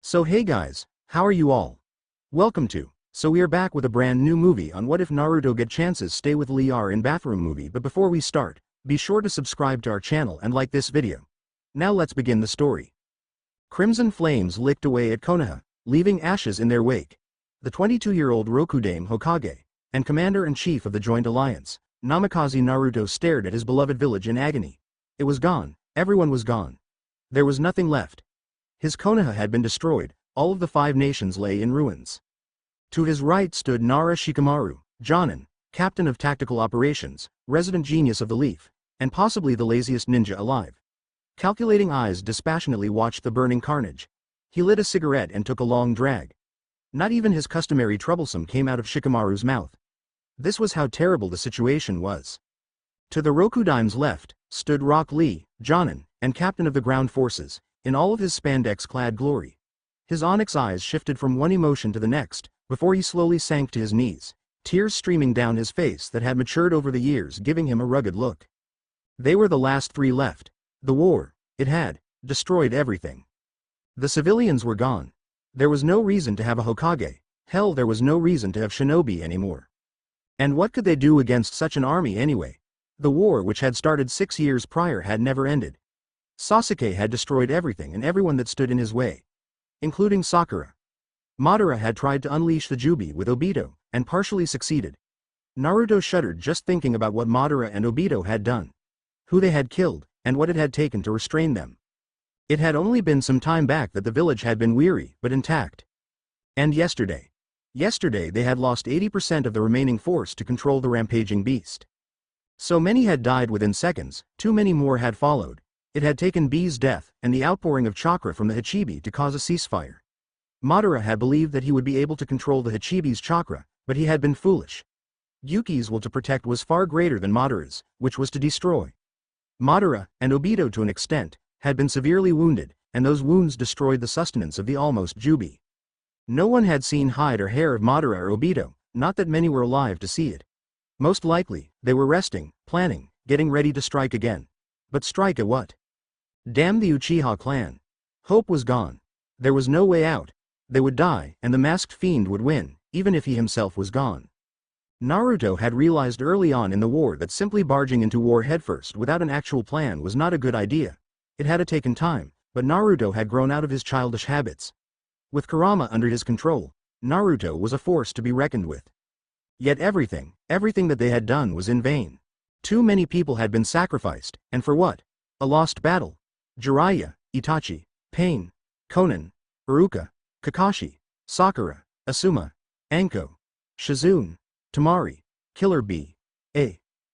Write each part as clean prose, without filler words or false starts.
So hey guys, how are you all? Welcome to. So we are back with a brand new movie on what if Naruto get chances stay with Liar in bathroom movie, but before we start, be sure to subscribe to our channel and like this video. Now let's begin the story. Crimson flames licked away at Konoha, leaving ashes in their wake. The 22-year-old Rokudame Hokage, and commander-in-chief of the Joint Alliance, Namikaze Naruto stared at his beloved village in agony. It was gone, everyone was gone. There was nothing left. His Konoha had been destroyed, all of the 5 nations lay in ruins. To his right stood Nara Shikamaru, Jonin, captain of tactical operations, resident genius of the Leaf, and possibly the laziest ninja alive. Calculating eyes dispassionately watched the burning carnage. He lit a cigarette and took a long drag. Not even his customary troublesome came out of Shikamaru's mouth. This was how terrible the situation was. To the Rokudame's left, stood Rock Lee, Jonin, and captain of the ground forces, in all of his spandex-clad glory. His onyx eyes shifted from one emotion to the next, before he slowly sank to his knees, tears streaming down his face that had matured over the years, giving him a rugged look. They were the last 3 left. The war, it had destroyed everything. The civilians were gone. There was no reason to have a Hokage, hell, there was no reason to have shinobi anymore. And what could they do against such an army anyway? The war, which had started 6 years prior, had never ended. Sasuke had destroyed everything and everyone that stood in his way, including Sakura. Madara had tried to unleash the Jubi with Obito, and partially succeeded. Naruto shuddered just thinking about what Madara and Obito had done, who they had killed, and what it had taken to restrain them. It had only been some time back that the village had been weary but intact. And yesterday they had lost 80% of the remaining force to control the rampaging beast. So many had died within seconds, too many more had followed. It had taken B's death and the outpouring of chakra from the Hachibi to cause a ceasefire. Madara had believed that he would be able to control the Hachibi's chakra, but he had been foolish. Yuki's will to protect was far greater than Madara's, which was to destroy. Madara, and Obito to an extent, had been severely wounded, and those wounds destroyed the sustenance of the almost Jubi. No one had seen hide or hair of Madara or Obito, not that many were alive to see it. Most likely, they were resting, planning, getting ready to strike again. But strike at what? Damn the Uchiha clan. Hope was gone. There was no way out. They would die, and the masked fiend would win, even if he himself was gone. Naruto had realized early on in the war that simply barging into war headfirst without an actual plan was not a good idea. It had taken time, but Naruto had grown out of his childish habits. With Kurama under his control, Naruto was a force to be reckoned with. Yet everything that they had done was in vain. Too many people had been sacrificed, and for what? A lost battle. Jiraiya, Itachi, Pain, Konan, Iruka, Kakashi, Sakura, Asuma, Anko, Shizune, Tamari, Killer Bee,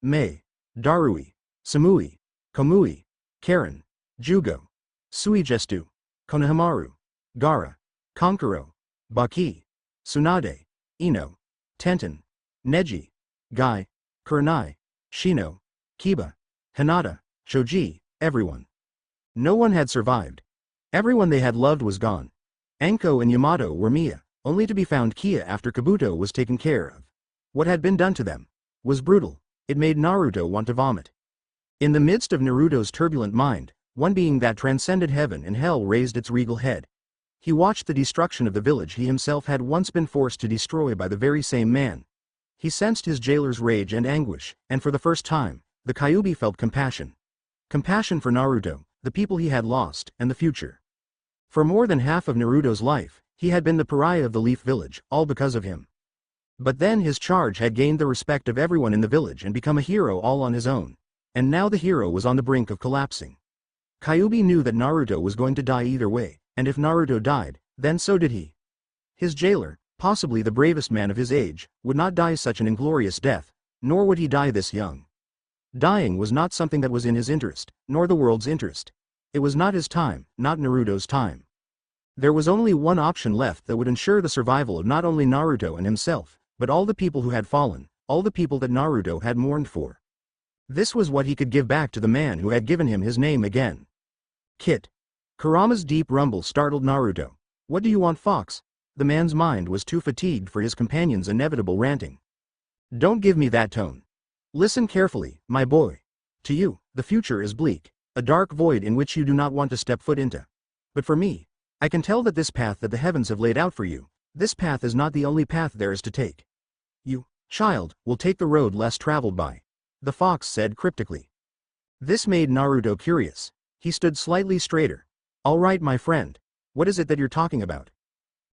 Mei, Darui, Samui, Komui, Karen, Jugo, Suigestu, Konohamaru, Gaara, Kankuro, Baki, Tsunade, Ino, Tenten, Neji, Gai, Kurenai, Shino, Kiba, Hinata, Shoji, everyone. No one had survived. Everyone they had loved was gone. Anko and Yamato were Mia, only to be found Kia after Kabuto was taken care of. What had been done to them was brutal. It made Naruto want to vomit. In the midst of Naruto's turbulent mind, one being that transcended heaven and hell raised its regal head. He watched the destruction of the village he himself had once been forced to destroy by the very same man. He sensed his jailer's rage and anguish, and for the first time, the Kyuubi felt compassion. Compassion for Naruto, the people he had lost, and the future. For more than half of Naruto's life, he had been the pariah of the Leaf Village, all because of him. But then his charge had gained the respect of everyone in the village and become a hero all on his own. And now the hero was on the brink of collapsing. Kyuubi knew that Naruto was going to die either way, and if Naruto died, then so did he. His jailer, possibly the bravest man of his age, would not die such an inglorious death, nor would he die this young. Dying was not something that was in his interest, nor the world's interest. It was not his time, not Naruto's time. There was only one option left that would ensure the survival of not only Naruto and himself, but all the people who had fallen, all the people that Naruto had mourned for. This was what he could give back to the man who had given him his name again. Kit. Kurama's deep rumble startled Naruto. What do you want, Fox? The man's mind was too fatigued for his companion's inevitable ranting. Don't give me that tone. Listen carefully, my boy. To you, the future is bleak, a dark void in which you do not want to step foot into. But for me, I can tell that this path that the heavens have laid out for you, this path is not the only path there is to take. You, child, will take the road less traveled by. The fox said cryptically. This made Naruto curious. He stood slightly straighter. All right, my friend. What is it that you're talking about?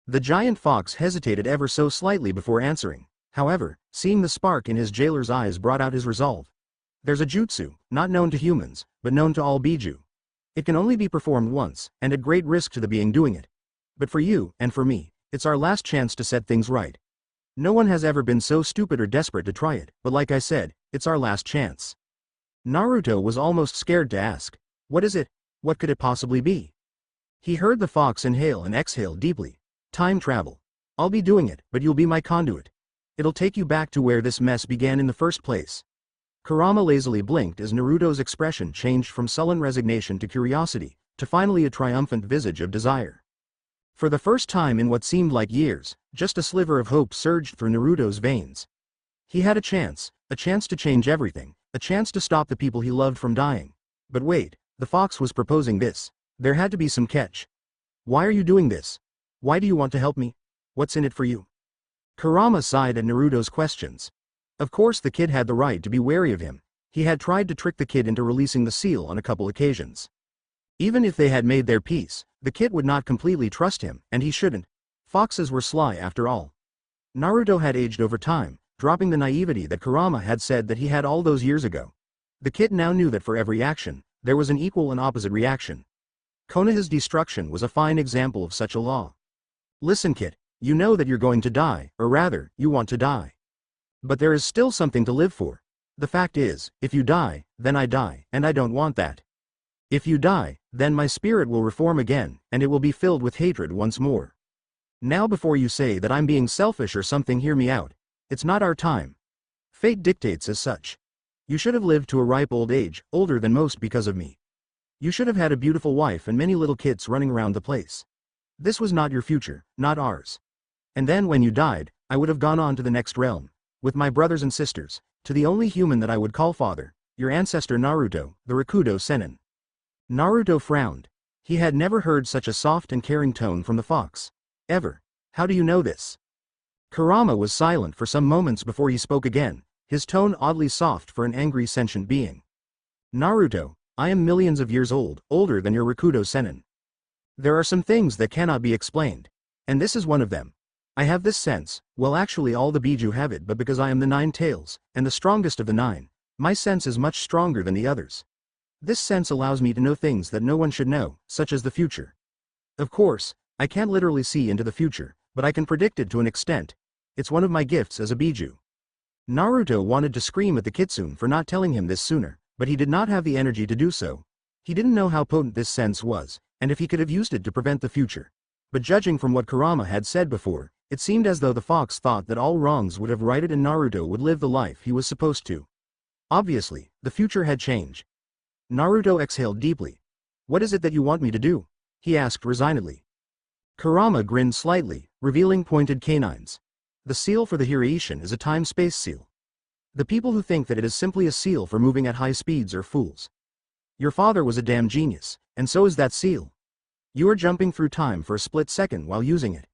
The giant fox hesitated ever so slightly before answering. However, seeing the spark in his jailer's eyes brought out his resolve. There's a jutsu, not known to humans, but known to all Biju. It can only be performed once, and at great risk to the being doing it. But for you, and for me, it's our last chance to set things right. No one has ever been so stupid or desperate to try it, but like I said, it's our last chance. Naruto was almost scared to ask, what is it? What could it possibly be? He heard the fox inhale and exhale deeply. Time travel. I'll be doing it, but you'll be my conduit. It'll take you back to where this mess began in the first place. Kurama lazily blinked as Naruto's expression changed from sullen resignation to curiosity, to finally a triumphant visage of desire. For the first time in what seemed like years, just a sliver of hope surged through Naruto's veins. He had a chance to change everything, a chance to stop the people he loved from dying. But wait, the fox was proposing this. There had to be some catch. Why are you doing this? Why do you want to help me? What's in it for you? Kurama sighed at Naruto's questions. Of course the kid had the right to be wary of him. He had tried to trick the kid into releasing the seal on a couple occasions. Even if they had made their peace, the kid would not completely trust him, and he shouldn't. Foxes were sly after all. Naruto had aged over time, dropping the naivety that Kurama had said that he had all those years ago. The kid now knew that for every action, there was an equal and opposite reaction. Konoha's destruction was a fine example of such a law. Listen, kid, you know that you're going to die, or rather, you want to die. But there is still something to live for. The fact is, if you die, then I die, and I don't want that. If you die, then my spirit will reform again, and it will be filled with hatred once more. Now before you say that I'm being selfish or something, hear me out. It's not our time. Fate dictates as such. You should have lived to a ripe old age, older than most because of me. You should have had a beautiful wife and many little kids running around the place. This was not your future, not ours. And then when you died, I would have gone on to the next realm, with my brothers and sisters, to the only human that I would call father, your ancestor Naruto, the Rakudo Sennin. Naruto frowned. He had never heard such a soft and caring tone from the fox. Ever. How do you know this? Kurama was silent for some moments before he spoke again, his tone oddly soft for an angry sentient being. Naruto, I am millions of years old, older than your Rakudo Sennin. There are some things that cannot be explained. And this is one of them. I have this sense, well actually all the Biju have it, but because I am the 9 tails, and the strongest of the 9, my sense is much stronger than the others. This sense allows me to know things that no one should know, such as the future. Of course, I can't literally see into the future, but I can predict it to an extent. It's one of my gifts as a Biju. Naruto wanted to scream at the kitsune for not telling him this sooner, but he did not have the energy to do so. He didn't know how potent this sense was, and if he could have used it to prevent the future. But judging from what Kurama had said before, it seemed as though the fox thought that all wrongs would have righted and Naruto would live the life he was supposed to. Obviously, the future had changed. Naruto exhaled deeply. What is it that you want me to do? He asked resignedly. Kurama grinned slightly, revealing pointed canines. The seal for the Hiraishin is a time-space seal. The people who think that it is simply a seal for moving at high speeds are fools. Your father was a damn genius, and so is that seal. You are jumping through time for a split second while using it.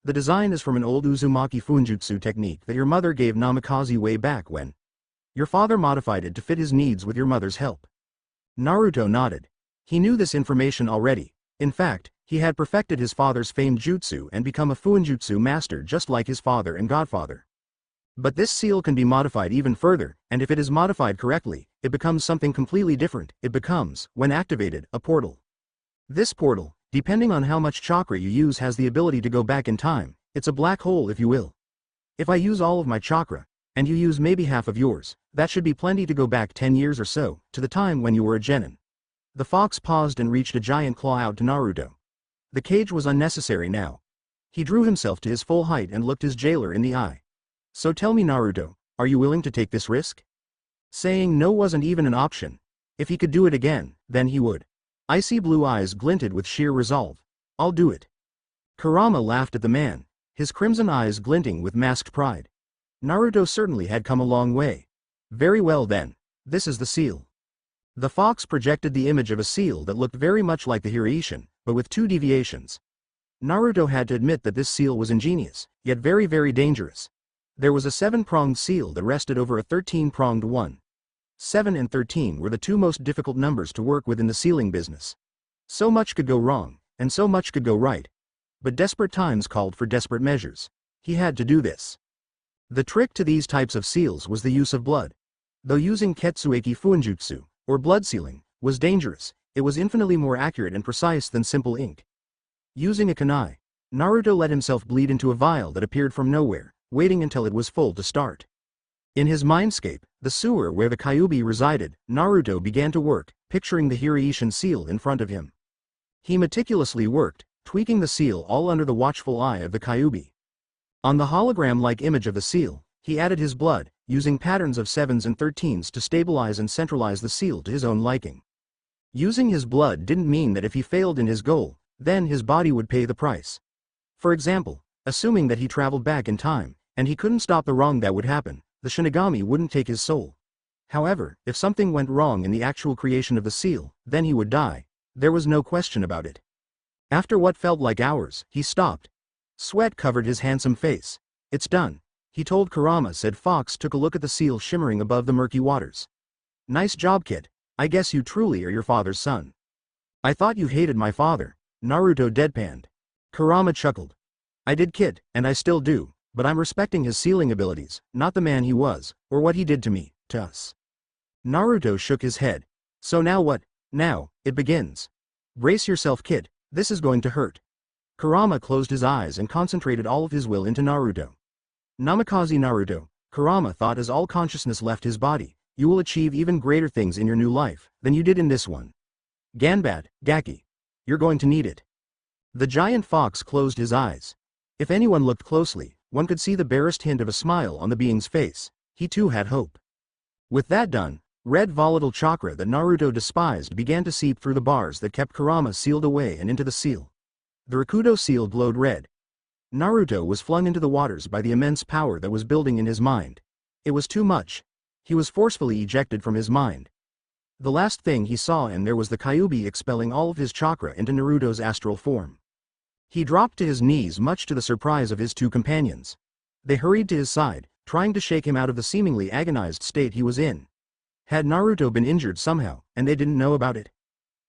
The design is from an old Uzumaki Funjutsu technique that your mother gave Namikaze way back when. Your father modified it to fit his needs with your mother's help. Naruto nodded. He knew this information already. In fact, he had perfected his father's famed jutsu and become a Fuinjutsu master just like his father and godfather. But this seal can be modified even further, and if it is modified correctly, it becomes something completely different. It becomes, when activated, a portal. This portal, depending on how much chakra you use, has the ability to go back in time. It's a black hole if you will. If I use all of my chakra, and you use maybe half of yours, that should be plenty to go back 10 years or so, to the time when you were a genin. The fox paused and reached a giant claw out to Naruto. The cage was unnecessary now. He drew himself to his full height and looked his jailer in the eye. So tell me, Naruto, are you willing to take this risk? Saying no wasn't even an option. If he could do it again, then he would. Icy blue eyes glinted with sheer resolve. I'll do it. Kurama laughed at the man, his crimson eyes glinting with masked pride. Naruto certainly had come a long way. Very well then. This is the seal. The fox projected the image of a seal that looked very much like the Hiraishin, but with 2 deviations. Naruto had to admit that this seal was ingenious, yet very very dangerous. There was a 7-pronged seal that rested over a 13-pronged one. 7 and 13 were the two most difficult numbers to work with in the sealing business. So much could go wrong, and so much could go right. But desperate times called for desperate measures. He had to do this. The trick to these types of seals was the use of blood. Though using Ketsueki Fuinjutsu, or blood sealing, was dangerous, it was infinitely more accurate and precise than simple ink. Using a kunai, Naruto let himself bleed into a vial that appeared from nowhere, waiting until it was full to start. In his mindscape, the sewer where the Kyuubi resided, Naruto began to work, picturing the Hiraishin seal in front of him. He meticulously worked, tweaking the seal all under the watchful eye of the Kyuubi. On the hologram-like image of the seal, he added his blood, using patterns of 7s and 13s to stabilize and centralize the seal to his own liking. Using his blood didn't mean that if he failed in his goal, then his body would pay the price. For example, assuming that he traveled back in time, and he couldn't stop the wrong that would happen, the Shinigami wouldn't take his soul. However, if something went wrong in the actual creation of the seal, then he would die. There was no question about it. After what felt like hours, he stopped. Sweat covered his handsome face. "It's done," he told Kurama. Said Fox took a look at the seal shimmering above the murky waters. "Nice job, kid. I guess you truly are your father's son." "I thought you hated my father," Naruto deadpanned. Kurama chuckled. "I did, kid, and I still do, but I'm respecting his sealing abilities, not the man he was, or what he did to me, to us." Naruto shook his head. "So now what? Now, it begins. Brace yourself, kid, this is going to hurt." Kurama closed his eyes and concentrated all of his will into Naruto. "Namikaze Naruto," Kurama thought as all consciousness left his body, "you will achieve even greater things in your new life than you did in this one. Ganbat, Gaki. You're going to need it." The giant fox closed his eyes. If anyone looked closely, one could see the barest hint of a smile on the being's face. He too had hope. With that done, red volatile chakra that Naruto despised began to seep through the bars that kept Kurama sealed away and into the seal. The Rakudo seal glowed red. Naruto was flung into the waters by the immense power that was building in his mind. It was too much. He was forcefully ejected from his mind. The last thing he saw in there was the Kyuubi expelling all of his chakra into Naruto's astral form. He dropped to his knees, much to the surprise of his two companions. They hurried to his side, trying to shake him out of the seemingly agonized state he was in. Had Naruto been injured somehow, and they didn't know about it?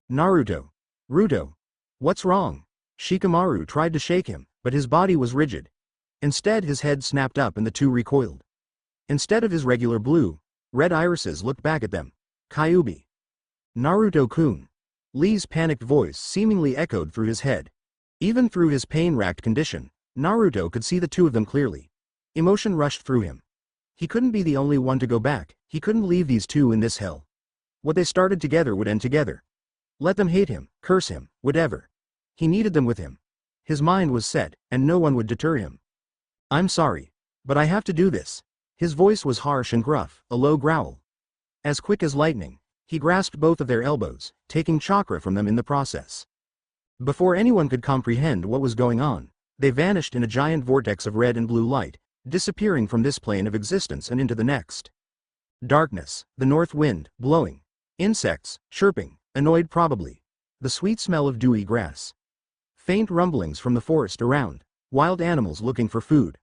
"Naruto. Ruto. What's wrong?" Shikamaru tried to shake him, but his body was rigid. Instead his head snapped up and the two recoiled. Instead of his regular blue, red irises looked back at them. "Kyuubi. Naruto-kun." Lee's panicked voice seemingly echoed through his head. Even through his pain-racked condition, Naruto could see the two of them clearly. Emotion rushed through him. He couldn't be the only one to go back, he couldn't leave these two in this hell. What they started together would end together. Let them hate him, curse him, whatever. He needed them with him. His mind was set, and no one would deter him. "I'm sorry, but I have to do this." His voice was harsh and gruff, a low growl. As quick as lightning, he grasped both of their elbows, taking chakra from them in the process. Before anyone could comprehend what was going on, they vanished in a giant vortex of red and blue light, disappearing from this plane of existence and into the next. Darkness, the north wind, blowing. Insects, chirping, annoyed probably. The sweet smell of dewy grass. Faint rumblings from the forest around, wild animals looking for food.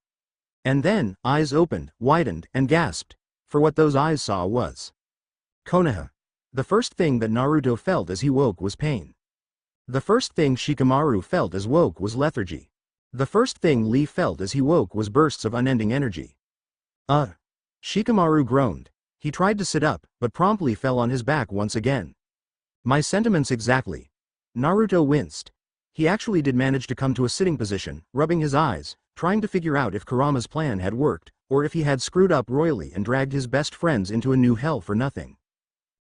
And then, eyes opened, widened, and gasped, for what those eyes saw was Konoha. The first thing that Naruto felt as he woke was pain. The first thing Shikamaru felt as woke was lethargy. The first thing Lee felt as he woke was bursts of unending energy. Shikamaru groaned. He tried to sit up, but promptly fell on his back once again. "My sentiments exactly." Naruto winced. He actually did manage to come to a sitting position, rubbing his eyes, trying to figure out if Kurama's plan had worked, or if he had screwed up royally and dragged his best friends into a new hell for nothing.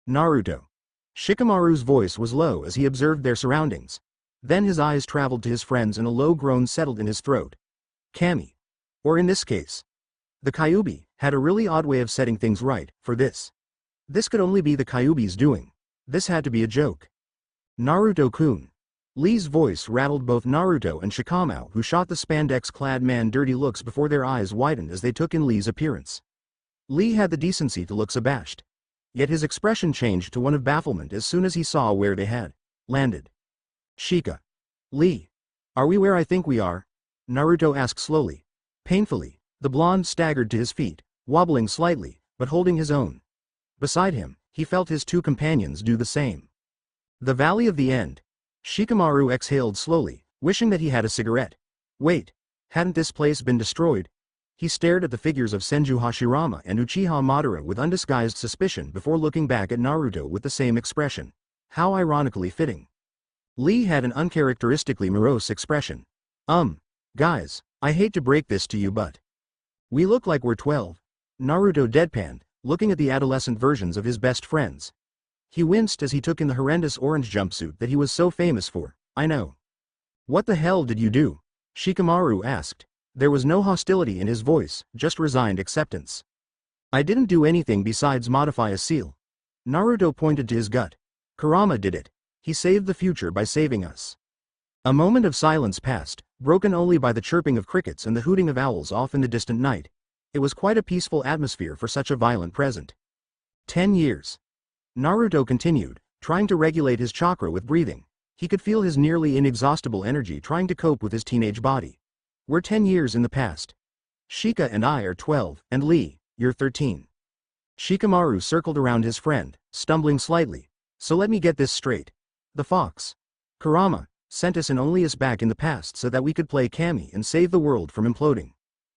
"Naruto." Shikamaru's voice was low as he observed their surroundings. Then his eyes traveled to his friends and a low groan settled in his throat. Kami. Or in this case, the Kyuubi had a really odd way of setting things right, for this. This could only be the Kyuubi's doing. This had to be a joke. "Naruto-kun." Lee's voice rattled both Naruto and Shikamaru, who shot the spandex-clad man dirty looks before their eyes widened as they took in Lee's appearance. Lee had the decency to look abashed. Yet his expression changed to one of bafflement as soon as he saw where they had landed. "Shika. Lee. Are we where I think we are? Naruto asked slowly. Painfully, the blonde staggered to his feet, wobbling slightly, but holding his own. Beside him, he felt his two companions do the same. The Valley of the End. Shikamaru exhaled slowly, wishing that he had a cigarette. Wait, hadn't this place been destroyed? He stared at the figures of Senju Hashirama and Uchiha Madara with undisguised suspicion before looking back at Naruto with the same expression. How ironically fitting. Lee had an uncharacteristically morose expression. Guys, I hate to break this to you but we look like we're 12. Naruto deadpanned, looking at the adolescent versions of his best friends. He winced as he took in the horrendous orange jumpsuit that he was so famous for. I know. What the hell did you do? Shikamaru asked. There was no hostility in his voice, just resigned acceptance. I didn't do anything besides modify a seal. Naruto pointed to his gut. Kurama did it. He saved the future by saving us. A moment of silence passed, broken only by the chirping of crickets and the hooting of owls off in the distant night. It was quite a peaceful atmosphere for such a violent present. 10 years. Naruto continued, trying to regulate his chakra with breathing. He could feel his nearly inexhaustible energy trying to cope with his teenage body. We're 10 years in the past. Shika and I are 12, and Lee, you're 13. Shikamaru circled around his friend, stumbling slightly. So let me get this straight. The fox, Kurama, sent us and only us back in the past so that we could play Kami and save the world from imploding.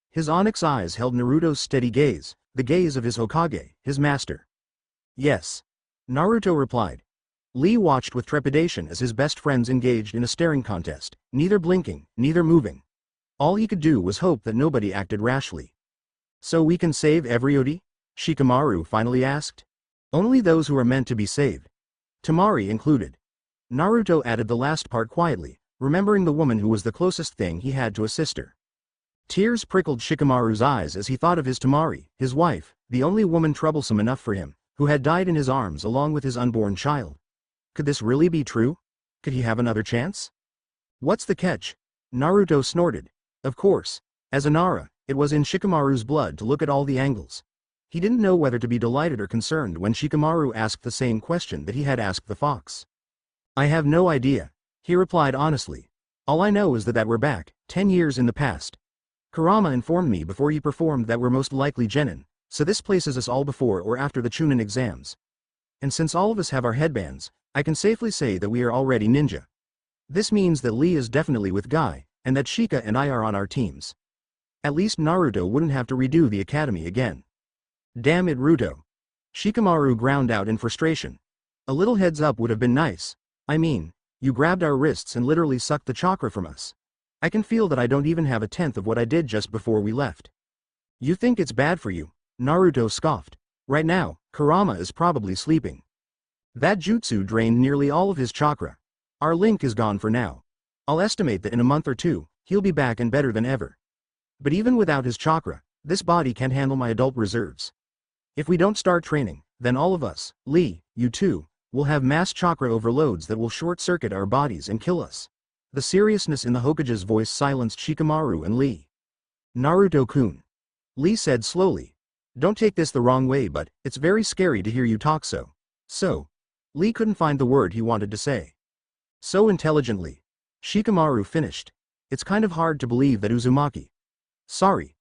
His onyx eyes held Naruto's steady gaze, the gaze of his Hokage, his master. Yes. Naruto replied. Lee watched with trepidation as his best friends engaged in a staring contest, neither blinking, neither moving. All he could do was hope that nobody acted rashly. So we can save everybody? Shikamaru finally asked. Only those who are meant to be saved. Temari included. Naruto added the last part quietly, remembering the woman who was the closest thing he had to a sister. Tears prickled Shikamaru's eyes as he thought of his Temari, his wife, the only woman troublesome enough for him, who had died in his arms along with his unborn child. Could this really be true? Could he have another chance? What's the catch? Naruto snorted. Of course, as a Nara, it was in Shikamaru's blood to look at all the angles. He didn't know whether to be delighted or concerned when Shikamaru asked the same question that he had asked the fox. I have no idea, he replied honestly. All I know is that we're back, 10 years in the past. Kurama informed me before he performed that we're most likely genin, so this places us all before or after the Chunin exams. And since all of us have our headbands, I can safely say that we are already ninja. This means that Lee is definitely with Guy, and that Shika and I are on our teams. At least Naruto wouldn't have to redo the academy again. Damn it, Ruto. Shikamaru ground out in frustration. A little heads up would have been nice. I mean, you grabbed our wrists and literally sucked the chakra from us. I can feel that I don't even have a tenth of what I did just before we left. You think it's bad for you? Naruto scoffed. Right now, Kurama is probably sleeping. That jutsu drained nearly all of his chakra. Our link is gone for now. I'll estimate that in a month or two, he'll be back and better than ever. But even without his chakra, this body can't handle my adult reserves. If we don't start training, then all of us, Lee, you too, will have mass chakra overloads that will short-circuit our bodies and kill us. The seriousness in the Hokage's voice silenced Shikamaru and Lee. Naruto-kun. Lee said slowly. Don't take this the wrong way but, it's very scary to hear you talk so. So. Lee couldn't find the word he wanted to say. So intelligently. Shikamaru finished. It's kind of hard to believe that Uzumaki. Sorry.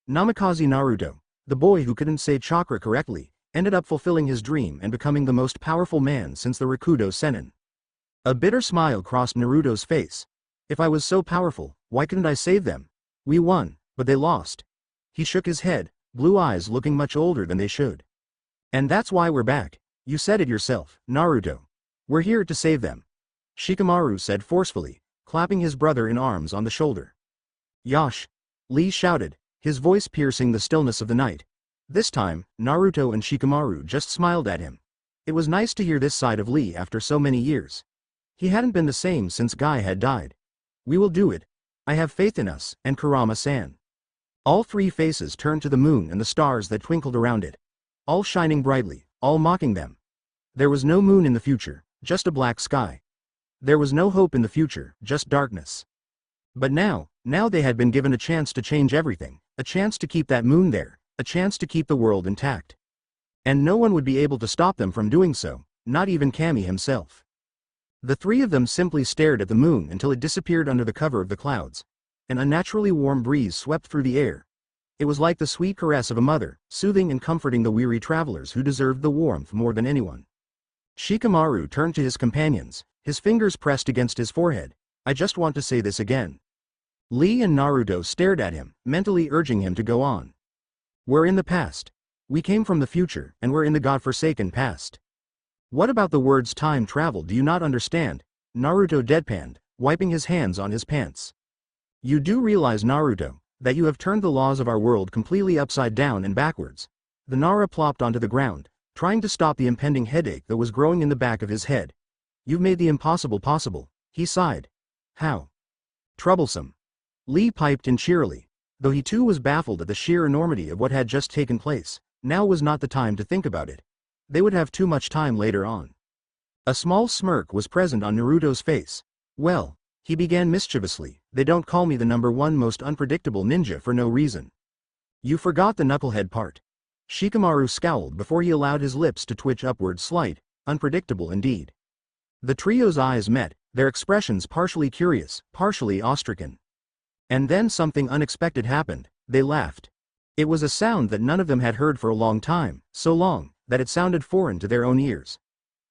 Namikaze Naruto, the boy who couldn't say chakra correctly, ended up fulfilling his dream and becoming the most powerful man since the Rakudo Sennin. A bitter smile crossed Naruto's face. If I was so powerful, why couldn't I save them? We won, but they lost. He shook his head, blue eyes looking much older than they should. And that's why we're back. You said it yourself, Naruto. We're here to save them. Shikamaru said forcefully, clapping his brother in arms on the shoulder. Yosh! Lee shouted, his voice piercing the stillness of the night. This time, Naruto and Shikamaru just smiled at him. It was nice to hear this side of Lee after so many years. He hadn't been the same since Guy had died. We will do it. I have faith in us, and Kurama-san. All three faces turned to the moon and the stars that twinkled around it. All shining brightly, all mocking them. There was no moon in the future, just a black sky. There was no hope in the future, just darkness. But now they had been given a chance to change everything, a chance to keep that moon there, a chance to keep the world intact. And no one would be able to stop them from doing so, not even Kami himself. The three of them simply stared at the moon until it disappeared under the cover of the clouds. An unnaturally warm breeze swept through the air. It was like the sweet caress of a mother, soothing and comforting the weary travelers who deserved the warmth more than anyone. Shikamaru turned to his companions, his fingers pressed against his forehead. I just want to say this again. Lee and Naruto stared at him, mentally urging him to go on. We're in the past. We came from the future, and we're in the godforsaken past. What about the words time travel do you not understand? Naruto deadpanned, wiping his hands on his pants. You do realize, Naruto, that you have turned the laws of our world completely upside down and backwards. The Nara plopped onto the ground, trying to stop the impending headache that was growing in the back of his head. You've made the impossible possible, he sighed. How? Troublesome. Lee piped in cheerily. Though he too was baffled at the sheer enormity of what had just taken place, now was not the time to think about it. They would have too much time later on. A small smirk was present on Naruto's face. Well, he began mischievously, they don't call me the #1 most unpredictable ninja for no reason. You forgot the knucklehead part. Shikamaru scowled before he allowed his lips to twitch upward. Slight, unpredictable indeed. The trio's eyes met, their expressions partially curious, partially awe-stricken. And then something unexpected happened. They laughed. It was a sound that none of them had heard for a long time, so long, that it sounded foreign to their own ears.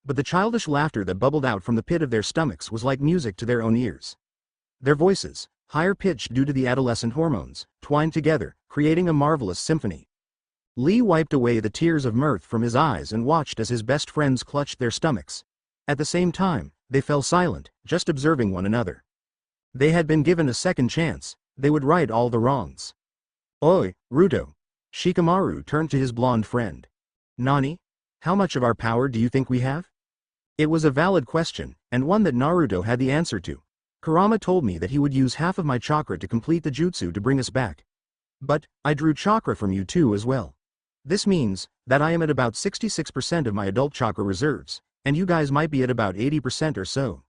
But the childish laughter that bubbled out from the pit of their stomachs was like music to their own ears. Their voices, higher pitched due to the adolescent hormones, twined together, creating a marvelous symphony. Lee wiped away the tears of mirth from his eyes and watched as his best friends clutched their stomachs. At the same time, they fell silent, just observing one another. They had been given a second chance, they would right all the wrongs. Oi, Ruto. Shikamaru turned to his blonde friend. Nani? How much of our power do you think we have? It was a valid question, and one that Naruto had the answer to. Kurama told me that he would use half of my chakra to complete the jutsu to bring us back. But, I drew chakra from you too as well. This means that I am at about 66% of my adult chakra reserves, and you guys might be at about 80% or so.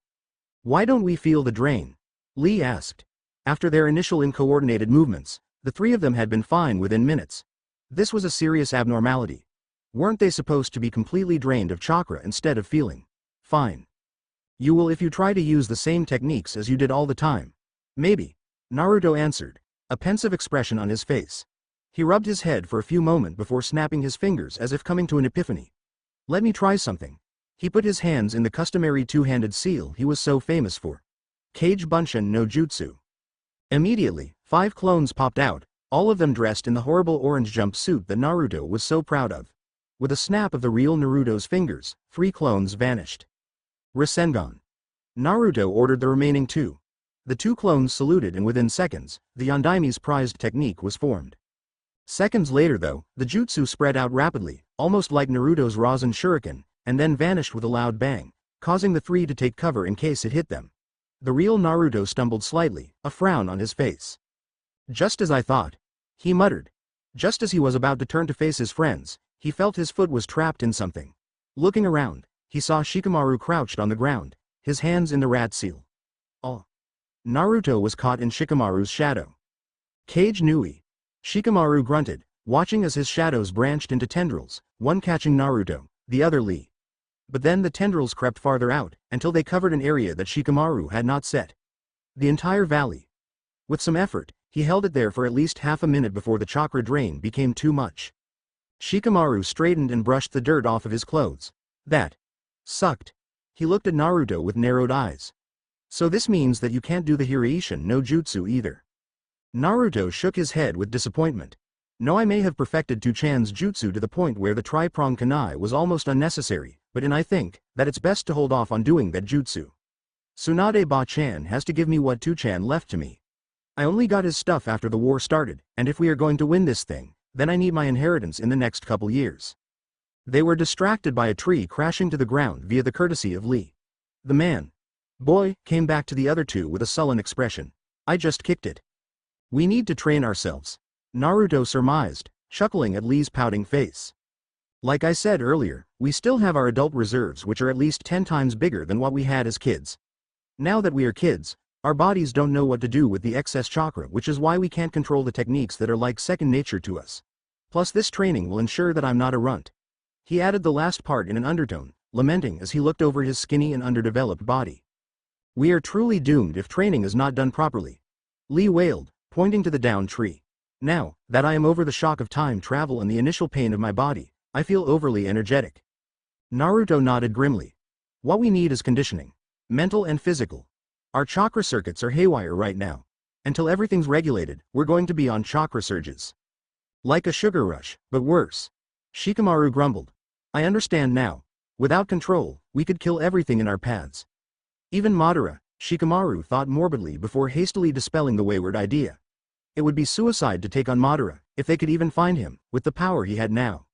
Why don't we feel the drain? Lee asked. After their initial uncoordinated movements, the three of them had been fine within minutes. This was a serious abnormality. Weren't they supposed to be completely drained of chakra instead of feeling fine? You will if you try to use the same techniques as you did all the time. Maybe. Naruto answered, a pensive expression on his face. He rubbed his head for a few moments before snapping his fingers as if coming to an epiphany. Let me try something. He put his hands in the customary two-handed seal he was so famous for. Kage Bunshin no Jutsu. Immediately, 5 clones popped out, all of them dressed in the horrible orange jumpsuit that Naruto was so proud of. With a snap of the real Naruto's fingers, 3 clones vanished. Rasengan. Naruto ordered the remaining 2. The 2 clones saluted and within seconds, the Yondaime's prized technique was formed. Seconds later though, the jutsu spread out rapidly, almost like Naruto's Rasen Shuriken, and then vanished with a loud bang, causing the 3 to take cover in case it hit them. The real Naruto stumbled slightly, a frown on his face. Just as I thought. He muttered. Just as he was about to turn to face his friends, he felt his foot was trapped in something. Looking around, he saw Shikamaru crouched on the ground, his hands in the rat seal. Oh. Naruto was caught in Shikamaru's shadow. Kage Nui. Shikamaru grunted, watching as his shadows branched into tendrils, one catching Naruto, the other Lee. But then the tendrils crept farther out, until they covered an area that Shikamaru had not set. The entire valley. With some effort, he held it there for at least half a minute before the chakra drain became too much. Shikamaru straightened and brushed the dirt off of his clothes. That sucked. He looked at Naruto with narrowed eyes. So this means that you can't do the Hiraishin no Jutsu either. Naruto shook his head with disappointment. No, I may have perfected Tuchan's jutsu to the point where the tri-prong kunai was almost unnecessary, but I think that it's best to hold off on doing that jutsu. Tsunade Ba-chan has to give me what Tuchan left to me. I only got his stuff after the war started, and if we are going to win this thing, then I need my inheritance in the next couple years. They were distracted by a tree crashing to the ground via the courtesy of Lee. The man. Boy, came back to the other 2 with a sullen expression. I just kicked it. We need to train ourselves. Naruto surmised, chuckling at Lee's pouting face. Like I said earlier, we still have our adult reserves which are at least 10 times bigger than what we had as kids. Now that we are kids, our bodies don't know what to do with the excess chakra, which is why we can't control the techniques that are like second nature to us. Plus this training will ensure that I'm not a runt. He added the last part in an undertone, lamenting as he looked over his skinny and underdeveloped body. We are truly doomed if training is not done properly. Lee wailed, pointing to the downed tree. Now, that I am over the shock of time travel and the initial pain of my body, I feel overly energetic. Naruto nodded grimly. What we need is conditioning. Mental and physical. Our chakra circuits are haywire right now. Until everything's regulated, we're going to be on chakra surges. Like a sugar rush, but worse. Shikamaru grumbled. I understand now. Without control, we could kill everything in our paths. Even Madara, Shikamaru thought morbidly before hastily dispelling the wayward idea. It would be suicide to take on Madara, if they could even find him, with the power he had now.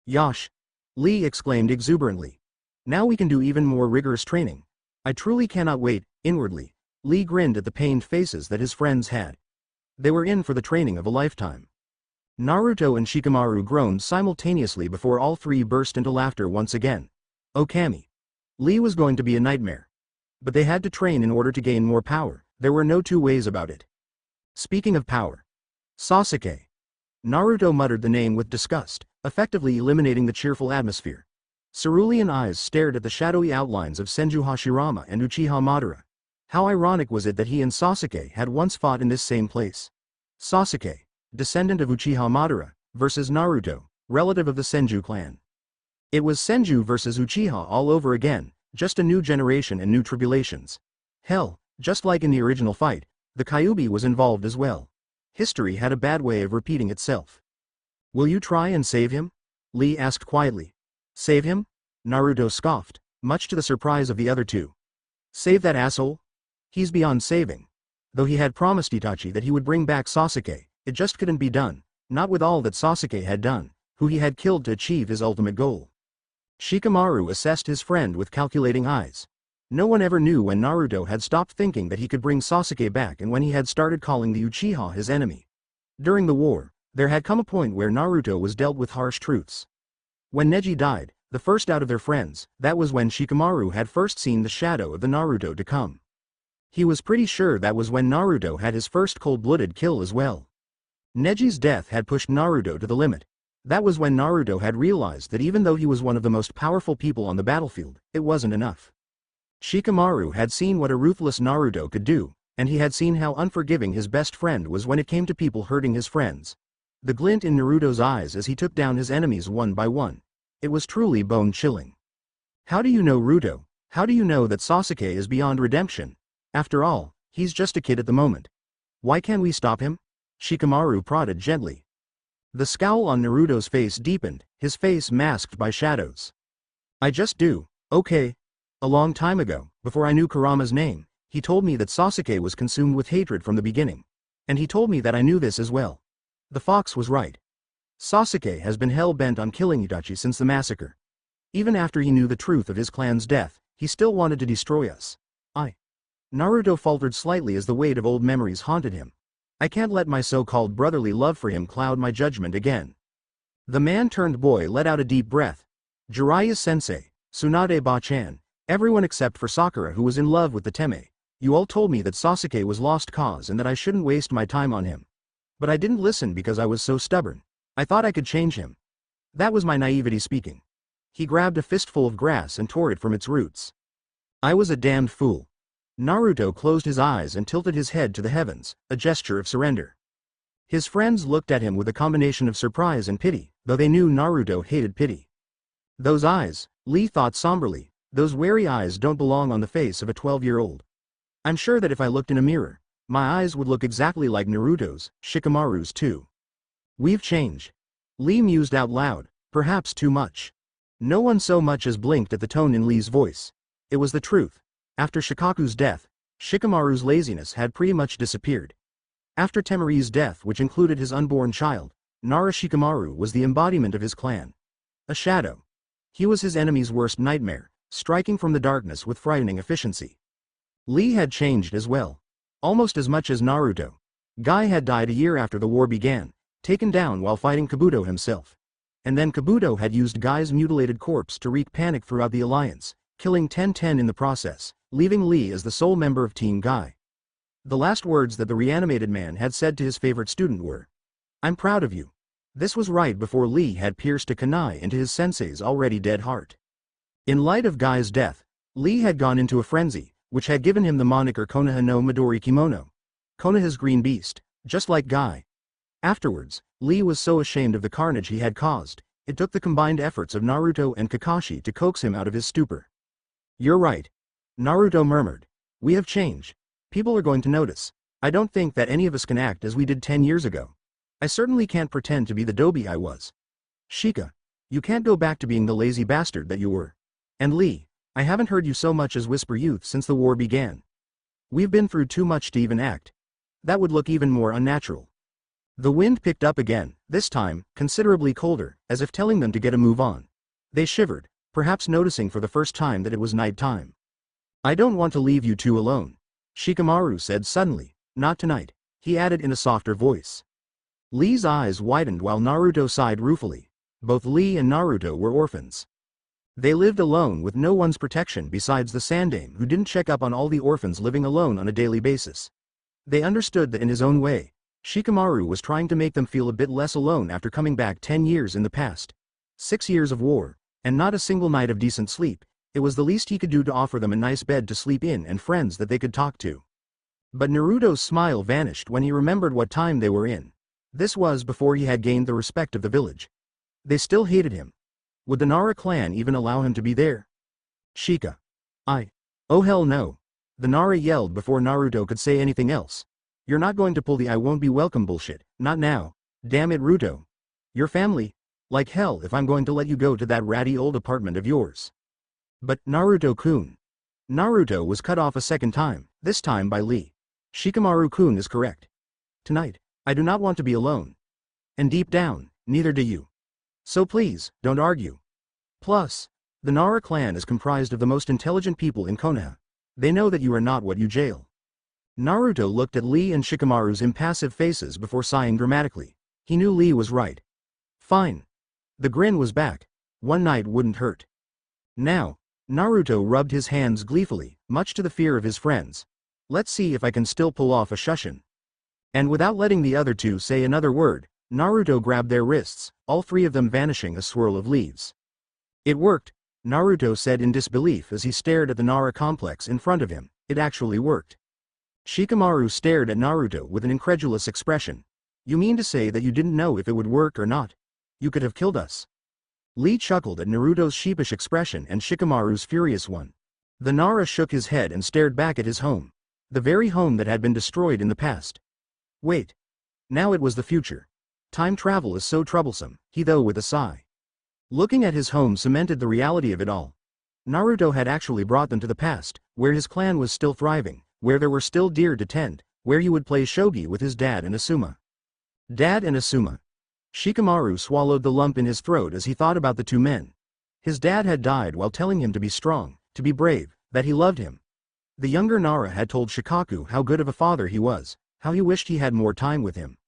Yosh! Lee exclaimed exuberantly. Now we can do even more rigorous training. I truly cannot wait. Inwardly, Lee grinned at the pained faces that his friends had. They were in for the training of a lifetime. Naruto and Shikamaru groaned simultaneously before all three burst into laughter once again. Okami. Lee was going to be a nightmare. But they had to train in order to gain more power, there were no two ways about it. Speaking of power. Sasuke. Naruto muttered the name with disgust, effectively eliminating the cheerful atmosphere. Cerulean eyes stared at the shadowy outlines of Senju Hashirama and Uchiha Madara. How ironic was it that he and Sasuke had once fought in this same place. Sasuke, descendant of Uchiha Madara, versus Naruto, relative of the Senju clan. It was Senju versus Uchiha all over again, just a new generation and new tribulations. Hell, just like in the original fight, the Kyuubi was involved as well. History had a bad way of repeating itself. Will you try and save him? Lee asked quietly. Save him? Naruto scoffed, much to the surprise of the other two. Save that asshole? He's beyond saving. Though he had promised Itachi that he would bring back Sasuke, it just couldn't be done, not with all that Sasuke had done, who he had killed to achieve his ultimate goal. Shikamaru assessed his friend with calculating eyes. No one ever knew when Naruto had stopped thinking that he could bring Sasuke back and when he had started calling the Uchiha his enemy. During the war, there had come a point where Naruto was dealt with harsh truths. When Neji died, the first out of their friends, that was when Shikamaru had first seen the shadow of the Naruto to come. He was pretty sure that was when Naruto had his first cold-blooded kill as well. Neji's death had pushed Naruto to the limit. That was when Naruto had realized that even though he was one of the most powerful people on the battlefield, it wasn't enough. Shikamaru had seen what a ruthless Naruto could do, and he had seen how unforgiving his best friend was when it came to people hurting his friends. The glint in Naruto's eyes as he took down his enemies one by one. It was truly bone-chilling. How do you know Naruto? How do you know that Sasuke is beyond redemption? After all, he's just a kid at the moment. Why can't we stop him? Shikamaru prodded gently. The scowl on Naruto's face deepened, his face masked by shadows. I just do, okay. A long time ago, before I knew Kurama's name, he told me that Sasuke was consumed with hatred from the beginning. And he told me that I knew this as well. The fox was right. Sasuke has been hell-bent on killing Itachi since the massacre. Even after he knew the truth of his clan's death, he still wanted to destroy us. Naruto faltered slightly as the weight of old memories haunted him. I can't let my so-called brotherly love for him cloud my judgment again. The man-turned-boy let out a deep breath. Jiraiya-sensei, Tsunade Ba-chan, everyone except for Sakura who was in love with the Teme, you all told me that Sasuke was lost cause and that I shouldn't waste my time on him. But I didn't listen because I was so stubborn. I thought I could change him. That was my naivety speaking. He grabbed a fistful of grass and tore it from its roots. I was a damned fool. Naruto closed his eyes and tilted his head to the heavens, a gesture of surrender. His friends looked at him with a combination of surprise and pity, though they knew Naruto hated pity. Those eyes, Lee thought somberly, those wary eyes don't belong on the face of a 12-year-old. I'm sure that if I looked in a mirror, my eyes would look exactly like Naruto's, Shikamaru's too. We've changed. Lee mused out loud, perhaps too much. No one so much as blinked at the tone in Lee's voice. It was the truth. After Shikaku's death, Shikamaru's laziness had pretty much disappeared. After Temari's death, which included his unborn child, Nara Shikamaru was the embodiment of his clan. A shadow. He was his enemy's worst nightmare, striking from the darkness with frightening efficiency. Lee had changed as well. Almost as much as Naruto. Guy had died a year after the war began, taken down while fighting Kabuto himself. And then Kabuto had used Guy's mutilated corpse to wreak panic throughout the alliance, killing 10-10 in the process, leaving Lee as the sole member of Team Guy. The last words that the reanimated man had said to his favorite student were, "I'm proud of you." This was right before Lee had pierced a kunai into his sensei's already dead heart. In light of Guy's death, Lee had gone into a frenzy, which had given him the moniker Konoha no Midori Kimono. Konoha's green beast, just like Guy. Afterwards, Lee was so ashamed of the carnage he had caused, it took the combined efforts of Naruto and Kakashi to coax him out of his stupor. "You're right," Naruto murmured. "We have changed. People are going to notice. I don't think that any of us can act as we did 10 years ago. I certainly can't pretend to be the dobe I was. Shika, you can't go back to being the lazy bastard that you were. And Lee, I haven't heard you so much as whisper youth since the war began. We've been through too much to even act. That would look even more unnatural." The wind picked up again, this time, considerably colder, as if telling them to get a move on. They shivered, perhaps noticing for the first time that it was night time. "I don't want to leave you two alone," Shikamaru said suddenly. "Not tonight," he added in a softer voice. Lee's eyes widened while Naruto sighed ruefully. Both Lee and Naruto were orphans. They lived alone with no one's protection besides the Sandaime, who didn't check up on all the orphans living alone on a daily basis. They understood that in his own way, Shikamaru was trying to make them feel a bit less alone after coming back 10 years in the past. 6 years of war, and not a single night of decent sleep. It was the least he could do to offer them a nice bed to sleep in and friends that they could talk to. But Naruto's smile vanished when he remembered what time they were in. This was before he had gained the respect of the village. They still hated him. Would the Nara clan even allow him to be there? "Shika. Oh hell no," the Nara yelled before Naruto could say anything else. "You're not going to pull the I won't be welcome bullshit, not now. Damn it, Ruto. Your family? Like hell if I'm going to let you go to that ratty old apartment of yours." "But, Naruto-kun." Naruto was cut off a second time, this time by Lee. "Shikamaru-kun is correct. Tonight, I do not want to be alone. And deep down, neither do you. So please, don't argue. Plus, the Nara clan is comprised of the most intelligent people in Konoha. They know that you are not what you jail." Naruto looked at Lee and Shikamaru's impassive faces before sighing dramatically. He knew Lee was right. Fine. The grin was back. One night wouldn't hurt. Now, Naruto rubbed his hands gleefully, much to the fear of his friends. "Let's see if I can still pull off a shushin." And without letting the other two say another word, Naruto grabbed their wrists, all three of them vanishing a swirl of leaves. "It worked," Naruto said in disbelief as he stared at the Nara complex in front of him. It actually worked. Shikamaru stared at Naruto with an incredulous expression. "You mean to say that you didn't know if it would work or not? You could have killed us." Lee chuckled at Naruto's sheepish expression and Shikamaru's furious one. The Nara shook his head and stared back at his home. The very home that had been destroyed in the past. Wait. Now it was the future. Time travel is so troublesome, he though with a sigh. Looking at his home cemented the reality of it all. Naruto had actually brought them to the past, where his clan was still thriving, where there were still deer to tend, where he would play shogi with his dad and Asuma. Dad and Asuma. Shikamaru swallowed the lump in his throat as he thought about the two men. His dad had died while telling him to be strong, to be brave, that he loved him. The younger Nara had told Shikaku how good of a father he was, how he wished he had more time with him.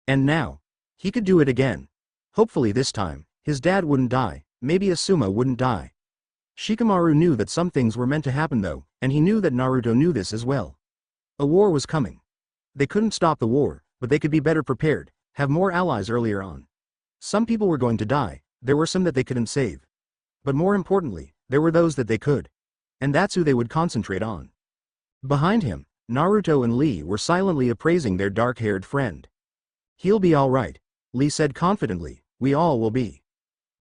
And now, he could do it again. Hopefully this time, his dad wouldn't die, maybe Asuma wouldn't die. Shikamaru knew that some things were meant to happen though, and he knew that Naruto knew this as well. A war was coming. They couldn't stop the war, but they could be better prepared, have more allies earlier on. Some people were going to die, there were some that they couldn't save. But more importantly, there were those that they could. And that's who they would concentrate on. Behind him, Naruto and Lee were silently appraising their dark-haired friend. "He'll be all right," Lee said confidently, "we all will be."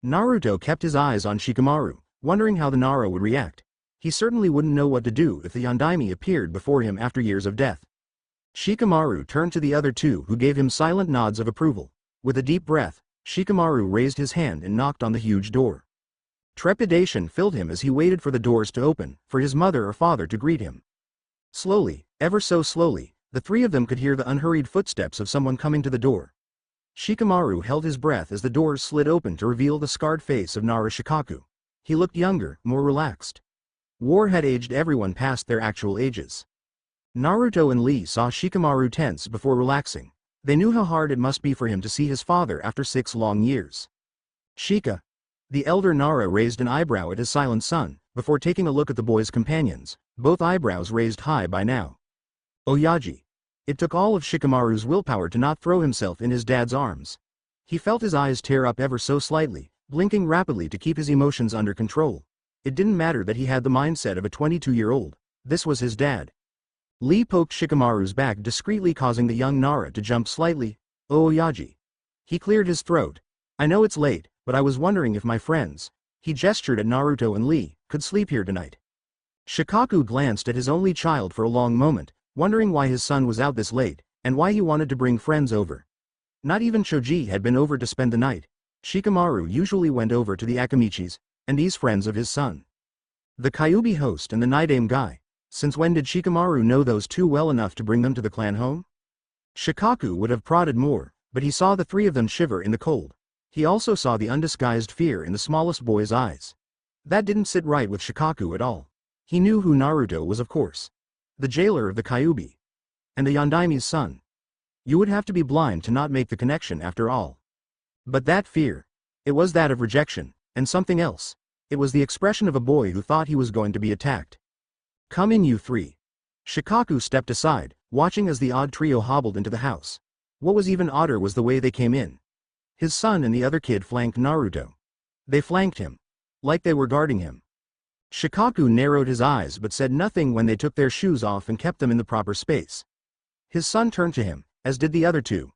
Naruto kept his eyes on Shikamaru, wondering how the Nara would react. He certainly wouldn't know what to do if the Yondaime appeared before him after years of death. Shikamaru turned to the other two who gave him silent nods of approval. With a deep breath, Shikamaru raised his hand and knocked on the huge door. Trepidation filled him as he waited for the doors to open, for his mother or father to greet him. Slowly, ever so slowly, the three of them could hear the unhurried footsteps of someone coming to the door. Shikamaru held his breath as the doors slid open to reveal the scarred face of Nara Shikaku. He looked younger, more relaxed. War had aged everyone past their actual ages. Naruto and Lee saw Shikamaru tense before relaxing. They knew how hard it must be for him to see his father after 6 long years. "Shika." The elder Nara raised an eyebrow at his silent son, before taking a look at the boy's companions, both eyebrows raised high by now. "Oyaji." It took all of Shikamaru's willpower to not throw himself in his dad's arms. He felt his eyes tear up ever so slightly, blinking rapidly to keep his emotions under control. It didn't matter that he had the mindset of a 22-year-old. This was his dad. Lee poked Shikamaru's back discreetly, causing the young Nara to jump slightly. "Oh Yaji." He cleared his throat. "I know it's late, but I was wondering if my friends," he gestured at Naruto and Lee, "could sleep here tonight." Shikaku glanced at his only child for a long moment, wondering why his son was out this late, and why he wanted to bring friends over. Not even Choji had been over to spend the night. Shikamaru usually went over to the Akamichis, and these friends of his son. The Kyuubi host and the Nidaime guy. Since when did Shikamaru know those two well enough to bring them to the clan home? Shikaku would have prodded more, but he saw the three of them shiver in the cold. He also saw the undisguised fear in the smallest boy's eyes. That didn't sit right with Shikaku at all. He knew who Naruto was, of course. The jailer of the Kyuubi. And the Yondaime's son. You would have to be blind to not make the connection after all. But that fear. It was that of rejection, and something else. It was the expression of a boy who thought he was going to be attacked. "Come in, you three." Shikaku stepped aside, watching as the odd trio hobbled into the house. What was even odder was the way they came in. His son and the other kid flanked Naruto. They flanked him. Like they were guarding him. Shikaku narrowed his eyes but said nothing when they took their shoes off and kept them in the proper space. His son turned to him, as did the other two.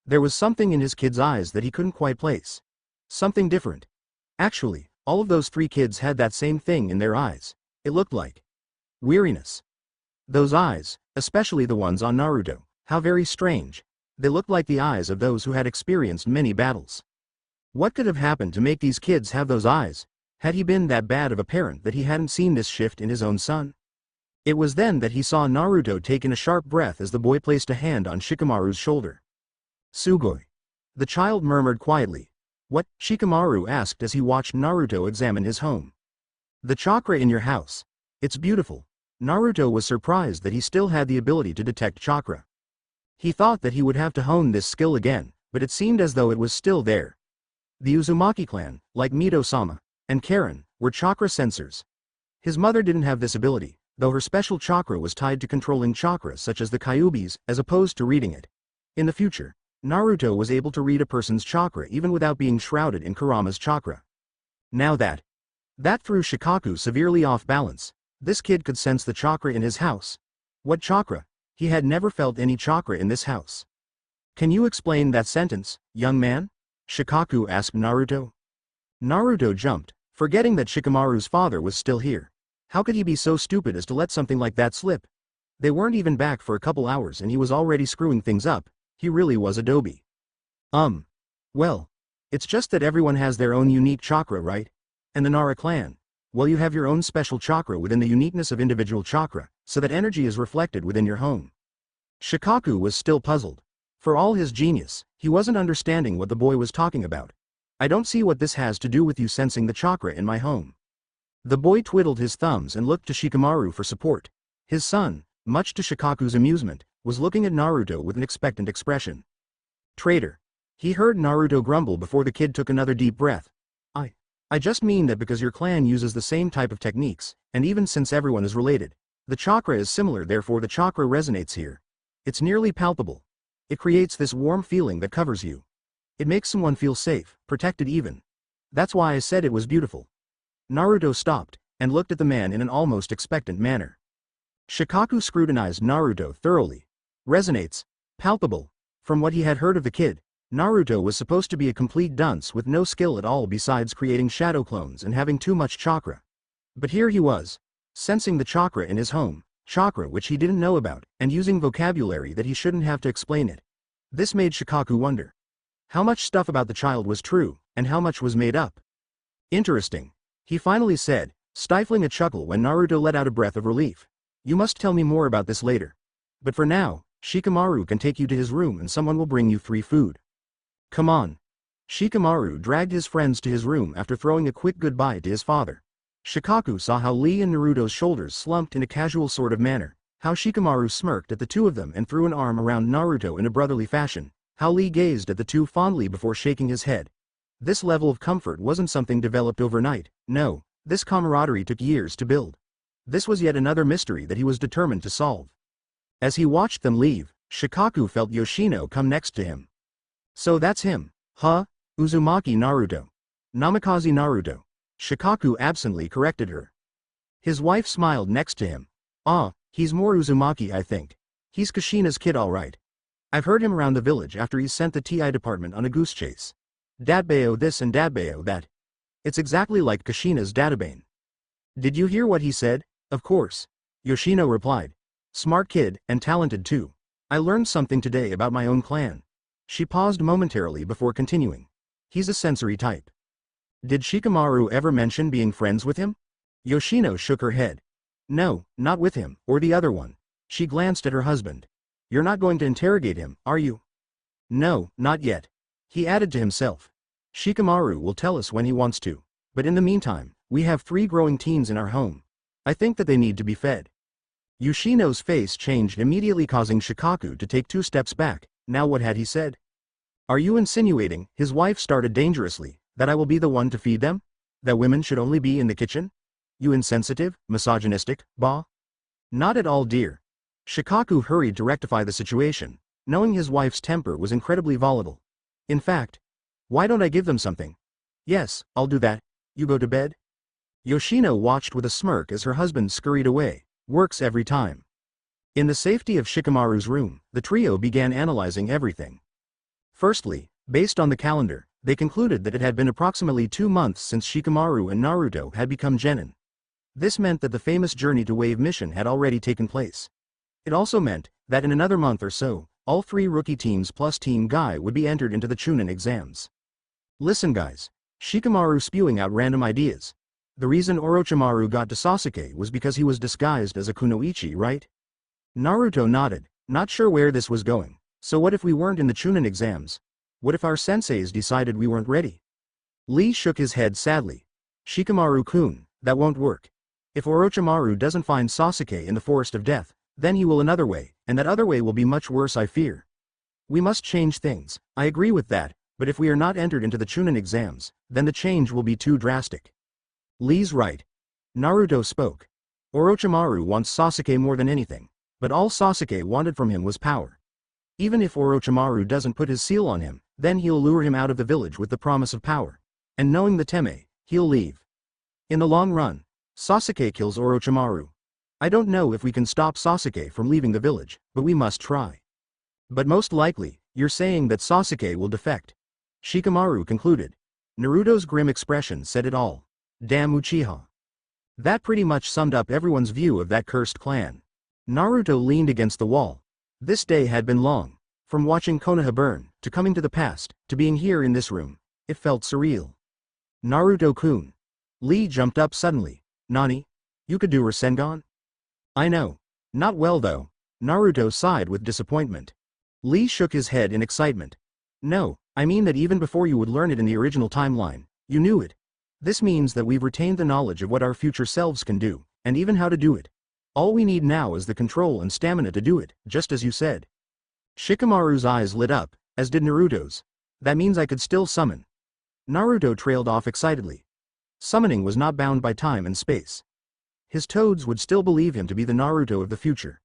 There was something in his kid's eyes that he couldn't quite place. Something different. Actually, all of those three kids had that same thing in their eyes. It looked like weariness. Those eyes, especially the ones on Naruto, how very strange. They looked like the eyes of those who had experienced many battles. What could have happened to make these kids have those eyes? Had he been that bad of a parent that he hadn't seen this shift in his own son? It was then that he saw Naruto take in a sharp breath as the boy placed a hand on Shikamaru's shoulder. "Sugoi." The child murmured quietly. "What?" Shikamaru asked as he watched Naruto examine his home. "The chakra in your house. It's beautiful." Naruto was surprised that he still had the ability to detect chakra. He thought that he would have to hone this skill again, but it seemed as though it was still there. The Uzumaki clan, like Mito-sama and Karen, were chakra sensors. His mother didn't have this ability, though her special chakra was tied to controlling chakra such as the Kyuubi's, as opposed to reading it. In the future, Naruto was able to read a person's chakra even without being shrouded in Kurama's chakra. Now that threw Shikaku severely off balance. This kid could sense the chakra in his house. What chakra? He had never felt any chakra in this house. "Can you explain that sentence, young man?" Shikaku asked Naruto. Naruto jumped, forgetting that Shikamaru's father was still here. How could he be so stupid as to let something like that slip? They weren't even back for a couple hours and he was already screwing things up. He really was Adobe. Well, it's just that everyone has their own unique chakra, right? And the Nara clan, well, you have your own special chakra within the uniqueness of individual chakra, so that energy is reflected within your home. Shikaku was still puzzled. For all his genius, he wasn't understanding what the boy was talking about. "I don't see what this has to do with you sensing the chakra in my home." The boy twiddled his thumbs and looked to Shikamaru for support. His son, much to Shikaku's amusement, was looking at Naruto with an expectant expression. "Traitor." He heard Naruto grumble before the kid took another deep breath. I just mean that because your clan uses the same type of techniques, and even since everyone is related, the chakra is similar, therefore the chakra resonates here. It's nearly palpable. It creates this warm feeling that covers you. It makes someone feel safe, protected even. That's why I said it was beautiful." Naruto stopped, and looked at the man in an almost expectant manner. Shikaku scrutinized Naruto thoroughly. Resonates. Palpable. From what he had heard of the kid, Naruto was supposed to be a complete dunce with no skill at all besides creating shadow clones and having too much chakra. But here he was, sensing the chakra in his home, chakra which he didn't know about, and using vocabulary that he shouldn't have to explain it. This made Shikaku wonder. How much stuff about the child was true, and how much was made up? "Interesting," he finally said, stifling a chuckle when Naruto let out a breath of relief. "You must tell me more about this later. But for now, Shikamaru can take you to his room and someone will bring you free food. Come on." Shikamaru dragged his friends to his room after throwing a quick goodbye to his father. Shikaku saw how Lee and Naruto's shoulders slumped in a casual sort of manner, how Shikamaru smirked at the two of them and threw an arm around Naruto in a brotherly fashion, how Lee gazed at the two fondly before shaking his head. This level of comfort wasn't something developed overnight, no, this camaraderie took years to build. This was yet another mystery that he was determined to solve. As he watched them leave, Shikaku felt Yoshino come next to him. "So that's him, huh? Uzumaki Naruto. Namikaze Naruto." Shikaku absently corrected her. His wife smiled next to him. Ah, he's more Uzumaki, I think. He's Kushina's kid all right. I've heard him around the village after he's sent the TI department on a goose chase. Dadbeo this and Dadbeo that. It's exactly like Kushina's Databane. Did you hear what he said? Of course. Yoshino replied. Smart kid, and talented too. I learned something today about my own clan. She paused momentarily before continuing. He's a sensory type. Did Shikamaru ever mention being friends with him? Yoshino shook her head. No, not with him, or the other one. She glanced at her husband. You're not going to interrogate him, are you? No, not yet. He added to himself. Shikamaru will tell us when he wants to. But in the meantime, we have 3 growing teens in our home. I think that they need to be fed. Yoshino's face changed immediately, causing Shikaku to take 2 steps back. Now what had he said? Are you insinuating, his wife started dangerously, that I will be the one to feed them? That women should only be in the kitchen? You insensitive, misogynistic, bah? Not at all, dear. Shikaku hurried to rectify the situation, knowing his wife's temper was incredibly volatile. In fact, why don't I give them something? Yes, I'll do that. You go to bed? Yoshino watched with a smirk as her husband scurried away. Works every time. In the safety of Shikamaru's room, the trio began analyzing everything. Firstly, based on the calendar, they concluded that it had been approximately 2 months since Shikamaru and Naruto had become genin. This meant that the famous Journey to Wave mission had already taken place. It also meant that in another month or so, all 3 rookie teams plus Team Guy would be entered into the Chunin exams. Listen guys. Shikamaru spewing out random ideas. The reason Orochimaru got to Sasuke was because he was disguised as a kunoichi, right? Naruto nodded, not sure where this was going. So what if we weren't in the Chunin exams? What if our senseis decided we weren't ready? Lee shook his head sadly. Shikamaru-kun, that won't work. If Orochimaru doesn't find Sasuke in the Forest of Death, then he will another way, and that other way will be much worse, I fear. We must change things, I agree with that, but if we are not entered into the Chunin exams, then the change will be too drastic. Lee's right. Naruto spoke. Orochimaru wants Sasuke more than anything, but all Sasuke wanted from him was power. Even if Orochimaru doesn't put his seal on him, then he'll lure him out of the village with the promise of power. And knowing the Teme, he'll leave. In the long run, Sasuke kills Orochimaru. I don't know if we can stop Sasuke from leaving the village, but we must try. But most likely, you're saying that Sasuke will defect. Shikamaru concluded. Naruto's grim expression said it all. Damn Uchiha. That pretty much summed up everyone's view of that cursed clan. Naruto leaned against the wall. This day had been long. From watching Konoha burn, to coming to the past, to being here in this room. It felt surreal. Naruto-kun. Lee jumped up suddenly. Nani? You could do Rasengan? I know. Not well though. Naruto sighed with disappointment. Lee shook his head in excitement. No, I mean that even before you would learn it in the original timeline, you knew it. This means that we've retained the knowledge of what our future selves can do, and even how to do it. All we need now is the control and stamina to do it, just as you said. Shikamaru's eyes lit up, as did Naruto's. That means I could still summon. Naruto trailed off excitedly. Summoning was not bound by time and space. His toads would still believe him to be the Naruto of the future.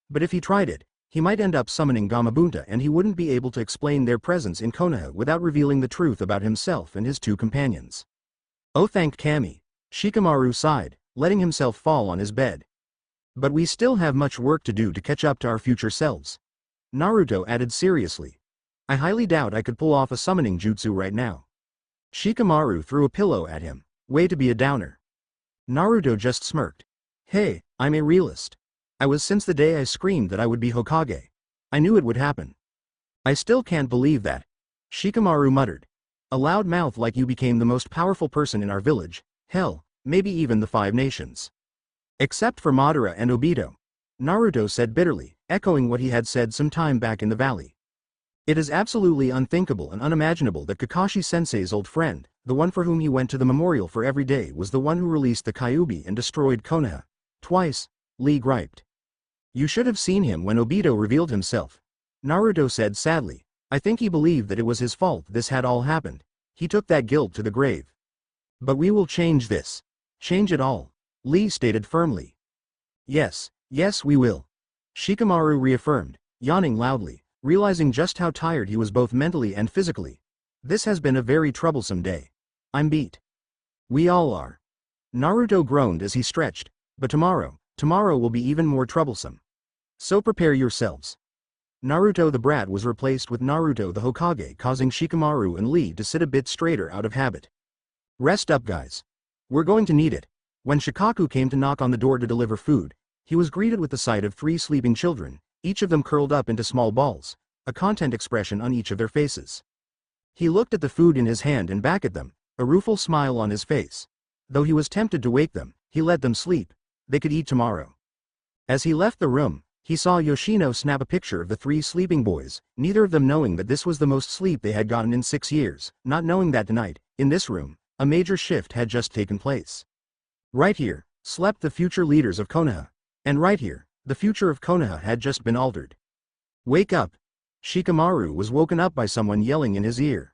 But if he tried it, he might end up summoning Gamabunta and he wouldn't be able to explain their presence in Konoha without revealing the truth about himself and his 2 companions. Oh thank Kami. Shikamaru sighed, letting himself fall on his bed. But we still have much work to do to catch up to our future selves. Naruto added seriously. I highly doubt I could pull off a summoning jutsu right now. Shikamaru threw a pillow at him. Way to be a downer. Naruto just smirked. Hey, I'm a realist. I was since the day I screamed that I would be Hokage. I knew it would happen. I still can't believe that. Shikamaru muttered. A loud mouth like you became the most powerful person in our village, hell, maybe even the 5 nations. Except for Madara and Obito. Naruto said bitterly, echoing what he had said some time back in the valley. It is absolutely unthinkable and unimaginable that Kakashi-sensei's old friend, the one for whom he went to the memorial for every day, was the one who released the Kyuubi and destroyed Konoha. Twice, Lee griped. You should have seen him when Obito revealed himself. Naruto said sadly. I think he believed that it was his fault this had all happened. He took that guilt to the grave. But we will change this. Change it all. Lee stated firmly. Yes, yes we will. Shikamaru reaffirmed, yawning loudly, realizing just how tired he was both mentally and physically. This has been a very troublesome day. I'm beat. We all are. Naruto groaned as he stretched, but tomorrow will be even more troublesome. So prepare yourselves. Naruto the brat was replaced with Naruto the Hokage, causing Shikamaru and Lee to sit a bit straighter out of habit. Rest up, guys. We're going to need it. When Shikaku came to knock on the door to deliver food, he was greeted with the sight of 3 sleeping children, each of them curled up into small balls, a content expression on each of their faces. He looked at the food in his hand and back at them, a rueful smile on his face. Though he was tempted to wake them, he let them sleep. They could eat tomorrow. As he left the room, he saw Yoshino snap a picture of the 3 sleeping boys, neither of them knowing that this was the most sleep they had gotten in 6 years, not knowing that tonight, in this room, a major shift had just taken place. Right here, slept the future leaders of Konoha. And right here, the future of Konoha had just been altered. Wake up! Shikamaru was woken up by someone yelling in his ear.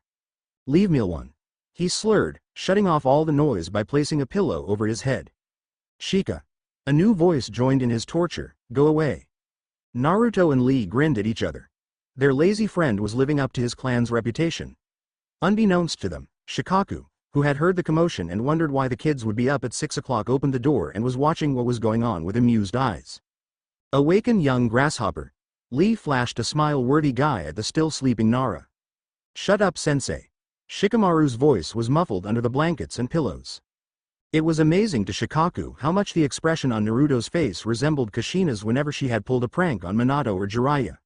Leave me alone. He slurred, shutting off all the noise by placing a pillow over his head. Shika. A new voice joined in his torture, go away. Naruto and Lee grinned at each other. Their lazy friend was living up to his clan's reputation. Unbeknownst to them, Shikaku, who had heard the commotion and wondered why the kids would be up at 6 o'clock, opened the door and was watching what was going on with amused eyes. Awaken, young grasshopper. Lee flashed a smile-worthy guy at the still sleeping Nara. Shut up, sensei. Shikamaru's voice was muffled under the blankets and pillows. It was amazing to Shikaku how much the expression on Naruto's face resembled Kushina's whenever she had pulled a prank on Minato or Jiraiya.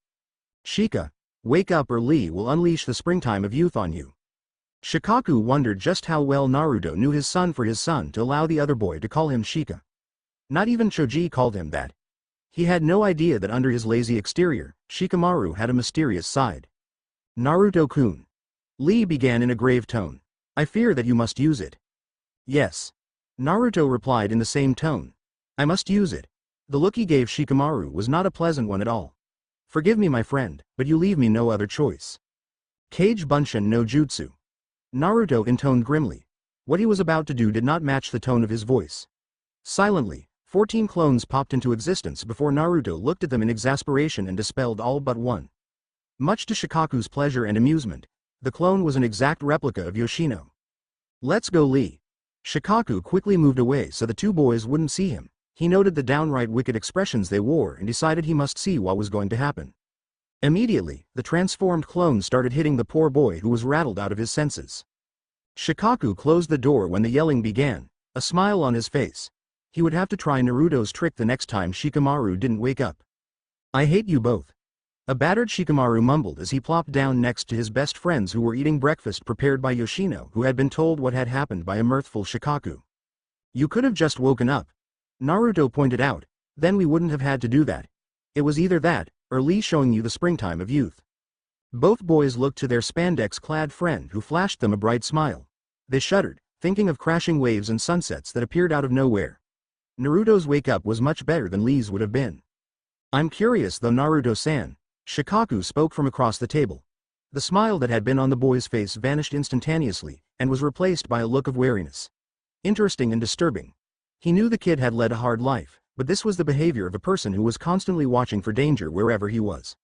Shika, wake up or Lee will unleash the springtime of youth on you. Shikaku wondered just how well Naruto knew his son for his son to allow the other boy to call him Shika. Not even Choji called him that. He had no idea that under his lazy exterior, Shikamaru had a mysterious side. Naruto-kun. Lee began in a grave tone. I fear that you must use it. Yes. Naruto replied in the same tone. I must use it. The look he gave Shikamaru was not a pleasant one at all. Forgive me, my friend, but you leave me no other choice. Kage Bunshin no Jutsu. Naruto intoned grimly. What he was about to do did not match the tone of his voice. Silently, 14 clones popped into existence before Naruto looked at them in exasperation and dispelled all but one. Much to Shikaku's pleasure and amusement, the clone was an exact replica of Yoshino. Let's go, Lee. Shikaku quickly moved away so the 2 boys wouldn't see him. He noted the downright wicked expressions they wore and decided he must see what was going to happen. Immediately, the transformed clone started hitting the poor boy who was rattled out of his senses. Shikaku closed the door when the yelling began, a smile on his face. He would have to try Naruto's trick the next time Shikamaru didn't wake up. I hate you both. A battered Shikamaru mumbled as he plopped down next to his best friends who were eating breakfast prepared by Yoshino, who had been told what had happened by a mirthful Shikaku. You could have just woken up. Naruto pointed out, then we wouldn't have had to do that. It was either that, or Lee showing you the springtime of youth. Both boys looked to their spandex-clad friend who flashed them a bright smile. They shuddered, thinking of crashing waves and sunsets that appeared out of nowhere. Naruto's wake-up was much better than Lee's would have been. I'm curious though, Naruto-san. Shikaku spoke from across the table. The smile that had been on the boy's face vanished instantaneously, and was replaced by a look of wariness. Interesting and disturbing. He knew the kid had led a hard life, but this was the behavior of a person who was constantly watching for danger wherever he was.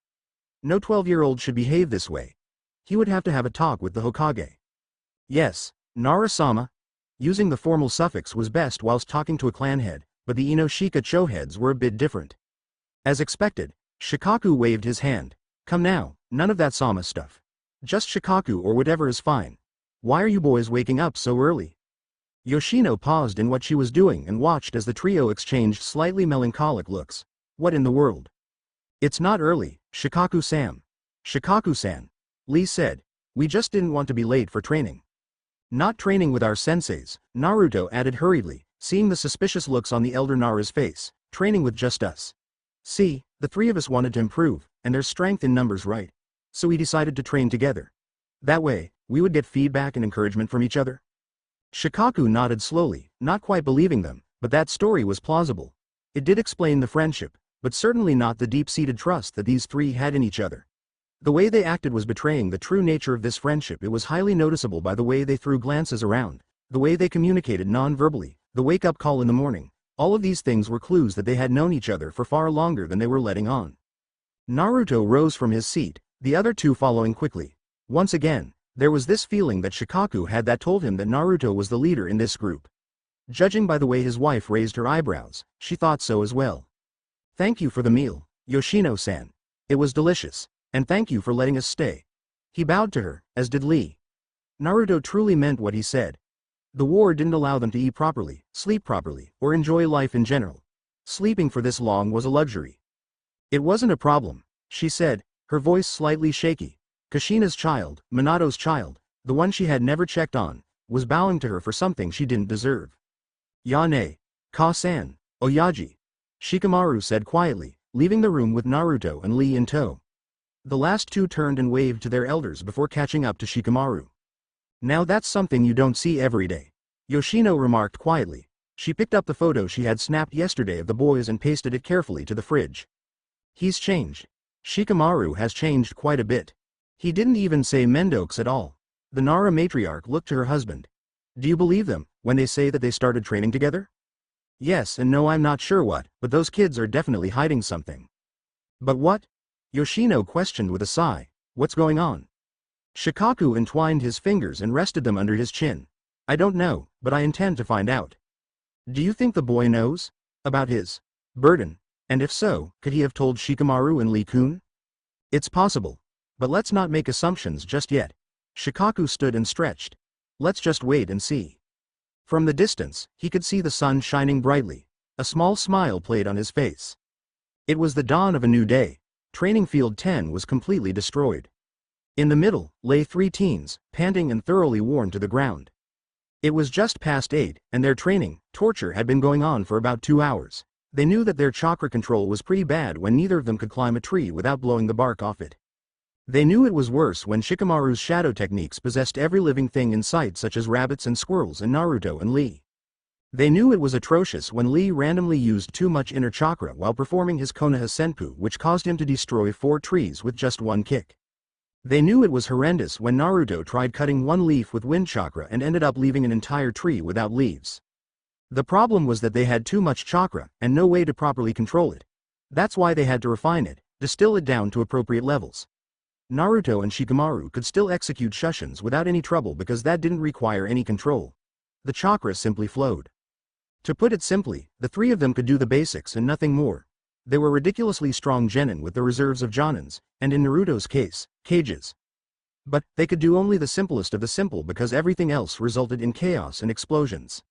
No 12-year-old should behave this way. He would have to have a talk with the Hokage. Yes, Nara-sama. Using the formal suffix was best whilst talking to a clan head, but the Inoshika Cho heads were a bit different. As expected, Shikaku waved his hand. Come now, none of that sama stuff. Just Shikaku or whatever is fine. Why are you boys waking up so early? Yoshino paused in what she was doing and watched as the trio exchanged slightly melancholic looks. What in the world? It's not early, Shikaku-san. Shikaku-san. Lee said. We just didn't want to be late for training. Not training with our senseis, Naruto added hurriedly, seeing the suspicious looks on the elder Nara's face. Training with just us. See, the 3 of us wanted to improve, and there's strength in numbers, right? So we decided to train together. That way, we would get feedback and encouragement from each other. Shikaku nodded slowly, not quite believing them, but that story was plausible. It did explain the friendship, but certainly not the deep-seated trust that these 3 had in each other. The way they acted was betraying the true nature of this friendship. It was highly noticeable by the way they threw glances around, the way they communicated non-verbally, the wake-up call in the morning. All of these things were clues that they had known each other for far longer than they were letting on. Naruto rose from his seat, the other 2 following quickly. Once again, There was this feeling that Shikaku had that told him that Naruto was the leader in this group. Judging by the way his wife raised her eyebrows, she thought so as well. Thank you for the meal, Yoshino-san. It was delicious, and thank you for letting us stay. He bowed to her, as did Lee. Naruto truly meant what he said. The war didn't allow them to eat properly, sleep properly, or enjoy life in general. Sleeping for this long was a luxury. It wasn't a problem, she said, her voice slightly shaky. Kushina's child, Minato's child, the one she had never checked on, was bowing to her for something she didn't deserve. Yane, Ka-san, Oyaji, Shikamaru said quietly, leaving the room with Naruto and Lee in tow. The last two turned and waved to their elders before catching up to Shikamaru. Now that's something you don't see every day, Yoshino remarked quietly. She picked up the photo she had snapped yesterday of the boys and pasted it carefully to the fridge. He's changed. Shikamaru has changed quite a bit. He didn't even say Mendokes at all. The Nara matriarch looked to her husband. Do you believe them, when they say that they started training together? Yes and no, I'm not sure what, but those kids are definitely hiding something. But what? Yoshino questioned with a sigh. What's going on? Shikaku entwined his fingers and rested them under his chin. I don't know, but I intend to find out. Do you think the boy knows about his burden? And if so, could he have told Shikamaru and Lee-kun? It's possible. But let's not make assumptions just yet. Shikaku stood and stretched. Let's just wait and see. From the distance, he could see the sun shining brightly. A small smile played on his face. It was the dawn of a new day. Training Field 10 was completely destroyed. In the middle, lay three teens, panting and thoroughly worn to the ground. It was just past 8, and their training, torture had been going on for about 2 hours. They knew that their chakra control was pretty bad when neither of them could climb a tree without blowing the bark off it. They knew it was worse when Shikamaru's shadow techniques possessed every living thing in sight, such as rabbits and squirrels in Naruto and Lee. They knew it was atrocious when Lee randomly used too much inner chakra while performing his Konoha Senpu, which caused him to destroy 4 trees with just one kick. They knew it was horrendous when Naruto tried cutting one leaf with wind chakra and ended up leaving an entire tree without leaves. The problem was that they had too much chakra and no way to properly control it. That's why they had to refine it, distill it down to appropriate levels. Naruto and Shikamaru could still execute Shushins without any trouble because that didn't require any control. The chakra simply flowed. To put it simply, the three of them could do the basics and nothing more. They were ridiculously strong genin with the reserves of Jonins, and in Naruto's case, cages. But they could do only the simplest of the simple because everything else resulted in chaos and explosions.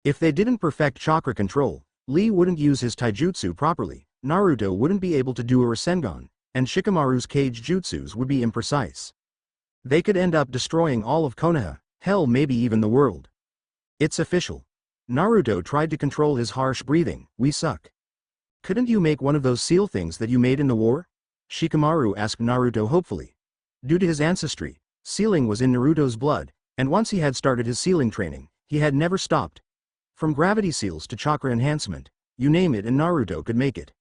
If they didn't perfect chakra control, Lee wouldn't use his taijutsu properly, Naruto wouldn't be able to do a Rasengan, and Shikamaru's cage jutsus would be imprecise. They could end up destroying all of Konoha, hell, maybe even the world. It's official. Naruto tried to control his harsh breathing. We suck. Couldn't you make one of those seal things that you made in the war? Shikamaru asked Naruto hopefully. Due to his ancestry, sealing was in Naruto's blood, and once he had started his sealing training, he had never stopped. From gravity seals to chakra enhancement, you name it and Naruto could make it.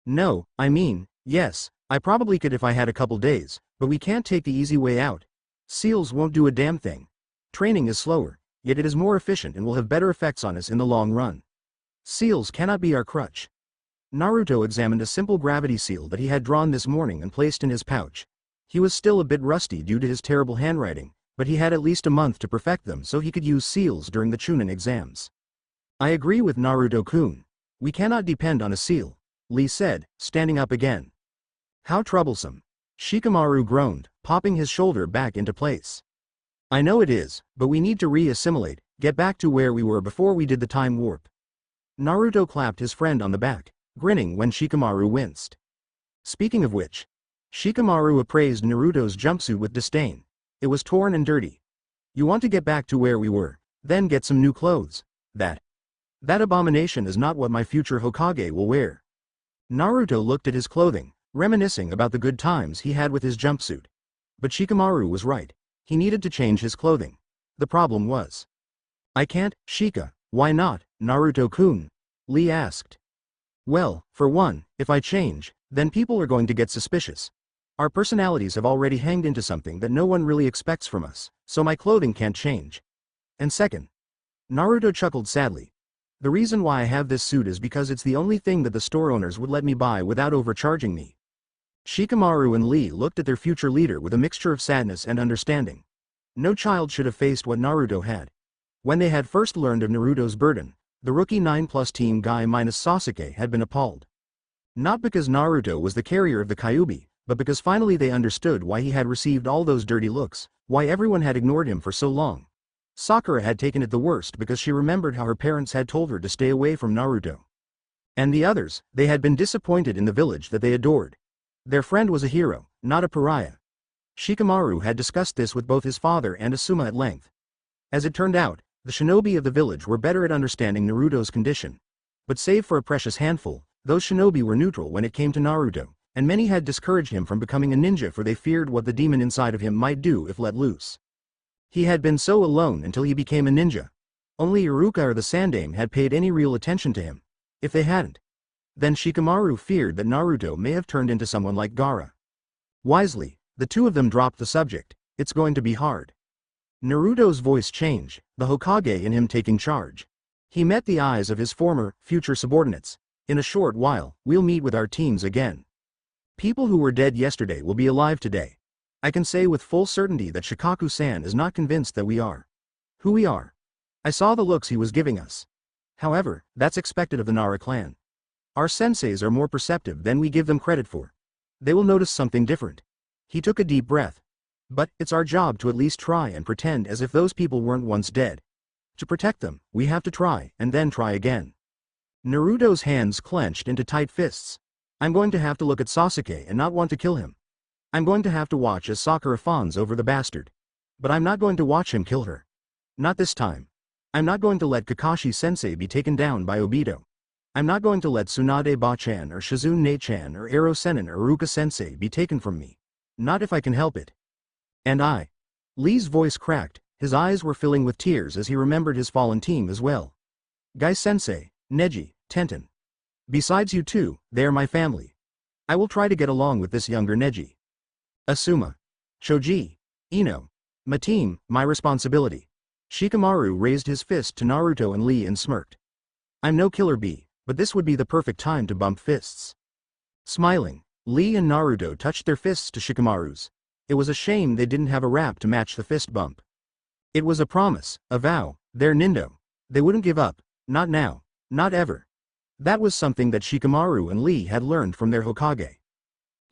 No, I mean, yes, I probably could if I had a couple days, but we can't take the easy way out. Seals won't do a damn thing. Training is slower, yet it is more efficient and will have better effects on us in the long run. Seals cannot be our crutch. Naruto examined a simple gravity seal that he had drawn this morning and placed in his pouch. He was still a bit rusty due to his terrible handwriting, but he had at least a month to perfect them so he could use seals during the Chunin exams. I agree with Naruto-kun. We cannot depend on a seal, Lee said, standing up again. How troublesome. Shikamaru groaned, popping his shoulder back into place. I know it is, but we need to re-assimilate, get back to where we were before we did the time warp. Naruto clapped his friend on the back, grinning when Shikamaru winced. Speaking of which, Shikamaru appraised Naruto's jumpsuit with disdain. It was torn and dirty. You want to get back to where we were, then get some new clothes. That abomination is not what my future Hokage will wear. Naruto looked at his clothing, reminiscing about the good times he had with his jumpsuit. But Shikamaru was right. He needed to change his clothing. The problem was. I can't, Shika. Why not, Naruto-kun? Lee asked. Well, for one, if I change, then people are going to get suspicious. Our personalities have already hanged into something that no one really expects from us, so my clothing can't change. And second, Naruto chuckled sadly. The reason why I have this suit is because it's the only thing that the store owners would let me buy without overcharging me. Shikamaru and Lee looked at their future leader with a mixture of sadness and understanding. No child should have faced what Naruto had. When they had first learned of Naruto's burden, the rookie 9+ team Guy minus Sasuke had been appalled. Not because Naruto was the carrier of the Kyuubi, but because finally they understood why he had received all those dirty looks, why everyone had ignored him for so long. Sakura had taken it the worst because she remembered how her parents had told her to stay away from Naruto. And the others, they had been disappointed in the village that they adored. Their friend was a hero, not a pariah. Shikamaru had discussed this with both his father and Asuma at length. As it turned out, the shinobi of the village were better at understanding Naruto's condition. But save for a precious handful, those shinobi were neutral when it came to Naruto, and many had discouraged him from becoming a ninja for they feared what the demon inside of him might do if let loose. He had been so alone until he became a ninja. Only Iruka or the Sandaime had paid any real attention to him. If they hadn't, then Shikamaru feared that Naruto may have turned into someone like Gaara. Wisely, the two of them dropped the subject. It's going to be hard. Naruto's voice changed, the Hokage in him taking charge. He met the eyes of his former, future subordinates. In a short while, we'll meet with our teams again. People who were dead yesterday will be alive today. I can say with full certainty that Shikaku-san is not convinced that we are who we are. I saw the looks he was giving us. However, that's expected of the Nara clan. Our senseis are more perceptive than we give them credit for. They will notice something different. He took a deep breath. But it's our job to at least try and pretend as if those people weren't once dead. To protect them, we have to try, and then try again. Naruto's hands clenched into tight fists. I'm going to have to look at Sasuke and not want to kill him. I'm going to have to watch as Sakura fawns over the bastard. But I'm not going to watch him kill her. Not this time. I'm not going to let Kakashi-sensei be taken down by Obito. I'm not going to let Tsunade Bachan or Shizune-chan or Ero Sennin or Iruka-sensei be taken from me. Not if I can help it. And I. Lee's voice cracked, his eyes were filling with tears as he remembered his fallen team as well. Guy-sensei, Neji, Tenten. Besides you two, they are my family. I will try to get along with this younger Neji. Asuma. Choji. Ino. My team, my responsibility. Shikamaru raised his fist to Naruto and Lee and smirked. I'm no killer bee, but this would be the perfect time to bump fists. Smiling, Lee and Naruto touched their fists to Shikamaru's. It was a shame they didn't have a rap to match the fist bump. It was a promise, a vow, they're Nindo. They wouldn't give up, not now, not ever. That was something that Shikamaru and Lee had learned from their Hokage.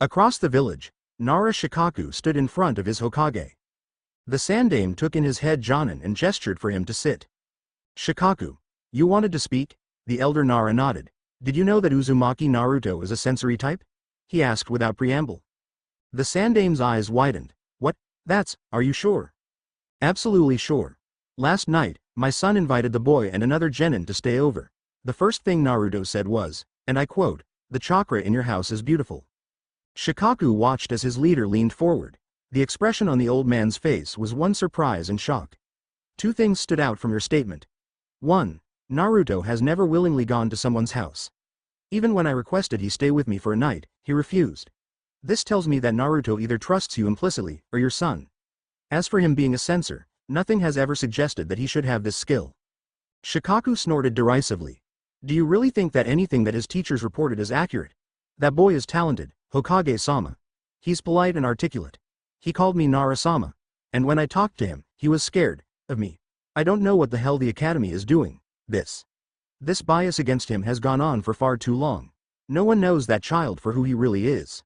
Across the village, Nara Shikaku stood in front of his Hokage. The Sandaime took in his head Jonin and gestured for him to sit. Shikaku, you wanted to speak? The elder Nara nodded. Did you know that Uzumaki Naruto is a sensory type? He asked without preamble. The Sandaime's eyes widened. What? Are you sure? Absolutely sure. Last night, my son invited the boy and another genin to stay over. The first thing Naruto said was, and I quote, the chakra in your house is beautiful. Shikaku watched as his leader leaned forward. The expression on the old man's face was one surprise and shock. Two things stood out from your statement. 1. Naruto has never willingly gone to someone's house. Even when I requested he stay with me for a night, he refused. This tells me that Naruto either trusts you implicitly, or your son. As for him being a censor, nothing has ever suggested that he should have this skill. Shikaku snorted derisively. Do you really think that anything that his teachers reported is accurate? That boy is talented, Hokage-sama. He's polite and articulate. He called me Nara-sama. And when I talked to him, he was scared of me. I don't know what the hell the academy is doing. This bias against him has gone on for far too long. No one knows that child for who he really is.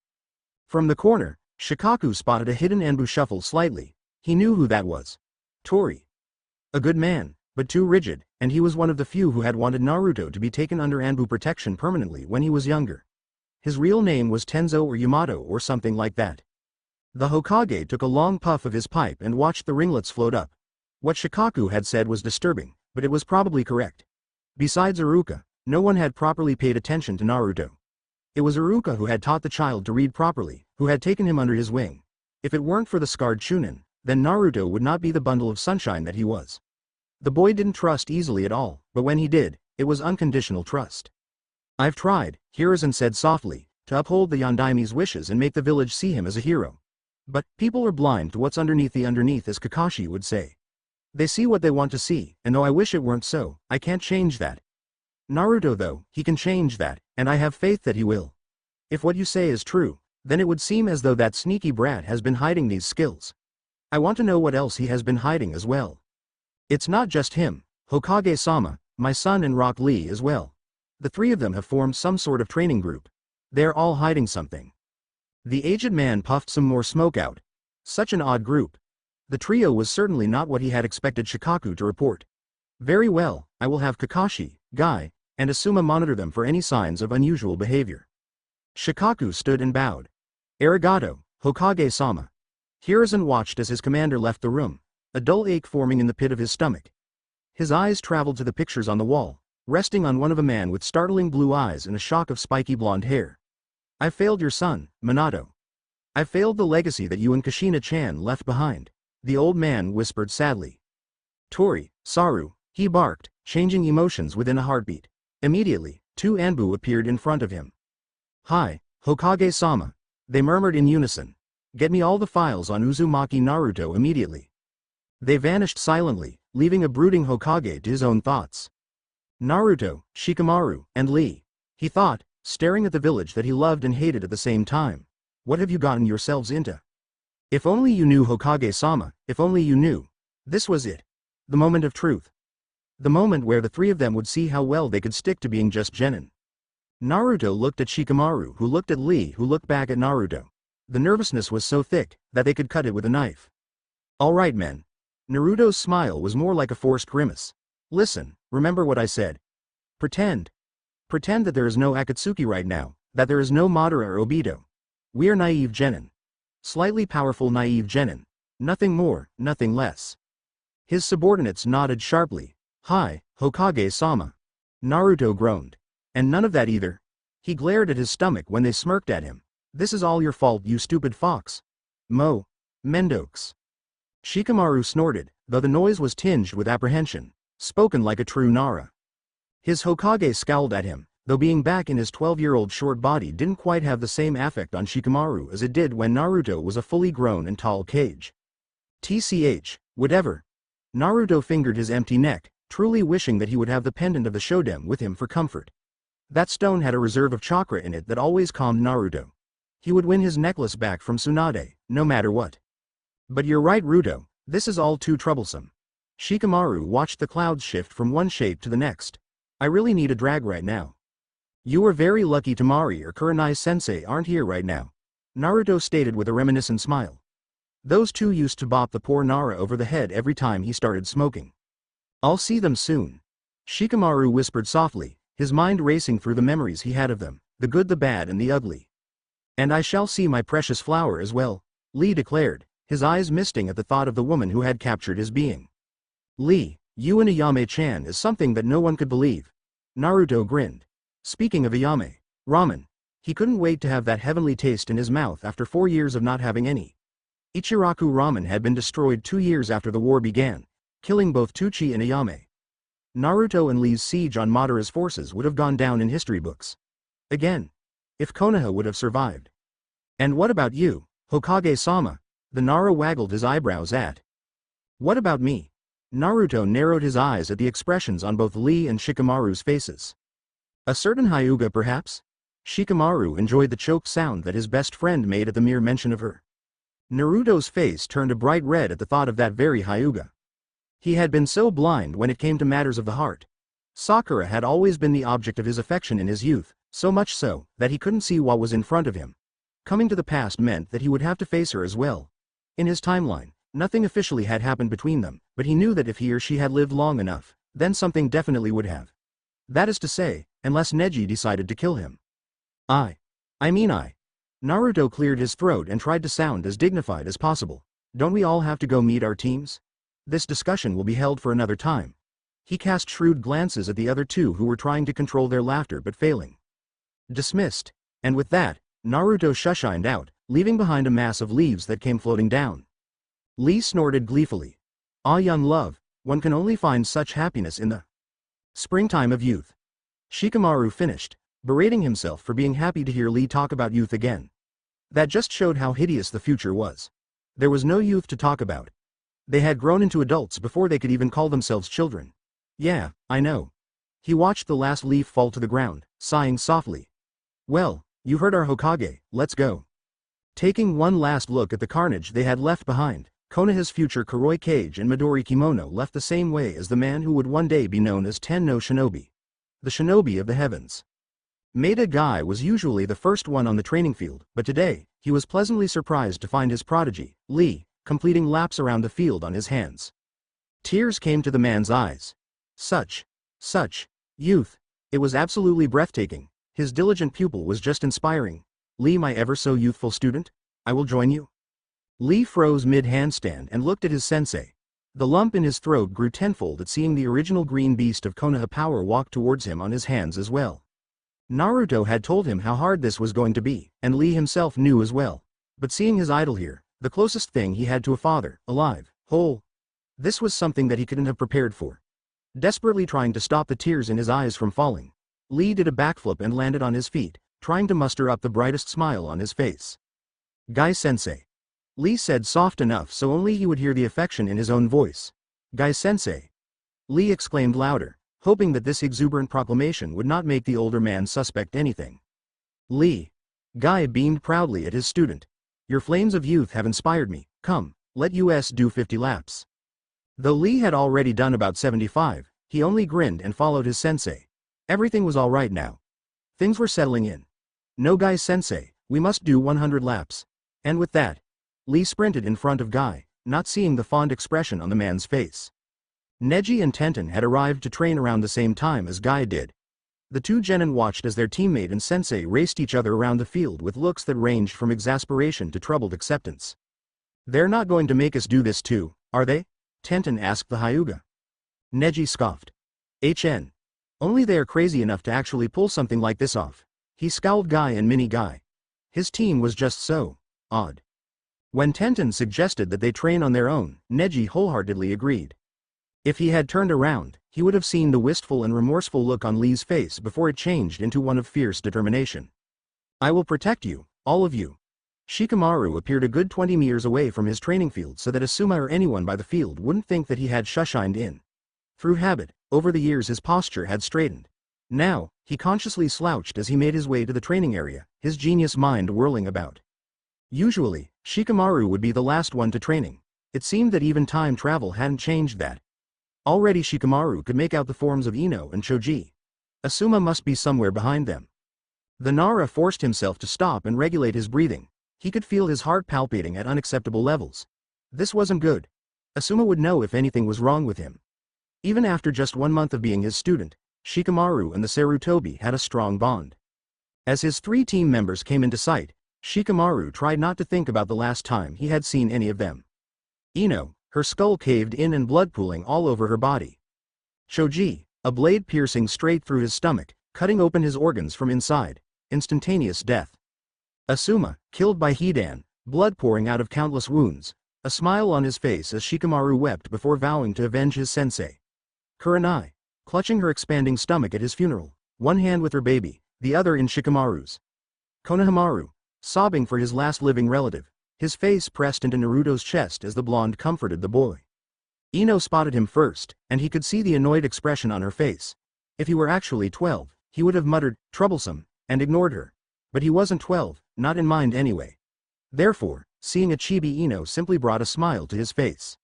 From the corner, Shikaku spotted a hidden Anbu shuffle slightly. He knew who that was. Tori. A good man, but too rigid, and he was one of the few who had wanted Naruto to be taken under Anbu protection permanently when he was younger. His real name was Tenzo or Yamato or something like that. The Hokage took a long puff of his pipe and watched the ringlets float up. What Shikaku had said was disturbing, but it was probably correct. Besides Iruka, no one had properly paid attention to Naruto. It was Iruka who had taught the child to read properly, who had taken him under his wing. If it weren't for the scarred Chunin, then Naruto would not be the bundle of sunshine that he was. The boy didn't trust easily at all, but when he did, it was unconditional trust. I've tried, Hiruzen said softly, to uphold the Yondaime's wishes and make the village see him as a hero. But people are blind to what's underneath the underneath, as Kakashi would say. They see what they want to see, and though I wish it weren't so, I can't change that. Naruto though, he can change that, and I have faith that he will. If what you say is true, then it would seem as though that sneaky brat has been hiding these skills. I want to know what else he has been hiding as well. It's not just him, Hokage-sama, my son and Rock Lee as well. The three of them have formed some sort of training group. They're all hiding something. The aged man puffed some more smoke out. Such an odd group. The trio was certainly not what he had expected Shikaku to report. Very well, I will have Kakashi, Guy, and Asuma monitor them for any signs of unusual behavior. Shikaku stood and bowed. Arigato, Hokage-sama. Hiruzen watched as his commander left the room, a dull ache forming in the pit of his stomach. His eyes traveled to the pictures on the wall, resting on one of a man with startling blue eyes and a shock of spiky blonde hair. I failed your son, Minato. I failed the legacy that you and Kushina-chan left behind, the old man whispered sadly. Tori, Saru, he barked, changing emotions within a heartbeat. Immediately, two Anbu appeared in front of him. Hi, Hokage-sama, they murmured in unison. Get me all the files on Uzumaki Naruto immediately. They vanished silently, leaving a brooding Hokage to his own thoughts. Naruto, Shikamaru, and Lee. He thought, staring at the village that he loved and hated at the same time. What have you gotten yourselves into? If only you knew, Hokage-sama, if only you knew. This was it. The moment of truth. The moment where the three of them would see how well they could stick to being just genin. Naruto looked at Shikamaru, who looked at Lee, who looked back at Naruto. The nervousness was so thick that they could cut it with a knife. All right, men. Naruto's smile was more like a forced grimace. Listen, remember what I said. Pretend. Pretend that there is no Akatsuki right now, that there is no Madara or Obito. We are naive genin. Slightly powerful naive genin. Nothing more, nothing less. His subordinates nodded sharply. Hi, Hokage-sama. Naruto groaned. And none of that either. He glared at his stomach when they smirked at him. This is all your fault, you stupid fox. Mendokes. Shikamaru snorted, though the noise was tinged with apprehension. Spoken like a true Nara. His Hokage scowled at him, though being back in his 12-year-old short body didn't quite have the same affect on Shikamaru as it did when Naruto was a fully grown and tall Kage. TCH, whatever. Naruto fingered his empty neck, truly wishing that he would have the pendant of the Shoden with him for comfort. That stone had a reserve of chakra in it that always calmed Naruto. He would win his necklace back from Tsunade, no matter what. But you're right, Ruto, this is all too troublesome. Shikamaru watched the clouds shift from one shape to the next. I really need a drag right now. You are very lucky Tamari or Kurenai-sensei aren't here right now. Naruto stated with a reminiscent smile. Those two used to bop the poor Nara over the head every time he started smoking. I'll see them soon. Shikamaru whispered softly, his mind racing through the memories he had of them, the good, the bad, and the ugly. And I shall see my precious flower as well, Lee declared, his eyes misting at the thought of the woman who had captured his being. Lee, you and Ayame-chan is something that no one could believe. Naruto grinned. Speaking of Ayame, ramen. He couldn't wait to have that heavenly taste in his mouth after 4 years of not having any. Ichiraku ramen had been destroyed 2 years after the war began, killing both Tuchi and Ayame. Naruto and Lee's siege on Madara's forces would have gone down in history books. Again. If Konoha would have survived. And what about you, Hokage-sama? The Nara waggled his eyebrows at. What about me? Naruto narrowed his eyes at the expressions on both Lee and Shikamaru's faces. A certain Hyuga perhaps? Shikamaru enjoyed the choked sound that his best friend made at the mere mention of her. Naruto's face turned a bright red at the thought of that very Hyuga. He had been so blind when it came to matters of the heart. Sakura had always been the object of his affection in his youth, so much so, that he couldn't see what was in front of him. Coming to the past meant that he would have to face her as well. In his timeline, nothing officially had happened between them, but he knew that if he or she had lived long enough, then something definitely would have. That is to say, unless Neji decided to kill him. I mean. Naruto cleared his throat and tried to sound as dignified as possible. Don't we all have to go meet our teams? This discussion will be held for another time. He cast shrewd glances at the other two who were trying to control their laughter but failing. Dismissed. And with that, Naruto shushined out, leaving behind a mass of leaves that came floating down. Lee snorted gleefully. Ah, young love, one can only find such happiness in the springtime of youth. Shikamaru finished, berating himself for being happy to hear Lee talk about youth again. That just showed how hideous the future was. There was no youth to talk about. They had grown into adults before they could even call themselves children. Yeah, I know. He watched the last leaf fall to the ground, sighing softly. Well, you heard our Hokage, let's go. Taking one last look at the carnage they had left behind, Konoha's future Kuroi Kage and Midori Kimono left the same way as the man who would one day be known as Ten no Shinobi, the Shinobi of the Heavens. Maeda Guy was usually the first one on the training field, but today, he was pleasantly surprised to find his prodigy, Lee, completing laps around the field on his hands. Tears came to the man's eyes. Such youth. It was absolutely breathtaking. His diligent pupil was just inspiring. Lee, my ever so youthful student, I will join you. Lee froze mid-handstand and looked at his sensei. The lump in his throat grew tenfold at seeing the original green beast of Konoha power walk towards him on his hands as well. Naruto had told him how hard this was going to be, and Lee himself knew as well. But seeing his idol here, the closest thing he had to a father, alive, whole, this was something that he couldn't have prepared for. Desperately trying to stop the tears in his eyes from falling, Lee did a backflip and landed on his feet, trying to muster up the brightest smile on his face. Guy-sensei. Lee said soft enough so only he would hear the affection in his own voice. Guy-sensei. Lee exclaimed louder, hoping that this exuberant proclamation would not make the older man suspect anything. Lee. Guy beamed proudly at his student. Your flames of youth have inspired me. Come, let us do 50 laps. Though Lee had already done about 75, he only grinned and followed his sensei. Everything was all right now. Things were settling in. No, Guy-sensei, we must do 100 laps. And with that, Lee sprinted in front of Guy, not seeing the fond expression on the man's face. Neji and Tenten had arrived to train around the same time as Guy did. The two genin watched as their teammate and sensei raced each other around the field with looks that ranged from exasperation to troubled acceptance. They're not going to make us do this too, are they? Tenten asked the Hyuga. Neji scoffed. Only they are crazy enough to actually pull something like this off. He scowled Guy and Mini Guy. His team was just so odd. When Tenten suggested that they train on their own, Neji wholeheartedly agreed. If he had turned around, he would have seen the wistful and remorseful look on Lee's face before it changed into one of fierce determination. I will protect you, all of you. Shikamaru appeared a good 20 meters away from his training field so that Asuma or anyone by the field wouldn't think that he had shushined in. Through habit, over the years his posture had straightened. Now, he consciously slouched as he made his way to the training area, his genius mind whirling about. Usually, Shikamaru would be the last one to training. It seemed that even time travel hadn't changed that. Already Shikamaru could make out the forms of Ino and Choji. Asuma must be somewhere behind them. The Nara forced himself to stop and regulate his breathing. He could feel his heart palpitating at unacceptable levels. This wasn't good. Asuma would know if anything was wrong with him. Even after just 1 month of being his student, Shikamaru and the Sarutobi had a strong bond. As his 3 team members came into sight, Shikamaru tried not to think about the last time he had seen any of them. Ino, her skull caved in and blood pooling all over her body. Choji, a blade piercing straight through his stomach, cutting open his organs from inside, instantaneous death. Asuma, killed by Hidan, blood pouring out of countless wounds, a smile on his face as Shikamaru wept before vowing to avenge his sensei. Kurenai, clutching her expanding stomach at his funeral, one hand with her baby, the other in Shikamaru's. Konohamaru, sobbing for his last living relative, his face pressed into Naruto's chest as the blonde comforted the boy. Ino spotted him first, and he could see the annoyed expression on her face. If he were actually 12, he would have muttered, troublesome, and ignored her. But he wasn't 12, not in mind anyway. Therefore, seeing a chibi Ino simply brought a smile to his face.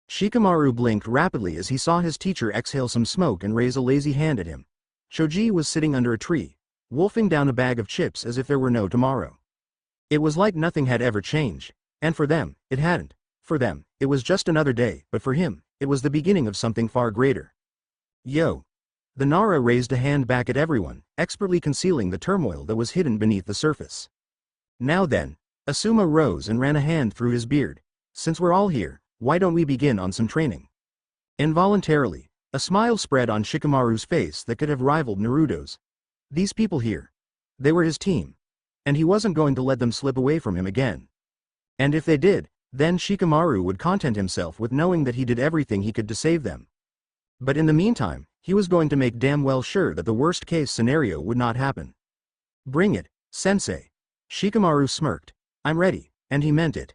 Shikamaru blinked rapidly as he saw his teacher exhale some smoke and raise a lazy hand at him. Choji was sitting under a tree, wolfing down a bag of chips as if there were no tomorrow. It was like nothing had ever changed, and for them, it hadn't. For them, it was just another day, but for him, it was the beginning of something far greater. Yo! The Nara raised a hand back at everyone, expertly concealing the turmoil that was hidden beneath the surface. Now then, Asuma rose and ran a hand through his beard. Since we're all here, why don't we begin on some training? Involuntarily, a smile spread on Shikamaru's face that could have rivaled Naruto's. These people here. They were his team. And he wasn't going to let them slip away from him again. And if they did, then Shikamaru would content himself with knowing that he did everything he could to save them. But in the meantime, he was going to make damn well sure that the worst-case scenario would not happen. Bring it, sensei. Shikamaru smirked. I'm ready, and he meant it.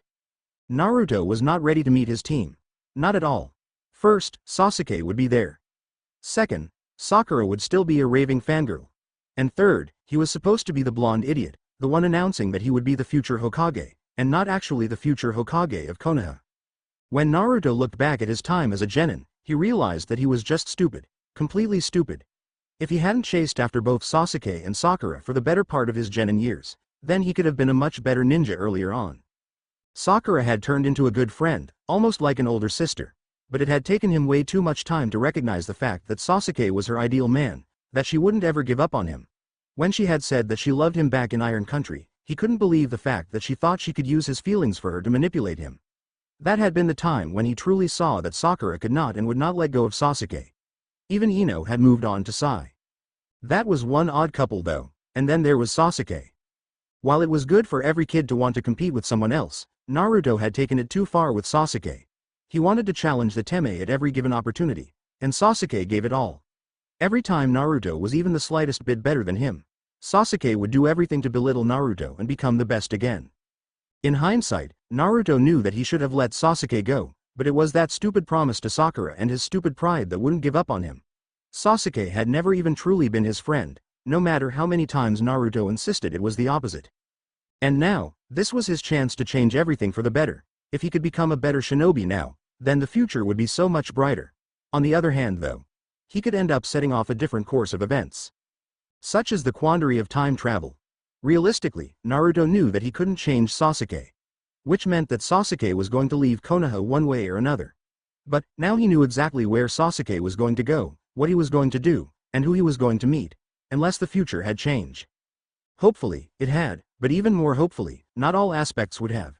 Naruto was not ready to meet his team. Not at all. First, Sasuke would be there. Second, Sakura would still be a raving fangirl. And third, he was supposed to be the blonde idiot, the one announcing that he would be the future Hokage, and not actually the future Hokage of Konoha. When Naruto looked back at his time as a genin, he realized that he was just stupid. Completely stupid. If he hadn't chased after both Sasuke and Sakura for the better part of his genin years, then he could have been a much better ninja earlier on. Sakura had turned into a good friend, almost like an older sister, but it had taken him way too much time to recognize the fact that Sasuke was her ideal man, that she wouldn't ever give up on him. When she had said that she loved him back in Iron Country, he couldn't believe the fact that she thought she could use his feelings for her to manipulate him. That had been the time when he truly saw that Sakura could not and would not let go of Sasuke. Even Ino had moved on to Sai. That was one odd couple though, and then there was Sasuke. While it was good for every kid to want to compete with someone else, Naruto had taken it too far with Sasuke. He wanted to challenge the Teme at every given opportunity, and Sasuke gave it all. Every time Naruto was even the slightest bit better than him, Sasuke would do everything to belittle Naruto and become the best again. In hindsight, Naruto knew that he should have let Sasuke go, but it was that stupid promise to Sakura and his stupid pride that wouldn't give up on him. Sasuke had never even truly been his friend, no matter how many times Naruto insisted it was the opposite. And now, this was his chance to change everything for the better. If he could become a better shinobi now, then the future would be so much brighter. On the other hand though, he could end up setting off a different course of events. Such is the quandary of time travel. Realistically, Naruto knew that he couldn't change Sasuke. Which meant that Sasuke was going to leave Konoha one way or another. But, now he knew exactly where Sasuke was going to go, what he was going to do, and who he was going to meet, unless the future had changed. Hopefully, it had, but even more hopefully, not all aspects would have.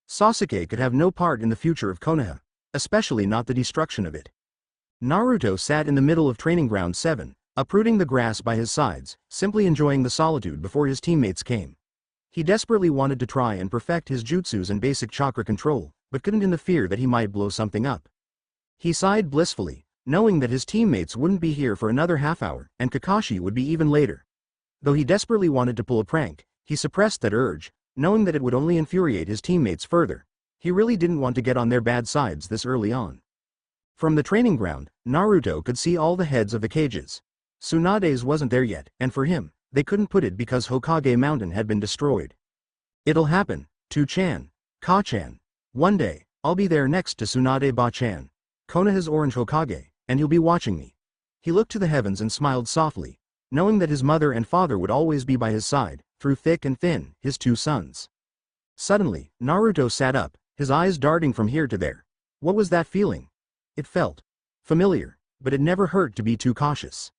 Sasuke could have no part in the future of Konoha, especially not the destruction of it. Naruto sat in the middle of Training Ground 7, uprooting the grass by his sides, simply enjoying the solitude before his teammates came. He desperately wanted to try and perfect his jutsus and basic chakra control, but couldn't in the fear that he might blow something up. He sighed blissfully, knowing that his teammates wouldn't be here for another half hour, and Kakashi would be even later. Though he desperately wanted to pull a prank, he suppressed that urge, knowing that it would only infuriate his teammates further. He really didn't want to get on their bad sides this early on. From the training ground, Naruto could see all the heads of the cages. Tsunade's wasn't there yet, and for him, they couldn't put it because Hokage Mountain had been destroyed. It'll happen, To-chan, Ka-chan. One day, I'll be there next to Tsunade Ba-chan, Konoha's orange Hokage, and he'll be watching me. He looked to the heavens and smiled softly, knowing that his mother and father would always be by his side, through thick and thin, his two sons. Suddenly, Naruto sat up, his eyes darting from here to there. What was that feeling? It felt familiar, but it never hurt to be too cautious.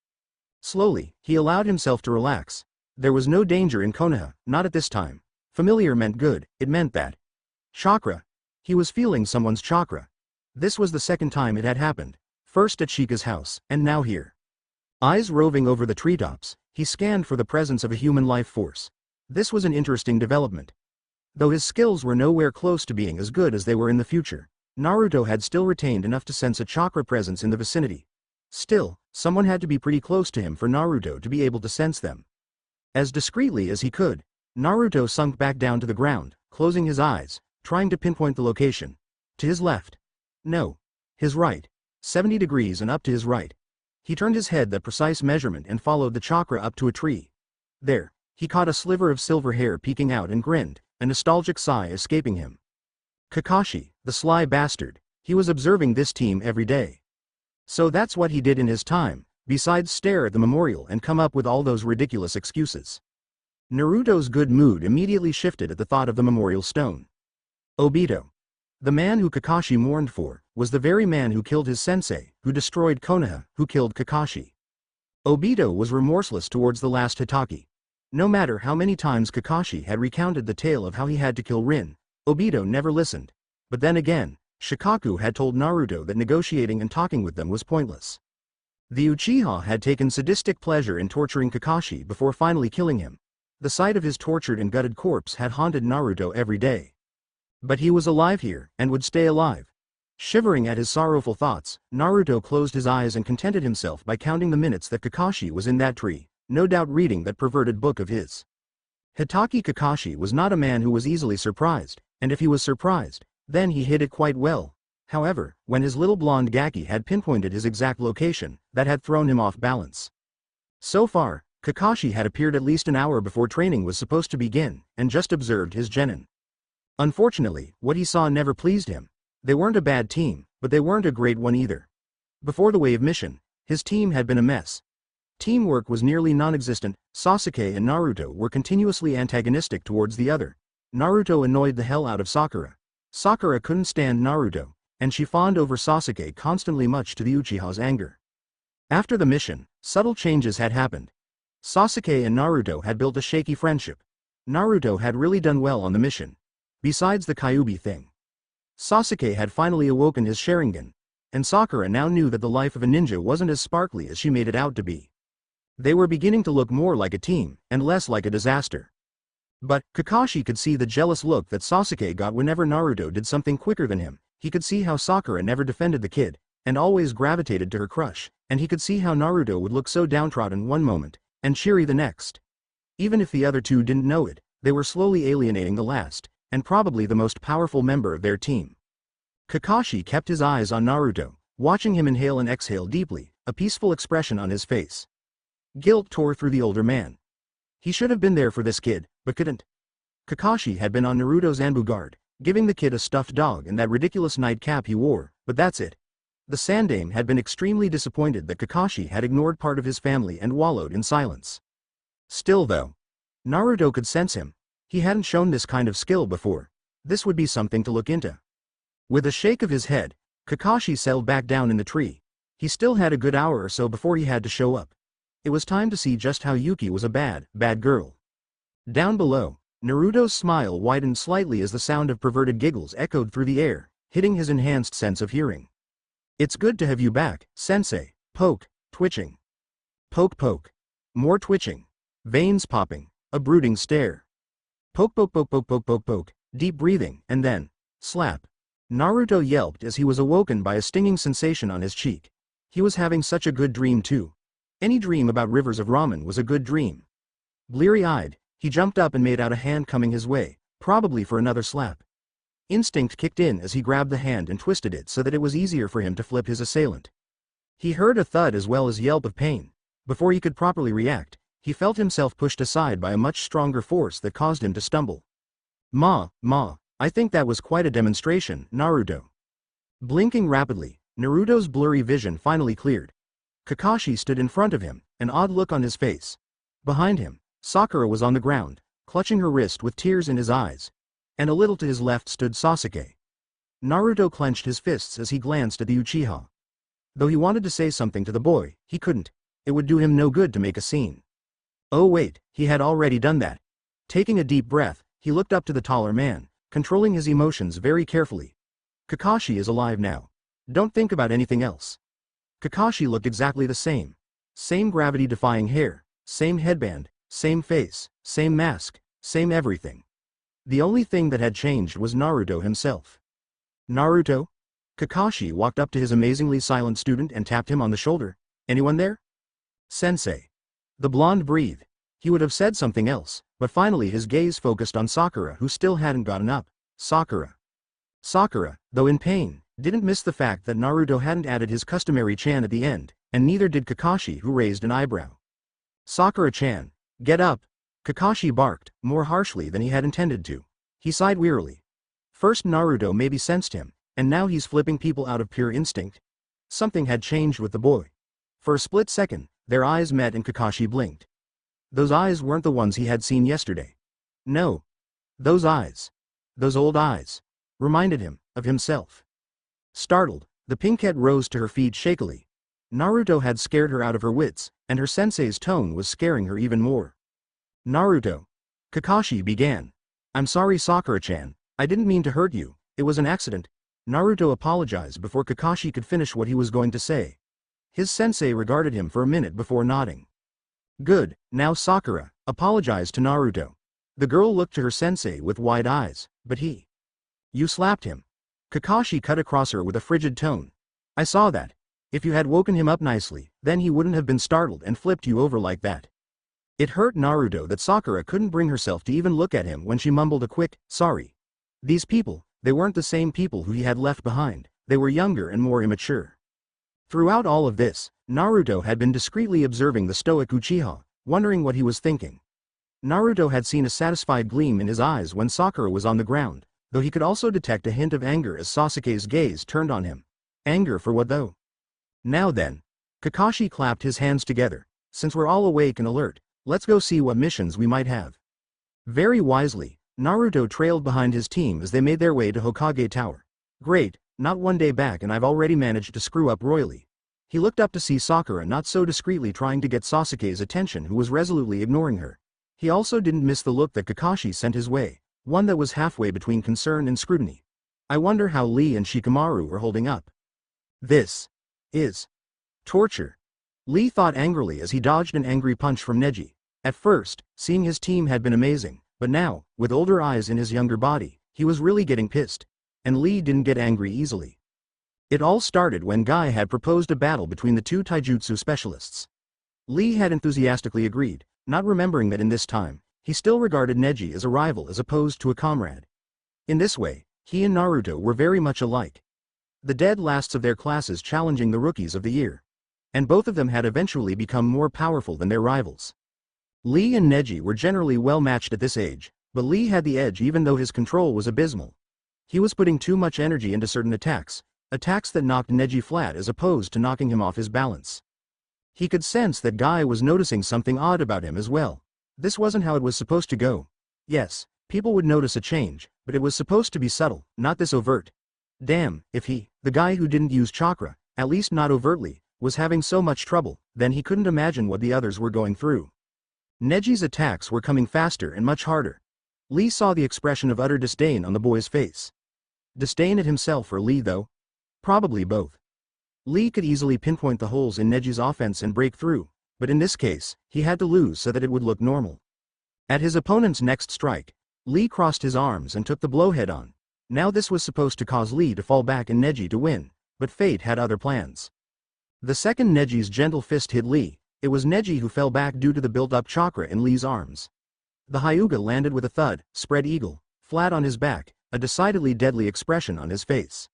Slowly, he allowed himself to relax. There was no danger in Konoha, not at this time. Familiar meant good, it meant that. Chakra. He was feeling someone's chakra. This was the second time it had happened, first at Shika's house, and now here. Eyes roving over the treetops, he scanned for the presence of a human life force. This was an interesting development. Though his skills were nowhere close to being as good as they were in the future, Naruto had still retained enough to sense a chakra presence in the vicinity. Still, someone had to be pretty close to him for Naruto to be able to sense them. As discreetly as he could, Naruto sunk back down to the ground, closing his eyes, trying to pinpoint the location. To his left. No. His right. 70 degrees and up to his right. He turned his head that precise measurement and followed the chakra up to a tree. There, he caught a sliver of silver hair peeking out and grinned, a nostalgic sigh escaping him. Kakashi, the sly bastard, he was observing this team every day. So that's what he did in his time, besides stare at the memorial and come up with all those ridiculous excuses. Naruto's good mood immediately shifted at the thought of the memorial stone. Obito. The man who Kakashi mourned for, was the very man who killed his sensei, who destroyed Konoha, who killed Kakashi. Obito was remorseless towards the last Hitaki. No matter how many times Kakashi had recounted the tale of how he had to kill Rin, Obito never listened. But then again, Shikaku had told Naruto that negotiating and talking with them was pointless. The Uchiha had taken sadistic pleasure in torturing Kakashi before finally killing him. The sight of his tortured and gutted corpse had haunted Naruto every day. But he was alive here, and would stay alive. Shivering at his sorrowful thoughts, Naruto closed his eyes and contented himself by counting the minutes that Kakashi was in that tree, no doubt reading that perverted book of his. Hitaki Kakashi was not a man who was easily surprised, and if he was surprised, then he hid it quite well. However, when his little blonde Gaki had pinpointed his exact location, that had thrown him off balance. So far, Kakashi had appeared at least an hour before training was supposed to begin, and just observed his genin. Unfortunately, what he saw never pleased him. They weren't a bad team, but they weren't a great one either. Before the wave mission, his team had been a mess. Teamwork was nearly non-existent. Sasuke and Naruto were continuously antagonistic towards the other. Naruto annoyed the hell out of Sakura. Sakura couldn't stand Naruto, and she fawned over Sasuke constantly, much to the Uchiha's anger. After the mission, subtle changes had happened. Sasuke and Naruto had built a shaky friendship. Naruto had really done well on the mission. Besides the Kyuubi thing, Sasuke had finally awoken his Sharingan, and Sakura now knew that the life of a ninja wasn't as sparkly as she made it out to be. They were beginning to look more like a team, and less like a disaster. But Kakashi could see the jealous look that Sasuke got whenever Naruto did something quicker than him. He could see how Sakura never defended the kid, and always gravitated to her crush, and he could see how Naruto would look so downtrodden one moment, and cheery the next. Even if the other two didn't know it, they were slowly alienating the last, and probably the most powerful member of their team. Kakashi kept his eyes on Naruto, watching him inhale and exhale deeply, a peaceful expression on his face. Guilt tore through the older man. He should have been there for this kid, but couldn't. Kakashi had been on Naruto's Anbu guard, giving the kid a stuffed dog and that ridiculous nightcap he wore, but that's it. The Sandaime had been extremely disappointed that Kakashi had ignored part of his family and wallowed in silence. Still though, Naruto could sense him. He hadn't shown this kind of skill before. This would be something to look into. With a shake of his head, Kakashi settled back down in the tree. He still had a good hour or so before he had to show up. It was time to see just how Yuki was a bad girl. Down below, Naruto's smile widened slightly as the sound of perverted giggles echoed through the air, hitting his enhanced sense of hearing. It's good to have you back, sensei. Poke, twitching. Poke poke. More twitching. Veins popping, a brooding stare. Poke poke poke poke poke poke poke, deep breathing, and then, slap. Naruto yelped as he was awoken by a stinging sensation on his cheek. He was having such a good dream too. Any dream about rivers of ramen was a good dream. Bleary-eyed, he jumped up and made out a hand coming his way, probably for another slap. Instinct kicked in as he grabbed the hand and twisted it so that it was easier for him to flip his assailant. He heard a thud as well as yelp of pain. Before he could properly react, he felt himself pushed aside by a much stronger force that caused him to stumble. Ma, I think that was quite a demonstration, Naruto. Blinking rapidly, Naruto's blurry vision finally cleared. Kakashi stood in front of him, an odd look on his face. Behind him, Sakura was on the ground, clutching her wrist with tears in his eyes. And a little to his left stood Sasuke. Naruto clenched his fists as he glanced at the Uchiha. Though he wanted to say something to the boy, he couldn't. It would do him no good to make a scene. Oh wait, he had already done that. Taking a deep breath, he looked up to the taller man, controlling his emotions very carefully. Kakashi is alive now. Don't think about anything else. Kakashi looked exactly the same. Same gravity-defying hair, same headband, same face, same mask, same everything. The only thing that had changed was Naruto himself. Naruto? Kakashi walked up to his amazingly silent student and tapped him on the shoulder. Anyone there? Sensei. The blonde breathed. He would have said something else, but finally his gaze focused on Sakura, who still hadn't gotten up. Sakura, though in pain, didn't miss the fact that Naruto hadn't added his customary chan at the end, and neither did Kakashi, who raised an eyebrow. Sakura-chan, get up! Kakashi barked, more harshly than he had intended to. He sighed wearily. First Naruto maybe sensed him, and now he's flipping people out of pure instinct. Something had changed with the boy. For a split second, their eyes met and Kakashi blinked. Those eyes weren't the ones he had seen yesterday. No. Those eyes. Those old eyes. Reminded him of himself. Startled, the pinkette rose to her feet shakily. Naruto had scared her out of her wits, and her sensei's tone was scaring her even more. Naruto. Kakashi began. I'm sorry Sakura-chan, I didn't mean to hurt you, it was an accident. Naruto apologized before Kakashi could finish what he was going to say. His sensei regarded him for a minute before nodding. Good, now Sakura, apologize to Naruto. The girl looked to her sensei with wide eyes, but he. You slapped him. Kakashi cut across her with a frigid tone. I saw that. If you had woken him up nicely, then he wouldn't have been startled and flipped you over like that. It hurt Naruto that Sakura couldn't bring herself to even look at him when she mumbled a quick, sorry. These people, they weren't the same people who he had left behind, they were younger and more immature. Throughout all of this, Naruto had been discreetly observing the stoic Uchiha, wondering what he was thinking. Naruto had seen a satisfied gleam in his eyes when Sakura was on the ground, though he could also detect a hint of anger as Sasuke's gaze turned on him. Anger for what though? Now then. Kakashi clapped his hands together. Since we're all awake and alert, let's go see what missions we might have. Very wisely, Naruto trailed behind his team as they made their way to Hokage Tower. Great, not one day back and I've already managed to screw up royally. He looked up to see Sakura not so discreetly trying to get Sasuke's attention, who was resolutely ignoring her. He also didn't miss the look that Kakashi sent his way, one that was halfway between concern and scrutiny. I wonder how Lee and Shikamaru are holding up. This is torture. Lee thought angrily as he dodged an angry punch from Neji. At first, seeing his team had been amazing, but now, with older eyes in his younger body, he was really getting pissed. And Lee didn't get angry easily. It all started when Guy had proposed a battle between the two taijutsu specialists. Lee had enthusiastically agreed, not remembering that in this time, he still regarded Neji as a rival as opposed to a comrade. In this way, he and Naruto were very much alike. The dead lasts of their classes challenging the rookies of the year. And both of them had eventually become more powerful than their rivals. Lee and Neji were generally well matched at this age, but Lee had the edge even though his control was abysmal. He was putting too much energy into certain attacks that knocked Neji flat as opposed to knocking him off his balance. He could sense that Guy was noticing something odd about him as well. This wasn't how it was supposed to go. Yes, people would notice a change, but it was supposed to be subtle, not this overt. Damn, if he, the guy who didn't use chakra, at least not overtly, was having so much trouble, then he couldn't imagine what the others were going through. Neji's attacks were coming faster and much harder. Lee saw the expression of utter disdain on the boy's face. Disdain at himself or Lee though? Probably both. Lee could easily pinpoint the holes in Neji's offense and break through, but in this case, he had to lose so that it would look normal. At his opponent's next strike, Lee crossed his arms and took the blow head on. Now this was supposed to cause Lee to fall back and Neji to win, but fate had other plans. The second Neji's gentle fist hit Lee, it was Neji who fell back due to the built-up chakra in Lee's arms. The Hyuga landed with a thud, spread eagle, flat on his back, a decidedly deadly expression on his face.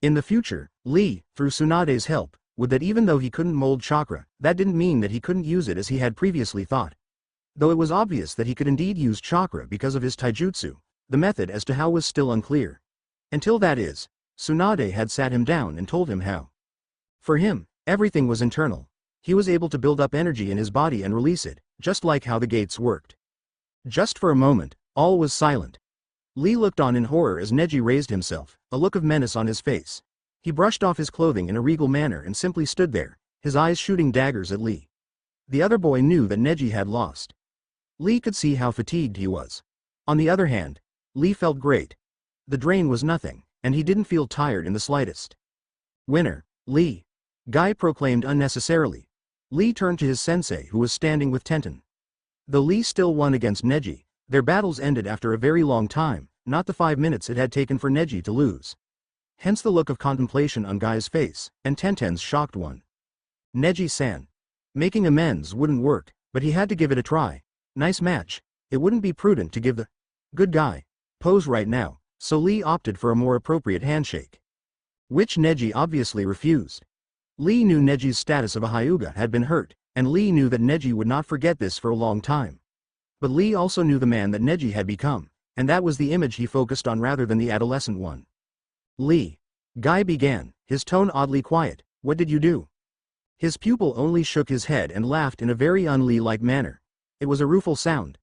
In the future, Lee, through Tsunade's help, would that even though he couldn't mold chakra, that didn't mean that he couldn't use it as he had previously thought. Though it was obvious that he could indeed use chakra because of his taijutsu, the method as to how was still unclear. Until that is, Tsunade had sat him down and told him how. For him, everything was internal. He was able to build up energy in his body and release it, just like how the gates worked. Just for a moment, all was silent. Lee looked on in horror as Neji raised himself, a look of menace on his face. He brushed off his clothing in a regal manner and simply stood there, his eyes shooting daggers at Lee. The other boy knew that Neji had lost. Lee could see how fatigued he was. On the other hand, Lee felt great. The drain was nothing, and he didn't feel tired in the slightest. Winner, Lee. Guy proclaimed unnecessarily. Lee turned to his sensei who was standing with Tenten. Though Lee still won against Neji, their battles ended after a very long time, not the 5 minutes it had taken for Neji to lose. Hence the look of contemplation on Guy's face, and Tenten's shocked one. Neji-san. Making amends wouldn't work, but he had to give it a try. Nice match. It wouldn't be prudent to give the good guy pose right now, so Lee opted for a more appropriate handshake. Which Neji obviously refused. Lee knew Neji's status of a Hyuga had been hurt, and Lee knew that Neji would not forget this for a long time. But Lee also knew the man that Neji had become, and that was the image he focused on rather than the adolescent one. Lee. Guy began, his tone oddly quiet. What did you do? His pupil only shook his head and laughed in a very un-Lee-like manner. It was a rueful sound.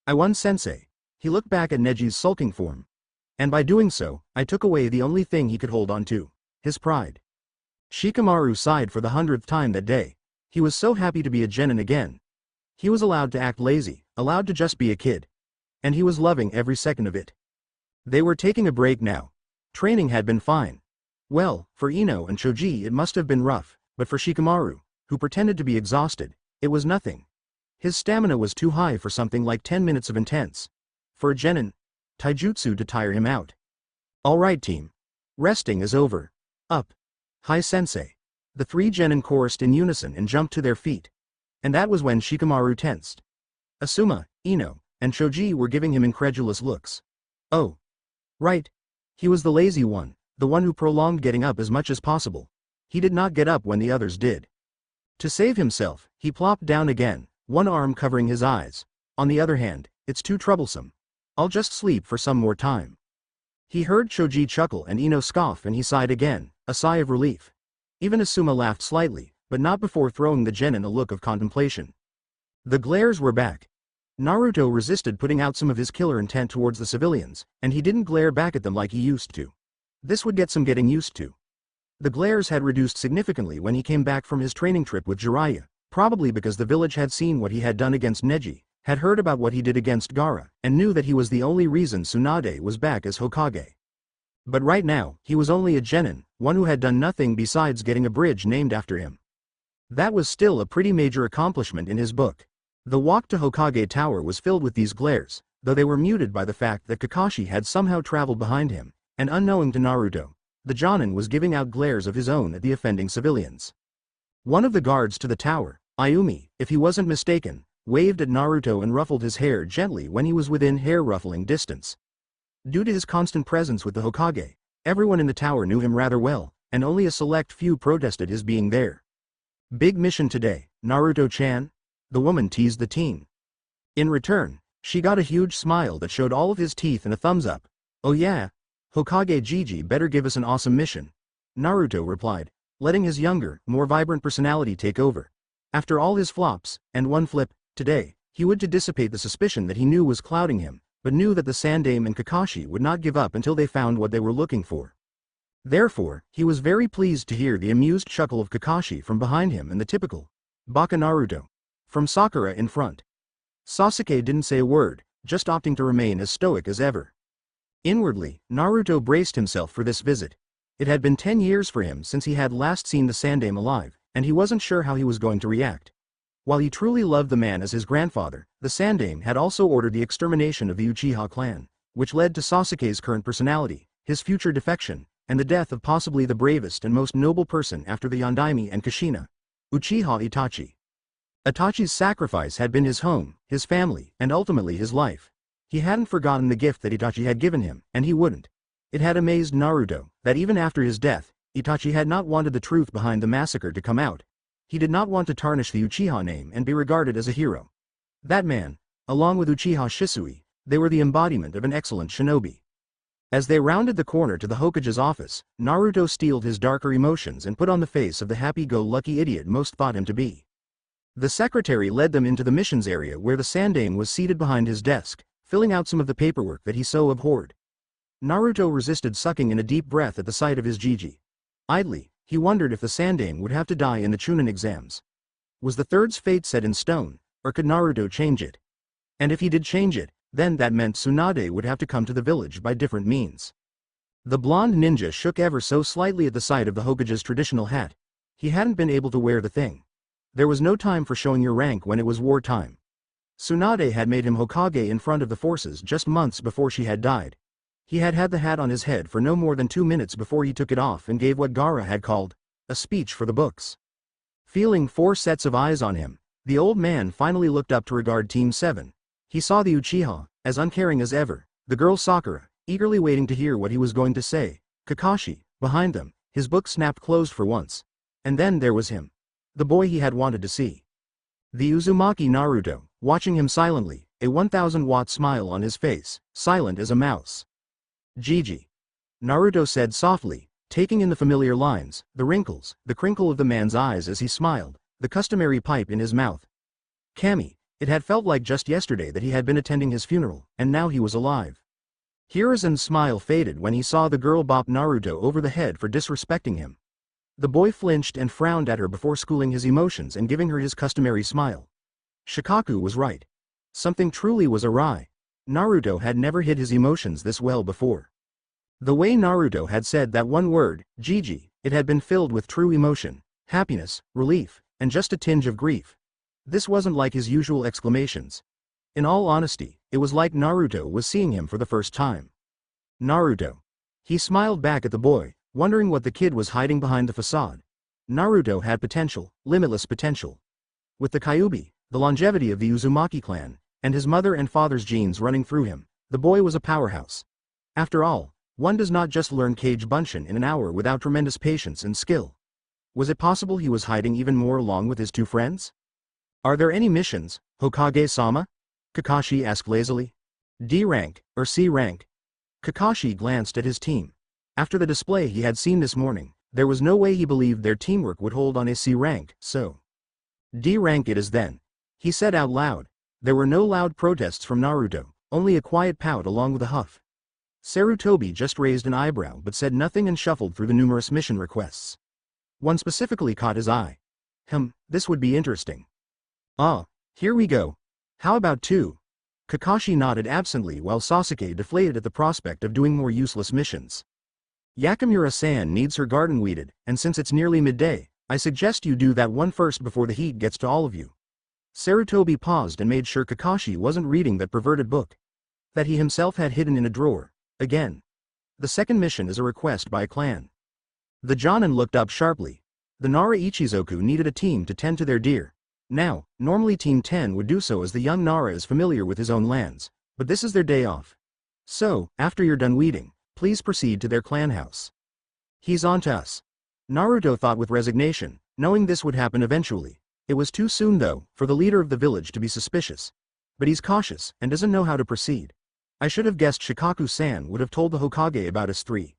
I won, sensei. He looked back at Neji's sulking form. And by doing so, I took away the only thing he could hold on to. His pride. Shikamaru sighed for the 100th time that day. He was so happy to be a genin again. He was allowed to act lazy, allowed to just be a kid. And he was loving every second of it. They were taking a break now. Training had been fine. Well, for Ino and Choji it must have been rough, but for Shikamaru, who pretended to be exhausted, it was nothing. His stamina was too high for something like 10 minutes of intense. For a genin, taijutsu to tire him out. Alright team. Resting is over. Up. Hi sensei. The 3 genin chorused in unison and jumped to their feet. And that was when Shikamaru tensed. Asuma, Ino, and Choji were giving him incredulous looks. Oh. Right. He was the lazy one, the one who prolonged getting up as much as possible. He did not get up when the others did. To save himself, he plopped down again, one arm covering his eyes. On the other hand, it's too troublesome. I'll just sleep for some more time. He heard Choji chuckle and Ino scoff, and he sighed again, a sigh of relief. Even Asuma laughed slightly, but not before throwing the genin a look of contemplation. The glares were back. Naruto resisted putting out some of his killer intent towards the civilians, and he didn't glare back at them like he used to. This would get some getting used to. The glares had reduced significantly when he came back from his training trip with Jiraiya, probably because the village had seen what he had done against Neji, had heard about what he did against Gaara, and knew that he was the only reason Tsunade was back as Hokage. But right now, he was only a genin, one who had done nothing besides getting a bridge named after him. That was still a pretty major accomplishment in his book. The walk to Hokage Tower was filled with these glares, though they were muted by the fact that Kakashi had somehow traveled behind him, and unknowing to Naruto, the Jonin was giving out glares of his own at the offending civilians. One of the guards to the tower, Ayumi, if he wasn't mistaken, waved at Naruto and ruffled his hair gently when he was within hair-ruffling distance. Due to his constant presence with the Hokage, everyone in the tower knew him rather well, and only a select few protested his being there. Big mission today, Naruto-chan? The woman teased the teen. In return, she got a huge smile that showed all of his teeth and a thumbs up. Oh yeah? Hokage Gigi better give us an awesome mission. Naruto replied, letting his younger, more vibrant personality take over. After all his flops, and one flip, today, he would to dissipate the suspicion that he knew was clouding him, but knew that the Sandaime and Kakashi would not give up until they found what they were looking for. Therefore, he was very pleased to hear the amused chuckle of Kakashi from behind him and the typical Baka Naruto from Sakura in front. Sasuke didn't say a word, just opting to remain as stoic as ever. Inwardly, Naruto braced himself for this visit. It had been 10 years for him since he had last seen the Sandaime alive, and he wasn't sure how he was going to react. While he truly loved the man as his grandfather, the Sandaime had also ordered the extermination of the Uchiha clan, which led to Sasuke's current personality, his future defection, and the death of possibly the bravest and most noble person after the Yondaime and Kushina, Uchiha Itachi. Itachi's sacrifice had been his home, his family, and ultimately his life. He hadn't forgotten the gift that Itachi had given him, and he wouldn't. It had amazed Naruto that even after his death, Itachi had not wanted the truth behind the massacre to come out. He did not want to tarnish the Uchiha name and be regarded as a hero. That man, along with Uchiha Shisui, they were the embodiment of an excellent shinobi. As they rounded the corner to the Hokage's office, Naruto steeled his darker emotions and put on the face of the happy-go-lucky idiot most thought him to be. The secretary led them into the missions area where the Sandaime was seated behind his desk, filling out some of the paperwork that he so abhorred. Naruto resisted sucking in a deep breath at the sight of his Gigi. Idly, he wondered if the Sandaime would have to die in the Chunin exams. Was the third's fate set in stone, or could Naruto change it? And if he did change it, then that meant Tsunade would have to come to the village by different means. The blonde ninja shook ever so slightly at the sight of the Hokage's traditional hat. He hadn't been able to wear the thing. There was no time for showing your rank when it was wartime. Tsunade had made him Hokage in front of the forces just months before she had died. He had had the hat on his head for no more than 2 minutes before he took it off and gave what Gaara had called a speech for the books. Feeling 4 sets of eyes on him, the old man finally looked up to regard Team 7. He saw the Uchiha, as uncaring as ever, the girl Sakura, eagerly waiting to hear what he was going to say, Kakashi, behind them, his book snapped closed for once. And then there was him. The boy he had wanted to see. The Uzumaki Naruto, watching him silently, a 1000-watt smile on his face, silent as a mouse. Gigi. Naruto said softly, taking in the familiar lines, the wrinkles, the crinkle of the man's eyes as he smiled, the customary pipe in his mouth. Kami, it had felt like just yesterday that he had been attending his funeral, and now he was alive. Hiruzen's smile faded when he saw the girl bop Naruto over the head for disrespecting him. The boy flinched and frowned at her before schooling his emotions and giving her his customary smile. Shikaku was right. Something truly was awry. Naruto had never hid his emotions this well before. The way Naruto had said that one word, Gigi, it had been filled with true emotion, happiness, relief, and just a tinge of grief. This wasn't like his usual exclamations. In all honesty, it was like Naruto was seeing him for the first time. Naruto. He smiled back at the boy, wondering what the kid was hiding behind the facade. Naruto had potential, limitless potential. With the Kyuubi, the longevity of the Uzumaki clan, and his mother and father's genes running through him, the boy was a powerhouse. After all, one does not just learn Kage Bunshin in an hour without tremendous patience and skill. Was it possible he was hiding even more along with his 2 friends? Are there any missions, Hokage-sama? Kakashi asked lazily. D rank, or C rank? Kakashi glanced at his team. After the display he had seen this morning, there was no way he believed their teamwork would hold on a C rank, so D rank it is then. He said out loud. There were no loud protests from Naruto, only a quiet pout along with a huff. Sarutobi just raised an eyebrow but said nothing and shuffled through the numerous mission requests. One specifically caught his eye. This would be interesting. Ah, here we go. How about 2? Kakashi nodded absently while Sasuke deflated at the prospect of doing more useless missions. Yakamura-san needs her garden weeded, and since it's nearly midday, I suggest you do that one first before the heat gets to all of you. Sarutobi paused and made sure Kakashi wasn't reading that perverted book that he himself had hidden in a drawer. Again. The second mission is a request by a clan. The Jonin looked up sharply. The Nara Ichizoku needed a team to tend to their deer. Now, normally Team 10 would do so as the young Nara is familiar with his own lands, but this is their day off. So, after you're done weeding, please proceed to their clan house. He's on to us. Naruto thought with resignation, knowing this would happen eventually. It was too soon though, for the leader of the village to be suspicious. But he's cautious, and doesn't know how to proceed. I should have guessed Shikaku-san would have told the Hokage about us 3.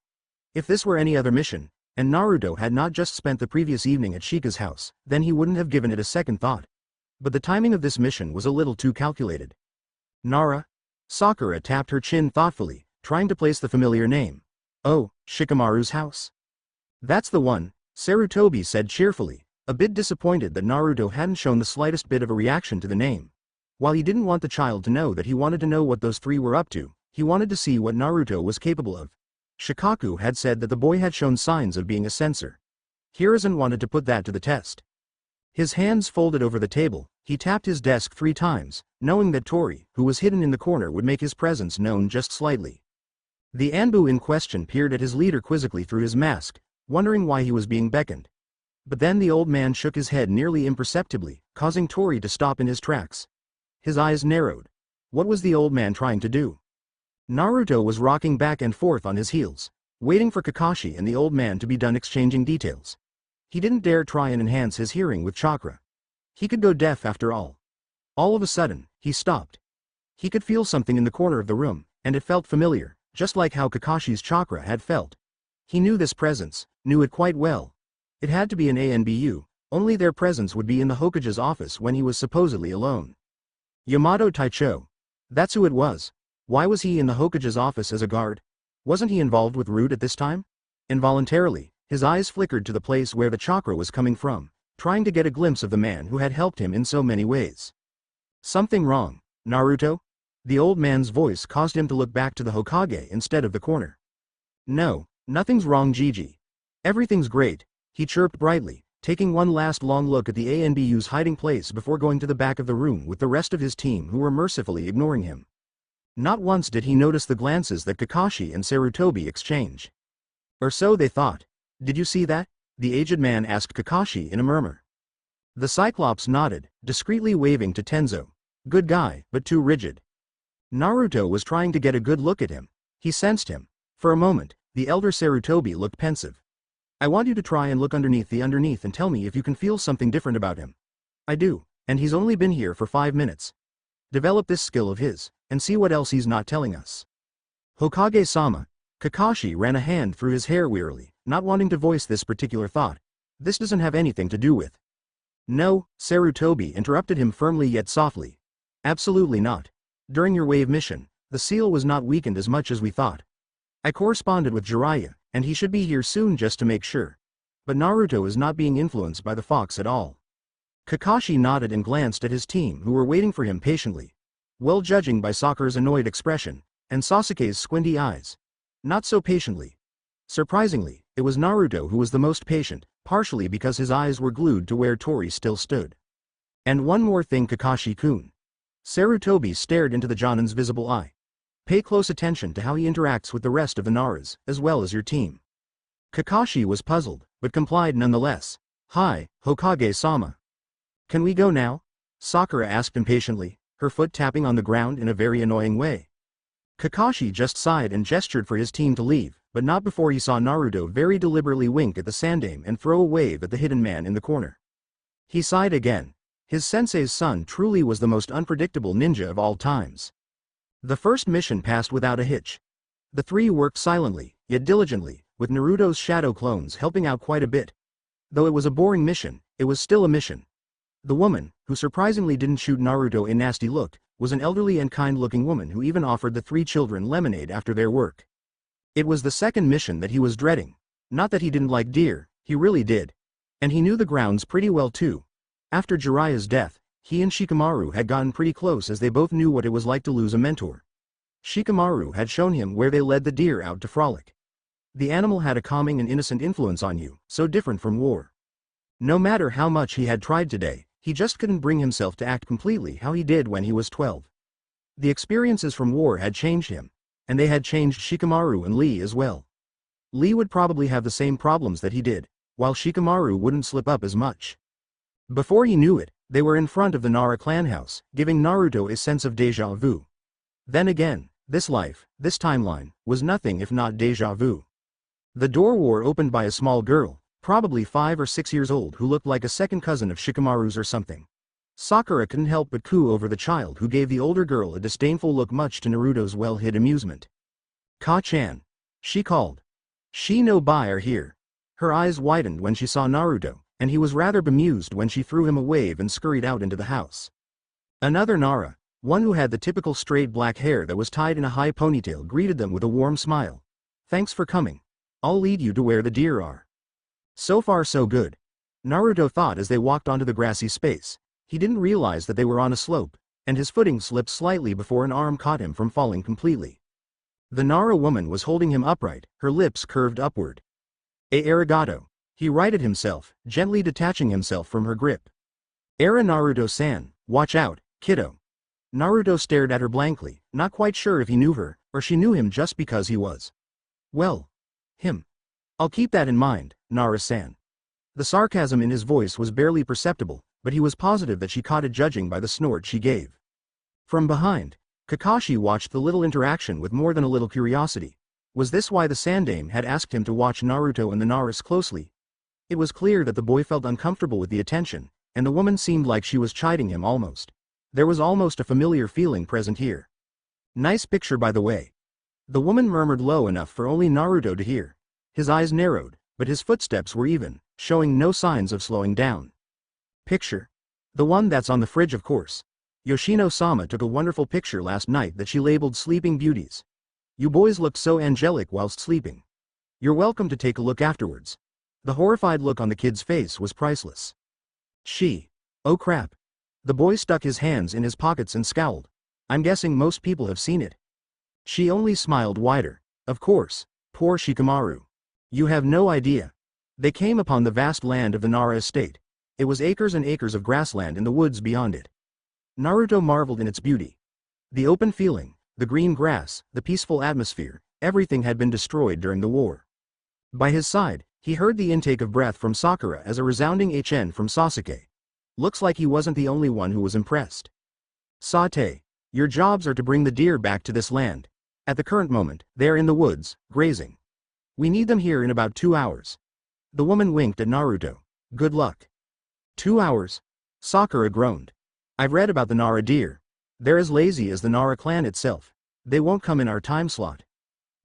If this were any other mission, and Naruto had not just spent the previous evening at Shika's house, then he wouldn't have given it a second thought. But the timing of this mission was a little too calculated. Nara? Sakura tapped her chin thoughtfully, trying to place the familiar name. Oh, Shikamaru's house? That's the one, Sarutobi said cheerfully, a bit disappointed that Naruto hadn't shown the slightest bit of a reaction to the name. While he didn't want the child to know that he wanted to know what those 3 were up to, he wanted to see what Naruto was capable of. Shikaku had said that the boy had shown signs of being a censor. Hiruzen wanted to put that to the test. His hands folded over the table, he tapped his desk 3 times, knowing that Tori, who was hidden in the corner, would make his presence known just slightly. The Anbu in question peered at his leader quizzically through his mask, wondering why he was being beckoned. But then the old man shook his head nearly imperceptibly, causing Tori to stop in his tracks. His eyes narrowed. What was the old man trying to do? Naruto was rocking back and forth on his heels, waiting for Kakashi and the old man to be done exchanging details. He didn't dare try and enhance his hearing with chakra. He could go deaf after all. All of a sudden, he stopped. He could feel something in the corner of the room, and it felt familiar, just like how Kakashi's chakra had felt. He knew this presence, knew it quite well. It had to be an ANBU, only their presence would be in the Hokage's office when he was supposedly alone. Yamato Taicho. That's who it was. Why was he in the Hokage's office as a guard? Wasn't he involved with Root at this time? Involuntarily, his eyes flickered to the place where the chakra was coming from, trying to get a glimpse of the man who had helped him in so many ways. Something wrong, Naruto? The old man's voice caused him to look back to the Hokage instead of the corner. No, nothing's wrong, Gigi. Everything's great, he chirped brightly, taking one last long look at the ANBU's hiding place before going to the back of the room with the rest of his team who were mercifully ignoring him. Not once did he notice the glances that Kakashi and Sarutobi exchanged. Or so they thought. Did you see that? The aged man asked Kakashi in a murmur. The Cyclops nodded, discreetly waving to Tenzo. Good guy, but too rigid. Naruto was trying to get a good look at him. He sensed him. For a moment, the elder Sarutobi looked pensive. I want you to try and look underneath and tell me if you can feel something different about him. I do, and he's only been here for 5 minutes. Develop this skill of his, and see what else he's not telling us. Hokage-sama. Kakashi ran a hand through his hair wearily, not wanting to voice this particular thought. This doesn't have anything to do with. No, Sarutobi interrupted him firmly yet softly. Absolutely not. During your wave mission, the seal was not weakened as much as we thought. I corresponded with Jiraiya, and he should be here soon just to make sure. But Naruto is not being influenced by the fox at all. Kakashi nodded and glanced at his team who were waiting for him patiently. Well, judging by Sakura's annoyed expression, and Sasuke's squinty eyes. Not so patiently. Surprisingly, it was Naruto who was the most patient, partially because his eyes were glued to where Tori still stood. And one more thing, Kakashi-kun. Sarutobi stared into the Jonin's visible eye. Pay close attention to how he interacts with the rest of the Naras, as well as your team. Kakashi was puzzled, but complied nonetheless. Hi, Hokage-sama. Can we go now? Sakura asked impatiently, her foot tapping on the ground in a very annoying way. Kakashi just sighed and gestured for his team to leave, but not before he saw Naruto very deliberately wink at the Sandaime and throw a wave at the hidden man in the corner. He sighed again. His sensei's son truly was the most unpredictable ninja of all times. The first mission passed without a hitch. The three worked silently, yet diligently, with Naruto's shadow clones helping out quite a bit. Though it was a boring mission, it was still a mission. The woman, who surprisingly didn't shoot Naruto a nasty look, was an elderly and kind-looking woman who even offered the three children lemonade after their work. It was the second mission that he was dreading. Not that he didn't like deer, he really did. And he knew the grounds pretty well too. After Jiraiya's death, he and Shikamaru had gotten pretty close as they both knew what it was like to lose a mentor. Shikamaru had shown him where they led the deer out to frolic. The animal had a calming and innocent influence on you, so different from war. No matter how much he had tried today, he just couldn't bring himself to act completely how he did when he was 12. The experiences from war had changed him, and they had changed Shikamaru and Lee as well. Lee would probably have the same problems that he did, while Shikamaru wouldn't slip up as much. Before he knew it, they were in front of the Nara clan house, giving Naruto a sense of déjà vu. Then again, this life, this timeline, was nothing if not déjà vu. The door war opened by a small girl, probably 5 or 6 years old, who looked like a second cousin of Shikamaru's or something. Sakura couldn't help but coo over the child who gave the older girl a disdainful look, much to Naruto's well-hid amusement. "Ka-chan," she called. "She no bai are here." Her eyes widened when she saw Naruto, and he was rather bemused when she threw him a wave and scurried out into the house. Another Nara, one who had the typical straight black hair that was tied in a high ponytail, greeted them with a warm smile. "Thanks for coming. I'll lead you to where the deer are." So far so good, Naruto thought as they walked onto the grassy space. He didn't realize that they were on a slope, and his footing slipped slightly before an arm caught him from falling completely. The Nara woman was holding him upright, her lips curved upward. Arigato," he righted himself, gently detaching himself from her grip. "Era Naruto-san, watch out, kiddo." Naruto stared at her blankly, not quite sure if he knew her, or she knew him just because he was. "Well, him. I'll keep that in mind, Nara-san." The sarcasm in his voice was barely perceptible, but he was positive that she caught it, judging by the snort she gave. From behind, Kakashi watched the little interaction with more than a little curiosity. Was this why the Sandame had asked him to watch Naruto and the Naras closely? It was clear that the boy felt uncomfortable with the attention, and the woman seemed like she was chiding him almost. There was almost a familiar feeling present here. "Nice picture, by the way." The woman murmured low enough for only Naruto to hear. His eyes narrowed, but his footsteps were even, showing no signs of slowing down. "Picture? The one that's on the fridge, of course. Yoshino-sama took a wonderful picture last night that she labeled Sleeping Beauties. You boys looked so angelic whilst sleeping. You're welcome to take a look afterwards." The horrified look on the kid's face was priceless. Oh crap. The boy stuck his hands in his pockets and scowled. "I'm guessing most people have seen it." She only smiled wider. "Of course, poor Shikamaru. You have no idea. They came upon the vast land of the Nara estate. It was acres and acres of grassland in the woods beyond it." Naruto marveled in its beauty. The open feeling, the green grass, the peaceful atmosphere, everything had been destroyed during the war. By his side, he heard the intake of breath from Sakura as a resounding HN from Sasuke. Looks like he wasn't the only one who was impressed. "Sate, your jobs are to bring the deer back to this land. At the current moment, they're in the woods, grazing. We need them here in about 2 hours." The woman winked at Naruto. "Good luck." 2 hours? Sakura groaned. "I've read about the Nara deer. They're as lazy as the Nara clan itself. They won't come in our time slot."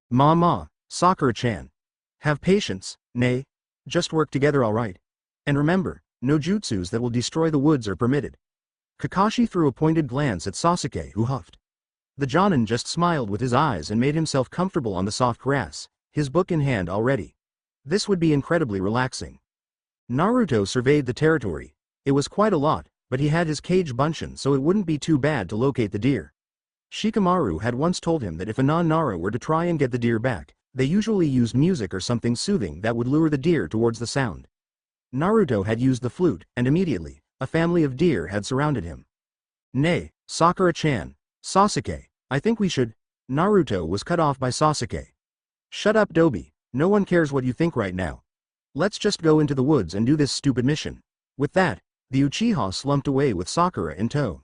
"Ma, Sakura-chan. Have patience, nay. Just work together, all right. And remember, no jutsus that will destroy the woods are permitted." Kakashi threw a pointed glance at Sasuke, who huffed. The Jonin just smiled with his eyes and made himself comfortable on the soft grass, his book in hand already. This would be incredibly relaxing. Naruto surveyed the territory. It was quite a lot, but he had his kage bunshin, so it wouldn't be too bad to locate the deer. Shikamaru had once told him that if a non-Nara were to try and get the deer back, they usually used music or something soothing that would lure the deer towards the sound. Naruto had used the flute, and immediately, a family of deer had surrounded him. "Nay, Sakura-chan, Sasuke, I think we should—" Naruto was cut off by Sasuke. "Shut up, Dobi, no one cares what you think right now. Let's just go into the woods and do this stupid mission." With that, the Uchiha slumped away with Sakura in tow.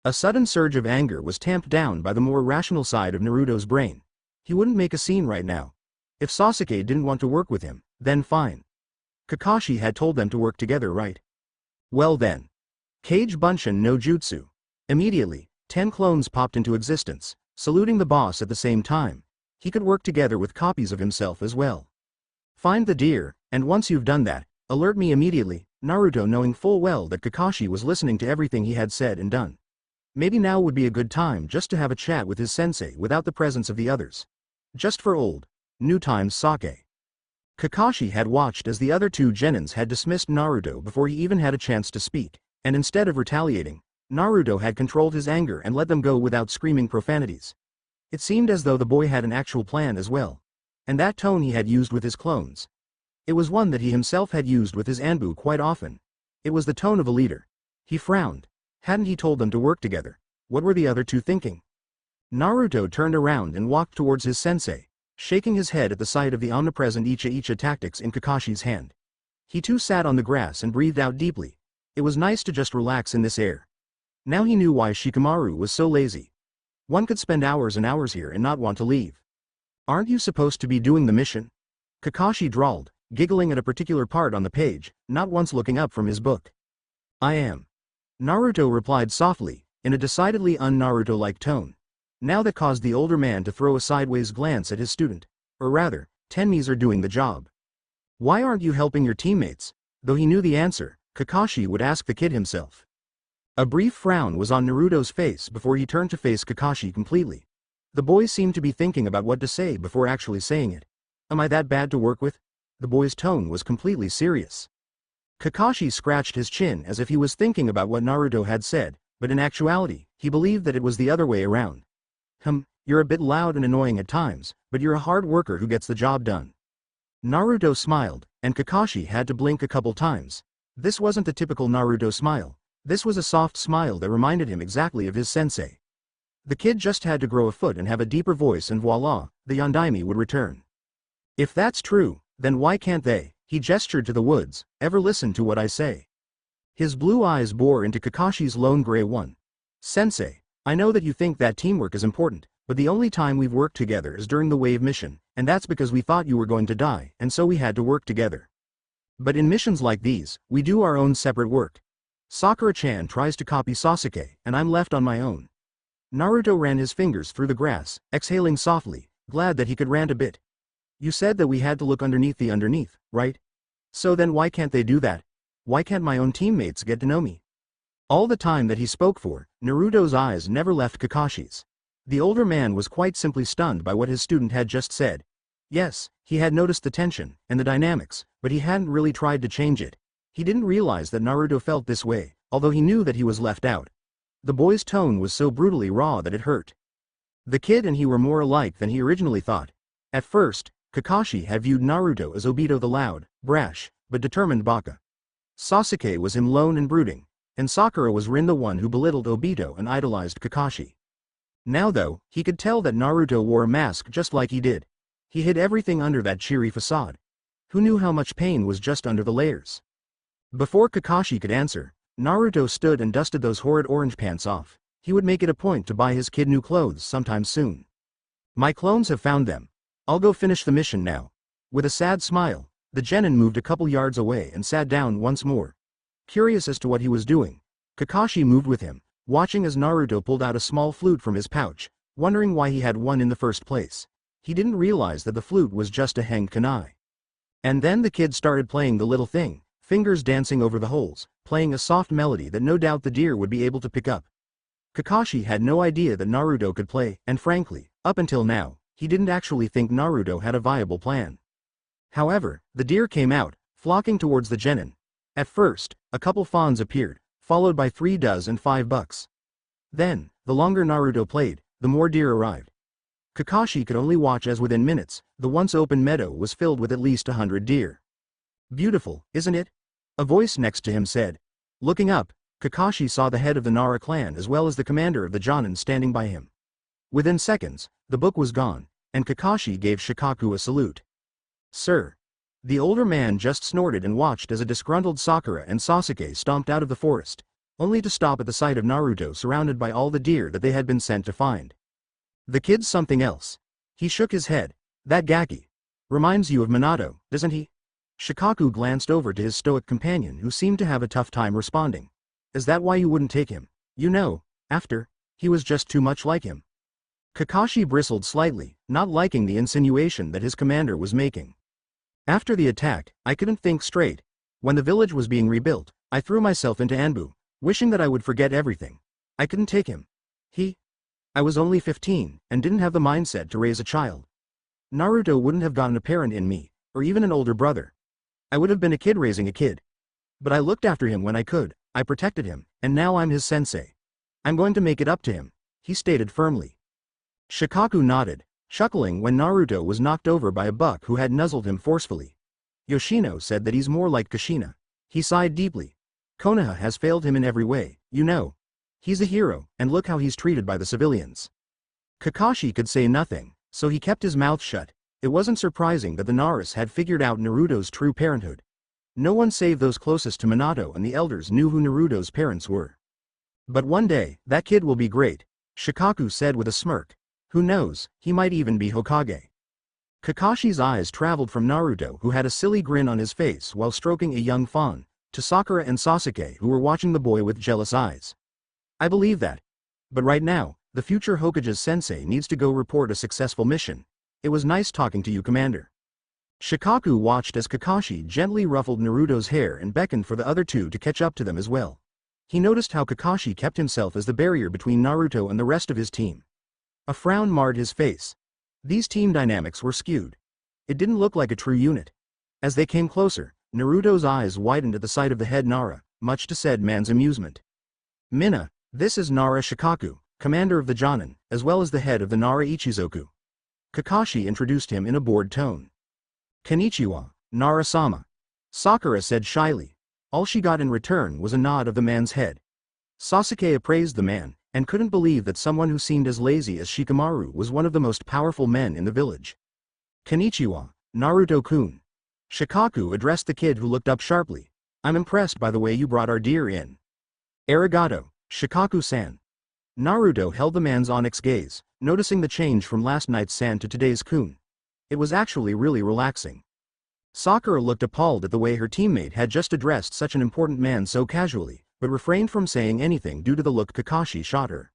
A sudden surge of anger was tamped down by the more rational side of Naruto's brain. He wouldn't make a scene right now. If Sasuke didn't want to work with him, then fine. Kakashi had told them to work together, right? Well then. Kage Bunshin no Jutsu. Immediately, 10 clones popped into existence, saluting the boss at the same time. He could work together with copies of himself as well. Find the deer, and once you've done that, alert me immediately. Naruto, knowing full well that Kakashi was listening to everything he had said and done. Maybe now would be a good time just to have a chat with his sensei without the presence of the others. Just for old new times sake. Kakashi had watched as the other two genins had dismissed Naruto before he even had a chance to speak, and instead of retaliating, Naruto had controlled his anger and let them go without screaming profanities. It seemed as though the boy had an actual plan as well. And that tone he had used with his clones. It was one that he himself had used with his Anbu quite often. It was the tone of a leader. He frowned. Hadn't he told them to work together? What were the other two thinking? Naruto turned around and walked towards his sensei, shaking his head at the sight of the omnipresent Icha-Icha tactics in Kakashi's hand. He too sat on the grass and breathed out deeply. It was nice to just relax in this air. Now he knew why Shikamaru was so lazy. One could spend hours and hours here and not want to leave. Aren't you supposed to be doing the mission? Kakashi drawled, giggling at a particular part on the page, not once looking up from his book. I am. Naruto replied softly, in a decidedly un-Naruto-like tone. Now that caused the older man to throw a sideways glance at his student. Or rather, Tenmis are doing the job. Why aren't you helping your teammates? Though he knew the answer, Kakashi would ask the kid himself. A brief frown was on Naruto's face before he turned to face Kakashi completely. The boy seemed to be thinking about what to say before actually saying it. Am I that bad to work with? The boy's tone was completely serious. Kakashi scratched his chin as if he was thinking about what Naruto had said, but in actuality, he believed that it was the other way around. You're a bit loud and annoying at times, but you're a hard worker who gets the job done. Naruto smiled, and Kakashi had to blink a couple times. This wasn't the typical Naruto smile. This was a soft smile that reminded him exactly of his sensei. The kid just had to grow a foot and have a deeper voice and voila, the Yondaime would return. If that's true, then why can't they, he gestured to the woods, ever listen to what I say? His blue eyes bore into Kakashi's lone gray one. Sensei, I know that you think that teamwork is important, but the only time we've worked together is during the wave mission, and that's because we thought you were going to die, and so we had to work together. But in missions like these, we do our own separate work. Sakura-chan tries to copy Sasuke, and I'm left on my own. Naruto ran his fingers through the grass, exhaling softly, glad that he could rant a bit. You said that we had to look underneath the underneath, right? So then why can't they do that? Why can't my own teammates get to know me? All the time that he spoke for, Naruto's eyes never left Kakashi's. The older man was quite simply stunned by what his student had just said. Yes, he had noticed the tension and the dynamics, but he hadn't really tried to change it. He didn't realize that Naruto felt this way, although he knew that he was left out. The boy's tone was so brutally raw that it hurt. The kid and he were more alike than he originally thought. At first, Kakashi had viewed Naruto as Obito the loud, brash, but determined Baka. Sasuke was him lone and brooding, and Sakura was Rin the one who belittled Obito and idolized Kakashi. Now though, he could tell that Naruto wore a mask just like he did. He hid everything under that cheery facade. Who knew how much pain was just under the layers? Before Kakashi could answer, Naruto stood and dusted those horrid orange pants off. He would make it a point to buy his kid new clothes sometime soon. My clones have found them. I'll go finish the mission now. With a sad smile, the genin moved a couple yards away and sat down once more. Curious as to what he was doing, Kakashi moved with him, watching as Naruto pulled out a small flute from his pouch, wondering why he had one in the first place. He didn't realize that the flute was just a hanged kunai. And then the kid started playing the little thing, fingers dancing over the holes, playing a soft melody that no doubt the deer would be able to pick up. Kakashi had no idea that Naruto could play, and frankly, up until now, he didn't actually think Naruto had a viable plan. However, the deer came out, flocking towards the genin. At first, a couple fawns appeared, followed by 3 does and 5 bucks. Then, the longer Naruto played, the more deer arrived. Kakashi could only watch as within minutes, the once open meadow was filled with at least 100 deer. Beautiful, isn't it? A voice next to him said. Looking up, Kakashi saw the head of the Nara clan as well as the commander of the Jonin standing by him. Within seconds, the book was gone, and Kakashi gave Shikaku a salute. Sir. The older man just snorted and watched as a disgruntled Sakura and Sasuke stomped out of the forest, only to stop at the sight of Naruto surrounded by all the deer that they had been sent to find. The kid's something else. He shook his head. That Gaki. Reminds you of Minato, doesn't he? Shikaku glanced over to his stoic companion who seemed to have a tough time responding. Is that why you wouldn't take him? You know, after, he was just too much like him. Kakashi bristled slightly, not liking the insinuation that his commander was making. After the attack, I couldn't think straight. When the village was being rebuilt, I threw myself into Anbu, wishing that I would forget everything. I couldn't take him. I was only 15, and didn't have the mindset to raise a child. Naruto wouldn't have gotten a parent in me, or even an older brother. I would have been a kid raising a kid. But I looked after him when I could, I protected him, and now I'm his sensei. I'm going to make it up to him, he stated firmly. Shikaku nodded, chuckling when Naruto was knocked over by a buck who had nuzzled him forcefully. Yoshino said that he's more like Kushina. He sighed deeply. Konoha has failed him in every way, you know. He's a hero, and look how he's treated by the civilians. Kakashi could say nothing, so he kept his mouth shut. It wasn't surprising that the Naras had figured out Naruto's true parenthood. No one save those closest to Minato and the elders knew who Naruto's parents were. But one day, that kid will be great, Shikaku said with a smirk. Who knows, he might even be Hokage. Kakashi's eyes traveled from Naruto, who had a silly grin on his face while stroking a young fawn, to Sakura and Sasuke, who were watching the boy with jealous eyes. I believe that. But right now, the future Hokage's sensei needs to go report a successful mission. It was nice talking to you, Commander. Shikaku watched as Kakashi gently ruffled Naruto's hair and beckoned for the other two to catch up to them as well. He noticed how Kakashi kept himself as the barrier between Naruto and the rest of his team. A frown marred his face. These team dynamics were skewed. It didn't look like a true unit. As they came closer, Naruto's eyes widened at the sight of the head Nara, much to said man's amusement. Minna, this is Nara Shikaku, commander of the Jonin, as well as the head of the Nara Ichizoku. Kakashi introduced him in a bored tone. Konnichiwa, Nara-sama. Sakura said shyly. All she got in return was a nod of the man's head. Sasuke appraised the man, and couldn't believe that someone who seemed as lazy as Shikamaru was one of the most powerful men in the village. Konnichiwa, Naruto-kun. Shikaku addressed the kid who looked up sharply. I'm impressed by the way you brought our deer in. Arigato, Shikaku-san. Naruto held the man's onyx gaze, noticing the change from last night's san to today's kun. It was actually really relaxing. Sakura looked appalled at the way her teammate had just addressed such an important man so casually, but refrained from saying anything due to the look Kakashi shot her.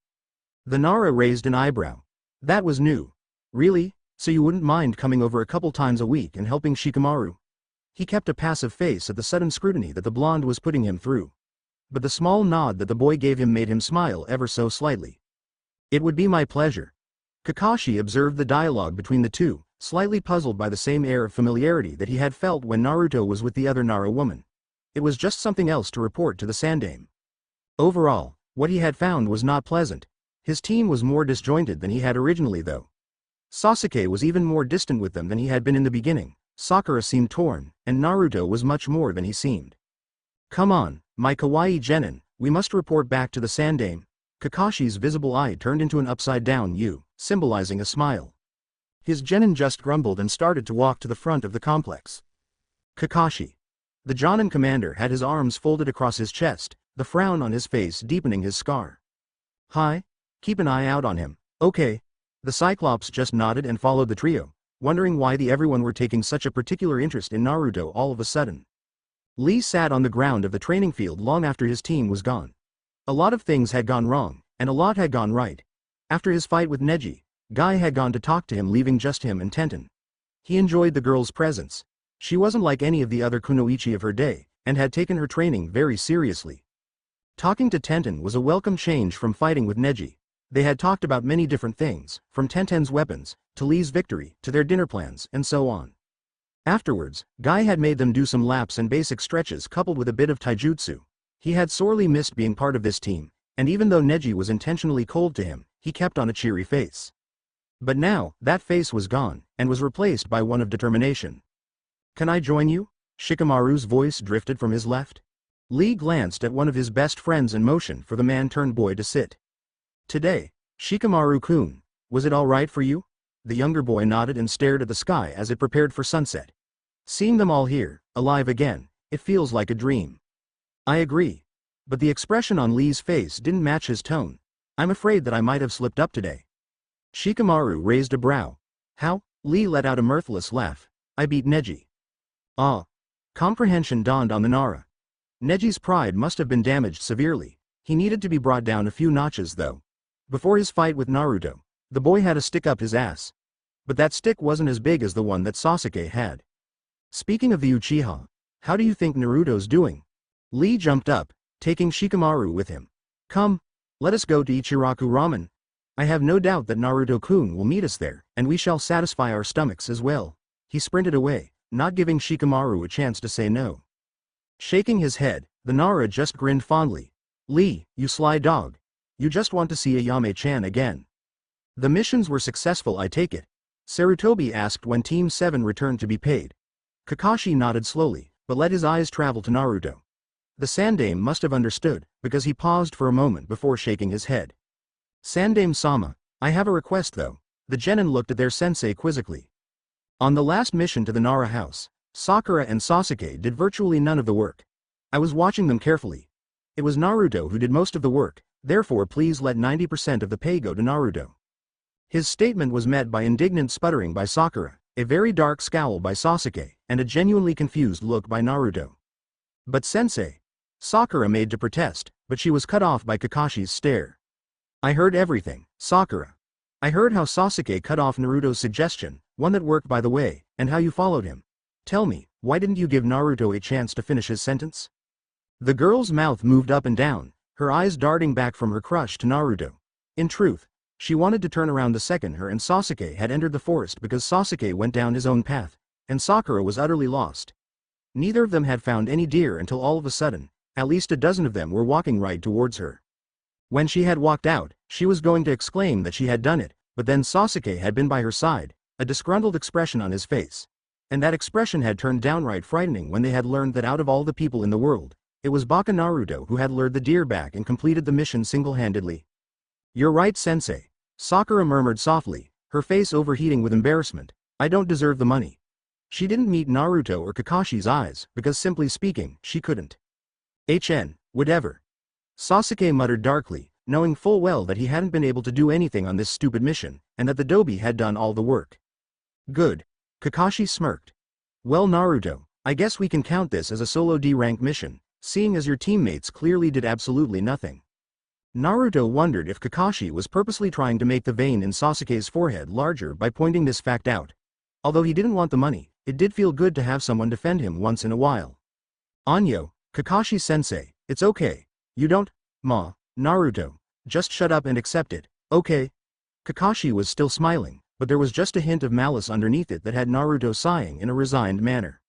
The Nara raised an eyebrow. That was new. Really? So you wouldn't mind coming over a couple times a week and helping Shikamaru? He kept a passive face at the sudden scrutiny that the blonde was putting him through. But the small nod that the boy gave him made him smile ever so slightly. It would be my pleasure. Kakashi observed the dialogue between the two, slightly puzzled by the same air of familiarity that he had felt when Naruto was with the other Nara woman. It was just something else to report to the Sandaime. Overall, what he had found was not pleasant. His team was more disjointed than he had originally though. Sasuke was even more distant with them than he had been in the beginning, Sakura seemed torn, and Naruto was much more than he seemed. Come on, my kawaii genin, we must report back to the Sandaime. Kakashi's visible eye turned into an upside-down U, symbolizing a smile. His genin just grumbled and started to walk to the front of the complex. Kakashi. The Jonin commander had his arms folded across his chest, the frown on his face deepening his scar. Hi. Keep an eye out on him, okay? The Cyclops just nodded and followed the trio, wondering why everyone were taking such a particular interest in Naruto all of a sudden. Lee sat on the ground of the training field long after his team was gone. A lot of things had gone wrong, and a lot had gone right. After his fight with Neji, Guy had gone to talk to him, leaving just him and Tenten. He enjoyed the girl's presence. She wasn't like any of the other kunoichi of her day, and had taken her training very seriously. Talking to Tenten was a welcome change from fighting with Neji. They had talked about many different things, from Tenten's weapons, to Lee's victory, to their dinner plans, and so on. Afterwards, Guy had made them do some laps and basic stretches coupled with a bit of taijutsu. He had sorely missed being part of this team, and even though Neji was intentionally cold to him, he kept on a cheery face. But now, that face was gone, and was replaced by one of determination. Can I join you? Shikamaru's voice drifted from his left. Lee glanced at one of his best friends and motioned for the man-turned-boy to sit. Today, Shikamaru-kun, was it all right for you? The younger boy nodded and stared at the sky as it prepared for sunset. Seeing them all here, alive again, it feels like a dream. I agree. But the expression on Lee's face didn't match his tone. I'm afraid that I might have slipped up today. Shikamaru raised a brow. How? Lee let out a mirthless laugh. I beat Neji. Ah. Comprehension dawned on the Nara. Neji's pride must have been damaged severely. He needed to be brought down a few notches though. Before his fight with Naruto, The boy had a stick up his ass. But that stick wasn't as big as the one that Sasuke had. Speaking of the Uchiha, how do you think Naruto's doing? Lee jumped up, taking Shikamaru with him. Come, let us go to Ichiraku Ramen. I have no doubt that Naruto-kun will meet us there, and we shall satisfy our stomachs as well. He sprinted away, not giving Shikamaru a chance to say no. Shaking his head, the Nara just grinned fondly. Lee, you sly dog. You just want to see Ayame-chan again. The missions were successful, I take it? Sarutobi asked when Team 7 returned to be paid. Kakashi nodded slowly, but let his eyes travel to Naruto. The Sandame must have understood, because he paused for a moment before shaking his head. Sandame-sama, I have a request though. The genin looked at their sensei quizzically. On the last mission to the Nara house, Sakura and Sasuke did virtually none of the work. I was watching them carefully. It was Naruto who did most of the work, therefore please let 90% of the pay go to Naruto. His statement was met by indignant sputtering by Sakura, a very dark scowl by Sasuke, and a genuinely confused look by Naruto. But sensei, Sakura made to protest, but she was cut off by Kakashi's stare. I heard everything, Sakura. I heard how Sasuke cut off Naruto's suggestion, one that worked by the way, and how you followed him. Tell me, why didn't you give Naruto a chance to finish his sentence? The girl's mouth moved up and down, her eyes darting back from her crush to Naruto. In truth, she wanted to turn around the second her and Sasuke had entered the forest because Sasuke went down his own path, and Sakura was utterly lost. Neither of them had found any deer until all of a sudden, at least a dozen of them were walking right towards her. When she had walked out, she was going to exclaim that she had done it, but then Sasuke had been by her side, a disgruntled expression on his face. And that expression had turned downright frightening when they had learned that out of all the people in the world, it was Baka Naruto who had lured the deer back and completed the mission single-handedly. You're right, sensei. Sakura murmured softly, her face overheating with embarrassment. I don't deserve the money. She didn't meet Naruto or Kakashi's eyes, because simply speaking, she couldn't. Whatever. Sasuke muttered darkly, knowing full well that he hadn't been able to do anything on this stupid mission, and that the Dobi had done all the work. Good. Kakashi smirked. Well, Naruto, I guess we can count this as a solo D-rank mission, seeing as your teammates clearly did absolutely nothing. Naruto wondered if Kakashi was purposely trying to make the vein in Sasuke's forehead larger by pointing this fact out. Although he didn't want the money, it did feel good to have someone defend him once in a while. Anyo, Kakashi-sensei, it's okay. You don't, Naruto, just shut up and accept it, okay? Kakashi was still smiling, but there was just a hint of malice underneath it that had Naruto sighing in a resigned manner.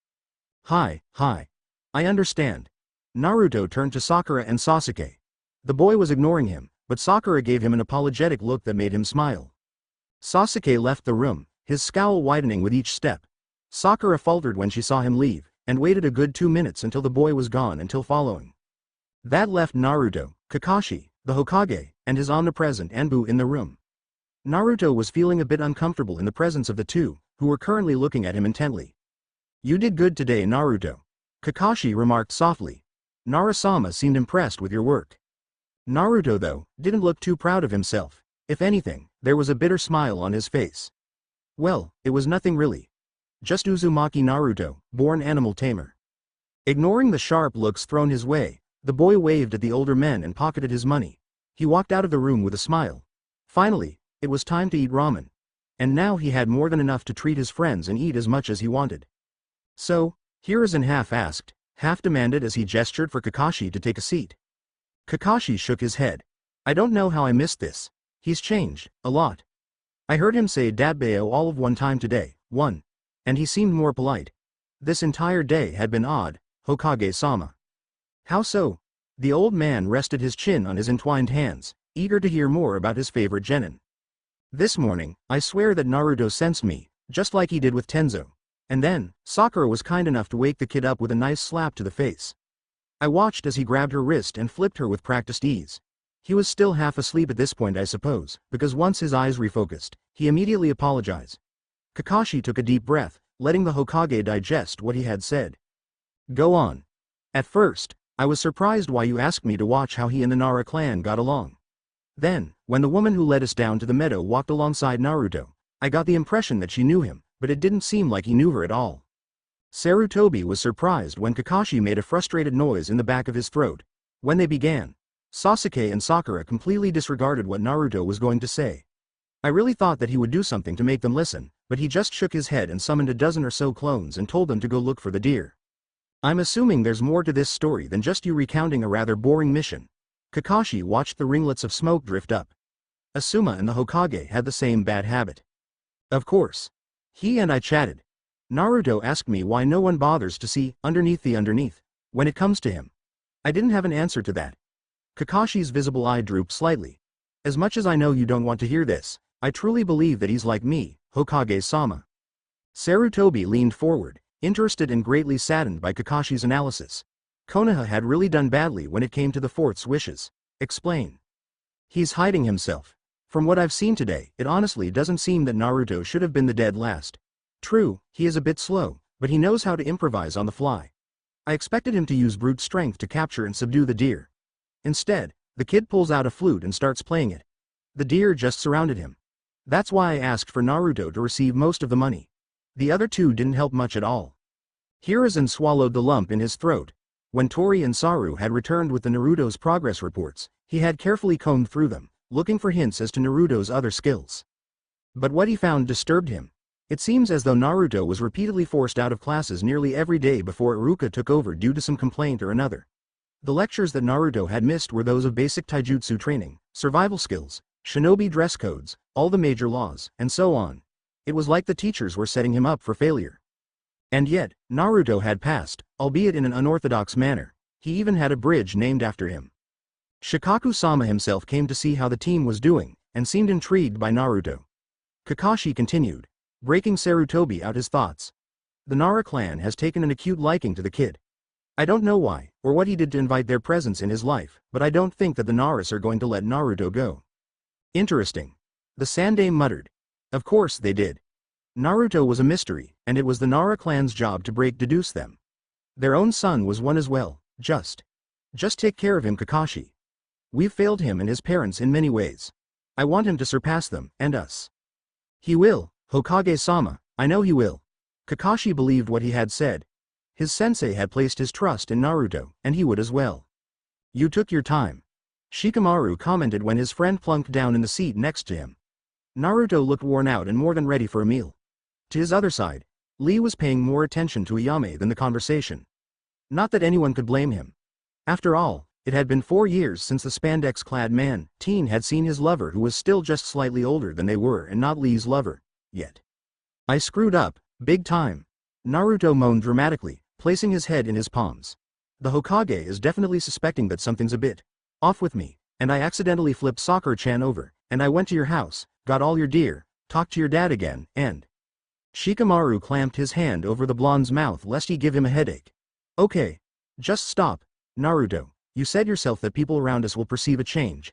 Hi. I understand. Naruto turned to Sakura and Sasuke. The boy was ignoring him, but Sakura gave him an apologetic look that made him smile. Sasuke left the room, his scowl widening with each step. Sakura faltered when she saw him leave, and waited a good 2 minutes until the boy was gone until following. That left Naruto, Kakashi, the Hokage, and his omnipresent Anbu in the room. Naruto was feeling a bit uncomfortable in the presence of the two, who were currently looking at him intently. You did good today, Naruto. Kakashi remarked softly. Narasama seemed impressed with your work. Naruto, though, didn't look too proud of himself. If anything, there was a bitter smile on his face. Well, it was nothing really. Just Uzumaki Naruto, born animal tamer. Ignoring the sharp looks thrown his way, the boy waved at the older men and pocketed his money. He walked out of the room with a smile. Finally, it was time to eat ramen. And now he had more than enough to treat his friends and eat as much as he wanted. So, Hiruzen half asked, half demanded as he gestured for Kakashi to take a seat. Kakashi shook his head. I don't know how I missed this. He's changed, a lot. I heard him say Dabbeo all of one time today, and he seemed more polite. This entire day had been odd, Hokage-sama. How so? The old man rested his chin on his entwined hands, eager to hear more about his favorite genin. This morning, I swear that Naruto sensed me, just like he did with Tenzo. And then, Sakura was kind enough to wake the kid up with a nice slap to the face. I watched as he grabbed her wrist and flipped her with practiced ease. He was still half asleep at this point, I suppose, because once his eyes refocused, he immediately apologized. Kakashi took a deep breath, letting the Hokage digest what he had said. Go on. At first, I was surprised why you asked me to watch how he and the Nara clan got along. Then, when the woman who led us down to the meadow walked alongside Naruto, I got the impression that she knew him, but it didn't seem like he knew her at all. Sarutobi was surprised when Kakashi made a frustrated noise in the back of his throat. When they began, Sasuke and Sakura completely disregarded what Naruto was going to say. I really thought that he would do something to make them listen, but he just shook his head and summoned a dozen or so clones and told them to go look for the deer. I'm assuming there's more to this story than just you recounting a rather boring mission. Kakashi watched the ringlets of smoke drift up. Asuma and the Hokage had the same bad habit. Of course. He and I chatted. Naruto asked me why no one bothers to see underneath the underneath when it comes to him. I didn't have an answer to that. Kakashi's visible eye drooped slightly. As much as I know you don't want to hear this, I truly believe that he's like me, Hokage-sama. Sarutobi leaned forward, interested and greatly saddened by Kakashi's analysis. Konoha had really done badly when it came to the fourth's wishes. Explain. He's hiding himself. From what I've seen today, it honestly doesn't seem that Naruto should have been the dead last. True, he is a bit slow, but he knows how to improvise on the fly. I expected him to use brute strength to capture and subdue the deer. Instead, the kid pulls out a flute and starts playing it. The deer just surrounded him. That's why I asked for Naruto to receive most of the money. The other two didn't help much at all. Hiruzen swallowed the lump in his throat. When Tori and Saru had returned with the Naruto's progress reports, he had carefully combed through them, looking for hints as to Naruto's other skills. But what he found disturbed him. It seems as though Naruto was repeatedly forced out of classes nearly every day before Iruka took over due to some complaint or another. The lectures that Naruto had missed were those of basic taijutsu training, survival skills, shinobi dress codes, all the major laws, and so on. It was like the teachers were setting him up for failure. And yet, Naruto had passed, albeit in an unorthodox manner. He even had a bridge named after him. Shikaku-sama himself came to see how the team was doing, and seemed intrigued by Naruto. Kakashi continued, breaking Sarutobi out his thoughts. The Nara clan has taken an acute liking to the kid. I don't know why, or what he did to invite their presence in his life, but I don't think that the Naras are going to let Naruto go. Interesting. The Sandaime muttered. Of course they did. Naruto was a mystery, and it was the Nara clan's job to deduce them. Their own son was one as well. Just take care of him, Kakashi. We've failed him and his parents in many ways. I want him to surpass them, and us. He will, Hokage-sama, I know he will. Kakashi believed what he had said. His sensei had placed his trust in Naruto, and he would as well. You took your time. Shikamaru commented when his friend plunked down in the seat next to him. Naruto looked worn out and more than ready for a meal. To his other side, Lee was paying more attention to Ayame than the conversation. Not that anyone could blame him. After all, it had been 4 years since the spandex-clad man, teen, had seen his lover who was still just slightly older than they were and not Lee's lover, yet. I screwed up, big time. Naruto moaned dramatically, placing his head in his palms. The Hokage is definitely suspecting that something's a bit off with me, and I accidentally flipped Sakura-chan over, and I went to your house, got all your deer, talked to your dad again, and... Shikamaru clamped his hand over the blonde's mouth lest he give him a headache. Okay. Just stop, Naruto. You said yourself that people around us will perceive a change.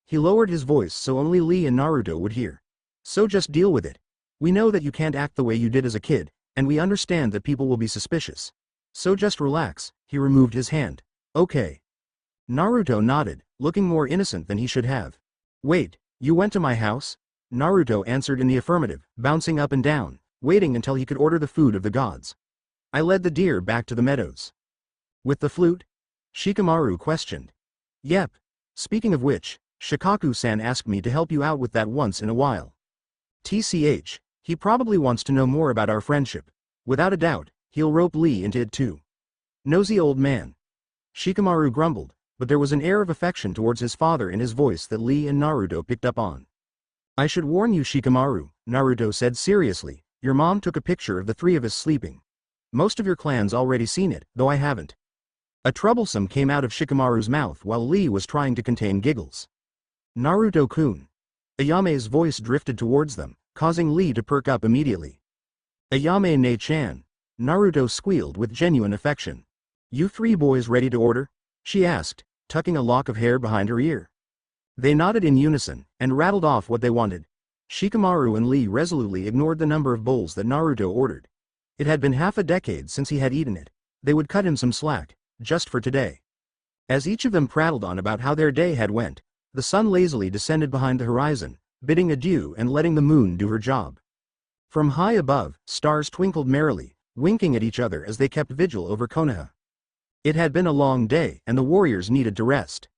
He lowered his voice so only Lee and Naruto would hear. So just deal with it. We know that you can't act the way you did as a kid, and we understand that people will be suspicious. So just relax. He removed his hand. Okay. Naruto nodded, looking more innocent than he should have. Wait, you went to my house? Naruto answered in the affirmative, bouncing up and down, waiting until he could order the food of the gods. I led the deer back to the meadows. With the flute? Shikamaru questioned. Yep. Speaking of which, Shikaku-san asked me to help you out with that once in a while. TCH, he probably wants to know more about our friendship. Without a doubt, he'll rope Lee into it too. Nosy old man. Shikamaru grumbled, but there was an air of affection towards his father in his voice that Lee and Naruto picked up on. I should warn you, Shikamaru, Naruto said seriously, your mom took a picture of the three of us sleeping. Most of your clan's already seen it, though I haven't. A troublesome came out of Shikamaru's mouth while Lee was trying to contain giggles. Naruto-kun. Ayame's voice drifted towards them, causing Lee to perk up immediately. Ayame-ne-chan. Naruto squealed with genuine affection. You three boys ready to order? She asked, tucking a lock of hair behind her ear. They nodded in unison, and rattled off what they wanted. Shikamaru and Lee resolutely ignored the number of bowls that Naruto ordered. It had been half a decade since he had eaten it. They would cut him some slack, just for today. As each of them prattled on about how their day had went, the sun lazily descended behind the horizon, bidding adieu and letting the moon do her job. From high above, stars twinkled merrily, winking at each other as they kept vigil over Konoha. It had been a long day, and the warriors needed to rest.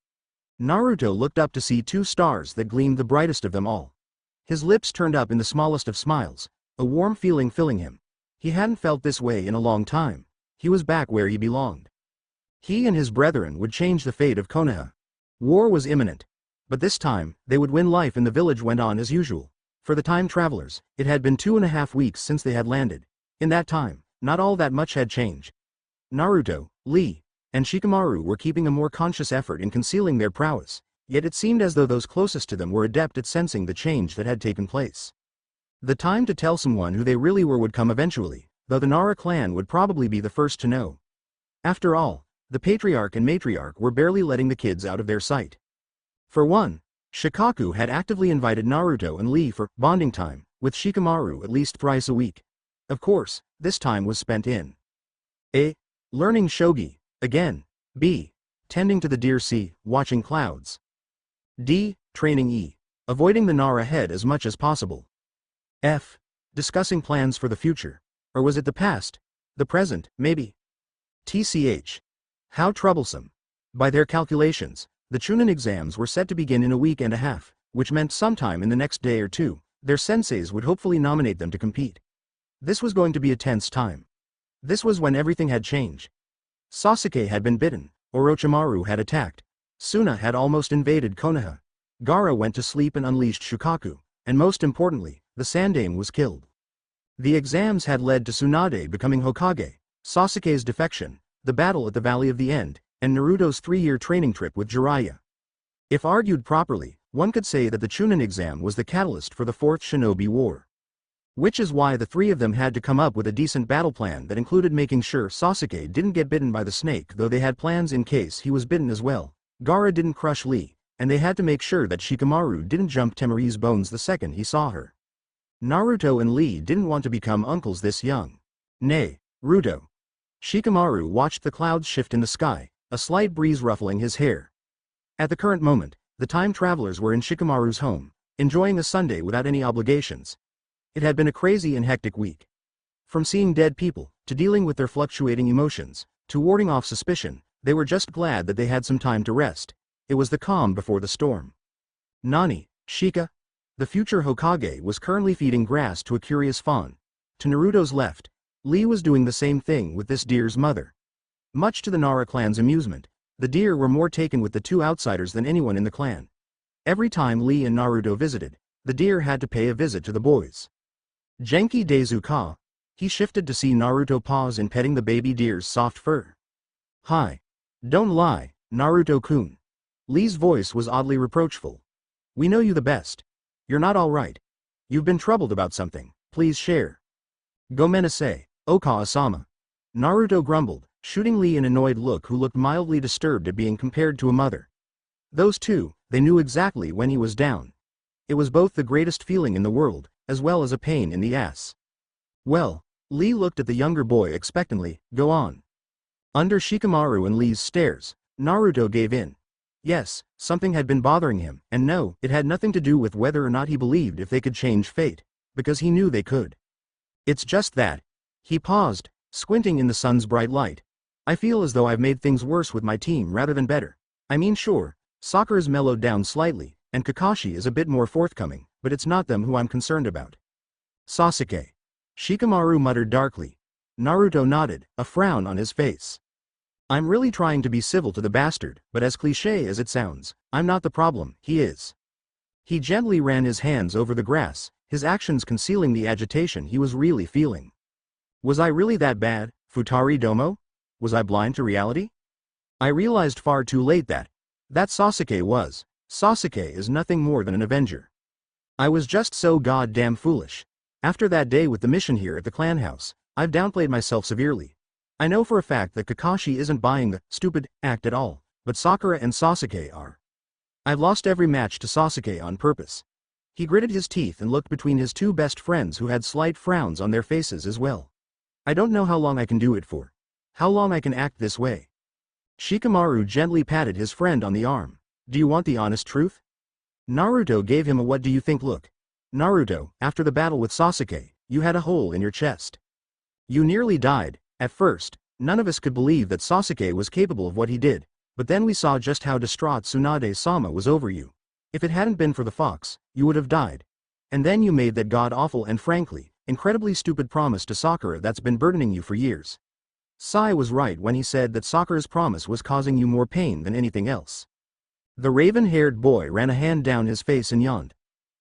Naruto looked up to see 2 stars that gleamed the brightest of them all. His lips turned up in the smallest of smiles, a warm feeling filling him. He hadn't felt this way in a long time. He was back where he belonged. He and his brethren would change the fate of Konoha. War was imminent. But this time, they would win. Life in the village went on as usual. For the time travelers, it had been 2.5 weeks since they had landed. In that time, not all that much had changed. Naruto, Lee, and Shikamaru were keeping a more conscious effort in concealing their prowess, yet it seemed as though those closest to them were adept at sensing the change that had taken place. The time to tell someone who they really were would come eventually, though the Nara clan would probably be the first to know. After all, the patriarch and matriarch were barely letting the kids out of their sight. For one, Shikaku had actively invited Naruto and Lee for bonding time with Shikamaru at least thrice a week. Of course, this time was spent in A. Learning shogi, again. B. Tending to the deer. C. Watching clouds. D. Training. E. Avoiding the Nara head as much as possible. F. Discussing plans for the future. Or was it the past? The present, maybe? TCH. How troublesome. By their calculations, the Chunin exams were set to begin in a week and a half, which meant sometime in the next day or two, their senseis would hopefully nominate them to compete. This was going to be a tense time. This was when everything had changed. Sasuke had been bitten, Orochimaru had attacked, Suna had almost invaded Konoha, Gaara went to sleep and unleashed Shukaku, and most importantly, the Sandaime was killed. The exams had led to Tsunade becoming Hokage, Sasuke's defection, the battle at the Valley of the End, and Naruto's 3-year training trip with Jiraiya. If argued properly, one could say that the Chunin exam was the catalyst for the Fourth Shinobi War. Which is why the three of them had to come up with a decent battle plan that included making sure Sasuke didn't get bitten by the snake, though they had plans in case he was bitten as well. Gaara didn't crush Lee, and they had to make sure that Shikamaru didn't jump Temari's bones the second he saw her. Naruto and Lee didn't want to become uncles this young. Nay, Ruto. Shikamaru watched the clouds shift in the sky, a slight breeze ruffling his hair. At the current moment, the time travelers were in Shikamaru's home, enjoying a Sunday without any obligations. It had been a crazy and hectic week. From seeing dead people, to dealing with their fluctuating emotions, to warding off suspicion, they were just glad that they had some time to rest. It was the calm before the storm. Nani, Shika? The future Hokage was currently feeding grass to a curious fawn. To Naruto's left, Lee was doing the same thing with this deer's mother. Much to the Nara clan's amusement, the deer were more taken with the two outsiders than anyone in the clan. Every time Lee and Naruto visited, the deer had to pay a visit to the boys. Genki Deizuka. He shifted to see Naruto pause in petting the baby deer's soft fur. Hi. Don't lie, Naruto-kun. Lee's voice was oddly reproachful. We know you the best. You're not all right. You've been troubled about something, please share. Gomenasai, Oka-sama. Naruto grumbled, shooting Lee an annoyed look who looked mildly disturbed at being compared to a mother. Those two, they knew exactly when he was down. It was both the greatest feeling in the world, as well as a pain in the ass. Well, Lee looked at the younger boy expectantly. Go on. Under Shikamaru and Lee's stares, Naruto gave in. Yes, something had been bothering him, and no, it had nothing to do with whether or not he believed if they could change fate, because he knew they could. It's just that. He paused, squinting in the sun's bright light. I feel as though I've made things worse with my team rather than better. I mean, sure, Sakura's mellowed down slightly, and Kakashi is a bit more forthcoming, but it's not them who I'm concerned about. Sasuke. Shikamaru muttered darkly. Naruto nodded, a frown on his face. I'm really trying to be civil to the bastard, but as cliché as it sounds, I'm not the problem, he is. He gently ran his hands over the grass, his actions concealing the agitation he was really feeling. Was I really that bad, Futari Domo? Was I blind to reality? I realized far too late that Sasuke was. Sasuke is nothing more than an avenger. I was just so goddamn foolish. After that day with the mission here at the clan house, I've downplayed myself severely. I know for a fact that Kakashi isn't buying the stupid act at all, but Sakura and Sasuke are. I've lost every match to Sasuke on purpose. He gritted his teeth and looked between his two best friends who had slight frowns on their faces as well. I don't know how long I can do it for. How long I can act this way. Shikamaru gently patted his friend on the arm. Do you want the honest truth? Naruto gave him a what do you think look. Naruto, after the battle with Sasuke, you had a hole in your chest. You nearly died. At first, none of us could believe that Sasuke was capable of what he did, but then we saw just how distraught Tsunade-sama was over you. If it hadn't been for the fox, you would have died. And then you made that god-awful and frankly, incredibly stupid promise to Sakura that's been burdening you for years. Sai was right when he said that Sakura's promise was causing you more pain than anything else. The raven-haired boy ran a hand down his face and yawned.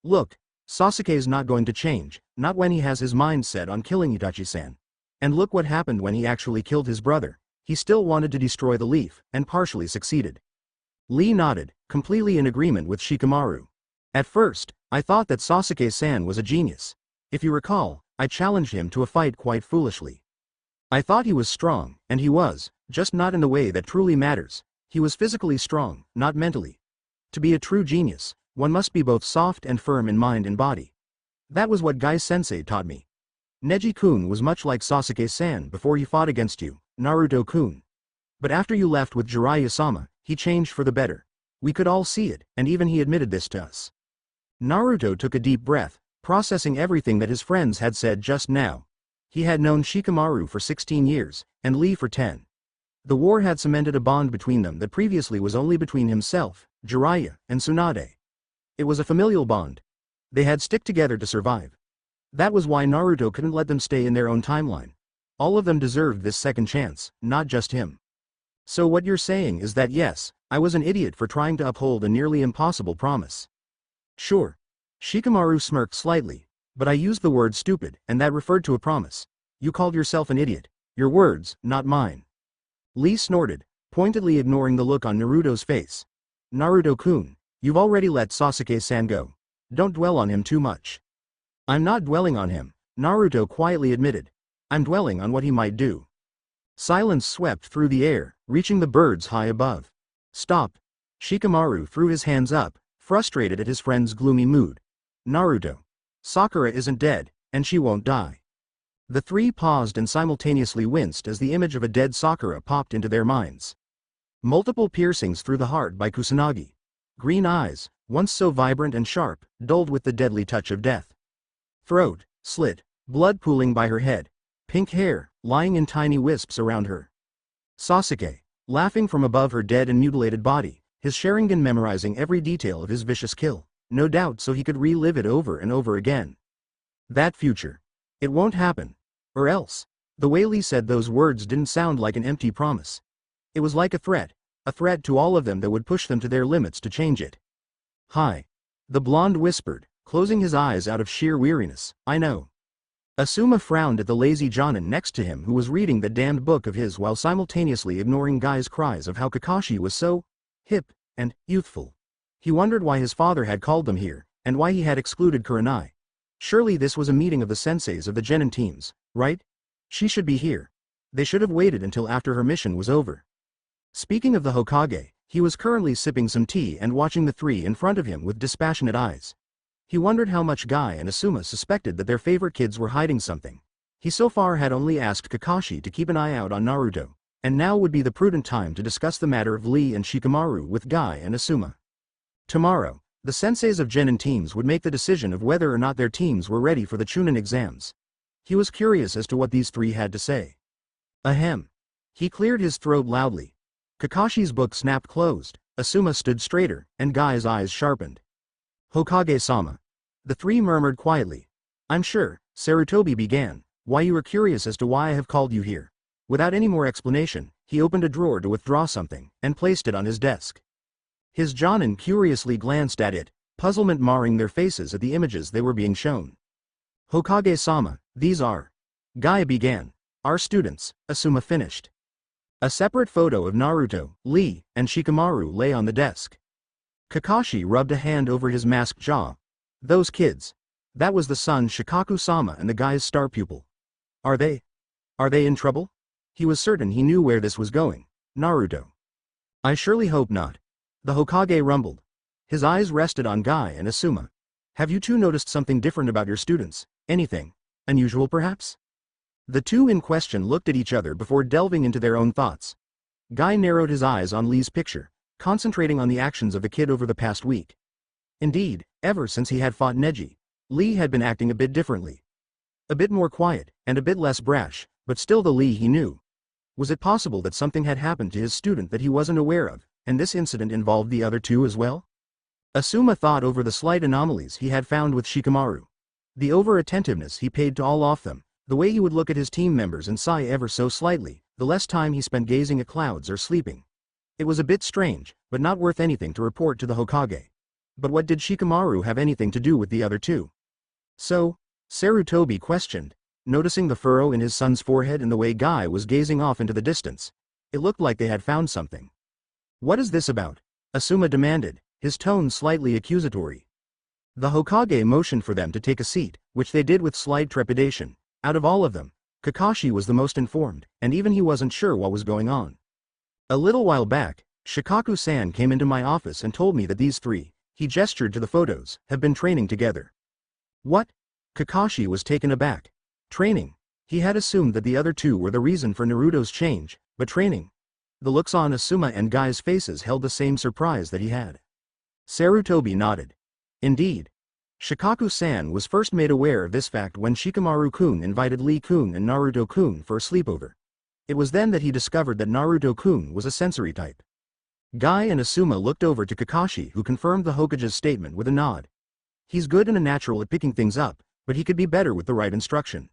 Look, Sasuke's not going to change, not when he has his mind set on killing Itachi-san. And look what happened when he actually killed his brother. He still wanted to destroy the leaf, and partially succeeded. Lee nodded, completely in agreement with Shikamaru. At first, I thought that Sasuke-san was a genius. If you recall, I challenged him to a fight quite foolishly. I thought he was strong, and he was, just not in the way that truly matters. He was physically strong, not mentally. To be a true genius, one must be both soft and firm in mind and body. That was what Gai-sensei taught me. Neji-kun was much like Sasuke-san before he fought against you, Naruto-kun. But after you left with Jiraiya-sama, he changed for the better. We could all see it, and even he admitted this to us. Naruto took a deep breath, processing everything that his friends had said just now. He had known Shikamaru for 16 years, and Lee for 10. The war had cemented a bond between them that previously was only between himself, Jiraiya, and Tsunade. It was a familial bond. They had stick together to survive. That was why Naruto couldn't let them stay in their own timeline. All of them deserved this second chance, not just him. So what you're saying is that yes, I was an idiot for trying to uphold a nearly impossible promise. Sure. Shikamaru smirked slightly, but I used the word stupid, and that referred to a promise. You called yourself an idiot. Your words, not mine. Lee snorted, pointedly ignoring the look on Naruto's face. Naruto-kun, you've already let Sasuke-san go. Don't dwell on him too much. I'm not dwelling on him, Naruto quietly admitted. I'm dwelling on what he might do. Silence swept through the air, reaching the birds high above. Stop. Shikamaru threw his hands up, frustrated at his friend's gloomy mood. Naruto. Sakura isn't dead, and she won't die. The three paused and simultaneously winced as the image of a dead Sakura popped into their minds. Multiple piercings through the heart by Kusanagi. Green eyes, once so vibrant and sharp, dulled with the deadly touch of death. Throat, slit, blood pooling by her head. Pink hair, lying in tiny wisps around her. Sasuke, laughing from above her dead and mutilated body, his Sharingan memorizing every detail of his vicious kill, no doubt so he could relive it over and over again. That future. It won't happen. Or else. The way Lee said those words didn't sound like an empty promise. It was like a threat to all of them that would push them to their limits to change it. Hi. The blonde whispered, closing his eyes out of sheer weariness. I know. Asuma frowned at the lazy Jonin next to him who was reading the damned book of his while simultaneously ignoring Guy's cries of how Kakashi was so hip and youthful. He wondered why his father had called them here, and why he had excluded Kurenai. Surely this was a meeting of the senseis of the genin teams, right? She should be here. They should have waited until after her mission was over. Speaking of the Hokage, he was currently sipping some tea and watching the three in front of him with dispassionate eyes. He wondered how much Guy and Asuma suspected that their favorite kids were hiding something. He so far had only asked Kakashi to keep an eye out on Naruto, and now would be the prudent time to discuss the matter of Lee and Shikamaru with Guy and Asuma. Tomorrow, the senseis of genin teams would make the decision of whether or not their teams were ready for the Chunin exams. He was curious as to what these three had to say. Ahem. He cleared his throat loudly. Kakashi's book snapped closed, Asuma stood straighter, and Guy's eyes sharpened. Hokage-sama. The three murmured quietly. I'm sure, Sarutobi began, why you were curious as to why I have called you here. Without any more explanation, he opened a drawer to withdraw something, and placed it on his desk. His Jonin curiously glanced at it, puzzlement marring their faces at the images they were being shown. Hokage-sama, these are. Guy began. Our students, Asuma finished. A separate photo of Naruto, Lee, and Shikamaru lay on the desk. Kakashi rubbed a hand over his masked jaw. Those kids. That was the son Shikaku-sama and the guy's star pupil. Are they in trouble? He was certain he knew where this was going. Naruto. I surely hope not. The Hokage rumbled. His eyes rested on Guy and Asuma. Have you two noticed something different about your students? Anything unusual perhaps? The two in question looked at each other before delving into their own thoughts. Guy narrowed his eyes on Lee's picture, concentrating on the actions of the kid over the past week. Indeed, ever since he had fought Neji, Lee had been acting a bit differently. A bit more quiet, and a bit less brash, but still the Lee he knew. Was it possible that something had happened to his student that he wasn't aware of, and this incident involved the other two as well? Asuma thought over the slight anomalies he had found with Shikamaru. The over-attentiveness he paid to all of them, the way he would look at his team members and sigh ever so slightly, the less time he spent gazing at clouds or sleeping. It was a bit strange, but not worth anything to report to the Hokage. But what did Shikamaru have anything to do with the other two? So? Sarutobi questioned, noticing the furrow in his son's forehead and the way Guy was gazing off into the distance. It looked like they had found something. What is this about? Asuma demanded, his tone slightly accusatory. The Hokage motioned for them to take a seat, which they did with slight trepidation. Out of all of them, Kakashi was the most informed, and even he wasn't sure what was going on. A little while back, Shikaku-san came into my office and told me that these three, he gestured to the photos, have been training together. What? Kakashi was taken aback. Training? He had assumed that the other two were the reason for Naruto's change, but training? The looks on Asuma and Guy's faces held the same surprise that he had. Sarutobi nodded. Indeed. Shikaku-san was first made aware of this fact when Shikamaru-kun invited Lee-kun and Naruto-kun for a sleepover. It was then that he discovered that Naruto-kun was a sensory type. Guy and Asuma looked over to Kakashi, who confirmed the Hokage's statement with a nod. He's good and a natural at picking things up, but he could be better with the right instruction.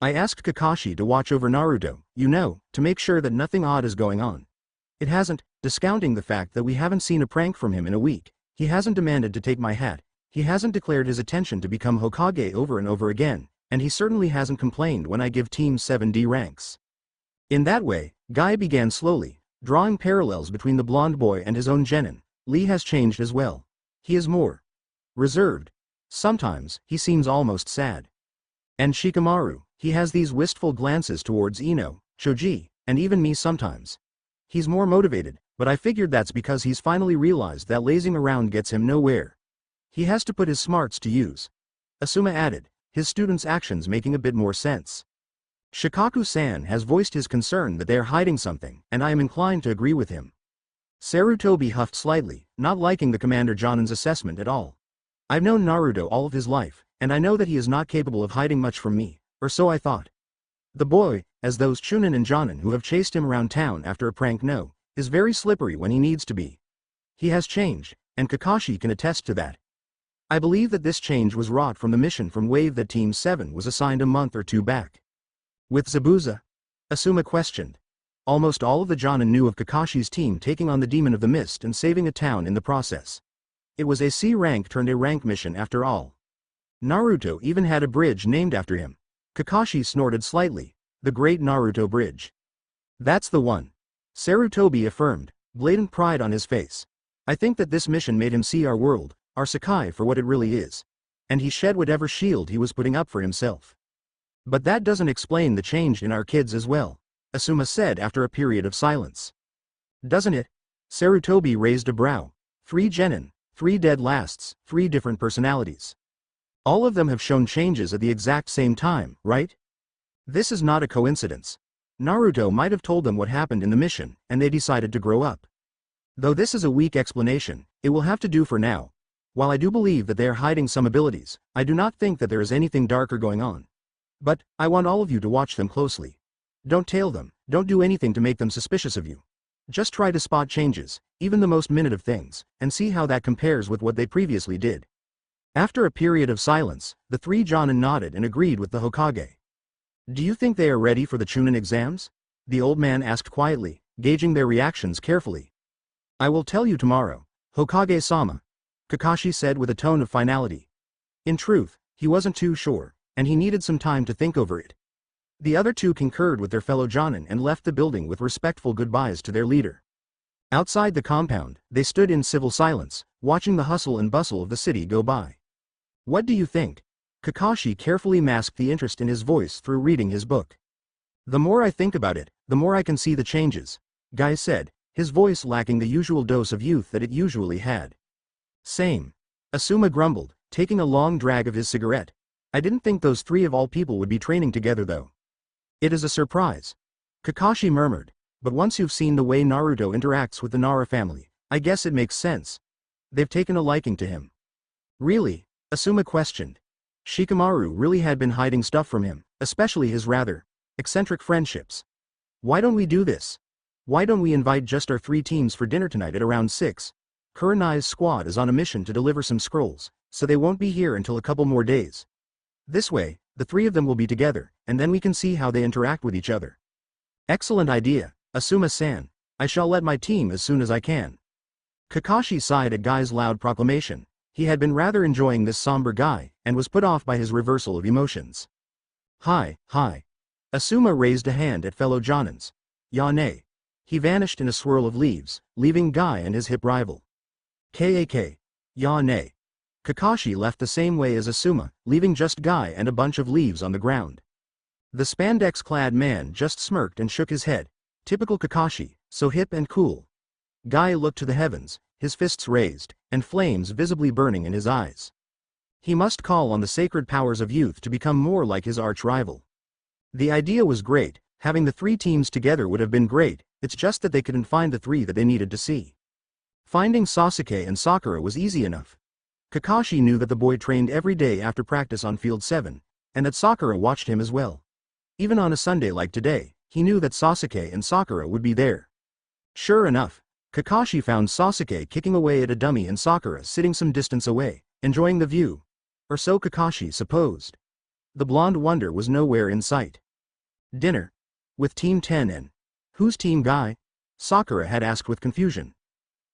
I asked Kakashi to watch over Naruto, to make sure that nothing odd is going on. It hasn't, discounting the fact that we haven't seen a prank from him in a week. He hasn't demanded to take my hat, he hasn't declared his intention to become Hokage over and over again, and he certainly hasn't complained when I give Team 7D ranks. In that way, Guy began slowly, drawing parallels between the blonde boy and his own genin. Lee has changed as well. He is more reserved. Sometimes, he seems almost sad. And Shikamaru, he has these wistful glances towards Ino, Choji, and even me sometimes. He's more motivated, but I figured that's because he's finally realized that lazing around gets him nowhere. He has to put his smarts to use. Asuma added, his students' actions making a bit more sense. Shikaku-san has voiced his concern that they're hiding something, and I am inclined to agree with him. Sarutobi huffed slightly, not liking the Commander Jonin's assessment at all. I've known Naruto all of his life, and I know that he is not capable of hiding much from me, or so I thought. The boy, as those Chunin and Jonin who have chased him around town after a prank know, is very slippery when he needs to be. He has changed, and Kakashi can attest to that. I believe that this change was wrought from the mission from Wave that Team 7 was assigned a month or two back. With Zabuza? Asuma questioned. Almost all of the Jonin knew of Kakashi's team taking on the Demon of the Mist and saving a town in the process. It was a C-rank turned A-rank mission after all. Naruto even had a bridge named after him. Kakashi snorted slightly. The Great Naruto Bridge. That's the one. Sarutobi affirmed, blatant pride on his face. I think that this mission made him see our world, our Sakai, for what it really is. And he shed whatever shield he was putting up for himself. But that doesn't explain the change in our kids as well, Asuma said after a period of silence. Doesn't it? Sarutobi raised a brow. 3 genin, 3 dead lasts, 3 different personalities. All of them have shown changes at the exact same time, right? This is not a coincidence. Naruto might have told them what happened in the mission, and they decided to grow up. Though this is a weak explanation, it will have to do for now. While I do believe that they are hiding some abilities, I do not think that there is anything darker going on. But, I want all of you to watch them closely. Don't tail them, don't do anything to make them suspicious of you. Just try to spot changes, even the most minute of things, and see how that compares with what they previously did. After a period of silence, the 3 Jonin nodded and agreed with the Hokage. Do you think they are ready for the Chunin exams? The old man asked quietly, gauging their reactions carefully. I will tell you tomorrow, Hokage-sama, Kakashi said with a tone of finality. In truth, he wasn't too sure, and he needed some time to think over it. The other two concurred with their fellow Jonin and left the building with respectful goodbyes to their leader. Outside the compound, they stood in civil silence, watching the hustle and bustle of the city go by. What do you think? Kakashi carefully masked the interest in his voice through reading his book. The more I think about it, the more I can see the changes, Guy said, his voice lacking the usual dose of youth that it usually had. Same. Asuma grumbled, taking a long drag of his cigarette. I didn't think those 3 of all people would be training together though. It is a surprise. Kakashi murmured, but once you've seen the way Naruto interacts with the Nara family, I guess it makes sense. They've taken a liking to him. Really? Asuma questioned. Shikamaru really had been hiding stuff from him, especially his rather eccentric friendships. Why don't we do this? Why don't we invite just our 3 teams for dinner tonight at around 6? Kurenai's squad is on a mission to deliver some scrolls, so they won't be here until a couple more days. This way, the three of them will be together, and then we can see how they interact with each other. Excellent idea, Asuma-san. I shall let my team as soon as I can. Kakashi sighed at Guy's loud proclamation. He had been rather enjoying this somber guy, and was put off by his reversal of emotions. Hi. Asuma raised a hand at fellow Jonins. Yane. He vanished in a swirl of leaves, leaving Guy and his hip rival. Kak. Yane. Kakashi left the same way as Asuma, leaving just Guy and a bunch of leaves on the ground. The spandex-clad man just smirked and shook his head. Typical Kakashi, so hip and cool. Guy looked to the heavens, his fists raised, and flames visibly burning in his eyes. He must call on the sacred powers of youth to become more like his arch-rival. The idea was great, having the three teams together would have been great, it's just that they couldn't find the three that they needed to see. Finding Sasuke and Sakura was easy enough. Kakashi knew that the boy trained every day after practice on Field 7, and that Sakura watched him as well. Even on a Sunday like today, he knew that Sasuke and Sakura would be there. Sure enough, Kakashi found Sasuke kicking away at a dummy and Sakura sitting some distance away, enjoying the view. Or so Kakashi supposed. The blonde wonder was nowhere in sight. Dinner. With Team 10 and... Who's Team Guy? Sakura had asked with confusion.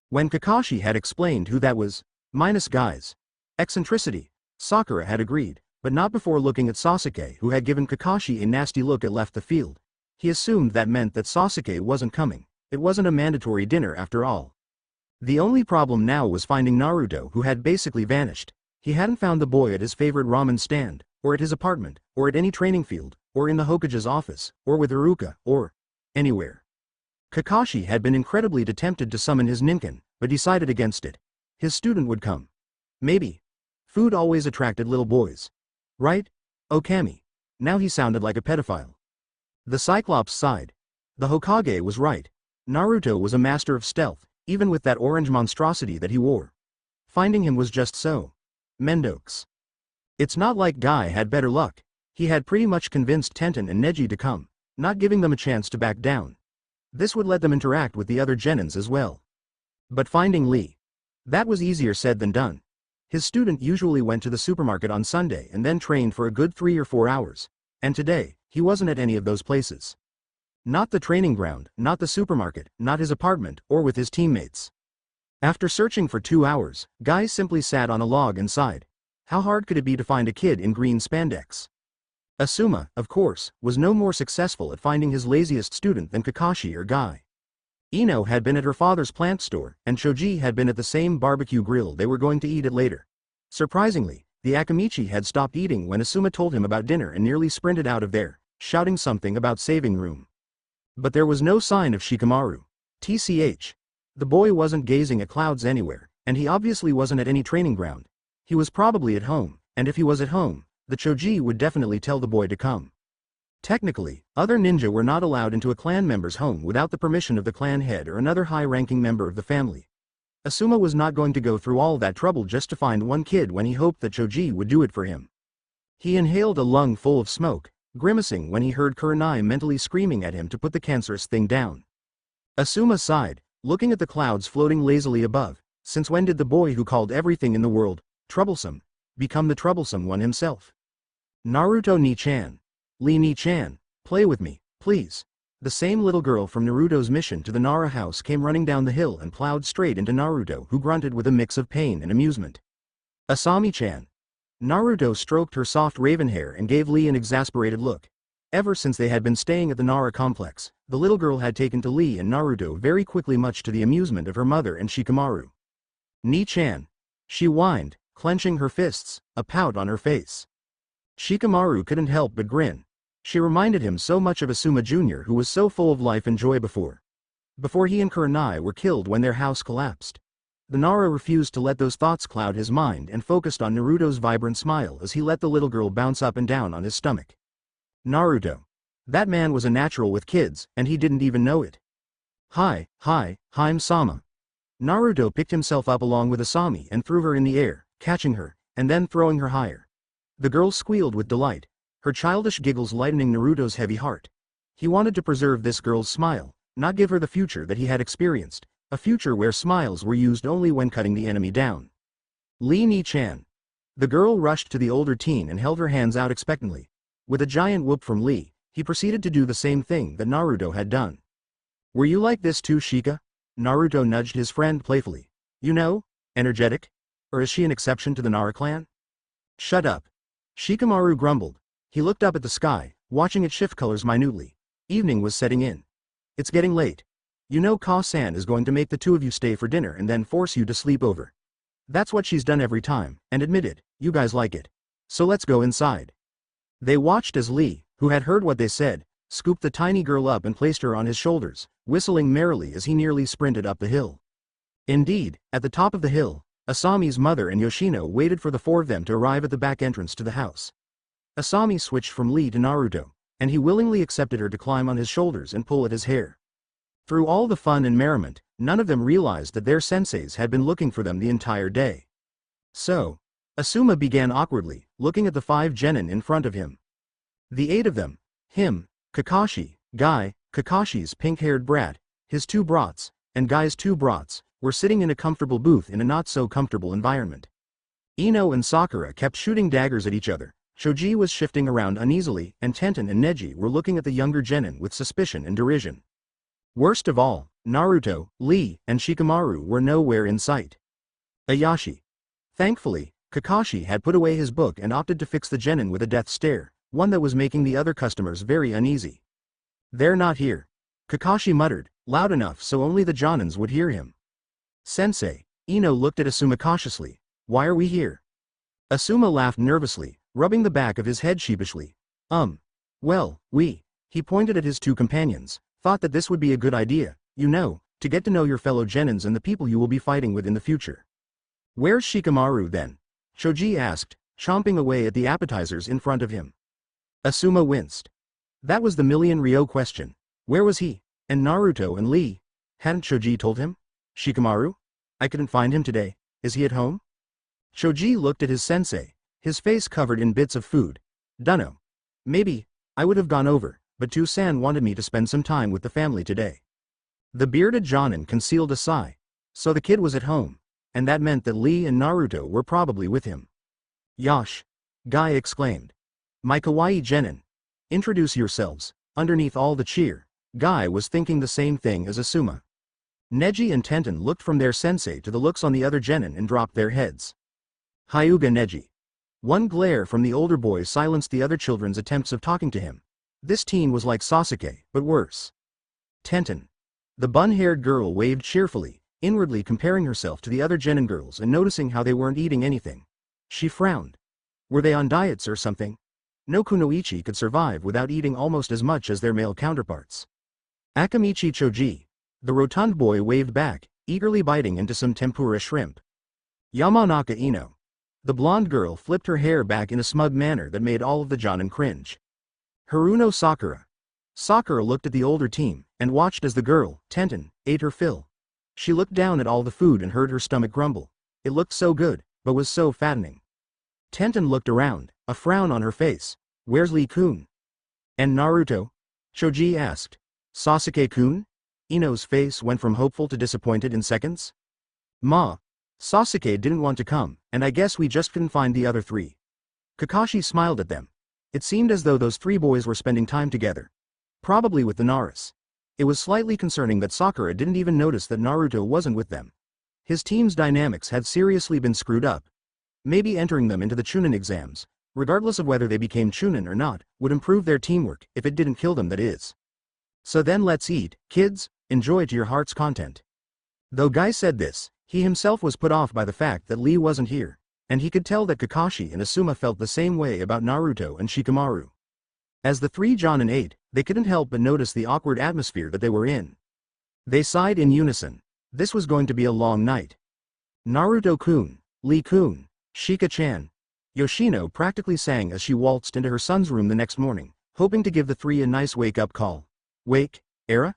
When Kakashi had explained who that was, minus Guy's eccentricity, Sakura had agreed, but not before looking at Sasuke, who had given Kakashi a nasty look and left the field. He assumed that meant that Sasuke wasn't coming. It wasn't a mandatory dinner after all. The only problem now was finding Naruto, who had basically vanished. He hadn't found the boy at his favorite ramen stand, or at his apartment, or at any training field, or in the Hokage's office, or with Iruka, or anywhere. Kakashi had been incredibly tempted to summon his ninkin, but decided against it. His student would come. Maybe. Food always attracted little boys. Right? Okami. Now he sounded like a pedophile. The Cyclops sighed. The Hokage was right. Naruto was a master of stealth, even with that orange monstrosity that he wore. Finding him was just so. Mendox. It's not like Guy had better luck. He had pretty much convinced Tenten and Neji to come, not giving them a chance to back down. This would let them interact with the other genins as well. But finding Lee. That was easier said than done. His student usually went to the supermarket on Sunday and then trained for a good 3 or 4 hours. And today, he wasn't at any of those places. Not the training ground, not the supermarket, not his apartment, or with his teammates. After searching for 2 hours, Guy simply sat on a log and sighed. How hard could it be to find a kid in green spandex? Asuma, of course, was no more successful at finding his laziest student than Kakashi or Guy. Ino had been at her father's plant store, and Choji had been at the same barbecue grill they were going to eat at later. Surprisingly, the Akamichi had stopped eating when Asuma told him about dinner and nearly sprinted out of there, shouting something about saving room. But there was no sign of Shikamaru. TCH. The boy wasn't gazing at clouds anywhere, and he obviously wasn't at any training ground. He was probably at home, and if he was at home, the Choji would definitely tell the boy to come. Technically, other ninja were not allowed into a clan member's home without the permission of the clan head or another high-ranking member of the family. Asuma was not going to go through all that trouble just to find one kid when he hoped that Choji would do it for him. He inhaled a lung full of smoke, grimacing when he heard Kurenai mentally screaming at him to put the cancerous thing down. Asuma sighed, looking at the clouds floating lazily above. Since when did the boy who called everything in the world troublesome become the troublesome one himself? Naruto Ni-chan. Lee Ni-chan, play with me, please. The same little girl from Naruto's mission to the Nara house came running down the hill and plowed straight into Naruto, who grunted with a mix of pain and amusement. Asami-chan. Naruto stroked her soft raven hair and gave Lee an exasperated look. Ever since they had been staying at the Nara complex, the little girl had taken to Lee and Naruto very quickly, much to the amusement of her mother and Shikamaru. Ni-chan. She whined, clenching her fists, a pout on her face. Shikamaru couldn't help but grin. She reminded him so much of Asuma Jr., who was so full of life and joy before he and Kurenai were killed when their house collapsed. The Nara refused to let those thoughts cloud his mind and focused on Naruto's vibrant smile as he let the little girl bounce up and down on his stomach. Naruto. That man was a natural with kids, and he didn't even know it. Hi, Hime-sama. Naruto picked himself up along with Asami and threw her in the air, catching her, and then throwing her higher. The girl squealed with delight, her childish giggles lightening Naruto's heavy heart. He wanted to preserve this girl's smile, not give her the future that he had experienced, A future where smiles were used only when cutting the enemy down. Lee Ni-chan. The girl rushed to the older teen and held her hands out expectantly. With a giant whoop from Lee, he proceeded to do the same thing that Naruto had done. Were you like this too, Shika? Naruto nudged his friend playfully. You know, energetic? Or is she an exception to the Nara clan? Shut up. Shikamaru grumbled. He looked up at the sky, watching it shift colors minutely. Evening was setting in. It's getting late. You know Ka-san is going to make the two of you stay for dinner and then force you to sleep over. That's what she's done every time, and admitted, you guys like it. So let's go inside. They watched as Lee, who had heard what they said, scooped the tiny girl up and placed her on his shoulders, whistling merrily as he nearly sprinted up the hill. Indeed, at the top of the hill, Asami's mother and Yoshino waited for the four of them to arrive at the back entrance to the house. Asami switched from Lee to Naruto, and he willingly accepted her to climb on his shoulders and pull at his hair. Through all the fun and merriment, none of them realized that their senseis had been looking for them the entire day. So, Asuma began awkwardly, looking at the 5 genin in front of him. The 8 of them, him, Kakashi, Guy, Kakashi's pink-haired brat, his 2 brats, and Guy's 2 brats, were sitting in a comfortable booth in a not-so-comfortable environment. Ino and Sakura kept shooting daggers at each other, Shoji was shifting around uneasily, and Tenten and Neji were looking at the younger genin with suspicion and derision. Worst of all, Naruto, Lee, and Shikamaru were nowhere in sight. Ayashi. Thankfully, Kakashi had put away his book and opted to fix the genin with a death stare, one that was making the other customers very uneasy. They're not here. Kakashi muttered, loud enough so only the Jonins would hear him. Sensei, Ino looked at Asuma cautiously. Why are we here? Asuma laughed nervously, rubbing the back of his head sheepishly. Well, he pointed at his 2 companions, thought that this would be a good idea, you know, to get to know your fellow genins and the people you will be fighting with in the future. Where's Shikamaru then? Shoji asked, chomping away at the appetizers in front of him. Asuma winced. That was the million Ryo question. Where was he? And Naruto and Lee? Hadn't Shoji told him? Shikamaru? I couldn't find him today. Is he at home? Shoji looked at his sensei, his face covered in bits of food. Dunno. Maybe, I would have gone over, but Tu-san wanted me to spend some time with the family today. The bearded Jonin concealed a sigh. So the kid was at home, and that meant that Lee and Naruto were probably with him. Yosh! Guy exclaimed. My kawaii genin. Introduce yourselves. Underneath all the cheer, Guy was thinking the same thing as Asuma. Neji and Tenten looked from their sensei to the looks on the other genin and dropped their heads. Hyuga Neji. One glare from the older boy silenced the other children's attempts of talking to him. This teen was like Sasuke, but worse. Tenten. The bun-haired girl waved cheerfully, inwardly comparing herself to the other genin girls and noticing how they weren't eating anything. She frowned. Were they on diets or something? No kunoichi could survive without eating almost as much as their male counterparts. Akamichi Choji. The rotund boy waved back, eagerly biting into some tempura shrimp. Yamanaka Ino. The blonde girl flipped her hair back in a smug manner that made all of the jonin cringe. Haruno Sakura. Sakura looked at the older team, and watched as the girl, Tenten, ate her fill. She looked down at all the food and heard her stomach grumble. It looked so good, but was so fattening. Tenten looked around, a frown on her face. Where's Lee-kun? And Naruto? Shoji asked. Sasuke-kun? Ino's face went from hopeful to disappointed in seconds. Ma. Sasuke didn't want to come, and I guess we just couldn't find the other 3. Kakashi smiled at them. It seemed as though those 3 boys were spending time together. Probably with the Naras. It was slightly concerning that Sakura didn't even notice that Naruto wasn't with them. His team's dynamics had seriously been screwed up. Maybe entering them into the Chunin exams, regardless of whether they became Chunin or not, would improve their teamwork, if it didn't kill them, that is. So then let's eat, kids, enjoy to your heart's content. Though Guy said this, he himself was put off by the fact that Lee wasn't here, and he could tell that Kakashi and Asuma felt the same way about Naruto and Shikamaru. As the 3 jonin ate, they couldn't help but notice the awkward atmosphere that they were in. They sighed in unison. This was going to be a long night. Naruto-kun, Lee-kun, Shika-chan. Yoshino practically sang as she waltzed into her son's room the next morning, hoping to give the 3 a nice wake-up call. Wake, Era?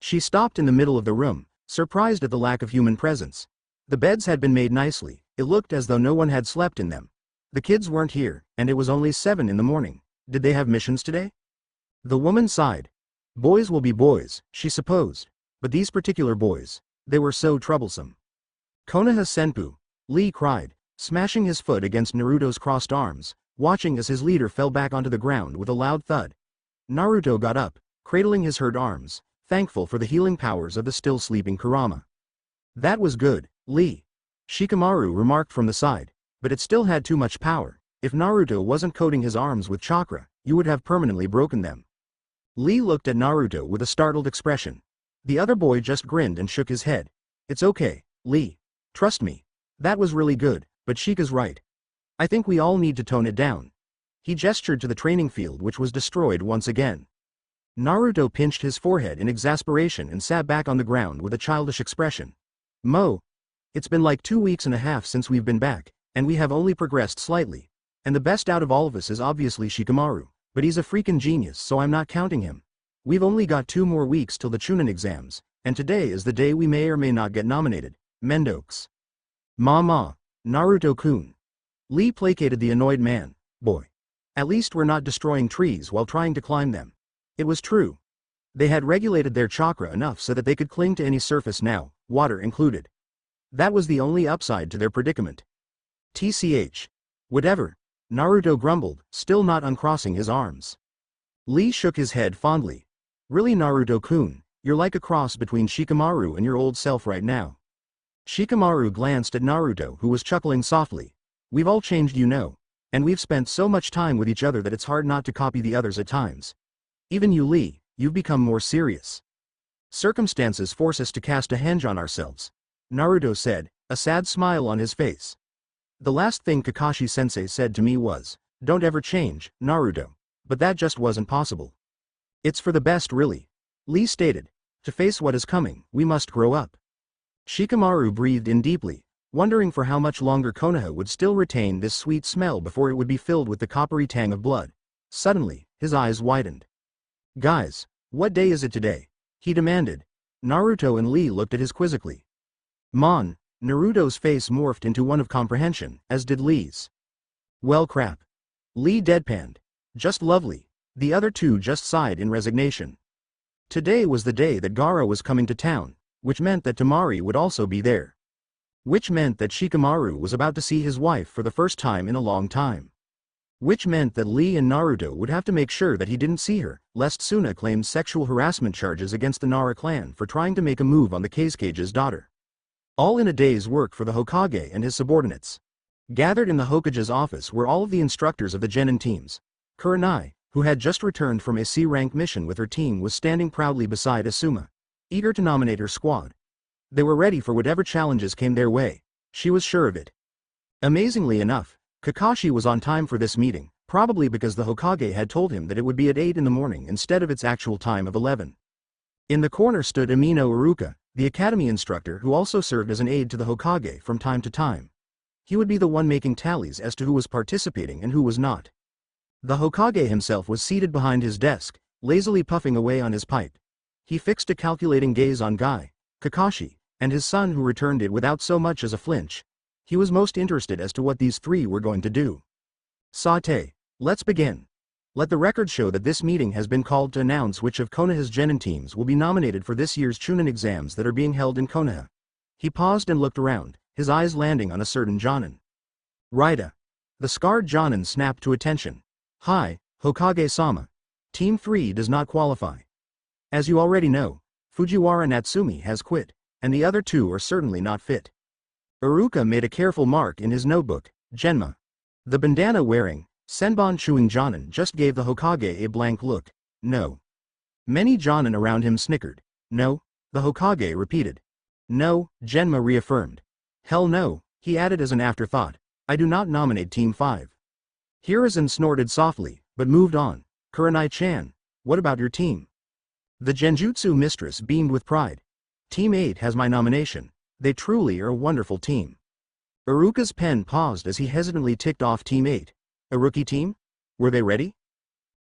She stopped in the middle of the room, surprised at the lack of human presence. The beds had been made nicely, it looked as though no one had slept in them. The kids weren't here, and it was only 7 in the morning. Did they have missions today? The woman sighed. Boys will be boys, she supposed. But these particular boys, They were so troublesome. Konoha Senpu, Lee cried, smashing his foot against Naruto's crossed arms, watching as his leader fell back onto the ground with a loud thud. Naruto got up, cradling his hurt arms, thankful for the healing powers of the still sleeping Kurama. That was good, Lee. Shikamaru remarked from the side, but it still had too much power. If Naruto wasn't coating his arms with chakra, you would have permanently broken them. Lee looked at Naruto with a startled expression. The other boy just grinned and shook his head. It's okay, Lee. Trust me. That was really good, but Shika's right. I think we all need to tone it down. He gestured to the training field, which was destroyed once again. Naruto pinched his forehead in exasperation and sat back on the ground with a childish expression. It's been like 2 weeks and a half since we've been back, and we have only progressed slightly. And the best out of all of us is obviously Shikamaru, but he's a freaking genius, so I'm not counting him. We've only got 2 more weeks till the Chunin exams, and today is the day we may or may not get nominated. Mendokes. Ma, Naruto-kun. Lee placated the annoyed man. Boy. At least we're not destroying trees while trying to climb them. It was true. They had regulated their chakra enough so that they could cling to any surface now, water included. That was the only upside to their predicament. TCH. Whatever. Naruto grumbled, still not uncrossing his arms. Lee shook his head fondly. Really, Naruto-kun, you're like a cross between Shikamaru and your old self right now. Shikamaru glanced at Naruto, who was chuckling softly. We've all changed, you know, and we've spent so much time with each other that it's hard not to copy the others at times. Even you, Lee, you've become more serious. Circumstances force us to cast a henge on ourselves, Naruto said, a sad smile on his face. The last thing Kakashi-sensei said to me was, don't ever change, Naruto. But that just wasn't possible. It's for the best, really. Lee stated. To face what is coming, we must grow up. Shikamaru breathed in deeply, wondering for how much longer Konoha would still retain this sweet smell before it would be filled with the coppery tang of blood. Suddenly, his eyes widened. Guys, what day is it today? He demanded. Naruto and Lee looked at him quizzically. Mon, Naruto's face morphed into one of comprehension, as did Lee's. Well, crap. Lee deadpanned. Just lovely. The other two just sighed in resignation. Today was the day that Gaara was coming to town, which meant that Temari would also be there. Which meant that Shikamaru was about to see his wife for the first time in a long time. Which meant that Lee and Naruto would have to make sure that he didn't see her, lest Suna claim sexual harassment charges against the Nara clan for trying to make a move on the Kazukage's daughter. All in a day's work for the Hokage and his subordinates. Gathered in the Hokage's office were all of the instructors of the Genin teams. Kurenai, who had just returned from a C-rank mission with her team, was standing proudly beside Asuma, eager to nominate her squad. They were ready for whatever challenges came their way. She was sure of it. Amazingly enough, Kakashi was on time for this meeting, probably because the Hokage had told him that it would be at 8 in the morning instead of its actual time of 11. In the corner stood Amino Iruka, the academy instructor who also served as an aide to the Hokage from time to time. He would be the one making tallies as to who was participating and who was not. The Hokage himself was seated behind his desk, lazily puffing away on his pipe. He fixed a calculating gaze on Guy, Kakashi, and his son, who returned it without so much as a flinch. He was most interested as to what these three were going to do. Sate, let's begin. Let the record show that this meeting has been called to announce which of Konoha's Genin teams will be nominated for this year's Chunin exams that are being held in Konoha. He paused and looked around, his eyes landing on a certain Jonin. Raida. The scarred Jonin snapped to attention. Hi, Hokage-sama. Team 3 does not qualify. As you already know, Fujiwara Natsumi has quit, and the other two are certainly not fit. Iruka made a careful mark in his notebook, Genma. The bandana-wearing, senbon-chewing Jonin just gave the Hokage a blank look. No. Many Jonin around him snickered. No, the Hokage repeated. No, Genma reaffirmed. Hell no, he added as an afterthought. I do not nominate Team 5. Hiruzen snorted softly, but moved on. Kurenai-chan, what about your team? The Genjutsu mistress beamed with pride. Team 8 has my nomination. They truly are a wonderful team. Iruka's pen paused as he hesitantly ticked off Team 8. A rookie team? Were they ready?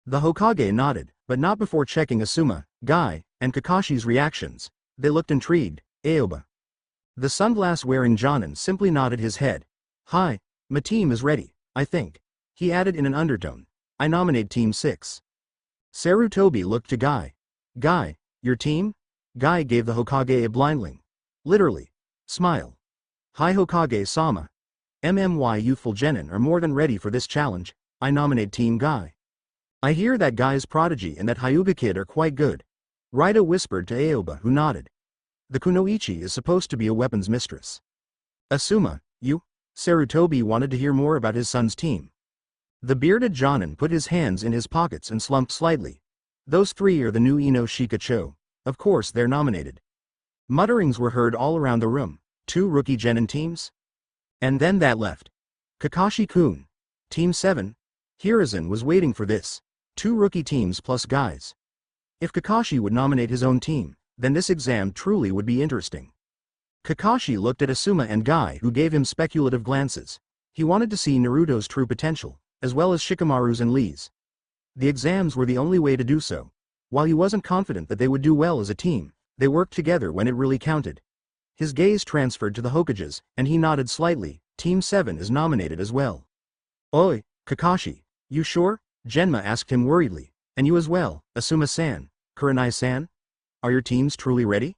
The Hokage nodded, but not before checking Asuma, Guy, and Kakashi's reactions. They looked intrigued. Aoba. The sunglass-wearing Jonin simply nodded his head. Hi, my team is ready, I think. He added in an undertone. I nominate Team 6. Sarutobi looked to Guy. Guy, your team? Guy gave the Hokage a blindling. Literally. Smile. Hi Hokage-sama. MMY youthful genin are more than ready for this challenge. I nominate Team Guy. I hear that Guy's prodigy and that Hyuga kid are quite good. Raida whispered to Aoba, who nodded. The kunoichi is supposed to be a weapons mistress. Asuma, you? Sarutobi wanted to hear more about his son's team. The bearded Jonin put his hands in his pockets and slumped slightly. Those three are the new Ino Shikacho. Of course they're nominated. Mutterings were heard all around the room. 2 rookie genin teams? And then that left. Kakashi-kun. Team 7? Hiruzen was waiting for this. 2 rookie teams plus guys. If Kakashi would nominate his own team, then this exam truly would be interesting. Kakashi looked at Asuma and Guy, who gave him speculative glances. He wanted to see Naruto's true potential, as well as Shikamaru's and Lee's. The exams were the only way to do so. While he wasn't confident that they would do well as a team, they worked together when it really counted. His gaze transferred to the Hokages, and he nodded slightly. Team 7 is nominated as well. Oi, Kakashi, you sure? Genma asked him worriedly. And you as well, Asuma-san, Kurenai-san? Are your teams truly ready?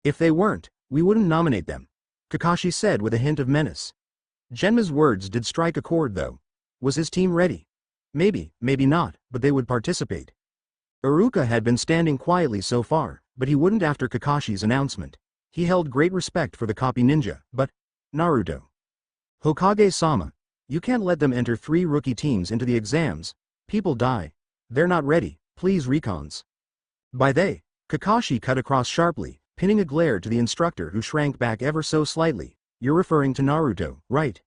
If they weren't, we wouldn't nominate them, Kakashi said with a hint of menace. Genma's words did strike a chord though. Was his team ready? Maybe, maybe not, but they would participate. Iruka had been standing quietly so far, but he wouldn't after Kakashi's announcement. He held great respect for the copy ninja, but Naruto. Hokage-sama, you can't let them enter 3 rookie teams into the exams. People die. They're not ready, please recons. By they, Kakashi cut across sharply, pinning a glare to the instructor who shrank back ever so slightly. You're referring to Naruto, right?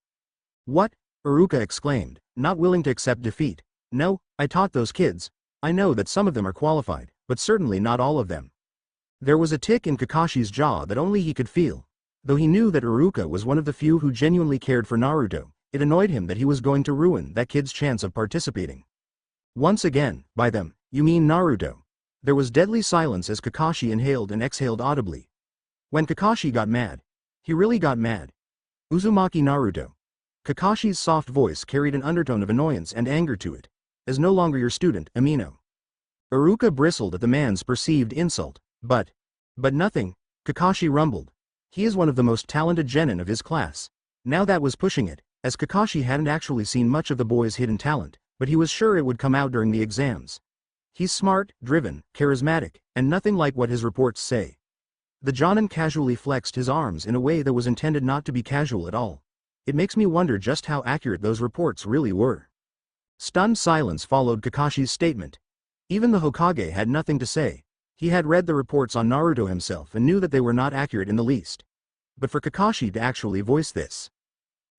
What? Iruka exclaimed, not willing to accept defeat. No, I taught those kids. I know that some of them are qualified, but certainly not all of them. There was a tick in Kakashi's jaw that only he could feel. Though he knew that Iruka was one of the few who genuinely cared for Naruto, it annoyed him that he was going to ruin that kid's chance of participating. Once again, by them, you mean Naruto. There was deadly silence as Kakashi inhaled and exhaled audibly. When Kakashi got mad, he really got mad. Uzumaki Naruto. Kakashi's soft voice carried an undertone of annoyance and anger to it. As no longer your student, Amino. Iruka bristled at the man's perceived insult. But nothing, Kakashi rumbled. He is one of the most talented genin of his class. Now that was pushing it, as Kakashi hadn't actually seen much of the boy's hidden talent, but he was sure it would come out during the exams. He's smart, driven, charismatic, and nothing like what his reports say. The Jonin casually flexed his arms in a way that was intended not to be casual at all. It makes me wonder just how accurate those reports really were. Stunned silence followed Kakashi's statement. Even the Hokage had nothing to say. He had read the reports on Naruto himself and knew that they were not accurate in the least. But for Kakashi to actually voice this.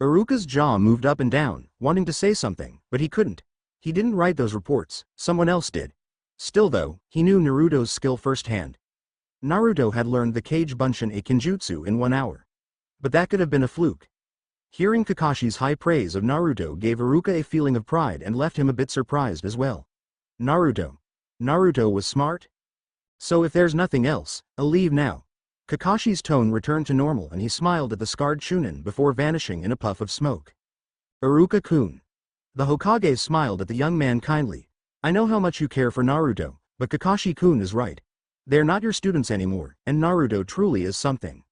Iruka's jaw moved up and down, wanting to say something, but he couldn't. He didn't write those reports, someone else did. Still though, he knew Naruto's skill firsthand. Naruto had learned the Kage Bunshin a Kinjutsu in 1 hour. But that could have been a fluke. Hearing Kakashi's high praise of Naruto gave Iruka a feeling of pride and left him a bit surprised as well. Naruto. Naruto was smart? So if there's nothing else, I'll leave now. Kakashi's tone returned to normal and he smiled at the scarred Chunin before vanishing in a puff of smoke. Iruka-kun. The Hokage smiled at the young man kindly. I know how much you care for Naruto, but Kakashi-kun is right. They're not your students anymore, and Naruto truly is something.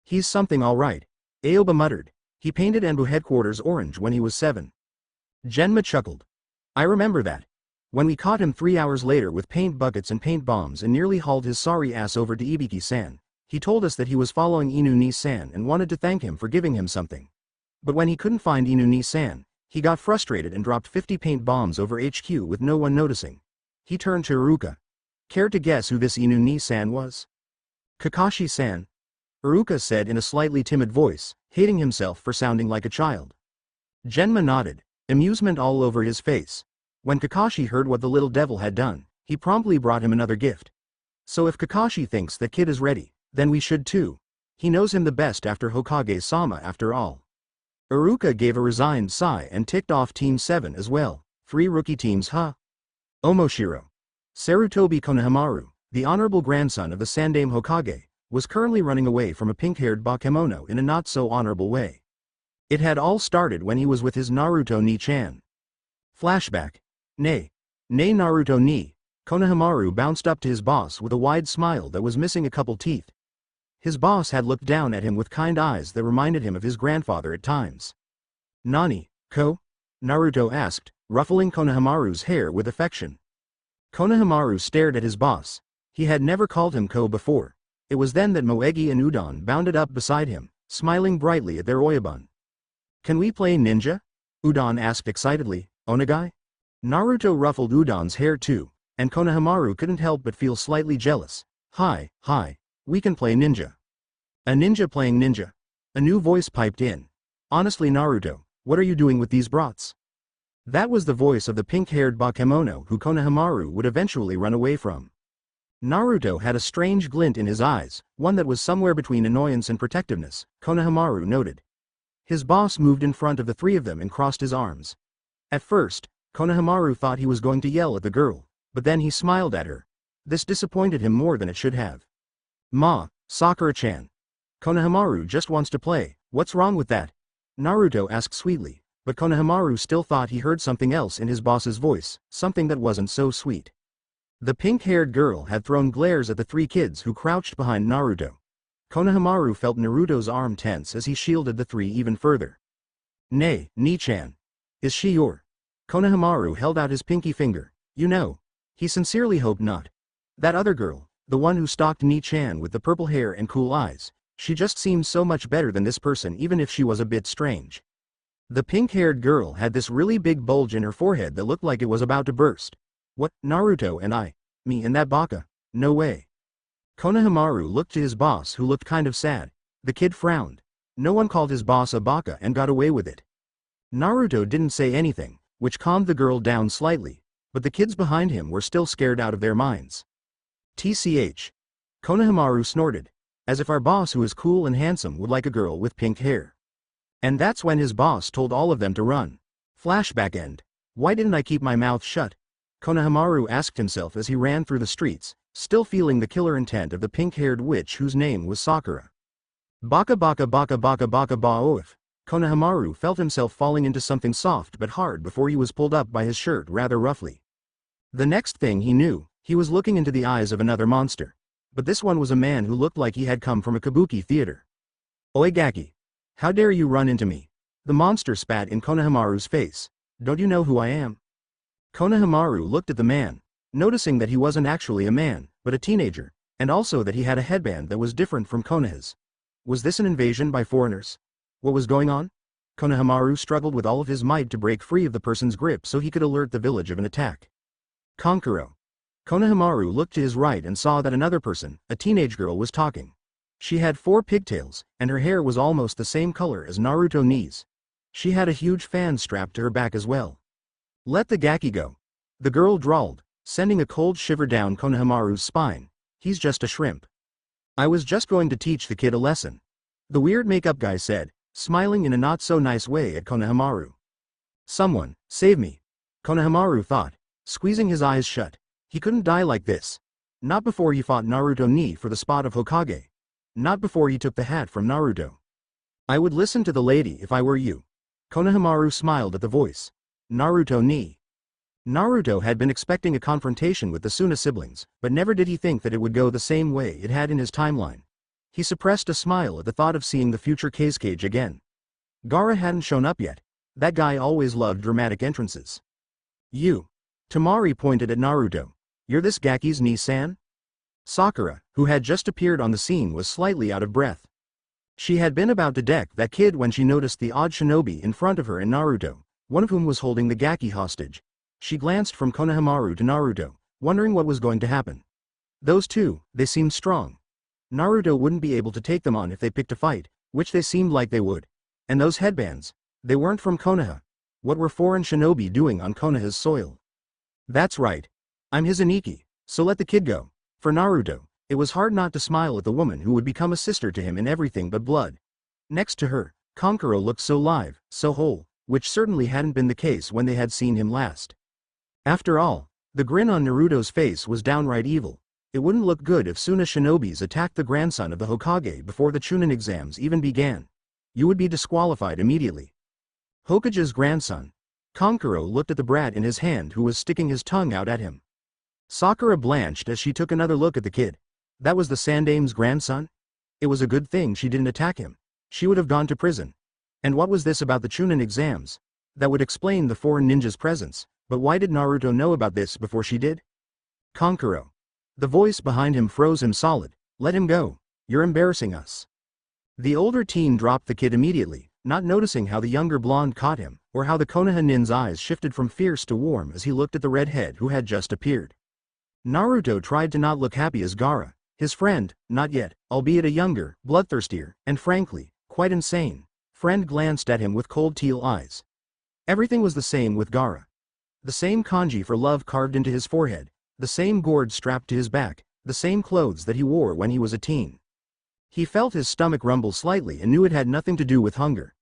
He's something all right. Aoba muttered. He painted Enbu headquarters orange when he was 7. Genma chuckled. I remember that. When we caught him 3 hours later with paint buckets and paint bombs and nearly hauled his sorry ass over to Ibiki-san, he told us that he was following Inu Ni-san and wanted to thank him for giving him something. But when he couldn't find Inu Ni-san, he got frustrated and dropped 50 paint bombs over HQ with no one noticing. He turned to Iruka. Care to guess who this Inu Ni-san was? Kakashi-san. Iruka said in a slightly timid voice, hating himself for sounding like a child. Genma nodded, amusement all over his face. When Kakashi heard what the little devil had done, he promptly brought him another gift. So if Kakashi thinks the kid is ready, then we should too. He knows him the best after Hokage-sama after all. Iruka gave a resigned sigh and ticked off Team 7 as well. 3 rookie teams, huh? Omoshiro. Sarutobi Konohamaru, the honorable grandson of the Sandaime Hokage, was currently running away from a pink-haired Bakemono in a not-so-honorable way. It had all started when he was with his Naruto Ni-chan. Flashback. Nay Naruto Ni. Konohamaru bounced up to his boss with a wide smile that was missing a couple teeth. His boss had looked down at him with kind eyes that reminded him of his grandfather at times. "Nani, Ko?" Naruto asked, ruffling Konohamaru's hair with affection. Konohamaru stared at his boss. He had never called him Ko before. It was then that Moegi and Udon bounded up beside him, smiling brightly at their oyabun. "Can we play ninja?" Udon asked excitedly. "Onagai?" Naruto ruffled Udon's hair too, and Konohamaru couldn't help but feel slightly jealous. Hi, we can play ninja." "A ninja playing ninja?" A new voice piped in. "Honestly Naruto, what are you doing with these brats?" That was the voice of the pink-haired Bakemono who Konohamaru would eventually run away from. Naruto had a strange glint in his eyes, one that was somewhere between annoyance and protectiveness, Konohamaru noted. His boss moved in front of the three of them and crossed his arms. At first, Konohamaru thought he was going to yell at the girl, but then he smiled at her. This disappointed him more than it should have. Sakura-chan. Konohamaru just wants to play, what's wrong with that?" Naruto asked sweetly, but Konohamaru still thought he heard something else in his boss's voice, something that wasn't so sweet. The pink-haired girl had thrown glares at the three kids who crouched behind Naruto. Konohamaru felt Naruto's arm tense as he shielded the three even further. "Nay, Ni-chan. Is she your?" Konohamaru held out his pinky finger. "You know." He sincerely hoped not. That other girl, the one who stalked Ni-chan with the purple hair and cool eyes, she just seemed so much better than this person even if she was a bit strange. The pink-haired girl had this really big bulge in her forehead that looked like it was about to burst. "What, Naruto and me and that baka? No way." Konohamaru looked to his boss who looked kind of sad. The kid frowned. No one called his boss a baka and got away with it. Naruto didn't say anything, which calmed the girl down slightly, but the kids behind him were still scared out of their minds. "TCH. Konohamaru snorted. "As if our boss who is cool and handsome would like a girl with pink hair." And that's when his boss told all of them to run. Flashback end. Why didn't I keep my mouth shut? Konohamaru asked himself as he ran through the streets, still feeling the killer intent of the pink-haired witch whose name was Sakura. Baka baka baka baka baka ba-oif. Konohamaru felt himself falling into something soft but hard before he was pulled up by his shirt rather roughly. The next thing he knew, he was looking into the eyes of another monster. But this one was a man who looked like he had come from a kabuki theater. "Oigaki. How dare you run into me?" The monster spat in Konohamaru's face. "Don't you know who I am?" Konohamaru looked at the man, noticing that he wasn't actually a man, but a teenager, and also that he had a headband that was different from Konoha's. Was this an invasion by foreigners? What was going on? Konohamaru struggled with all of his might to break free of the person's grip so he could alert the village of an attack. Kankuro. Konohamaru looked to his right and saw that another person, a teenage girl, was talking. She had 4 pigtails, and her hair was almost the same color as Naruto Ni's. She had a huge fan strapped to her back as well. "Let the Gaki go," the girl drawled, sending a cold shiver down Konohamaru's spine. "He's just a shrimp." "I was just going to teach the kid a lesson," the weird makeup guy said, smiling in a not-so-nice way at Konohamaru. "Someone, save me," Konohamaru thought, squeezing his eyes shut. He couldn't die like this. Not before he fought Naruto Ni for the spot of Hokage. Not before he took the hat from Naruto. "I would listen to the lady if I were you." Konohamaru smiled at the voice. Naruto Ni. Naruto had been expecting a confrontation with the Suna siblings, but never did he think that it would go the same way it had in his timeline. He suppressed a smile at the thought of seeing the future Kazekage again. Gaara hadn't shown up yet. That guy always loved dramatic entrances. "You." Tamari pointed at Naruto. "You're this Gaki's Ni-san?" Sakura, who had just appeared on the scene, was slightly out of breath. She had been about to deck that kid when she noticed the odd shinobi in front of her and Naruto, one of whom was holding the Gaki hostage. She glanced from Konohamaru to Naruto, wondering what was going to happen. Those two, they seemed strong. Naruto wouldn't be able to take them on if they picked a fight, which they seemed like they would. And those headbands, they weren't from Konoha. What were foreign shinobi doing on Konoha's soil? "That's right. I'm his Aniki, so let the kid go." For Naruto, it was hard not to smile at the woman who would become a sister to him in everything but blood. Next to her, Kankuro looked so live, so whole, which certainly hadn't been the case when they had seen him last. After all, the grin on Naruto's face was downright evil. It wouldn't look good if Suna shinobis attacked the grandson of the Hokage before the Chunin exams even began. You would be disqualified immediately. Hokage's grandson. Kankuro looked at the brat in his hand who was sticking his tongue out at him. Sakura blanched as she took another look at the kid. That was the Sandame's grandson? It was a good thing she didn't attack him. She would have gone to prison. And what was this about the Chunin exams? That would explain the foreign ninja's presence, but why did Naruto know about this before she did? Kankuro. The voice behind him froze him solid. Let him go. You're embarrassing us. The older teen dropped the kid immediately, not noticing how the younger blonde caught him, or how the Konoha nin's eyes shifted from fierce to warm as he looked at the redhead who had just appeared. Naruto tried to not look happy as Gaara, his friend, not yet, albeit a younger, bloodthirstier, and frankly, quite insane, friend glanced at him with cold teal eyes. Everything was the same with Gaara. The same kanji for love carved into his forehead, the same gourd strapped to his back, the same clothes that he wore when he was a teen. He felt his stomach rumble slightly and knew it had nothing to do with hunger.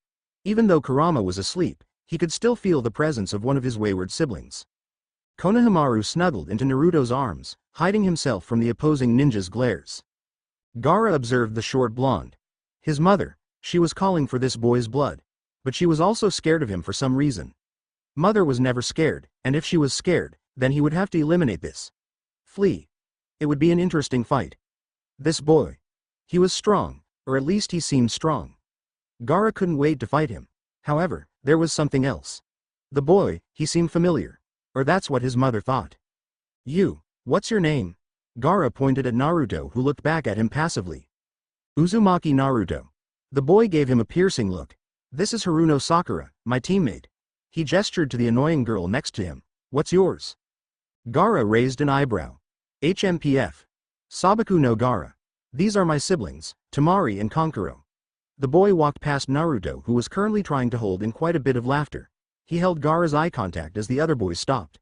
Even though Kurama was asleep, he could still feel the presence of one of his wayward siblings. Konohamaru snuggled into Naruto's arms, hiding himself from the opposing ninja's glares. Gaara observed the short blonde. His mother, she was calling for this boy's blood. But she was also scared of him for some reason. Mother was never scared, and if she was scared, then he would have to eliminate this. Flee. It would be an interesting fight. This boy. He was strong, or at least he seemed strong. Gaara couldn't wait to fight him. However, there was something else. The boy, he seemed familiar. Or that's what his mother thought. You, what's your name? Gaara pointed at Naruto who looked back at him passively. Uzumaki Naruto. The boy gave him a piercing look. This is Haruno Sakura, my teammate. He gestured to the annoying girl next to him. What's yours? Gaara raised an eyebrow. HMPF. Sabaku no Gaara. These are my siblings, Temari and Kankuro. The boy walked past Naruto who was currently trying to hold in quite a bit of laughter. He held Gaara's eye contact as the other boys stopped.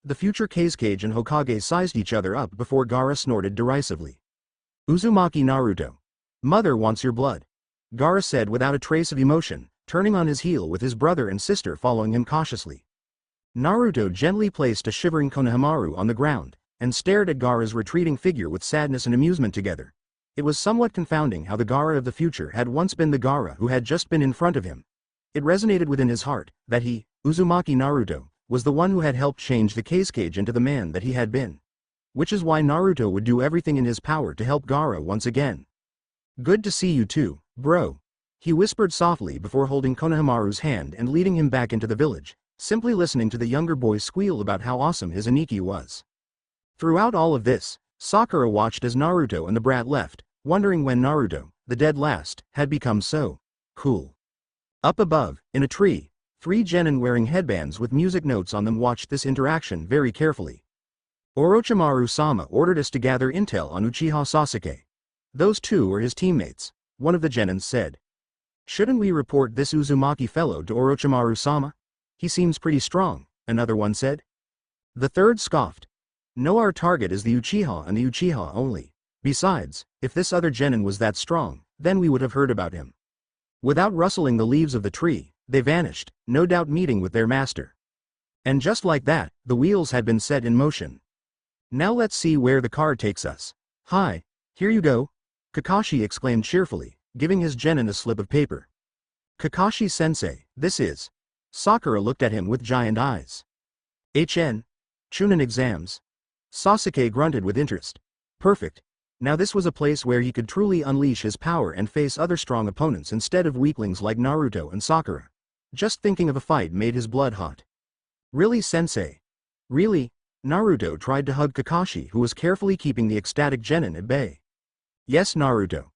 The future Kazekage and Hokage sized each other up before Gaara snorted derisively. Uzumaki Naruto. Mother wants your blood. Gaara said without a trace of emotion, turning on his heel with his brother and sister following him cautiously. Naruto gently placed a shivering Konohamaru on the ground, and stared at Gaara's retreating figure with sadness and amusement together. It was somewhat confounding how the Gaara of the future had once been the Gaara who had just been in front of him. It resonated within his heart, that he, Uzumaki Naruto, was the one who had helped change the Kazekage into the man that he had been. Which is why Naruto would do everything in his power to help Gaara once again. Good to see you too, bro. He whispered softly before holding Konohamaru's hand and leading him back into the village, simply listening to the younger boy squeal about how awesome his Aniki was. Throughout all of this, Sakura watched as Naruto and the brat left, wondering when Naruto, the dead last, had become so cool. Up above, in a tree, 3 genin wearing headbands with music notes on them watched this interaction very carefully. Orochimaru-sama ordered us to gather intel on Uchiha Sasuke. Those 2 were his teammates, one of the genins said. Shouldn't we report this Uzumaki fellow to Orochimaru-sama? He seems pretty strong, another one said. The third scoffed. No, our target is the Uchiha and the Uchiha only. Besides, if this other genin was that strong, then we would have heard about him. Without rustling the leaves of the tree, they vanished, no doubt meeting with their master. And just like that, the wheels had been set in motion. Now let's see where the car takes us. Hi, here you go. Kakashi exclaimed cheerfully, giving his genin a slip of paper. Kakashi-sensei, this is. Sakura looked at him with giant eyes. HN. Chunin exams. Sasuke grunted with interest. Perfect. Now this was a place where he could truly unleash his power and face other strong opponents instead of weaklings like Naruto and Sakura. Just thinking of a fight made his blood hot. Really, sensei? Really? Naruto tried to hug Kakashi who was carefully keeping the ecstatic genin at bay. Yes, Naruto.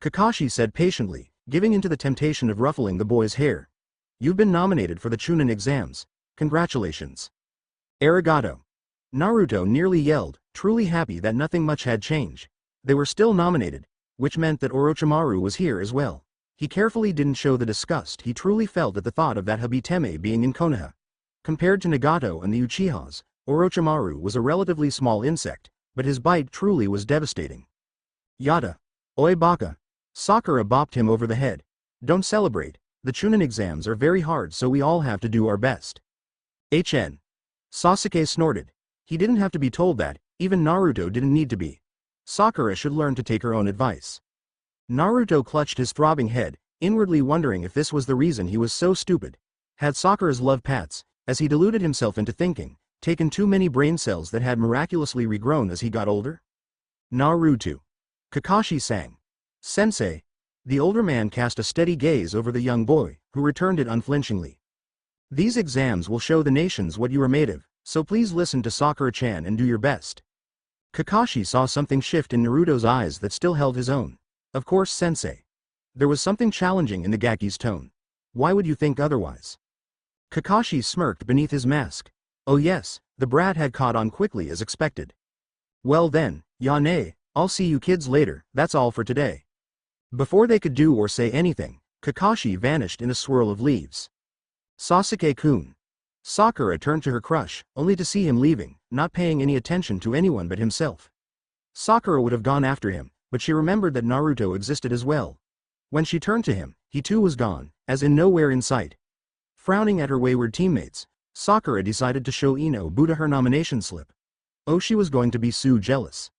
Kakashi said patiently, giving into the temptation of ruffling the boy's hair. You've been nominated for the Chunin exams. Congratulations. Arigato. Naruto nearly yelled, truly happy that nothing much had changed. They were still nominated, which meant that Orochimaru was here as well. He carefully didn't show the disgust he truly felt at the thought of that Hibiteme being in Konoha. Compared to Nagato and the Uchihas, Orochimaru was a relatively small insect, but his bite truly was devastating. Yada. Oi baka. Sakura bopped him over the head. Don't celebrate, the Chunin exams are very hard so we all have to do our best. HN. Sasuke snorted. He didn't have to be told that, even Naruto didn't need to be. Sakura should learn to take her own advice. Naruto clutched his throbbing head, inwardly wondering if this was the reason he was so stupid. Had Sakura's love pats, as he deluded himself into thinking, taken too many brain cells that had miraculously regrown as he got older? Naruto. Kakashi sang. Sensei. The older man cast a steady gaze over the young boy, who returned it unflinchingly. These exams will show the nations what you are made of, so please listen to Sakura-chan and do your best. Kakashi saw something shift in Naruto's eyes that still held his own. Of course, Sensei. There was something challenging in the Gaki's tone. Why would you think otherwise? Kakashi smirked beneath his mask. Oh yes, the brat had caught on quickly as expected. Well then, Yane, I'll see you kids later, that's all for today. Before they could do or say anything, Kakashi vanished in a swirl of leaves. Sasuke-kun. Sakura turned to her crush, only to see him leaving, not paying any attention to anyone but himself. Sakura would have gone after him, but she remembered that Naruto existed as well. When she turned to him, he too was gone, as in nowhere in sight. Frowning at her wayward teammates, Sakura decided to show Ino Buddha her nomination slip. Oh, she was going to be so jealous.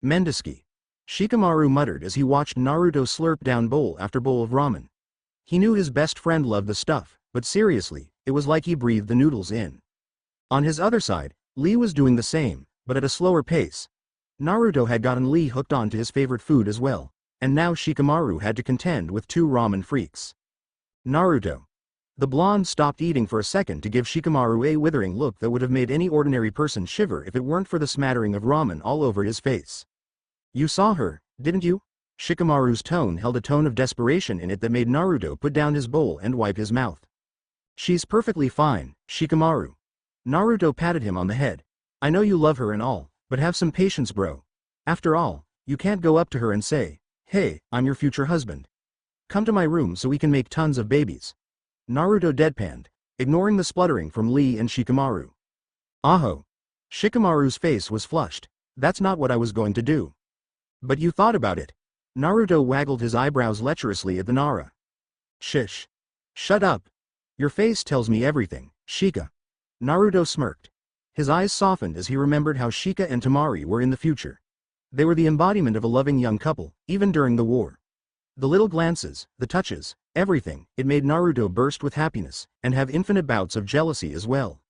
Mendeski. Shikamaru muttered as he watched Naruto slurp down bowl after bowl of ramen. He knew his best friend loved the stuff, but seriously, it was like he breathed the noodles in. On his other side, Lee was doing the same, but at a slower pace. Naruto had gotten Lee hooked on to his favorite food as well, and now Shikamaru had to contend with two ramen freaks. Naruto. The blonde stopped eating for a second to give Shikamaru a withering look that would have made any ordinary person shiver if it weren't for the smattering of ramen all over his face. You saw her, didn't you? Shikamaru's tone held a tone of desperation in it that made Naruto put down his bowl and wipe his mouth. She's perfectly fine, Shikamaru. Naruto patted him on the head. I know you love her and all, but have some patience, bro. After all, you can't go up to her and say, hey, I'm your future husband. Come to my room so we can make tons of babies. Naruto deadpanned, ignoring the spluttering from Lee and Shikamaru. Aho. Shikamaru's face was flushed. That's not what I was going to do. But you thought about it. Naruto waggled his eyebrows lecherously at the Nara. Shish. Shut up. Your face tells me everything, Shika. Naruto smirked. His eyes softened as he remembered how Shika and Temari were in the future. They were the embodiment of a loving young couple, even during the war. The little glances, the touches, everything, it made Naruto burst with happiness, and have infinite bouts of jealousy as well.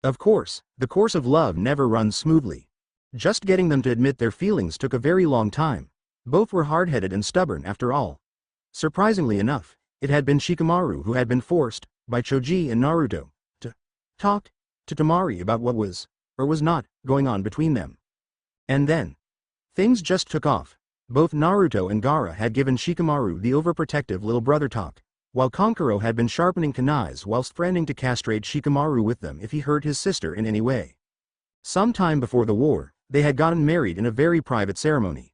Of course, the course of love never runs smoothly. Just getting them to admit their feelings took a very long time. Both were hard-headed and stubborn after all. Surprisingly enough, it had been Shikamaru who had been forced, by Choji and Naruto, to talk to Temari about what was, or was not, going on between them. And then, things just took off. Both Naruto and Gaara had given Shikamaru the overprotective little brother talk, while Kankuro had been sharpening kunais whilst threatening to castrate Shikamaru with them if he hurt his sister in any way. Some time before the war, they had gotten married in a very private ceremony.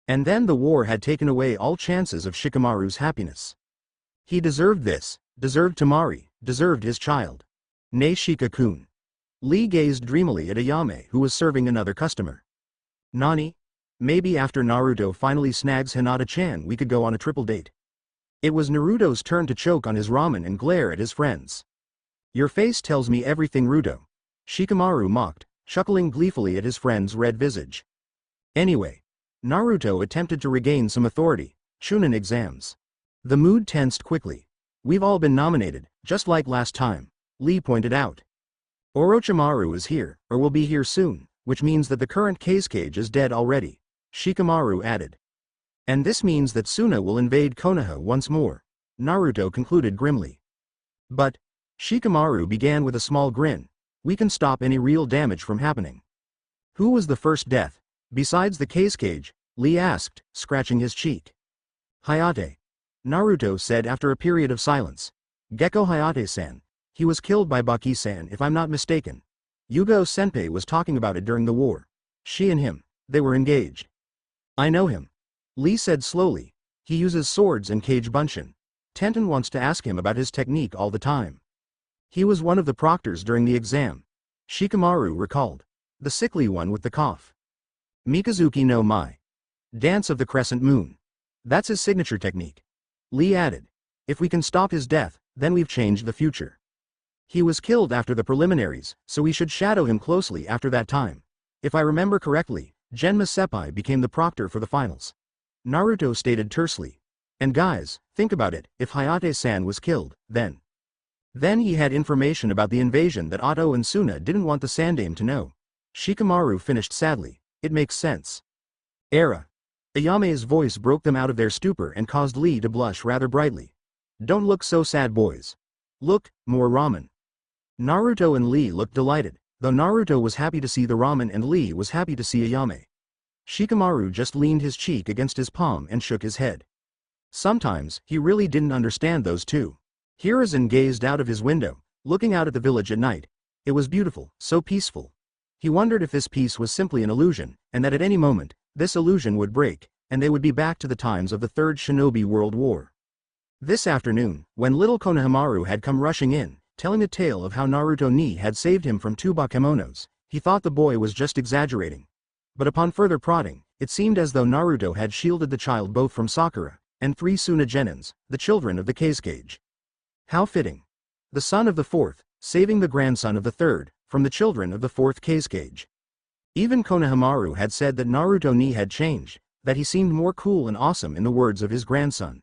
And then the war had taken away all chances of Shikamaru's happiness. He deserved this, deserved Temari, deserved his child. Nay, Shika-kun. Lee gazed dreamily at Ayame who was serving another customer. Nani? Maybe after Naruto finally snags Hinata-chan we could go on a triple date. It was Naruto's turn to choke on his ramen and glare at his friends. Your face tells me everything, Ruto. Shikamaru mocked, chuckling gleefully at his friend's red visage. Anyway, Naruto attempted to regain some authority. Chunin exams. The mood tensed quickly. We've all been nominated, just like last time, Lee pointed out. Orochimaru is here, or will be here soon, which means that the current Kazekage is dead already, Shikamaru added. And this means that Suna will invade Konoha once more, Naruto concluded grimly. But, Shikamaru began with a small grin, we can stop any real damage from happening. Who was the first death, besides the Kazekage? Lee asked, scratching his cheek. Hayate. Naruto said after a period of silence. Gekko Hayate-san. He was killed by Baki-san if I'm not mistaken. Yugo Senpai was talking about it during the war. She and him, they were engaged. I know him. Lee said slowly. He uses swords and Kage Bunshin. Tenten wants to ask him about his technique all the time. He was one of the proctors during the exam. Shikamaru recalled. The sickly one with the cough. Mikazuki no Mai. Dance of the Crescent Moon. That's his signature technique. Lee added. If we can stop his death, then we've changed the future. He was killed after the preliminaries, so we should shadow him closely after that time. If I remember correctly, Genma Senpai became the proctor for the finals. Naruto stated tersely. And guys, think about it, if Hayate-san was killed, then he had information about the invasion that Otto and Suna didn't want the Sandame to know. Shikamaru finished sadly. It makes sense. Era. Ayame's voice broke them out of their stupor and caused Lee to blush rather brightly. Don't look so sad, boys. Look, more ramen. Naruto and Lee looked delighted, though Naruto was happy to see the ramen and Lee was happy to see Ayame. Shikamaru just leaned his cheek against his palm and shook his head. Sometimes, he really didn't understand those two. Hiruzen gazed out of his window, looking out at the village at night. It was beautiful, so peaceful. He wondered if this peace was simply an illusion, and that at any moment, this illusion would break, and they would be back to the times of the Third Shinobi World War. This afternoon, when little Konohamaru had come rushing in, telling a tale of how Naruto Ni had saved him from 2 bakemonos, he thought the boy was just exaggerating. But upon further prodding, it seemed as though Naruto had shielded the child both from Sakura and 3 Suna Genins, the children of the Kazekage. How fitting. The son of the 4th, saving the grandson of the 3rd, from the children of the 4th Kazekage. Even Konohamaru had said that Naruto Ni had changed, that he seemed more cool and awesome in the words of his grandson.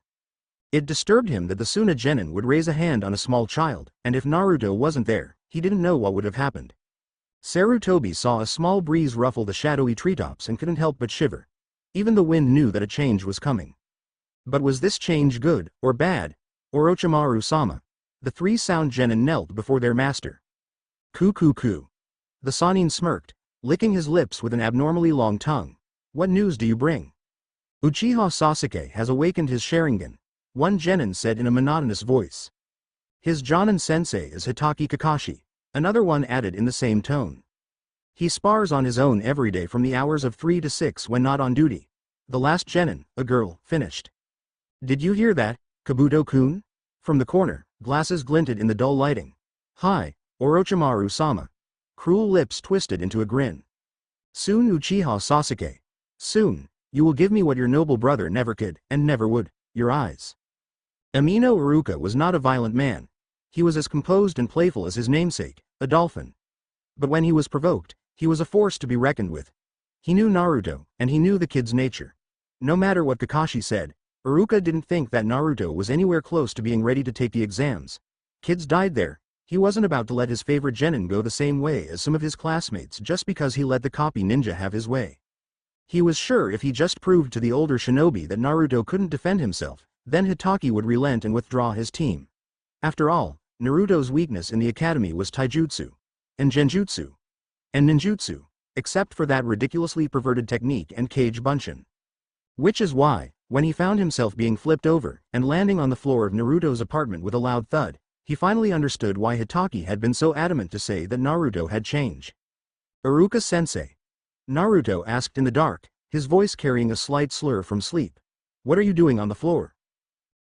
It disturbed him that the Suna Genin would raise a hand on a small child, and if Naruto wasn't there, he didn't know what would have happened. Sarutobi saw a small breeze ruffle the shadowy treetops and couldn't help but shiver. Even the wind knew that a change was coming. But was this change good, or bad? Orochimaru-sama. The 3 sound Genin knelt before their master. Coo. The Sannin smirked, licking his lips with an abnormally long tongue. What news do you bring? Uchiha Sasuke has awakened his Sharingan, one Genin said in a monotonous voice. His Jonin sensei is Hitaki Kakashi, another one added in the same tone. He spars on his own every day from the hours of 3 to 6 when not on duty. The last Genin, a girl, finished. Did you hear that, Kabuto-kun? From the corner, glasses glinted in the dull lighting. Hi, Orochimaru-sama. Cruel lips twisted into a grin. Soon, Uchiha Sasuke. Soon, you will give me what your noble brother never could, and never would, your eyes. Amino Iruka was not a violent man. He was as composed and playful as his namesake, a dolphin. But when he was provoked, he was a force to be reckoned with. He knew Naruto, and he knew the kid's nature. No matter what Kakashi said, Iruka didn't think that Naruto was anywhere close to being ready to take the exams. Kids died there. He wasn't about to let his favorite Genin go the same way as some of his classmates just because he let the copy ninja have his way. He was sure if he just proved to the older shinobi that Naruto couldn't defend himself, then Hitaki would relent and withdraw his team. After all, Naruto's weakness in the academy was taijutsu, and genjutsu, and ninjutsu, except for that ridiculously perverted technique and Kage Bunshin. Which is why, when he found himself being flipped over and landing on the floor of Naruto's apartment with a loud thud, he finally understood why Hitaki had been so adamant to say that Naruto had changed. Iruka-sensei. Naruto asked in the dark, his voice carrying a slight slur from sleep. What are you doing on the floor?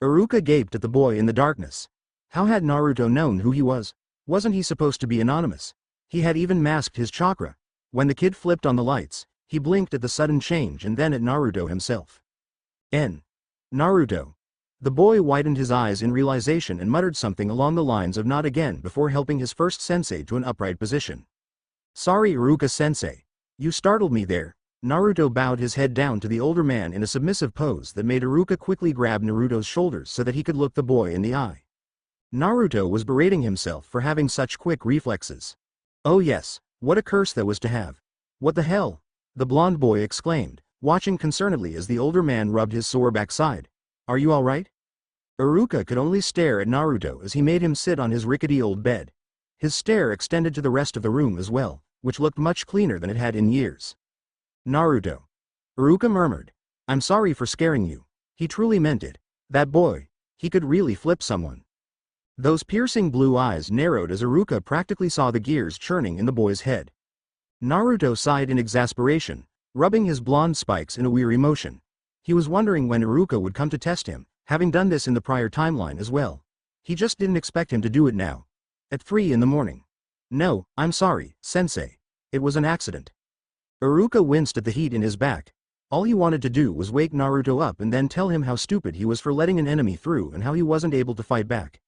Iruka gaped at the boy in the darkness. How had Naruto known who he was? Wasn't he supposed to be anonymous? He had even masked his chakra. When the kid flipped on the lights, he blinked at the sudden change and then at Naruto himself. Naruto. The boy widened his eyes in realization and muttered something along the lines of not again before helping his first sensei to an upright position. Sorry, Iruka-sensei. You startled me there. Naruto bowed his head down to the older man in a submissive pose that made Iruka quickly grab Naruto's shoulders so that he could look the boy in the eye. Naruto was berating himself for having such quick reflexes. Oh yes, what a curse that was to have. What the hell? The blond boy exclaimed, watching concernedly as the older man rubbed his sore backside. Are you alright? Iruka could only stare at Naruto as he made him sit on his rickety old bed. His stare extended to the rest of the room as well, which looked much cleaner than it had in years. Naruto. Iruka murmured. I'm sorry for scaring you. He truly meant it. That boy. He could really flip someone. Those piercing blue eyes narrowed as Iruka practically saw the gears churning in the boy's head. Naruto sighed in exasperation, rubbing his blonde spikes in a weary motion. He was wondering when Iruka would come to test him, having done this in the prior timeline as well. He just didn't expect him to do it now. At 3 in the morning. No, I'm sorry, sensei. It was an accident. Iruka winced at the heat in his back. All he wanted to do was wake Naruto up and then tell him how stupid he was for letting an enemy through and how he wasn't able to fight back.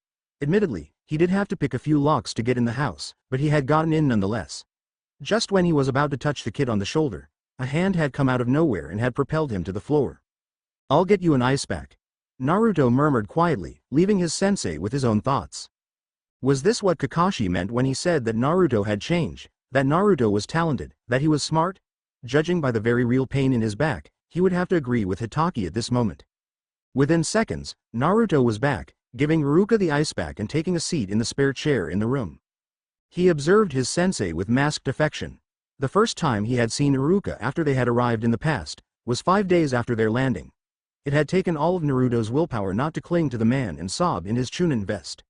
Admittedly, he did have to pick a few locks to get in the house, but he had gotten in nonetheless. Just when he was about to touch the kid on the shoulder, a hand had come out of nowhere and had propelled him to the floor. I'll get you an ice pack. Naruto murmured quietly, leaving his sensei with his own thoughts. Was this what Kakashi meant when he said that Naruto had changed, that Naruto was talented, that he was smart? Judging by the very real pain in his back, he would have to agree with Hitaki at this moment. Within seconds, Naruto was back, giving Iruka the ice pack and taking a seat in the spare chair in the room. He observed his sensei with masked affection. The first time he had seen Iruka after they had arrived in the past was 5 days after their landing. It had taken all of Naruto's willpower not to cling to the man and sob in his Chunin vest.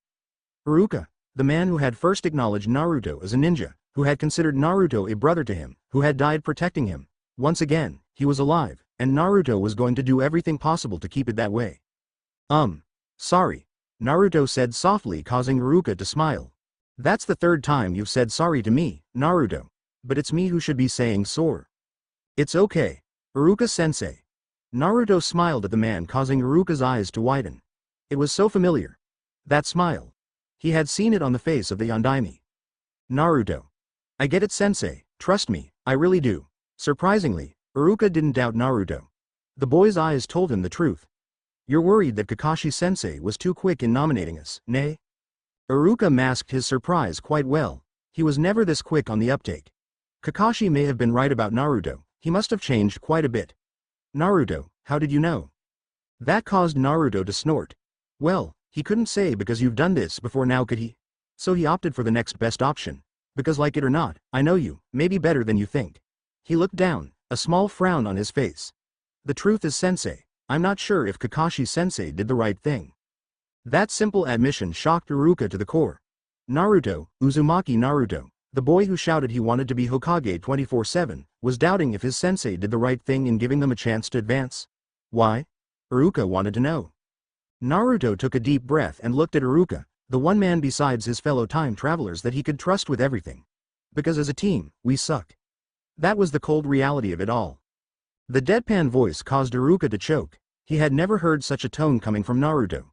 Iruka, the man who had first acknowledged Naruto as a ninja, who had considered Naruto a brother to him, who had died protecting him. Once again, he was alive, and Naruto was going to do everything possible to keep it that way. Sorry, Naruto said softly, causing Iruka to smile. That's the third time you've said sorry to me, Naruto. But it's me who should be saying sorry. It's okay, Iruka-sensei. Naruto smiled at the man, causing Iruka's eyes to widen. It was so familiar. That smile. He had seen it on the face of the Yondaime. Naruto. I get it, sensei, trust me, I really do. Surprisingly, Iruka didn't doubt Naruto. The boy's eyes told him the truth. You're worried that Kakashi-sensei was too quick in nominating us, nay? Iruka masked his surprise quite well. He was never this quick on the uptake. Kakashi may have been right about Naruto, he must have changed quite a bit. Naruto, how did you know? That caused Naruto to snort. Well, he couldn't say because you've done this before now, could he? So he opted for the next best option. Because like it or not, I know you, maybe better than you think. He looked down, a small frown on his face. The truth is, sensei, I'm not sure if Kakashi-sensei did the right thing. That simple admission shocked Iruka to the core. Naruto, Uzumaki Naruto, the boy who shouted he wanted to be Hokage 24/7, was doubting if his sensei did the right thing in giving them a chance to advance. Why? Iruka wanted to know. Naruto took a deep breath and looked at Iruka, the one man besides his fellow time travelers that he could trust with everything. Because as a team, we suck. That was the cold reality of it all. The deadpan voice caused Iruka to choke. He had never heard such a tone coming from Naruto.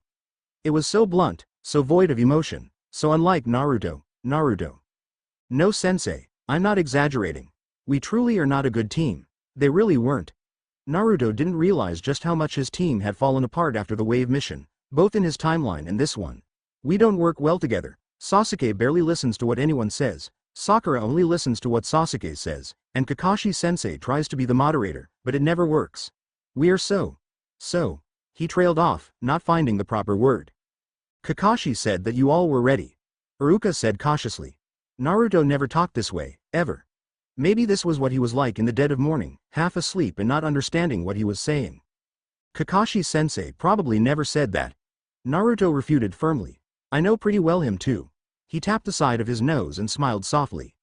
It was so blunt, so void of emotion, so unlike Naruto. Naruto. No, sensei, I'm not exaggerating. We truly are not a good team. They really weren't. Naruto didn't realize just how much his team had fallen apart after the wave mission, both in his timeline and this one. We don't work well together. Sasuke barely listens to what anyone says. Sakura only listens to what Sasuke says, and Kakashi-sensei tries to be the moderator, but it never works. We are so. He trailed off, not finding the proper word. Kakashi said that you all were ready. Iruka said cautiously. Naruto never talked this way, ever. Maybe this was what he was like in the dead of morning, half asleep and not understanding what he was saying. Kakashi-sensei probably never said that. Naruto refuted firmly. I know pretty well him too. He tapped the side of his nose and smiled softly.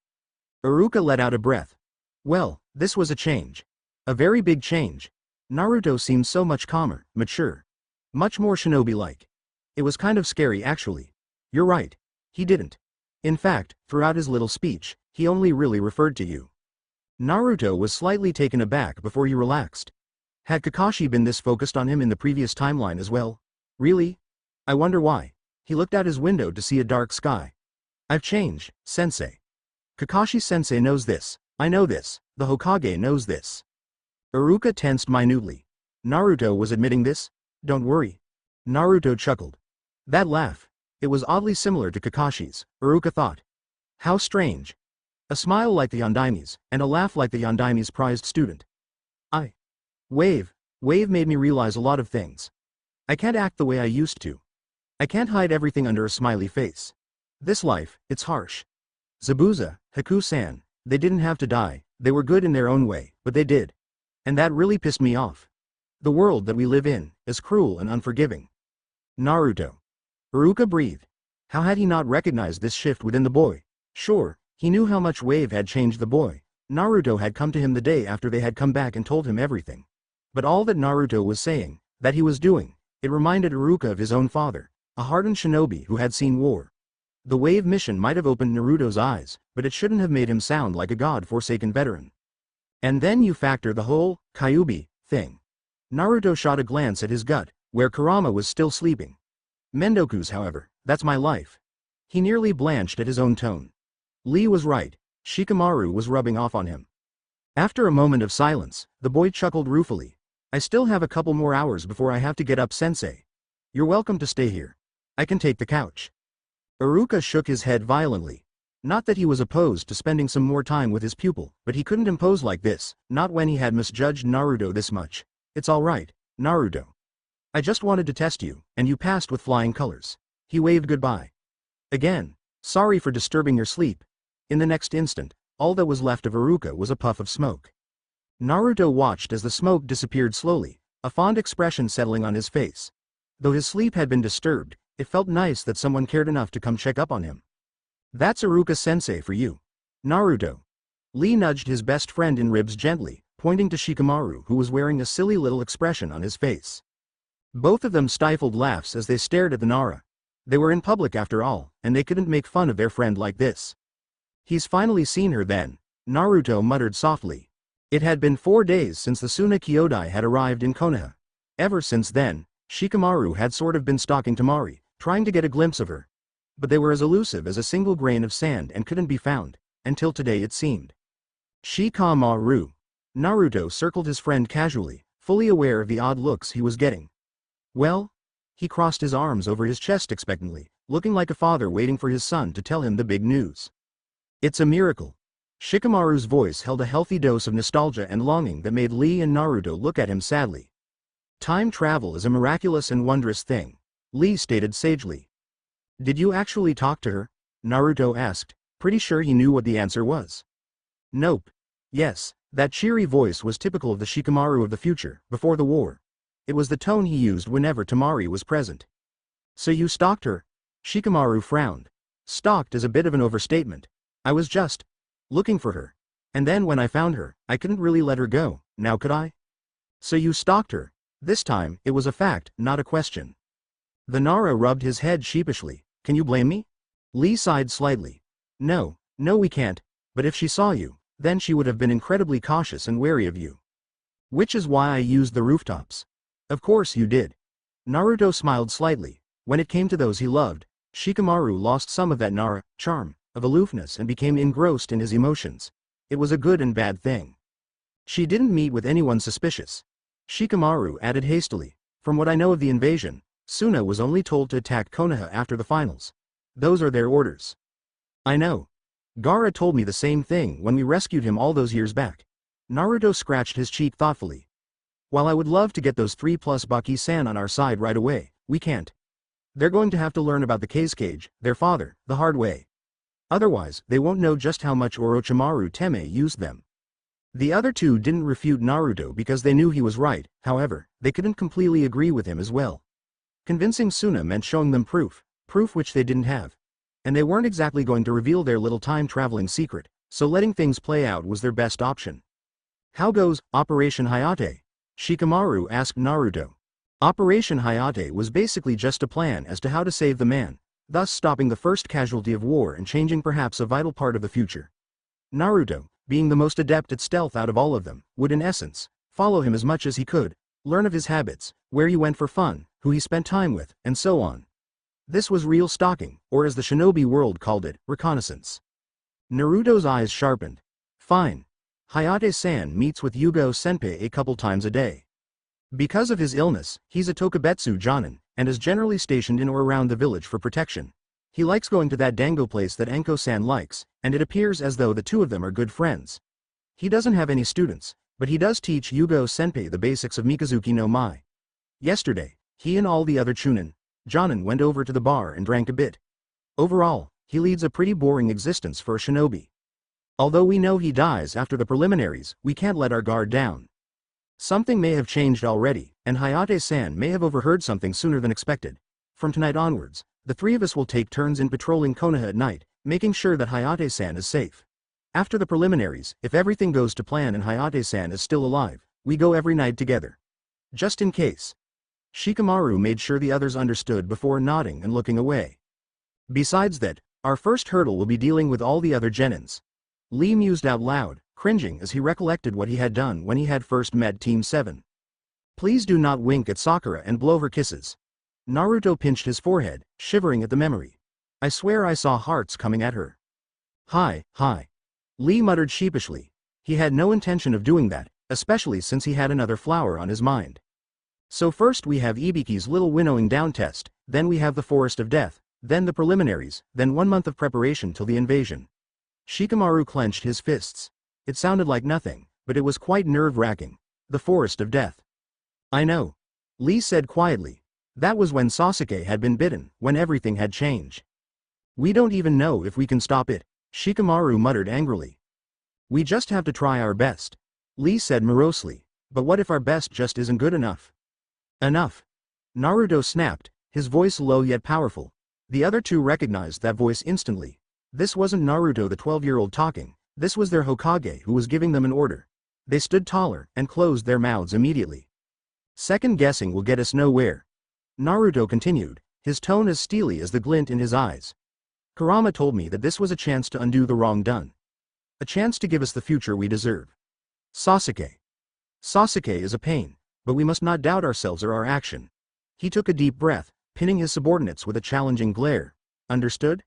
Iruka let out a breath. Well, this was a change. A very big change. Naruto seemed so much calmer, mature. Much more shinobi-like. It was kind of scary actually. You're right. He didn't. In fact, throughout his little speech, he only really referred to you. Naruto was slightly taken aback before he relaxed. Had Kakashi been this focused on him in the previous timeline as well? Really? I wonder why. He looked out his window to see a dark sky. I've changed, sensei. Kakashi-sensei knows this. I know this. The Hokage knows this. Iruka tensed minutely. Naruto was admitting this? Don't worry. Naruto chuckled. That laugh. It was oddly similar to Kakashi's, Iruka thought. How strange. A smile like the Yondaime's, and a laugh like the Yondaime's prized student. Wave made me realize a lot of things. I can't act the way I used to. I can't hide everything under a smiley face. This life, it's harsh. Zabuza, Haku-san, they didn't have to die, they were good in their own way, but they did. And that really pissed me off. The world that we live in is cruel and unforgiving. Naruto. Iruka breathed. How had he not recognized this shift within the boy? Sure, he knew how much Wave had changed the boy. Naruto had come to him the day after they had come back and told him everything. But all that Naruto was saying, that he was doing, it reminded Iruka of his own father, a hardened shinobi who had seen war. The Wave mission might have opened Naruto's eyes, but it shouldn't have made him sound like a god-forsaken veteran. And then you factor the whole Kyuubi thing. Naruto shot a glance at his gut, where Kurama was still sleeping. Mendoku's, however, that's my life. He nearly blanched at his own tone. Lee was right. Shikamaru was rubbing off on him. After a moment of silence, the boy chuckled ruefully. I still have a couple more hours before I have to get up, sensei. You're welcome to stay here. I can take the couch. Iruka shook his head violently. Not that he was opposed to spending some more time with his pupil, but he couldn't impose like this, not when he had misjudged Naruto this much. It's alright, Naruto. I just wanted to test you, and you passed with flying colors. He waved goodbye. Again, sorry for disturbing your sleep. In the next instant, all that was left of Iruka was a puff of smoke. Naruto watched as the smoke disappeared slowly, a fond expression settling on his face. Though his sleep had been disturbed, it felt nice that someone cared enough to come check up on him. That's Iruka-sensei for you. Naruto. Lee nudged his best friend in ribs gently, pointing to Shikamaru who was wearing a silly little expression on his face. Both of them stifled laughs as they stared at the Nara. They were in public after all, and they couldn't make fun of their friend like this. He's finally seen her then, Naruto muttered softly. It had been 4 days since the Suna Kyodai had arrived in Konoha. Ever since then, Shikamaru had sort of been stalking Temari, trying to get a glimpse of her. But they were as elusive as a single grain of sand and couldn't be found, until today it seemed. Shikamaru. Naruto circled his friend casually, fully aware of the odd looks he was getting. Well? He crossed his arms over his chest expectantly, looking like a father waiting for his son to tell him the big news. It's a miracle. Shikamaru's voice held a healthy dose of nostalgia and longing that made Lee and Naruto look at him sadly. Time travel is a miraculous and wondrous thing, Lee stated sagely. Did you actually talk to her? Naruto asked, pretty sure he knew what the answer was. Nope. Yes, that cheery voice was typical of the Shikamaru of the future, before the war. It was the tone he used whenever Temari was present. So you stalked her? Shikamaru frowned. Stalked is a bit of an overstatement. I was just looking for her. And then when I found her, I couldn't really let her go, now could I? So you stalked her. This time, it was a fact, not a question. The Nara rubbed his head sheepishly. Can you blame me? Lee sighed slightly. No, we can't, but if she saw you, then she would have been incredibly cautious and wary of you. Which is why I used the rooftops. Of course you did. Naruto smiled slightly. When it came to those he loved, Shikamaru lost some of that Nara charm of aloofness and became engrossed in his emotions. It was a good and bad thing. She didn't meet with anyone suspicious. Shikamaru added hastily. From what I know of the invasion, Suna was only told to attack Konoha after the finals. Those are their orders. I know. Gaara told me the same thing when we rescued him all those years back. Naruto scratched his cheek thoughtfully. While I would love to get those 3+ Baki-san on our side right away, we can't. They're going to have to learn about the Kazekage, their father, the hard way. Otherwise, they won't know just how much Orochimaru Teme used them. The other two didn't refute Naruto because they knew he was right, however, they couldn't completely agree with him as well. Convincing Suna meant showing them proof which they didn't have. And they weren't exactly going to reveal their little time-traveling secret, so letting things play out was their best option. How goes Operation Hayate? Shikamaru asked Naruto. Operation Hayate was basically just a plan as to how to save the man, thus stopping the first casualty of war and changing perhaps a vital part of the future. Naruto, being the most adept at stealth out of all of them, would in essence follow him as much as he could, learn of his habits, where he went for fun, who he spent time with, and so on. This was real stalking, or as the shinobi world called it, reconnaissance. Naruto's eyes sharpened. Fine. Hayate-san meets with Yugo-senpai a couple times a day. Because of his illness, he's a Tokubetsu Jonin, and is generally stationed in or around the village for protection. He likes going to that dango place that Enko-san likes, and it appears as though the two of them are good friends. He doesn't have any students, but he does teach Yugo-senpai the basics of Mikazuki no Mai. Yesterday, he and all the other Chunin, Jonin went over to the bar and drank a bit. Overall, he leads a pretty boring existence for a shinobi. Although we know he dies after the preliminaries, we can't let our guard down. Something may have changed already, and Hayate-san may have overheard something sooner than expected. From tonight onwards, the three of us will take turns in patrolling Konoha at night, making sure that Hayate-san is safe. After the preliminaries, if everything goes to plan and Hayate-san is still alive, we go every night together. Just in case. Shikamaru made sure the others understood before nodding and looking away. Besides that, our first hurdle will be dealing with all the other genins. Lee mused out loud, cringing as he recollected what he had done when he had first met Team 7. Please do not wink at Sakura and blow her kisses. Naruto pinched his forehead, shivering at the memory. I swear I saw hearts coming at her. Hi. Lee muttered sheepishly. He had no intention of doing that, especially since he had another flower on his mind. So first we have Ibiki's little winnowing down test, then we have the Forest of Death, Then the preliminaries, then 1 month of preparation till the invasion. Shikamaru clenched his fists. It sounded like nothing, but it was quite nerve-wracking. The forest of death. I know. Lee said quietly. That was when Sasuke had been bitten, when everything had changed. We don't even know if we can stop it, Shikamaru muttered angrily. We just have to try our best. Lee said morosely. But what if our best just isn't good enough? Enough. Naruto snapped, his voice low yet powerful. The other two recognized that voice instantly. This wasn't Naruto the 12-year-old talking, this was their Hokage who was giving them an order. They stood taller and closed their mouths immediately. Second guessing will get us nowhere. Naruto continued, his tone as steely as the glint in his eyes. Kurama told me that this was a chance to undo the wrong done. A chance to give us the future we deserve. Sasuke. Sasuke is a pain, but we must not doubt ourselves or our action. He took a deep breath, pinning his subordinates with a challenging glare. Understood?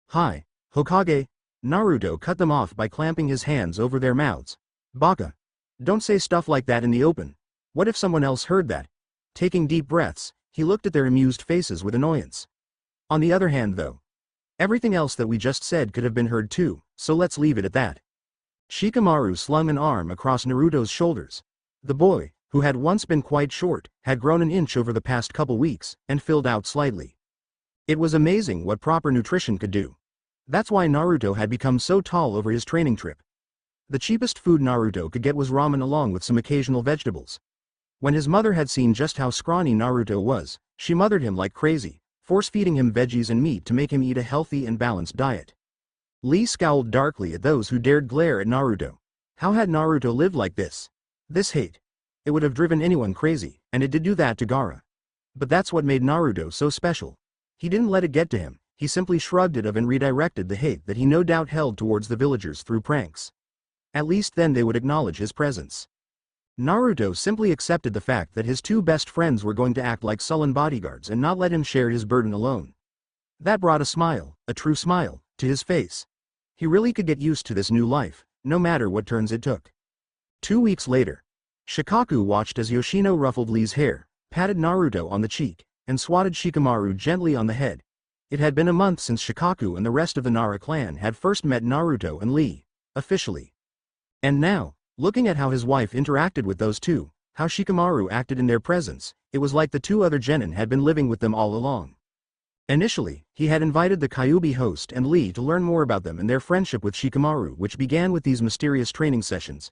Hi, Hokage. Naruto cut them off by clamping his hands over their mouths. Baka. Don't say stuff like that in the open. What if someone else heard that? Taking deep breaths, he looked at their amused faces with annoyance. On the other hand though, everything else that we just said could have been heard too, so let's leave it at that. Shikamaru slung an arm across Naruto's shoulders. The boy, who had once been quite short, had grown an inch over the past couple weeks, and filled out slightly. It was amazing what proper nutrition could do. That's why Naruto had become so tall over his training trip. The cheapest food Naruto could get was ramen along with some occasional vegetables. When his mother had seen just how scrawny Naruto was, she mothered him like crazy, force-feeding him veggies and meat to make him eat a healthy and balanced diet. Lee scowled darkly at those who dared glare at Naruto. How had Naruto lived like this? This hate. It would have driven anyone crazy, and it did do that to Gaara. But that's what made Naruto so special. He didn't let it get to him, he simply shrugged it off and redirected the hate that he no doubt held towards the villagers through pranks. At least then they would acknowledge his presence. Naruto simply accepted the fact that his two best friends were going to act like sullen bodyguards and not let him share his burden alone. That brought a smile, a true smile, to his face. He really could get used to this new life, no matter what turns it took. 2 weeks later, Shikaku watched as Yoshino ruffled Lee's hair, patted Naruto on the cheek, and swatted Shikamaru gently on the head. It had been a month since Shikaku and the rest of the Nara clan had first met Naruto and Lee, officially. And now, looking at how his wife interacted with those two, how Shikamaru acted in their presence, it was like the two other genin had been living with them all along. Initially, he had invited the Kyuubi host and Lee to learn more about them and their friendship with Shikamaru, which began with these mysterious training sessions.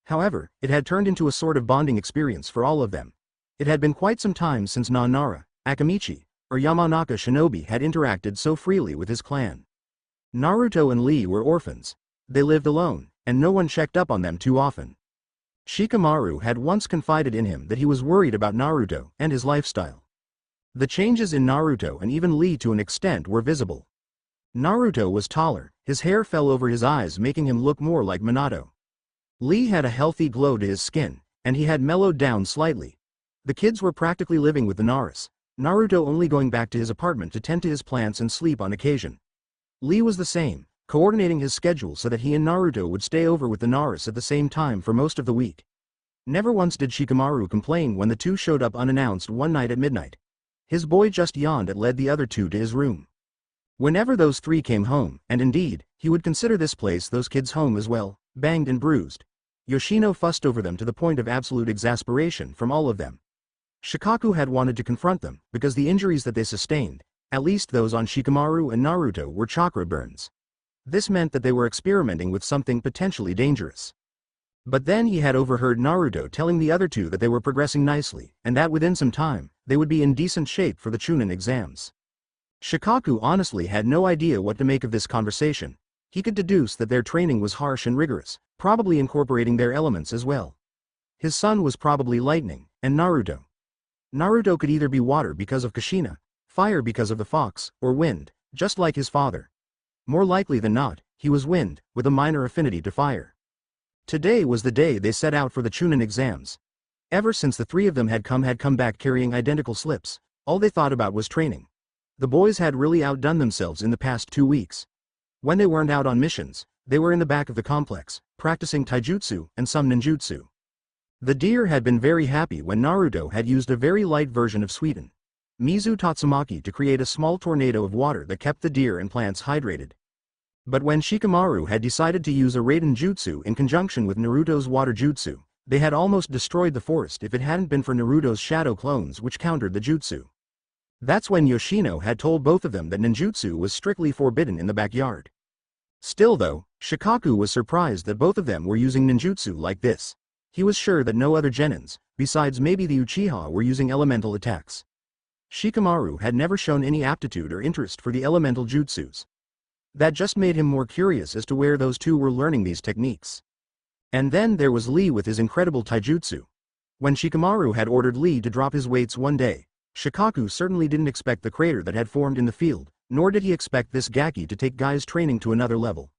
However, it had turned into a sort of bonding experience for all of them. It had been quite some time since Nara, Akamichi, or Yamanaka Shinobi had interacted so freely with his clan. Naruto and Lee were orphans. They lived alone, and no one checked up on them too often. Shikamaru had once confided in him that he was worried about Naruto and his lifestyle. The changes in Naruto and even Lee to an extent were visible. Naruto was taller, his hair fell over his eyes making him look more like Minato. Lee had a healthy glow to his skin, and he had mellowed down slightly. The kids were practically living with the Naras, Naruto only going back to his apartment to tend to his plants and sleep on occasion. Lee was the same, coordinating his schedule so that he and Naruto would stay over with the Naras at the same time for most of the week. Never once did Shikamaru complain when the two showed up unannounced one night at midnight. His boy just yawned and led the other two to his room. Whenever those three came home, and indeed, he would consider this place those kids' home as well, banged and bruised, Yoshino fussed over them to the point of absolute exasperation from all of them. Shikaku had wanted to confront them, because the injuries that they sustained, at least those on Shikamaru and Naruto, were chakra burns. This meant that they were experimenting with something potentially dangerous. But then he had overheard Naruto telling the other two that they were progressing nicely, and that within some time, they would be in decent shape for the Chunin exams. Shikaku honestly had no idea what to make of this conversation. He could deduce that their training was harsh and rigorous, probably incorporating their elements as well. His son was probably lightning, and Naruto. Naruto could either be water because of Kushina, fire because of the fox, or wind, just like his father. More likely than not, he was wind, with a minor affinity to fire. Today was the day they set out for the Chunin exams. Ever since the three of them had come back carrying identical slips, all they thought about was training. The boys had really outdone themselves in the past 2 weeks. When they weren't out on missions, they were in the back of the complex, practicing taijutsu and some ninjutsu. The deer had been very happy when Naruto had used a very light version of Suiten. Mizu Tatsumaki to create a small tornado of water that kept the deer and plants hydrated. But when Shikamaru had decided to use a Raiden Jutsu in conjunction with Naruto's water jutsu, they had almost destroyed the forest if it hadn't been for Naruto's shadow clones which countered the jutsu. That's when Yoshino had told both of them that ninjutsu was strictly forbidden in the backyard. Still though, Shikaku was surprised that both of them were using ninjutsu like this. He was sure that no other genins, besides maybe the Uchiha, were using elemental attacks. Shikamaru had never shown any aptitude or interest for the elemental jutsus. That just made him more curious as to where those two were learning these techniques. And then there was Lee with his incredible taijutsu. When Shikamaru had ordered Lee to drop his weights one day, Shikaku certainly didn't expect the crater that had formed in the field, nor did he expect this Gaki to take Guy's training to another level.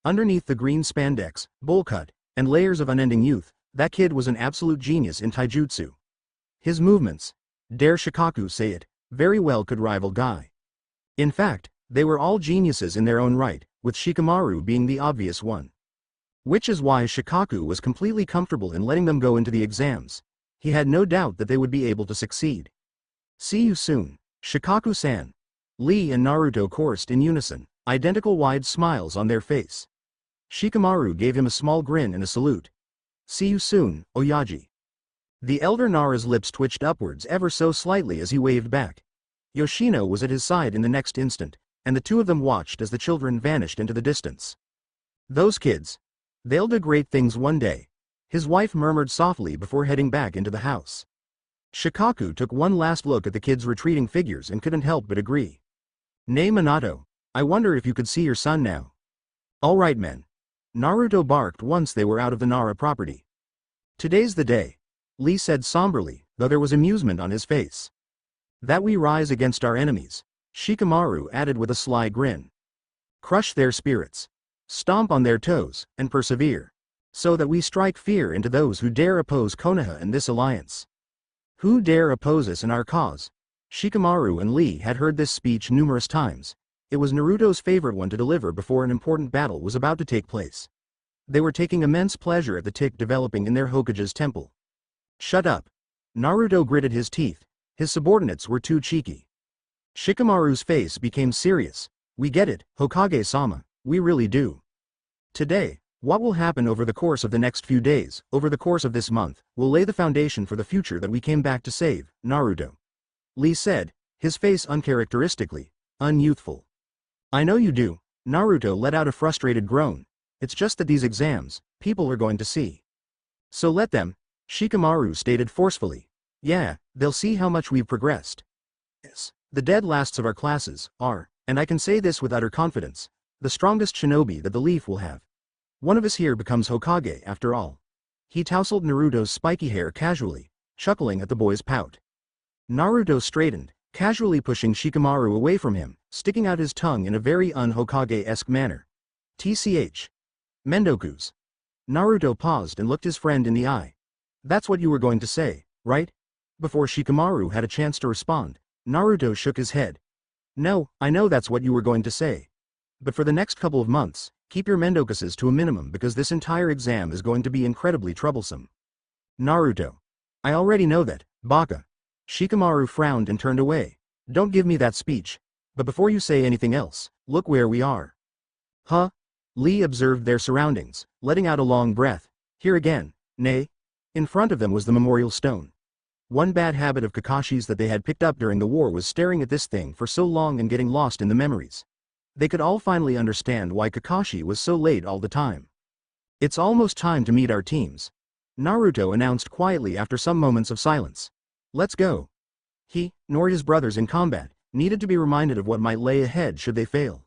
Underneath the green spandex, bowl cut, and layers of unending youth, that kid was an absolute genius in taijutsu. His movements, dare Shikaku say it, very well could rival Guy. In fact, they were all geniuses in their own right, with Shikamaru being the obvious one. Which is why Shikaku was completely comfortable in letting them go into the exams. He had no doubt that they would be able to succeed. See you soon, Shikaku-san. Lee and Naruto chorused in unison, identical wide smiles on their face. Shikamaru gave him a small grin and a salute. See you soon, Oyaji. The elder Nara's lips twitched upwards ever so slightly as he waved back. Yoshino was at his side in the next instant, and the two of them watched as the children vanished into the distance. Those kids. They'll do great things one day, his wife murmured softly before heading back into the house. Shikaku took one last look at the kids' retreating figures and couldn't help but agree. Nay Minato, I wonder if you could see your son now. All right men. Naruto barked once they were out of the Nara property. Today's the day, Lee said somberly, though there was amusement on his face. That we rise against our enemies, Shikamaru added with a sly grin. Crush their spirits. Stomp on their toes, and persevere. So that we strike fear into those who dare oppose Konoha and this alliance. Who dare oppose us in our cause? Shikamaru and Lee had heard this speech numerous times. It was Naruto's favorite one to deliver before an important battle was about to take place. They were taking immense pleasure at the tick developing in their Hokage's temple. Shut up. Naruto gritted his teeth. His subordinates were too cheeky. Shikamaru's face became serious. We get it, Hokage-sama, we really do. Today, what will happen over the course of the next few days, over the course of this month, will lay the foundation for the future that we came back to save, Naruto. Lee said, his face uncharacteristically unyouthful. I know you do, Naruto let out a frustrated groan. It's just that these exams, people are going to see. So let them, Shikamaru stated forcefully. Yeah, they'll see how much we've progressed. Yes, the dead lasts of our classes are, and I can say this with utter confidence, the strongest shinobi that the Leaf will have. One of us here becomes Hokage after all. He tousled Naruto's spiky hair casually, chuckling at the boy's pout. Naruto straightened, casually pushing Shikamaru away from him, sticking out his tongue in a very un-Hokage-esque manner. TCH. Mendokus. Naruto paused and looked his friend in the eye. That's what you were going to say, right? Before Shikamaru had a chance to respond, Naruto shook his head. No, I know that's what you were going to say. But for the next couple of months, keep your mendokuses to a minimum because this entire exam is going to be incredibly troublesome. Naruto. I already know that, Baka. Shikamaru frowned and turned away. Don't give me that speech. But before you say anything else, look where we are. Huh? Lee observed their surroundings, letting out a long breath. Here again, nay. In front of them was the memorial stone. One bad habit of Kakashi's that they had picked up during the war was staring at this thing for so long and getting lost in the memories. They could all finally understand why Kakashi was so late all the time. It's almost time to meet our teams. Naruto announced quietly after some moments of silence. Let's go. He, nor his brothers in combat, needed to be reminded of what might lay ahead should they fail.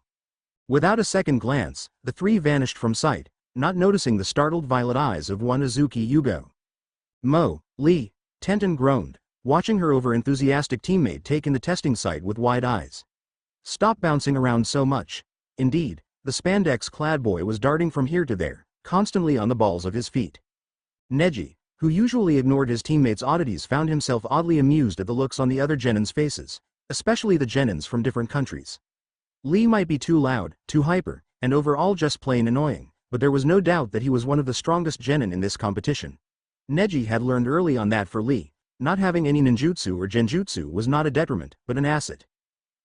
Without a second glance, the three vanished from sight, not noticing the startled violet eyes of one Azuki Yugo. Lee, Tenten groaned, watching her over-enthusiastic teammate take in the testing site with wide eyes. Stop bouncing around so much. Indeed, the spandex-clad boy was darting from here to there, constantly on the balls of his feet. Neji, who usually ignored his teammates' oddities, found himself oddly amused at the looks on the other genins' faces, especially the genins from different countries. Lee might be too loud, too hyper, and overall just plain annoying, but there was no doubt that he was one of the strongest genin in this competition. Neji had learned early on that for Lee, Not having any ninjutsu or genjutsu was not a detriment, but an asset.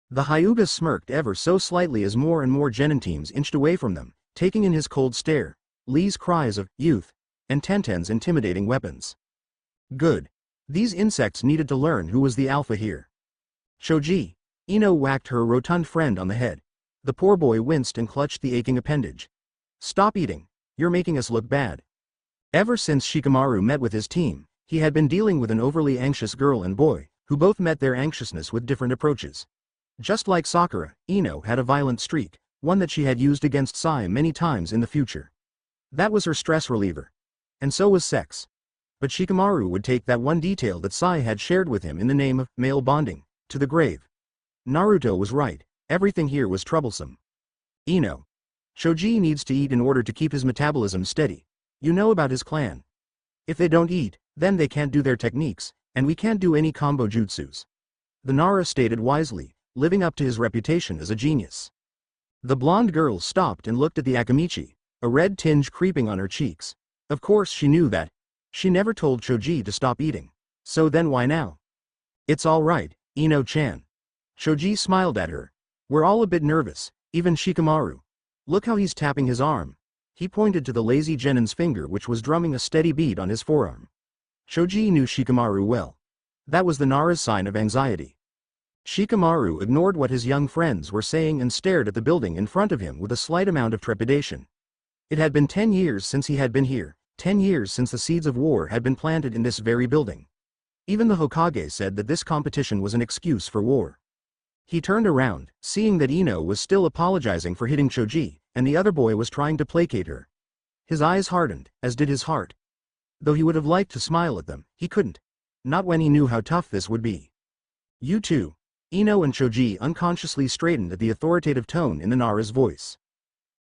The Hyuga smirked ever so slightly as more and more genin teams inched away from them, taking in his cold stare, Lee's cries of youth, and Tenten's intimidating weapons. Good. These insects needed to learn who was the alpha here. Shoji. Ino whacked her rotund friend on the head. The poor boy winced and clutched the aching appendage. Stop eating. You're making us look bad. Ever since Shikamaru met with his team, he had been dealing with an overly anxious girl and boy, who both met their anxiousness with different approaches. Just like Sakura, Ino had a violent streak, one that she had used against Sai many times in the future. That was her stress reliever. And so was sex. But Shikamaru would take that one detail that Sai had shared with him in the name of male bonding, to the grave. Naruto was right, everything here was troublesome. Ino. Shoji needs to eat in order to keep his metabolism steady. You know about his clan. If they don't eat, then they can't do their techniques, and we can't do any combo jutsus. The Nara stated wisely, living up to his reputation as a genius. The blonde girl stopped and looked at the Akamichi, a red tinge creeping on her cheeks. Of course she knew that. She never told Shoji to stop eating. So then why now? It's all right, Ino-chan. Shoji smiled at her. We're all a bit nervous, even Shikamaru. Look how he's tapping his arm. He pointed to the lazy genin's finger which was drumming a steady beat on his forearm. Shoji knew Shikamaru well. That was the Nara's sign of anxiety. Shikamaru ignored what his young friends were saying and stared at the building in front of him with a slight amount of trepidation. It had been 10 years since he had been here, 10 years since the seeds of war had been planted in this very building. Even the Hokage said that this competition was an excuse for war. He turned around, seeing that Ino was still apologizing for hitting Shoji, and the other boy was trying to placate her. His eyes hardened, as did his heart. Though he would have liked to smile at them, he couldn't. Not when he knew how tough this would be. You two. Ino and Shoji unconsciously straightened at the authoritative tone in the Nara's voice.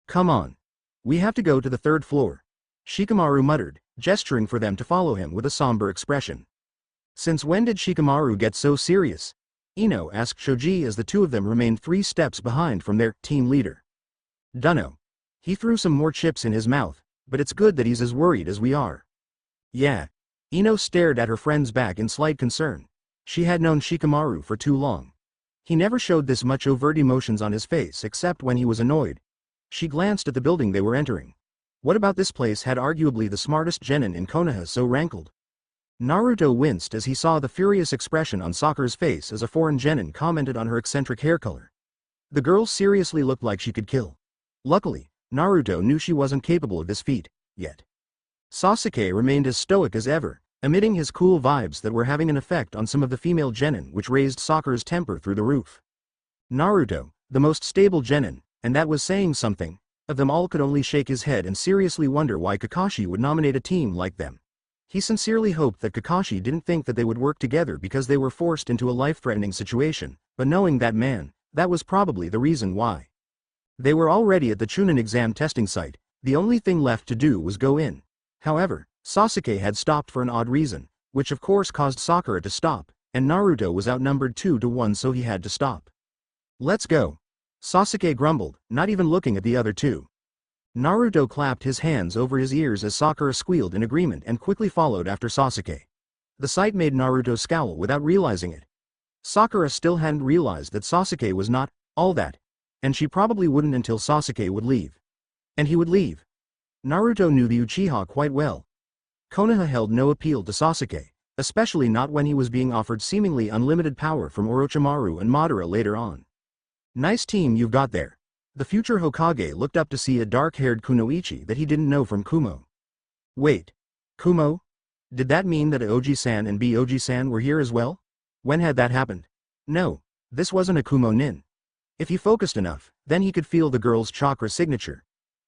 Come on. We have to go to the 3rd floor. Shikamaru muttered, gesturing for them to follow him with a somber expression. Since when did Shikamaru get so serious? Ino asked Shoji as the two of them remained 3 steps behind from their team leader. Dunno. He threw some more chips in his mouth, but it's good that he's as worried as we are. Yeah. Ino stared at her friend's back in slight concern. She had known Shikamaru for too long. He never showed this much overt emotions on his face except when he was annoyed. She glanced at the building they were entering. What about this place had arguably the smartest genin in Konoha so rankled? Naruto winced as he saw the furious expression on Sakura's face as a foreign genin commented on her eccentric hair color. The girl seriously looked like she could kill. Luckily, Naruto knew she wasn't capable of this feat, yet. Sasuke remained as stoic as ever, emitting his cool vibes that were having an effect on some of the female genin which raised Sakura's temper through the roof. Naruto, the most stable genin, and that was saying something, of them all could only shake his head and seriously wonder why Kakashi would nominate a team like them. He sincerely hoped that Kakashi didn't think that they would work together because they were forced into a life-threatening situation, but knowing that man, that was probably the reason why. They were already at the Chunin exam testing site, the only thing left to do was go in. However, Sasuke had stopped for an odd reason, which of course caused Sakura to stop, and Naruto was outnumbered 2-1 so he had to stop. Let's go. Sasuke grumbled, not even looking at the other two. Naruto clapped his hands over his ears as Sakura squealed in agreement and quickly followed after Sasuke. The sight made Naruto scowl without realizing it. Sakura still hadn't realized that Sasuke was not all that, and she probably wouldn't until Sasuke would leave. And he would leave. Naruto knew the Uchiha quite well. Konoha held no appeal to Sasuke, especially not when he was being offered seemingly unlimited power from Orochimaru and Madara later on. Nice team you've got there. The future Hokage looked up to see a dark-haired Kunoichi that he didn't know from Kumo. Wait. Kumo? Did that mean that Oji-san and Oji-san were here as well? When had that happened? No, this wasn't a Kumo nin. If he focused enough, then he could feel the girl's chakra signature.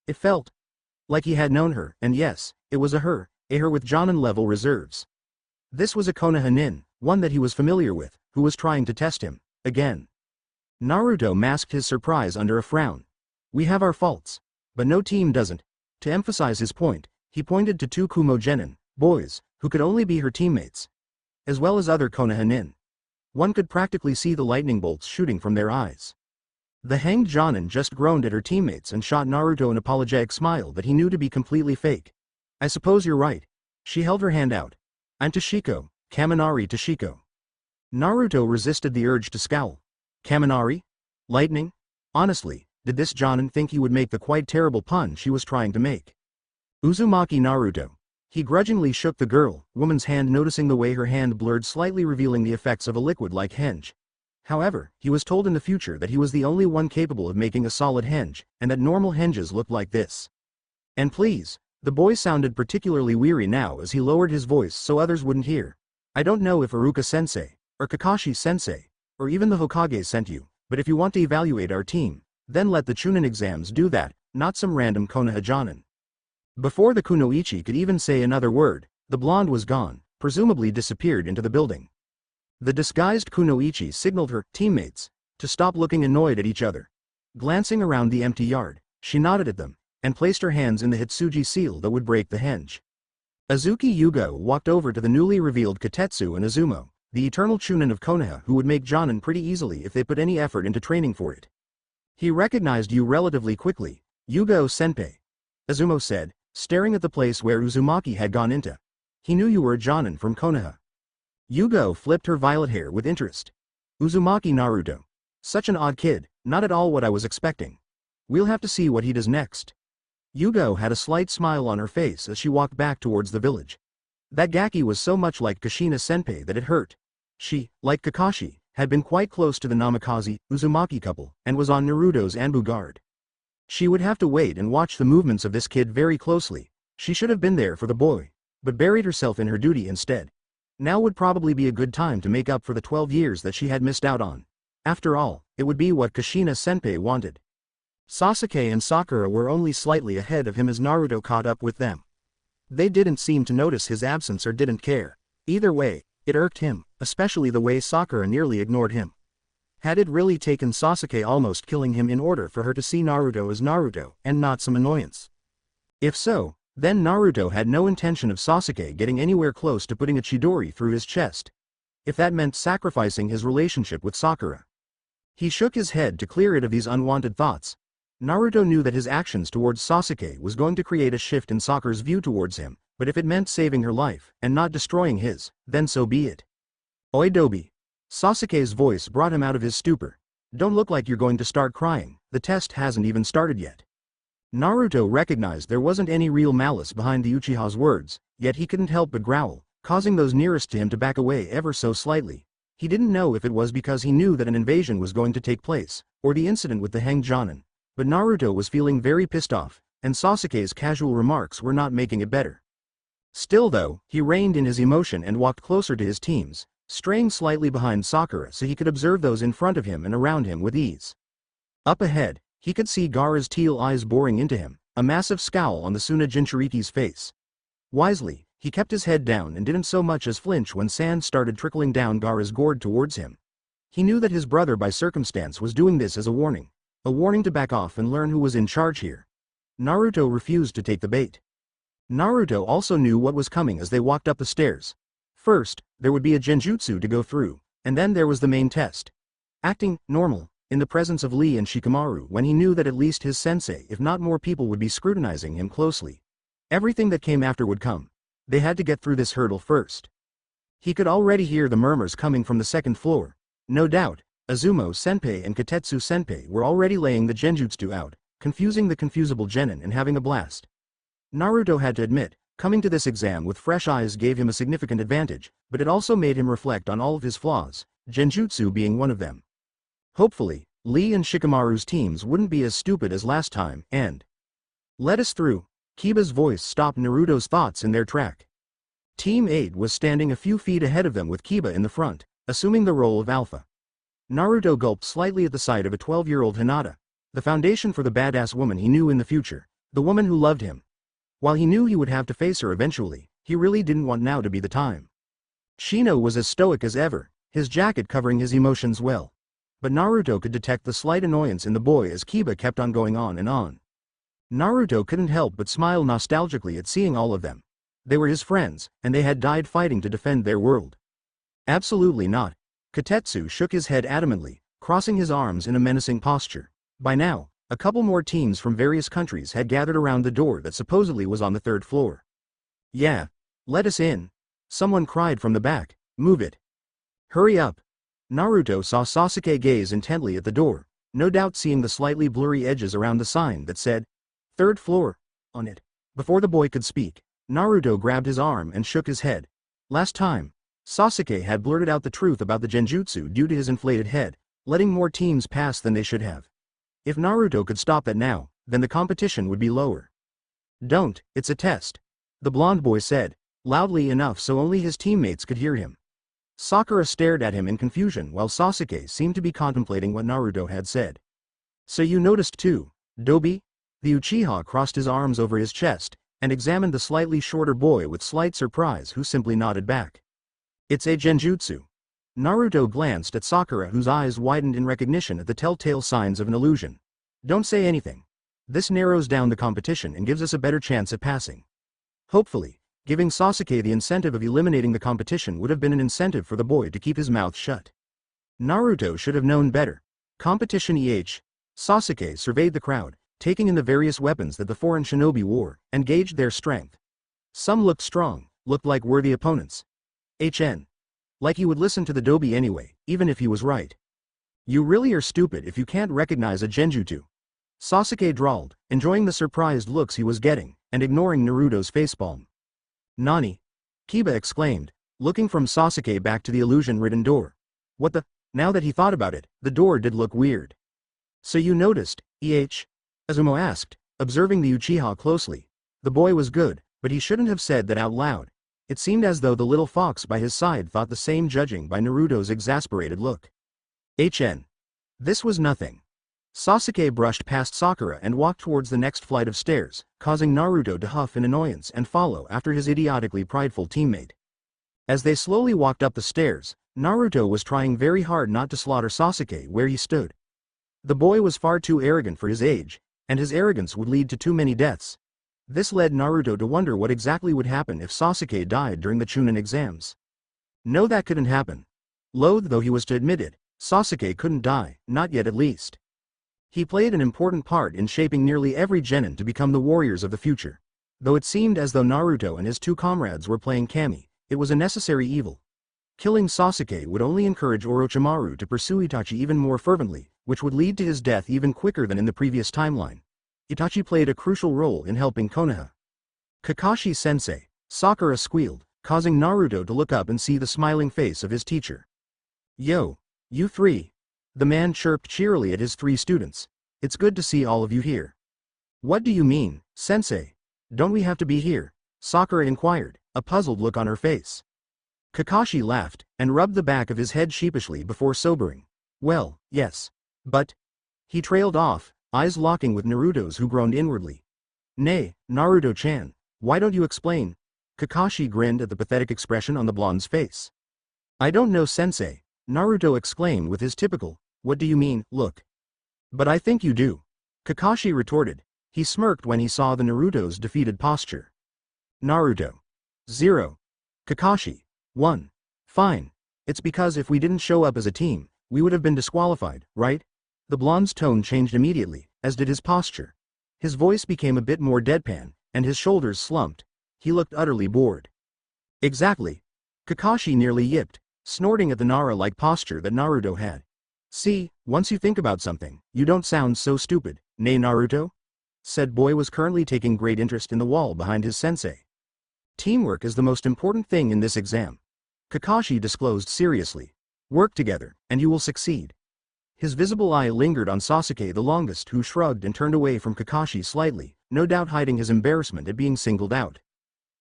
It felt like he had known her, and yes, it was a her with Jonin-level reserves. This was a Konoha nin, one that he was familiar with, who was trying to test him, again. Naruto masked his surprise under a frown. We have our faults. But no team doesn't. To emphasize his point, he pointed to 2 Kumo genin, boys, who could only be her teammates. As well as other Konoha nin. One could practically see the lightning bolts shooting from their eyes. The hanged Jonin just groaned at her teammates and shot Naruto an apologetic smile that he knew to be completely fake. I suppose you're right. She held her hand out. I'm Toshiko, Kaminari Toshiko. Naruto resisted the urge to scowl. Kaminari? Lightning? Honestly, did this Jonin think he would make the quite terrible pun she was trying to make? Uzumaki Naruto. He grudgingly shook the woman's hand, noticing the way her hand blurred slightly, revealing the effects of a liquid like henge. However, he was told in the future that he was the only one capable of making a solid henge, and that normal henges looked like this. And please, the boy sounded particularly weary now as he lowered his voice so others wouldn't hear. I don't know if Iruka-sensei, or Kakashi-sensei, or even the Hokage sent you, but if you want to evaluate our team, then let the Chunin exams do that, not some random Konoha Jonin. Before the Kunoichi could even say another word, the blonde was gone, presumably disappeared into the building. The disguised Kunoichi signaled her teammates to stop looking annoyed at each other. Glancing around the empty yard, she nodded at them, and placed her hands in the Hitsuji seal that would break the henge. Azuki Yugo walked over to the newly revealed Katetsu and Izumo, the eternal Chunin of Konoha who would make Jonin pretty easily if they put any effort into training for it. He recognized you relatively quickly, Yugo-senpai. Izumo said, staring at the place where Uzumaki had gone into. He knew you were a Jonin from Konoha. Yugo flipped her violet hair with interest. Uzumaki Naruto. Such an odd kid, not at all what I was expecting. We'll have to see what he does next. Yugo had a slight smile on her face as she walked back towards the village. That Gaki was so much like Kushina-senpai that it hurt. She, like Kakashi, had been quite close to the Namikaze-Uzumaki couple, and was on Naruto's Anbu guard. She would have to wait and watch the movements of this kid very closely. She should have been there for the boy, but buried herself in her duty instead. Now would probably be a good time to make up for the 12 years that she had missed out on. After all, it would be what Kushina-senpai wanted. Sasuke and Sakura were only slightly ahead of him as Naruto caught up with them. They didn't seem to notice his absence or didn't care. Either way, it irked him, especially the way Sakura nearly ignored him. Had it really taken Sasuke almost killing him in order for her to see Naruto as Naruto and not some annoyance? If so, then Naruto had no intention of Sasuke getting anywhere close to putting a Chidori through his chest. If that meant sacrificing his relationship with Sakura. He shook his head to clear it of these unwanted thoughts. Naruto knew that his actions towards Sasuke was going to create a shift in Sakura's view towards him, but if it meant saving her life and not destroying his, then so be it. Oidobi. Sasuke's voice brought him out of his stupor. Don't look like you're going to start crying, the test hasn't even started yet. Naruto recognized there wasn't any real malice behind the Uchiha's words, yet he couldn't help but growl, causing those nearest to him to back away ever so slightly. He didn't know if it was because he knew that an invasion was going to take place, or the incident with the Henge Jonin, but Naruto was feeling very pissed off, and Sasuke's casual remarks were not making it better. Still though, he reined in his emotion and walked closer to his teams, straying slightly behind Sakura so he could observe those in front of him and around him with ease. Up ahead, he could see Gaara's teal eyes boring into him, a massive scowl on the Suna Jinchuriki's face. Wisely, he kept his head down and didn't so much as flinch when sand started trickling down Gaara's gourd towards him. He knew that his brother by circumstance was doing this as a warning to back off and learn who was in charge here. Naruto refused to take the bait. Naruto also knew what was coming as they walked up the stairs. First, there would be a genjutsu to go through, and then there was the main test. Acting normal, in the presence of Lee and Shikamaru when he knew that at least his sensei if not more people would be scrutinizing him closely. Everything that came after would come. They had to get through this hurdle first. He could already hear the murmurs coming from the second floor. No doubt, Izumo-senpai and Katetsu-senpai were already laying the genjutsu out, confusing the confusable genin and having a blast. Naruto had to admit, coming to this exam with fresh eyes gave him a significant advantage, but it also made him reflect on all of his flaws, genjutsu being one of them. Hopefully, Lee and Shikamaru's teams wouldn't be as stupid as last time, and let us through. Kiba's voice stopped Naruto's thoughts in their track. Team 8 was standing a few feet ahead of them with Kiba in the front, assuming the role of alpha. Naruto gulped slightly at the sight of a 12-year-old Hinata, the foundation for the badass woman he knew in the future, the woman who loved him. While he knew he would have to face her eventually, he really didn't want now to be the time. Shino was as stoic as ever, his jacket covering his emotions well. But Naruto could detect the slight annoyance in the boy as Kiba kept on going on and on. Naruto couldn't help but smile nostalgically at seeing all of them. They were his friends, and they had died fighting to defend their world. Absolutely not. Katetsu shook his head adamantly, crossing his arms in a menacing posture. By now, a couple more teams from various countries had gathered around the door that supposedly was on the third floor. Yeah, let us in. Someone cried from the back, Move it. Hurry up. Naruto saw Sasuke gaze intently at the door, no doubt seeing the slightly blurry edges around the sign that said, "Third floor," on it. Before the boy could speak, Naruto grabbed his arm and shook his head. Last time, Sasuke had blurted out the truth about the genjutsu due to his inflated head, letting more teams pass than they should have. If Naruto could stop that now, then the competition would be lower. "Don't, it's a test," the blonde boy said, loudly enough so only his teammates could hear him. Sakura stared at him in confusion while Sasuke seemed to be contemplating what Naruto had said. "So you noticed too, Dobi?" The Uchiha crossed his arms over his chest, and examined the slightly shorter boy with slight surprise who simply nodded back. "It's a genjutsu." Naruto glanced at Sakura whose eyes widened in recognition at the telltale signs of an illusion. "Don't say anything. This narrows down the competition and gives us a better chance at passing." Hopefully, giving Sasuke the incentive of eliminating the competition would have been an incentive for the boy to keep his mouth shut. Naruto should have known better. Competition Sasuke surveyed the crowd, taking in the various weapons that the foreign shinobi wore, and gauged their strength. Some looked strong, looked like worthy opponents. Like he would listen to the Dobi anyway, even if he was right. "You really are stupid if you can't recognize a genjutsu," Sasuke drawled, enjoying the surprised looks he was getting, and ignoring Naruto's facepalm. "Nani?" Kiba exclaimed, looking from Sasuke back to the illusion-ridden door. "What the?" Now that he thought about it, the door did look weird. "So you noticed, Azumo asked, observing the Uchiha closely. The boy was good, but he shouldn't have said that out loud. It seemed as though the little fox by his side thought the same, judging by Naruto's exasperated look. This was nothing. Sasuke brushed past Sakura and walked towards the next flight of stairs, causing Naruto to huff in annoyance and follow after his idiotically prideful teammate. As they slowly walked up the stairs, Naruto was trying very hard not to slaughter Sasuke where he stood. The boy was far too arrogant for his age, and his arrogance would lead to too many deaths. This led Naruto to wonder what exactly would happen if Sasuke died during the Chunin exams. No, that couldn't happen. Loath though he was to admit it, Sasuke couldn't die, not yet at least. He played an important part in shaping nearly every genin to become the warriors of the future. Though it seemed as though Naruto and his two comrades were playing kami, it was a necessary evil. Killing Sasuke would only encourage Orochimaru to pursue Itachi even more fervently, which would lead to his death even quicker than in the previous timeline. Itachi played a crucial role in helping Konoha. "Kakashi-sensei," Sakura squealed, causing Naruto to look up and see the smiling face of his teacher. "Yo, you three," the man chirped cheerily at his three students. "It's good to see all of you here." "What do you mean, sensei? Don't we have to be here?" Sakura inquired, a puzzled look on her face. Kakashi laughed, and rubbed the back of his head sheepishly before sobering. "Well, yes. But..." He trailed off, eyes locking with Naruto's who groaned inwardly. "Nay, Naruto-chan, why don't you explain?" Kakashi grinned at the pathetic expression on the blonde's face. "I don't know, sensei," Naruto exclaimed with his typical, "What do you mean, look?" "But I think you do," Kakashi retorted. He smirked when he saw the Naruto's defeated posture. Naruto. 0. Kakashi. 1. Fine. It's because if we didn't show up as a team, we would have been disqualified, right? The blonde's tone changed immediately, as did his posture. His voice became a bit more deadpan, and his shoulders slumped. He looked utterly bored. "Exactly." Kakashi nearly yipped, snorting at the Nara-like posture that Naruto had. "See, once you think about something, you don't sound so stupid, nay Naruto?" Said boy was currently taking great interest in the wall behind his sensei. "Teamwork is the most important thing in this exam," Kakashi disclosed seriously. "Work together, and you will succeed." His visible eye lingered on Sasuke the longest, who shrugged and turned away from Kakashi slightly, no doubt hiding his embarrassment at being singled out.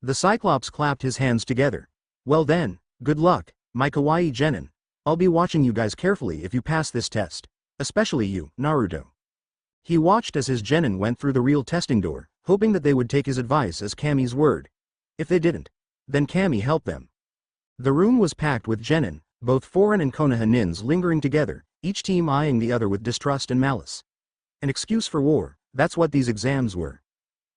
The Cyclops clapped his hands together. "Well then, good luck, my kawaii genin. I'll be watching you guys carefully if you pass this test. Especially you, Naruto." He watched as his genin went through the real testing door, hoping that they would take his advice as Kami's word. If they didn't, then Kami helped them. The room was packed with genin, both foreign and Konoha nins lingering together, each team eyeing the other with distrust and malice. An excuse for war, that's what these exams were.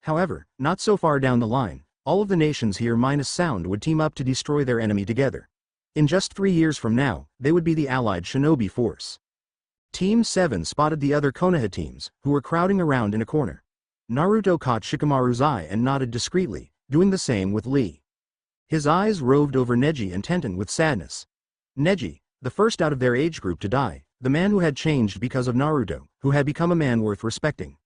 However, not so far down the line, all of the nations here minus Sound would team up to destroy their enemy together. In just 3 years from now, they would be the allied shinobi force. Team 7 spotted the other Konoha teams, who were crowding around in a corner. Naruto caught Shikamaru's eye and nodded discreetly, doing the same with Lee. His eyes roved over Neji and Tenten with sadness. Neji, the first out of their age group to die, the man who had changed because of Naruto, who had become a man worth respecting.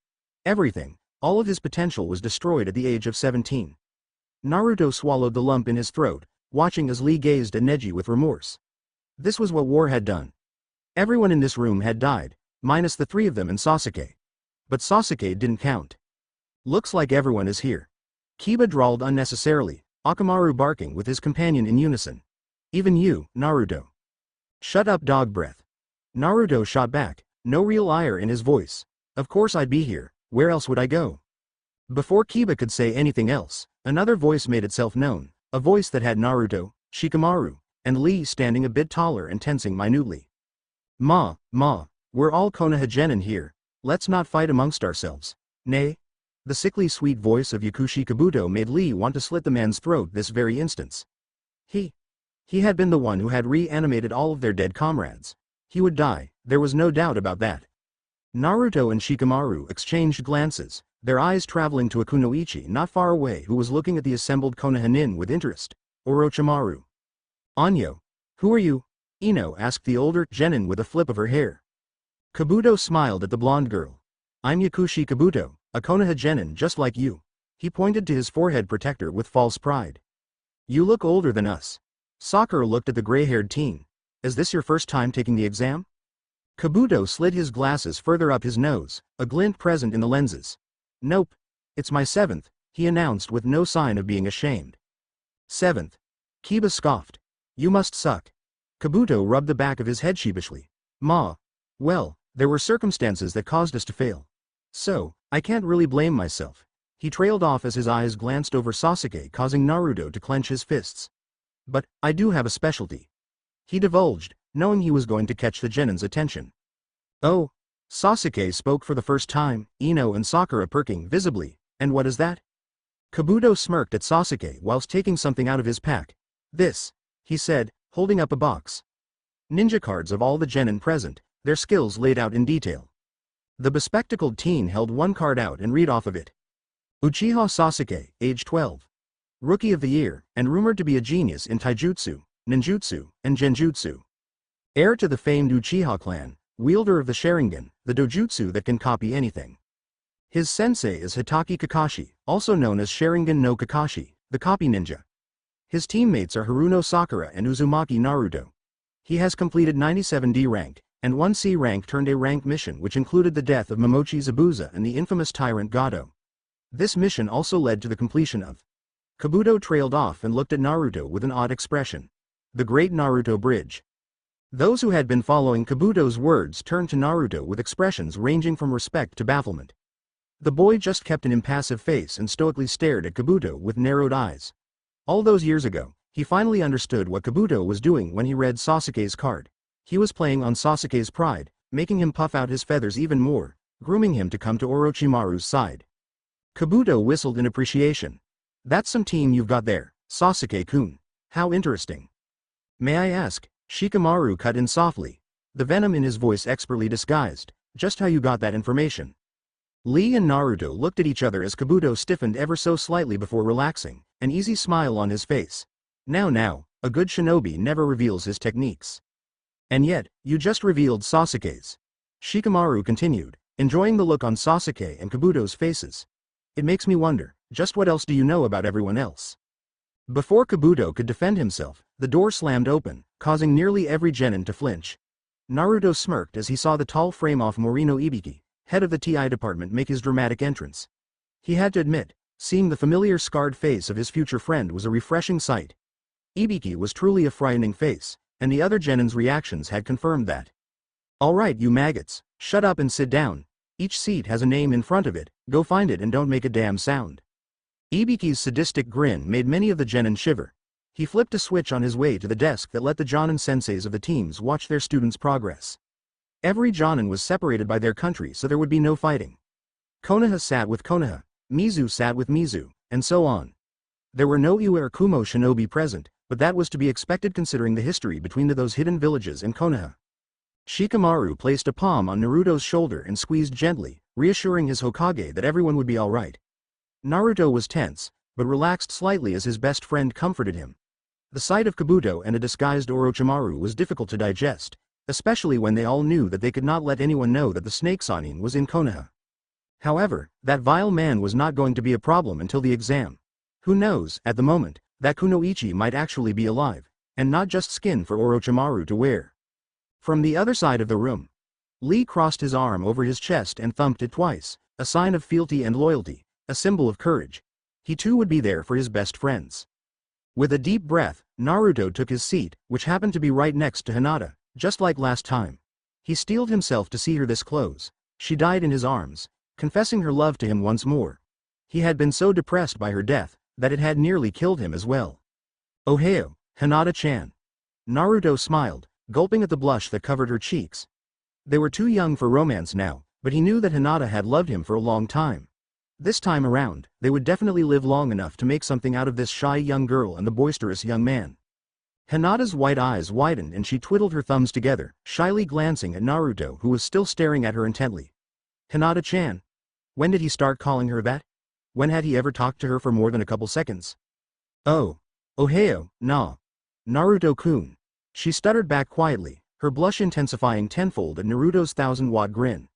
Everything, all of his potential was destroyed at the age of 17. Naruto swallowed the lump in his throat, watching as Lee gazed at Neji with remorse. This was what war had done. Everyone in this room had died, minus the three of them and Sasuke. But Sasuke didn't count. Looks like everyone is here. Kiba drawled unnecessarily, Akamaru barking with his companion in unison. Even you, Naruto. Shut up, dog breath. Naruto shot back, no real ire in his voice. Of course I'd be here, where else would I go? Before Kiba could say anything else, another voice made itself known, a voice that had Naruto, Shikamaru, and Lee standing a bit taller and tensing minutely. Ma, we're all Konoha genin here, let's not fight amongst ourselves. Nay? The sickly sweet voice of Yakushi Kabuto made Lee want to slit the man's throat this very instance. He had been the one who had reanimated all of their dead comrades. He would die, there was no doubt about that. Naruto and Shikamaru exchanged glances, their eyes traveling to a kunoichi not far away who was looking at the assembled Konoha-nin with interest. Orochimaru. Anyo. Who are you? Ino asked the older genin with a flip of her hair. Kabuto smiled at the blonde girl. I'm Yakushi Kabuto, a Konoha genin just like you. He pointed to his forehead protector with false pride. You look older than us. Sakura looked at the gray-haired teen. Is this your first time taking the exam? Kabuto slid his glasses further up his nose, a glint present in the lenses. Nope. It's my 7th, he announced with no sign of being ashamed. 7th. Kiba scoffed. You must suck. Kabuto rubbed the back of his head sheepishly. Ma. Well, there were circumstances that caused us to fail. So, I can't really blame myself. He trailed off as his eyes glanced over Sasuke, causing Naruto to clench his fists. But, I do have a specialty. He divulged, knowing he was going to catch the genin's attention. Oh. Sasuke spoke for the first time, Ino and Sakura perking visibly. And what is that? Kabuto smirked at Sasuke whilst taking something out of his pack. This, he said, holding up a box. Ninja cards of all the genin present, their skills laid out in detail. The bespectacled teen held one card out and read off of it. Uchiha Sasuke, age 12. Rookie of the Year, and rumored to be a genius in taijutsu, ninjutsu, and genjutsu. Heir to the famed Uchiha clan, wielder of the Sharingan, the dojutsu that can copy anything. His sensei is Hitaki Kakashi, also known as Sharingan no Kakashi, the copy ninja. His teammates are Haruno Sakura and Uzumaki Naruto. He has completed 97 D rank, and 1 C rank turned A rank mission which included the death of Momochi Zabuza and the infamous tyrant Gado. This mission also led to the completion of. Kabuto trailed off and looked at Naruto with an odd expression. The Great Naruto Bridge. Those who had been following Kabuto's words turned to Naruto with expressions ranging from respect to bafflement. The boy just kept an impassive face and stoically stared at Kabuto with narrowed eyes. All those years ago, he finally understood what Kabuto was doing when he read Sasuke's card. He was playing on Sasuke's pride, making him puff out his feathers even more, grooming him to come to Orochimaru's side. Kabuto whistled in appreciation. That's some team you've got there, Sasuke-kun. How interesting. May I ask? Shikamaru cut in softly, the venom in his voice expertly disguised, just how you got that information. Lee and Naruto looked at each other as Kabuto stiffened ever so slightly before relaxing, an easy smile on his face. Now, a good shinobi never reveals his techniques. And yet, you just revealed Sasuke's. Shikamaru continued, enjoying the look on Sasuke and Kabuto's faces. It makes me wonder, just what else do you know about everyone else? Before Kabuto could defend himself, the door slammed open, causing nearly every genin to flinch. Naruto smirked as he saw the tall frame-off Morino Ibiki, head of the TI department, make his dramatic entrance. He had to admit, seeing the familiar scarred face of his future friend was a refreshing sight. Ibiki was truly a frightening face, and the other genin's reactions had confirmed that. Alright you maggots, shut up and sit down. Each seat has a name in front of it, go find it and don't make a damn sound. Ibiki's sadistic grin made many of the genin shiver. He flipped a switch on his way to the desk that let the Jonin senseis of the teams watch their students' progress. Every Jonin was separated by their country so there would be no fighting. Konoha sat with Konoha, Mizu sat with Mizu, and so on. There were no Iwarakumo shinobi present, but that was to be expected considering the history between those hidden villages and Konoha. Shikamaru placed a palm on Naruto's shoulder and squeezed gently, reassuring his Hokage that everyone would be alright. Naruto was tense, but relaxed slightly as his best friend comforted him. The sight of Kabuto and a disguised Orochimaru was difficult to digest, especially when they all knew that they could not let anyone know that the snake Sanin was in Konoha. However, that vile man was not going to be a problem until the exam. Who knows, at the moment, that Kunoichi might actually be alive, and not just skin for Orochimaru to wear. From the other side of the room, Lee crossed his arm over his chest and thumped it twice, a sign of fealty and loyalty, a symbol of courage. He too would be there for his best friends. With a deep breath, Naruto took his seat, which happened to be right next to Hinata, just like last time. He steeled himself to see her this close. She died in his arms, confessing her love to him once more. He had been so depressed by her death, that it had nearly killed him as well. Ohio, Hinata-chan. Naruto smiled, gulping at the blush that covered her cheeks. They were too young for romance now, but he knew that Hinata had loved him for a long time. This time around, they would definitely live long enough to make something out of this shy young girl and the boisterous young man. Hinata's white eyes widened and she twiddled her thumbs together, shyly glancing at Naruto who was still staring at her intently. Hinata-chan. When did he start calling her that? When had he ever talked to her for more than a couple seconds? Oh. Ohio, nah. Naruto-kun. She stuttered back quietly, her blush intensifying tenfold at Naruto's 1,000-watt grin.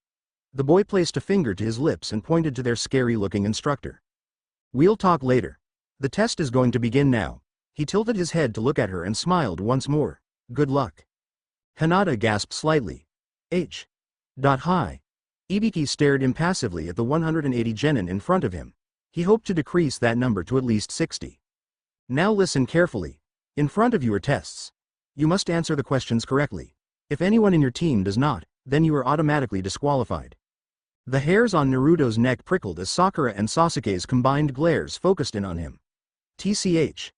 The boy placed a finger to his lips and pointed to their scary-looking instructor. We'll talk later. The test is going to begin now. He tilted his head to look at her and smiled once more. Good luck. Hinata gasped slightly. Hi. Ibiki stared impassively at the 180 genin in front of him. He hoped to decrease that number to at least 60. Now listen carefully. In front of you are tests. You must answer the questions correctly. If anyone in your team does not, then you are automatically disqualified. The hairs on Naruto's neck prickled as Sakura and Sasuke's combined glares focused in on him. TCH.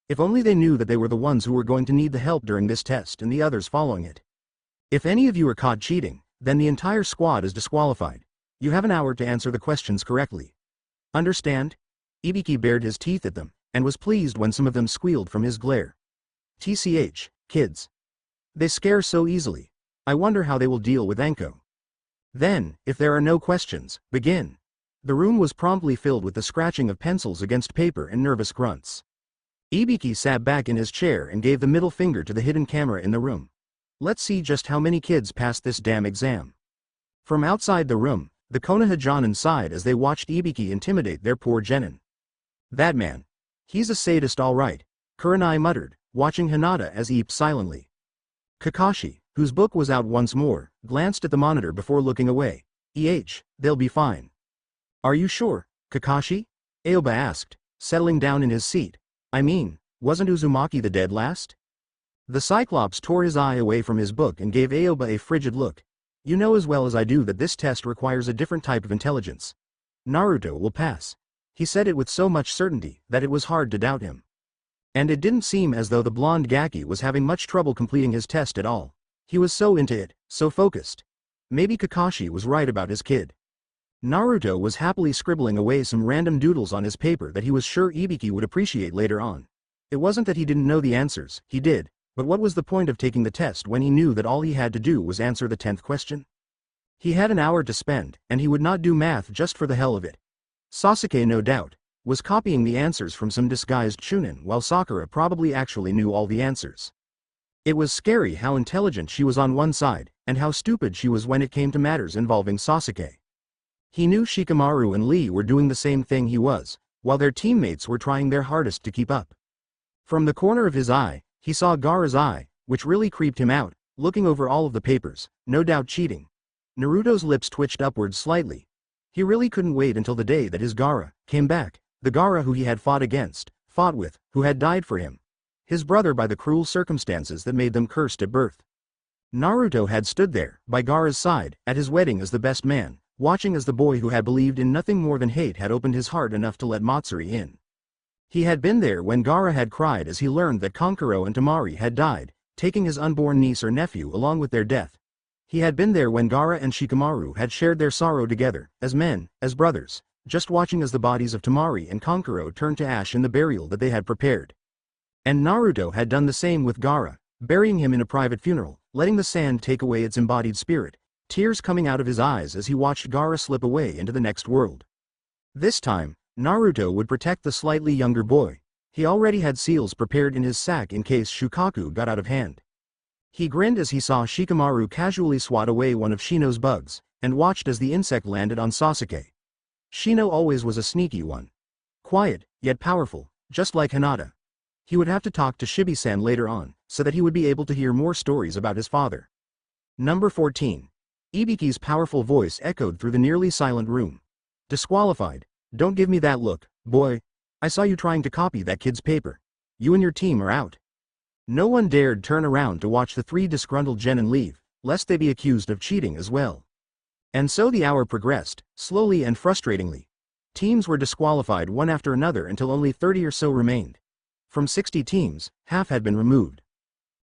If only they knew that they were the ones who were going to need the help during this test and the others following it. If any of you are caught cheating, then the entire squad is disqualified. You have an hour to answer the questions correctly. Understand? Ibiki bared his teeth at them, and was pleased when some of them squealed from his glare. TCH, kids. They scare so easily. I wonder how they will deal with Anko. Then, if there are no questions, begin. The room was promptly filled with the scratching of pencils against paper and nervous grunts. Ibiki sat back in his chair and gave the middle finger to the hidden camera in the room. Let's see just how many kids passed this damn exam. From outside the room, the Konoha Jonin sighed as they watched Ibiki intimidate their poor genin. That man. He's a sadist all right, Kurenai muttered, watching Hinata as he eeped silently. Kakashi, whose book was out once more, glanced at the monitor before looking away. They'll be fine. Are you sure, Kakashi? Aoba asked, settling down in his seat. I mean, wasn't Uzumaki the dead last? The Cyclops tore his eye away from his book and gave Aoba a frigid look. You know as well as I do that this test requires a different type of intelligence. Naruto will pass. He said it with so much certainty that it was hard to doubt him. And it didn't seem as though the blonde Gaki was having much trouble completing his test at all. He was so into it, so focused. Maybe Kakashi was right about his kid. Naruto was happily scribbling away some random doodles on his paper that he was sure Ibiki would appreciate later on. It wasn't that he didn't know the answers, he did, but what was the point of taking the test when he knew that all he had to do was answer the 10th question? He had an hour to spend, and he would not do math just for the hell of it. Sasuke, no doubt, was copying the answers from some disguised Chunin while Sakura probably actually knew all the answers. It was scary how intelligent she was on one side, and how stupid she was when it came to matters involving Sasuke. He knew Shikamaru and Lee were doing the same thing he was, while their teammates were trying their hardest to keep up. From the corner of his eye, he saw Gaara's eye, which really creeped him out, looking over all of the papers, no doubt cheating. Naruto's lips twitched upwards slightly. He really couldn't wait until the day that his Gaara came back, the Gaara who he had fought with, who had died for him. His brother by the cruel circumstances that made them cursed at birth. Naruto had stood there, by Gaara's side, at his wedding as the best man, watching as the boy who had believed in nothing more than hate had opened his heart enough to let Matsuri in. He had been there when Gaara had cried as he learned that Kankuro and Temari had died, taking his unborn niece or nephew along with their death. He had been there when Gaara and Shikamaru had shared their sorrow together, as men, as brothers, just watching as the bodies of Temari and Kankuro turned to ash in the burial that they had prepared. And Naruto had done the same with Gaara, burying him in a private funeral, letting the sand take away its embodied spirit, tears coming out of his eyes as he watched Gaara slip away into the next world. This time, Naruto would protect the slightly younger boy. He already had seals prepared in his sack in case Shukaku got out of hand. He grinned as he saw Shikamaru casually swat away one of Shino's bugs, and watched as the insect landed on Sasuke. Shino always was a sneaky one. Quiet, yet powerful, just like Hinata. He would have to talk to Shibi-san later on, so that he would be able to hear more stories about his father. Number 14. Ibiki's powerful voice echoed through the nearly silent room. Disqualified. Don't give me that look, boy. I saw you trying to copy that kid's paper. You and your team are out. No one dared turn around to watch the three disgruntled genin leave, lest they be accused of cheating as well. And so the hour progressed, slowly and frustratingly. Teams were disqualified one after another until only 30 or so remained. From 60 teams, half had been removed.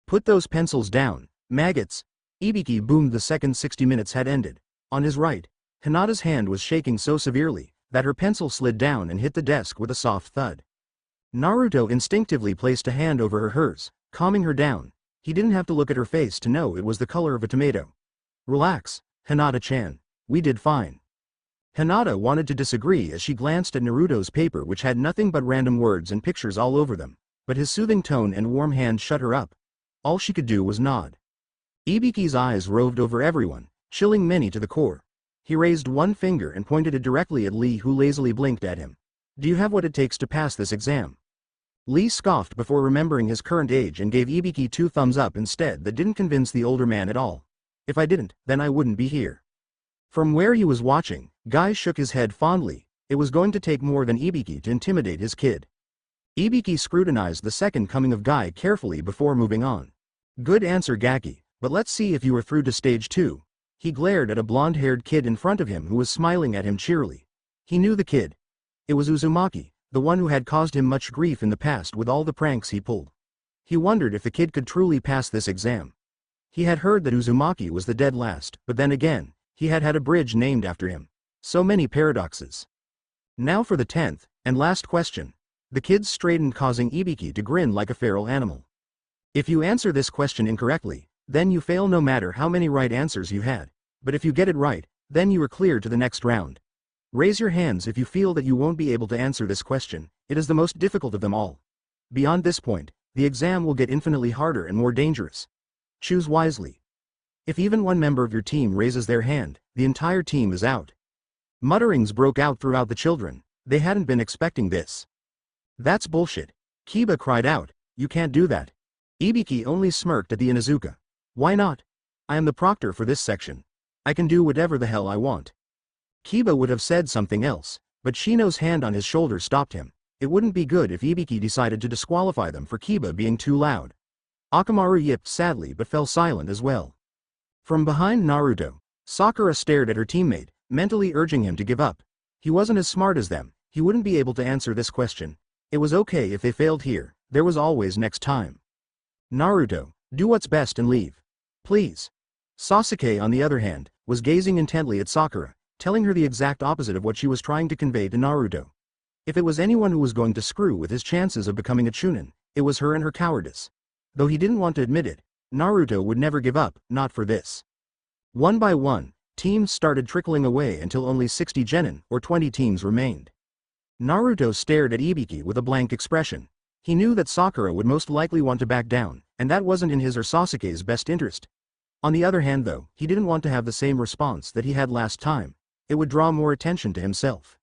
Put those pencils down, maggots. Ibiki boomed the second 60 minutes had ended. On his right, Hinata's hand was shaking so severely that her pencil slid down and hit the desk with a soft thud. Naruto instinctively placed a hand over hers, calming her down. He didn't have to look at her face to know it was the color of a tomato. Relax, Hinata-chan. We did fine. Hinata wanted to disagree as she glanced at Naruto's paper, which had nothing but random words and pictures all over them, but his soothing tone and warm hand shut her up. All she could do was nod. Ibiki's eyes roved over everyone, chilling many to the core. He raised one finger and pointed it directly at Lee, who lazily blinked at him. Do you have what it takes to pass this exam? Lee scoffed before remembering his current age and gave Ibiki 2 thumbs up instead. That didn't convince the older man at all. If I didn't, then I wouldn't be here. From where he was watching, Guy shook his head fondly. It was going to take more than Ibiki to intimidate his kid. Ibiki scrutinized the second coming of Guy carefully before moving on. Good answer, Gaki, but let's see if you were through to stage 2. He glared at a blonde-haired kid in front of him who was smiling at him cheerily. He knew the kid. It was Uzumaki, the one who had caused him much grief in the past with all the pranks he pulled. He wondered if the kid could truly pass this exam. He had heard that Uzumaki was the dead last, but then again, he had had a bridge named after him. So many paradoxes. Now for the 10th, and last question. The kids straightened, causing Ibiki to grin like a feral animal. If you answer this question incorrectly, then you fail no matter how many right answers you had. But if you get it right, then you are clear to the next round. Raise your hands if you feel that you won't be able to answer this question. It is the most difficult of them all. Beyond this point, the exam will get infinitely harder and more dangerous. Choose wisely. If even one member of your team raises their hand, the entire team is out. Mutterings broke out throughout the children. They hadn't been expecting this. That's bullshit. Kiba cried out. You can't do that. Ibiki only smirked at the Inuzuka. Why not? I am the proctor for this section. I can do whatever the hell I want. Kiba would have said something else, but Shino's hand on his shoulder stopped him. It wouldn't be good if Ibiki decided to disqualify them for Kiba being too loud. Akamaru yipped sadly but fell silent as well. From behind Naruto, Sakura stared at her teammate, mentally urging him to give up. He wasn't as smart as them. He wouldn't be able to answer this question. It was okay if they failed here. There was always next time. Naruto, do what's best and leave. Please. Sasuke, on the other hand, was gazing intently at Sakura, telling her the exact opposite of what she was trying to convey to Naruto. If it was anyone who was going to screw with his chances of becoming a Chunin, it was her and her cowardice. Though he didn't want to admit it, Naruto would never give up, not for this. One by one, teams started trickling away until only 60 genin, or 20 teams, remained. Naruto stared at Ibiki with a blank expression. He knew that Sakura would most likely want to back down, and that wasn't in his or Sasuke's best interest. On the other hand though, he didn't want to have the same response that he had last time. It would draw more attention to himself.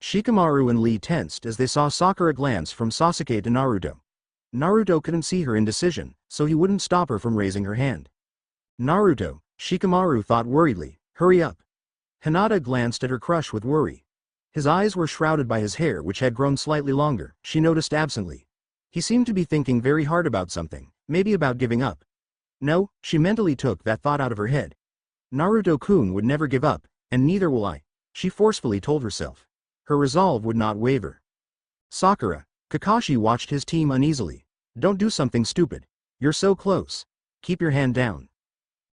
Shikamaru and Lee tensed as they saw Sakura glance from Sasuke to Naruto. Naruto couldn't see her indecision, so he wouldn't stop her from raising her hand. Naruto, Shikamaru thought worriedly, hurry up. Hinata glanced at her crush with worry. His eyes were shrouded by his hair, which had grown slightly longer, she noticed absently. He seemed to be thinking very hard about something, maybe about giving up. No, she mentally took that thought out of her head. Naruto-kun would never give up, and neither will I, she forcefully told herself. Her resolve would not waver. Sakura, Kakashi watched his team uneasily. Don't do something stupid. You're so close. Keep your hand down.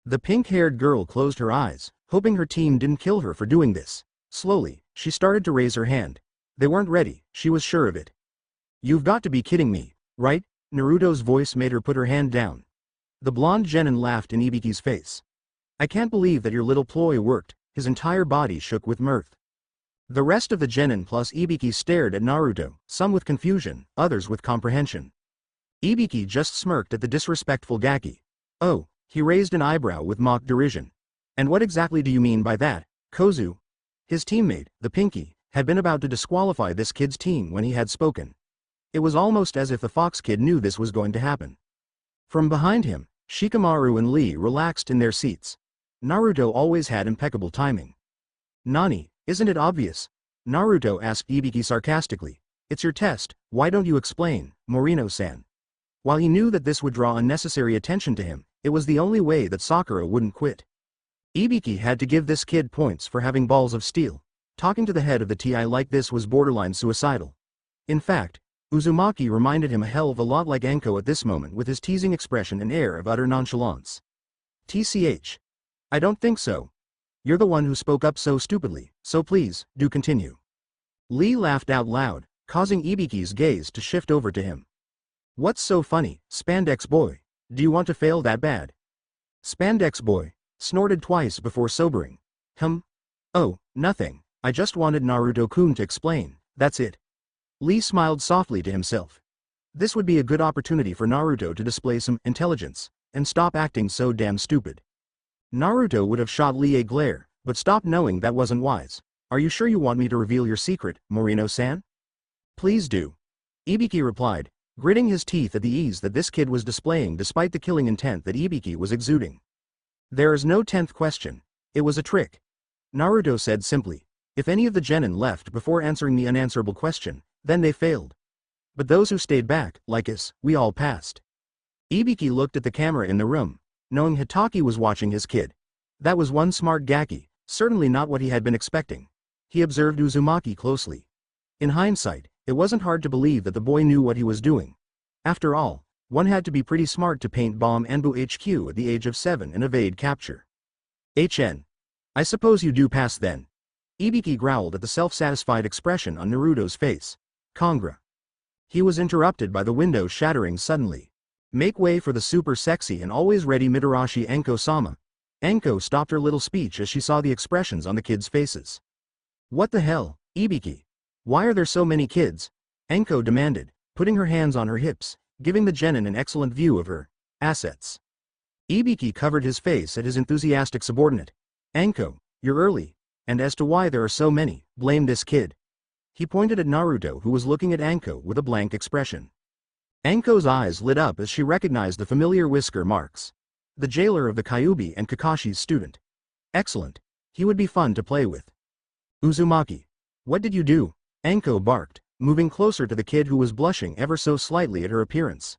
The pink-haired girl closed her eyes, hoping her team didn't kill her for doing this. Slowly, she started to raise her hand. They weren't ready, she was sure of it. You've got to be kidding me, right? Naruto's voice made her put her hand down. The blonde genin laughed in Ibiki's face. I can't believe that your little ploy worked. His entire body shook with mirth. The rest of the genin plus Ibiki stared at Naruto, some with confusion, others with comprehension. Ibiki just smirked at the disrespectful Gaki. Oh, he raised an eyebrow with mock derision. And what exactly do you mean by that, Kozu? His teammate, the Pinky, had been about to disqualify this kid's team when he had spoken. It was almost as if the Fox kid knew this was going to happen. From behind him, Shikamaru and Lee relaxed in their seats. Naruto always had impeccable timing. Nani, isn't it obvious? Naruto asked Ibiki sarcastically. It's your test, why don't you explain, Morino-san? While he knew that this would draw unnecessary attention to him, it was the only way that Sakura wouldn't quit. Ibiki had to give this kid points for having balls of steel. Talking to the head of the TI like this was borderline suicidal. In fact, Uzumaki reminded him a hell of a lot like Enko at this moment with his teasing expression and air of utter nonchalance. TCH. I don't think so. You're the one who spoke up so stupidly, so please, do continue. Lee laughed out loud, causing Ibiki's gaze to shift over to him. What's so funny, Spandex boy? Do you want to fail that bad? Spandex boy snorted twice before sobering. Oh, nothing, I just wanted Naruto-kun to explain, that's it. Lee smiled softly to himself. This would be a good opportunity for Naruto to display some intelligence, and stop acting so damn stupid. Naruto would have shot Lee a glare, but stopped knowing that wasn't wise. Are you sure you want me to reveal your secret, Morino-san? Please do. Ibiki replied, gritting his teeth at the ease that this kid was displaying despite the killing intent that Ibiki was exuding. There is no 10th question. It was a trick. Naruto said simply. If any of the genin left before answering the unanswerable question, then they failed. But those who stayed back, like us, we all passed. Ibiki looked at the camera in the room, knowing Hitaki was watching his kid. That was one smart Gaki, certainly not what he had been expecting. He observed Uzumaki closely. In hindsight, it wasn't hard to believe that the boy knew what he was doing. After all, one had to be pretty smart to paint bomb Anbu HQ at the age of 7 and evade capture. I suppose you do pass then. Ibiki growled at the self-satisfied expression on Naruto's face. Congra. He was interrupted by the window shattering suddenly. Make way for the super sexy and always ready Mitarashi Enko-sama. Enko stopped her little speech as she saw the expressions on the kids' faces. What the hell, Ibiki? Why are there so many kids? Enko demanded, putting her hands on her hips, giving the genin an excellent view of her assets. Ibiki covered his face at his enthusiastic subordinate. Enko, you're early, and as to why there are so many, blame this kid. He pointed at Naruto who was looking at Enko with a blank expression. Enko's eyes lit up as she recognized the familiar whisker marks. The jailer of the Kyuubi and Kakashi's student. Excellent. He would be fun to play with. Uzumaki. What did you do? Enko barked, moving closer to the kid who was blushing ever so slightly at her appearance.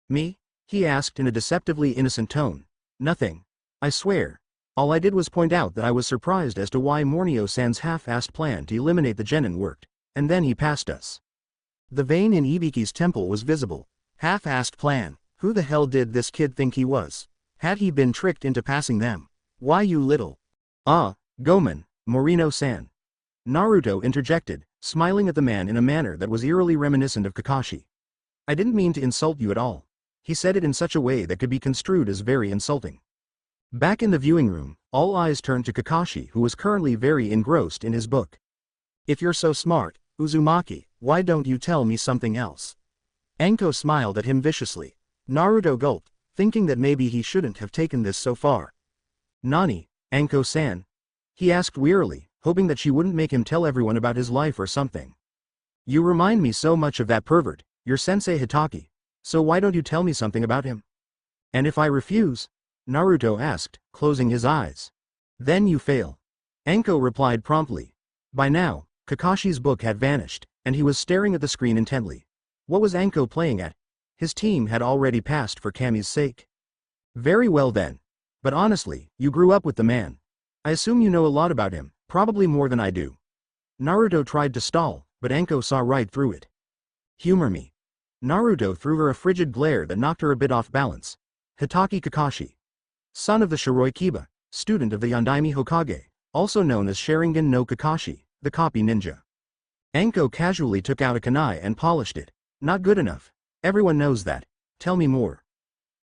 Me? He asked in a deceptively innocent tone. Nothing. I swear. All I did was point out that I was surprised as to why Mornio-san's half-assed plan to eliminate the genin worked, and then he passed us. The vein in Ibiki's temple was visible. Half-assed plan. Who the hell did this kid think he was? Had he been tricked into passing them? Why you little? Gomen, Morino-san. Naruto interjected, smiling at the man in a manner that was eerily reminiscent of Kakashi. I didn't mean to insult you at all. He said it in such a way that could be construed as very insulting. Back in the viewing room, all eyes turned to Kakashi who was currently very engrossed in his book. If you're so smart, Uzumaki, why don't you tell me something else? Enko smiled at him viciously. Naruto gulped, thinking that maybe he shouldn't have taken this so far. Nani, Enko-san? He asked wearily, hoping that she wouldn't make him tell everyone about his life or something. You remind me so much of that pervert, your sensei Hitaki, so why don't you tell me something about him? And if I refuse? Naruto asked, closing his eyes. Then you fail. Enko replied promptly. By now, Kakashi's book had vanished, and he was staring at the screen intently. What was Enko playing at? His team had already passed for Kami's sake. Very well then. But honestly, you grew up with the man. I assume you know a lot about him, probably more than I do. Naruto tried to stall, but Enko saw right through it. Humor me. Naruto threw her a frigid glare that knocked her a bit off balance. Hitaki Kakashi. Son of the Shiroi Kiba, student of the Yondaime Hokage, also known as Sharingan no Kakashi, the copy ninja. Enko casually took out a kunai and polished it. Not good enough. Everyone knows that. Tell me more.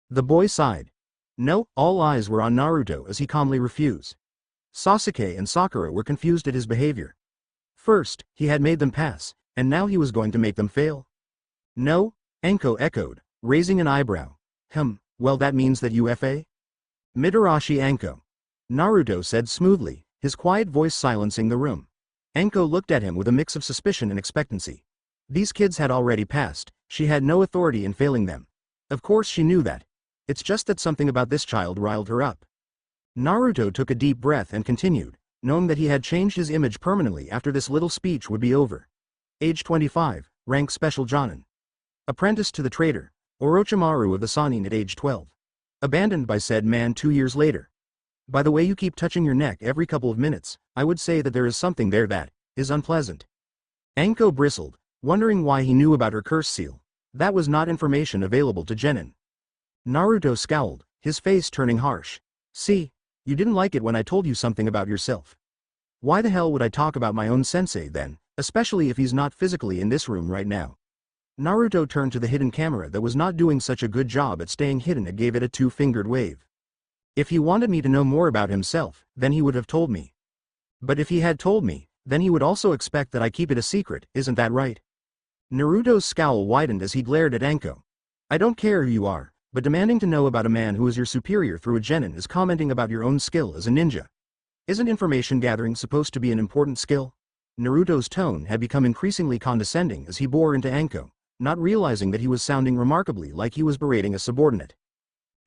The boy sighed. No, all eyes were on Naruto as he calmly refused. Sasuke and Sakura were confused at his behavior. First, he had made them pass, and now he was going to make them fail? No? Anko echoed, raising an eyebrow. Well that means that you F.A.? Mitarashi Anko. Naruto said smoothly, his quiet voice silencing the room. Anko looked at him with a mix of suspicion and expectancy. These kids had already passed, she had no authority in failing them. Of course she knew that. It's just that something about this child riled her up. Naruto took a deep breath and continued, knowing that he had changed his image permanently after this little speech would be over. Age 25, rank Special Jonin. Apprentice to the trader, Orochimaru of the Sannin at age 12. Abandoned by said man 2 years later. By the way you keep touching your neck every couple of minutes, I would say that there is something there that is unpleasant. Anko bristled, wondering why he knew about her curse seal. That was not information available to Genin. Naruto scowled, his face turning harsh. See, you didn't like it when I told you something about yourself. Why the hell would I talk about my own sensei then, especially if he's not physically in this room right now? Naruto turned to the hidden camera that was not doing such a good job at staying hidden and gave it a two-fingered wave. If he wanted me to know more about himself, then he would have told me. But if he had told me, then he would also expect that I keep it a secret, isn't that right? Naruto's scowl widened as he glared at Anko. I don't care who you are, but demanding to know about a man who is your superior through a genin is commenting about your own skill as a ninja. Isn't information gathering supposed to be an important skill? Naruto's tone had become increasingly condescending as he bore into Anko, not realizing that he was sounding remarkably like he was berating a subordinate.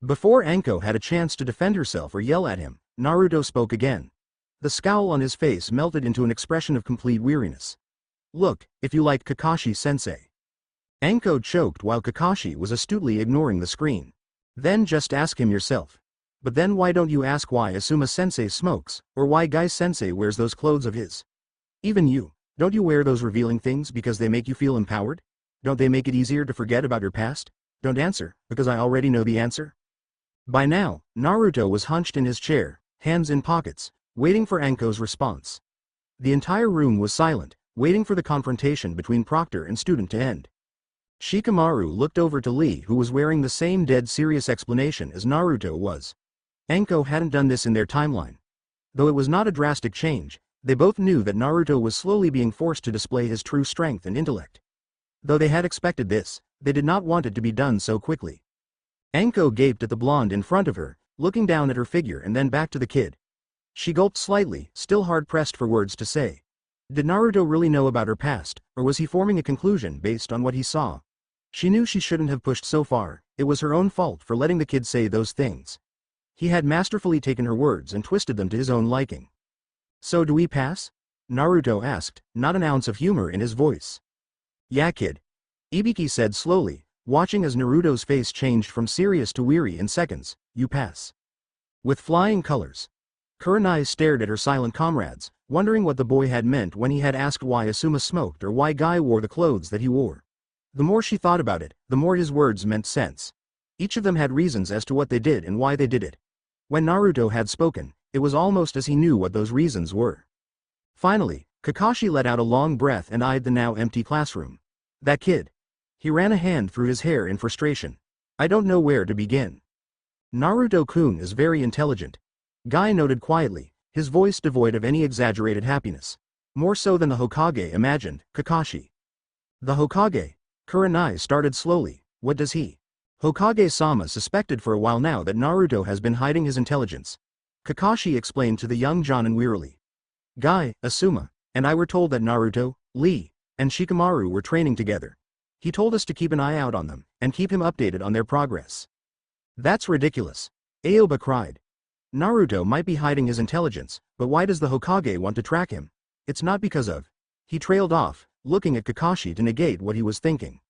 Before Anko had a chance to defend herself or yell at him, Naruto spoke again. The scowl on his face melted into an expression of complete weariness. Look, if you like Kakashi-sensei. Anko choked while Kakashi was astutely ignoring the screen. Then just ask him yourself. But then why don't you ask why Asuma-sensei smokes, or why Guy-sensei wears those clothes of his? Even you, don't you wear those revealing things because they make you feel empowered? Don't they make it easier to forget about your past? Don't answer, because I already know the answer. By now, Naruto was hunched in his chair, hands in pockets, waiting for Anko's response. The entire room was silent, waiting for the confrontation between proctor and student to end. Shikamaru looked over to Lee, who was wearing the same dead serious explanation as Naruto was. Anko hadn't done this in their timeline. Though it was not a drastic change, they both knew that Naruto was slowly being forced to display his true strength and intellect. Though they had expected this, they did not want it to be done so quickly. Anko gaped at the blonde in front of her, looking down at her figure and then back to the kid. She gulped slightly, still hard-pressed for words to say. Did Naruto really know about her past, or was he forming a conclusion based on what he saw? She knew she shouldn't have pushed so far, it was her own fault for letting the kid say those things. He had masterfully taken her words and twisted them to his own liking. So do we pass? Naruto asked, not an ounce of humor in his voice. Yeah kid. Ibiki said slowly, watching as Naruto's face changed from serious to weary in seconds, you pass. With flying colors. Kurenai stared at her silent comrades, wondering what the boy had meant when he had asked why Asuma smoked or why Guy wore the clothes that he wore. The more she thought about it, the more his words meant sense. Each of them had reasons as to what they did and why they did it. When Naruto had spoken, it was almost as he knew what those reasons were. Finally, Kakashi let out a long breath and eyed the now empty classroom. That kid. He ran a hand through his hair in frustration. I don't know where to begin. Naruto-kun is very intelligent. Guy noted quietly, his voice devoid of any exaggerated happiness. More so than the Hokage imagined, Kakashi. The Hokage? Kurenai started slowly, what does he? Hokage-sama suspected for a while now that Naruto has been hiding his intelligence. Kakashi explained to the young Jonin wearily. Guy, Asuma, and I were told that Naruto, Lee, and Shikamaru were training together. He told us to keep an eye out on them, and keep him updated on their progress. That's ridiculous. Aoba cried. Naruto might be hiding his intelligence, but why does the Hokage want to track him? It's not because of... He trailed off, looking at Kakashi to negate what he was thinking.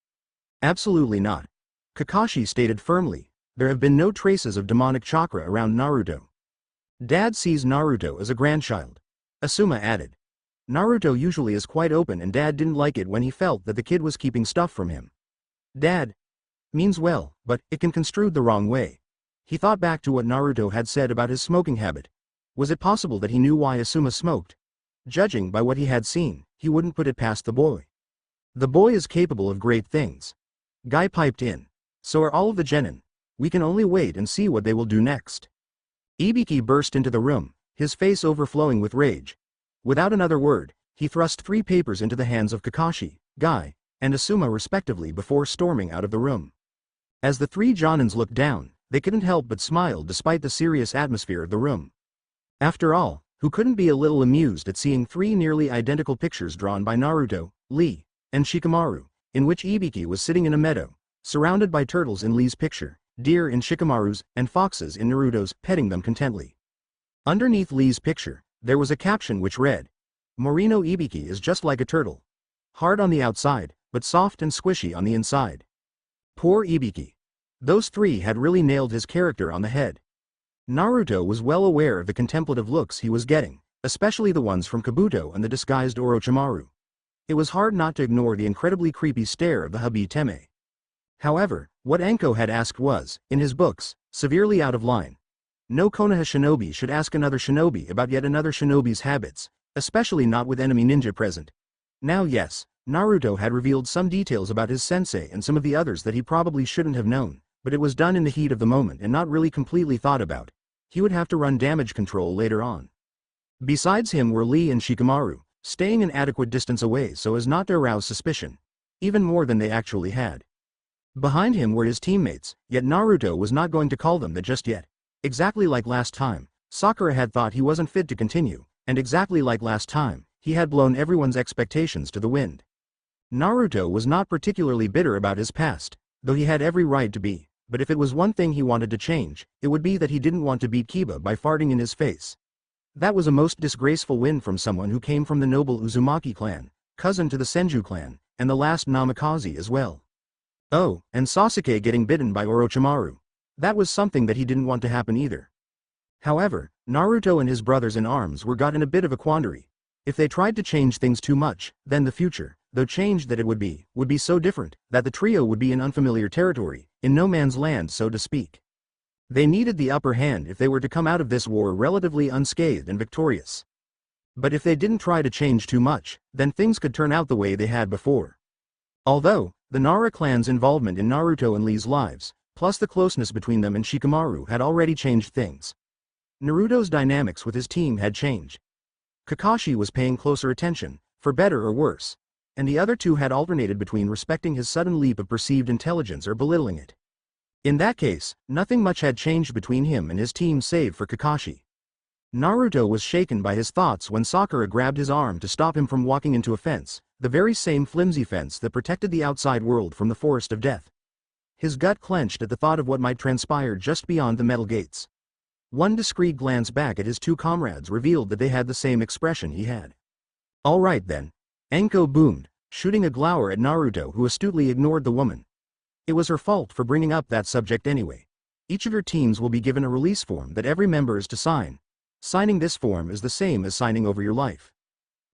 Absolutely not. Kakashi stated firmly, there have been no traces of demonic chakra around Naruto. Dad sees Naruto as a grandchild. Asuma added. Naruto usually is quite open and Dad didn't like it when he felt that the kid was keeping stuff from him. Dad means well, but it can construed the wrong way. He thought back to what Naruto had said about his smoking habit. Was it possible that he knew why Asuma smoked? Judging by what he had seen, he wouldn't put it past the boy. The boy is capable of great things. Guy piped in. So are all of the genin. We can only wait and see what they will do next. Ibiki burst into the room, his face overflowing with rage. Without another word, he thrust 3 papers into the hands of Kakashi, Guy, and Asuma respectively before storming out of the room. As the 3 Jonins looked down, they couldn't help but smile despite the serious atmosphere of the room. After all, who couldn't be a little amused at seeing 3 nearly identical pictures drawn by Naruto, Lee, and Shikamaru, in which Ibiki was sitting in a meadow, surrounded by turtles in Lee's picture, deer in Shikamaru's, and foxes in Naruto's, petting them contently. Underneath Lee's picture, there was a caption which read, "Morino Ibiki is just like a turtle. Hard on the outside, but soft and squishy on the inside." Poor Ibiki. Those 3 had really nailed his character on the head. Naruto was well aware of the contemplative looks he was getting, especially the ones from Kabuto and the disguised Orochimaru. It was hard not to ignore the incredibly creepy stare of the Habiteme. However, what Enko had asked was, in his books, severely out of line. No Konoha shinobi should ask another shinobi about yet another shinobi's habits, especially not with enemy ninja present. Now yes, Naruto had revealed some details about his sensei and some of the others that he probably shouldn't have known, but it was done in the heat of the moment and not really completely thought about. He would have to run damage control later on. Besides him were Lee and Shikamaru, staying an adequate distance away so as not to arouse suspicion, even more than they actually had. Behind him were his teammates, yet Naruto was not going to call them that just yet. Exactly like last time, Sakura had thought he wasn't fit to continue, and exactly like last time, he had blown everyone's expectations to the wind. Naruto was not particularly bitter about his past, though he had every right to be, but if it was one thing he wanted to change, it would be that he didn't want to beat Kiba by farting in his face. That was a most disgraceful win from someone who came from the noble Uzumaki clan, cousin to the Senju clan, and the last Namikaze as well. Oh, and Sasuke getting bitten by Orochimaru. That was something that he didn't want to happen either. However, Naruto and his brothers-in-arms were got in a bit of a quandary. If they tried to change things too much, then the future, though changed that it would be so different, that the trio would be in unfamiliar territory, in no man's land so to speak. They needed the upper hand if they were to come out of this war relatively unscathed and victorious. But if they didn't try to change too much, then things could turn out the way they had before. Although, the Nara clan's involvement in Naruto and Lee's lives, plus the closeness between them and Shikamaru had already changed things. Naruto's dynamics with his team had changed. Kakashi was paying closer attention, for better or worse, and the other 2 had alternated between respecting his sudden leap of perceived intelligence or belittling it. In that case, nothing much had changed between him and his team save for Kakashi. Naruto was shaken by his thoughts when Sakura grabbed his arm to stop him from walking into a fence, the very same flimsy fence that protected the outside world from the forest of death. His gut clenched at the thought of what might transpire just beyond the metal gates. One discreet glance back at his 2 comrades revealed that they had the same expression he had. "All right then," Enko boomed, shooting a glower at Naruto who astutely ignored the woman. It was her fault for bringing up that subject anyway. "Each of your teams will be given a release form that every member is to sign. Signing this form is the same as signing over your life."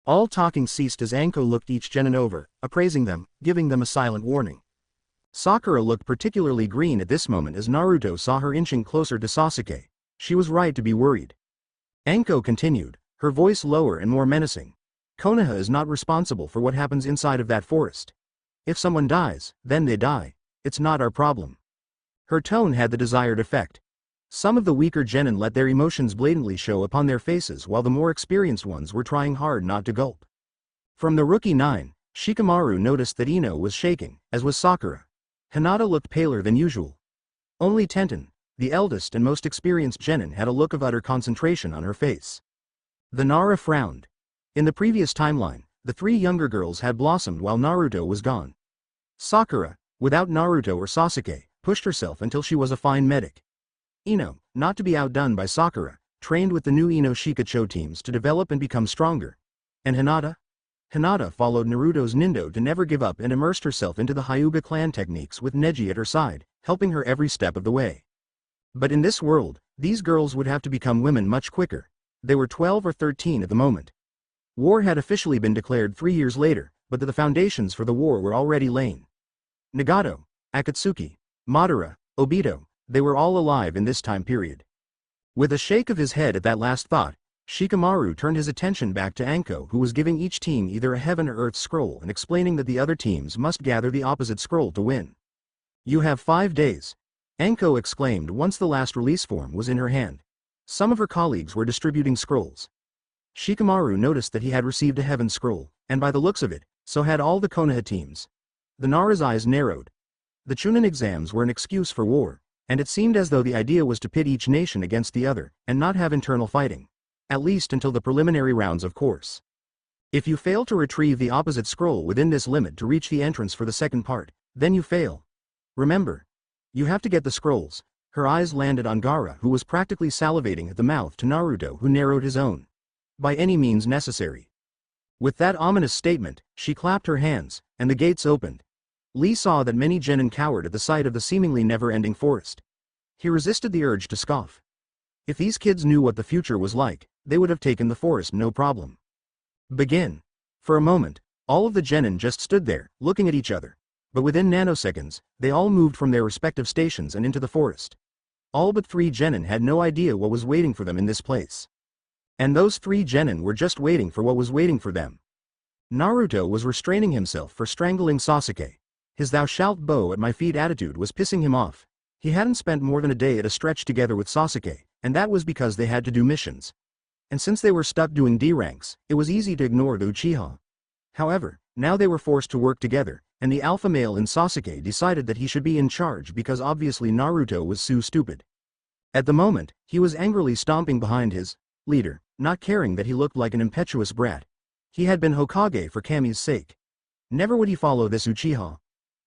All talking ceased as Enko looked each genin over, appraising them, giving them a silent warning. Sakura looked particularly green at this moment as Naruto saw her inching closer to Sasuke. She was right to be worried. Enko continued, her voice lower and more menacing. "Konoha is not responsible for what happens inside of that forest. If someone dies, then they die. It's not our problem." Her tone had the desired effect. Some of the weaker genin let their emotions blatantly show upon their faces while the more experienced ones were trying hard not to gulp. From the rookie 9, Shikamaru noticed that Ino was shaking, as was Sakura. Hinata looked paler than usual. Only Tenten, the eldest and most experienced genin, had a look of utter concentration on her face. The Nara frowned. In the previous timeline, the 3 younger girls had blossomed while Naruto was gone. Sakura, without Naruto or Sasuke, pushed herself until she was a fine medic. Ino, not to be outdone by Sakura, trained with the new Ino Shikacho teams to develop and become stronger. And Hinata? Hinata followed Naruto's Nindo to never give up and immersed herself into the Hyuga clan techniques with Neji at her side, helping her every step of the way. But in this world, these girls would have to become women much quicker. They were 12 or 13 at the moment. War had officially been declared 3 years later, but the foundations for the war were already laid. Nagato, Akatsuki, Madara, Obito, they were all alive in this time period. With a shake of his head at that last thought, Shikamaru turned his attention back to Anko, who was giving each team either a heaven or earth scroll and explaining that the other teams must gather the opposite scroll to win. "You have 5 days," Anko exclaimed once the last release form was in her hand. Some of her colleagues were distributing scrolls. Shikamaru noticed that he had received a heaven scroll, and by the looks of it, so had all the Konoha teams. The Nara's eyes narrowed. The Chunin exams were an excuse for war, and it seemed as though the idea was to pit each nation against the other, and not have internal fighting. At least until the preliminary rounds, of course. If you fail to retrieve the opposite scroll within this limit to reach the entrance for the second part, then you fail. Remember. You have to get the scrolls. Her eyes landed on Gaara, who was practically salivating at the mouth, to Naruto, who narrowed his own. By any means necessary. With that ominous statement, she clapped her hands, and the gates opened. Lee saw that many genin cowered at the sight of the seemingly never-ending forest. He resisted the urge to scoff. If these kids knew what the future was like, they would have taken the forest no problem. Begin. For a moment, all of the genin just stood there, looking at each other. But within nanoseconds, they all moved from their respective stations and into the forest. All but 3 genin had no idea what was waiting for them in this place. And those 3 genin were just waiting for what was waiting for them. Naruto was restraining himself for strangling Sasuke. His "thou shalt bow at my feet" attitude was pissing him off. He hadn't spent more than a day at a stretch together with Sasuke, and that was because they had to do missions. And since they were stuck doing D ranks, it was easy to ignore the Uchiha. However, now they were forced to work together, and the alpha male in Sasuke decided that he should be in charge because obviously Naruto was so stupid. At the moment, he was angrily stomping behind his leader, not caring that he looked like an impetuous brat. He had been Hokage for Kami's sake. Never would he follow this Uchiha.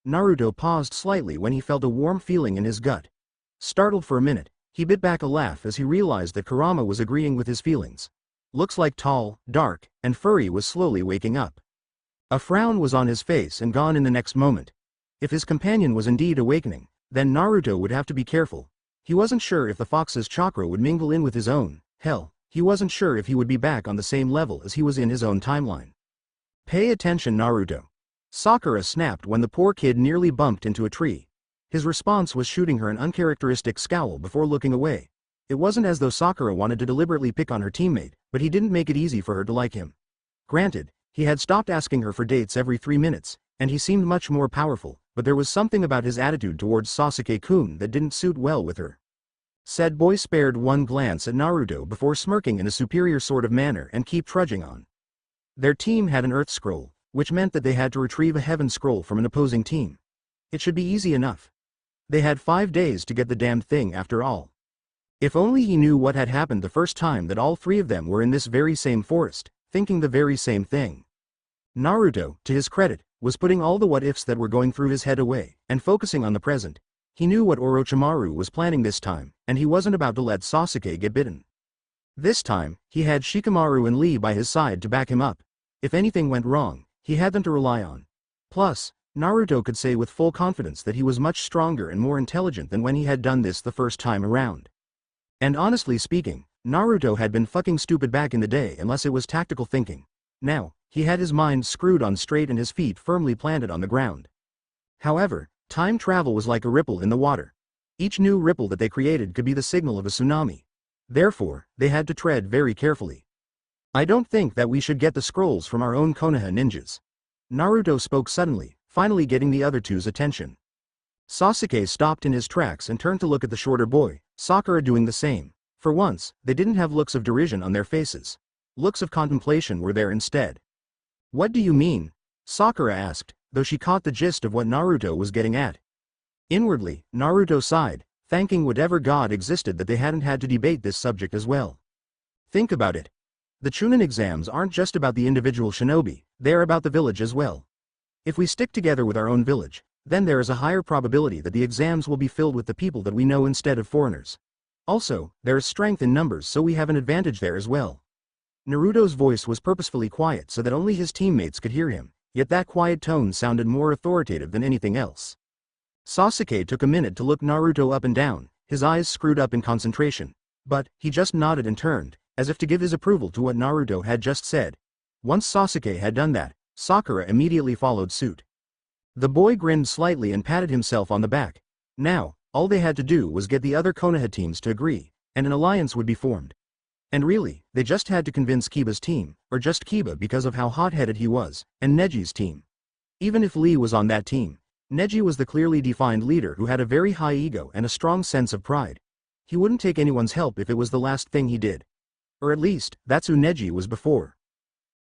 Naruto paused slightly when he felt a warm feeling in his gut. Startled for a minute, he bit back a laugh as he realized that Kurama was agreeing with his feelings. Looks like tall, dark, and furry was slowly waking up. A frown was on his face and gone in the next moment. If his companion was indeed awakening, then Naruto would have to be careful. He wasn't sure if the fox's chakra would mingle in with his own. Hell, he wasn't sure if he would be back on the same level as he was in his own timeline. Pay attention, Naruto. Sakura snapped when the poor kid nearly bumped into a tree. His response was shooting her an uncharacteristic scowl before looking away. It wasn't as though Sakura wanted to deliberately pick on her teammate, but he didn't make it easy for her to like him. Granted, he had stopped asking her for dates every 3 minutes, and he seemed much more powerful, but there was something about his attitude towards Sasuke-kun that didn't suit well with her. Said boy spared one glance at Naruto before smirking in a superior sort of manner and keep trudging on. Their team had an Earth Scroll, which meant that they had to retrieve a Heaven Scroll from an opposing team. It should be easy enough. They had 5 days to get the damned thing after all. If only he knew what had happened the first time that all 3 of them were in this very same forest, thinking the very same thing. Naruto, to his credit, was putting all the what-ifs that were going through his head away, and focusing on the present. He knew what Orochimaru was planning this time, and he wasn't about to let Sasuke get bitten. This time, he had Shikamaru and Lee by his side to back him up. If anything went wrong, he had them to rely on. Plus, Naruto could say with full confidence that he was much stronger and more intelligent than when he had done this the first time around. And honestly speaking, Naruto had been fucking stupid back in the day unless it was tactical thinking. Now, he had his mind screwed on straight and his feet firmly planted on the ground. However, time travel was like a ripple in the water. Each new ripple that they created could be the signal of a tsunami. Therefore, they had to tread very carefully. I don't think that we should get the scrolls from our own Konoha ninjas. Naruto spoke suddenly, finally getting the other two's attention. Sasuke stopped in his tracks and turned to look at the shorter boy, Sakura doing the same. For once, they didn't have looks of derision on their faces. Looks of contemplation were there instead. What do you mean? Sakura asked, though she caught the gist of what Naruto was getting at. Inwardly, Naruto sighed, thanking whatever god existed that they hadn't had to debate this subject as well. Think about it. The Chunin exams aren't just about the individual shinobi, they're about the village as well. If we stick together with our own village, then there is a higher probability that the exams will be filled with the people that we know instead of foreigners. Also, there is strength in numbers, so we have an advantage there as well. Naruto's voice was purposefully quiet so that only his teammates could hear him, yet that quiet tone sounded more authoritative than anything else. Sasuke took a minute to look Naruto up and down, his eyes screwed up in concentration. But, he just nodded and turned, as if to give his approval to what Naruto had just said. Once Sasuke had done that, Sakura immediately followed suit. The boy grinned slightly and patted himself on the back. Now, all they had to do was get the other Konoha teams to agree, and an alliance would be formed. And really, they just had to convince Kiba's team, or just Kiba because of how hot-headed he was, and Neji's team. Even if Lee was on that team, Neji was the clearly defined leader who had a very high ego and a strong sense of pride. He wouldn't take anyone's help if it was the last thing he did. Or at least, that's who Neji was before.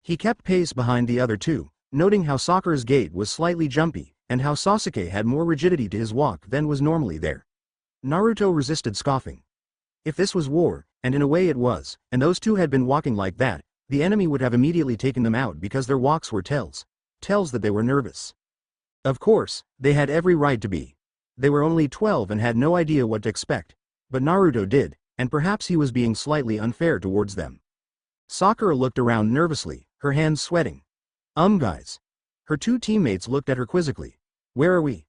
He kept pace behind the other two, noting how Sakura's gait was slightly jumpy, and how Sasuke had more rigidity to his walk than was normally there. Naruto resisted, scoffing. If this was war, and in a way it was, and those two had been walking like that, the enemy would have immediately taken them out because their walks were tells that they were nervous. Of course, they had every right to be. They were only 12 and had no idea what to expect, but Naruto did, and perhaps he was being slightly unfair towards them. Sakura looked around nervously, her hands sweating. Guys. Her two teammates looked at her quizzically. Where are we?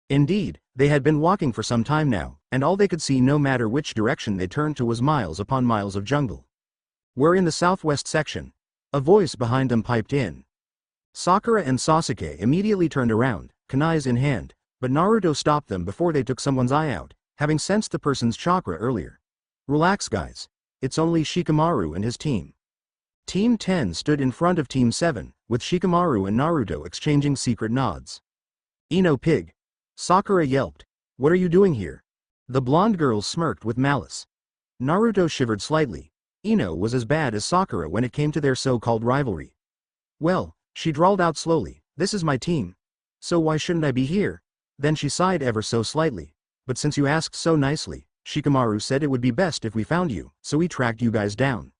Indeed, they had been walking for some time now, and all they could see no matter which direction they turned to was miles upon miles of jungle. We're in the southwest section. A voice behind them piped in. Sakura and Sasuke immediately turned around, kunais in hand, but Naruto stopped them before they took someone's eye out, having sensed the person's chakra earlier. Relax guys. It's only Shikamaru and his team. Team 10 stood in front of Team 7, with Shikamaru and Naruto exchanging secret nods. Ino pig. Sakura yelped. What are you doing here? The blonde girl smirked with malice. Naruto shivered slightly. Ino was as bad as Sakura when it came to their so-called rivalry. Well, she drawled out slowly, this is my team. So why shouldn't I be here? Then she sighed ever so slightly. But since you asked so nicely, Shikamaru said it would be best if we found you, so we tracked you guys down.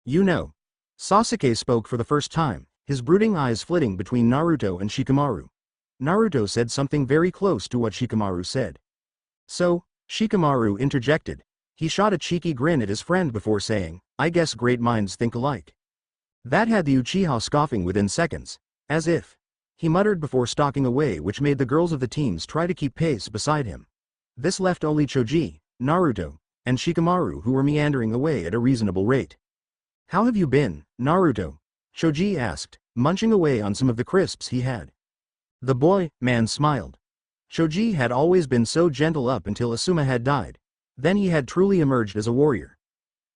You know. Sasuke spoke for the first time, his brooding eyes flitting between Naruto and Shikamaru. Naruto said something very close to what Shikamaru said. So, Shikamaru interjected. He shot a cheeky grin at his friend before saying, I guess great minds think alike. That had the Uchiha scoffing within seconds. As if. He muttered before stalking away, which made the girls of the teams try to keep pace beside him. This left only Choji, Naruto, and Shikamaru who were meandering away at a reasonable rate. How have you been, Naruto? Choji asked, munching away on some of the crisps he had. The man smiled. Choji had always been so gentle up until Asuma had died. Then he had truly emerged as a warrior.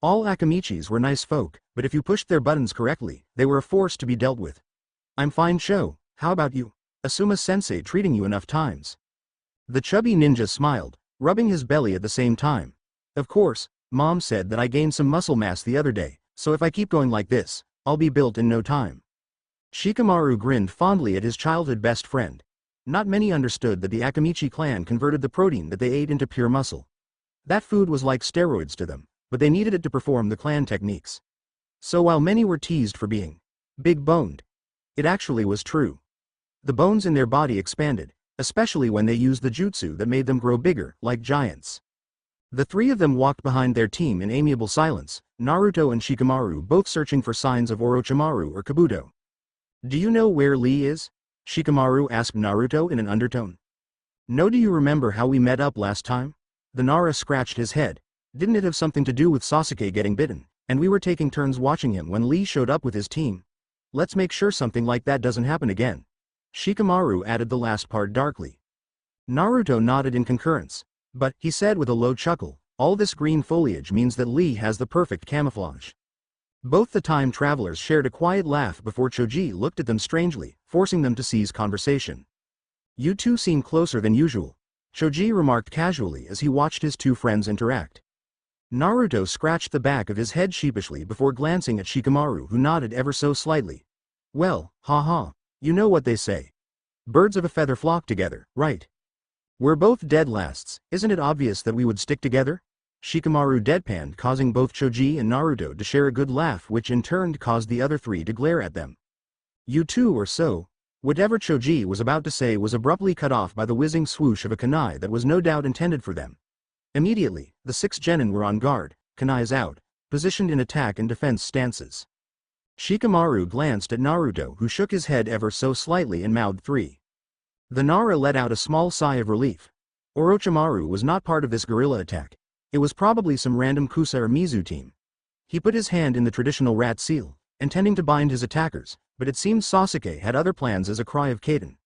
All Akamichis were nice folk, but if you pushed their buttons correctly, they were a force to be dealt with. I'm fine, Sho. How about you? Asuma-sensei treating you enough times? The chubby ninja smiled, rubbing his belly at the same time. Of course, Mom said that I gained some muscle mass the other day, so if I keep going like this, I'll be built in no time. Shikamaru grinned fondly at his childhood best friend. Not many understood that the Akamichi clan converted the protein that they ate into pure muscle. That food was like steroids to them, but they needed it to perform the clan techniques. So while many were teased for being big-boned, it actually was true. The bones in their body expanded, especially when they used the jutsu that made them grow bigger, like giants. The three of them walked behind their team in amiable silence, Naruto and Shikamaru both searching for signs of Orochimaru or Kabuto. Do you know where Lee is? Shikamaru asked Naruto in an undertone. No, do you remember how we met up last time? The Nara scratched his head. Didn't it have something to do with Sasuke getting bitten, and we were taking turns watching him when Lee showed up with his team? Let's make sure something like that doesn't happen again. Shikamaru added the last part darkly. Naruto nodded in concurrence. But, he said with a low chuckle, all this green foliage means that Lee has the perfect camouflage. Both the time travelers shared a quiet laugh before Choji looked at them strangely, forcing them to cease conversation. You two seem closer than usual, Choji remarked casually as he watched his two friends interact. Naruto scratched the back of his head sheepishly before glancing at Shikamaru, who nodded ever so slightly. Well, haha, you know what they say. Birds of a feather flock together, right? We're both dead lasts, isn't it obvious that we would stick together? Shikamaru deadpanned, causing both Choji and Naruto to share a good laugh, which in turn caused the other three to glare at them. You two or so. Whatever Choji was about to say was abruptly cut off by the whizzing swoosh of a kunai that was no doubt intended for them. Immediately, the 6 genin were on guard, kunais out, positioned in attack and defense stances. Shikamaru glanced at Naruto, who shook his head ever so slightly and mouthed 3. The Nara let out a small sigh of relief. Orochimaru was not part of this guerrilla attack. It was probably some random Kusa or Mizu team. He put his hand in the traditional rat seal, intending to bind his attackers, but it seemed Sasuke had other plans. As a cry of Kaden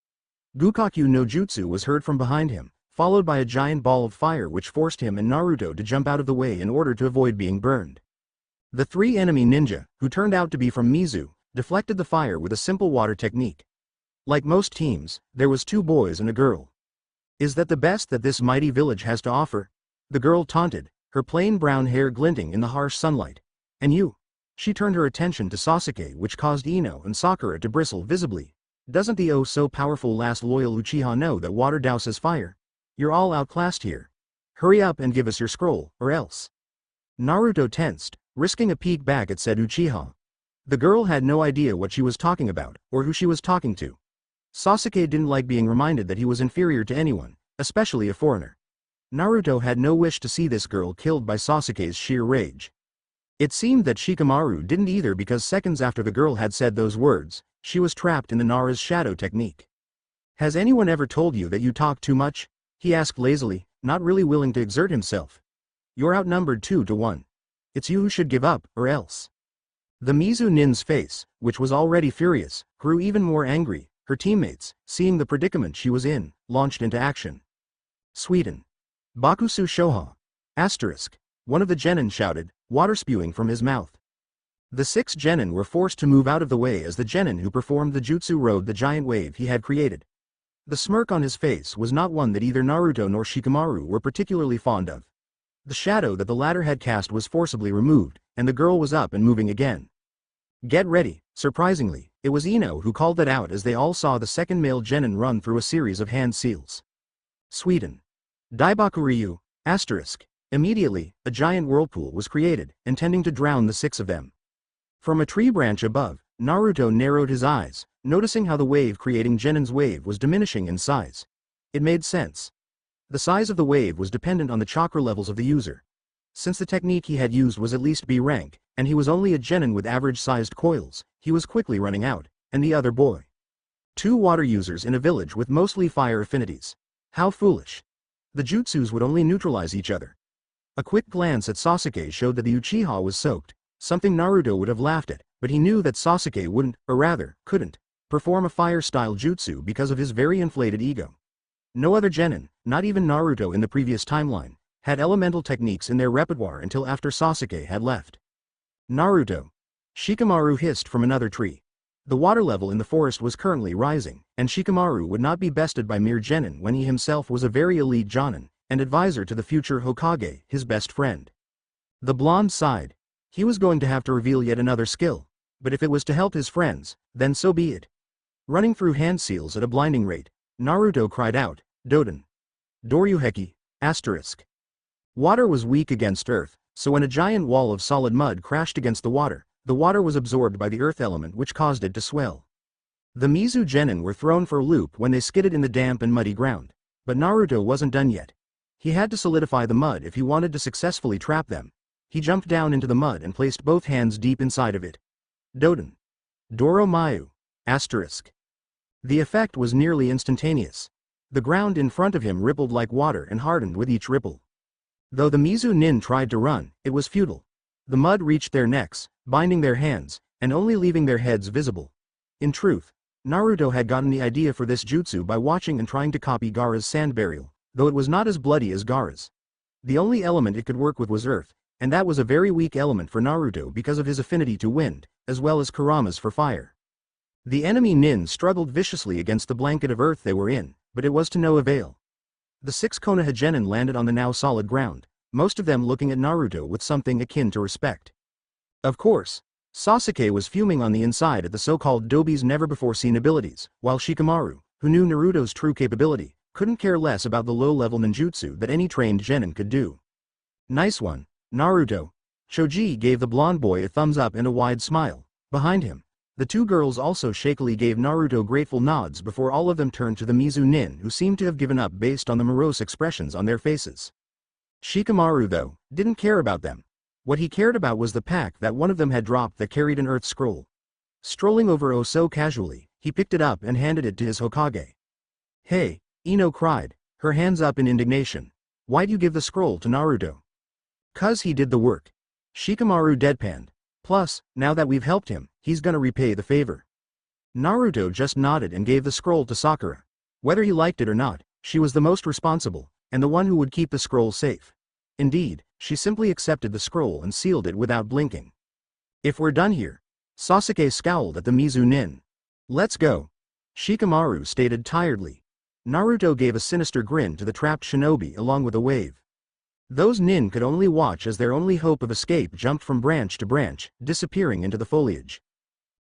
Gukakyu no Jutsu was heard from behind him, followed by a giant ball of fire which forced him and Naruto to jump out of the way in order to avoid being burned. The 3 enemy ninja, who turned out to be from Mizu, deflected the fire with a simple water technique. Like most teams, there was 2 boys and a girl. Is that the best that this mighty village has to offer? The girl taunted, her plain brown hair glinting in the harsh sunlight. And you? She turned her attention to Sasuke, which caused Ino and Sakura to bristle visibly. Doesn't the oh-so-powerful last loyal Uchiha know that water douses fire? You're all outclassed here. Hurry up and give us your scroll, or else. Naruto tensed, risking a peek back at said Uchiha. The girl had no idea what she was talking about, or who she was talking to. Sasuke didn't like being reminded that he was inferior to anyone, especially a foreigner. Naruto had no wish to see this girl killed by Sasuke's sheer rage. It seemed that Shikamaru didn't either, because seconds after the girl had said those words, she was trapped in the Nara's shadow technique. Has anyone ever told you that you talk too much? He asked lazily, not really willing to exert himself. You're outnumbered 2-1. It's you who should give up, or else. The Mizu Nin's face, which was already furious, grew even more angry. Her teammates, seeing the predicament she was in, launched into action. Suiten. Bakusu Shoha. Asterisk. One of the genin shouted, water spewing from his mouth. The 6 genin were forced to move out of the way as the genin who performed the jutsu rode the giant wave he had created. The smirk on his face was not one that either Naruto nor Shikamaru were particularly fond of. The shadow that the latter had cast was forcibly removed, and the girl was up and moving again. Get ready. Surprisingly, it was Ino who called that out as they all saw the second male genin run through a series of hand seals. Suiten. Daibakuryu. Asterisk. Immediately, a giant whirlpool was created, intending to drown the 6 of them. From a tree branch above, Naruto narrowed his eyes, noticing how the wave-creating genin's wave was diminishing in size. It made sense. The size of the wave was dependent on the chakra levels of the user. Since the technique he had used was at least B rank, and he was only a genin with average-sized coils, he was quickly running out, and the other boy. 2 water users in a village with mostly fire affinities. How foolish. The jutsus would only neutralize each other. A quick glance at Sasuke showed that the Uchiha was soaked, something Naruto would have laughed at, but he knew that Sasuke wouldn't, or rather, couldn't, perform a fire-style jutsu because of his very inflated ego. No other genin, not even Naruto in the previous timeline, had elemental techniques in their repertoire until after Sasuke had left. Naruto. Shikamaru hissed from another tree. The water level in the forest was currently rising, and Shikamaru would not be bested by mere genin when he himself was a very elite jonin, and advisor to the future Hokage, his best friend. The blonde sighed. He was going to have to reveal yet another skill, but if it was to help his friends, then so be it. Running through hand seals at a blinding rate, Naruto cried out, Doden. Doryuheki, asterisk. Water was weak against earth, so when a giant wall of solid mud crashed against the water was absorbed by the earth element which caused it to swell. The Mizu genin were thrown for a loop when they skidded in the damp and muddy ground, but Naruto wasn't done yet. He had to solidify the mud if he wanted to successfully trap them. He jumped down into the mud and placed both hands deep inside of it. Doden. Doromayu, asterisk. The effect was nearly instantaneous. The ground in front of him rippled like water and hardened with each ripple. Though the Mizu nin tried to run, it was futile. The mud reached their necks, binding their hands, and only leaving their heads visible. In truth, Naruto had gotten the idea for this jutsu by watching and trying to copy Gaara's sand burial, though it was not as bloody as Gaara's. The only element it could work with was earth, and that was a very weak element for Naruto because of his affinity to wind, as well as Kurama's for fire. The enemy nin struggled viciously against the blanket of earth they were in, but it was to no avail. The 6 Konoha genin landed on the now solid ground, most of them looking at Naruto with something akin to respect. Of course, Sasuke was fuming on the inside at the so-called Dobi's never-before-seen abilities, while Shikamaru, who knew Naruto's true capability, couldn't care less about the low-level ninjutsu that any trained genin could do. Nice one, Naruto. Choji gave the blonde boy a thumbs up and a wide smile. Behind him, the 2 girls also shakily gave Naruto grateful nods before all of them turned to the Mizu nin, who seemed to have given up based on the morose expressions on their faces. Shikamaru, though, didn't care about them. What he cared about was the pack that one of them had dropped that carried an earth scroll. Strolling over oh so casually, he picked it up and handed it to his Hokage. Hey, Ino cried, her hands up in indignation. Why'd you give the scroll to Naruto? 'Cause he did the work. Shikamaru deadpanned. Plus, now that we've helped him, he's gonna repay the favor. Naruto just nodded and gave the scroll to Sakura. Whether he liked it or not, she was the most responsible, and the one who would keep the scroll safe. Indeed, she simply accepted the scroll and sealed it without blinking. If we're done here. Sasuke scowled at the Mizu nin. Let's go. Shikamaru stated tiredly. Naruto gave a sinister grin to the trapped shinobi along with a wave. Those nin could only watch as their only hope of escape jumped from branch to branch, disappearing into the foliage.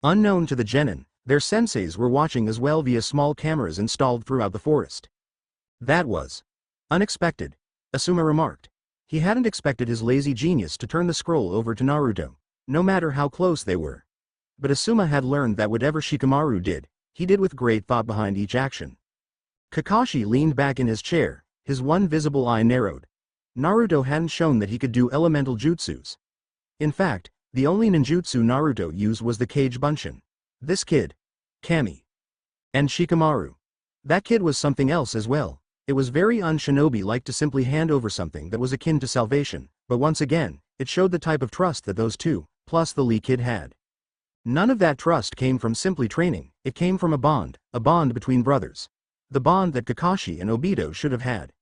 Unknown to the genin, their senseis were watching as well via small cameras installed throughout the forest. That was unexpected, Asuma remarked. He hadn't expected his lazy genius to turn the scroll over to Naruto, no matter how close they were. But Asuma had learned that whatever Shikamaru did, he did with great thought behind each action. Kakashi leaned back in his chair, his one visible eye narrowed. Naruto hadn't shown that he could do elemental jutsus. In fact, the only ninjutsu Naruto used was the Kage Bunshin. This kid, Kami, and Shikamaru. That kid was something else as well. It was very un-shinobi-like to simply hand over something that was akin to salvation, but once again, it showed the type of trust that those two, plus the Lee kid had. None of that trust came from simply training, it came from a bond between brothers. The bond that Kakashi and Obito should have had.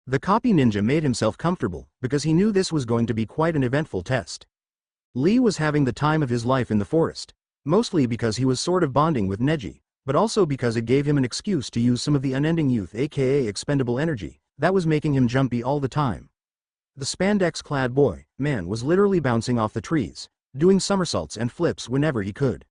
The copy ninja made himself comfortable, because he knew this was going to be quite an eventful test. Lee was having the time of his life in the forest, mostly because he was sort of bonding with Neji, but also because it gave him an excuse to use some of the unending youth aka expendable energy, that was making him jumpy all the time. The spandex-clad boy, man, was literally bouncing off the trees, doing somersaults and flips whenever he could.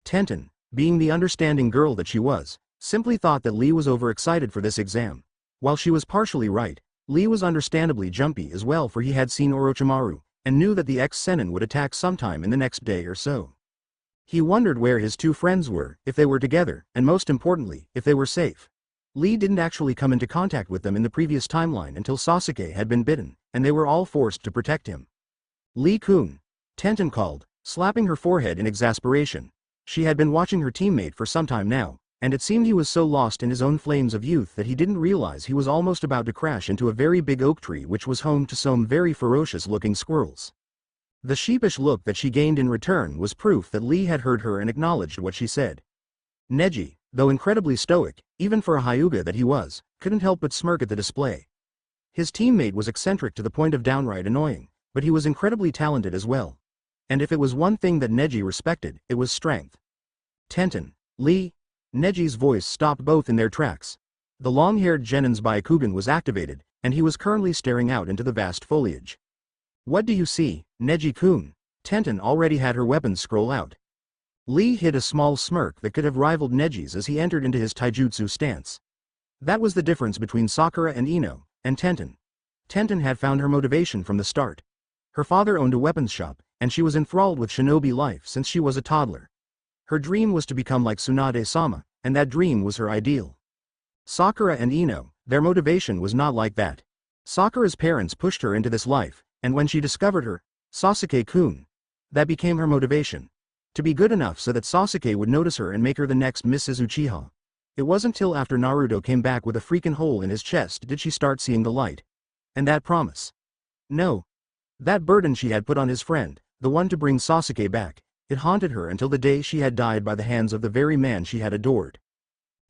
Tenten, being the understanding girl that she was, simply thought that Lee was overexcited for this exam. While she was partially right, Lee was understandably jumpy as well, for he had seen Orochimaru, and knew that the ex-Sennin would attack sometime in the next day or so. He wondered where his two friends were, if they were together, and most importantly, if they were safe. Lee didn't actually come into contact with them in the previous timeline until Sasuke had been bitten, and they were all forced to protect him. Lee-kun, Tenten called, slapping her forehead in exasperation. She had been watching her teammate for some time now, and it seemed he was so lost in his own flames of youth that he didn't realize he was almost about to crash into a very big oak tree which was home to some very ferocious-looking squirrels. The sheepish look that she gained in return was proof that Lee had heard her and acknowledged what she said. Neji, though incredibly stoic, even for a Hyuga that he was, couldn't help but smirk at the display. His teammate was eccentric to the point of downright annoying, but he was incredibly talented as well. And if it was one thing that Neji respected, it was strength. Tenten, Lee. Neji's voice stopped both in their tracks. The long-haired Genin's Byakugan was activated, and he was currently staring out into the vast foliage. What do you see, Neji-kun? Tenten already had her weapons scroll out. Lee hid a small smirk that could have rivaled Neji's as he entered into his taijutsu stance. That was the difference between Sakura and Ino, and Tenten. Tenten had found her motivation from the start. Her father owned a weapons shop, and she was enthralled with shinobi life since she was a toddler. Her dream was to become like Tsunade-sama, and that dream was her ideal. Sakura and Ino, their motivation was not like that. Sakura's parents pushed her into this life, and when she discovered her, Sasuke-kun, that became her motivation. To be good enough so that Sasuke would notice her and make her the next Mrs. Uchiha. It wasn't till after Naruto came back with a freaking hole in his chest did she start seeing the light. And that promise. No. That burden she had put on his friend, the one to bring Sasuke back. It haunted her until the day she had died by the hands of the very man she had adored.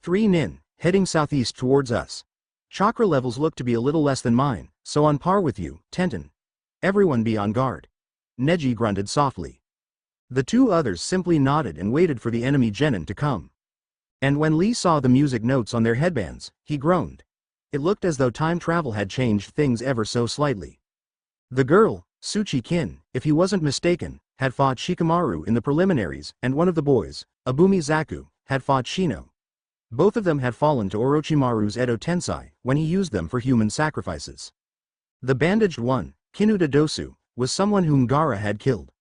3 nin, heading southeast towards us. Chakra levels look to be a little less than mine, so on par with you, Tenten. Everyone be on guard. Neji grunted softly. The two others simply nodded and waited for the enemy genin to come. And when Lee saw the music notes on their headbands, he groaned. It looked as though time travel had changed things ever so slightly. The girl, Tsuchi-kin, if he wasn't mistaken, had fought Shikamaru in the preliminaries, and one of the boys, Abumi Zaku, had fought Shino. Both of them had fallen to Orochimaru's Edo Tensei when he used them for human sacrifices. The bandaged one, Kinuta Dosu, was someone whom Gaara had killed.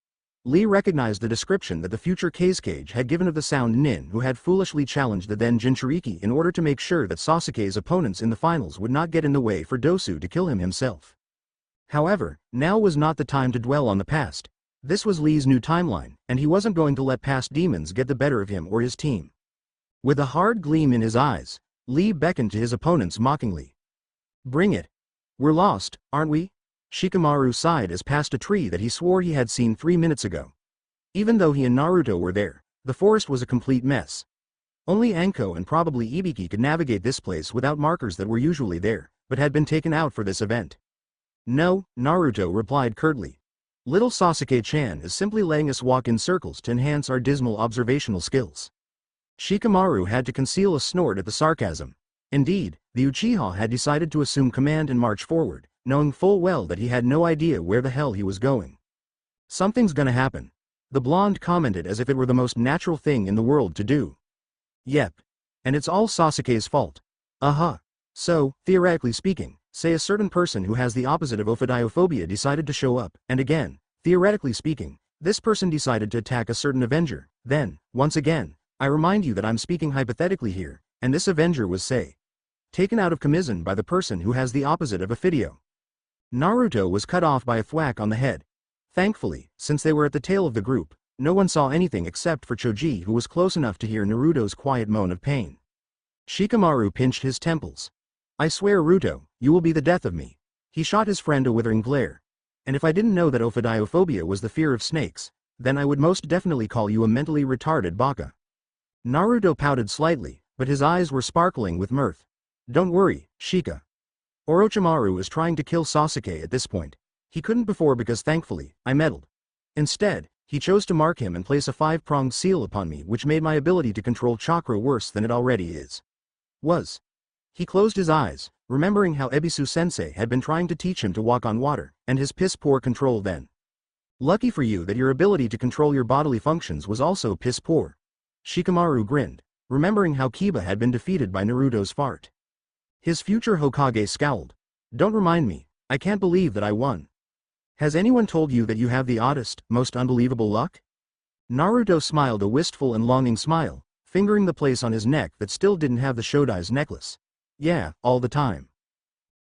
Lee recognized the description that the future Kazekage had given of the sound nin who had foolishly challenged the then Jinchuriki in order to make sure that Sasuke's opponents in the finals would not get in the way for Dosu to kill him himself. However, now was not the time to dwell on the past. This was Lee's new timeline, and he wasn't going to let past demons get the better of him or his team. With a hard gleam in his eyes, Lee beckoned to his opponents mockingly. Bring it. We're lost, aren't we? Shikamaru sighed as past a tree that he swore he had seen 3 minutes ago. Even though he and Naruto were there, the forest was a complete mess. Only Anko and probably Ibiki could navigate this place without markers that were usually there, but had been taken out for this event. No, Naruto replied curtly. Little Sasuke-chan is simply letting us walk in circles to enhance our dismal observational skills. Shikamaru had to conceal a snort at the sarcasm. Indeed, the Uchiha had decided to assume command and march forward, knowing full well that he had no idea where the hell he was going. Something's gonna happen. The blonde commented as if it were the most natural thing in the world to do. Yep. And it's all Sasuke's fault. Uh-huh. So, theoretically speaking, say a certain person who has the opposite of ophidiophobia decided to show up, and again, theoretically speaking, this person decided to attack a certain Avenger, then, once again, I remind you that I'm speaking hypothetically here, and this Avenger was, say, taken out of commission by the person who has the opposite of Ophidio. Naruto was cut off by a thwack on the head. Thankfully, since they were at the tail of the group, no one saw anything except for Choji, who was close enough to hear Naruto's quiet moan of pain. Shikamaru pinched his temples. I swear, Naruto, you will be the death of me. He shot his friend a withering glare. And if I didn't know that ophidiophobia was the fear of snakes, then I would most definitely call you a mentally retarded baka. Naruto pouted slightly, but his eyes were sparkling with mirth. Don't worry, Shika. Orochimaru is trying to kill Sasuke at this point. He couldn't before because thankfully, I meddled. Instead, he chose to mark him and place a 5-pronged seal upon me, which made my ability to control chakra worse than it already is. He closed his eyes, remembering how Ebisu-sensei had been trying to teach him to walk on water, and his piss-poor control then. Lucky for you that your ability to control your bodily functions was also piss-poor. Shikamaru grinned, remembering how Kiba had been defeated by Naruto's fart. His future Hokage scowled. Don't remind me, I can't believe that I won. Has anyone told you that you have the oddest, most unbelievable luck? Naruto smiled a wistful and longing smile, fingering the place on his neck that still didn't have the Shodai's necklace. Yeah, all the time.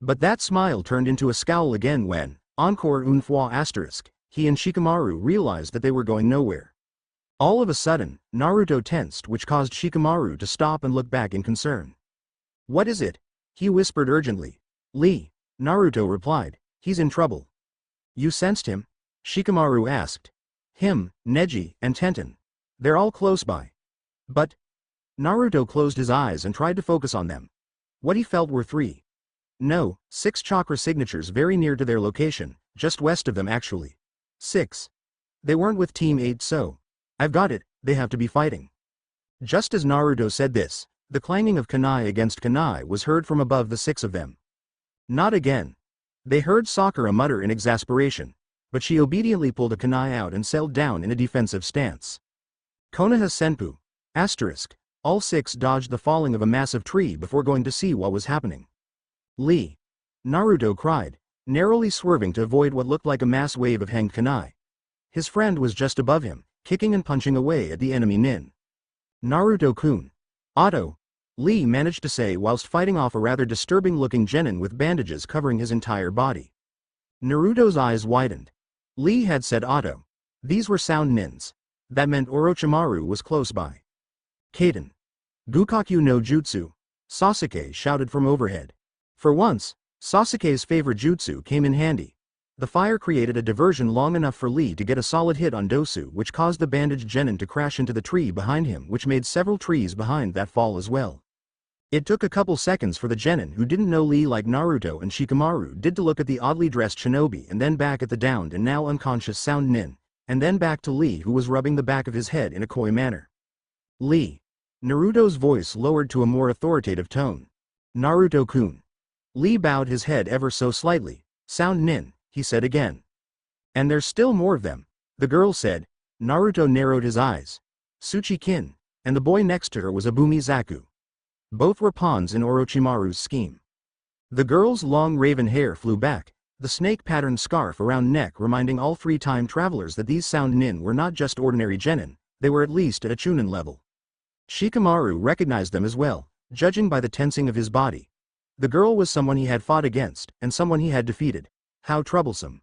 But that smile turned into a scowl again when, encore une fois asterisk, he and Shikamaru realized that they were going nowhere. All of a sudden, Naruto tensed, which caused Shikamaru to stop and look back in concern. What is it? He whispered urgently. Lee, Naruto replied, he's in trouble. You sensed him? Shikamaru asked. Him, Neji, and Tenten. They're all close by. But Naruto closed his eyes and tried to focus on them. What he felt were 6 chakra signatures very near to their location, just west of them actually. 6. They weren't with Team 8, so I've got it, they have to be fighting. Just as Naruto said this, the clanging of kunai against kunai was heard from above the 6 of them. Not again. They heard Sakura mutter in exasperation, but she obediently pulled a kunai out and settled down in a defensive stance. Konoha Senpu. Asterisk. All 6 dodged the falling of a massive tree before going to see what was happening. Lee. Naruto cried, narrowly swerving to avoid what looked like a mass wave of hanged kunai. His friend was just above him, kicking and punching away at the enemy nin. Naruto-kun. Otto. Lee managed to say whilst fighting off a rather disturbing-looking genin with bandages covering his entire body. Naruto's eyes widened. Lee had said Otto. These were sound nins. That meant Orochimaru was close by. Kaden. Gukakyu no Jutsu. Sasuke shouted from overhead. For once, Sasuke's favorite jutsu came in handy. The fire created a diversion long enough for Lee to get a solid hit on Dosu, which caused the bandaged genin to crash into the tree behind him, which made several trees behind that fall as well. It took a couple seconds for the genin who didn't know Lee like Naruto and Shikamaru did to look at the oddly dressed shinobi and then back at the downed and now unconscious sound nin, and then back to Lee who was rubbing the back of his head in a coy manner. Lee. Naruto's voice lowered to a more authoritative tone. Naruto-kun. Lee bowed his head ever so slightly. Sound nin, he said again. And there's still more of them, the girl said. Naruto narrowed his eyes. Tsuchi-kin, and the boy next to her was Abumi Zaku. Both were pawns in Orochimaru's scheme. The girl's long raven hair flew back, the snake-patterned scarf around neck reminding all 3 time travelers that these sound nin were not just ordinary genin, they were at least at a chunin level. Shikamaru recognized them as well, judging by the tensing of his body. The girl was someone he had fought against, and someone he had defeated. How troublesome.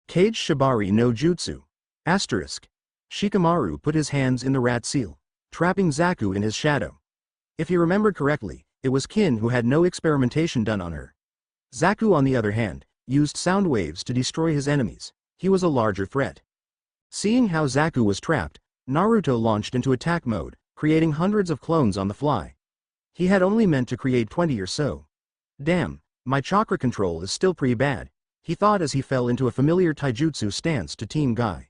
Kage Shibari no Jutsu. Asterisk. Shikamaru put his hands in the rat seal, trapping Zaku in his shadow. If he remembered correctly, it was Kin who had no experimentation done on her. Zaku, on the other hand, used sound waves to destroy his enemies. He was a larger threat. Seeing how Zaku was trapped, Naruto launched into attack mode, creating hundreds of clones on the fly. He had only meant to create 20 or so. Damn, my chakra control is still pretty bad, he thought as he fell into a familiar taijutsu stance to Team Guy.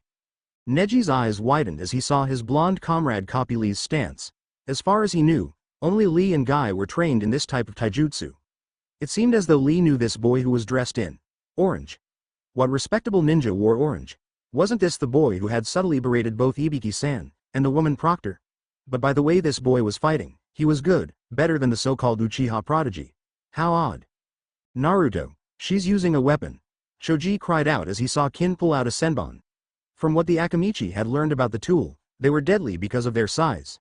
Neji's eyes widened as he saw his blonde comrade copy Lee's stance. As far as he knew, only Lee and Guy were trained in this type of taijutsu. It seemed as though Lee knew this boy who was dressed in Orange. What respectable ninja wore orange? Wasn't this the boy who had subtly berated both Ibiki-san and the woman Proctor? But by the way this boy was fighting, he was good, better than the so-called Uchiha prodigy. How odd. Naruto, she's using a weapon. Shoji cried out as he saw Kin pull out a senbon. From what the Akamichi had learned about the tool, they were deadly because of their size.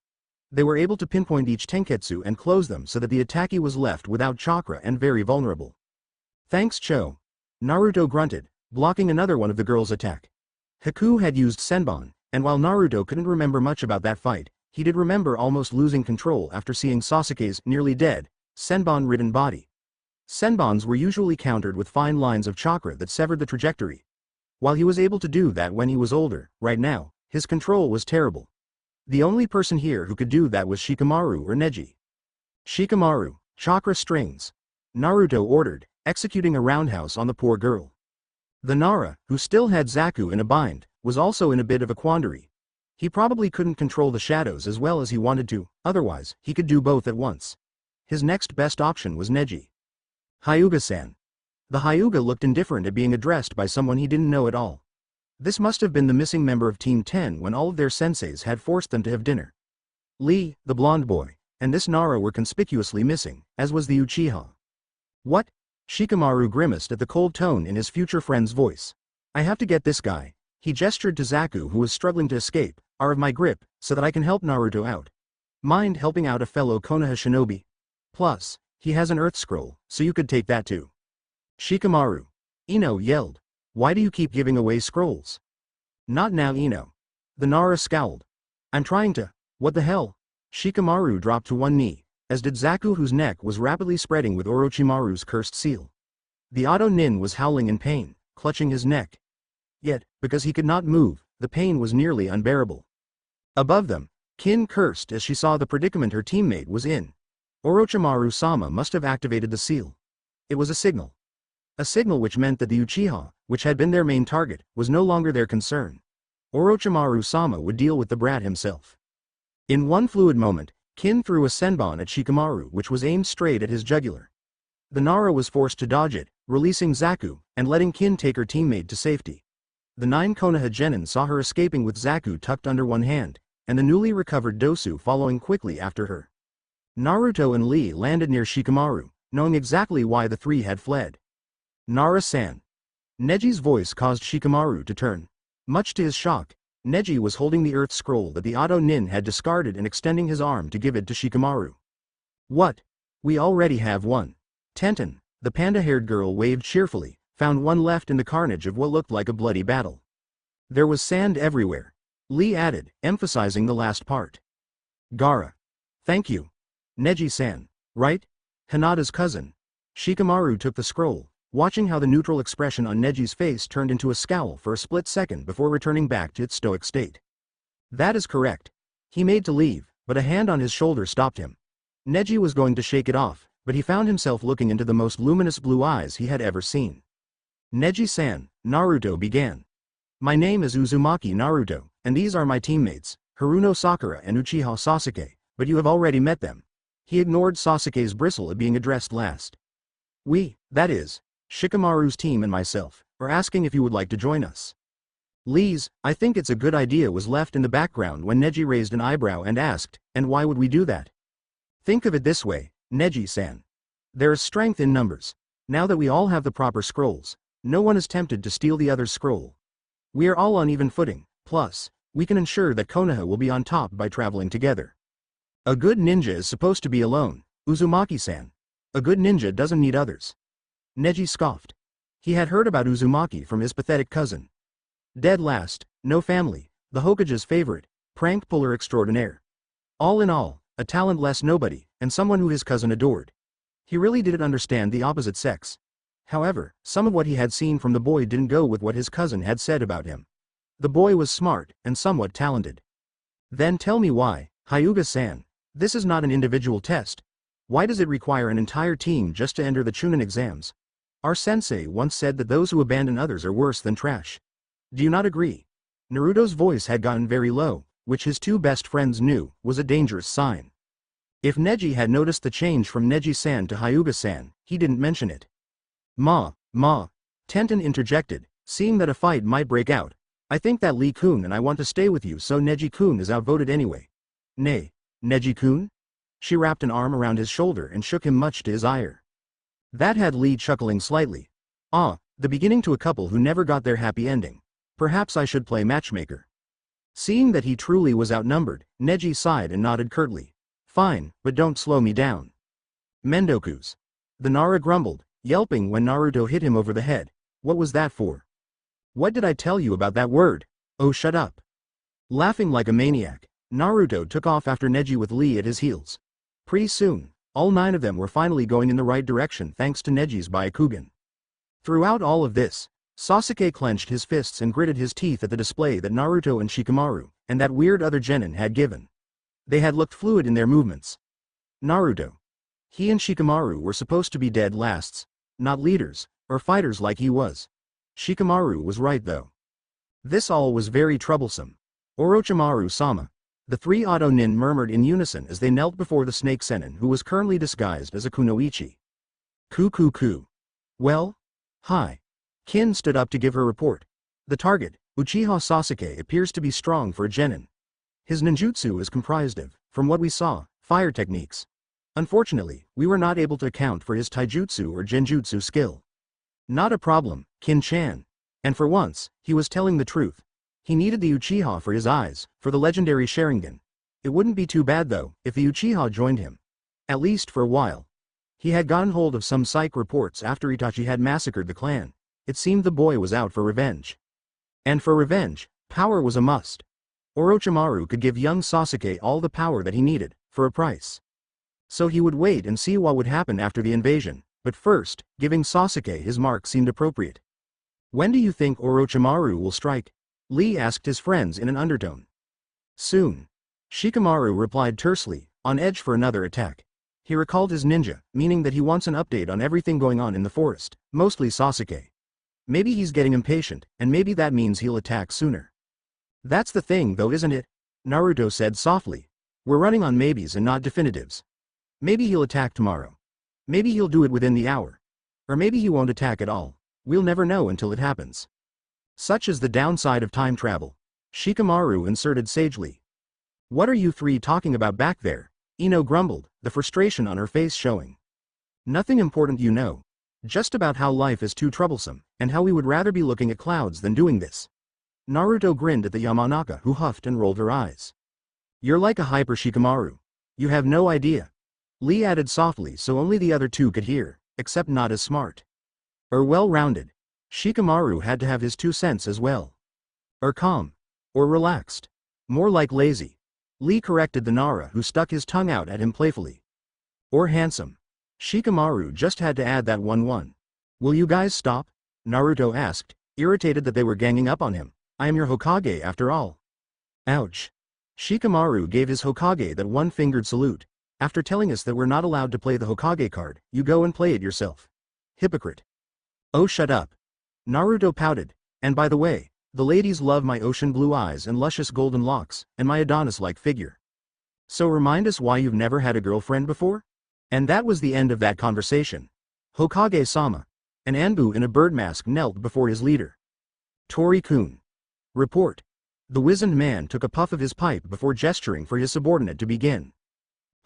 They were able to pinpoint each tenketsu and close them so that the attackee was left without chakra and very vulnerable. Thanks Cho. Naruto grunted, blocking another one of the girl's attack. Haku had used senbon, and while Naruto couldn't remember much about that fight, he did remember almost losing control after seeing Sasuke's nearly dead, senbon-ridden body. Senbons were usually countered with fine lines of chakra that severed the trajectory. While he was able to do that when he was older, right now, his control was terrible. The only person here who could do that was Shikamaru or Neji. Shikamaru, chakra strings. Naruto ordered, executing a roundhouse on the poor girl. The Nara, who still had Zaku in a bind, was also in a bit of a quandary. He probably couldn't control the shadows as well as he wanted to, otherwise, he could do both at once. His next best option was Neji. Hyuga-san. The Hyuga looked indifferent at being addressed by someone he didn't know at all. This must have been the missing member of Team 10 when all of their senseis had forced them to have dinner. Lee, the blonde boy, and this Nara were conspicuously missing, as was the Uchiha. What? Shikamaru grimaced at the cold tone in his future friend's voice. I have to get this guy. He gestured to Zaku who was struggling to escape, are of my grip, so that I can help Naruto out. Mind helping out a fellow Konoha shinobi? Plus, he has an earth scroll, so you could take that too. Shikamaru. Ino yelled. Why do you keep giving away scrolls? Not now Ino. The Nara scowled. I'm trying to. What the hell? Shikamaru dropped to one knee, as did Zaku whose neck was rapidly spreading with Orochimaru's cursed seal. The Auto Nin was howling in pain, clutching his neck. Yet, because he could not move, the pain was nearly unbearable. Above them, Kin cursed as she saw the predicament her teammate was in. Orochimaru-sama must have activated the seal. It was a signal. A signal which meant that the Uchiha, which had been their main target, was no longer their concern. Orochimaru-sama would deal with the brat himself. In one fluid moment, Kin threw a senbon at Shikamaru which was aimed straight at his jugular. The Nara was forced to dodge it, releasing Zaku, and letting Kin take her teammate to safety. The 9 Konoha genin saw her escaping with Zaku tucked under one hand, and the newly recovered Dosu following quickly after her. Naruto and Lee landed near Shikamaru, knowing exactly why the three had fled. Nara-san. Neji's voice caused Shikamaru to turn. Much to his shock, Neji was holding the earth scroll that the Auto Nin had discarded and extending his arm to give it to Shikamaru. What? We already have one. Tenten, the panda-haired girl waved cheerfully, found one left in the carnage of what looked like a bloody battle. There was sand everywhere. Lee added, emphasizing the last part. Gaara. Thank you. Neji-san. Right? Hinata's cousin. Shikamaru took the scroll, watching how the neutral expression on Neji's face turned into a scowl for a split second before returning back to its stoic state. That is correct. He made to leave, but a hand on his shoulder stopped him. Neji was going to shake it off, but he found himself looking into the most luminous blue eyes he had ever seen. Neji-san, Naruto began. My name is Uzumaki Naruto, and these are my teammates, Haruno Sakura and Uchiha Sasuke, but you have already met them. He ignored Sasuke's bristle at being addressed last. We, that is, Shikamaru's team and myself, are asking if you would like to join us. Lee's, I think it's a good idea was left in the background when Neji raised an eyebrow and asked, and why would we do that? Think of it this way, Neji-san. There is strength in numbers. Now that we all have the proper scrolls, no one is tempted to steal the other's scroll. We are all on even footing, plus, we can ensure that Konoha will be on top by traveling together. A good ninja is supposed to be alone, Uzumaki-san. A good ninja doesn't need others. Neji scoffed. He had heard about Uzumaki from his pathetic cousin. Dead last, no family, the Hokage's favorite, prank puller extraordinaire. All in all, a talentless nobody, and someone who his cousin adored. He really didn't understand the opposite sex. However, some of what he had seen from the boy didn't go with what his cousin had said about him. The boy was smart, and somewhat talented. Then tell me why, Hyuga-san. This is not an individual test. Why does it require an entire team just to enter the Chunin exams? Our sensei once said that those who abandon others are worse than trash. Do you not agree? Naruto's voice had gotten very low, which his two best friends knew was a dangerous sign. If Neji had noticed the change from Neji-san to Hyuga-san, he didn't mention it. Ma, Tenten interjected, seeing that a fight might break out. I think that Lee-kun and I want to stay with you, so Neji-kun is outvoted anyway. Nay, Neji-kun? She wrapped an arm around his shoulder and shook him much to his ire. That had Lee chuckling slightly. Ah, the beginning to a couple who never got their happy ending. Perhaps I should play matchmaker. Seeing that he truly was outnumbered, Neji sighed and nodded curtly. Fine, but don't slow me down. Mendokus. The Nara grumbled, yelping when Naruto hit him over the head. What was that for? What did I tell you about that word? Oh, shut up. Laughing like a maniac, Naruto took off after Neji with Lee at his heels. Pretty soon, all 9 of them were finally going in the right direction thanks to Neji's Byakugan. Throughout all of this, Sasuke clenched his fists and gritted his teeth at the display that Naruto and Shikamaru, and that weird other genin had given. They had looked fluid in their movements. Naruto. He and Shikamaru were supposed to be dead lasts, not leaders, or fighters like he was. Shikamaru was right though. This all was very troublesome. Orochimaru-sama. The 3 Auto-nin murmured in unison as they knelt before the snake Sennin who was currently disguised as a kunoichi. Ku. Well? Hi. Kin stood up to give her report. The target, Uchiha Sasuke, appears to be strong for a genin. His ninjutsu is comprised of, from what we saw, fire techniques. Unfortunately, we were not able to account for his taijutsu or genjutsu skill. Not a problem, Kin-chan. And for once, he was telling the truth. He needed the Uchiha for his eyes, for the legendary Sharingan. It wouldn't be too bad though, if the Uchiha joined him. At least for a while. He had gotten hold of some psych reports after Itachi had massacred the clan. It seemed the boy was out for revenge. And for revenge, power was a must. Orochimaru could give young Sasuke all the power that he needed, for a price. So he would wait and see what would happen after the invasion. But first, giving Sasuke his mark seemed appropriate. When do you think Orochimaru will strike? Lee asked his friends in an undertone. Soon. Shikamaru replied tersely, on edge for another attack. He recalled his ninja, meaning that he wants an update on everything going on in the forest, mostly Sasuke. Maybe he's getting impatient, and maybe that means he'll attack sooner. That's the thing though, isn't it? Naruto said softly. We're running on maybes and not definitives. Maybe he'll attack tomorrow. Maybe he'll do it within the hour. Or maybe he won't attack at all. We'll never know until it happens. Such is the downside of time travel. Shikamaru inserted sagely. What are you 3 talking about back there? Ino grumbled, the frustration on her face showing. Nothing important, you know. Just about how life is too troublesome, and how we would rather be looking at clouds than doing this. Naruto grinned at the Yamanaka who huffed and rolled her eyes. You're like a hyper Shikamaru. You have no idea. Lee added softly so only the other 2 could hear, except not as smart. Or well-rounded. Shikamaru had to have his 2 cents as well. Or calm. Or relaxed. More like lazy. Lee corrected the Nara who stuck his tongue out at him playfully. Or handsome. Shikamaru just had to add that one. Will you guys stop? Naruto asked, irritated that they were ganging up on him. I am your Hokage after all. Ouch. Shikamaru gave his Hokage that one-fingered salute. After telling us that we're not allowed to play the Hokage card, you go and play it yourself. Hypocrite. Oh, shut up. Naruto pouted. And by the way, the ladies love my ocean blue eyes and luscious golden locks, and my Adonis-like figure. So remind us why you've never had a girlfriend before? And that was the end of that conversation. Hokage-sama. An Anbu in a bird mask knelt before his leader. Tori-kun. Report. The wizened man took a puff of his pipe before gesturing for his subordinate to begin.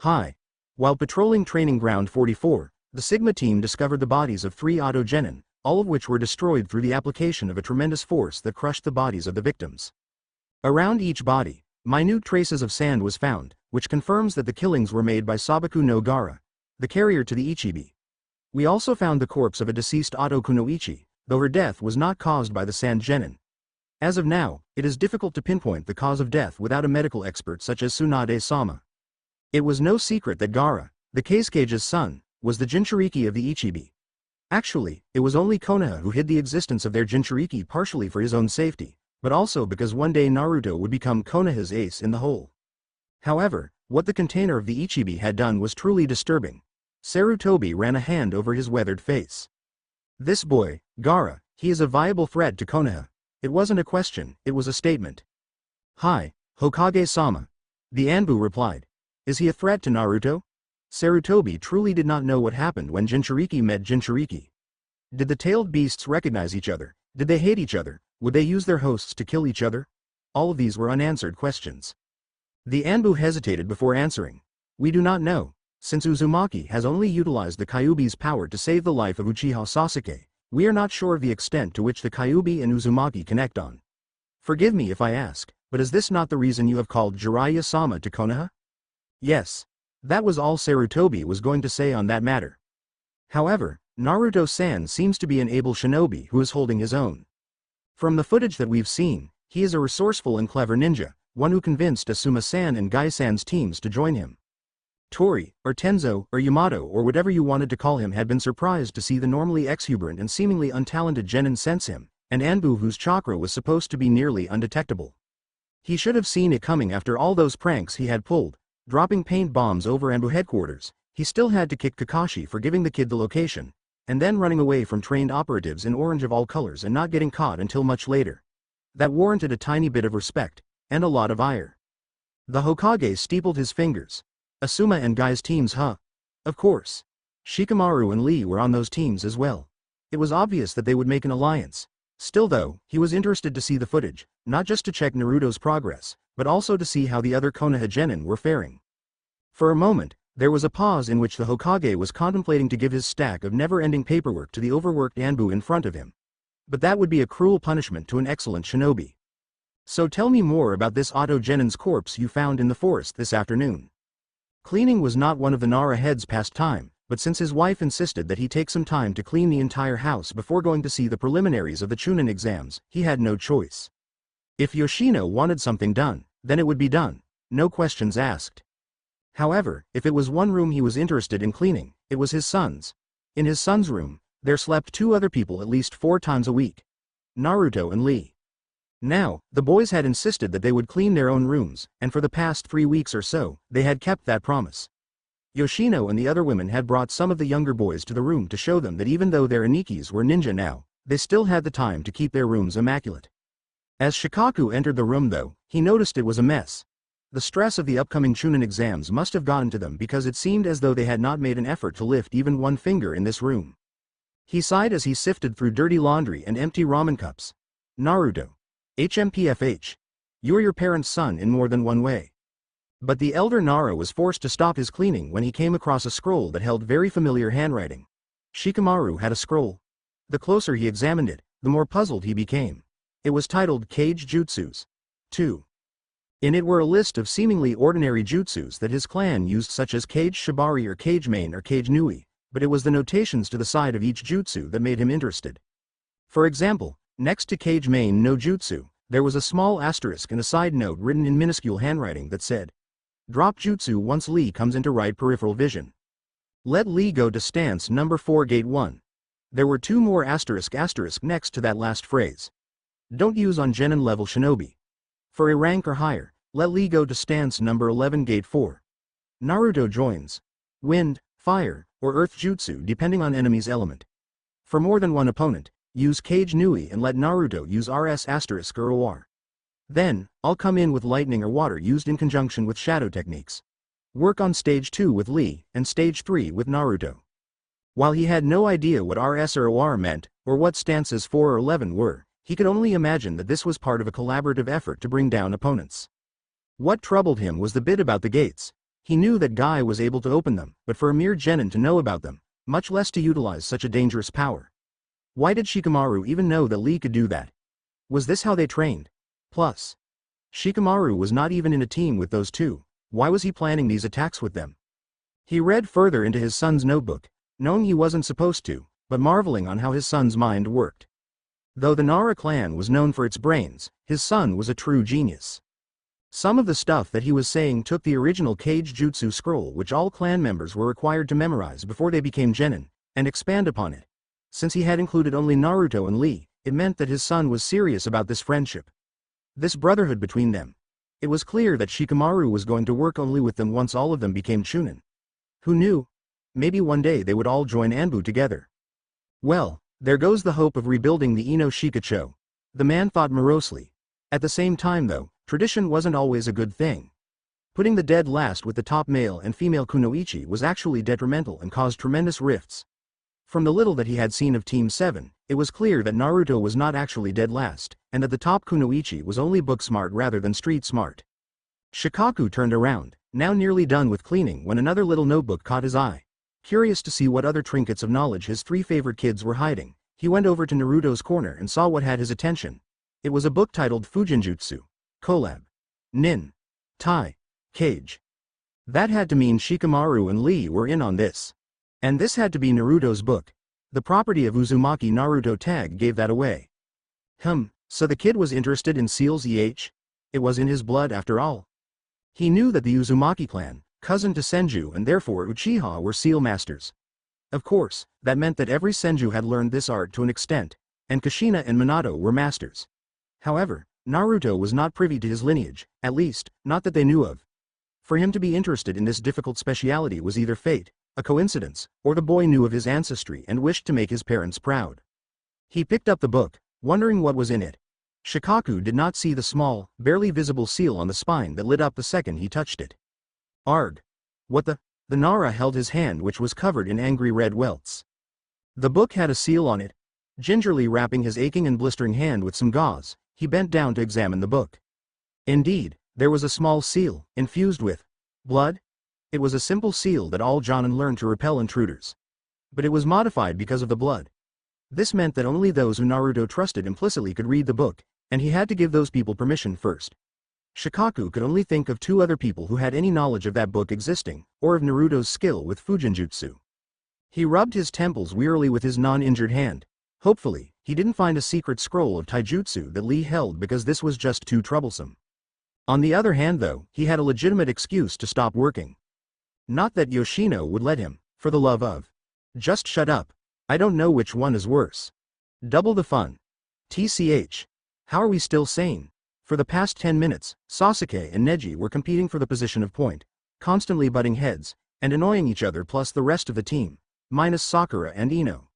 Hi. While patrolling Training Ground 44, the Sigma team discovered the bodies of 3 Auto-genin, all of which were destroyed through the application of a tremendous force that crushed the bodies of the victims. Around each body, minute traces of sand was found, which confirms that the killings were made by Sabaku no Gaara, the carrier to the Ichibi. We also found the corpse of a deceased Auto Kunoichi, though her death was not caused by the sand genin. As of now, it is difficult to pinpoint the cause of death without a medical expert such as Tsunade-sama. It was no secret that Gaara, the Kasuke's son, was the Jinchuriki of the Ichibi. Actually, it was only Konoha who hid the existence of their Jinchuriki partially for his own safety, but also because one day Naruto would become Konoha's ace in the hole. However, what the container of the Ichibi had done was truly disturbing. Sarutobi ran a hand over his weathered face. This boy, Gaara, he is a viable threat to Konoha. It wasn't a question, it was a statement. Hi, Hokage-sama. The Anbu replied. Is he a threat to Naruto? Sarutobi truly did not know what happened when Jinchuriki met Jinchuriki. Did the tailed beasts recognize each other? Did they hate each other? Would they use their hosts to kill each other? All of these were unanswered questions. The Anbu hesitated before answering. We do not know. Since Uzumaki has only utilized the Kyuubi's power to save the life of Uchiha Sasuke, we are not sure of the extent to which the Kyuubi and Uzumaki connect on. Forgive me if I ask, but is this not the reason you have called Jiraiya-sama to Konoha? Yes. That was all Sarutobi was going to say on that matter. However, Naruto-san seems to be an able shinobi who is holding his own. From the footage that we've seen, he is a resourceful and clever ninja, one who convinced Asuma-san and Gai-san's teams to join him. Tori, or Tenzo, or Yamato or whatever you wanted to call him had been surprised to see the normally exuberant and seemingly untalented Genin sense him, and Anbu whose chakra was supposed to be nearly undetectable. He should have seen it coming after all those pranks he had pulled, dropping paint bombs over Anbu headquarters. He still had to kick Kakashi for giving the kid the location, and then running away from trained operatives in orange of all colors and not getting caught until much later. That warranted a tiny bit of respect, and a lot of ire. The Hokage steepled his fingers. Asuma and Gai's teams, huh? Of course. Shikamaru and Lee were on those teams as well. It was obvious that they would make an alliance. Still though, he was interested to see the footage, not just to check Naruto's progress, but also to see how the other Konoha genin were faring. For a moment, there was a pause in which the Hokage was contemplating to give his stack of never-ending paperwork to the overworked Anbu in front of him. But that would be a cruel punishment to an excellent shinobi. So tell me more about this Otto Genin's corpse you found in the forest this afternoon. Cleaning was not one of the Nara head's pastime, but since his wife insisted that he take some time to clean the entire house before going to see the preliminaries of the Chunin exams, he had no choice. If Yoshino wanted something done, then it would be done, no questions asked. However, if it was one room he was interested in cleaning, it was his son's. In his son's room, there slept two other people at least 4 times a week. Naruto and Lee. Now, the boys had insisted that they would clean their own rooms, and for the past 3 weeks or so, they had kept that promise. Yoshino and the other women had brought some of the younger boys to the room to show them that even though their Anikis were ninja now, they still had the time to keep their rooms immaculate. As Shikaku entered the room though, he noticed it was a mess. The stress of the upcoming Chunin exams must have gotten to them because it seemed as though they had not made an effort to lift even one finger in this room. He sighed as he sifted through dirty laundry and empty ramen cups. Naruto. HMPFH. You're your parents' son in more than one way. But the elder Nara was forced to stop his cleaning when he came across a scroll that held very familiar handwriting. Shikamaru had a scroll. The closer he examined it, the more puzzled he became. It was titled Cage Jutsus. 2. In it were a list of seemingly ordinary jutsus that his clan used such as Cage Shibari or Cage Main or Cage Nui, but it was the notations to the side of each jutsu that made him interested. For example, next to Cage Main no Jutsu, there was a small asterisk and a side note written in minuscule handwriting that said, Drop Jutsu once Lee comes into right peripheral vision. Let Lee go to stance number 4 gate 1. There were 2 more asterisk next to that last phrase. Don't use on genin level shinobi. For a rank or higher, let Lee go to stance number 11 gate 4. Naruto joins. Wind, fire, or earth jutsu depending on enemy's element. For more than one opponent, use Cage Nui and let Naruto use RS asterisk or OR. Then, I'll come in with lightning or water used in conjunction with shadow techniques. Work on stage 2 with Lee, and stage 3 with Naruto. While he had no idea what RS or OR meant, or what stances 4 or 11 were, he could only imagine that this was part of a collaborative effort to bring down opponents. What troubled him was the bit about the gates. He knew that Guy was able to open them, but for a mere genin to know about them, much less to utilize such a dangerous power. Why did Shikamaru even know that Lee could do that? Was this how they trained? Plus, Shikamaru was not even in a team with those two. Why was he planning these attacks with them? He read further into his son's notebook, knowing he wasn't supposed to, but marveling on how his son's mind worked. Though the Nara clan was known for its brains, his son was a true genius. Some of the stuff that he was saying took the original Cage Jutsu scroll which all clan members were required to memorize before they became genin, and expand upon it. Since he had included only Naruto and Lee, it meant that his son was serious about this friendship. This brotherhood between them. It was clear that Shikamaru was going to work only with them once all of them became Chunin. Who knew? Maybe one day they would all join Anbu together. Well, there goes the hope of rebuilding the Ino Shikacho. The man thought morosely. At the same time though, tradition wasn't always a good thing. Putting the dead last with the top male and female kunoichi was actually detrimental and caused tremendous rifts. From the little that he had seen of Team 7, it was clear that Naruto was not actually dead last, and that the top Kunoichi was only book smart rather than street smart. Shikaku turned around, now nearly done with cleaning when another little notebook caught his eye. Curious to see what other trinkets of knowledge his three favorite kids were hiding, he went over to Naruto's corner and saw what had his attention. It was a book titled Fujinjutsu, Collab, Nin, Tai, Cage. That had to mean Shikamaru and Lee were in on this. And this had to be Naruto's book. The property of Uzumaki Naruto tag gave that away. So the kid was interested in seals It was in his blood after all. He knew that the Uzumaki clan, cousin to Senju and therefore Uchiha were seal masters. Of course, that meant that every Senju had learned this art to an extent, and Kushina and Minato were masters. However, Naruto was not privy to his lineage, at least, not that they knew of. For him to be interested in this difficult speciality was either fate, a coincidence, or the boy knew of his ancestry and wished to make his parents proud. He picked up the book, wondering what was in it. Shikaku did not see the small, barely visible seal on the spine that lit up the second he touched it. Arg! What the? The Nara held his hand, which was covered in angry red welts. The book had a seal on it. Gingerly wrapping his aching and blistering hand with some gauze, he bent down to examine the book. Indeed, there was a small seal, infused with blood. It was a simple seal that all Jonin learned to repel intruders. But it was modified because of the blood. This meant that only those who Naruto trusted implicitly could read the book, and he had to give those people permission first. Shikaku could only think of two other people who had any knowledge of that book existing, or of Naruto's skill with Fujinjutsu. He rubbed his temples wearily with his non-injured hand. Hopefully, he didn't find a secret scroll of taijutsu that Lee held because this was just too troublesome. On the other hand though, he had a legitimate excuse to stop working. Not that Yoshino would let him, for the love of. Just shut up. I don't know which one is worse. Double the fun. TCH. How are we still sane? For the past 10 minutes, Sasuke and Neji were competing for the position of point, constantly butting heads, and annoying each other plus the rest of the team, minus Sakura and Ino.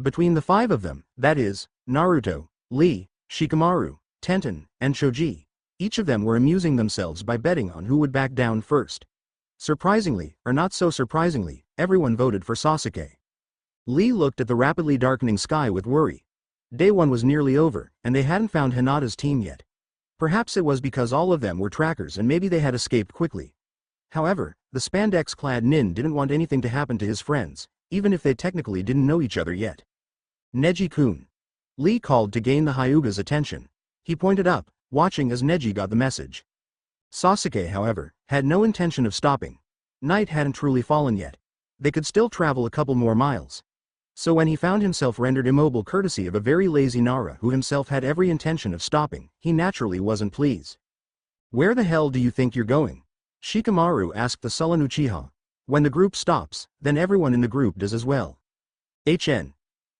Between the five of them, that is, Naruto, Lee, Shikamaru, Tenten, and Choji, each of them were amusing themselves by betting on who would back down first. Surprisingly, or not so surprisingly, everyone voted for Sasuke. Lee looked at the rapidly darkening sky with worry. Day 1 was nearly over, and they hadn't found Hinata's team yet. Perhaps it was because all of them were trackers and maybe they had escaped quickly. However, the spandex-clad Nin didn't want anything to happen to his friends, even if they technically didn't know each other yet. Neji-kun. Lee called to gain the Hyuga's attention. He pointed up, watching as Neji got the message. Sasuke, however, had no intention of stopping. Night hadn't truly fallen yet. They could still travel a couple more miles. So when he found himself rendered immobile courtesy of a very lazy Nara who himself had every intention of stopping, he naturally wasn't pleased. Where the hell do you think you're going? Shikamaru asked the sullen Uchiha. When the group stops, then everyone in the group does as well. HN.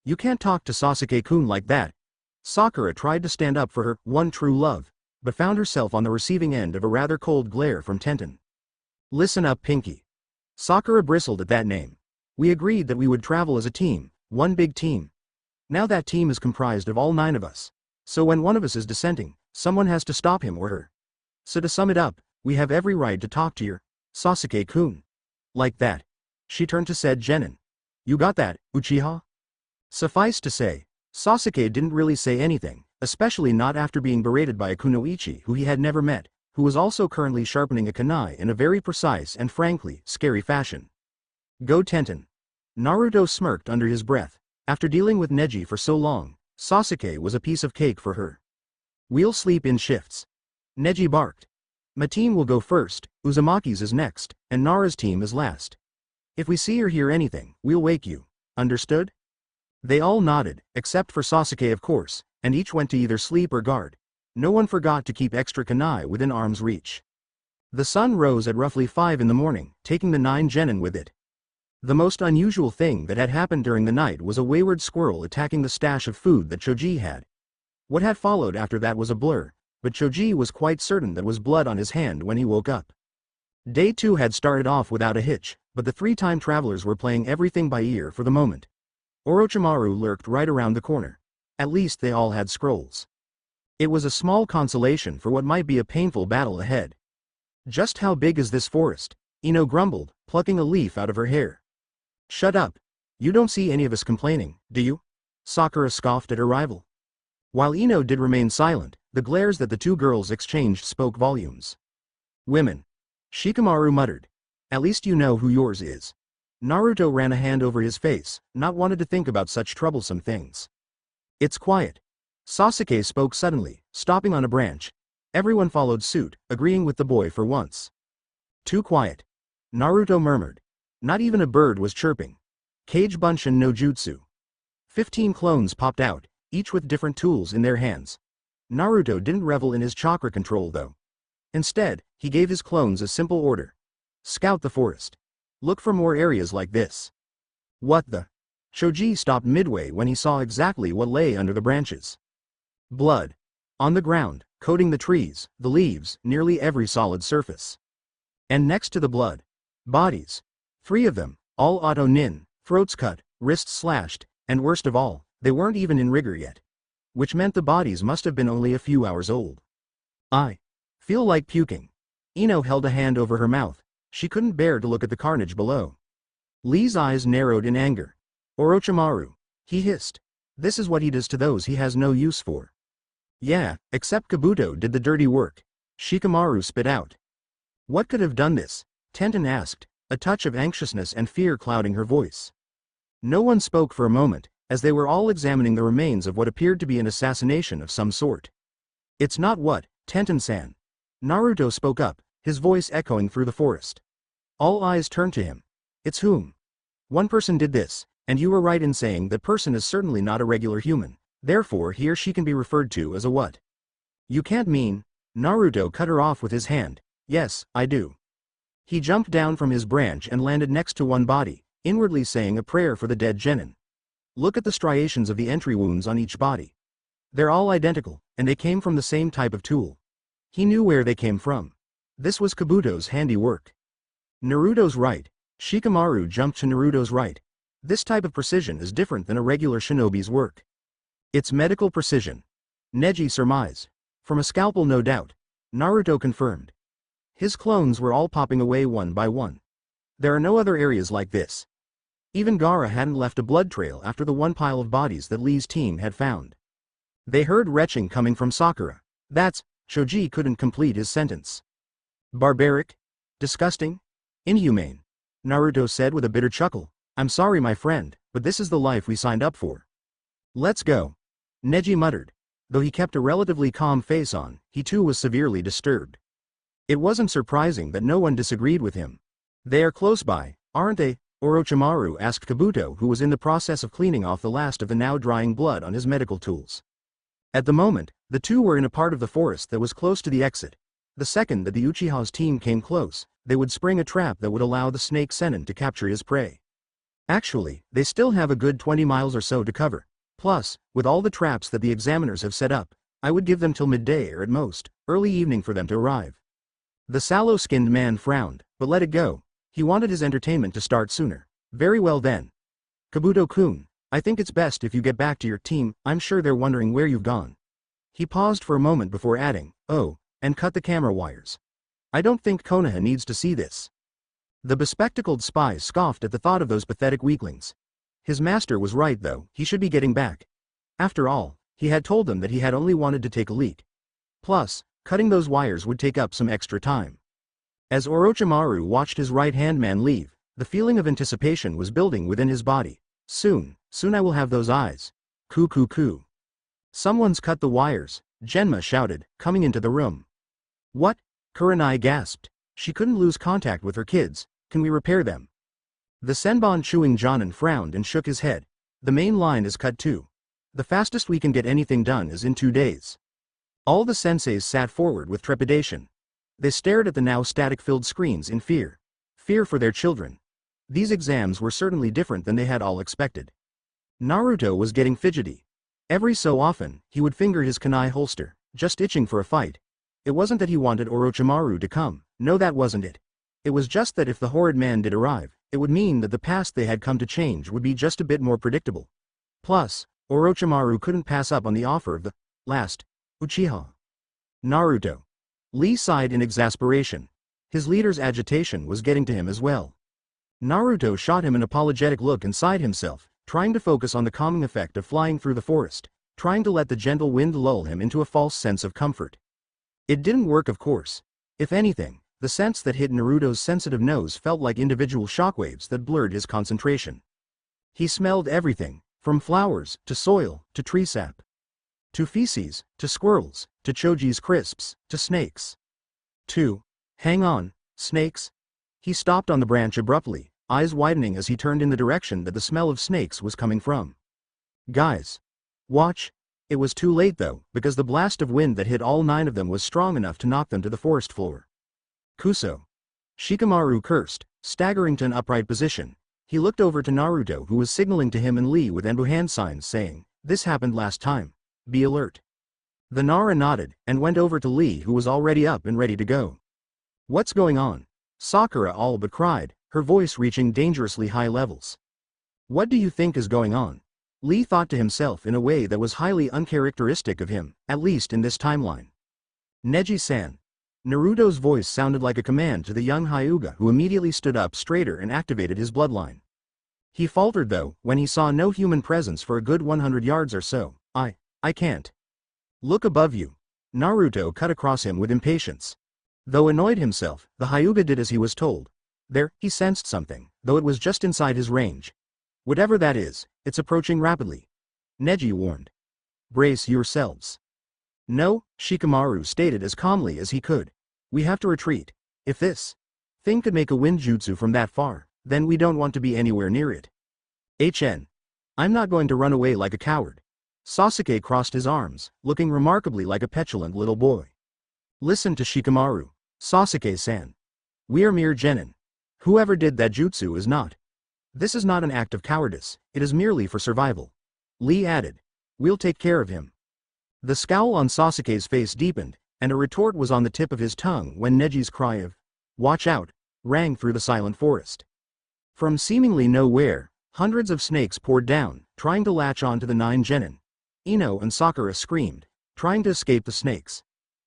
You can't talk to Sasuke-kun like that. Sakura tried to stand up for her one true love, but found herself on the receiving end of a rather cold glare from Tenten. Listen up, Pinky. Sakura bristled at that name. We agreed that we would travel as a team, one big team. Now that team is comprised of all 9 of us. So when one of us is dissenting, someone has to stop him or her. So to sum it up, we have every right to talk to your Sasuke-kun. Like that. She turned to said Genin. You got that, Uchiha? Suffice to say, Sasuke didn't really say anything, especially not after being berated by a kunoichi who he had never met, who was also currently sharpening a kunai in a very precise and frankly, scary fashion. Go Tenten. Naruto smirked under his breath. After dealing with Neji for so long, Sasuke was a piece of cake for her. We'll sleep in shifts. Neji barked. My team will go first, Uzumaki's is next, and Nara's team is last. If we see or hear anything, we'll wake you. Understood? They all nodded, except for Sasuke of course, and each went to either sleep or guard. No one forgot to keep extra kunai within arm's reach. The sun rose at roughly 5 in the morning, taking the 9 genin with it. The most unusual thing that had happened during the night was a wayward squirrel attacking the stash of food that Choji had. What had followed after that was a blur, but Choji was quite certain that was blood on his hand when he woke up. Day 2 had started off without a hitch, but the 3 time travelers were playing everything by ear for the moment. Orochimaru lurked right around the corner. At least they all had scrolls. It was a small consolation for what might be a painful battle ahead. Just how big is this forest? Ino grumbled, plucking a leaf out of her hair. Shut up. You don't see any of us complaining, do you? Sakura scoffed at her rival. While Ino did remain silent, the glares that the two girls exchanged spoke volumes. Women. Shikamaru muttered. At least you know who yours is. Naruto ran a hand over his face, not wanted to think about such troublesome things. It's quiet. Sasuke spoke suddenly, stopping on a branch. Everyone followed suit, agreeing with the boy for once. Too quiet. Naruto murmured. Not even a bird was chirping. Kage Bunshin no Jutsu. 15 clones popped out, each with different tools in their hands. Naruto didn't revel in his chakra control though. Instead, he gave his clones a simple order. Scout the forest. Look for more areas like this. What the? Choji stopped midway when he saw exactly what lay under the branches. Blood. On the ground, coating the trees, the leaves, nearly every solid surface. And next to the blood. Bodies. 3 of them, all auto nin, throats cut, wrists slashed, and worst of all, they weren't even in rigor yet. Which meant the bodies must have been only a few hours old. I feel like puking. Ino held a hand over her mouth. She couldn't bear to look at the carnage below. Lee's eyes narrowed in anger. Orochimaru, he hissed. This is what he does to those he has no use for. Yeah, except Kabuto did the dirty work. Shikamaru spit out. What could have done this? Tenten asked, a touch of anxiousness and fear clouding her voice. No one spoke for a moment, as they were all examining the remains of what appeared to be an assassination of some sort. It's not what, Tenten-san. Naruto spoke up, his voice echoing through the forest. All eyes turned to him. It's whom? One person did this, and you were right in saying that person is certainly not a regular human, therefore he or she can be referred to as a what? You can't mean. Naruto cut her off with his hand. Yes, I do. He jumped down from his branch and landed next to one body, inwardly saying a prayer for the dead genin. Look at the striations of the entry wounds on each body. They're all identical, and they came from the same type of tool. He knew where they came from. This was Kabuto's handiwork. Naruto's right. Shikamaru jumped to Naruto's right. This type of precision is different than a regular shinobi's work. It's medical precision. Neji surmised. From a scalpel no doubt. Naruto confirmed. His clones were all popping away one by one. There are no other areas like this. Even Gaara hadn't left a blood trail after the one pile of bodies that Lee's team had found. They heard retching coming from Sakura. That's, Choji couldn't complete his sentence. Barbaric? Disgusting? Inhumane? Naruto said with a bitter chuckle. I'm sorry my friend, but this is the life we signed up for. Let's go. Neji muttered. Though he kept a relatively calm face on, he too was severely disturbed. It wasn't surprising that no one disagreed with him. They are close by, aren't they? Orochimaru asked Kabuto, who was in the process of cleaning off the last of the now drying blood on his medical tools. At the moment, the two were in a part of the forest that was close to the exit. The second that the Uchiha's team came close, they would spring a trap that would allow the snake Sennin to capture his prey. Actually, they still have a good 20 miles or so to cover. Plus, with all the traps that the examiners have set up, I would give them till midday or at most, early evening for them to arrive. The sallow-skinned man frowned, but let it go. He wanted his entertainment to start sooner. Very well then. Kabuto-kun, I think it's best if you get back to your team, I'm sure they're wondering where you've gone. He paused for a moment before adding, oh, and cut the camera wires. I don't think Konoha needs to see this. The bespectacled spy scoffed at the thought of those pathetic weaklings. His master was right though, he should be getting back. After all, he had told them that he had only wanted to take a leak. Plus, cutting those wires would take up some extra time. As Orochimaru watched his right-hand man leave, the feeling of anticipation was building within his body. Soon I will have those eyes. Coo. Someone's cut the wires, Genma shouted, coming into the room. What? Kurenai gasped. She couldn't lose contact with her kids, can we repair them? The Senbon chewing Jonin frowned and shook his head. The main line is cut too. The fastest we can get anything done is in 2 days. All the senseis sat forward with trepidation. They stared at the now static-filled screens in fear. Fear for their children. These exams were certainly different than they had all expected. Naruto was getting fidgety. Every so often, he would finger his kunai holster, just itching for a fight. It wasn't that he wanted Orochimaru to come, no that wasn't it. It was just that if the horrid man did arrive, it would mean that the past they had come to change would be just a bit more predictable. Plus, Orochimaru couldn't pass up on the offer of the last Uchiha. Naruto. Lee sighed in exasperation. His leader's agitation was getting to him as well. Naruto shot him an apologetic look inside himself, trying to focus on the calming effect of flying through the forest, trying to let the gentle wind lull him into a false sense of comfort. It didn't work, of course. If anything, the scents that hit Naruto's sensitive nose felt like individual shockwaves that blurred his concentration. He smelled everything, from flowers, to soil, to tree sap, to feces, to squirrels, to Choji's crisps, to snakes. Hang on, snakes? He stopped on the branch abruptly, eyes widening as he turned in the direction that the smell of snakes was coming from. Guys. Watch. It was too late though, because the blast of wind that hit all 9 of them was strong enough to knock them to the forest floor. Kuso. Shikamaru cursed, staggering to an upright position. He looked over to Naruto, who was signaling to him and Lee with Enbu hand signs saying, "This happened last time. Be alert." The Nara nodded, and went over to Lee, who was already up and ready to go. "What's going on?" Sakura all but cried, her voice reaching dangerously high levels. "What do you think is going on?" Lee thought to himself in a way that was highly uncharacteristic of him, at least in this timeline. "Neji-san." Naruto's voice sounded like a command to the young Hyuga, who immediately stood up straighter and activated his bloodline. He faltered though, when he saw no human presence for a good 100 yards or so. I can't. Look above you." Naruto cut across him with impatience. Though annoyed himself, the Hyuga did as he was told. There, he sensed something, though it was just inside his range. "Whatever that is, it's approaching rapidly," Neji warned. "Brace yourselves." "No," Shikamaru stated as calmly as he could. "We have to retreat. If this thing could make a wind jutsu from that far, then we don't want to be anywhere near it. I'm not going to run away like a coward." Sasuke crossed his arms, looking remarkably like a petulant little boy. "Listen to Shikamaru, Sasuke-san. We are mere genin. Whoever did that jutsu is not. This is not an act of cowardice, it is merely for survival." Lee added. "We'll take care of him." The scowl on Sasuke's face deepened, and a retort was on the tip of his tongue when Neji's cry of, "Watch out," rang through the silent forest. From seemingly nowhere, hundreds of snakes poured down, trying to latch on to the 9 genin. Ino and Sakura screamed, trying to escape the snakes.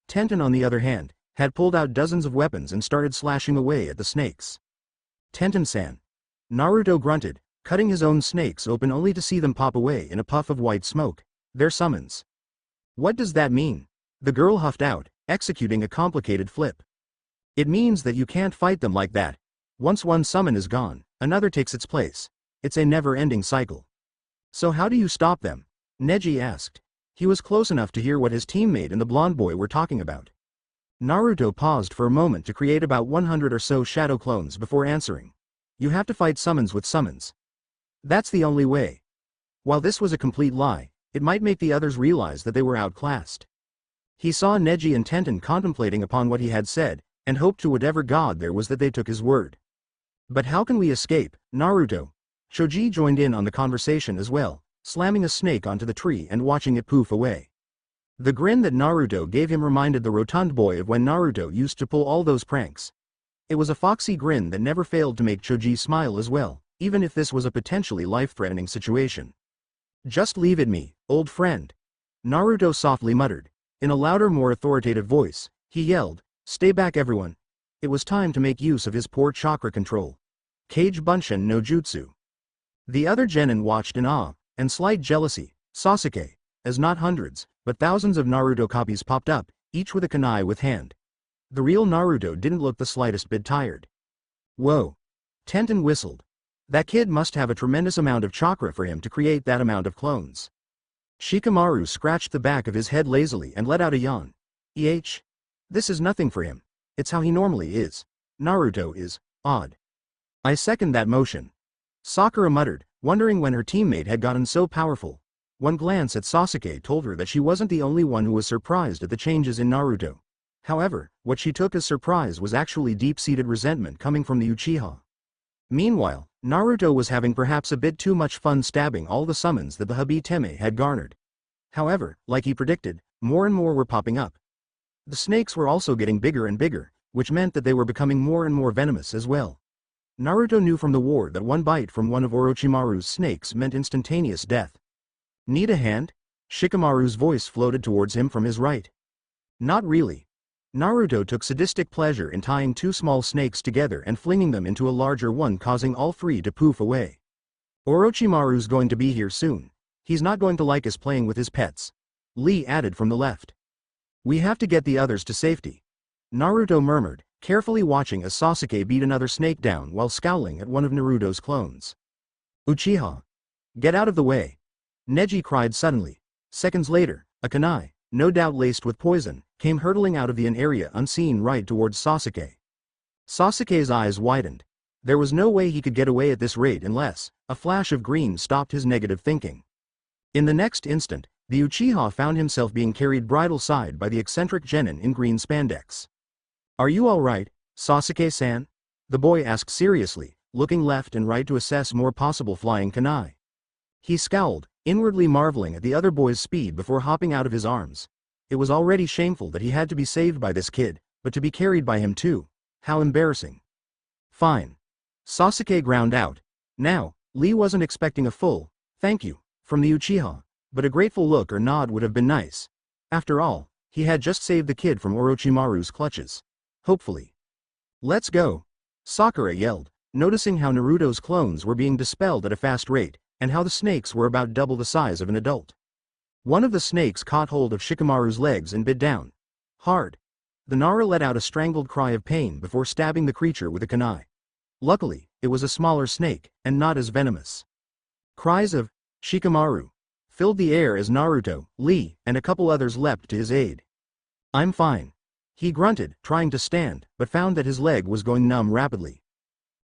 Tenten, on the other hand, had pulled out dozens of weapons and started slashing away at the snakes. "Tenten-san." Naruto grunted, cutting his own snakes open only to see them pop away in a puff of white smoke. "They're summons." "What does that mean?" The girl huffed out, executing a complicated flip. "It means that you can't fight them like that. Once one summon is gone, another takes its place. It's a never-ending cycle." "So how do you stop them?" Neji asked. He was close enough to hear what his teammate and the blonde boy were talking about. Naruto paused for a moment to create about 100 or so shadow clones before answering. "You have to fight summons with summons. That's the only way." While this was a complete lie, it might make the others realize that they were outclassed. He saw Neji and Tenten contemplating upon what he had said, and hoped to whatever god there was that they took his word. "But how can we escape, Naruto?" Choji joined in on the conversation as well, slamming a snake onto the tree and watching it poof away. The grin that Naruto gave him reminded the rotund boy of when Naruto used to pull all those pranks. It was a foxy grin that never failed to make Choji smile as well, even if this was a potentially life-threatening situation. "Just leave it me, old friend," Naruto softly muttered. In a louder, more authoritative voice, he yelled, "Stay back everyone." It was time to make use of his poor chakra control. Kage Bunshin no Jutsu. The other genin watched in awe and slight jealousy. Sasuke, as not hundreds, but thousands of Naruto copies popped up, each with a kunai with hand. The real Naruto didn't look the slightest bit tired. "Whoa." Tenten whistled. "That kid must have a tremendous amount of chakra for him to create that amount of clones." Shikamaru scratched the back of his head lazily and let out a yawn. This is nothing for him. It's how he normally is. Naruto is odd." "I second that motion." Sakura muttered, wondering when her teammate had gotten so powerful. One glance at Sasuke told her that she wasn't the only one who was surprised at the changes in Naruto. However, what she took as surprise was actually deep-seated resentment coming from the Uchiha. Meanwhile, Naruto was having perhaps a bit too much fun stabbing all the summons that the Hibiteme had garnered. However, like he predicted, more and more were popping up. The snakes were also getting bigger and bigger, which meant that they were becoming more and more venomous as well. Naruto knew from the war that one bite from one of Orochimaru's snakes meant instantaneous death. "Need a hand?" Shikamaru's voice floated towards him from his right. "Not really." Naruto took sadistic pleasure in tying two small snakes together and flinging them into a larger one, causing all three to poof away. Orochimaru's going to be here soon. He's not going to like us playing with his pets. Lee added from the left. We have to get the others to safety. Naruto murmured, carefully watching as Sasuke beat another snake down while scowling at one of Naruto's clones. Uchiha! Get out of the way! Neji cried suddenly. Seconds later, a kunai, no doubt laced with poison, came hurtling out of the area unseen right towards Sasuke. Sasuke's eyes widened. There was no way he could get away at this rate unless a flash of green stopped his negative thinking. In the next instant, the Uchiha found himself being carried bridle side by the eccentric genin in green spandex. Are you alright, Sasuke-san? The boy asked seriously, looking left and right to assess more possible flying kunai. He scowled, inwardly marveling at the other boy's speed before hopping out of his arms. It was already shameful that he had to be saved by this kid, but to be carried by him too. How embarrassing. Fine. Sasuke ground out. Now, Lee wasn't expecting a full thank you from the Uchiha, but a grateful look or nod would have been nice. After all, he had just saved the kid from Orochimaru's clutches. Hopefully. Let's go. Sakura yelled, noticing how Naruto's clones were being dispelled at a fast rate, and how the snakes were about double the size of an adult. One of the snakes caught hold of Shikamaru's legs and bit down hard. The Nara let out a strangled cry of pain before stabbing the creature with a kunai. Luckily, it was a smaller snake, and not as venomous. Cries of Shikamaru filled the air as Naruto, Lee, and a couple others leapt to his aid. I'm fine. He grunted, trying to stand, but found that his leg was going numb rapidly.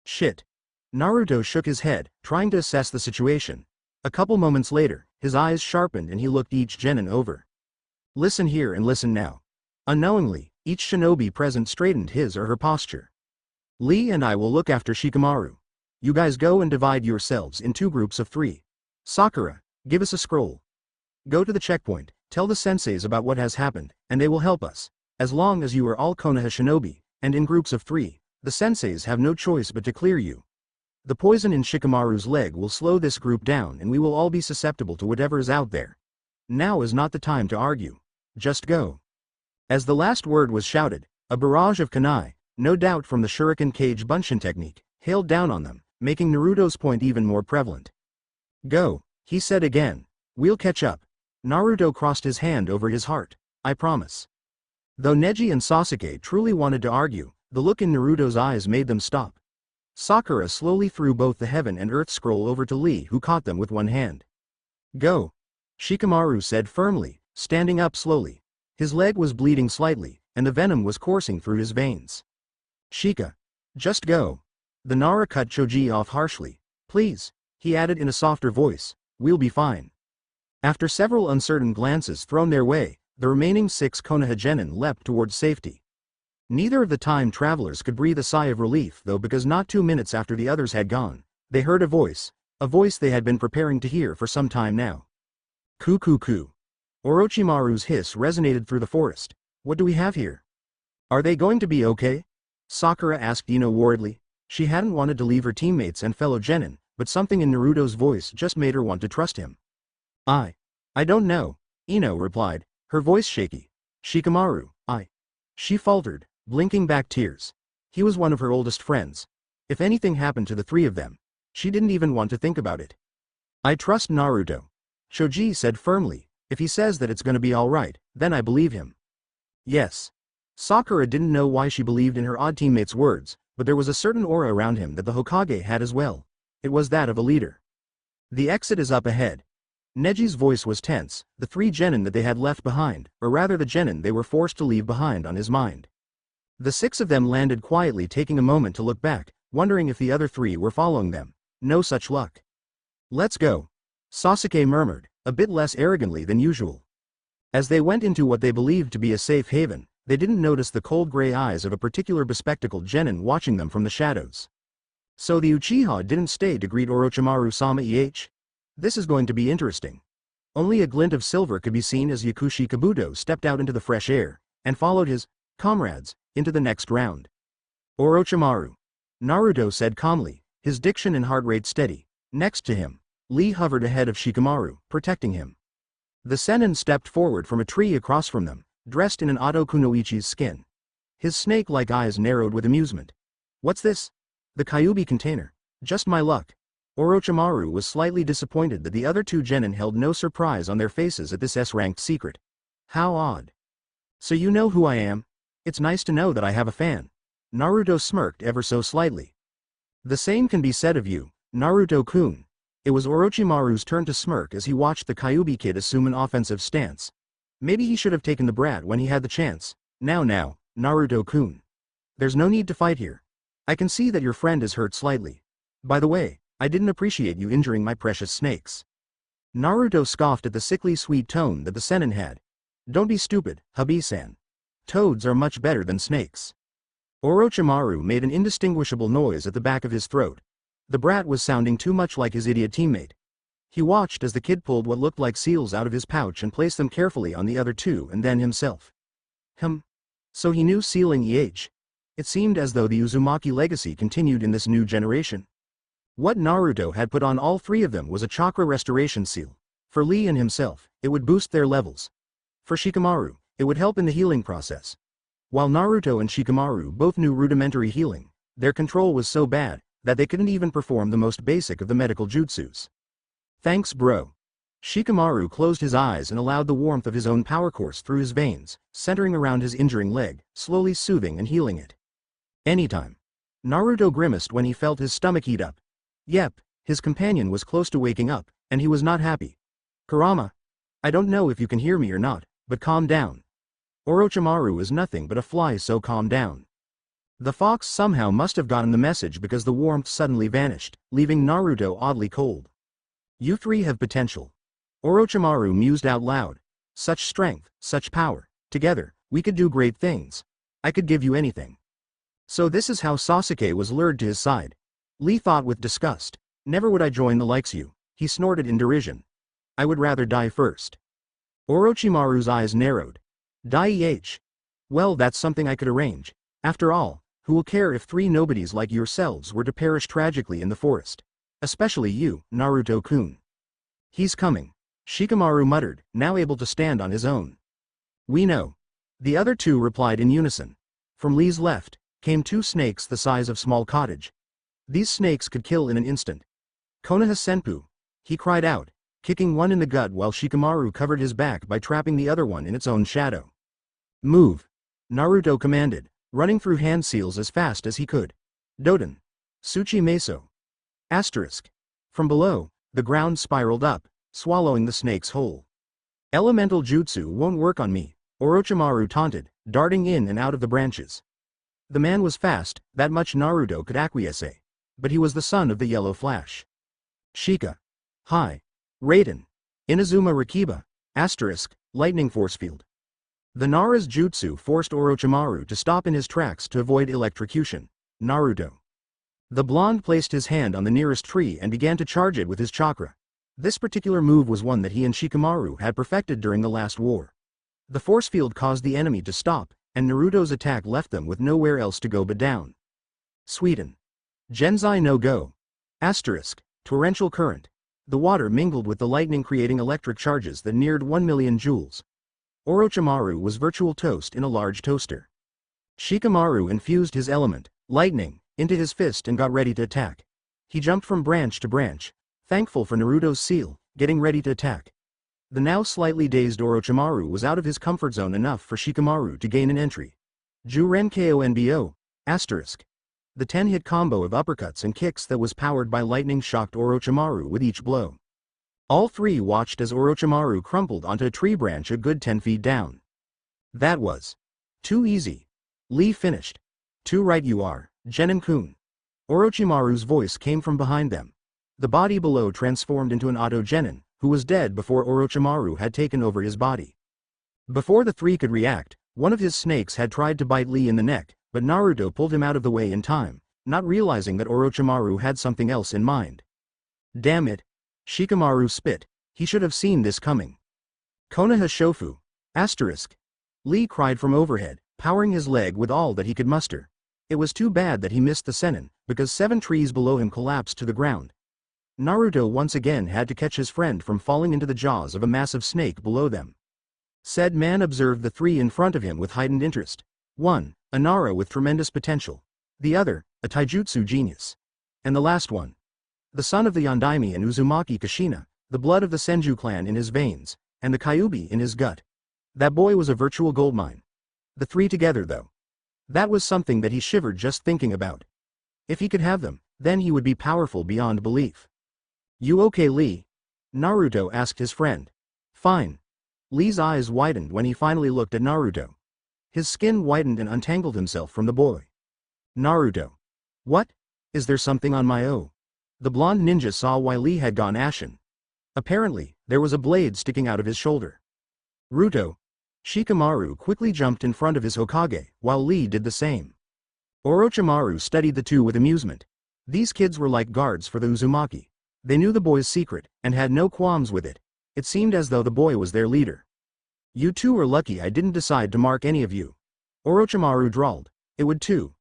Shit. Naruto shook his head, trying to assess the situation. A couple moments later, his eyes sharpened and he looked each genin over. Listen here and listen now. Unknowingly, each shinobi present straightened his or her posture. Lee and I will look after Shikamaru. You guys go and divide yourselves in 2 groups of 3. Sakura, give us a scroll. Go to the checkpoint, tell the senseis about what has happened, and they will help us. As long as you are all Konoha shinobi, and in groups of 3, the senseis have no choice but to clear you. The poison in Shikamaru's leg will slow this group down and we will all be susceptible to whatever is out there. Now is not the time to argue. Just go. As the last word was shouted, a barrage of kunai, no doubt from the shuriken cage bunshin technique, hailed down on them, making Naruto's point even more prevalent. Go, he said again. We'll catch up. Naruto crossed his hand over his heart. I promise. Though Neji and Sasuke truly wanted to argue, the look in Naruto's eyes made them stop. Sakura slowly threw both the Heaven and Earth scroll over to Lee, who caught them with one hand. Go. Shikamaru said firmly, standing up slowly. His leg was bleeding slightly, and the venom was coursing through his veins. Shika. Just go. The Nara cut Choji off harshly. Please, he added in a softer voice, we'll be fine. After several uncertain glances thrown their way, the remaining 6 Konoha genin leapt towards safety. Neither of the time travelers could breathe a sigh of relief though, because not 2 minutes after the others had gone, they heard a voice they had been preparing to hear for some time now. Coo. Orochimaru's hiss resonated through the forest. What do we have here? Are they going to be okay? Sakura asked Ino worriedly. She hadn't wanted to leave her teammates and fellow genin, but something in Naruto's voice just made her want to trust him. I don't know, Ino replied, her voice shaky. Shikamaru, She faltered, blinking back tears. He was one of her oldest friends. If anything happened to the 3 of them, she didn't even want to think about it. I trust Naruto. Choji said firmly, if he says that it's gonna be alright, then I believe him. Yes. Sakura didn't know why she believed in her odd teammate's words, but there was a certain aura around him that the Hokage had as well. It was that of a leader. The exit is up ahead. Neji's voice was tense, the 3 genin that they had left behind, or rather the genin they were forced to leave behind, on his mind. The 6 of them landed quietly, taking a moment to look back, wondering if the other 3 were following them. No such luck. Let's go. Sasuke murmured, a bit less arrogantly than usual. As they went into what they believed to be a safe haven, they didn't notice the cold gray eyes of a particular bespectacled genin watching them from the shadows. So the Uchiha didn't stay to greet Orochimaru-sama. This is going to be interesting. Only a glint of silver could be seen as Yakushi Kabuto stepped out into the fresh air, and followed his comrades into the next round. Orochimaru. Naruto said calmly, his diction and heart rate steady. Next to him, Lee hovered ahead of Shikamaru, protecting him. The Sennin stepped forward from a tree across from them, dressed in an Oto Kunoichi's skin. His snake-like eyes narrowed with amusement. What's this? The Kyuubi container. Just my luck. Orochimaru was slightly disappointed that the other two genin held no surprise on their faces at this S-ranked secret. How odd. So you know who I am? It's nice to know that I have a fan. Naruto smirked ever so slightly. The same can be said of you, Naruto-kun. It was Orochimaru's turn to smirk as he watched the Kyuubi kid assume an offensive stance. Maybe he should have taken the brat when he had the chance. Now, Naruto-kun. There's no need to fight here. I can see that your friend is hurt slightly. By the way, I didn't appreciate you injuring my precious snakes. Naruto scoffed at the sickly sweet tone that the senin had. Don't be stupid, hubby-san. Toads are much better than snakes. Orochimaru made an indistinguishable noise at the back of his throat. The brat was sounding too much like his idiot teammate. He watched as the kid pulled what looked like seals out of his pouch and placed them carefully on the other two and then himself. So he knew sealing EH. It seemed as though the Uzumaki legacy continued in this new generation. What Naruto had put on all three of them was a chakra restoration seal. For Lee and himself, it would boost their levels. For Shikamaru, it would help in the healing process. While Naruto and Shikamaru both knew rudimentary healing, their control was so bad that they couldn't even perform the most basic of the medical jutsus. Thanks, bro. Shikamaru closed his eyes and allowed the warmth of his own power course through his veins, centering around his injuring leg, slowly soothing and healing it. Anytime. Naruto grimaced when he felt his stomach heat up. Yep, his companion was close to waking up, and he was not happy. Kurama. I don't know if you can hear me or not, but calm down. Orochimaru is nothing but a fly, so calm down. The fox somehow must have gotten the message because the warmth suddenly vanished, leaving Naruto oddly cold. You three have potential. Orochimaru mused out loud. Such strength, such power. Together, we could do great things. I could give you anything. So this is how Sasuke was lured to his side. Lee thought with disgust. Never would I join the likes you, he snorted in derision. I would rather die first. Orochimaru's eyes narrowed. Die. Well, that's something I could arrange. After all, who will care if three nobodies like yourselves were to perish tragically in the forest? Especially you, Naruto-kun. He's coming. Shikamaru muttered, now able to stand on his own. We know. The other two replied in unison. From Lee's left, came two snakes the size of small cottage. These snakes could kill in an instant. Konoha senpu. He cried out, kicking one in the gut while Shikamaru covered his back by trapping the other one in its own shadow. Move. Naruto commanded, running through hand seals as fast as he could. Doden. Tsuchi Meso. Asterisk. From below, the ground spiraled up, swallowing the snakes whole. Elemental jutsu won't work on me, Orochimaru taunted, darting in and out of the branches. The man was fast, that much Naruto could acquiesce. But he was the son of the Yellow Flash. Shika. Hi. Raiden. Inazuma Rakiba. Asterisk. Lightning force field. The Nara's jutsu forced Orochimaru to stop in his tracks to avoid electrocution. Naruto. The blonde placed his hand on the nearest tree and began to charge it with his chakra. This particular move was one that he and Shikamaru had perfected during the last war. The force field caused the enemy to stop, and Naruto's attack left them with nowhere else to go but down. Sweeten. Genzai no Go. Asterisk. Torrential current. The water mingled with the lightning, creating electric charges that neared 1 million joules. Orochimaru was virtual toast in a large toaster. Shikamaru infused his element, lightning, into his fist and got ready to attack. He jumped from branch to branch, thankful for Naruto's seal, getting ready to attack. The now slightly dazed Orochimaru was out of his comfort zone enough for Shikamaru to gain an entry. Juren Konbo, asterisk. The 10-hit combo of uppercuts and kicks that was powered by lightning shocked Orochimaru with each blow. All three watched as Orochimaru crumpled onto a tree branch a good 10 feet down. That was too easy. Lee finished. Too right you are, Genin-kun. Orochimaru's voice came from behind them. The body below transformed into an auto-genin, who was dead before Orochimaru had taken over his body. Before the three could react, one of his snakes had tried to bite Lee in the neck, but Naruto pulled him out of the way in time, not realizing that Orochimaru had something else in mind. Damn it. Shikamaru spit. He should have seen this coming. Konoha Shofu. Asterisk. Lee cried from overhead, powering his leg with all that he could muster. It was too bad that he missed the senin, because 7 trees below him collapsed to the ground. Naruto once again had to catch his friend from falling into the jaws of a massive snake below them. Said man observed the three in front of him with heightened interest. 1. a Nara with tremendous potential. The other, a taijutsu genius. And the last one, the son of the Yondaime and Uzumaki Kushina, the blood of the Senju clan in his veins, and the Kyuubi in his gut. That boy was a virtual goldmine. The three together though. That was something that he shivered just thinking about. If he could have them, then he would be powerful beyond belief. You okay, Lee? Naruto asked his friend. Fine. Lee's eyes widened when he finally looked at Naruto. His skin whitened and untangled himself from the boy. Naruto. What? Is there something on my O? The blonde ninja saw why Lee had gone ashen. Apparently, there was a blade sticking out of his shoulder. Ruto. Shikamaru quickly jumped in front of his Hokage, while Lee did the same. Orochimaru studied the two with amusement. These kids were like guards for the Uzumaki. They knew the boy's secret, and had no qualms with it. It seemed as though the boy was their leader. You two are lucky I didn't decide to mark any of you. Orochimaru drawled. It would too.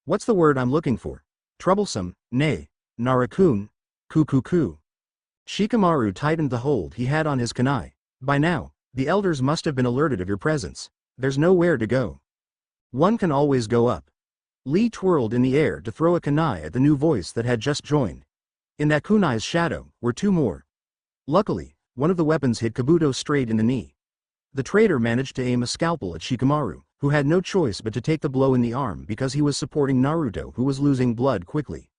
What's the word I'm looking for? Troublesome, nay. Narakun. Kukuku. Shikamaru tightened the hold he had on his kunai. By now, the elders must have been alerted of your presence. There's nowhere to go. One can always go up. Lee twirled in the air to throw a kunai at the new voice that had just joined. In that kunai's shadow were two more. Luckily, one of the weapons hit Kabuto straight in the knee. The traitor managed to aim a scalpel at Shikamaru, who had no choice but to take the blow in the arm because he was supporting Naruto, who was losing blood quickly.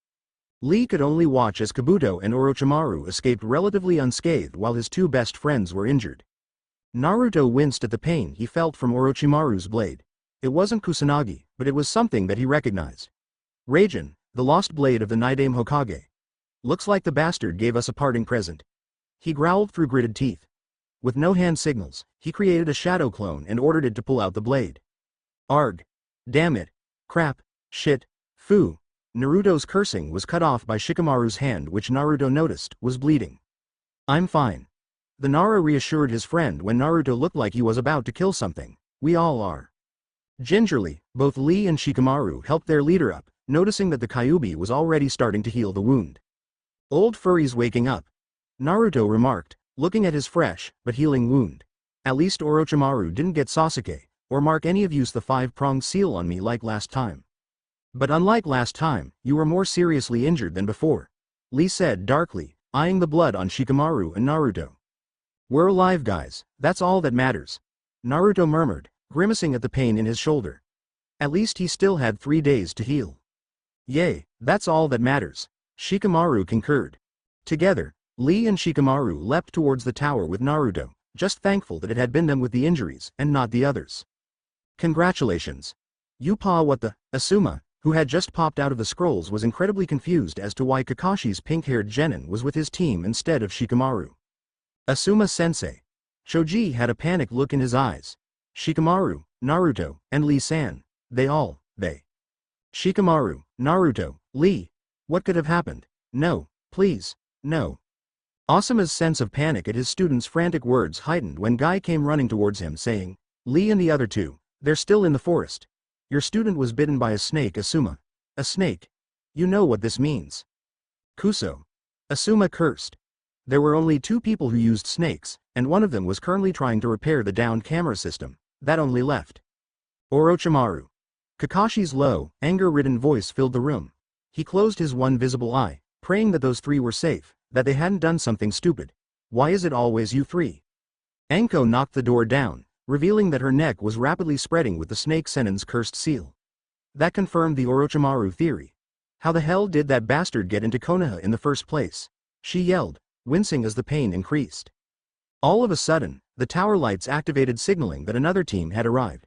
Lee could only watch as Kabuto and Orochimaru escaped relatively unscathed while his two best friends were injured. Naruto winced at the pain he felt from Orochimaru's blade. It wasn't Kusanagi, but it was something that he recognized. Raijin, the lost blade of the Nidaime Hokage. Looks like the bastard gave us a parting present. He growled through gritted teeth. With no hand signals, he created a shadow clone and ordered it to pull out the blade. Arg. Damn it. Crap. Shit. Foo. Naruto's cursing was cut off by Shikamaru's hand, which Naruto noticed was bleeding. I'm fine. The Nara reassured his friend when Naruto looked like he was about to kill something. We all are. Gingerly, both Lee and Shikamaru helped their leader up, noticing that the Kyuubi was already starting to heal the wound. Old furry's waking up. Naruto remarked, looking at his fresh, but healing wound. At least Orochimaru didn't get Sasuke, or mark any of use the five-pronged seal on me like last time. But unlike last time, you were more seriously injured than before. Lee said darkly, eyeing the blood on Shikamaru and Naruto. We're alive, guys, that's all that matters. Naruto murmured, grimacing at the pain in his shoulder. At least he still had 3 days to heal. Yay, that's all that matters. Shikamaru concurred. Together, Lee and Shikamaru leapt towards the tower with Naruto, just thankful that it had been them with the injuries and not the others. Congratulations. You pa what the, Asuma, who had just popped out of the scrolls, was incredibly confused as to why Kakashi's pink-haired genin was with his team instead of Shikamaru. Asuma-sensei. Choji had a panicked look in his eyes. Shikamaru, Naruto, and Lee-san. They. Shikamaru, Naruto, Lee. What could have happened? No, please, no. Asuma's sense of panic at his student's frantic words heightened when Guy came running towards him saying, Lee and the other two, they're still in the forest. Your student was bitten by a snake, Asuma. A snake. You know what this means. Kuso. Asuma cursed. There were only 2 people who used snakes, and one of them was currently trying to repair the downed camera system. That only left Orochimaru. Kakashi's low, anger-ridden voice filled the room. He closed his one visible eye, praying that those 3 were safe, that they hadn't done something stupid. Why is it always you 3? Anko knocked the door down, revealing that her neck was rapidly spreading with the snake Sennin's cursed seal. That confirmed the Orochimaru theory. How the hell did that bastard get into Konoha in the first place? She yelled, wincing as the pain increased. All of a sudden, the tower lights activated, signaling that another team had arrived.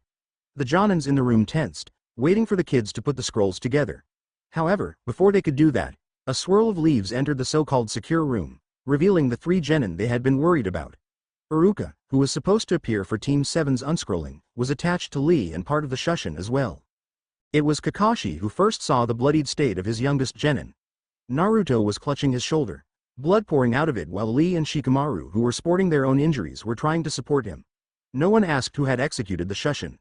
The Jonins in the room tensed, waiting for the kids to put the scrolls together. However, before they could do that, a swirl of leaves entered the so-called secure room, revealing the 3 genin they had been worried about. Iruka, who was supposed to appear for Team 7's unscrolling, was attached to Lee and part of the Shushin as well. It was Kakashi who first saw the bloodied state of his youngest genin. Naruto was clutching his shoulder, blood pouring out of it, while Lee and Shikamaru, who were sporting their own injuries, were trying to support him. No one asked who had executed the Shushin.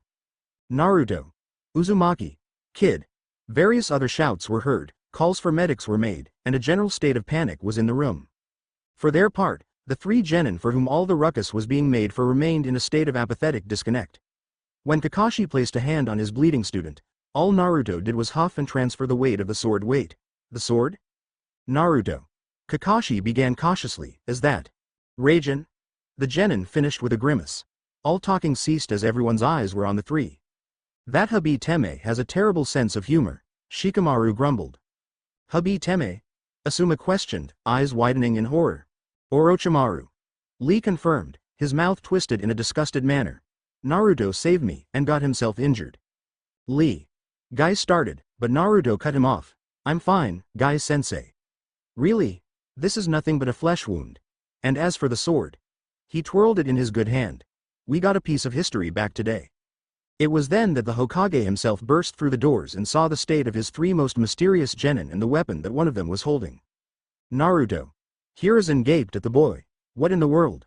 Naruto. Uzumaki. Kid. Various other shouts were heard, calls for medics were made, and a general state of panic was in the room. For their part, the 3 genin for whom all the ruckus was being made for remained in a state of apathetic disconnect. When Kakashi placed a hand on his bleeding student, All Naruto did was huff and transfer the weight of the sword. Wait. The sword? Naruto. Kakashi began cautiously, as that. Raijin? The genin finished with a grimace. All talking ceased as everyone's eyes were on the three. That Habi Teme has a terrible sense of humor, Shikamaru grumbled. Habi Teme? Asuma questioned, eyes widening in horror. Orochimaru. Lee confirmed, his mouth twisted in a disgusted manner. Naruto saved me and got himself injured. Lee. Guy started, but Naruto cut him off. I'm fine, Guy-sensei. Really? This is nothing but a flesh wound. And as for the sword. He twirled it in his good hand. We got a piece of history back today. It was then that the Hokage himself burst through the doors and saw the state of his three most mysterious genin and the weapon that one of them was holding. Naruto. Hiruzen gaped at the boy. What in the world?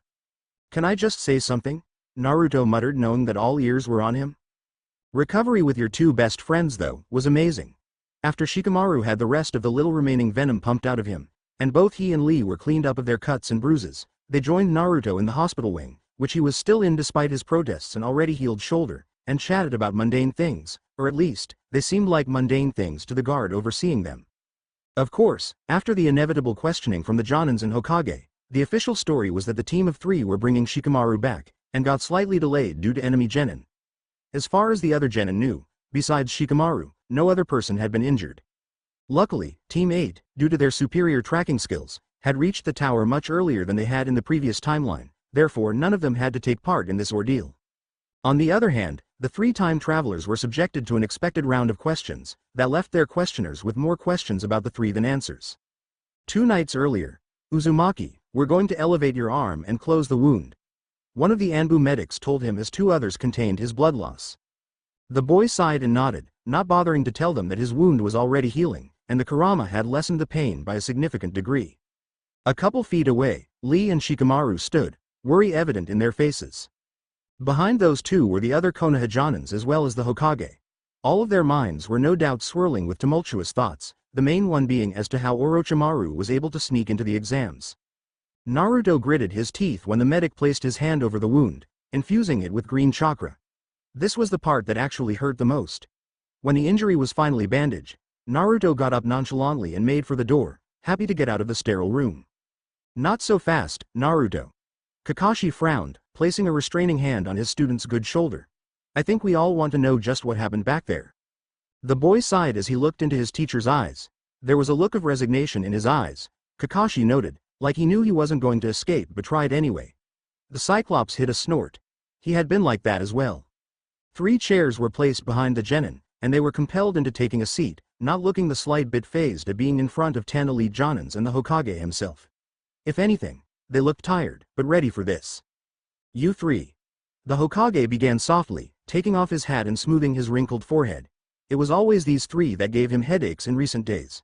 Can I just say something? Naruto muttered, knowing that all ears were on him. Recovery with your two best friends, though, was amazing. After Shikamaru had the rest of the little remaining venom pumped out of him, and both he and Lee were cleaned up of their cuts and bruises, they joined Naruto in the hospital wing, which he was still in despite his protests and already healed shoulder, and chatted about mundane things, or at least, they seemed like mundane things to the guard overseeing them. Of course, after the inevitable questioning from the Jonins and Hokage, the official story was that the team of three were bringing Shikamaru back, and got slightly delayed due to enemy genin. As far as the other genin knew, besides Shikamaru, no other person had been injured. Luckily, Team 8, due to their superior tracking skills, had reached the tower much earlier than they had in the previous timeline, therefore none of them had to take part in this ordeal. On the other hand, the three time travelers were subjected to an expected round of questions, that left their questioners with more questions about the three than answers. 2 nights earlier, Uzumaki, we're going to elevate your arm and close the wound. One of the Anbu medics told him as 2 others contained his blood loss. The boy sighed and nodded, not bothering to tell them that his wound was already healing, and the Kurama had lessened the pain by a significant degree. A couple feet away, Lee and Shikamaru stood, worry evident in their faces. Behind those two were the other Konoha Jonins as well as the Hokage. All of their minds were no doubt swirling with tumultuous thoughts, the main one being as to how Orochimaru was able to sneak into the exams. Naruto gritted his teeth when the medic placed his hand over the wound, infusing it with green chakra. This was the part that actually hurt the most. When the injury was finally bandaged, Naruto got up nonchalantly and made for the door, happy to get out of the sterile room. Not so fast, Naruto. Kakashi frowned, placing a restraining hand on his student's good shoulder. I think we all want to know just what happened back there. The boy sighed as he looked into his teacher's eyes. There was a look of resignation in his eyes, Kakashi noted, like he knew he wasn't going to escape but tried anyway. The Cyclops hit a snort. He had been like that as well. 3 chairs were placed behind the genin, and they were compelled into taking a seat, not looking the slight bit fazed at being in front of 10 elite Jonins and the Hokage himself. If anything, they looked tired, but ready for this. You 3. The Hokage began softly, taking off his hat and smoothing his wrinkled forehead. It was always these 3 that gave him headaches in recent days.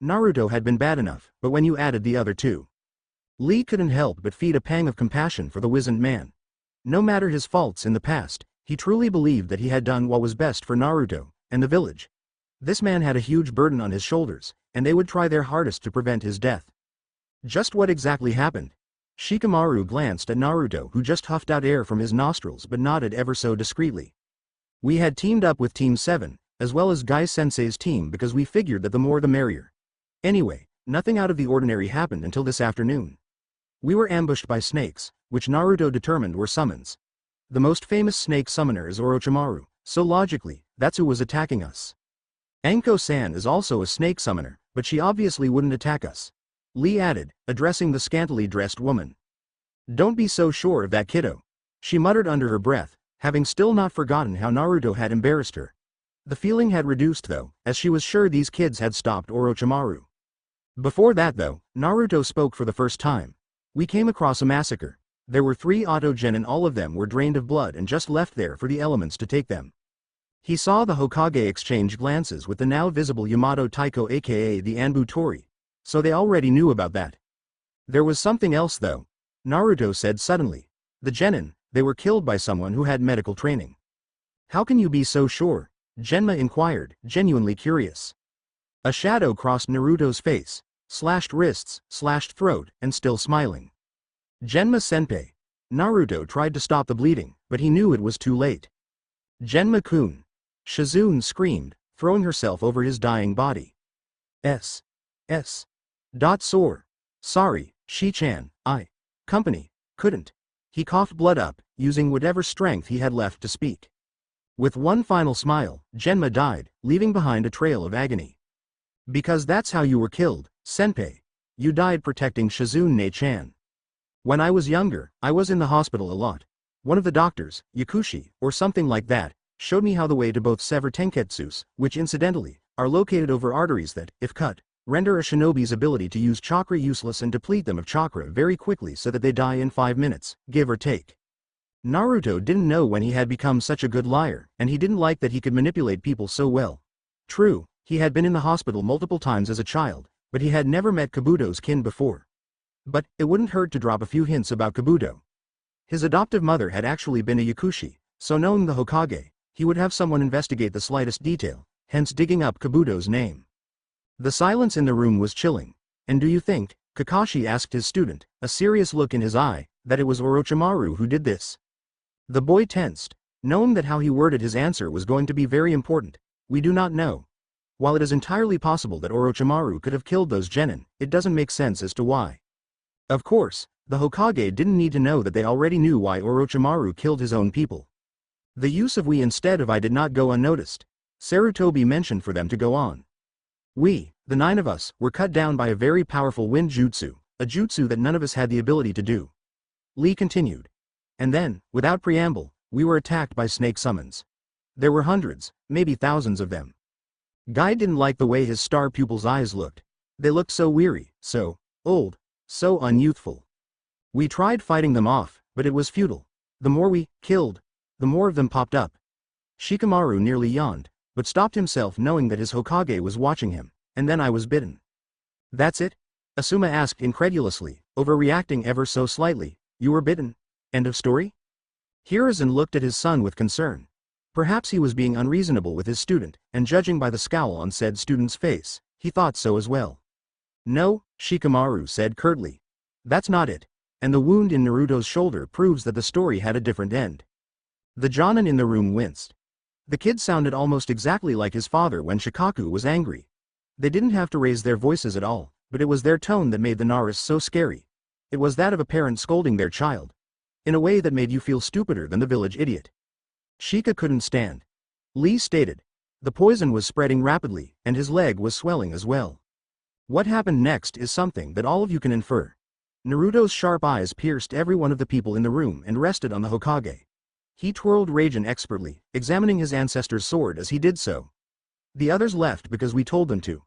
Naruto had been bad enough, but when you added the other 2. Lee couldn't help but feel a pang of compassion for the wizened man. No matter his faults in the past, he truly believed that he had done what was best for Naruto and the village. This man had a huge burden on his shoulders, and they would try their hardest to prevent his death. Just what exactly happened? Shikamaru glanced at Naruto, who just huffed out air from his nostrils but nodded ever so discreetly. We had teamed up with Team 7, as well as Guy-sensei's team, because we figured that the more the merrier. Anyway, nothing out of the ordinary happened until this afternoon. We were ambushed by snakes, which Naruto determined were summons. The most famous snake summoner is Orochimaru, so logically, that's who was attacking us. Anko-san is also a snake summoner, but she obviously wouldn't attack us. Lee added, addressing the scantily dressed woman. Don't be so sure of that, kiddo. She muttered under her breath, having still not forgotten how Naruto had embarrassed her. The feeling had reduced though, as she was sure these kids had stopped Orochimaru. Before that though, Naruto spoke for the first time. We came across a massacre. There were 3 autogen and all of them were drained of blood and just left there for the elements to take them. He saw the Hokage exchange glances with the now visible Yamato Taiko, aka the Anbu Tori, so they already knew about that. There was something else though, Naruto said suddenly. The genin, they were killed by someone who had medical training. How can you be so sure? Genma inquired, genuinely curious. A shadow crossed Naruto's face, slashed wrists, slashed throat, and still smiling. Genma-senpai. Naruto tried to stop the bleeding, but he knew it was too late. Genma-kun. Shizune screamed, throwing herself over his dying body. S. S. Sore. Sorry, Shi-chan, Company, couldn't. He coughed blood up, using whatever strength he had left to speak. With one final smile, Genma died, leaving behind a trail of agony. Because that's how you were killed, Senpai. You died protecting Shizune Ne-chan. When I was younger, I was in the hospital a lot. One of the doctors, Yakushi, or something like that, showed me how the way to both sever tenketsus, which incidentally, are located over arteries that, if cut, render a shinobi's ability to use chakra useless and deplete them of chakra very quickly so that they die in 5 minutes, give or take. Naruto didn't know when he had become such a good liar, and he didn't like that he could manipulate people so well. True, he had been in the hospital multiple times as a child, but he had never met Kabuto's kin before. But, it wouldn't hurt to drop a few hints about Kabuto. His adoptive mother had actually been a Yakushi, so knowing the Hokage, he would have someone investigate the slightest detail, hence digging up Kabuto's name. The silence in the room was chilling. And do you think, Kakashi asked his student, a serious look in his eye, that it was Orochimaru who did this? The boy tensed, knowing that how he worded his answer was going to be very important. We do not know. While it is entirely possible that Orochimaru could have killed those genin, it doesn't make sense as to why. Of course, the Hokage didn't need to know that they already knew why Orochimaru killed his own people. The use of we instead of I did not go unnoticed. Sarutobi mentioned for them to go on. We, the 9 of us, were cut down by a very powerful wind jutsu, a jutsu that none of us had the ability to do. Lee continued. And then, without preamble, we were attacked by snake summons. There were hundreds, maybe thousands of them. Guy didn't like the way his star pupil's eyes looked. They looked so weary, so old, so unyouthful. We tried fighting them off, but it was futile. The more we killed, the more of them popped up. Shikamaru nearly yawned, but stopped himself knowing that his Hokage was watching him, and then I was bitten. That's it? Asuma asked incredulously, overreacting ever so slightly. You were bitten? End of story? Hiruzen looked at his son with concern. Perhaps he was being unreasonable with his student, and judging by the scowl on said student's face, he thought so as well. No, Shikamaru said curtly. That's not it. And the wound in Naruto's shoulder proves that the story had a different end. The Jonin in the room winced. The kid sounded almost exactly like his father when Shikaku was angry. They didn't have to raise their voices at all, but it was their tone that made the Naruto so scary. It was that of a parent scolding their child. In a way that made you feel stupider than the village idiot. Shika couldn't stand. Lee stated. The poison was spreading rapidly, and his leg was swelling as well. What happened next is something that all of you can infer. Naruto's sharp eyes pierced every one of the people in the room and rested on the Hokage. He twirled Raijin expertly, examining his ancestor's sword as he did so. The others left because we told them to.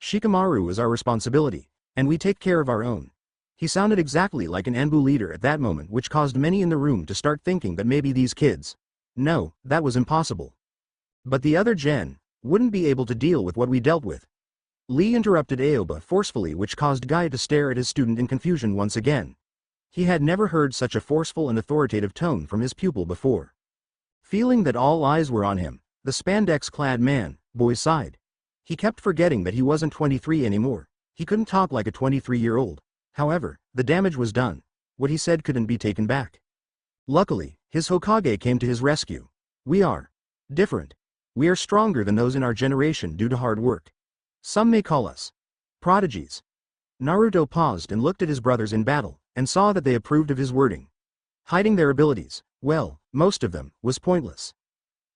Shikamaru is our responsibility, and we take care of our own. He sounded exactly like an Anbu leader at that moment, which caused many in the room to start thinking that maybe these kids. No, that was impossible. But the other gen wouldn't be able to deal with what we dealt with. Lee interrupted Aoba forcefully, which caused Guy to stare at his student in confusion once again. He had never heard such a forceful and authoritative tone from his pupil before. Feeling that all eyes were on him, the spandex-clad boy sighed. He kept forgetting that he wasn't 23 anymore. He couldn't talk like a 23-year-old. However, the damage was done. What he said couldn't be taken back. Luckily, his Hokage came to his rescue. We are different. We are stronger than those in our generation due to hard work. Some may call us prodigies. Naruto paused and looked at his brothers in battle, and saw that they approved of his wording. Hiding their abilities, well, most of them, was pointless.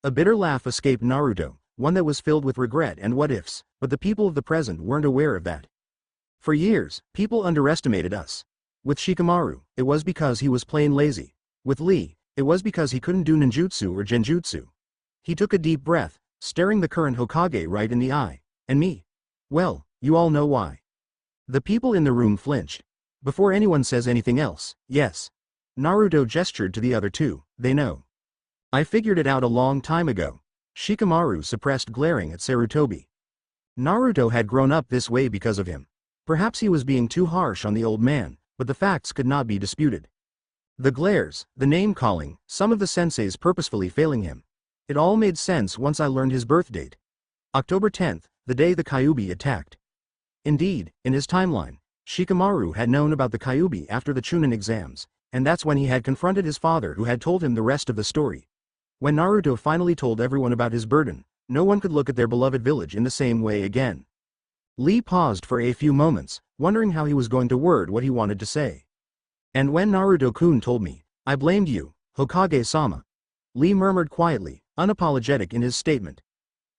A bitter laugh escaped Naruto, one that was filled with regret and what-ifs, but the people of the present weren't aware of that. For years, people underestimated us. With Shikamaru, it was because he was plain lazy. With Lee, it was because he couldn't do ninjutsu or genjutsu. He took a deep breath, staring the current Hokage right in the eye. And me? Well, you all know why. The people in the room flinched. Before anyone says anything else, yes. Naruto gestured to the other two, they know. I figured it out a long time ago. Shikamaru suppressed glaring at Sarutobi. Naruto had grown up this way because of him. Perhaps he was being too harsh on the old man, but the facts could not be disputed. The glares, the name-calling, some of the senseis purposefully failing him. It all made sense once I learned his birth date. October 10th, the day the Kyuubi attacked. Indeed, in his timeline, Shikamaru had known about the Kyuubi after the Chunin exams, and that's when he had confronted his father who had told him the rest of the story. When Naruto finally told everyone about his burden, no one could look at their beloved village in the same way again. Lee paused for a few moments, wondering how he was going to word what he wanted to say. And when Naruto-kun told me, I blamed you, Hokage-sama. Lee murmured quietly, unapologetic in his statement.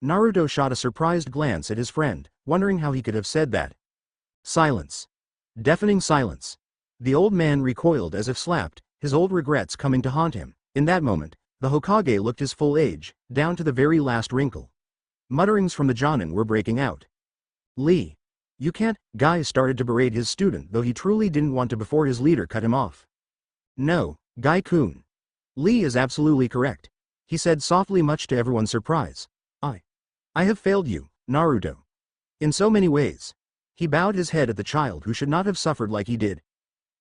Naruto shot a surprised glance at his friend, wondering how he could have said that. Silence. Deafening silence. The old man recoiled as if slapped, his old regrets coming to haunt him. In that moment, the Hokage looked his full age, down to the very last wrinkle. Mutterings from the Jonin were breaking out. Lee. You can't. Guy started to berate his student, though he truly didn't want to before his leader cut him off. No, Guy-kun. Lee is absolutely correct, he said softly, much to everyone's surprise. I have failed you, Naruto. In so many ways. He bowed his head at the child who should not have suffered like he did.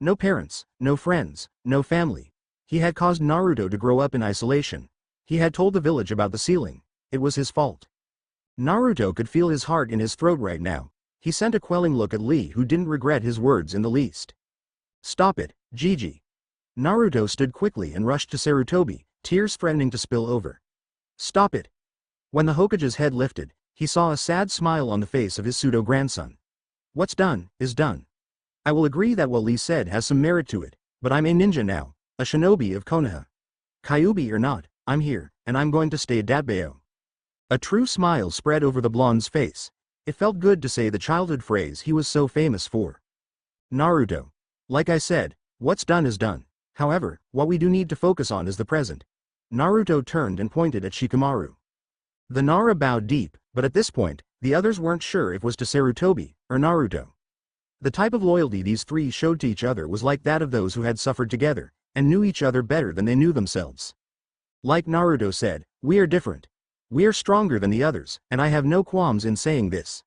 No parents, no friends, no family. He had caused Naruto to grow up in isolation. He had told the village about the ceiling. It was his fault. Naruto could feel his heart in his throat right now. He sent a quelling look at Lee, who didn't regret his words in the least. Stop it, Gigi. Naruto stood quickly and rushed to Sarutobi, tears threatening to spill over. Stop it. When the Hokage's head lifted, he saw a sad smile on the face of his pseudo-grandson. What's done, is done. I will agree that what Lee said has some merit to it, but I'm a ninja now, a shinobi of Konoha. Kyuubi or not, I'm here, and I'm going to stay Datbeo. A true smile spread over the blonde's face. It felt good to say the childhood phrase he was so famous for. Naruto. Like I said, what's done is done. However, what we do need to focus on is the present. Naruto turned and pointed at Shikamaru. The Nara bowed deep, but at this point, the others weren't sure if it was to Sarutobi or Naruto. The type of loyalty these three showed to each other was like that of those who had suffered together, and knew each other better than they knew themselves. Like Naruto said, we are different. We are stronger than the others, and I have no qualms in saying this.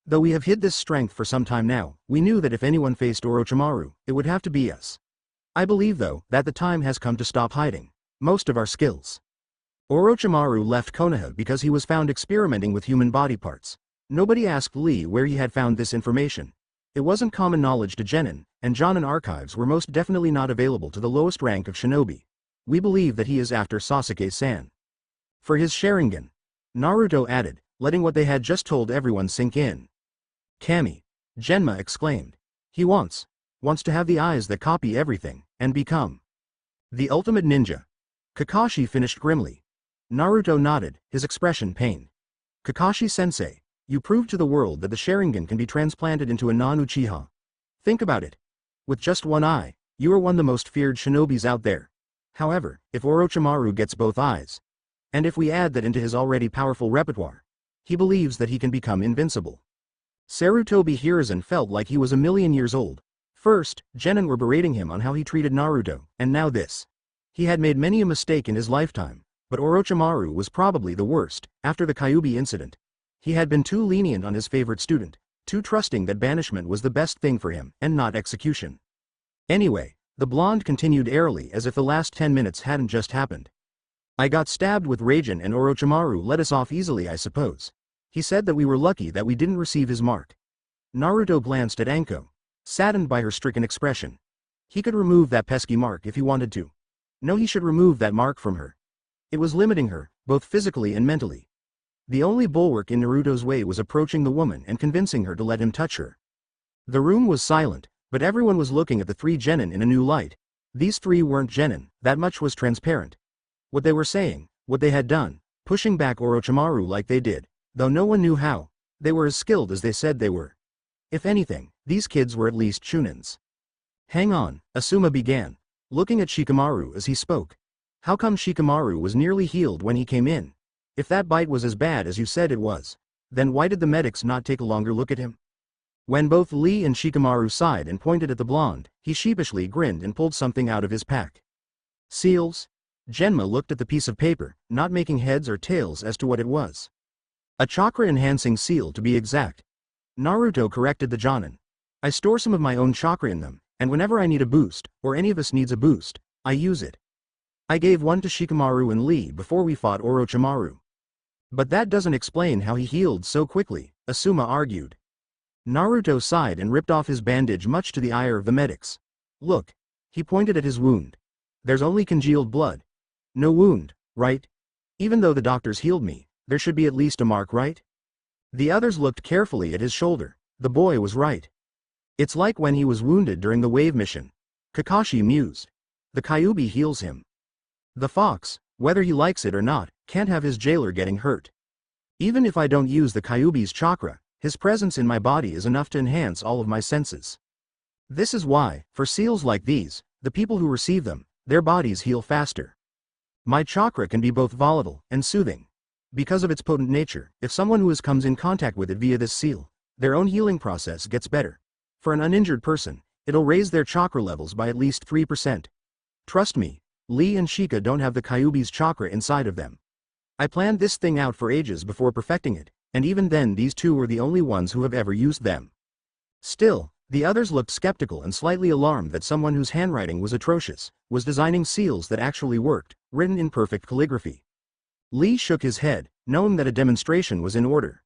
Though we have hid this strength for some time now, we knew that if anyone faced Orochimaru, it would have to be us. I believe though, that the time has come to stop hiding most of our skills. Orochimaru left Konoha because he was found experimenting with human body parts. Nobody asked Lee where he had found this information. It wasn't common knowledge to Genin, and Jonin archives were most definitely not available to the lowest rank of shinobi. We believe that he is after Sasuke-san. For his Sharingan. Naruto added, letting what they had just told everyone sink in. Kami. Genma exclaimed. He wants to have the eyes that copy everything, and become the ultimate ninja. Kakashi finished grimly. Naruto nodded, his expression pained. Kakashi-sensei, you proved to the world that the Sharingan can be transplanted into a non-Uchiha. Think about it. With just one eye, you are one of the most feared shinobis out there. However, if Orochimaru gets both eyes, and if we add that into his already powerful repertoire, he believes that he can become invincible. Sarutobi Hiruzen felt like he was a million years old. First, Genin were berating him on how he treated Naruto, and now this. He had made many a mistake in his lifetime, but Orochimaru was probably the worst. After the Kyuubi incident, he had been too lenient on his favorite student, too trusting that banishment was the best thing for him, and not execution. Anyway, the blonde continued airily as if the last 10 minutes hadn't just happened. I got stabbed with Raijin and Orochimaru let us off easily, I suppose. He said that we were lucky that we didn't receive his mark. Naruto glanced at Anko, saddened by her stricken expression. He could remove that pesky mark if he wanted to. No, he should remove that mark from her. It was limiting her, both physically and mentally. The only bulwark in Naruto's way was approaching the woman and convincing her to let him touch her. The room was silent, but everyone was looking at the three genin in a new light. These three weren't genin, that much was transparent. What they were saying, what they had done, pushing back Orochimaru like they did, though no one knew how, they were as skilled as they said they were. If anything, these kids were at least Chunins. Hang on, Asuma began, looking at Shikamaru as he spoke. How come Shikamaru was nearly healed when he came in? If that bite was as bad as you said it was, then why did the medics not take a longer look at him? When both Lee and Shikamaru sighed and pointed at the blonde, he sheepishly grinned and pulled something out of his pack. Seals? Genma looked at the piece of paper, not making heads or tails as to what it was. A chakra-enhancing seal to be exact. Naruto corrected the Jonin. I store some of my own chakra in them, and whenever I need a boost, or any of us needs a boost, I use it. I gave one to Shikamaru and Lee before we fought Orochimaru. But that doesn't explain how he healed so quickly, Asuma argued. Naruto sighed and ripped off his bandage, much to the ire of the medics. Look. He pointed at his wound. There's only congealed blood. No wound, right? Even though the doctors healed me, there should be at least a mark, right? The others looked carefully at his shoulder. The boy was right. It's like when he was wounded during the wave mission. Kakashi mused. The Kyuubi heals him. The fox, whether he likes it or not, can't have his jailer getting hurt. Even if I don't use the Kyuubi's chakra, his presence in my body is enough to enhance all of my senses. This is why, for seals like these, the people who receive them, their bodies heal faster. My chakra can be both volatile and soothing. Because of its potent nature, if someone who comes in contact with it via this seal, their own healing process gets better. For an uninjured person, it'll raise their chakra levels by at least 3%. Trust me, Lee and Sheikah don't have the Kyuubi's chakra inside of them. I planned this thing out for ages before perfecting it, and even then these two were the only ones who have ever used them. Still, the others looked skeptical and slightly alarmed that someone whose handwriting was atrocious was designing seals that actually worked, written in perfect calligraphy. Lee shook his head, knowing that a demonstration was in order.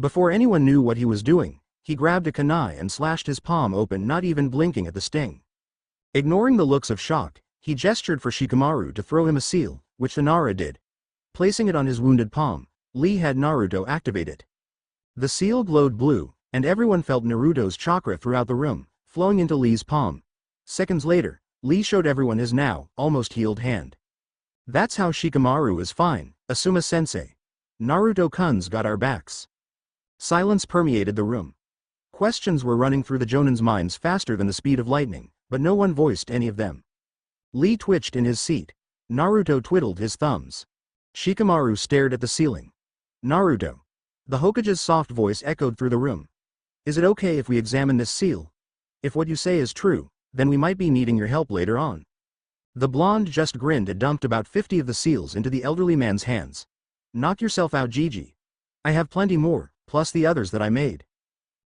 Before anyone knew what he was doing, he grabbed a kunai and slashed his palm open, not even blinking at the sting. Ignoring the looks of shock, he gestured for Shikamaru to throw him a seal, which Inara did. Placing it on his wounded palm, Lee had Naruto activate it. The seal glowed blue, and everyone felt Naruto's chakra throughout the room, flowing into Lee's palm. Seconds later, Lee showed everyone his now almost healed hand. That's how Shikamaru is fine, Asuma-sensei. Naruto-kun's got our backs. Silence permeated the room. Questions were running through the Jonin's minds faster than the speed of lightning, but no one voiced any of them. Lee twitched in his seat. Naruto twiddled his thumbs. Shikamaru stared at the ceiling. Naruto. The Hokage's soft voice echoed through the room. Is it okay if we examine this seal? If what you say is true, then we might be needing your help later on. The blonde just grinned and dumped about 50 of the seals into the elderly man's hands. Knock yourself out, Gigi. I have plenty more, plus the others that I made.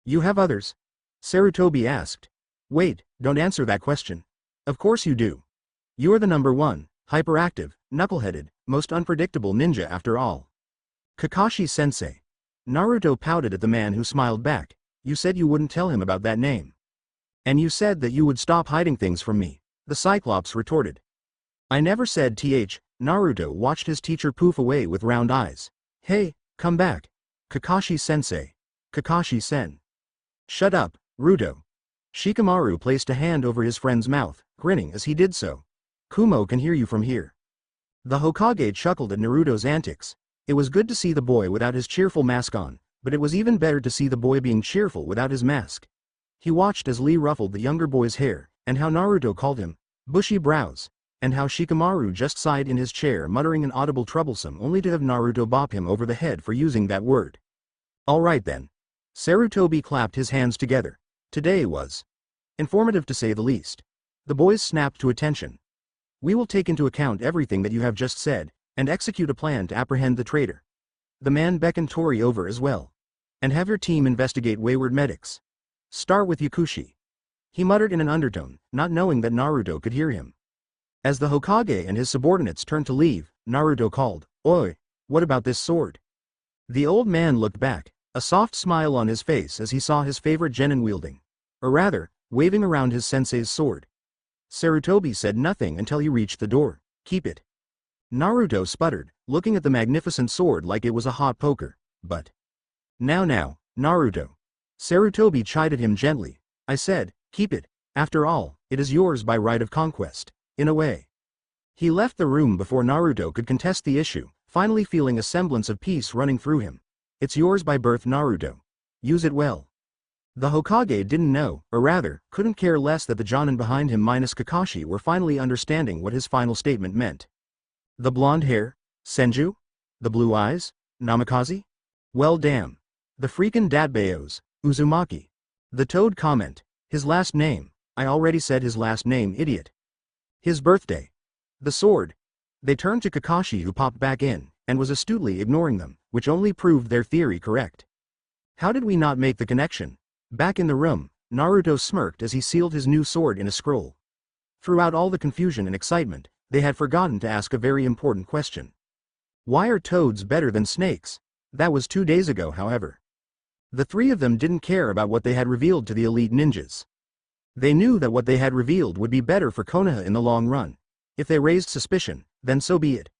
You have others? Sarutobi asked. Wait, don't answer that question. Of course you do. You're the number one, hyperactive, knuckleheaded, most unpredictable ninja after all. Kakashi-sensei. Naruto pouted at the man who smiled back. You said you wouldn't tell him about that name. And you said that you would stop hiding things from me, the Cyclops retorted. I never said th. Naruto watched his teacher poof away with round eyes. Hey, come back. Kakashi-sensei. Kakashi-sen. Shut up, Ruto. Shikamaru placed a hand over his friend's mouth, grinning as he did so. Kumo can hear you from here. The Hokage chuckled at Naruto's antics. It was good to see the boy without his cheerful mask on, but it was even better to see the boy being cheerful without his mask. He watched as Lee ruffled the younger boy's hair, and how Naruto called him bushy brows, and how Shikamaru just sighed in his chair muttering an audible troublesome only to have Naruto bop him over the head for using that word. Alright then. Sarutobi clapped his hands together. Today was informative to say the least. The boys snapped to attention. We will take into account everything that you have just said, and execute a plan to apprehend the traitor. The man beckoned Tori over as well. And have your team investigate wayward medics. Start with Yakushi. He muttered in an undertone, not knowing that Naruto could hear him. As the Hokage and his subordinates turned to leave, Naruto called, Oi, what about this sword? The old man looked back, a soft smile on his face as he saw his favorite genin wielding. Or rather, waving around his sensei's sword. Sarutobi said nothing until he reached the door. Keep it. Naruto sputtered, looking at the magnificent sword like it was a hot poker, but... Now, Naruto. Sarutobi chided him gently. I said, keep it. After all, it is yours by right of conquest. In a way. He left the room before Naruto could contest the issue, finally feeling a semblance of peace running through him. It's yours by birth, Naruto. Use it well. The Hokage didn't know, or rather, couldn't care less that the Jonin behind him minus Kakashi were finally understanding what his final statement meant. The blonde hair? Senju? The blue eyes? Namikaze? Well damn. The freakin' datbayos, Uzumaki. The toad comment. His last name. I already said his last name, idiot. His birthday. The sword. They turned to Kakashi, who popped back in, and was astutely ignoring them, which only proved their theory correct. How did we not make the connection? Back in the room, Naruto smirked as he sealed his new sword in a scroll. Throughout all the confusion and excitement, they had forgotten to ask a very important question. Why are toads better than snakes? That was 2 days ago, however. The three of them didn't care about what they had revealed to the elite ninjas. They knew that what they had revealed would be better for Konoha in the long run. If they raised suspicion, then so be it.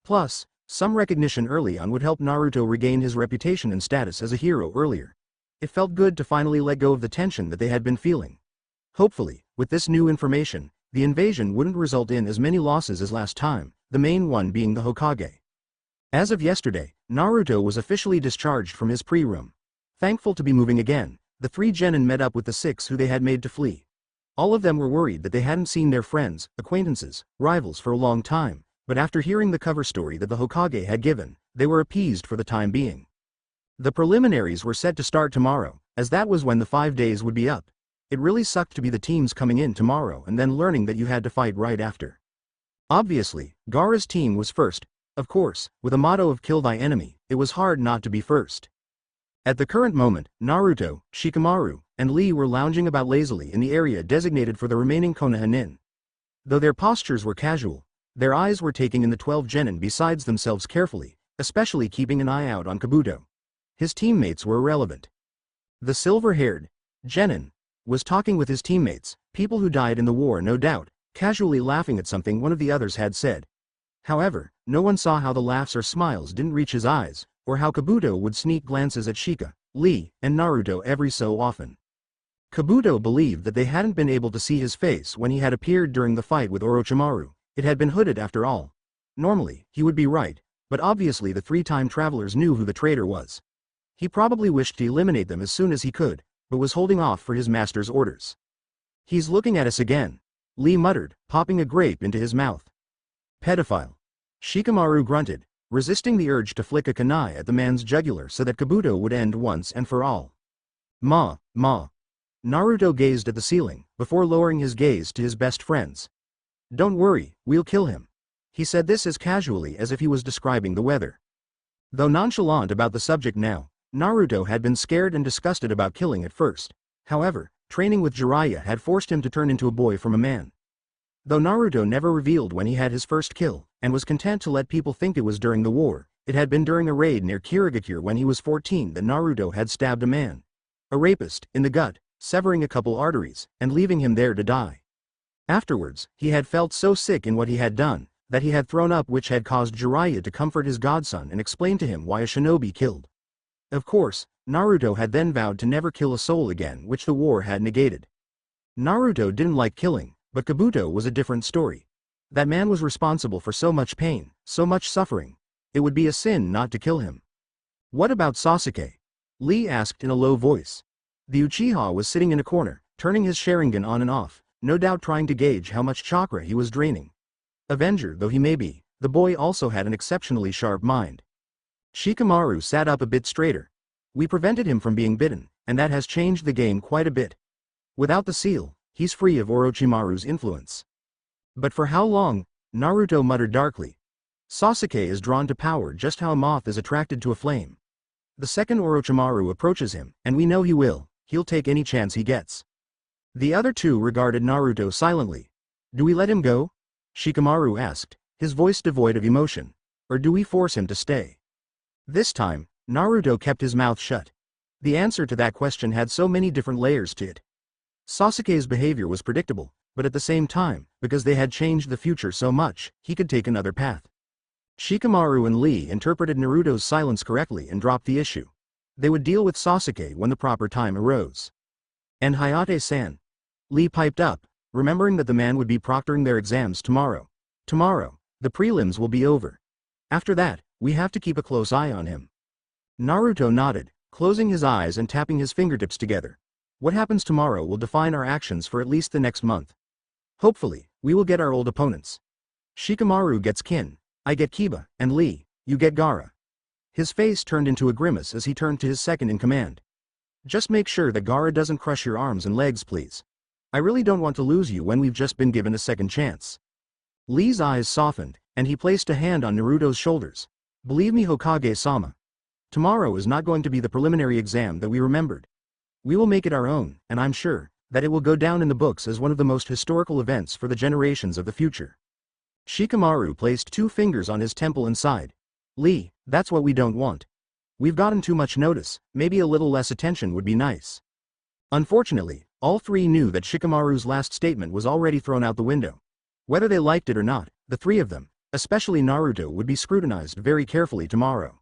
Plus, Some recognition early on would help Naruto regain his reputation and status as a hero earlier. It felt good to finally let go of the tension that they had been feeling. Hopefully, with this new information, the invasion wouldn't result in as many losses as last time, the main one being the Hokage. As of yesterday, Naruto was officially discharged from his pre-room. Thankful to be moving again, the three genin met up with the six who they had made to flee. All of them were worried that they hadn't seen their friends, acquaintances, rivals for a long time, but after hearing the cover story that the Hokage had given, they were appeased for the time being. The preliminaries were set to start tomorrow, as that was when the 5 days would be up. It really sucked to be the teams coming in tomorrow and then learning that you had to fight right after. Obviously, Gaara's team was first. Of course, with a motto of kill thy enemy, it was hard not to be first. At the current moment, Naruto, Shikamaru, and Lee were lounging about lazily in the area designated for the remaining Konoha-nin. Though their postures were casual, their eyes were taking in the 12 genin besides themselves carefully, especially keeping an eye out on Kabuto. His teammates were irrelevant. The silver-haired genin was talking with his teammates, people who died in the war no doubt, casually laughing at something one of the others had said. However, no one saw how the laughs or smiles didn't reach his eyes, or how Kabuto would sneak glances at Shika, Lee, and Naruto every so often. Kabuto believed that they hadn't been able to see his face when he had appeared during the fight with Orochimaru. It had been hooded after all. Normally, he would be right, but obviously the three-time travelers knew who the traitor was. He probably wished to eliminate them as soon as he could, but was holding off for his master's orders. He's looking at us again, Lee muttered, popping a grape into his mouth. Pedophile. Shikamaru grunted, resisting the urge to flick a kunai at the man's jugular so that Kabuto would end once and for all. Ma. Naruto gazed at the ceiling, before lowering his gaze to his best friends. Don't worry, we'll kill him. He said this as casually as if he was describing the weather. Though nonchalant about the subject now, Naruto had been scared and disgusted about killing at first. However, training with Jiraiya had forced him to turn into a boy from a man. Though Naruto never revealed when he had his first kill, and was content to let people think it was during the war, it had been during a raid near Kirigakure when he was 14 that Naruto had stabbed a man. A rapist, in the gut, severing a couple arteries, and leaving him there to die. Afterwards, he had felt so sick in what he had done, that he had thrown up, which had caused Jiraiya to comfort his godson and explain to him why a shinobi killed. Of course, Naruto had then vowed to never kill a soul again, which the war had negated. Naruto didn't like killing, but Kabuto was a different story. That man was responsible for so much pain, so much suffering. It would be a sin not to kill him. What about Sasuke? Lee asked in a low voice. The Uchiha was sitting in a corner, turning his Sharingan on and off, no doubt trying to gauge how much chakra he was draining. Avenger though he may be, the boy also had an exceptionally sharp mind. Shikamaru sat up a bit straighter. We prevented him from being bitten, and that has changed the game quite a bit. Without the seal, he's free of Orochimaru's influence. But for how long? Naruto muttered darkly. Sasuke is drawn to power just how a moth is attracted to a flame. The second Orochimaru approaches him, and we know he'll take any chance he gets. The other two regarded Naruto silently. Do we let him go? Shikamaru asked, his voice devoid of emotion. Or do we force him to stay? This time, Naruto kept his mouth shut. The answer to that question had so many different layers to it. Sasuke's behavior was predictable, but at the same time, because they had changed the future so much, he could take another path. Shikamaru and Lee interpreted Naruto's silence correctly and dropped the issue. They would deal with Sasuke when the proper time arose. And Hayate-san? Lee piped up, remembering that the man would be proctoring their exams tomorrow. Tomorrow, the prelims will be over. After that, we have to keep a close eye on him. Naruto nodded, closing his eyes and tapping his fingertips together. What happens tomorrow will define our actions for at least the next month. Hopefully, we will get our old opponents. Shikamaru gets Kin, I get Kiba, and Lee, you get Gaara. His face turned into a grimace as he turned to his second in command. Just make sure that Gaara doesn't crush your arms and legs, please. I really don't want to lose you when we've just been given a second chance. Lee's eyes softened, and he placed a hand on Naruto's shoulders. Believe me, Hokage-sama. Tomorrow is not going to be the preliminary exam that we remembered. We will make it our own, and I'm sure that it will go down in the books as one of the most historical events for the generations of the future. Shikamaru placed 2 fingers on his temple and sighed. Lee, that's what we don't want. We've gotten too much notice, maybe a little less attention would be nice. Unfortunately, all three knew that Shikamaru's last statement was already thrown out the window. Whether they liked it or not, the three of them, especially Naruto, would be scrutinized very carefully tomorrow.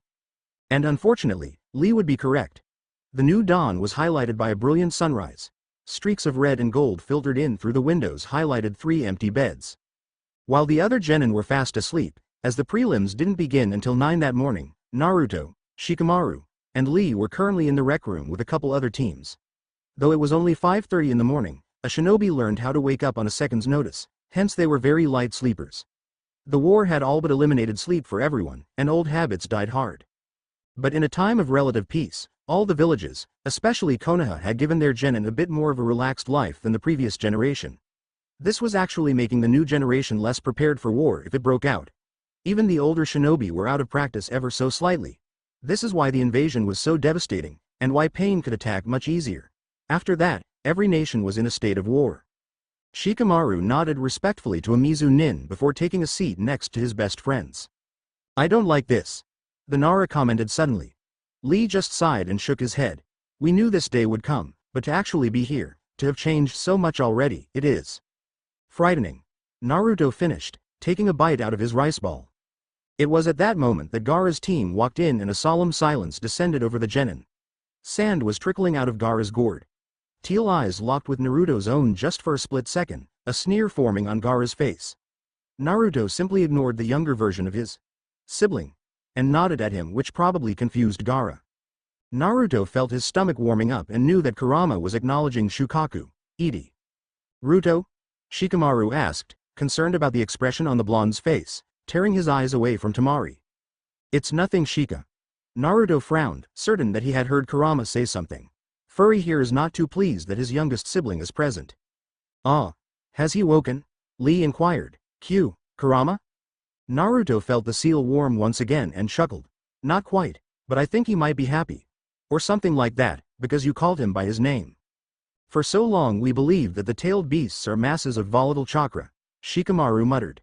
And unfortunately, Lee would be correct. The new dawn was highlighted by a brilliant sunrise. Streaks of red and gold filtered in through the windows highlighted 3 empty beds. While the other genin were fast asleep, as the prelims didn't begin until 9 that morning, Naruto, Shikamaru, and Lee were currently in the rec room with a couple other teams. Though it was only 5:30 in the morning, a shinobi learned how to wake up on a second's notice, hence they were very light sleepers. The war had all but eliminated sleep for everyone, and old habits died hard. But in a time of relative peace, all the villages, especially Konoha, had given their genin a bit more of a relaxed life than the previous generation. This was actually making the new generation less prepared for war if it broke out. Even the older shinobi were out of practice ever so slightly. This is why the invasion was so devastating, and why Pain could attack much easier. After that, every nation was in a state of war. Shikamaru nodded respectfully to a Mizu Nin before taking a seat next to his best friends. "I don't like this," the Nara commented suddenly. Lee just sighed and shook his head. "We knew this day would come, but to actually be here, to have changed so much already, it is frightening." Naruto finished, taking a bite out of his rice ball. It was at that moment that Gaara's team walked in and a solemn silence descended over the genin. Sand was trickling out of Gaara's gourd. Teal eyes locked with Naruto's own just for a split second, a sneer forming on Gaara's face. Naruto simply ignored the younger version of his sibling and nodded at him, which probably confused Gaara. Naruto felt his stomach warming up and knew that Kurama was acknowledging Shukaku. "Edi Ruto?" Shikamaru asked, concerned about the expression on the blonde's face, tearing his eyes away from Temari. "It's nothing, Shika." Naruto frowned, certain that he had heard Kurama say something. Furry here is not too pleased that his youngest sibling is present. "Ah, has he woken?" Lee inquired. "Q, Kurama?" Naruto felt the seal warm once again and chuckled. "Not quite, but I think he might be happy. Or something like that, because you called him by his name. For so long we believed that the tailed beasts are masses of volatile chakra," Shikamaru muttered.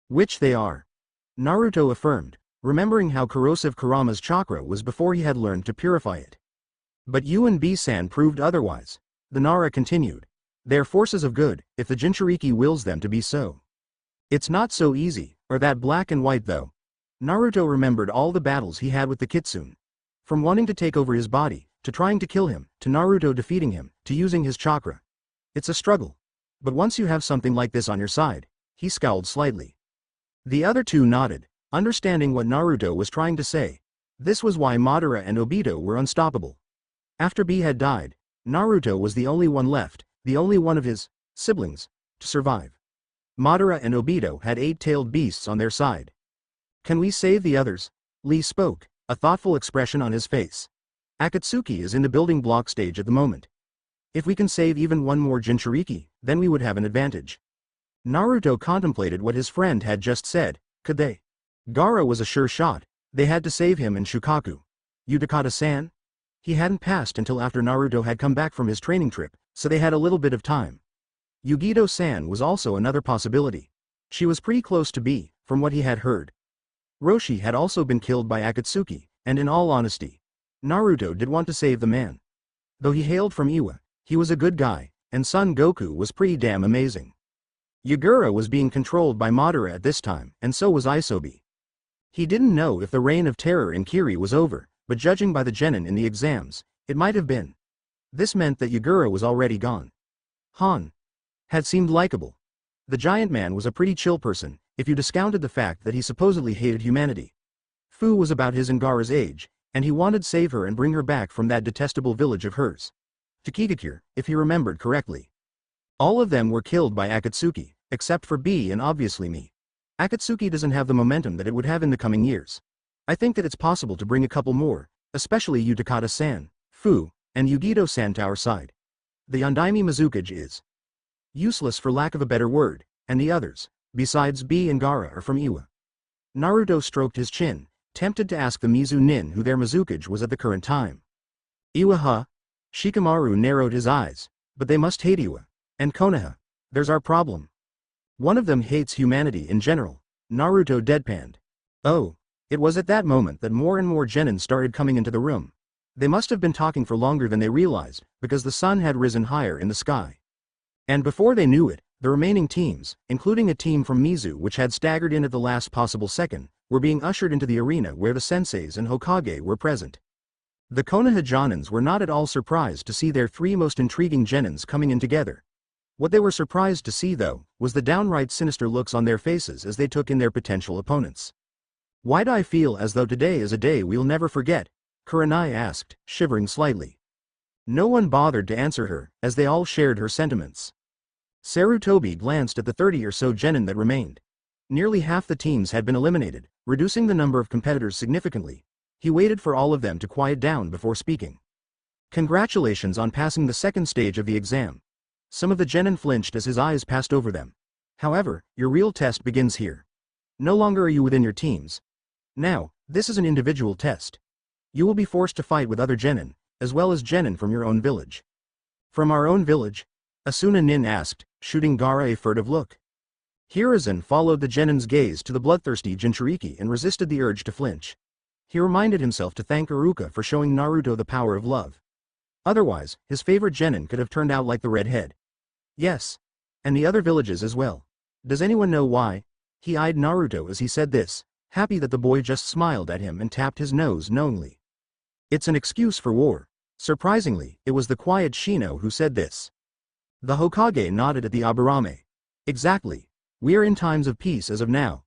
"Which they are," Naruto affirmed, remembering how corrosive Kurama's chakra was before he had learned to purify it. "But you and B-san proved otherwise," the Nara continued. "They're forces of good, if the Jinchuriki wills them to be so. It's not so easy, or that black and white though." Naruto remembered all the battles he had with the Kitsune. From wanting to take over his body, to trying to kill him, to Naruto defeating him, to using his chakra. It's a struggle. But once you have something like this on your side, he scowled slightly. The other two nodded, understanding what Naruto was trying to say. This was why Madara and Obito were unstoppable. After B had died, Naruto was the only one left, the only one of his siblings to survive. Madara and Obito had 8-tailed beasts on their side. "Can we save the others?" Lee spoke, a thoughtful expression on his face. "Akatsuki is in the building block stage at the moment. If we can save even one more Jinchuriki, then we would have an advantage." Naruto contemplated what his friend had just said. Could they? Gaara was a sure shot. They had to save him and Shukaku. Utakata-san? He hadn't passed until after Naruto had come back from his training trip, so they had a little bit of time. Yugito-san was also another possibility. She was pretty close to B, from what he had heard. Roshi had also been killed by Akatsuki, and in all honesty, Naruto did want to save the man. Though he hailed from Iwa, he was a good guy, and Son Goku was pretty damn amazing. Yagura was being controlled by Madara at this time, and so was Isobe. He didn't know if the reign of terror in Kiri was over, but judging by the genin in the exams, it might have been. This meant that Yagura was already gone. Han had seemed likable. The giant man was a pretty chill person, if you discounted the fact that he supposedly hated humanity. Fu was about his and Gaara's age, and he wanted to save her and bring her back from that detestable village of hers. Takikakure, if he remembered correctly. All of them were killed by Akatsuki, except for B and obviously me. Akatsuki doesn't have the momentum that it would have in the coming years. I think that it's possible to bring a couple more, especially Utakata-san, Fu, and Yugito-san to our side. The Yondaime Mizukage is useless for lack of a better word, and the others, besides B and Gaara, are from Iwa. Naruto stroked his chin, tempted to ask the Mizu Nin who their Mizukage was at the current time. Iwa huh? Shikamaru narrowed his eyes, but they must hate Iwa. And Konoha. There's our problem. One of them hates humanity in general. Naruto deadpanned. Oh. It was at that moment that more and more genin started coming into the room. They must have been talking for longer than they realized, because the sun had risen higher in the sky. And before they knew it, The remaining teams, including a team from Mizu which had staggered in at the last possible second, were being ushered into the arena where the senseis and Hokage were present. The Konoha Jonins were not at all surprised to see their three most intriguing genins coming in together. What they were surprised to see, though, was the downright sinister looks on their faces as they took in their potential opponents. "Why do I feel as though today is a day we'll never forget?" Kurenai asked, shivering slightly. No one bothered to answer her, as they all shared her sentiments. Sarutobi glanced at the 30 or so genin that remained. Nearly half the teams had been eliminated, reducing the number of competitors significantly. He waited for all of them to quiet down before speaking. "Congratulations on passing the second stage of the exam." Some of the genin flinched as his eyes passed over them. "However, your real test begins here. No longer are you within your teams. Now, this is an individual test. You will be forced to fight with other genin, as well as genin from your own village." "From our own village?" Asuna Nin asked, shooting Gaara a furtive look. Hiruzen followed the genin's gaze to the bloodthirsty Jinchuriki and resisted the urge to flinch. He reminded himself to thank Iruka for showing Naruto the power of love. Otherwise, his favorite genin could have turned out like the red head. "Yes. And the other villages as well. Does anyone know why?" He eyed Naruto as he said this, happy that the boy just smiled at him and tapped his nose knowingly. "It's an excuse for war." Surprisingly, it was the quiet Shino who said this. The Hokage nodded at the Aburame. "Exactly. We are in times of peace as of now.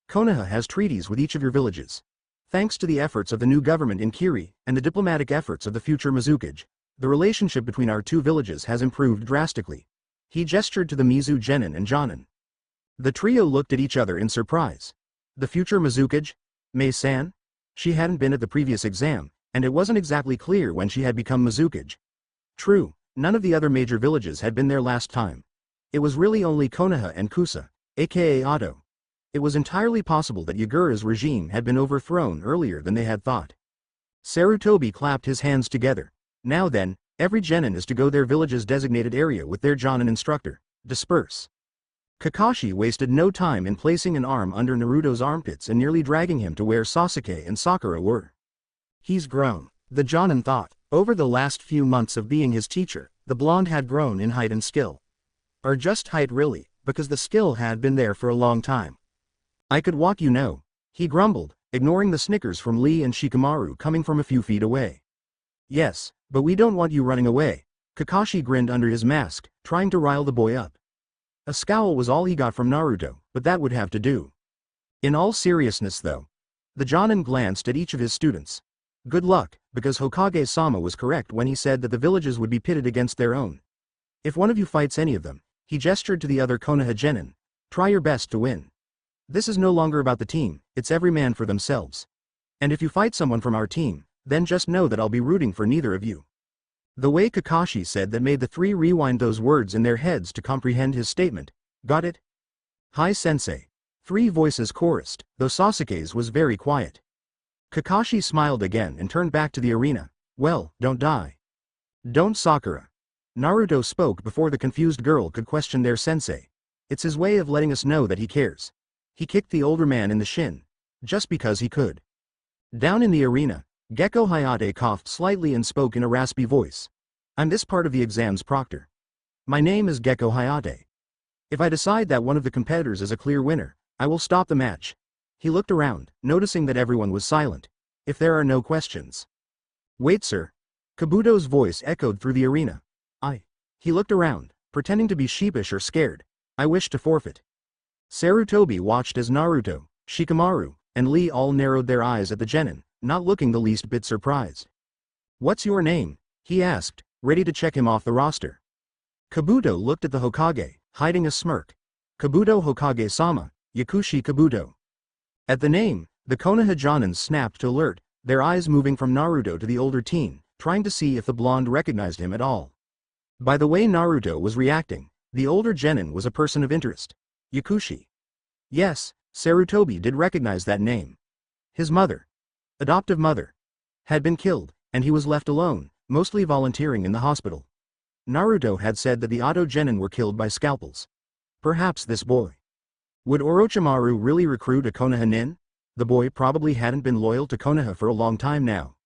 Konoha has treaties with each of your villages. Thanks to the efforts of the new government in Kiri, and the diplomatic efforts of the future Mizukage, the relationship between our two villages has improved drastically." He gestured to the Mizu genin and Jonin. The trio looked at each other in surprise. The future Mizukage? Mei-san? She hadn't been at the previous exam, and it wasn't exactly clear when she had become Mizukage. True, none of the other major villages had been there last time. It was really only Konoha and Kusa, aka Otto. It was entirely possible that Yagura's regime had been overthrown earlier than they had thought. Sarutobi clapped his hands together. "Now then, every genin is to go their village's designated area with their Jonin instructor. Disperse." Kakashi wasted no time in placing an arm under Naruto's armpits and nearly dragging him to where Sasuke and Sakura were. He's grown, the Jonin thought. Over the last few months of being his teacher, the blonde had grown in height and skill. Or just height really, because the skill had been there for a long time. "I could walk, you know," he grumbled, ignoring the snickers from Lee and Shikamaru coming from a few feet away. "Yes, but we don't want you running away." Kakashi grinned under his mask, trying to rile the boy up. A scowl was all he got from Naruto, but that would have to do. In all seriousness though, the Jonin glanced at each of his students. Good luck, because Hokage-sama was correct when he said that the villages would be pitted against their own. If one of you fights any of them, he gestured to the other Konoha genin, try your best to win. This is no longer about the team, it's every man for themselves. And if you fight someone from our team, then just know that I'll be rooting for neither of you. The way Kakashi said that made the three rewind those words in their heads to comprehend his statement. Got it? "Hi sensei." Three voices chorused, though Sasuke's was very quiet. Kakashi smiled again and turned back to the arena. "Well, don't die. Don't Sakura." Naruto spoke before the confused girl could question their sensei. "It's his way of letting us know that he cares." He kicked the older man in the shin. Just because he could. Down in the arena, Gekko Hayate coughed slightly and spoke in a raspy voice. "I'm this part of the exam's proctor. My name is Gekko Hayate. If I decide that one of the competitors is a clear winner, I will stop the match." He looked around, noticing that everyone was silent. "If there are no questions." "Wait, sir." Kabuto's voice echoed through the arena. He looked around, pretending to be sheepish or scared. "I wish to forfeit." Sarutobi watched as Naruto, Shikamaru, and Lee all narrowed their eyes at the genin, not looking the least bit surprised. "What's your name?" he asked, ready to check him off the roster. Kabuto looked at the Hokage, hiding a smirk. "Kabuto Hokage-sama, Yakushi Kabuto." At the name, the Konoha Jonins snapped to alert, their eyes moving from Naruto to the older teen, trying to see if the blonde recognized him at all. By the way Naruto was reacting, the older genin was a person of interest. Yakushi. Yes, Sarutobi did recognize that name. His mother, adoptive mother, had been killed, and he was left alone, mostly volunteering in the hospital. Naruto had said that the Oto genin were killed by scalpels. Perhaps this boy. Would Orochimaru really recruit a Konoha nin? The boy probably hadn't been loyal to Konoha for a long time now.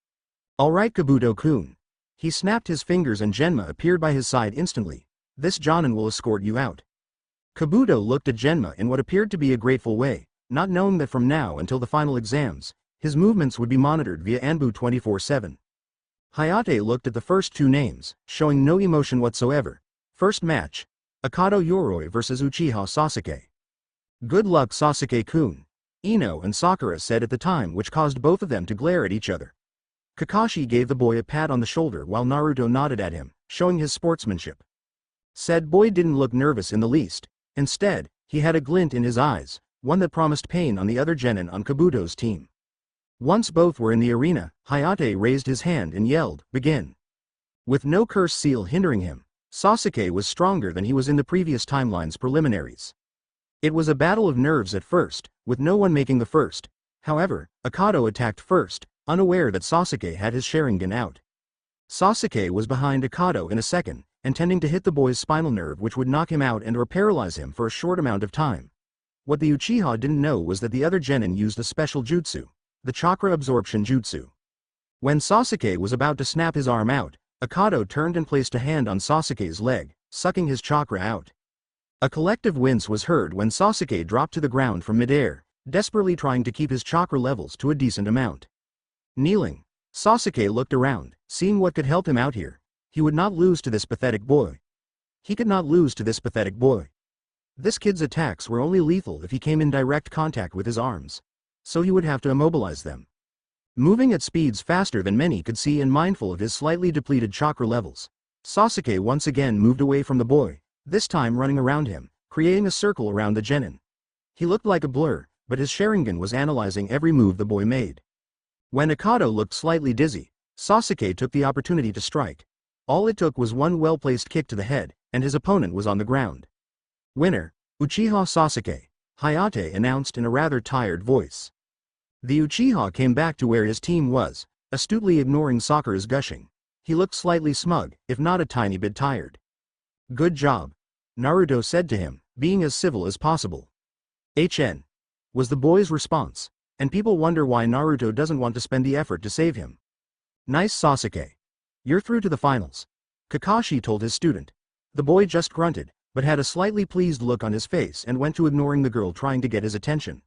"Alright Kabuto-kun." He snapped his fingers and Genma appeared by his side instantly. "This Jonin will escort you out." Kabuto looked at Genma in what appeared to be a grateful way, not knowing that from now until the final exams, his movements would be monitored via Anbu 24/7. Hayate looked at the first two names, showing no emotion whatsoever. First match. Akado Yoroi vs Uchiha Sasuke. Good luck Sasuke-kun, Ino and Sakura said at the time, which caused both of them to glare at each other. Kakashi gave the boy a pat on the shoulder while Naruto nodded at him, showing his sportsmanship. Said boy didn't look nervous in the least. Instead, he had a glint in his eyes, one that promised pain on the other genin on Kabuto's team. Once both were in the arena, Hayate raised his hand and yelled, "Begin." With no curse seal hindering him, Sasuke was stronger than he was in the previous timeline's preliminaries. It was a battle of nerves at first, with no one making the first. However, Akado attacked first, unaware that Sasuke had his Sharingan out. Sasuke was behind Akado in a second, intending to hit the boy's spinal nerve, which would knock him out and or paralyze him for a short amount of time. What the Uchiha didn't know was that the other genin used a special jutsu, the chakra absorption jutsu. When Sasuke was about to snap his arm out, Akado turned and placed a hand on Sasuke's leg, sucking his chakra out. A collective wince was heard when Sasuke dropped to the ground from midair, desperately trying to keep his chakra levels to a decent amount. Kneeling, Sasuke looked around, seeing what could help him out here. He would not lose to this pathetic boy. He could not lose to this pathetic boy. This kid's attacks were only lethal if he came in direct contact with his arms. So he would have to immobilize them. Moving at speeds faster than many could see and mindful of his slightly depleted chakra levels, Sasuke once again moved away from the boy, this time running around him, creating a circle around the genin. He looked like a blur, but his Sharingan was analyzing every move the boy made. When Akado looked slightly dizzy, Sasuke took the opportunity to strike. All it took was one well-placed kick to the head, and his opponent was on the ground. Winner, Uchiha Sasuke, Hayate announced in a rather tired voice. The Uchiha came back to where his team was, astutely ignoring Sakura's gushing. He looked slightly smug, if not a tiny bit tired. "Good job," Naruto said to him, being as civil as possible. "HN," was the boy's response, and people wonder why Naruto doesn't want to spend the effort to save him. "Nice Sasuke. You're through to the finals," Kakashi told his student. The boy just grunted, but had a slightly pleased look on his face and went to ignoring the girl trying to get his attention.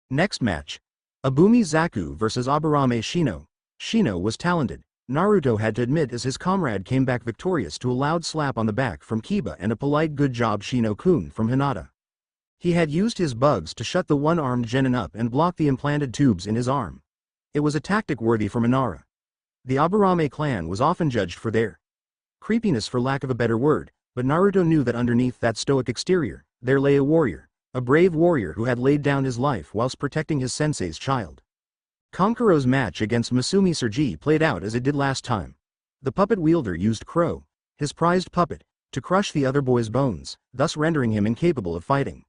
Next match. Abumi Zaku vs Aburame Shino. Shino was talented, Naruto had to admit, as his comrade came back victorious to a loud slap on the back from Kiba and a polite "good job Shino-kun" from Hinata. He had used his bugs to shut the one-armed genin up and block the implanted tubes in his arm. It was a tactic worthy for Minara. The Aburame clan was often judged for their creepiness, for lack of a better word, but Naruto knew that underneath that stoic exterior, there lay a warrior. A brave warrior who had laid down his life whilst protecting his sensei's child. Kankuro's match against Masumi Sergi played out as it did last time. The puppet wielder used Crow, his prized puppet, to crush the other boy's bones, thus rendering him incapable of fighting.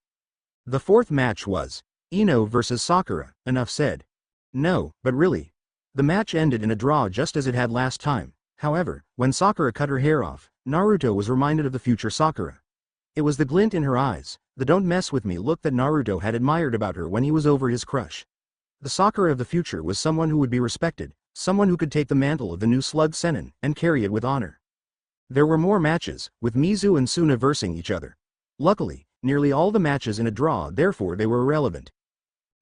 The fourth match was Ino vs Sakura. Enough said. No, but really. The match ended in a draw just as it had last time. However, when Sakura cut her hair off, Naruto was reminded of the future Sakura. It was the glint in her eyes, the "don't mess with me" look that Naruto had admired about her when he was over his crush. The Sakura of the future was someone who would be respected, someone who could take the mantle of the new slug Sennin and carry it with honor. There were more matches, with Mizu and Suna versing each other. Luckily, nearly all the matches in a draw, therefore they were irrelevant.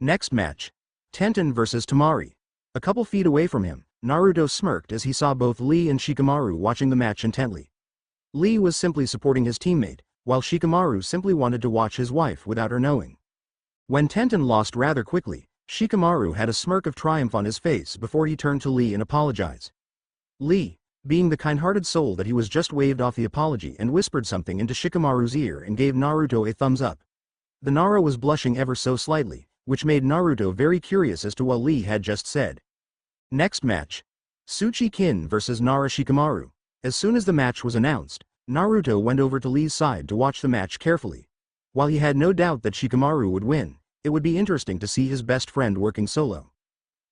Next match. Tenten vs Temari. A couple feet away from him, Naruto smirked as he saw both Lee and Shikamaru watching the match intently. Lee was simply supporting his teammate, while Shikamaru simply wanted to watch his wife without her knowing. When Tenten lost rather quickly, Shikamaru had a smirk of triumph on his face before he turned to Lee and apologized. Lee, being the kind-hearted soul that he was, just waved off the apology and whispered something into Shikamaru's ear and gave Naruto a thumbs up. The Nara was blushing ever so slightly, which made Naruto very curious as to what Lee had just said. Next match. Tsuchi-kin vs Nara Shikamaru. As soon as the match was announced, Naruto went over to Lee's side to watch the match carefully. While he had no doubt that Shikamaru would win, it would be interesting to see his best friend working solo.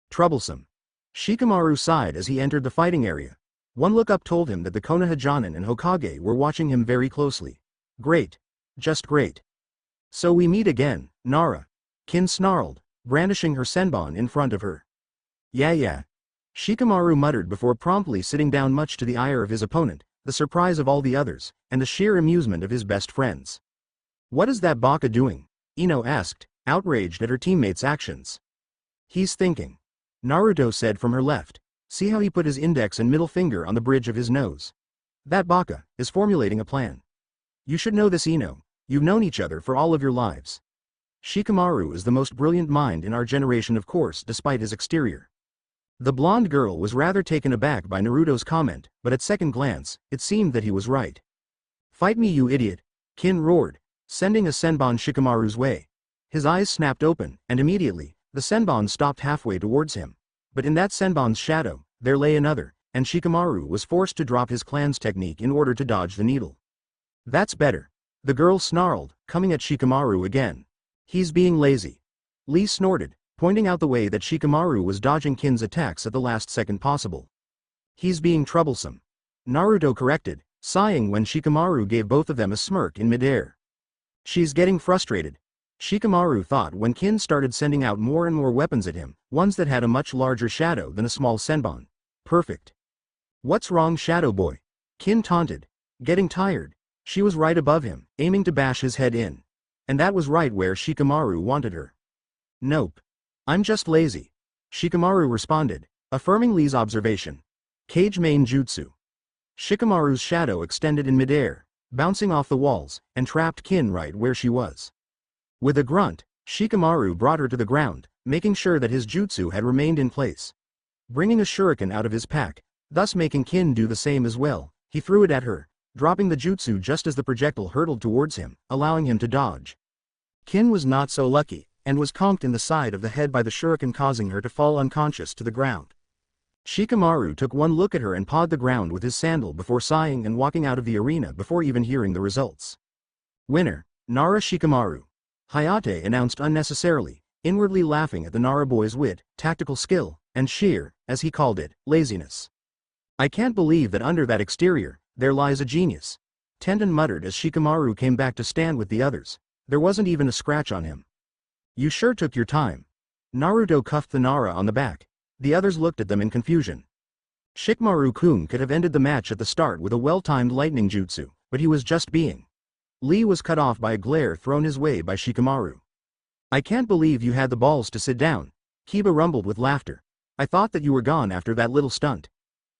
Troublesome. Shikamaru sighed as he entered the fighting area. One look up told him that the Konoha and Hokage were watching him very closely. Great. Just great. "So we meet again, Nara," Kin snarled, brandishing her senbon in front of her. Yeah. Shikamaru muttered before promptly sitting down, much to the ire of his opponent, the surprise of all the others, and the sheer amusement of his best friends. What is that baka doing? Ino asked, outraged at her teammate's actions. He's thinking. Naruto said from her left. See how he put his index and middle finger on the bridge of his nose. That baka is formulating a plan. You should know this, Ino. You've known each other for all of your lives. Shikamaru is the most brilliant mind in our generation, of course, despite his exterior. The blonde girl was rather taken aback by Naruto's comment, but at second glance, it seemed that he was right. Fight me, you idiot! Kin roared, sending a senbon Shikamaru's way. His eyes snapped open, and immediately, the senbon stopped halfway towards him. But in that senbon's shadow, there lay another, and Shikamaru was forced to drop his clan's technique in order to dodge the needle. That's better. The girl snarled, coming at Shikamaru again. He's being lazy. Lee snorted, pointing out the way that Shikamaru was dodging Kin's attacks at the last second possible. He's being troublesome. Naruto corrected, sighing when Shikamaru gave both of them a smirk in midair. She's getting frustrated. Shikamaru thought when Kin started sending out more and more weapons at him, ones that had a much larger shadow than a small senbon. Perfect. What's wrong, Shadow Boy? Kin taunted. Getting tired. She was right above him, aiming to bash his head in. And that was right where Shikamaru wanted her. Nope. I'm just lazy. Shikamaru responded, affirming Lee's observation. Cage main jutsu. Shikamaru's shadow extended in midair, bouncing off the walls, and trapped Kin right where she was. With a grunt, Shikamaru brought her to the ground, making sure that his jutsu had remained in place. Bringing a shuriken out of his pack, thus making Kin do the same as well, he threw it at her, dropping the jutsu just as the projectile hurtled towards him, allowing him to dodge. Kin was not so lucky, and was conked in the side of the head by the shuriken, causing her to fall unconscious to the ground. Shikamaru took one look at her and pawed the ground with his sandal before sighing and walking out of the arena before even hearing the results. Winner, Nara Shikamaru. Hayate announced unnecessarily, inwardly laughing at the Nara boy's wit, tactical skill, and sheer, as he called it, laziness. I can't believe that under that exterior, there lies a genius. Tendon muttered as Shikamaru came back to stand with the others. There wasn't even a scratch on him. You sure took your time. Naruto cuffed the Nara on the back. The others looked at them in confusion. Shikamaru-kun could have ended the match at the start with a well-timed lightning jutsu, but he was just being. Lee was cut off by a glare thrown his way by Shikamaru. I can't believe you had the balls to sit down. Kiba rumbled with laughter. I thought that you were gone after that little stunt.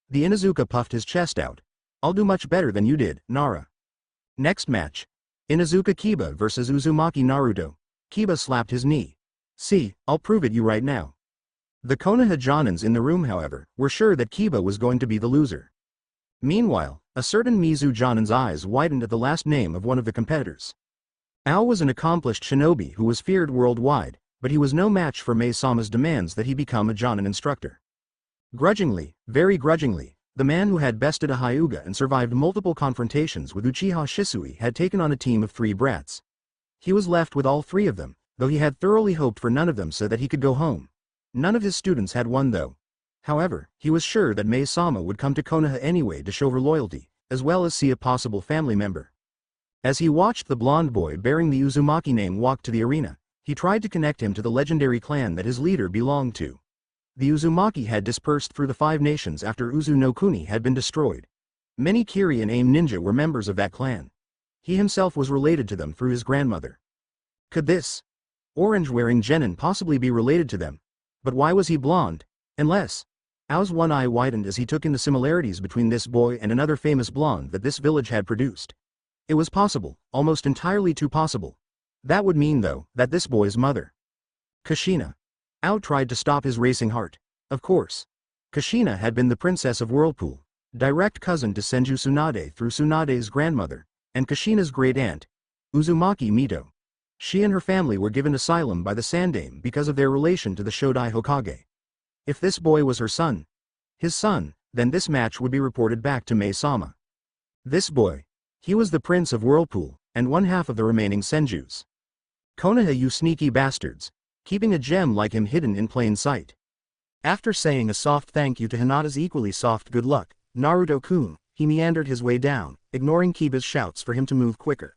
The Inuzuka puffed his chest out. I'll do much better than you did, Nara. Next match. Inuzuka Kiba vs Uzumaki Naruto. Kiba slapped his knee. See, I'll prove it you right now. The Konoha Jonins in the room, however, were sure that Kiba was going to be the loser. Meanwhile, a certain Mizu Jonin's eyes widened at the last name of one of the competitors. Ao was an accomplished shinobi who was feared worldwide, but he was no match for Mei-sama's demands that he become a Jonin instructor. Grudgingly, very grudgingly, the man who had bested a Hyuga and survived multiple confrontations with Uchiha Shisui had taken on a team of 3 brats. He was left with all 3 of them, though he had thoroughly hoped for none of them so that he could go home. None of his students had won though. However, he was sure that Mei-sama would come to Konoha anyway to show her loyalty, as well as see a possible family member. As he watched the blonde boy bearing the Uzumaki name walk to the arena, he tried to connect him to the legendary clan that his leader belonged to. The Uzumaki had dispersed through the 5 nations after Uzu no Kuni had been destroyed. Many Kiri and AIM ninja were members of that clan. He himself was related to them through his grandmother. Could this orange-wearing genin possibly be related to them? But why was he blonde? Unless... Ao's one eye widened as he took in the similarities between this boy and another famous blonde that this village had produced. It was possible, almost entirely too possible. That would mean though, that this boy's mother. Kushina. Ao tried to stop his racing heart. Of course. Kushina had been the princess of Whirlpool, direct cousin to Senju Tsunade through Tsunade's grandmother, and Kushina's great-aunt, Uzumaki Mito. She and her family were given asylum by the Sandaime because of their relation to the Shodai Hokage. If this boy was her son, his son, then this match would be reported back to Mei-sama. This boy. He was the prince of Whirlpool, and one half of the remaining Senjus. Konoha, you sneaky bastards, keeping a gem like him hidden in plain sight. After saying a soft thank you to Hinata's equally soft good luck, Naruto-kun, he meandered his way down, ignoring Kiba's shouts for him to move quicker.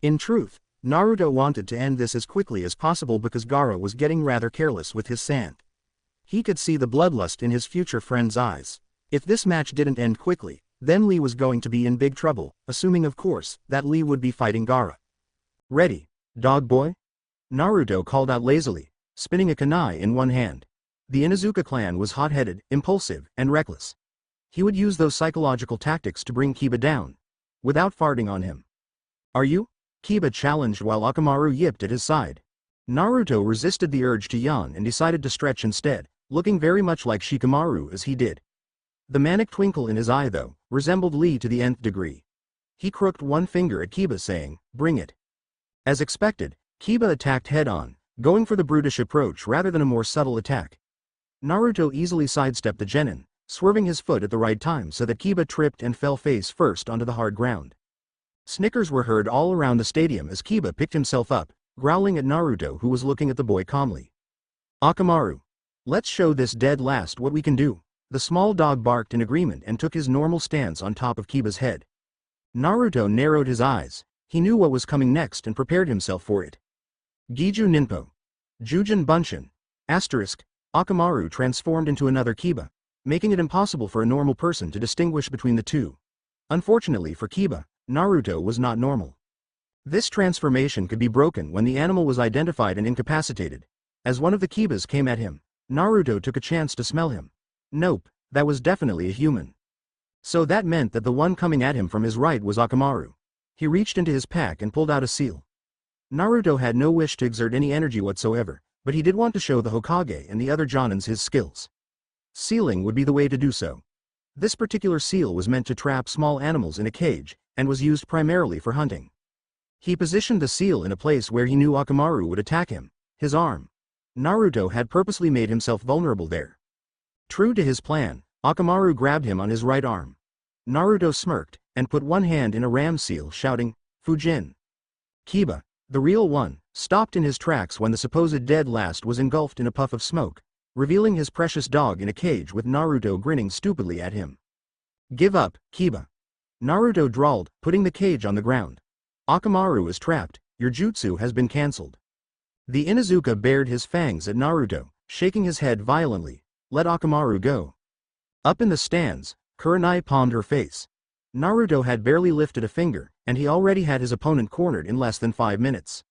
In truth, Naruto wanted to end this as quickly as possible because Gaara was getting rather careless with his sand. He could see the bloodlust in his future friend's eyes. If this match didn't end quickly, then Lee was going to be in big trouble, assuming of course, that Lee would be fighting Gaara. Ready, dog boy? Naruto called out lazily, spinning a kunai in one hand. The Inuzuka clan was hot-headed, impulsive, and reckless. He would use those psychological tactics to bring Kiba down, without farting on him. Are you? Kiba challenged while Akamaru yipped at his side. Naruto resisted the urge to yawn and decided to stretch instead, looking very much like Shikamaru as he did. The manic twinkle in his eye, though, resembled Lee to the nth degree. He crooked one finger at Kiba, saying, "Bring it." As expected, Kiba attacked head-on, going for the brutish approach rather than a more subtle attack. Naruto easily sidestepped the genin, swerving his foot at the right time so that Kiba tripped and fell face first onto the hard ground. Snickers were heard all around the stadium as Kiba picked himself up, growling at Naruto, who was looking at the boy calmly. "Akamaru, let's show this dead last what we can do." The small dog barked in agreement and took his normal stance on top of Kiba's head. Naruto narrowed his eyes. He knew what was coming next and prepared himself for it. Giju Ninpo. Jujin Bunshin. Asterisk. Akamaru transformed into another Kiba, making it impossible for a normal person to distinguish between the two. Unfortunately for Kiba, Naruto was not normal. This transformation could be broken when the animal was identified and incapacitated. As one of the Kibas came at him, Naruto took a chance to smell him. Nope, that was definitely a human. So that meant that the one coming at him from his right was Akamaru. He reached into his pack and pulled out a seal. Naruto had no wish to exert any energy whatsoever, but he did want to show the Hokage and the other Jonins his skills. Sealing would be the way to do so. This particular seal was meant to trap small animals in a cage, and was used primarily for hunting. He positioned the seal in a place where he knew Akamaru would attack him, his arm. Naruto had purposely made himself vulnerable there. True to his plan, Akamaru grabbed him on his right arm. Naruto smirked, and put one hand in a ram seal, shouting, "Fujin." Kiba, the real one, stopped in his tracks when the supposed dead last was engulfed in a puff of smoke, revealing his precious dog in a cage with Naruto grinning stupidly at him. "Give up, Kiba." Naruto drawled, putting the cage on the ground. "Akamaru is trapped, your jutsu has been cancelled." The Inuzuka bared his fangs at Naruto, shaking his head violently. "Let Akamaru go." Up in the stands, Kurenai palmed her face. Naruto had barely lifted a finger, and he already had his opponent cornered in less than 5 minutes.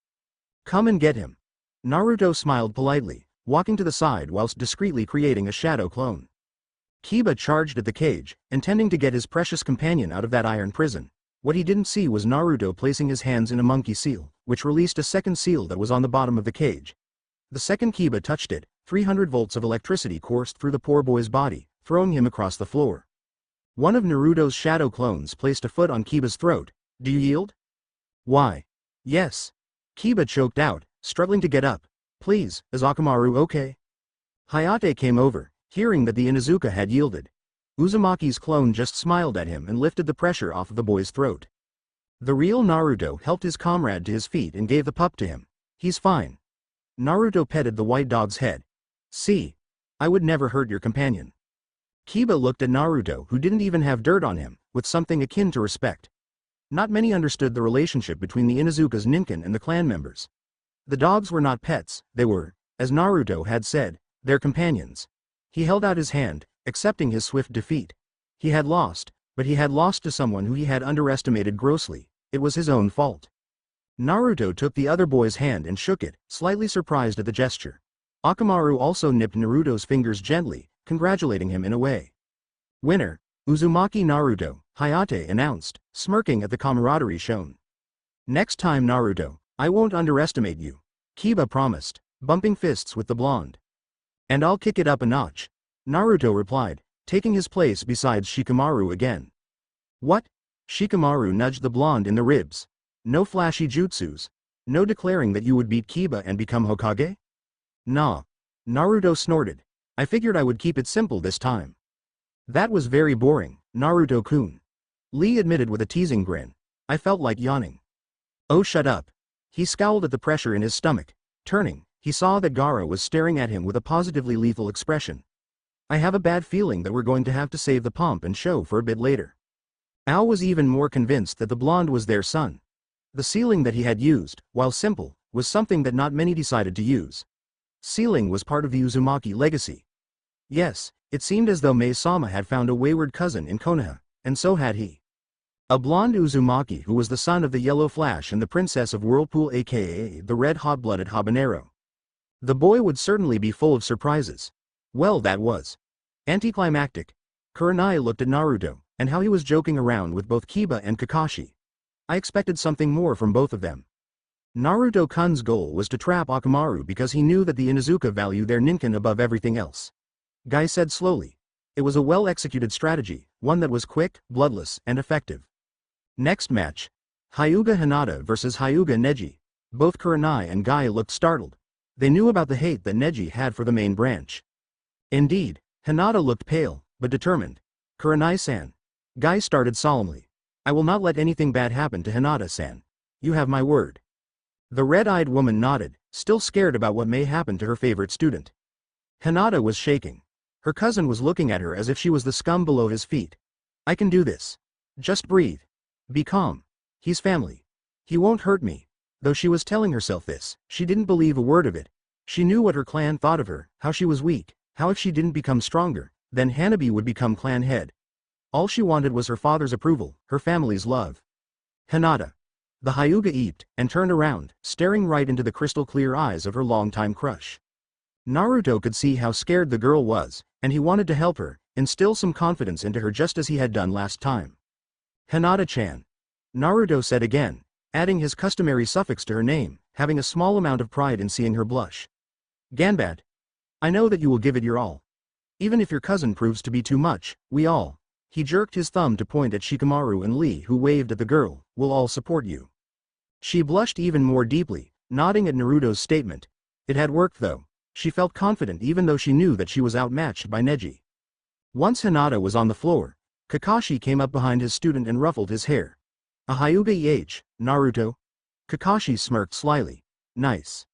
"Come and get him." Naruto smiled politely, walking to the side whilst discreetly creating a shadow clone. Kiba charged at the cage, intending to get his precious companion out of that iron prison. What he didn't see was Naruto placing his hands in a monkey seal, which released a second seal that was on the bottom of the cage. The second Kiba touched it, 300 volts of electricity coursed through the poor boy's body, throwing him across the floor. One of Naruto's shadow clones placed a foot on Kiba's throat. "Do you yield?" "Why? Yes." Kiba choked out, struggling to get up. "Please, is Akamaru okay?" Hayate came over, hearing that the Inuzuka had yielded. Uzumaki's clone just smiled at him and lifted the pressure off of the boy's throat. The real Naruto helped his comrade to his feet and gave the pup to him. "He's fine." Naruto petted the white dog's head. "See? I would never hurt your companion." Kiba looked at Naruto, who didn't even have dirt on him, with something akin to respect. Not many understood the relationship between the Inuzuka's ninkin and the clan members. The dogs were not pets, they were, as Naruto had said, their companions. He held out his hand, accepting his swift defeat. He had lost, but he had lost to someone who he had underestimated grossly. It was his own fault. Naruto took the other boy's hand and shook it, slightly surprised at the gesture. Akamaru also nipped Naruto's fingers gently, congratulating him in a way. "Winner, Uzumaki Naruto," Hayate announced, smirking at the camaraderie shown. "Next time, Naruto, I won't underestimate you," Kiba promised, bumping fists with the blonde. "And I'll kick it up a notch," Naruto replied, taking his place beside Shikamaru again. "What?" Shikamaru nudged the blonde in the ribs. "No flashy jutsus? No declaring that you would beat Kiba and become Hokage?" "Nah." Naruto snorted. "I figured I would keep it simple this time." "That was very boring, Naruto-kun." Lee admitted with a teasing grin. "I felt like yawning." "Oh, shut up." He scowled at the pressure in his stomach. Turning, he saw that Gaara was staring at him with a positively lethal expression. "I have a bad feeling that we're going to have to save the pomp and show for a bit later." Al was even more convinced that the blonde was their son. The sealing that he had used, while simple, was something that not many decided to use. Sealing was part of the Uzumaki legacy. Yes, it seemed as though Mei-sama had found a wayward cousin in Konoha, and so had he. A blonde Uzumaki who was the son of the Yellow Flash and the princess of Whirlpool aka the red hot-blooded habanero. The boy would certainly be full of surprises. Well, that was anticlimactic. Kurenai looked at Naruto, and how he was joking around with both Kiba and Kakashi. I expected something more from both of them. Naruto-kun's goal was to trap Akamaru because he knew that the Inuzuka value their ninkin above everything else. Guy said slowly. It was a well-executed strategy, one that was quick, bloodless, and effective. Next match. Hyuga Hinata versus Hyuga Neji. Both Kurenai and Guy looked startled. They knew about the hate that Neji had for the main branch. Indeed, Hinata looked pale, but determined. Kurenai-san. Guy started solemnly. I will not let anything bad happen to Hinata-san. You have my word. The red-eyed woman nodded, still scared about what may happen to her favorite student. Hinata was shaking. Her cousin was looking at her as if she was the scum below his feet. I can do this. Just breathe. Be calm. He's family. He won't hurt me. Though she was telling herself this, she didn't believe a word of it. She knew what her clan thought of her, how she was weak, how if she didn't become stronger, then Hanabi would become clan head. All she wanted was her father's approval, her family's love. Hinata. The Hyuga eeped, and turned around, staring right into the crystal-clear eyes of her longtime crush. Naruto could see how scared the girl was, and he wanted to help her, instill some confidence into her just as he had done last time. Hinata-chan. Naruto said again, adding his customary suffix to her name, having a small amount of pride in seeing her blush. Ganbat. I know that you will give it your all. Even if your cousin proves to be too much, we all. He jerked his thumb to point at Shikamaru and Lee who waved at the girl, will all support you. She blushed even more deeply, nodding at Naruto's statement. It had worked though. She felt confident even though she knew that she was outmatched by Neji. Once Hinata was on the floor, Kakashi came up behind his student and ruffled his hair. A Hyuga Naruto? Kakashi smirked slyly. Nice.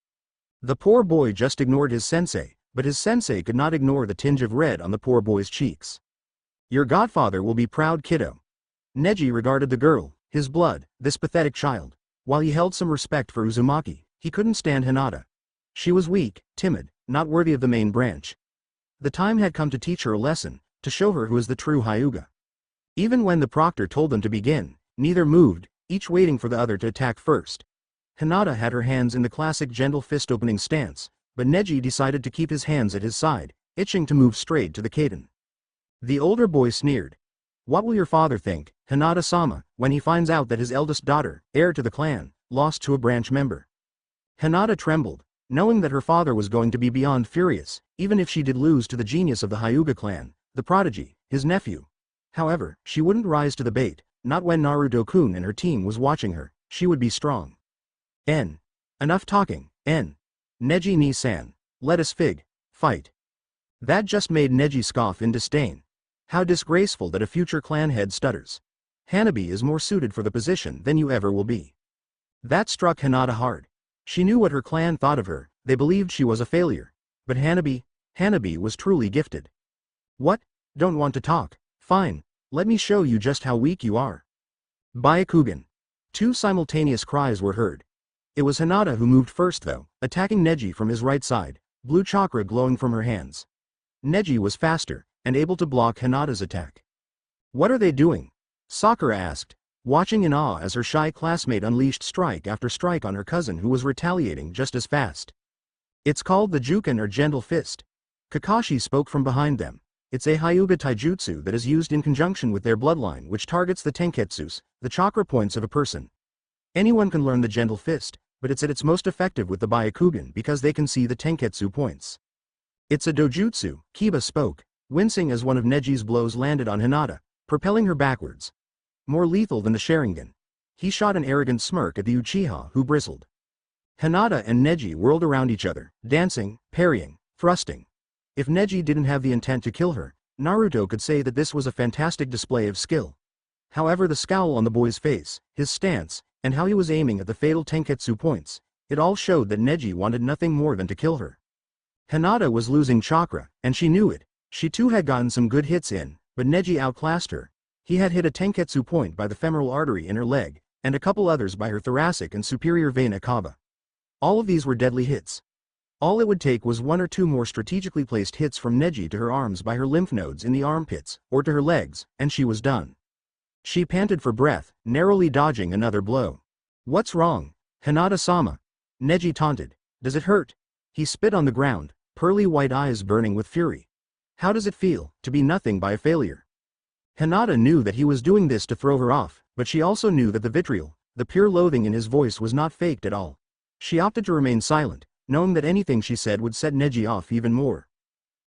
The poor boy just ignored his sensei, but his sensei could not ignore the tinge of red on the poor boy's cheeks. Your godfather will be proud, kiddo. Neji regarded the girl, his blood, this pathetic child. While he held some respect for Uzumaki, he couldn't stand Hinata. She was weak, timid, not worthy of the main branch. The time had come to teach her a lesson, to show her who is the true Hyuga. Even when the proctor told them to begin, neither moved, each waiting for the other to attack first. Hinata had her hands in the classic gentle fist-opening stance, but Neji decided to keep his hands at his side, itching to move straight to the Kaden. The older boy sneered. What will your father think, Hinata-sama, when he finds out that his eldest daughter, heir to the clan, lost to a branch member? Hinata trembled, knowing that her father was going to be beyond furious, even if she did lose to the genius of the Hyuga clan, the prodigy, his nephew. However, she wouldn't rise to the bait, not when Naruto-kun and her team was watching her. She would be strong. Enough talking, Neji ni-san. Let us fight. That just made Neji scoff in disdain. How disgraceful that a future clan head stutters. Hanabi is more suited for the position than you ever will be. That struck Hinata hard. She knew what her clan thought of her, they believed she was a failure. But Hanabi was truly gifted. What? Don't want to talk? Fine, let me show you just how weak you are. Byakugan. Two simultaneous cries were heard. It was Hinata who moved first though, attacking Neji from his right side, blue chakra glowing from her hands. Neji was faster, and able to block Hinata's attack. What are they doing? Sakura asked, watching in awe as her shy classmate unleashed strike after strike on her cousin who was retaliating just as fast. It's called the Juken or Gentle Fist. Kakashi spoke from behind them. It's a Hyuga taijutsu that is used in conjunction with their bloodline which targets the tenketsus, the chakra points of a person. Anyone can learn the Gentle Fist, but it's at its most effective with the Byakugan because they can see the tenketsu points. It's a dojutsu, Kiba spoke, wincing as one of Neji's blows landed on Hinata, propelling her backwards. More lethal than the Sharingan. He shot an arrogant smirk at the Uchiha who bristled. Hinata and Neji whirled around each other, dancing, parrying, thrusting. If Neji didn't have the intent to kill her, Naruto could say that this was a fantastic display of skill. However, the scowl on the boy's face, his stance, and how he was aiming at the fatal tenketsu points, it all showed that Neji wanted nothing more than to kill her. Hinata was losing chakra, and she knew it. She too had gotten some good hits in, but Neji outclassed her. He had hit a tenketsu point by the femoral artery in her leg, and a couple others by her thoracic and superior vena cava. All of these were deadly hits. All it would take was one or two more strategically placed hits from Neji to her arms by her lymph nodes in the armpits, or to her legs, and she was done. She panted for breath, narrowly dodging another blow. What's wrong? Hinata-sama. Neji taunted. Does it hurt? He spit on the ground, pearly white eyes burning with fury. How does it feel, to be nothing by a failure? Hinata knew that he was doing this to throw her off, but she also knew that the vitriol, the pure loathing in his voice was not faked at all. She opted to remain silent, knowing that anything she said would set Neji off even more.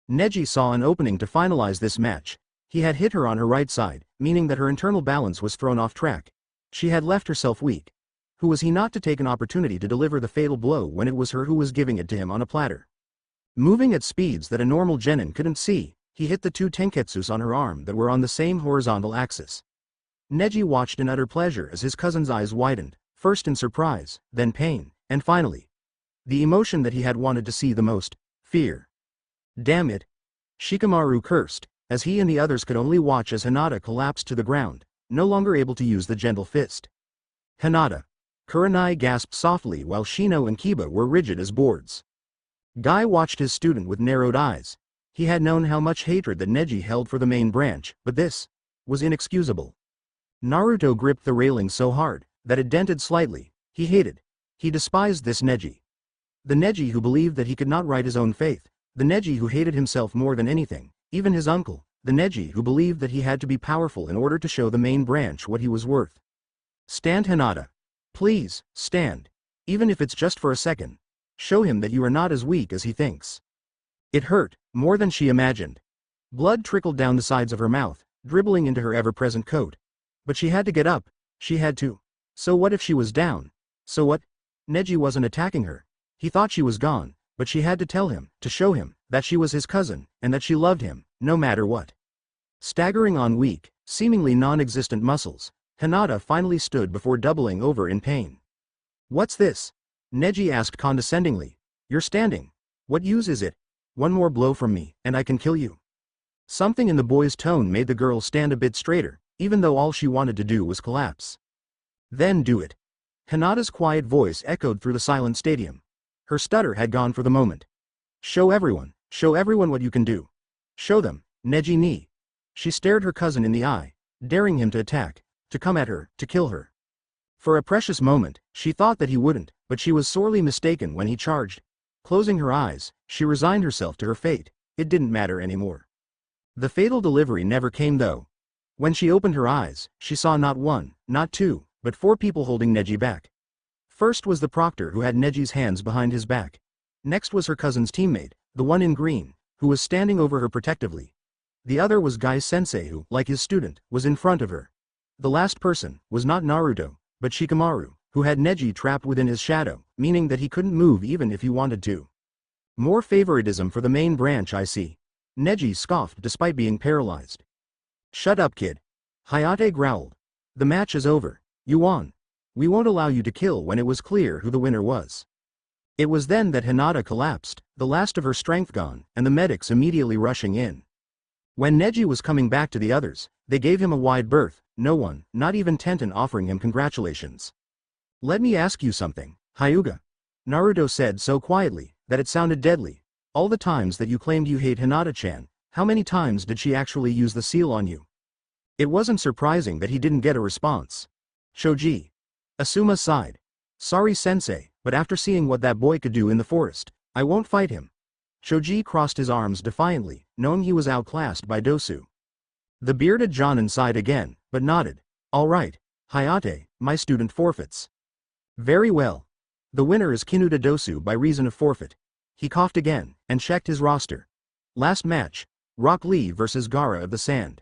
Neji saw an opening to finalize this match. He had hit her on her right side, meaning that her internal balance was thrown off track. She had left herself weak. Who was he not to take an opportunity to deliver the fatal blow when it was her who was giving it to him on a platter? Moving at speeds that a normal genin couldn't see, he hit the two tenketsus on her arm that were on the same horizontal axis. Neji watched in utter pleasure as his cousin's eyes widened, first in surprise, then pain, and finally, the emotion that he had wanted to see the most, fear. Damn it! Shikamaru cursed, as he and the others could only watch as Hinata collapsed to the ground, no longer able to use the gentle fist. Hinata. Kurenai gasped softly while Shino and Kiba were rigid as boards. Guy watched his student with narrowed eyes. He had known how much hatred that Neji held for the main branch, but this was inexcusable. Naruto gripped the railing so hard that it dented slightly. He despised this Neji. The Neji who believed that he could not right his own faith, the Neji who hated himself more than anything, even his uncle, the Neji who believed that he had to be powerful in order to show the main branch what he was worth. Stand, Hinata. Please, stand. Even if it's just for a second. Show him that you are not as weak as he thinks. It hurt, more than she imagined. Blood trickled down the sides of her mouth, dribbling into her ever-present coat. But she had to get up. She had to. So what if she was down? So what? Neji wasn't attacking her. He thought she was gone, but she had to tell him, to show him, that she was his cousin, and that she loved him, no matter what. Staggering on weak, seemingly non-existent muscles, Hinata finally stood before doubling over in pain. What's this? Neji asked condescendingly. You're standing. What use is it? One more blow from me, and I can kill you. Something in the boy's tone made the girl stand a bit straighter, even though all she wanted to do was collapse. Then do it. Hinata's quiet voice echoed through the silent stadium. Her stutter had gone for the moment. Show everyone what you can do. Show them, Neji ni. She stared her cousin in the eye, daring him to attack, to come at her, to kill her. For a precious moment, she thought that he wouldn't, but she was sorely mistaken when he charged. Closing her eyes, she resigned herself to her fate. It didn't matter anymore. The fatal delivery never came though. When she opened her eyes, she saw not one, not two, but 4 people holding Neji back. First was the proctor who had Neji's hands behind his back. Next was her cousin's teammate, the one in green, who was standing over her protectively. The other was Guy-sensei who, like his student, was in front of her. The last person was not Naruto, but Shikamaru, who had Neji trapped within his shadow, meaning that he couldn't move even if he wanted to. More favoritism for the main branch, I see. Neji scoffed despite being paralyzed. Shut up, kid. Hayate growled. The match is over. You won. We won't allow you to kill when it was clear who the winner was. It was then that Hinata collapsed, the last of her strength gone, and the medics immediately rushing in. When Neji was coming back to the others, they gave him a wide berth, no one, not even Tenten, offering him congratulations. Let me ask you something, Hyuga. Naruto said so quietly, that it sounded deadly. All the times that you claimed you hate Hinata-chan, how many times did she actually use the seal on you? It wasn't surprising that he didn't get a response. Shoji. Asuma sighed. Sorry sensei, but after seeing what that boy could do in the forest, I won't fight him. Shoji crossed his arms defiantly, knowing he was outclassed by Dosu. The bearded Jonin sighed again, but nodded. All right, Hayate, my student forfeits. Very well. The winner is Kinuta Dosu by reason of forfeit. He coughed again, and checked his roster. Last match, Rock Lee versus Gaara of the Sand.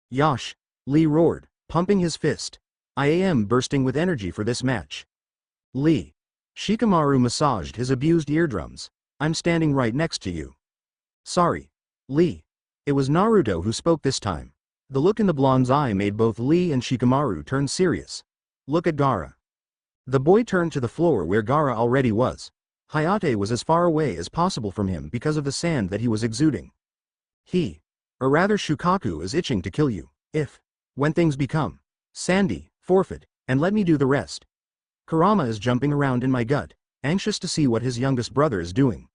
Yosh! Lee roared, pumping his fist. I am bursting with energy for this match. Lee. Shikamaru massaged his abused eardrums. I'm standing right next to you. Sorry. Lee. It was Naruto who spoke this time. The look in the blonde's eye made both Lee and Shikamaru turn serious. Look at Gaara. The boy turned to the floor where Gaara already was. Hayate was as far away as possible from him because of the sand that he was exuding. Or rather Shukaku is itching to kill you, when things become sandy, forfeit, and let me do the rest. Kurama is jumping around in my gut, anxious to see what his youngest brother is doing.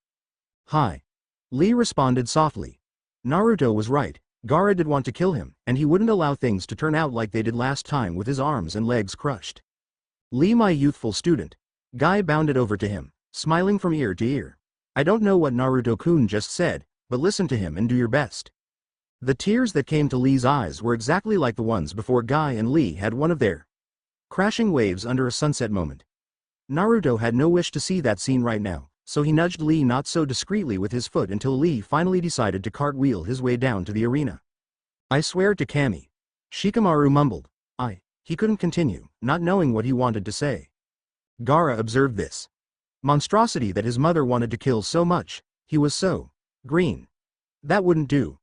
Hi. Lee responded softly. Naruto was right, Gaara did want to kill him, and he wouldn't allow things to turn out like they did last time with his arms and legs crushed. Lee, my youthful student. Guy bounded over to him, smiling from ear to ear. I don't know what Naruto-kun just said, but listen to him and do your best. The tears that came to Lee's eyes were exactly like the ones before Guy and Lee had one of their crashing waves under a sunset moment. Naruto had no wish to see that scene right now, so he nudged Lee not so discreetly with his foot until Lee finally decided to cartwheel his way down to the arena. I swear to Kami. Shikamaru mumbled. He couldn't continue, not knowing what he wanted to say. Gaara observed this monstrosity that his mother wanted to kill so much. He was so green. That wouldn't do.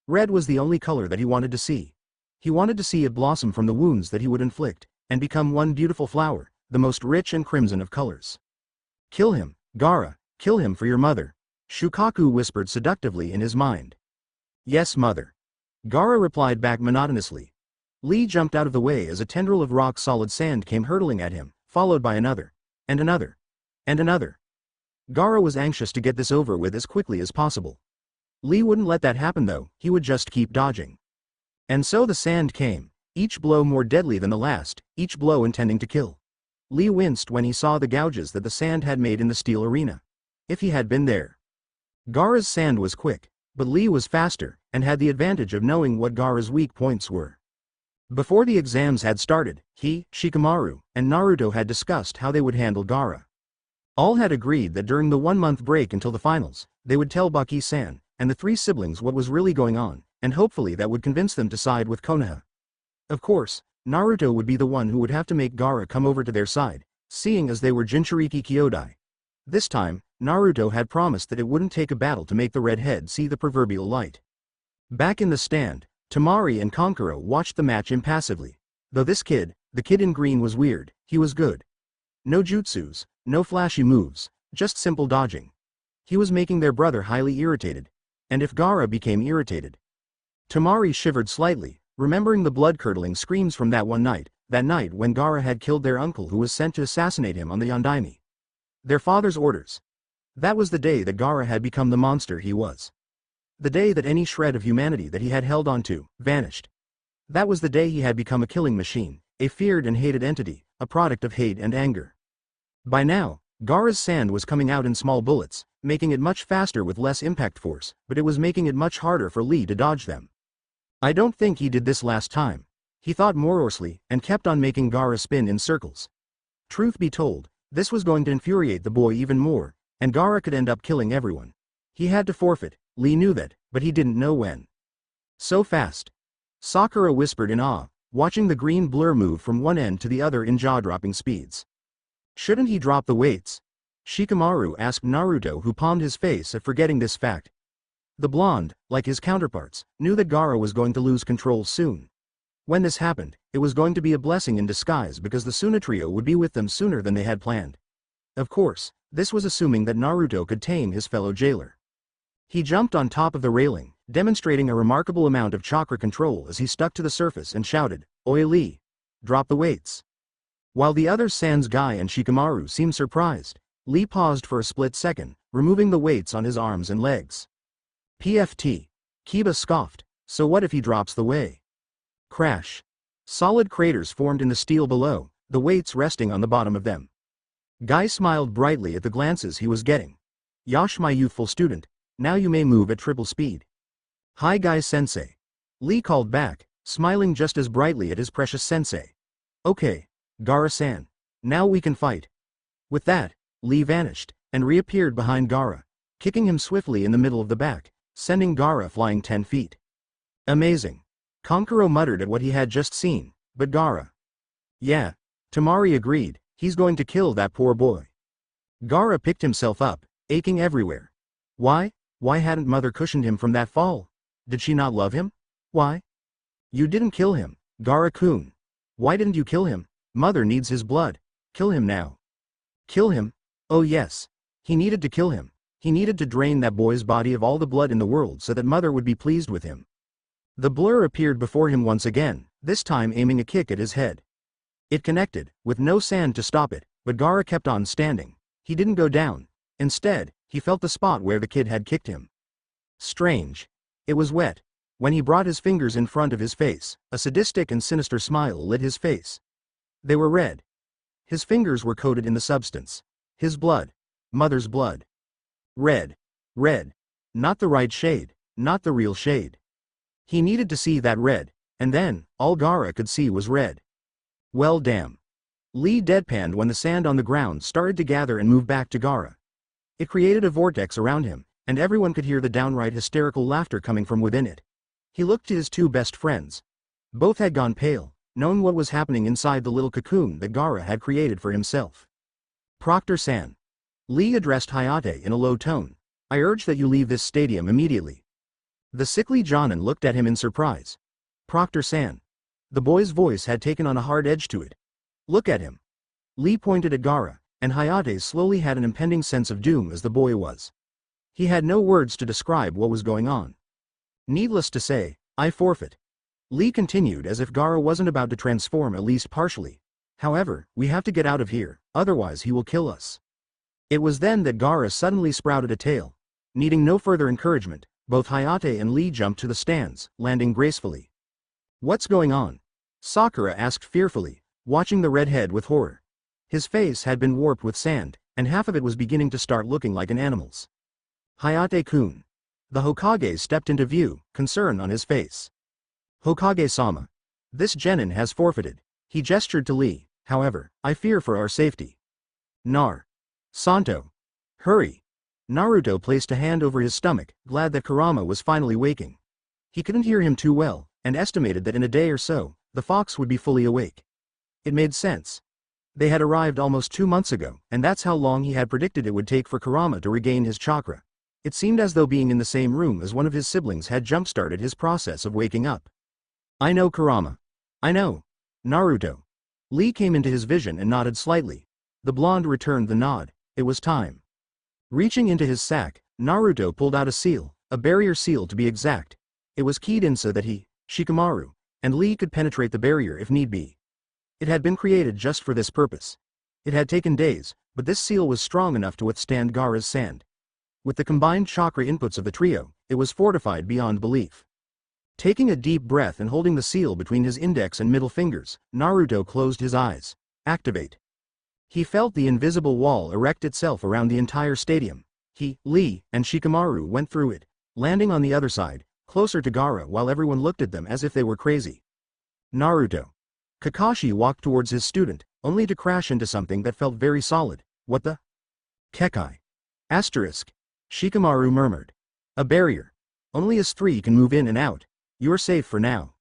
Red was the only color that he wanted to see. He wanted to see it blossom from the wounds that he would inflict, and become one beautiful flower, the most rich and crimson of colors. Kill him, Gaara, kill him for your mother, Shukaku whispered seductively in his mind. Yes, mother. Gaara replied back monotonously. Lee jumped out of the way as a tendril of rock-solid sand came hurtling at him, followed by another, and another, and another. Gaara was anxious to get this over with as quickly as possible. Lee wouldn't let that happen though, he would just keep dodging. And so the sand came, each blow more deadly than the last, each blow intending to kill. Lee winced when he saw the gouges that the sand had made in the steel arena. If he had been there. Gaara's sand was quick, but Lee was faster, and had the advantage of knowing what Gaara's weak points were. Before the exams had started, he, Shikamaru, and Naruto had discussed how they would handle Gaara. All had agreed that during the 1-month break until the finals, they would tell Baki-san, and the 3 siblings what was really going on, and hopefully that would convince them to side with Konoha. Of course, Naruto would be the one who would have to make Gaara come over to their side, seeing as they were Jinchuriki Kyodai. This time, Naruto had promised that it wouldn't take a battle to make the redhead see the proverbial light. Back in the stand, Temari and Kankuro watched the match impassively. Though this kid, the kid in green, was weird, he was good. No jutsus, no flashy moves, just simple dodging. He was making their brother highly irritated. And if Gaara became irritated. Temari shivered slightly, remembering the blood-curdling screams from that night when Gaara had killed their uncle who was sent to assassinate him on the Yondaime. Their father's orders. That was the day that Gaara had become the monster he was. The day that any shred of humanity that he had held on to vanished. That was the day he had become a killing machine, a feared and hated entity, a product of hate and anger. By now, Gaara's sand was coming out in small bullets, making it much faster with less impact force, but it was making it much harder for Lee to dodge them. I don't think he did this last time. He thought morosely, and kept on making Gaara spin in circles. Truth be told, this was going to infuriate the boy even more, and Gaara could end up killing everyone. He had to forfeit, Lee knew that, but he didn't know when. So fast. Sakura whispered in awe, watching the green blur move from one end to the other in jaw-dropping speeds. Shouldn't he drop the weights? Shikamaru asked Naruto, who palmed his face at forgetting this fact. The blonde, like his counterparts, knew that Gaara was going to lose control soon. When this happened, it was going to be a blessing in disguise because the Suna trio would be with them sooner than they had planned. Of course, this was assuming that Naruto could tame his fellow jailer. He jumped on top of the railing, demonstrating a remarkable amount of chakra control as he stuck to the surface and shouted, "Oi Lee! Drop the weights!" While the other Sans Guy and Shikamaru seemed surprised, Lee paused for a split second, removing the weights on his arms and legs. PFT. Kiba scoffed, so what if he drops the weigh? Crash. Solid craters formed in the steel below, the weights resting on the bottom of them. Guy smiled brightly at the glances he was getting. Yash, my youthful student, now you may move at triple speed. Hi Guy sensei. Lee called back, smiling just as brightly at his precious sensei. Okay, Gaara-san. Now we can fight. With that, Lee vanished, and reappeared behind Gaara, kicking him swiftly in the middle of the back, sending Gaara flying 10 feet. Amazing. Kankuro muttered at what he had just seen, but Gaara. Yeah. Temari agreed, he's going to kill that poor boy. Gaara picked himself up, aching everywhere. Why hadn't Mother cushioned him from that fall? Did she not love him? Why? You didn't kill him, Gaara-kun. Why didn't you kill him? Mother needs his blood. Kill him now. Kill him? Oh yes. He needed to kill him. He needed to drain that boy's body of all the blood in the world so that Mother would be pleased with him. The blur appeared before him once again, this time aiming a kick at his head. It connected, with no sand to stop it, but Gaara kept on standing. He didn't go down. Instead, he felt the spot where the kid had kicked him. Strange. It was wet. When he brought his fingers in front of his face, a sadistic and sinister smile lit his face. They were red. His fingers were coated in the substance. His blood. Mother's blood. Red. Red. Not the right shade, not the real shade. He needed to see that red, and then, all Gaara could see was red. Well damn. Lee deadpanned when the sand on the ground started to gather and move back to Gaara. It created a vortex around him, and everyone could hear the downright hysterical laughter coming from within it. He looked to his two best friends. Both had gone pale, knowing what was happening inside the little cocoon that Gaara had created for himself. Proctor-san. Lee addressed Hayate in a low tone. I urge that you leave this stadium immediately. The sickly Jonin looked at him in surprise. Proctor-san. The boy's voice had taken on a hard edge to it. Look at him. Lee pointed at Gaara, and Hayate slowly had an impending sense of doom as the boy was. He had no words to describe what was going on. Needless to say, I forfeit. Lee continued as if Gaara wasn't about to transform at least partially. However, we have to get out of here, otherwise he will kill us. It was then that Gaara suddenly sprouted a tail. Needing no further encouragement, both Hayate and Lee jumped to the stands, landing gracefully. What's going on? Sakura asked fearfully, watching the redhead with horror. His face had been warped with sand, and half of it was beginning to start looking like an animal's. Hayate-kun. The Hokage stepped into view, concern on his face. Hokage-sama. This genin has forfeited. He gestured to Lee, however, I fear for our safety. Santo. Hurry. Naruto placed a hand over his stomach, glad that Kurama was finally waking. He couldn't hear him too well, and estimated that in a day or so, the fox would be fully awake. It made sense. They had arrived almost 2 months ago, and that's how long he had predicted it would take for Kurama to regain his chakra. It seemed as though being in the same room as one of his siblings had jump-started his process of waking up. I know Kurama. I know. Naruto. Lee came into his vision and nodded slightly. The blonde returned the nod. It was time. Reaching into his sack, Naruto pulled out a seal, a barrier seal to be exact. It was keyed in so that he, Shikamaru, and Lee could penetrate the barrier if need be. It had been created just for this purpose. It had taken days, but this seal was strong enough to withstand Gaara's sand. With the combined chakra inputs of the trio, it was fortified beyond belief. Taking a deep breath and holding the seal between his index and middle fingers, Naruto closed his eyes. Activate. He felt the invisible wall erect itself around the entire stadium. He, Lee, and Shikamaru went through it, landing on the other side, closer to Gaara while everyone looked at them as if they were crazy. Naruto. Kakashi walked towards his student, only to crash into something that felt very solid. What the? Kekai. Asterisk. Shikamaru murmured. A barrier. Only us three can move in and out. You're safe for now.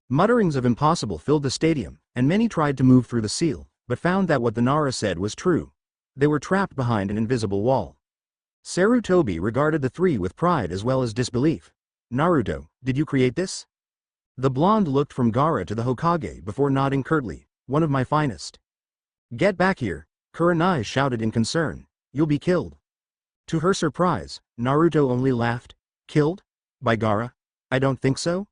Mutterings of impossible filled the stadium, and many tried to move through the seal, but found that what the Nara said was true. They were trapped behind an invisible wall. Sarutobi regarded the three with pride as well as disbelief. Naruto, did you create this? The blonde looked from Gaara to the Hokage before nodding curtly. One of my finest. Get back here, Kurenai shouted in concern. You'll be killed. To her surprise, Naruto only laughed. Killed? By Gaara? I don't think so.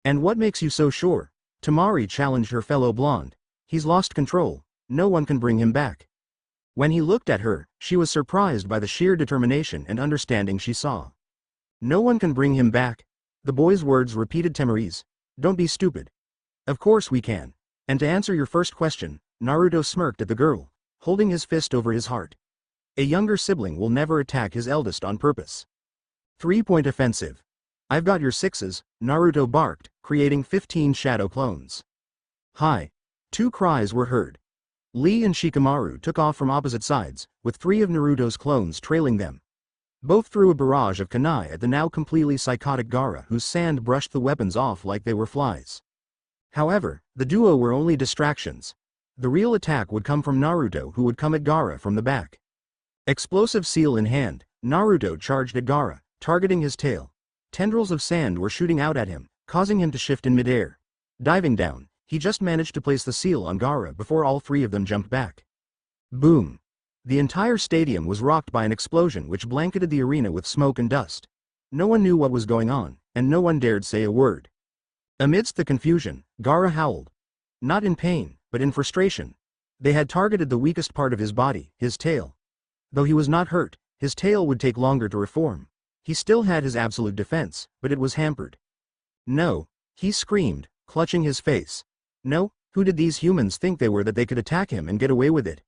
And what makes you so sure? Tamari challenged her fellow blonde. He's lost control. No one can bring him back. When he looked at her, she was surprised by the sheer determination and understanding she saw. No one can bring him back. The boy's words repeated Tamari's. Don't be stupid. Of course we can. And to answer your first question, Naruto smirked at the girl, holding his fist over his heart. A younger sibling will never attack his eldest on purpose. 3-point offensive. I've got your sixes, Naruto barked, creating 15 shadow clones. Hi. 2 cries were heard. Lee and Shikamaru took off from opposite sides, with 3 of Naruto's clones trailing them. Both threw a barrage of kunai at the now completely psychotic Gaara, whose sand brushed the weapons off like they were flies. However, the duo were only distractions. The real attack would come from Naruto, who would come at Gaara from the back. Explosive seal in hand, Naruto charged at Gaara, targeting his tail. Tendrils of sand were shooting out at him, causing him to shift in midair. Diving down, he just managed to place the seal on Gaara before all 3 of them jumped back. Boom! The entire stadium was rocked by an explosion which blanketed the arena with smoke and dust. No one knew what was going on, and no one dared say a word. Amidst the confusion, Gaara howled. Not in pain, but in frustration. They had targeted the weakest part of his body, his tail. Though he was not hurt, his tail would take longer to reform. He still had his absolute defense, but it was hampered. No, he screamed, clutching his face. No, who did these humans think they were that they could attack him and get away with it?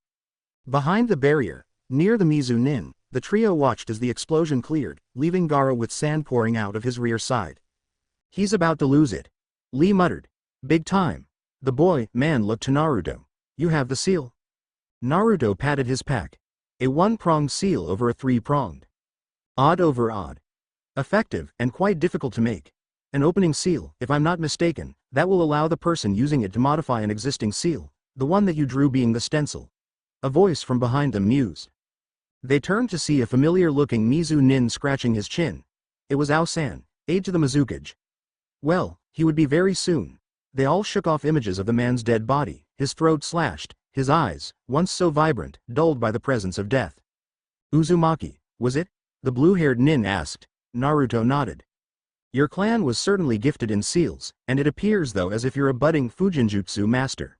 Behind the barrier, near the Mizu Nin, the trio watched as the explosion cleared, leaving Gaara with sand pouring out of his rear side. He's about to lose it. Lee muttered. Big time. The man looked to Naruto. You have the seal. Naruto patted his pack. A one-pronged seal over a three-pronged. Odd over odd. Effective, and quite difficult to make. An opening seal, if I'm not mistaken, that will allow the person using it to modify an existing seal, the one that you drew being the stencil. A voice from behind them mused. They turned to see a familiar-looking Mizu Nin scratching his chin. It was Ao-san, aide to the Mizukage. Well, he would be very soon. They all shook off images of the man's dead body, his throat slashed, his eyes, once so vibrant, dulled by the presence of death. Uzumaki, was it? The blue-haired Nin asked. Naruto nodded. Your clan was certainly gifted in seals, and it appears though as if you're a budding Fujinjutsu master.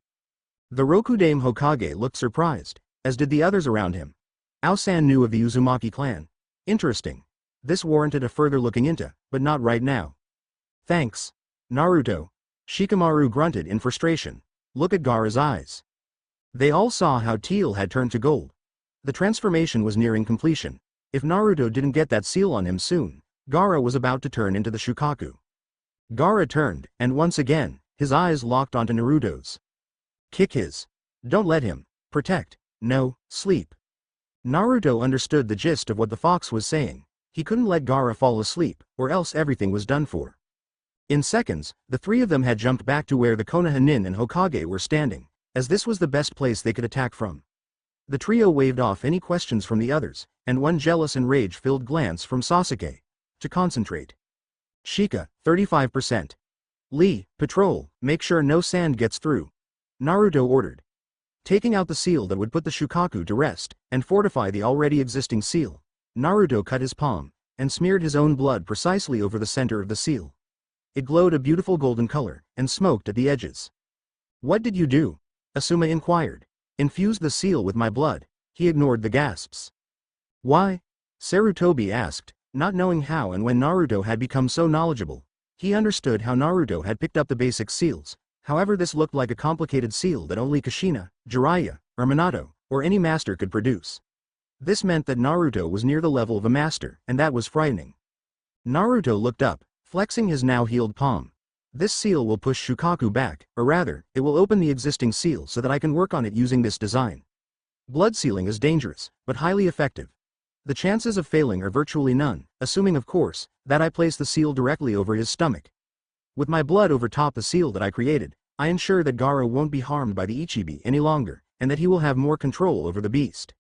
The Rokudame Hokage looked surprised, as did the others around him. Ao-san knew of the Uzumaki clan. Interesting. This warranted a further looking into, but not right now. Thanks. Naruto. Shikamaru grunted in frustration. Look at Gaara's eyes. They all saw how teal had turned to gold. The transformation was nearing completion. If Naruto didn't get that seal on him soon, Gaara was about to turn into the Shukaku. Gaara turned, and once again, his eyes locked onto Naruto's. Kick his. Don't let him. Protect. No, sleep. Naruto understood the gist of what the fox was saying. He couldn't let Gaara fall asleep, or else everything was done for. In seconds, the three of them had jumped back to where the Konoha Nin and Hokage were standing, as this was the best place they could attack from. The trio waved off any questions from the others, and one jealous and rage-filled glance from Sasuke. To concentrate. Shika, 35%. Lee, patrol, make sure no sand gets through. Naruto ordered. Taking out the seal that would put the Shukaku to rest, and fortify the already existing seal, Naruto cut his palm, and smeared his own blood precisely over the center of the seal. It glowed a beautiful golden color, and smoked at the edges. What did you do? Asuma inquired. Infused the seal with my blood. He ignored the gasps. Why? Sarutobi asked, not knowing how and when Naruto had become so knowledgeable. He understood how Naruto had picked up the basic seals, however this looked like a complicated seal that only Kushina, Jiraiya, or Minato, or any master could produce. This meant that Naruto was near the level of a master, and that was frightening. Naruto looked up, flexing his now healed palm. This seal will push Shukaku back, or rather, it will open the existing seal so that I can work on it using this design. Blood sealing is dangerous, but highly effective. The chances of failing are virtually none, assuming of course, that I place the seal directly over his stomach. With my blood over top the seal that I created, I ensure that Gaara won't be harmed by the Ichibi any longer, and that he will have more control over the beast.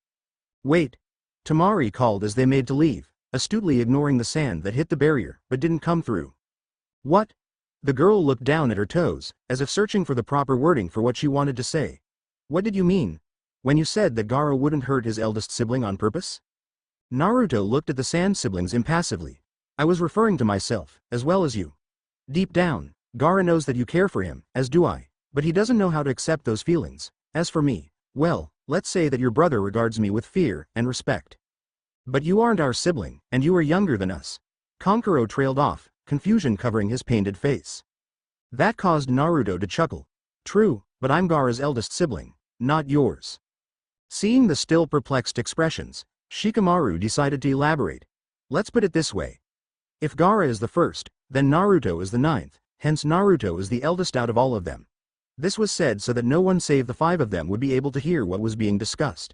Wait. Temari called as they made to leave, astutely ignoring the sand that hit the barrier, but didn't come through. What? The girl looked down at her toes, as if searching for the proper wording for what she wanted to say. What did you mean? When you said that Gaara wouldn't hurt his eldest sibling on purpose? Naruto looked at the sand siblings impassively. I was referring to myself, as well as you. Deep down, Gaara knows that you care for him, as do I, but he doesn't know how to accept those feelings. As for me, well, let's say that your brother regards me with fear and respect. But you aren't our sibling, and you are younger than us. Kankuro trailed off, confusion covering his painted face. That caused Naruto to chuckle. True, but I'm Gaara's eldest sibling, not yours. Seeing the still perplexed expressions, Shikamaru decided to elaborate. Let's put it this way. If Gaara is the first, then Naruto is the ninth, hence Naruto is the eldest out of all of them. This was said so that no one save the five of them would be able to hear what was being discussed.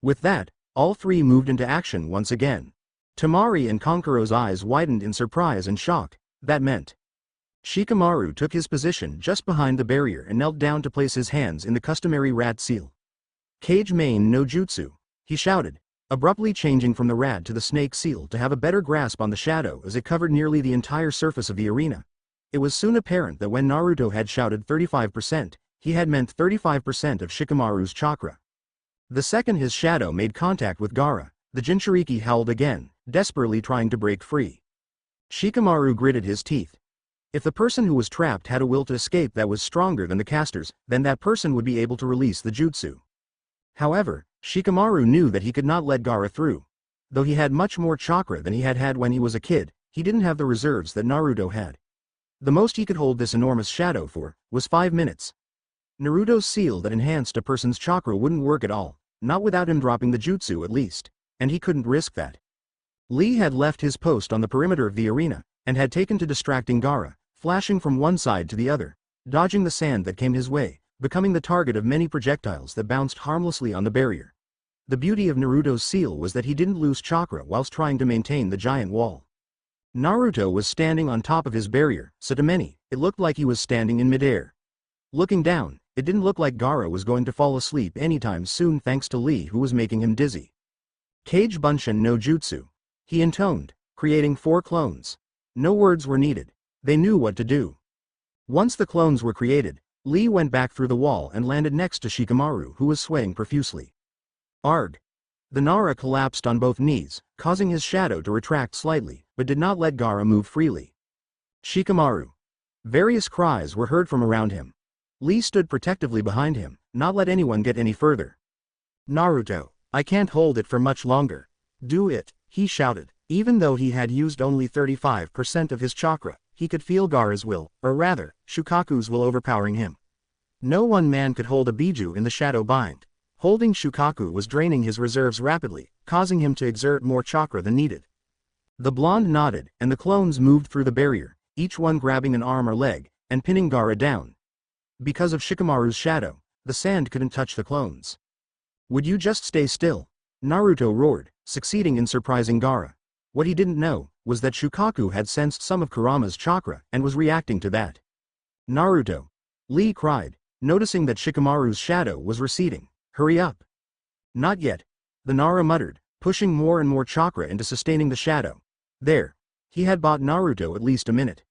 With that, all three moved into action once again. Temari and Kankuro's eyes widened in surprise and shock. That meant. Shikamaru took his position just behind the barrier and knelt down to place his hands in the customary rat seal. Kage main no jutsu, he shouted, abruptly changing from the rat to the snake seal to have a better grasp on the shadow as it covered nearly the entire surface of the arena. It was soon apparent that when Naruto had shouted 35%, he had meant 35% of Shikamaru's chakra. The second his shadow made contact with Gaara, the Jinchuriki howled again, desperately trying to break free. Shikamaru gritted his teeth. If the person who was trapped had a will to escape that was stronger than the caster's, then that person would be able to release the jutsu. However, Shikamaru knew that he could not let Gaara through. Though he had much more chakra than he had had when he was a kid, he didn't have the reserves that Naruto had. The most he could hold this enormous shadow for was 5 minutes. Naruto's seal that enhanced a person's chakra wouldn't work at all, not without him dropping the jutsu at least, and he couldn't risk that. Lee had left his post on the perimeter of the arena, and had taken to distracting Gaara, flashing from one side to the other, dodging the sand that came his way, becoming the target of many projectiles that bounced harmlessly on the barrier. The beauty of Naruto's seal was that he didn't lose chakra whilst trying to maintain the giant wall. Naruto was standing on top of his barrier, so to many, it looked like he was standing in midair. Looking down, it didn't look like Gaara was going to fall asleep anytime soon thanks to Lee, who was making him dizzy. Kage Bunshin no Jutsu, he intoned, creating 4 clones. No words were needed. They knew what to do. Once the clones were created, Lee went back through the wall and landed next to Shikamaru, who was swaying profusely. Arg! The Nara collapsed on both knees, causing his shadow to retract slightly, but did not let Gaara move freely. Shikamaru! Various cries were heard from around him. Lee stood protectively behind him, not let anyone get any further. Naruto, I can't hold it for much longer. Do it, he shouted. Even though he had used only 35% of his chakra, he could feel Gaara's will, or rather, Shukaku's will overpowering him. No one man could hold a Biju in the shadow bind. Holding Shukaku was draining his reserves rapidly, causing him to exert more chakra than needed. The blonde nodded, and the clones moved through the barrier, each one grabbing an arm or leg, and pinning Gaara down. Because of Shikamaru's shadow, the sand couldn't touch the clones. Would you just stay still? Naruto roared, succeeding in surprising Gaara. What he didn't know was that Shukaku had sensed some of Kurama's chakra and was reacting to that. Naruto! Lee cried, noticing that Shikamaru's shadow was receding. Hurry up! Not yet, the Nara muttered, pushing more and more chakra into sustaining the shadow. There. He had bought Naruto at least a minute.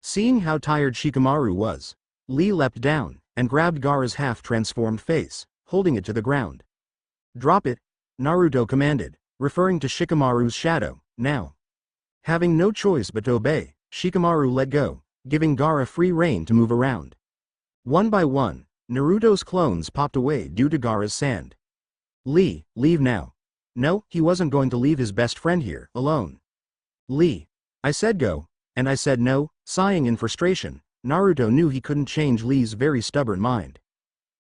Seeing how tired Shikamaru was, Lee leapt down and grabbed Gaara's half-transformed face, holding it to the ground. Drop it, Naruto commanded, referring to Shikamaru's shadow. Now. Having no choice but to obey, Shikamaru let go, giving Gaara free rein to move around. One by one, Naruto's clones popped away due to Gaara's sand. Lee, leave now. No, he wasn't going to leave his best friend here, alone. Lee. I said go, and I said no. Sighing in frustration, Naruto knew he couldn't change Lee's very stubborn mind.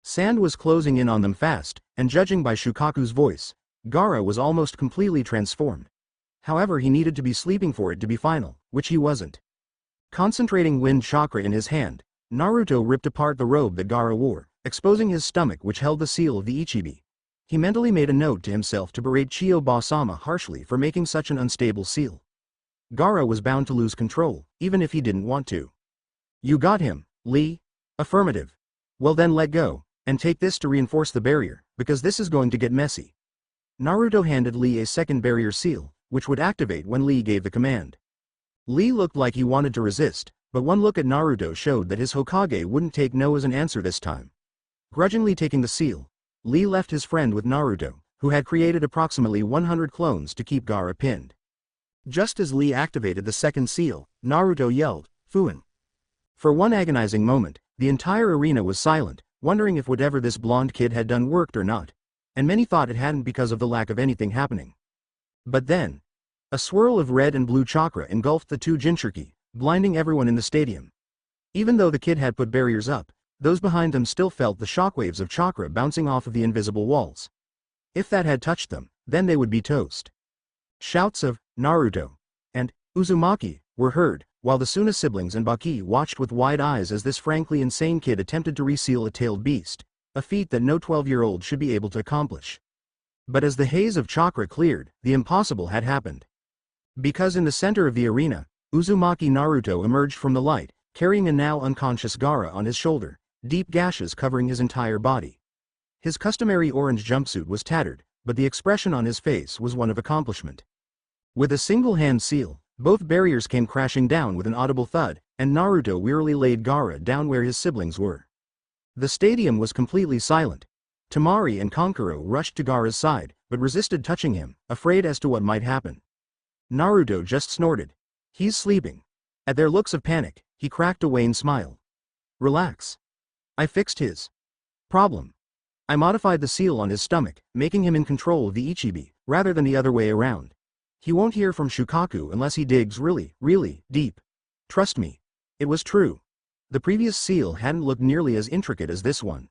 Sand was closing in on them fast, and judging by Shukaku's voice, Gaara was almost completely transformed. However, he needed to be sleeping for it to be final, which he wasn't. Concentrating wind chakra in his hand, Naruto ripped apart the robe that Gaara wore, exposing his stomach which held the seal of the Ichibi. He mentally made a note to himself to berate Chiyo-Ba-sama harshly for making such an unstable seal. Gaara was bound to lose control, even if he didn't want to. You got him, Lee? Affirmative. Well then let go, and take this to reinforce the barrier, because this is going to get messy. Naruto handed Lee a second barrier seal, which would activate when Lee gave the command. Lee looked like he wanted to resist, but one look at Naruto showed that his Hokage wouldn't take no as an answer this time. Grudgingly taking the seal, Lee left his friend with Naruto, who had created approximately 100 clones to keep Gaara pinned. Just as Lee activated the second seal, Naruto yelled, Fuin. For one agonizing moment, the entire arena was silent, wondering if whatever this blonde kid had done worked or not, and many thought it hadn't because of the lack of anything happening. But then, a swirl of red and blue chakra engulfed the two Jinchuriki, blinding everyone in the stadium. Even though the kid had put barriers up, those behind them still felt the shockwaves of chakra bouncing off of the invisible walls. If that had touched them, then they would be toast. Shouts of Naruto and Uzumaki were heard, while the Suna siblings and Baki watched with wide eyes as this frankly insane kid attempted to reseal a tailed beast, a feat that no 12-year-old should be able to accomplish. But as the haze of chakra cleared, the impossible had happened. Because in the center of the arena, Uzumaki Naruto emerged from the light, carrying a now unconscious Gaara on his shoulder, deep gashes covering his entire body. His customary orange jumpsuit was tattered, but the expression on his face was one of accomplishment. With a single hand seal, both barriers came crashing down with an audible thud, and Naruto wearily laid Gaara down where his siblings were. The stadium was completely silent. Temari and Kankuro rushed to Gaara's side, but resisted touching him, afraid as to what might happen. Naruto just snorted. He's sleeping. At their looks of panic, he cracked a wan smile. Relax. I fixed his problem. I modified the seal on his stomach, making him in control of the Ichibi, rather than the other way around. He won't hear from Shukaku unless he digs really, really deep. Trust me. It was true. The previous seal hadn't looked nearly as intricate as this one.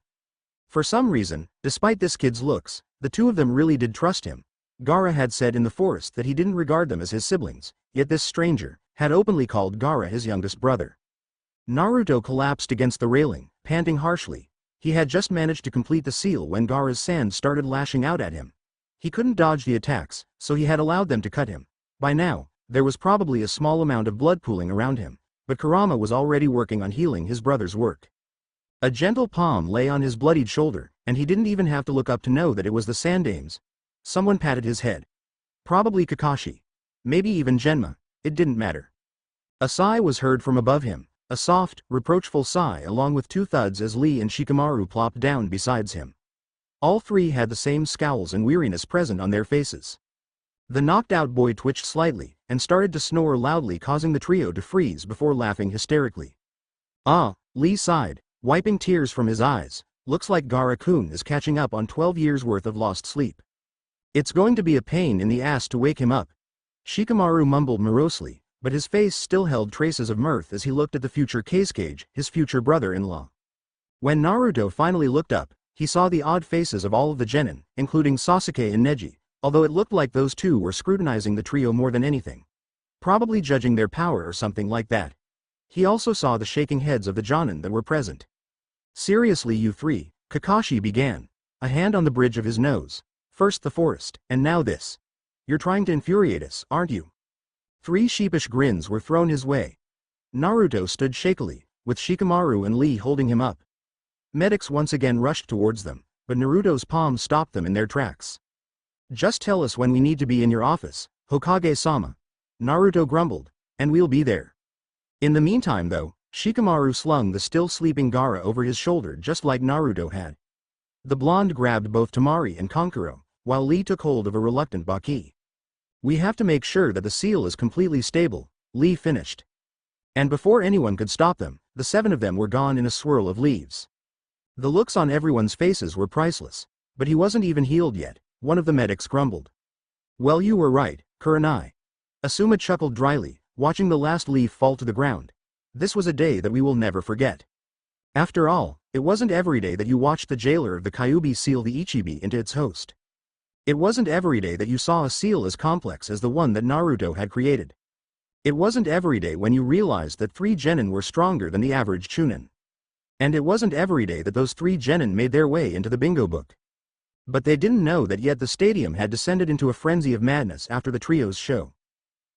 For some reason, despite this kid's looks, the two of them really did trust him. Gaara had said in the forest that he didn't regard them as his siblings, yet this stranger had openly called Gaara his youngest brother. Naruto collapsed against the railing, panting harshly. He had just managed to complete the seal when Gaara's sand started lashing out at him. He couldn't dodge the attacks, so he had allowed them to cut him. By now, there was probably a small amount of blood pooling around him, but Kurama was already working on healing his brother's work. A gentle palm lay on his bloodied shoulder, and he didn't even have to look up to know that it was the Sandame's. Someone patted his head. Probably Kakashi. Maybe even Genma. It didn't matter. A sigh was heard from above him, a soft, reproachful sigh along with two thuds as Lee and Shikamaru plopped down beside him. All three had the same scowls and weariness present on their faces. The knocked-out boy twitched slightly, and started to snore loudly, causing the trio to freeze before laughing hysterically. Ah, Lee sighed, wiping tears from his eyes. Looks like Gaara-kun is catching up on 12 years' worth of lost sleep. It's going to be a pain in the ass to wake him up. Shikamaru mumbled morosely, but his face still held traces of mirth as he looked at the future Kazekage, his future brother-in-law. When Naruto finally looked up, he saw the odd faces of all of the genin, including Sasuke and Neji, although it looked like those two were scrutinizing the trio more than anything. Probably judging their power or something like that. He also saw the shaking heads of the jonin that were present. Seriously, you three, Kakashi began, a hand on the bridge of his nose. First the forest, and now this. You're trying to infuriate us, aren't you? Three sheepish grins were thrown his way. Naruto stood shakily, with Shikamaru and Lee holding him up. Medics once again rushed towards them, but Naruto's palm stopped them in their tracks. Just tell us when we need to be in your office, Hokage-sama. Naruto grumbled, and we'll be there. In the meantime though, Shikamaru slung the still sleeping Gaara over his shoulder just like Naruto had. The blonde grabbed both Temari and Kankuro, while Lee took hold of a reluctant Baki. We have to make sure that the seal is completely stable, Lee finished. And before anyone could stop them, the seven of them were gone in a swirl of leaves. The looks on everyone's faces were priceless, but he wasn't even healed yet, one of the medics grumbled. Well, you were right, Kurenai. Asuma chuckled dryly, watching the last leaf fall to the ground. This was a day that we will never forget. After all, it wasn't every day that you watched the jailer of the Kyuubi seal the Ichibi into its host. It wasn't every day that you saw a seal as complex as the one that Naruto had created. It wasn't every day when you realized that 3 genin were stronger than the average chunin. And it wasn't every day that those 3 genin made their way into the bingo book. But they didn't know that yet the stadium had descended into a frenzy of madness after the trio's show.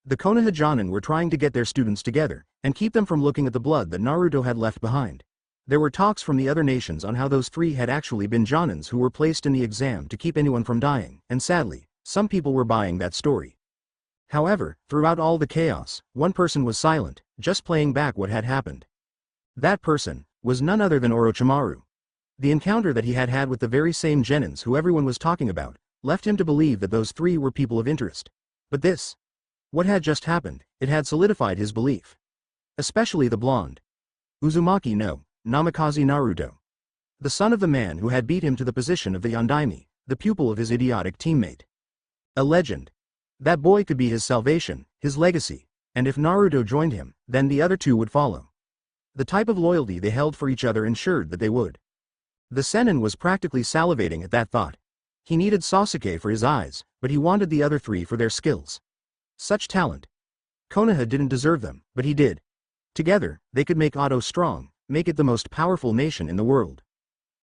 The Konoha Jonin were trying to get their students together, and keep them from looking at the blood that Naruto had left behind. There were talks from the other nations on how those 3 had actually been Jonins who were placed in the exam to keep anyone from dying, and sadly, some people were buying that story. However, throughout all the chaos, one person was silent, just playing back what had happened. That person was none other than Orochimaru. The encounter that he had had with the very same Genins who everyone was talking about, left him to believe that those 3 were people of interest. But this, what had just happened, it had solidified his belief. Especially the blonde. Uzumaki no Namikaze Naruto. The son of the man who had beat him to the position of the Yondaime, the pupil of his idiotic teammate. A legend. That boy could be his salvation, his legacy, and if Naruto joined him, then the other 2 would follow. The type of loyalty they held for each other ensured that they would. The Sennin was practically salivating at that thought. He needed Sasuke for his eyes, but he wanted the other 3 for their skills. Such talent. Konoha didn't deserve them, but he did. Together, they could make Oto strong, make it the most powerful nation in the world.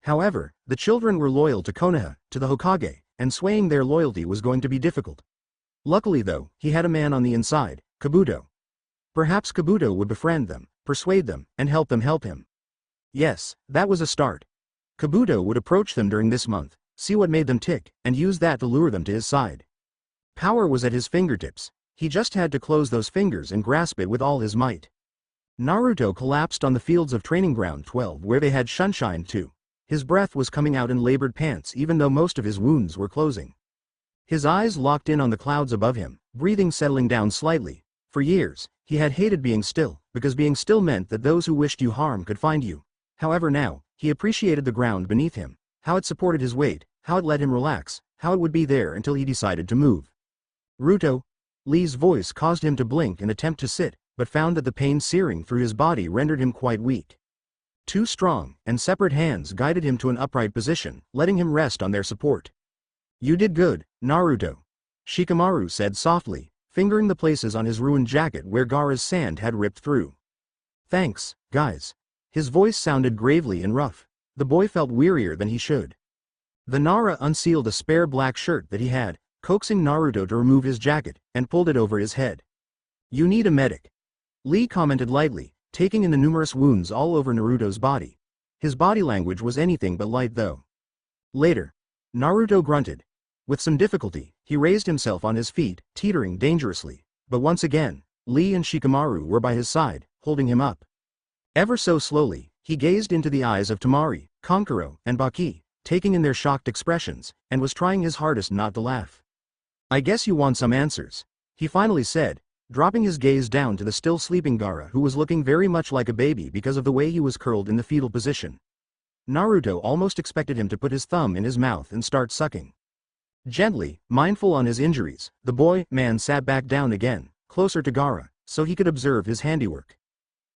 However, the children were loyal to Konoha, to the Hokage, and swaying their loyalty was going to be difficult. Luckily though, he had a man on the inside, Kabuto. Perhaps Kabuto would befriend them, persuade them, and help them help him. Yes, that was a start. Kabuto would approach them during this month, see what made them tick, and use that to lure them to his side. Power was at his fingertips, he just had to close those fingers and grasp it with all his might. Naruto collapsed on the fields of Training Ground 12 where they had Sunshine too. His breath was coming out in labored pants even though most of his wounds were closing. His eyes locked in on the clouds above him, breathing settling down slightly. For years, he had hated being still, because being still meant that those who wished you harm could find you. However now, he appreciated the ground beneath him, how it supported his weight, how it let him relax, how it would be there until he decided to move. Ruto. Lee's voice caused him to blink and attempt to sit, but found that the pain searing through his body rendered him quite weak. Two strong and separate hands guided him to an upright position, letting him rest on their support. "You did good, Naruto," Shikamaru said softly, fingering the places on his ruined jacket where Gaara's sand had ripped through. "Thanks, guys." His voice sounded gravely and rough. The boy felt wearier than he should. The Nara unsealed a spare black shirt that he had, coaxing Naruto to remove his jacket, and pulled it over his head. "You need a medic," Lee commented lightly, taking in the numerous wounds all over Naruto's body. His body language was anything but light though. Later, Naruto grunted. With some difficulty, he raised himself on his feet, teetering dangerously, but once again, Lee and Shikamaru were by his side, holding him up. Ever so slowly, he gazed into the eyes of Temari, Kankuro, and Baki, taking in their shocked expressions, and was trying his hardest not to laugh. "I guess you want some answers," he finally said, dropping his gaze down to the still sleeping Gaara, who was looking very much like a baby because of the way he was curled in the fetal position. Naruto almost expected him to put his thumb in his mouth and start sucking. Gently, mindful on his injuries, the man sat back down again, closer to Gaara, so he could observe his handiwork.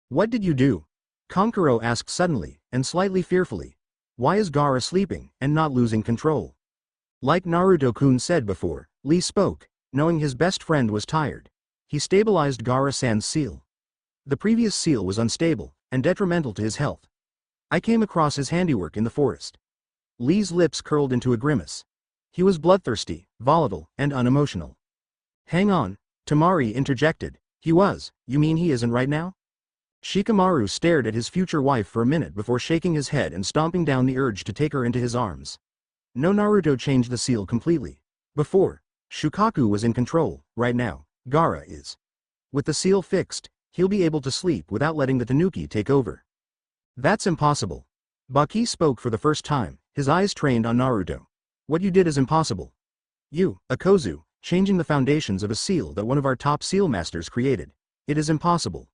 "What did you do?" Kankuro asked suddenly, and slightly fearfully. Why is Gaara sleeping, and not losing control? Like Naruto-kun said before, Lee spoke, knowing his best friend was tired. He stabilized Gaara-san's seal. The previous seal was unstable, and detrimental to his health. "I came across his handiwork in the forest." Lee's lips curled into a grimace. He was bloodthirsty, volatile, and unemotional. "Hang on," Temari interjected. "He was, you mean he isn't right now?" Shikamaru stared at his future wife for a minute before shaking his head and stomping down the urge to take her into his arms. No, Naruto changed the seal completely. Before, Shukaku was in control. Right now, Gaara is. With the seal fixed, he'll be able to sleep without letting the Tanuki take over. "That's impossible." Baki spoke for the first time, his eyes trained on Naruto. "What you did is impossible. You, Akozu, changing the foundations of a seal that one of our top seal masters created. It is impossible."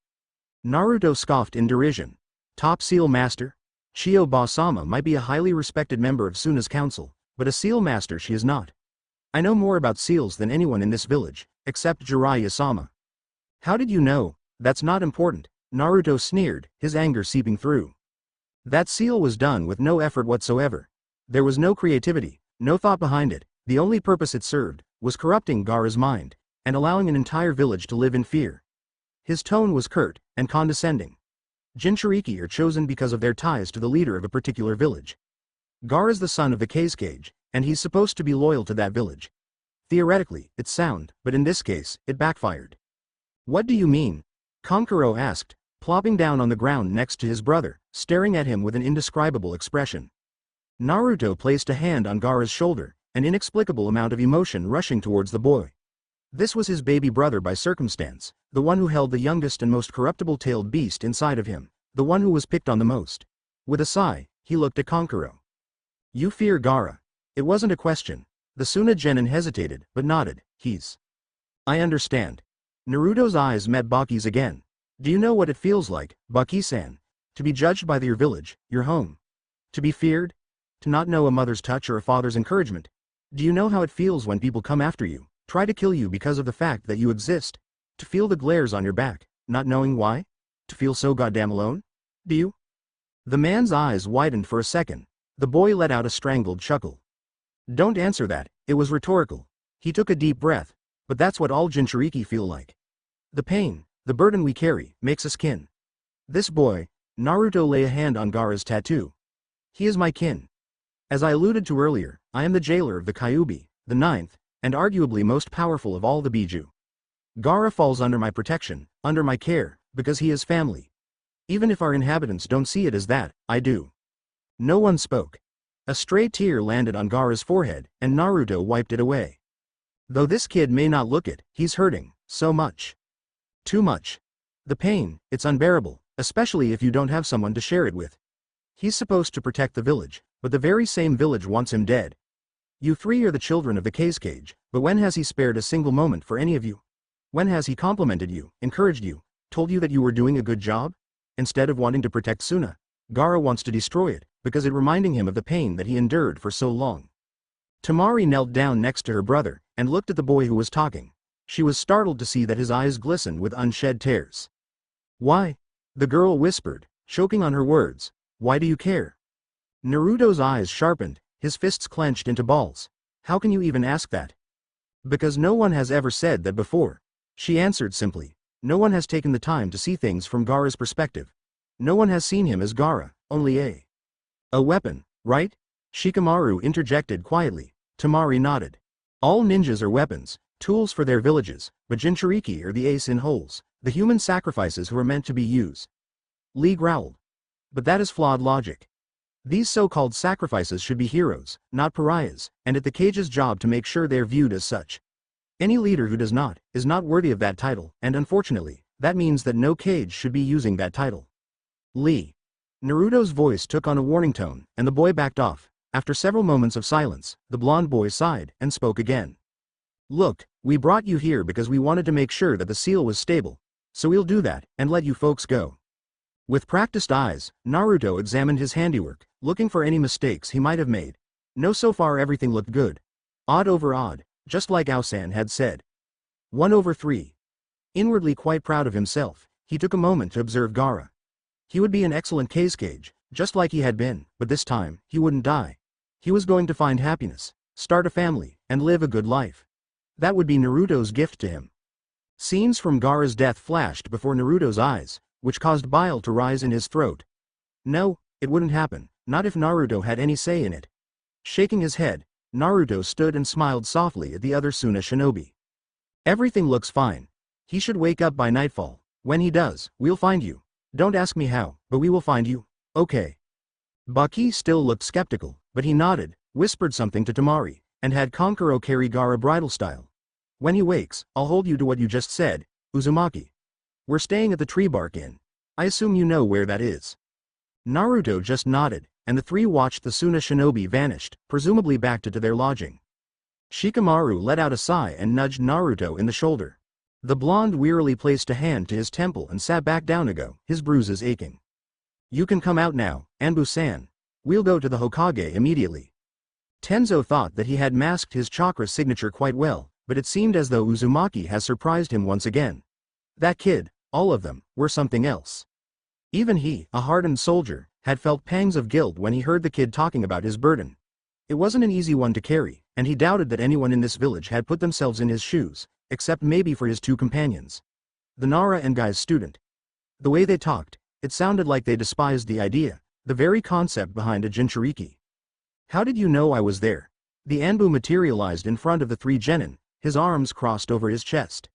Naruto scoffed in derision. "Top seal master? Chiyo Ba-sama might be a highly respected member of Suna's council, but a seal master she is not. I know more about seals than anyone in this village, except Jiraiya-sama." "How did you know?" "That's not important," Naruto sneered, his anger seeping through. "That seal was done with no effort whatsoever. There was no creativity, no thought behind it. The only purpose it served was corrupting Gaara's mind, and allowing an entire village to live in fear." His tone was curt and condescending. Jinchuriki are chosen because of their ties to the leader of a particular village. Gaara's the son of the Kazekage, and he's supposed to be loyal to that village. Theoretically, it's sound, but in this case, it backfired. "What do you mean?" Kankuro asked, plopping down on the ground next to his brother, staring at him with an indescribable expression. Naruto placed a hand on Gaara's shoulder, an inexplicable amount of emotion rushing towards the boy. This was his baby brother by circumstance, the one who held the youngest and most corruptible-tailed beast inside of him, the one who was picked on the most. With a sigh, he looked at Kankuro. "You fear Gaara." It wasn't a question. The Suna Genin hesitated, but nodded. "He's." "I understand." Naruto's eyes met Baki's again. "Do you know what it feels like, Baki-san? To be judged by your village, your home. To be feared? To not know a mother's touch or a father's encouragement? Do you know how it feels when people come after you, try to kill you because of the fact that you exist? To feel the glares on your back, not knowing why? To feel so goddamn alone? Do you?" The man's eyes widened for a second. The boy let out a strangled chuckle. "Don't answer that, it was rhetorical." He took a deep breath. "But that's what all Jinchuriki feel like. The pain, the burden we carry, makes us kin. This boy," Naruto lay a hand on Gaara's tattoo. "He is my kin. As I alluded to earlier, I am the jailer of the Kyuubi, the ninth, and arguably most powerful of all the Biju. Gaara falls under my protection, under my care, because he is family. Even if our inhabitants don't see it as that, I do." No one spoke. A stray tear landed on Gaara's forehead, and Naruto wiped it away. "Though this kid may not look it, he's hurting, so much. Too much. The pain, it's unbearable, especially if you don't have someone to share it with. He's supposed to protect the village, but the very same village wants him dead. You three are the children of the Kazekage, but when has he spared a single moment for any of you? When has he complimented you, encouraged you, told you that you were doing a good job? Instead of wanting to protect Suna, Gaara wants to destroy it, because it reminding him of the pain that he endured for so long." Temari knelt down next to her brother, and looked at the boy who was talking. She was startled to see that his eyes glistened with unshed tears. Why? The girl whispered, choking on her words. Why do you care? Naruto's eyes sharpened, his fists clenched into balls. How can you even ask that? Because no one has ever said that before. She answered simply. No one has taken the time to see things from Gaara's perspective. No one has seen him as Gaara, only a weapon, right? Shikamaru interjected quietly. Temari nodded. All ninjas are weapons, tools for their villages, but Jinchuriki are the ace in holes, the human sacrifices who are meant to be used. Lee growled. But that is flawed logic. These so-called sacrifices should be heroes, not pariahs, and it's the cage's job to make sure they're viewed as such. Any leader who does not, is not worthy of that title, and unfortunately, that means that no cage should be using that title. Lee. Naruto's voice took on a warning tone, and the boy backed off. After several moments of silence, the blonde boy sighed, and spoke again. Look, we brought you here because we wanted to make sure that the seal was stable, so we'll do that, and let you folks go. With practiced eyes, Naruto examined his handiwork, looking for any mistakes he might have made. No, so far everything looked good. Odd over odd, just like Aosan had said. 1/3. Inwardly quite proud of himself, he took a moment to observe Gaara. He would be an excellent cage, just like he had been, but this time, he wouldn't die. He was going to find happiness, start a family, and live a good life. That would be Naruto's gift to him. Scenes from Gaara's death flashed before Naruto's eyes, which caused bile to rise in his throat. No, it wouldn't happen, not if Naruto had any say in it. Shaking his head, Naruto stood and smiled softly at the other Suna shinobi. Everything looks fine. He should wake up by nightfall. When he does, we'll find you. Don't ask me how, but we will find you. Okay. Baki still looked skeptical, but he nodded, whispered something to Temari, and had Kankuro carry Gaara bridal style. When he wakes, I'll hold you to what you just said, Uzumaki. We're staying at the Tree Bark Inn. I assume you know where that is. Naruto just nodded, and the three watched the Suna shinobi vanished, presumably back to their lodging. Shikamaru let out a sigh and nudged Naruto in the shoulder. The blonde wearily placed a hand to his temple and sat back down ago, his bruises aching. You can come out now, Anbu-san. We'll go to the Hokage immediately. Tenzo thought that he had masked his chakra signature quite well, but it seemed as though Uzumaki has surprised him once again. That kid, all of them, were something else. Even he, a hardened soldier, had felt pangs of guilt when he heard the kid talking about his burden. It wasn't an easy one to carry, and he doubted that anyone in this village had put themselves in his shoes, except maybe for his two companions. The Nara and Guy's student. The way they talked, it sounded like they despised the idea, the very concept behind a Jinchuriki. How did you know I was there? The Anbu materialized in front of the three genin, his arms crossed over his chest.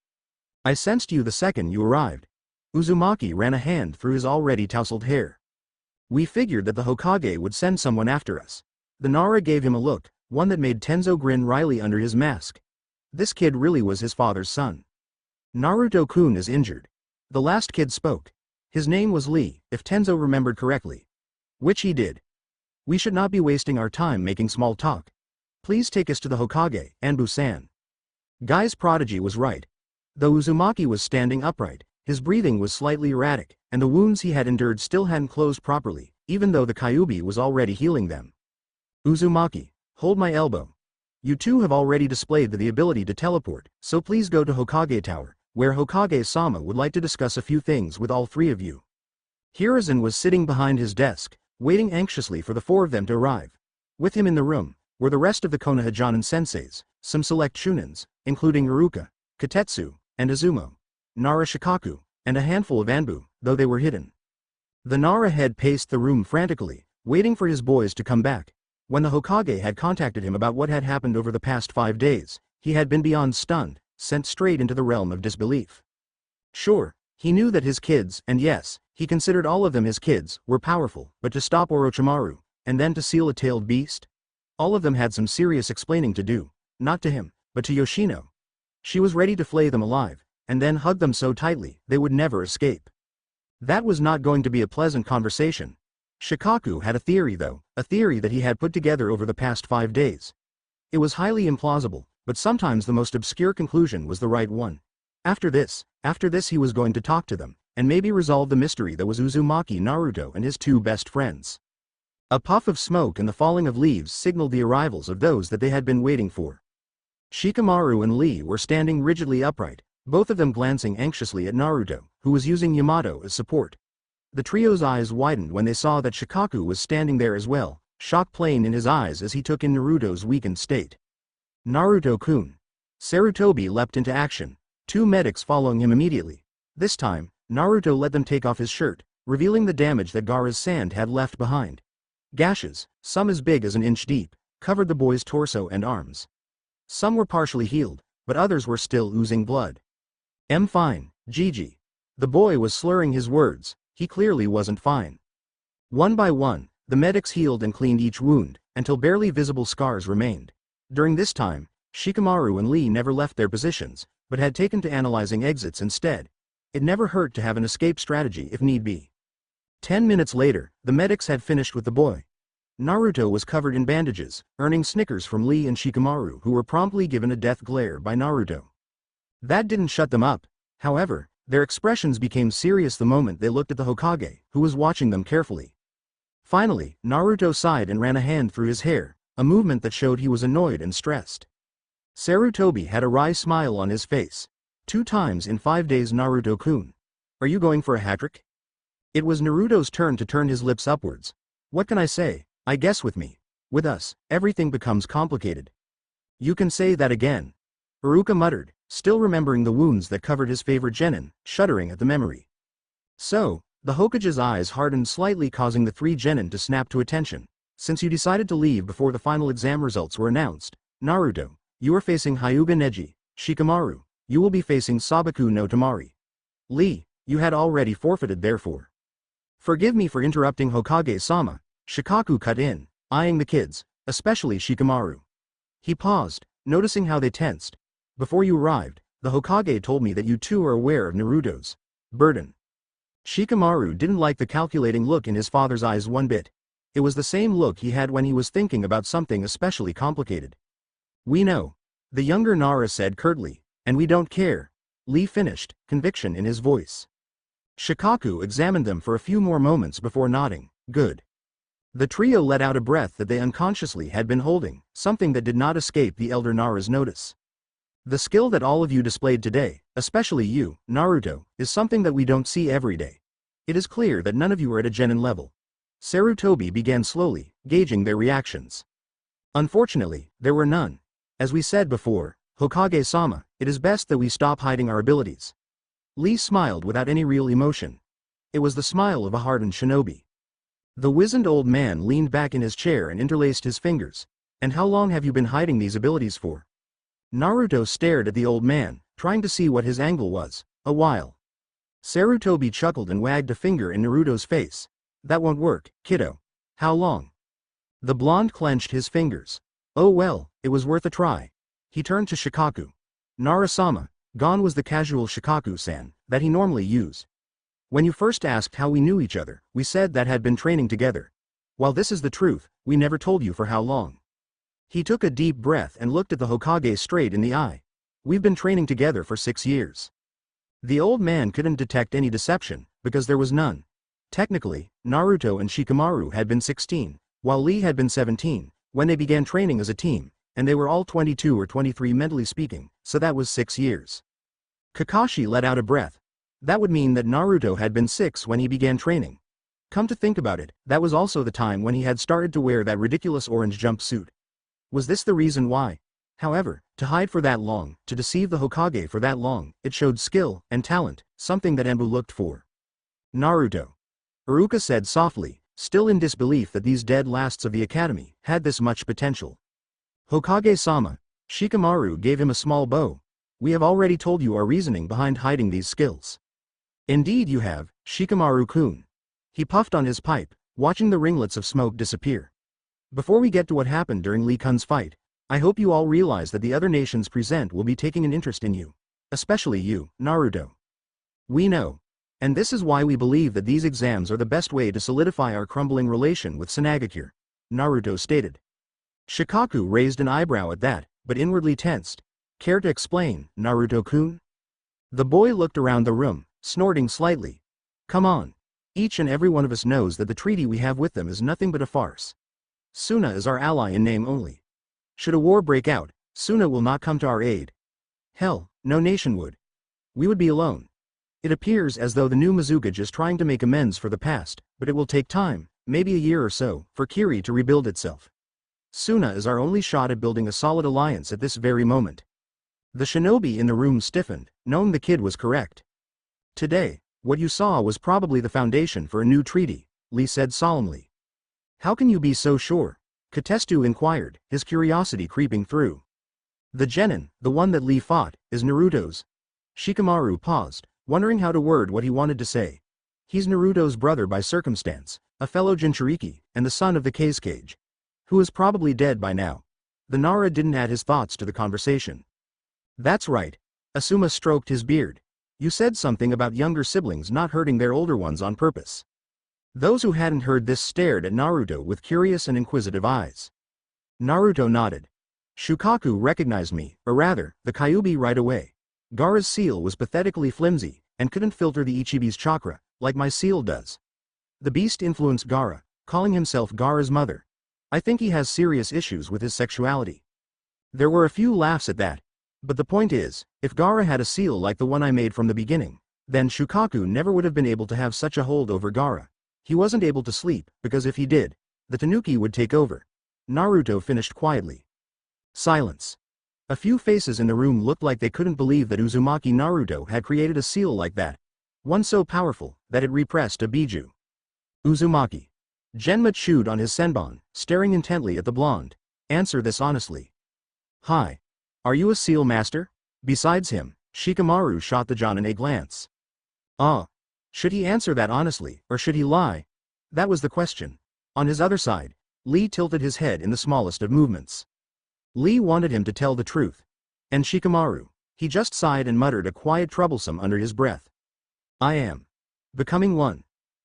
I sensed you the second you arrived. Uzumaki ran a hand through his already tousled hair. We figured that the Hokage would send someone after us. The Nara gave him a look, one that made Tenzo grin wryly under his mask. This kid really was his father's son. Naruto-kun is injured. The last kid spoke. His name was Lee, if Tenzo remembered correctly. Which he did. We should not be wasting our time making small talk. Please take us to the Hokage, Anbu-san. Guy's prodigy was right. Though Uzumaki was standing upright, his breathing was slightly erratic, and the wounds he had endured still hadn't closed properly, even though the Kyuubi was already healing them. Uzumaki, hold my elbow. You two have already displayed the ability to teleport, so please go to Hokage Tower, where Hokage-sama would like to discuss a few things with all three of you. Hiruzen was sitting behind his desk, waiting anxiously for the four of them to arrive. With him in the room were the rest of the Konoha senseis, some select shunins, including Iruka, Katetsu, and Izumo, Nara Shikaku, and a handful of Anbu, though they were hidden. The Nara head paced the room frantically, waiting for his boys to come back. When the Hokage had contacted him about what had happened over the past 5 days, he had been beyond stunned, sent straight into the realm of disbelief. Sure, he knew that his kids, and yes, he considered all of them his kids, were powerful, but to stop Orochimaru, and then to seal a tailed beast? All of them had some serious explaining to do, not to him, but to Yoshino. She was ready to flay them alive, and then hug them so tightly, they would never escape. That was not going to be a pleasant conversation. Shikaku had a theory though, a theory that he had put together over the past 5 days. It was highly implausible, but sometimes the most obscure conclusion was the right one. After this he was going to talk to them, and maybe resolve the mystery that was Uzumaki Naruto and his two best friends. A puff of smoke and the falling of leaves signaled the arrivals of those that they had been waiting for. Shikamaru and Lee were standing rigidly upright, both of them glancing anxiously at Naruto, who was using Yamato as support. The trio's eyes widened when they saw that Shikaku was standing there as well, shock plain in his eyes as he took in Naruto's weakened state. Naruto-kun. Sarutobi leapt into action, two medics following him immediately. This time, Naruto let them take off his shirt, revealing the damage that Gaara's sand had left behind. Gashes, some as big as an inch deep, covered the boy's torso and arms. Some were partially healed, but others were still oozing blood. Fine, Gigi. The boy was slurring his words, he clearly wasn't fine. One by one, the medics healed and cleaned each wound, until barely visible scars remained. During this time, Shikamaru and Lee never left their positions, but had taken to analyzing exits instead. It never hurt to have an escape strategy if need be. 10 minutes later, the medics had finished with the boy. Naruto was covered in bandages, earning snickers from Lee and Shikamaru, who were promptly given a death glare by Naruto. That didn't shut them up, however, their expressions became serious the moment they looked at the Hokage, who was watching them carefully. Finally, Naruto sighed and ran a hand through his hair, a movement that showed he was annoyed and stressed. Sarutobi had a wry smile on his face. 2 times in 5 days, Naruto-kun. Are you going for a hat-trick? It was Naruto's turn to turn his lips upwards. What can I say? I guess with me. With us, everything becomes complicated. You can say that again. Iruka muttered, still remembering the wounds that covered his favorite genin, shuddering at the memory. So, the Hokage's eyes hardened slightly, causing the 3 genin to snap to attention. Since you decided to leave before the final exam results were announced, Naruto, you are facing Hyuga Neji. Shikamaru, you will be facing Sabaku no Tamari. Lee, you had already forfeited therefore. Forgive me for interrupting Hokage-sama, Shikaku cut in, eyeing the kids, especially Shikamaru. He paused, noticing how they tensed. Before you arrived, the Hokage told me that you two are aware of Naruto's burden. Shikamaru didn't like the calculating look in his father's eyes one bit. It was the same look he had when he was thinking about something especially complicated. We know. The younger Nara said curtly, and we don't care. Lee finished, conviction in his voice. Shikaku examined them for a few more moments before nodding, good. The trio let out a breath that they unconsciously had been holding, something that did not escape the elder Nara's notice. The skill that all of you displayed today, especially you, Naruto, is something that we don't see every day. It is clear that none of you are at a genin level. Sarutobi began slowly, gauging their reactions. Unfortunately, there were none. As we said before, Hokage-sama, it is best that we stop hiding our abilities. Lee smiled without any real emotion. It was the smile of a hardened shinobi. The wizened old man leaned back in his chair and interlaced his fingers. And how long have you been hiding these abilities for? Naruto stared at the old man, trying to see what his angle was. A while. Sarutobi chuckled and wagged a finger in Naruto's face. That won't work, kiddo. How long? The blonde clenched his fingers. Oh well, it was worth a try. He turned to Shikaku. Nara-sama, gone was the casual Shikaku-san that he normally used. When you first asked how we knew each other, we said that had been training together. While this is the truth, we never told you for how long. He took a deep breath and looked at the Hokage straight in the eye. We've been training together for 6 years. The old man couldn't detect any deception, because there was none. Technically, Naruto and Shikamaru had been 16, while Lee had been 17, when they began training as a team, and they were all 22 or 23 mentally speaking, so that was 6 years. Kakashi let out a breath. That would mean that Naruto had been 6 when he began training. Come to think about it, that was also the time when he had started to wear that ridiculous orange jumpsuit. Was this the reason why? However, to hide for that long, to deceive the Hokage for that long, it showed skill and talent, something that Embu looked for. Naruto. Iruka said softly, still in disbelief that these dead lasts of the academy had this much potential. Hokage-sama, Shikamaru gave him a small bow. We have already told you our reasoning behind hiding these skills. Indeed you have, Shikamaru-kun. He puffed on his pipe, watching the ringlets of smoke disappear. Before we get to what happened during Lee Kun's fight, I hope you all realize that the other nations present will be taking an interest in you. Especially you, Naruto. We know. And this is why we believe that these exams are the best way to solidify our crumbling relation with Sanagakure, Naruto stated. Shikaku raised an eyebrow at that, but inwardly tensed. Care to explain, Naruto-kun? The boy looked around the room, snorting slightly. Come on. Each and every one of us knows that the treaty we have with them is nothing but a farce. Suna is our ally in name only. Should a war break out, Suna will not come to our aid. Hell, no nation would. we would be alone. It appears as though the new Mizukage is trying to make amends for the past, but it will take time, maybe a year or so, for Kiri to rebuild itself. Suna is our only shot at building a solid alliance at this very moment. The shinobi in the room stiffened, knowing the kid was correct. Today, what you saw was probably the foundation for a new treaty, Lee said solemnly. How can you be so sure? Katestu inquired, his curiosity creeping through. The genin, the one that Lee fought, is Naruto's. Shikamaru paused, wondering how to word what he wanted to say. He's Naruto's brother by circumstance, a fellow Jinchuriki, and the son of the Kazekage. Who is probably dead by now. The Nara didn't add his thoughts to the conversation. That's right. Asuma stroked his beard. You said something about younger siblings not hurting their older ones on purpose. Those who hadn't heard this stared at Naruto with curious and inquisitive eyes. Naruto nodded. Shukaku recognized me, or rather, the Kyuubi right away. Gaara's seal was pathetically flimsy, and couldn't filter the Ichibi's chakra, like my seal does. The beast influenced Gaara, calling himself Gaara's mother. I think he has serious issues with his sexuality. There were a few laughs at that. But the point is, if Gaara had a seal like the one I made from the beginning, then Shukaku never would have been able to have such a hold over Gaara. He wasn't able to sleep, because if he did, the Tanuki would take over. Naruto finished quietly. Silence. A few faces in the room looked like they couldn't believe that Uzumaki Naruto had created a seal like that. One so powerful, that it repressed a biju. Uzumaki. Genma chewed on his senbon, staring intently at the blonde. Answer this honestly. Hi. Are you a seal master? Besides him, Shikamaru shot the Jonin a glance. Should he answer that honestly, or should he lie? That was the question. On his other side, Lee tilted his head in the smallest of movements. Lee wanted him to tell the truth. And Shikamaru, he just sighed and muttered a quiet troublesome under his breath. I am becoming one.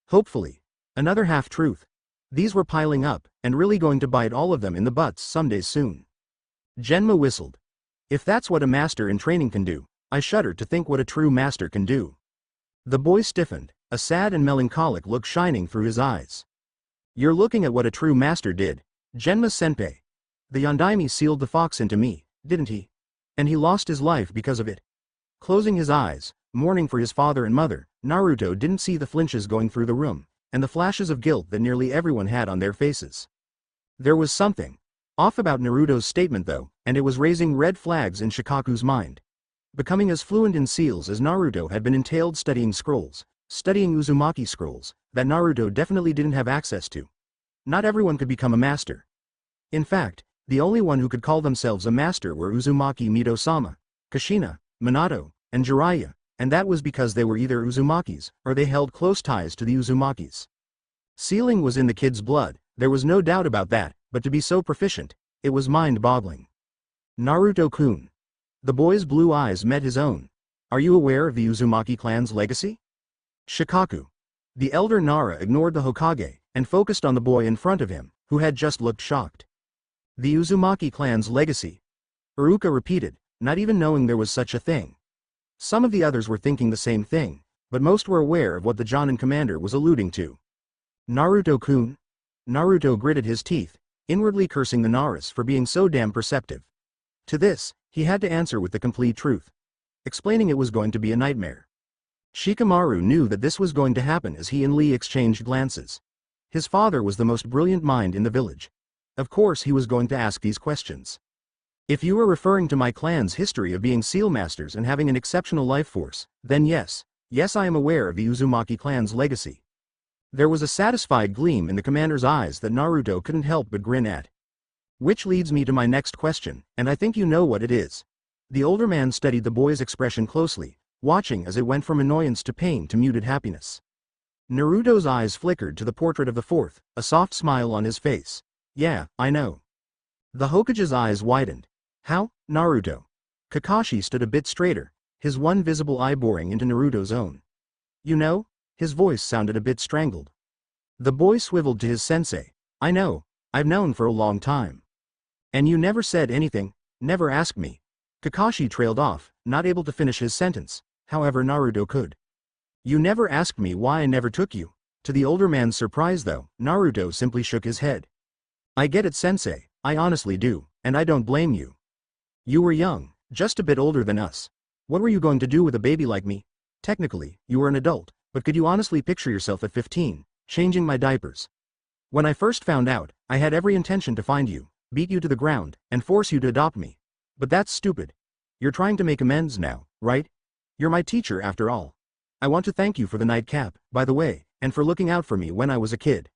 Hopefully. Another half-truth. These were piling up, and really going to bite all of them in the butts someday soon. Genma whistled. If that's what a master in training can do, I shudder to think what a true master can do. The boy stiffened, a sad and melancholic look shining through his eyes. You're looking at what a true master did, Genma-senpai. The Yondaime sealed the fox into me, didn't he? And he lost his life because of it. Closing his eyes, mourning for his father and mother, Naruto didn't see the flinches going through the room, and the flashes of guilt that nearly everyone had on their faces. There was something off about Naruto's statement though, and it was raising red flags in Shikaku's mind. Becoming as fluent in seals as Naruto had been entailed studying scrolls, studying Uzumaki scrolls, that Naruto definitely didn't have access to. Not everyone could become a master. In fact, the only one who could call themselves a master were Uzumaki Mido-sama, Kushina, Minato, and Jiraiya, and that was because they were either Uzumakis, or they held close ties to the Uzumakis. Sealing was in the kid's blood, there was no doubt about that, but to be so proficient, it was mind-boggling. Naruto-kun. The boy's blue eyes met his own. Are you aware of the Uzumaki clan's legacy? Shikaku. The elder Nara ignored the Hokage, and focused on the boy in front of him, who had just looked shocked. The Uzumaki clan's legacy. Iruka repeated, not even knowing there was such a thing. Some of the others were thinking the same thing, but most were aware of what the Jonin commander was alluding to. Naruto-kun? Naruto gritted his teeth, inwardly cursing the Naras for being so damn perceptive. To this, he had to answer with the complete truth. Explaining it was going to be a nightmare. Shikamaru knew that this was going to happen as he and Lee exchanged glances. His father was the most brilliant mind in the village. Of course he was going to ask these questions. If you are referring to my clan's history of being seal masters and having an exceptional life force, then yes, I am aware of the Uzumaki clan's legacy. There was a satisfied gleam in the commander's eyes that Naruto couldn't help but grin at. Which leads me to my next question, and I think you know what it is. The older man studied the boy's expression closely, watching as it went from annoyance to pain to muted happiness. Naruto's eyes flickered to the portrait of the fourth, a soft smile on his face. Yeah, I know. The Hokage's eyes widened. How, Naruto? Kakashi stood a bit straighter, his one visible eye boring into Naruto's own. You know? His voice sounded a bit strangled. The boy swiveled to his sensei. I know, I've known for a long time. And you never said anything, never asked me. Kakashi trailed off, not able to finish his sentence, however Naruto could. You never asked me why I never took you. To the older man's surprise though, Naruto simply shook his head. I get it, sensei, I honestly do, and I don't blame you. You were young, just a bit older than us. What were you going to do with a baby like me? Technically, you were an adult, but could you honestly picture yourself at 15, changing my diapers? When I first found out, I had every intention to find you, beat you to the ground, and force you to adopt me. But that's stupid. You're trying to make amends now, right? You're my teacher after all. I want to thank you for the nightcap, by the way, and for looking out for me when I was a kid.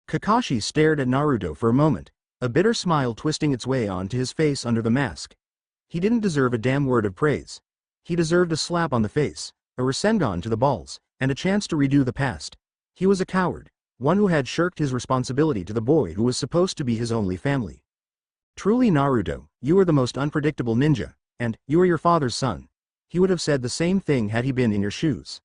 Kakashi stared at Naruto for a moment, a bitter smile twisting its way onto his face under the mask. He didn't deserve a damn word of praise. He deserved a slap on the face, a Rasengan to the balls, and a chance to redo the past. He was a coward, one who had shirked his responsibility to the boy who was supposed to be his only family. Truly Naruto, you are the most unpredictable ninja, and you are your father's son. He would have said the same thing had he been in your shoes.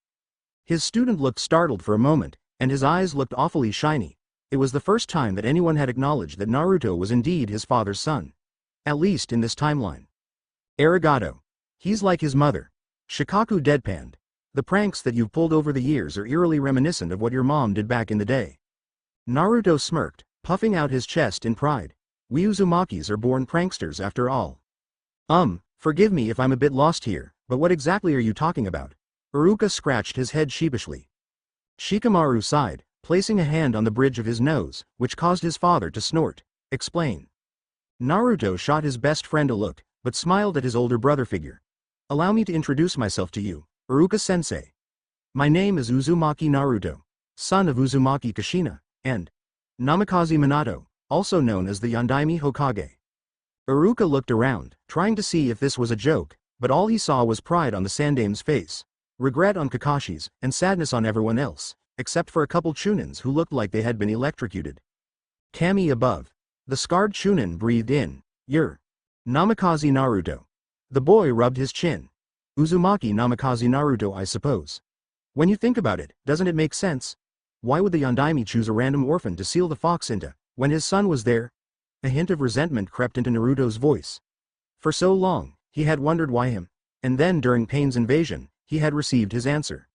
His student looked startled for a moment, and his eyes looked awfully shiny. It was the first time that anyone had acknowledged that Naruto was indeed his father's son. At least in this timeline. Arigato. He's like his mother. Shikaku deadpanned. The pranks that you've pulled over the years are eerily reminiscent of what your mom did back in the day. Naruto smirked, puffing out his chest in pride. We Uzumakis are born pranksters after all. Forgive me if I'm a bit lost here, but what exactly are you talking about? Iruka scratched his head sheepishly. Shikamaru sighed, placing a hand on the bridge of his nose, which caused his father to snort. Explain. Naruto shot his best friend a look, but smiled at his older brother figure. Allow me to introduce myself to you, Iruka-sensei. My name is Uzumaki Naruto, son of Uzumaki Kushina, and Namikaze Minato, also known as the Yondaime Hokage. Iruka looked around, trying to see if this was a joke, but all he saw was pride on the Sandame's face, regret on Kakashi's, and sadness on everyone else, except for a couple Chunins who looked like they had been electrocuted. Kami above. The scarred Chunin breathed in. You're Namikaze Naruto. The boy rubbed his chin. Uzumaki Namikaze Naruto, I suppose. When you think about it, doesn't it make sense? Why would the Yondaime choose a random orphan to seal the fox into, when his son was there? A hint of resentment crept into Naruto's voice. For so long, he had wondered why him, and then during Pain's invasion, he had received his answer.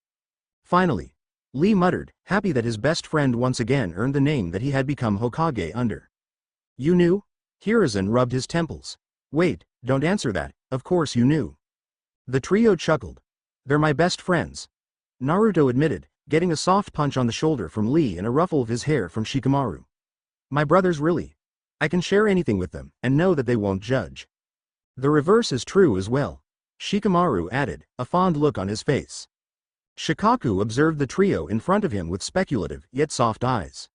Finally, Lee muttered, happy that his best friend once again earned the name that he had become Hokage under. You knew? Hiruzen rubbed his temples. Wait, don't answer that, of course you knew. The trio chuckled. They're my best friends. Naruto admitted, getting a soft punch on the shoulder from Lee and a ruffle of his hair from Shikamaru. My brothers really. I can share anything with them, and know that they won't judge. The reverse is true as well. Shikamaru added, a fond look on his face. Shikaku observed the trio in front of him with speculative yet soft eyes.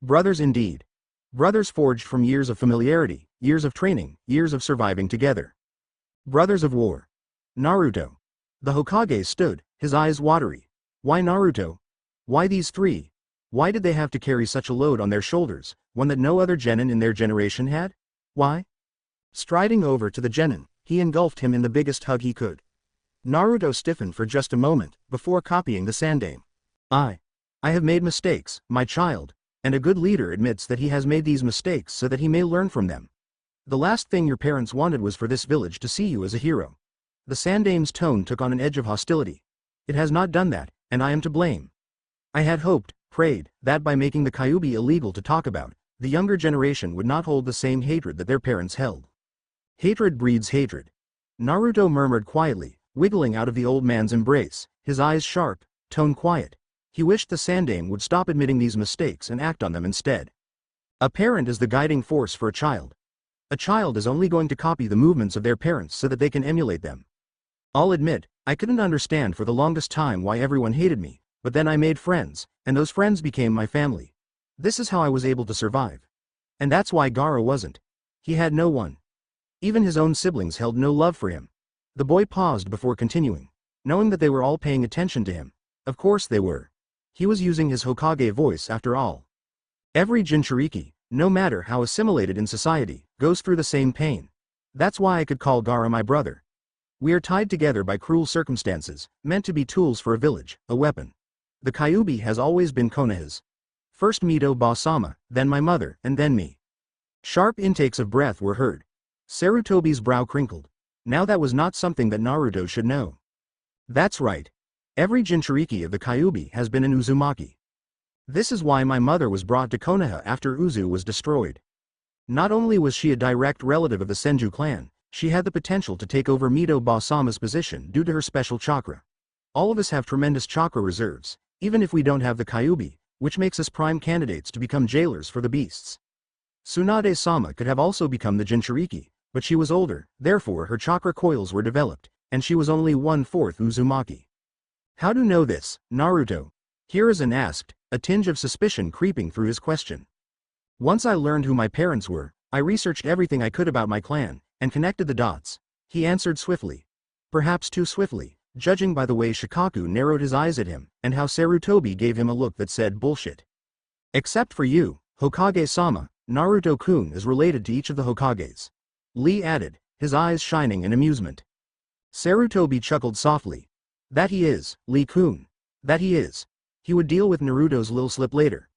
Brothers indeed. Brothers forged from years of familiarity, years of training, years of surviving together. Brothers of war. Naruto. The Hokage stood, his eyes watery. Why Naruto? Why these three? Why did they have to carry such a load on their shoulders, one that no other genin in their generation had? Why? Striding over to the genin, he engulfed him in the biggest hug he could. Naruto stiffened for just a moment, before copying the Sandame. I have made mistakes, my child, and a good leader admits that he has made these mistakes so that he may learn from them. The last thing your parents wanted was for this village to see you as a hero. The Sandame's tone took on an edge of hostility. It has not done that, and I am to blame. I had hoped, prayed, that by making the Kyuubi illegal to talk about, the younger generation would not hold the same hatred that their parents held. Hatred breeds hatred. Naruto murmured quietly, wiggling out of the old man's embrace, his eyes sharp, tone quiet. He wished the Sandame would stop admitting these mistakes and act on them instead. A parent is the guiding force for a child. A child is only going to copy the movements of their parents so that they can emulate them. I'll admit, I couldn't understand for the longest time why everyone hated me, but then I made friends, and those friends became my family. This is how I was able to survive. And that's why Gaara wasn't. He had no one. Even his own siblings held no love for him. The boy paused before continuing, knowing that they were all paying attention to him. Of course they were. He was using his Hokage voice after all. Every Jinchuriki, no matter how assimilated in society, goes through the same pain. That's why I could call Gaara my brother. We are tied together by cruel circumstances, meant to be tools for a village, a weapon. The Kyuubi has always been Konoha's. First Mito Ba-sama, then my mother, and then me. Sharp intakes of breath were heard. Sarutobi's brow crinkled. Now that was not something that Naruto should know. That's right. Every Jinchuriki of the Kyuubi has been an Uzumaki. This is why my mother was brought to Konoha after Uzu was destroyed. Not only was she a direct relative of the Senju clan, She had the potential to take over Mito Basama's position due to her special chakra. All of us have tremendous chakra reserves, even if we don't have the Kyuubi, which makes us prime candidates to become jailers for the beasts. Tsunade-sama could have also become the Jinchuriki, but she was older, therefore her chakra coils were developed, and she was only 1/4 Uzumaki. How do you know this, Naruto? Hiruzen asked, a tinge of suspicion creeping through his question. Once I learned who my parents were, I researched everything I could about my clan, and connected the dots. He answered swiftly. Perhaps too swiftly, judging by the way Shikaku narrowed his eyes at him, and how Sarutobi gave him a look that said bullshit. Except for you, Hokage-sama, Naruto-kun is related to each of the Hokages. Lee added, his eyes shining in amusement. Sarutobi chuckled softly. That he is, Lee-kun. That he is. He would deal with Naruto's little slip later.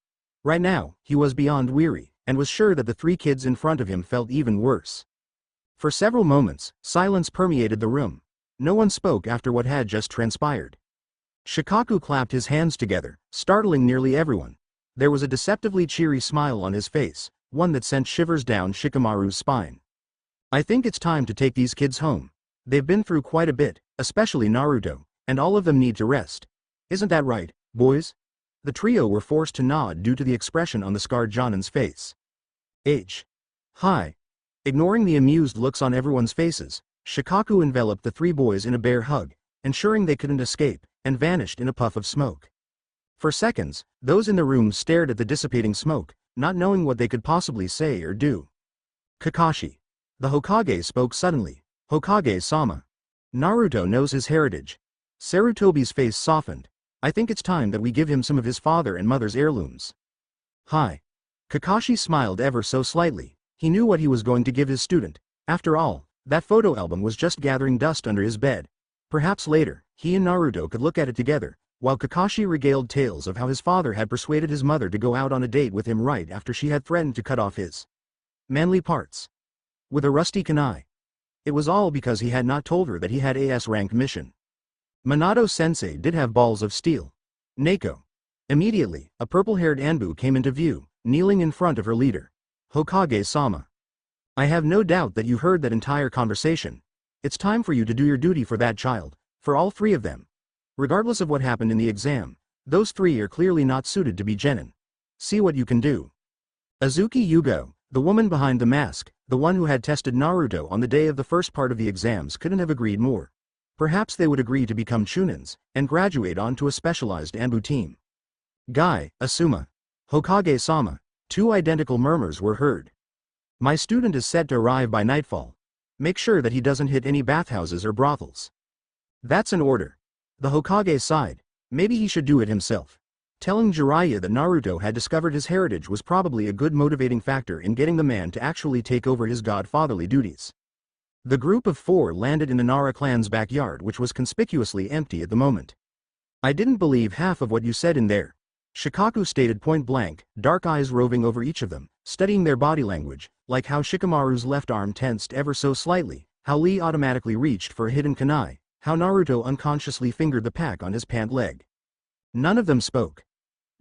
Right now, he was beyond weary, and was sure that the three kids in front of him felt even worse. For several moments, silence permeated the room. No one spoke after what had just transpired. Shikaku clapped his hands together, startling nearly everyone. There was a deceptively cheery smile on his face, one that sent shivers down Shikamaru's spine. I think it's time to take these kids home. They've been through quite a bit, especially Naruto, and all of them need to rest. Isn't that right, boys? The trio were forced to nod due to the expression on the scarred Jonin's face. Hi. Ignoring the amused looks on everyone's faces, Shikaku enveloped the three boys in a bear hug, ensuring they couldn't escape, and vanished in a puff of smoke. For seconds, those in the room stared at the dissipating smoke, not knowing what they could possibly say or do. Kakashi. The Hokage spoke suddenly. Hokage-sama. Naruto knows his heritage. Sarutobi's face softened. I think it's time that we give him some of his father and mother's heirlooms. Hi. Kakashi smiled ever so slightly. He knew what he was going to give his student. After all, that photo album was just gathering dust under his bed. Perhaps later, he and Naruto could look at it together, while Kakashi regaled tales of how his father had persuaded his mother to go out on a date with him right after she had threatened to cut off his manly parts with a rusty kunai. It was all because he had not told her that he had a S-rank mission. Minato-sensei did have balls of steel. Neko. Immediately, a purple-haired Anbu came into view, kneeling in front of her leader. Hokage-sama. I have no doubt that you heard that entire conversation. It's time for you to do your duty for that child, for all three of them. Regardless of what happened in the exam, those three are clearly not suited to be genin. See what you can do. Azuki Yugo, the woman behind the mask, the one who had tested Naruto on the day of the first part of the exams, couldn't have agreed more. Perhaps they would agree to become chunins, and graduate onto a specialized Anbu team. Guy, Asuma. Hokage-sama. Two identical murmurs were heard. My student is set to arrive by nightfall. Make sure that he doesn't hit any bathhouses or brothels. That's an order. The Hokage sighed. Maybe he should do it himself. Telling Jiraiya that Naruto had discovered his heritage was probably a good motivating factor in getting the man to actually take over his godfatherly duties. The group of four landed in the Nara clan's backyard, which was conspicuously empty at the moment. I didn't believe half of what you said in there. Shikaku stated point blank, dark eyes roving over each of them, studying their body language, like how Shikamaru's left arm tensed ever so slightly, how Lee automatically reached for a hidden kunai, how Naruto unconsciously fingered the pack on his pant leg. None of them spoke.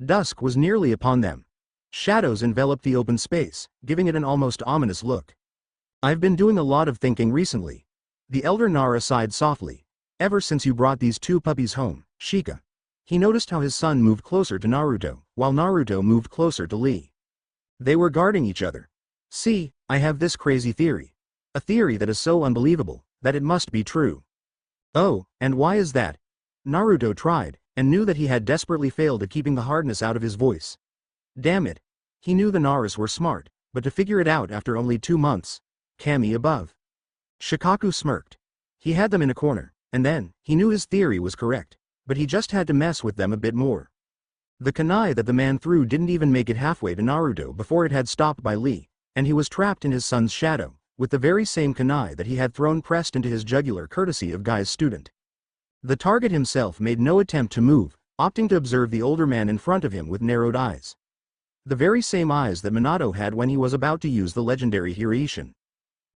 Dusk was nearly upon them. Shadows enveloped the open space, giving it an almost ominous look. I've been doing a lot of thinking recently. The elder Nara sighed softly. Ever since you brought these two puppies home, Shika. He noticed how his son moved closer to Naruto, while Naruto moved closer to Lee. They were guarding each other. See, I have this crazy theory. A theory that is so unbelievable, that it must be true. Oh, and why is that? Naruto tried, and knew that he had desperately failed at keeping the hardness out of his voice. Damn it. He knew the Naras were smart, but to figure it out after only 2 months. Kami above. Shikaku smirked. He had them in a corner, and then, he knew his theory was correct, but he just had to mess with them a bit more. The kunai that the man threw didn't even make it halfway to Naruto before it had stopped by Lee, and he was trapped in his son's shadow, with the very same kunai that he had thrown pressed into his jugular courtesy of Guy's student. The target himself made no attempt to move, opting to observe the older man in front of him with narrowed eyes. The very same eyes that Minato had when he was about to use the legendary Hiraishin.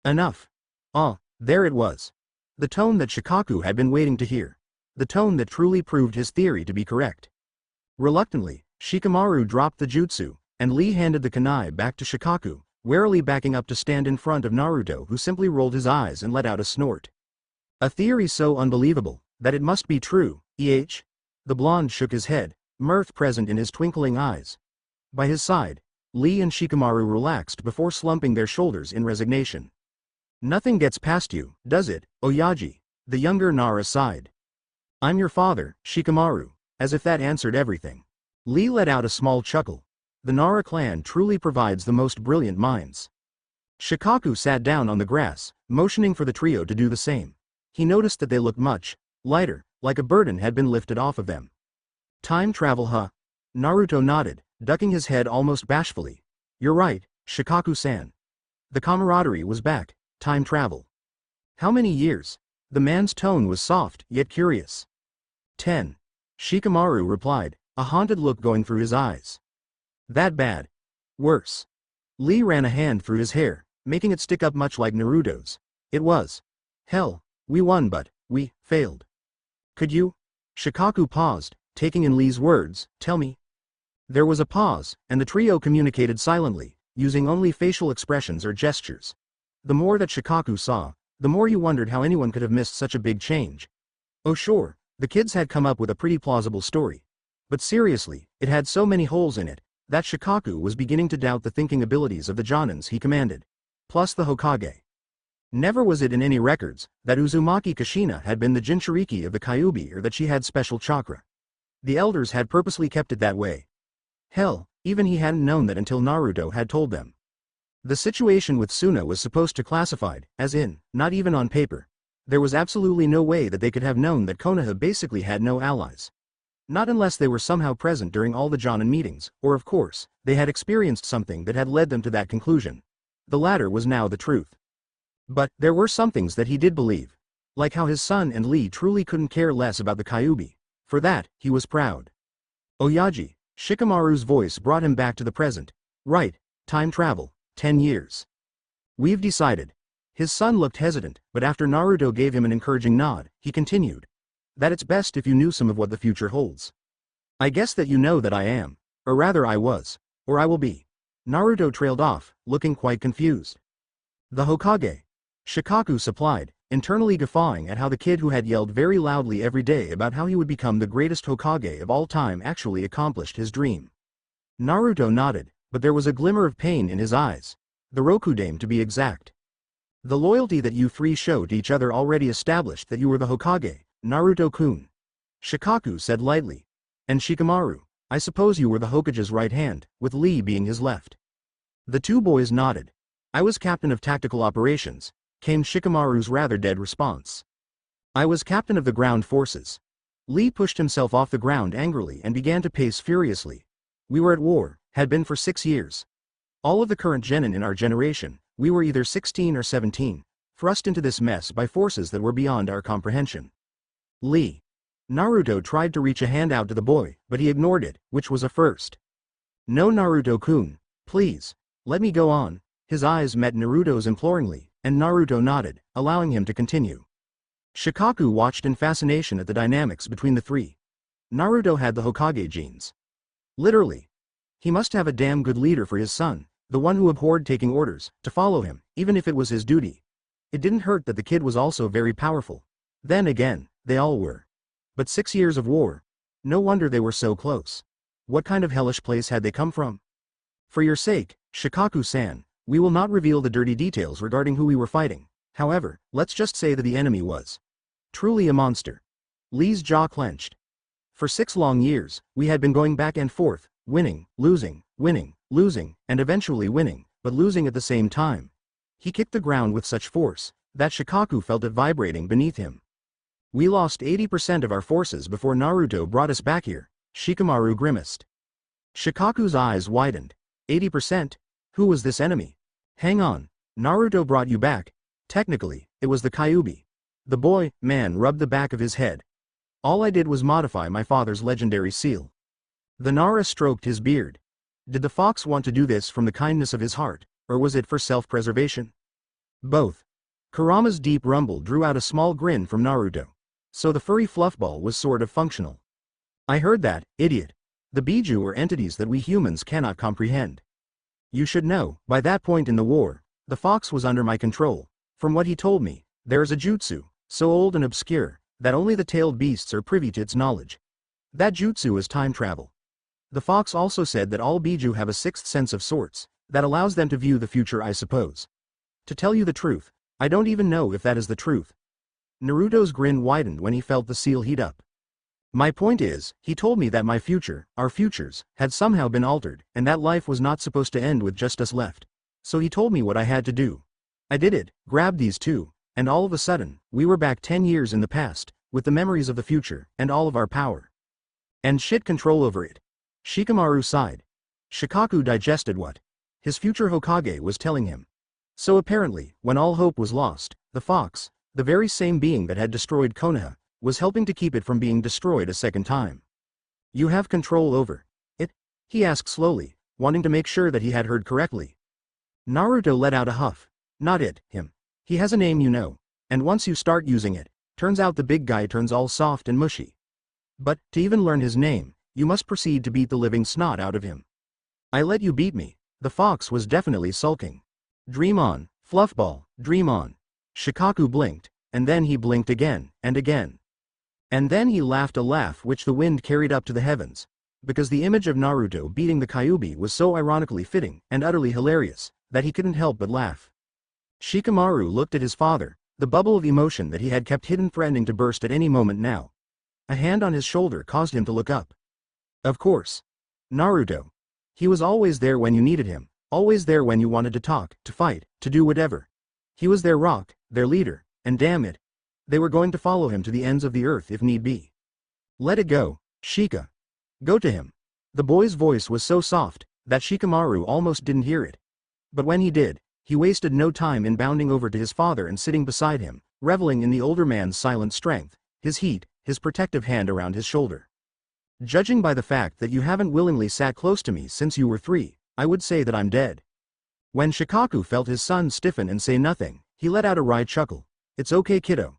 Enough. Ah, there it was. The tone that Shikaku had been waiting to hear. The tone that truly proved his theory to be correct. Reluctantly, Shikamaru dropped the jutsu, and Lee handed the kunai back to Shikaku, warily backing up to stand in front of Naruto, who simply rolled his eyes and let out a snort. A theory so unbelievable that it must be true, eh? The blonde shook his head, mirth present in his twinkling eyes. By his side, Lee and Shikamaru relaxed before slumping their shoulders in resignation. Nothing gets past you, does it, Oyaji? The younger Nara sighed. I'm your father, Shikamaru, as if that answered everything. Lee let out a small chuckle. The Nara clan truly provides the most brilliant minds. Shikaku sat down on the grass, motioning for the trio to do the same. He noticed that they looked much lighter, like a burden had been lifted off of them. Time travel, huh? Naruto nodded, ducking his head almost bashfully. You're right, Shikaku-san. The camaraderie was back. Time travel. How many years? The man's tone was soft, yet curious. 10. Shikamaru replied, a haunted look going through his eyes. That bad? Worse. Lee ran a hand through his hair, making it stick up much like Naruto's. It was. Hell, we won but, we failed. Could you? Shikaku paused, taking in Lee's words, tell me. There was a pause, and the trio communicated silently, using only facial expressions or gestures. The more that Shikaku saw, the more he wondered how anyone could have missed such a big change. Oh sure, the kids had come up with a pretty plausible story. But seriously, it had so many holes in it, that Shikaku was beginning to doubt the thinking abilities of the Jonins he commanded. Plus the Hokage. Never was it in any records that Uzumaki Kushina had been the Jinchuriki of the Kyuubi or that she had special chakra. The elders had purposely kept it that way. Hell, even he hadn't known that until Naruto had told them. The situation with Suna was supposed to classified, as in, not even on paper. There was absolutely no way that they could have known that Konoha basically had no allies. Not unless they were somehow present during all the Jonin meetings, or of course, they had experienced something that had led them to that conclusion. The latter was now the truth. But, there were some things that he did believe. Like how his son and Lee truly couldn't care less about the Kyuubi. For that, he was proud. Oyaji, Shikamaru's voice brought him back to the present. Right, time travel, 10 years. We've decided. His son looked hesitant, but after Naruto gave him an encouraging nod, he continued. That it's best if you knew some of what the future holds. I guess that you know that I am. Or rather I was. Or I will be. Naruto trailed off, looking quite confused. The Hokage. Shikaku supplied, internally guffawing at how the kid who had yelled very loudly every day about how he would become the greatest Hokage of all time actually accomplished his dream. Naruto nodded, but there was a glimmer of pain in his eyes. The Rokudame to be exact. The loyalty that you three showed to each other already established that you were the Hokage, Naruto-kun. Shikaku said lightly. And Shikamaru, I suppose you were the Hokage's right hand, with Lee being his left. The two boys nodded. I was captain of tactical operations, came Shikamaru's rather dead response. I was captain of the ground forces. Lee pushed himself off the ground angrily and began to pace furiously. We were at war, had been for 6 years. All of the current genin in our generation, we were either 16 or 17, thrust into this mess by forces that were beyond our comprehension. Lee. Naruto tried to reach a hand out to the boy, but he ignored it, which was a first. No, Naruto-kun, please, let me go on. His eyes met Naruto's imploringly, and Naruto nodded, allowing him to continue. Shikaku watched in fascination at the dynamics between the three. Naruto had the Hokage genes. Literally. He must have a damn good leader for his son, the one who abhorred taking orders, to follow him, even if it was his duty. It didn't hurt that the kid was also very powerful. Then again, they all were. But 6 years of war. No wonder they were so close. What kind of hellish place had they come from? For your sake, Shikaku-san, we will not reveal the dirty details regarding who we were fighting. However, let's just say that the enemy was truly a monster. Lee's jaw clenched. For 6 long years, we had been going back and forth, winning, losing, and eventually winning, but losing at the same time. He kicked the ground with such force that Shikaku felt it vibrating beneath him. We lost 80% of our forces before Naruto brought us back here, Shikamaru grimaced. Shikaku's eyes widened. 80%? Who was this enemy? Hang on, Naruto brought you back. Technically, it was the Kyuubi. The man rubbed the back of his head. All I did was modify my father's legendary seal. The Nara stroked his beard. Did the fox want to do this from the kindness of his heart, or was it for self-preservation? Both. Kurama's deep rumble drew out a small grin from Naruto. So the furry fluffball was sort of functional. I heard that, idiot. The Biju are entities that we humans cannot comprehend. You should know, by that point in the war, the fox was under my control. From what he told me, there is a jutsu, so old and obscure, that only the tailed beasts are privy to its knowledge. That jutsu is time travel. The fox also said that all Biju have a sixth sense of sorts, that allows them to view the future, I suppose. To tell you the truth, I don't even know if that is the truth. Naruto's grin widened when he felt the seal heat up. My point is, he told me that my future, our futures, had somehow been altered, and that life was not supposed to end with just us left. So he told me what I had to do. I did it, grabbed these two, and all of a sudden, we were back 10 years in the past, with the memories of the future, and all of our power. And shit control over it. Shikamaru sighed. Shikaku digested what his future Hokage was telling him. So apparently, when all hope was lost, the fox, the very same being that had destroyed Konoha, was helping to keep it from being destroyed a second time. You have control over it? He asked slowly, wanting to make sure that he had heard correctly. Naruto let out a huff. Not it, him. He has a name, you know, and once you start using it, turns out the big guy turns all soft and mushy. But, to even learn his name, you must proceed to beat the living snot out of him. I let you beat me. The fox was definitely sulking. Dream on, Fluffball, dream on. Shikaku blinked, and then he blinked again, and again. And then he laughed a laugh which the wind carried up to the heavens, because the image of Naruto beating the Kyuubi was so ironically fitting and utterly hilarious, that he couldn't help but laugh. Shikamaru looked at his father, the bubble of emotion that he had kept hidden threatening to burst at any moment now. A hand on his shoulder caused him to look up. Of course. Naruto. He was always there when you needed him, always there when you wanted to talk, to fight, to do whatever. He was their rock, their leader, and damn it, they were going to follow him to the ends of the earth if need be. Let it go, Shika. Go to him. The boy's voice was so soft, that Shikamaru almost didn't hear it. But when he did, he wasted no time in bounding over to his father and sitting beside him, reveling in the older man's silent strength, his heat, his protective hand around his shoulder. Judging by the fact that you haven't willingly sat close to me since you were 3, I would say that I'm dead. When Shikaku felt his son stiffen and say nothing, he let out a wry chuckle. It's okay, kiddo.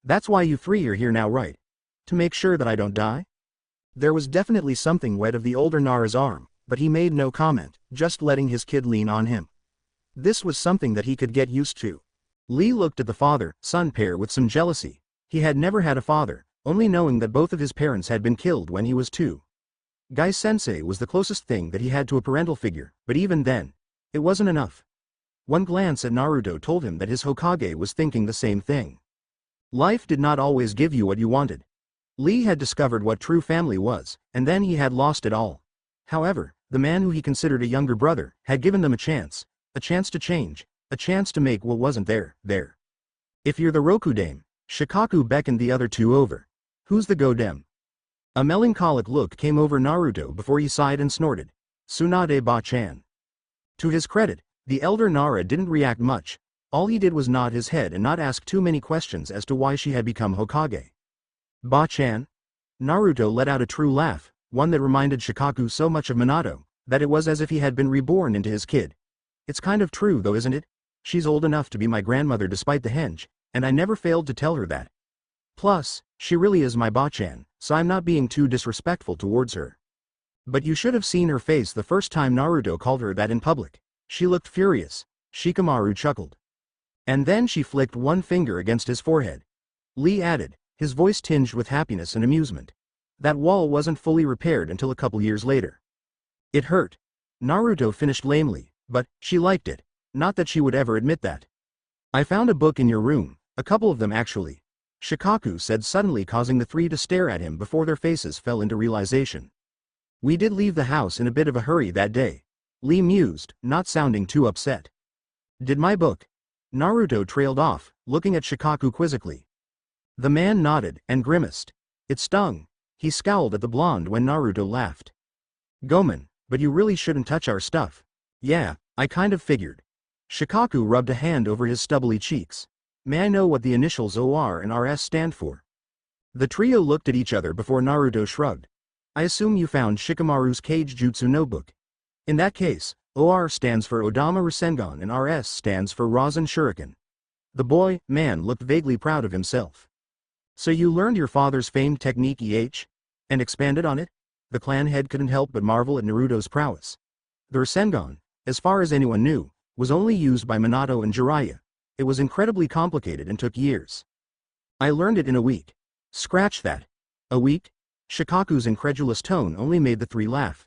That's why you 3 are here now, right? To make sure that I don't die? There was definitely something wet of the older Nara's arm, but he made no comment, just letting his kid lean on him. This was something that he could get used to. Lee looked at the father-son pair with some jealousy. He had never had a father, only knowing that both of his parents had been killed when he was 2. Gai-sensei was the closest thing that he had to a parental figure, but even then, it wasn't enough. One glance at Naruto told him that his Hokage was thinking the same thing. Life did not always give you what you wanted. Lee had discovered what true family was, and then he had lost it all. However, the man who he considered a younger brother had given them a chance to change, a chance to make what wasn't there. If you're the Rokudame, Shikaku beckoned the other 2 over. Who's the Godem? A melancholic look came over Naruto before he sighed and snorted. Tsunade Ba-chan. To his credit, the elder Nara didn't react much. All he did was nod his head and not ask too many questions as to why she had become Hokage. Ba-chan? Naruto let out a true laugh, one that reminded Shikaku so much of Minato, that it was as if he had been reborn into his kid. It's kind of true though, isn't it? She's old enough to be my grandmother despite the henge, and I never failed to tell her that. Plus, she really is my Ba-chan, so I'm not being too disrespectful towards her. But you should have seen her face the first time Naruto called her that in public. She looked furious. Shikamaru chuckled. And then she flicked one finger against his forehead. Lee added, his voice tinged with happiness and amusement. That wall wasn't fully repaired until a couple years later. It hurt. Naruto finished lamely, but she liked it. Not that she would ever admit that. I found a book in your room, a couple of them actually. Shikaku said suddenly, causing the 3 to stare at him before their faces fell into realization. We did leave the house in a bit of a hurry that day. Lee mused, not sounding too upset. Did my book? Naruto trailed off, looking at Shikaku quizzically. The man nodded and grimaced. It stung. He scowled at the blonde when Naruto laughed. Gomen, but you really shouldn't touch our stuff. Yeah, I kind of figured. Shikaku rubbed a hand over his stubbly cheeks. May I know what the initials OR and RS stand for? The trio looked at each other before Naruto shrugged. I assume you found Shikamaru's Kage Jutsu notebook. In that case, OR stands for Odama Rasengan and RS stands for Rasen Shuriken. The man looked vaguely proud of himself. So you learned your father's famed technique and expanded on it? The clan head couldn't help but marvel at Naruto's prowess. The Rasengan, as far as anyone knew, was only used by Minato and Jiraiya. It was incredibly complicated and took years. I learned it in a week. Scratch that. A week? Shikaku's incredulous tone only made the three laugh.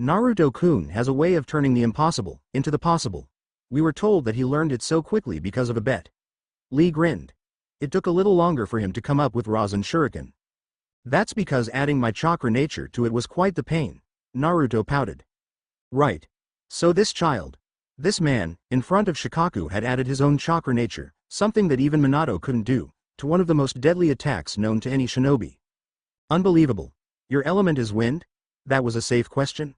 Naruto-kun has a way of turning the impossible into the possible. We were told that he learned it so quickly because of a bet. Lee grinned. It took a little longer for him to come up with Rasen Shuriken. That's because adding my chakra nature to it was quite the pain. Naruto pouted. Right. So this man, in front of Shikaku had added his own chakra nature, something that even Minato couldn't do, to one of the most deadly attacks known to any shinobi. Unbelievable. Your element is wind? That was a safe question?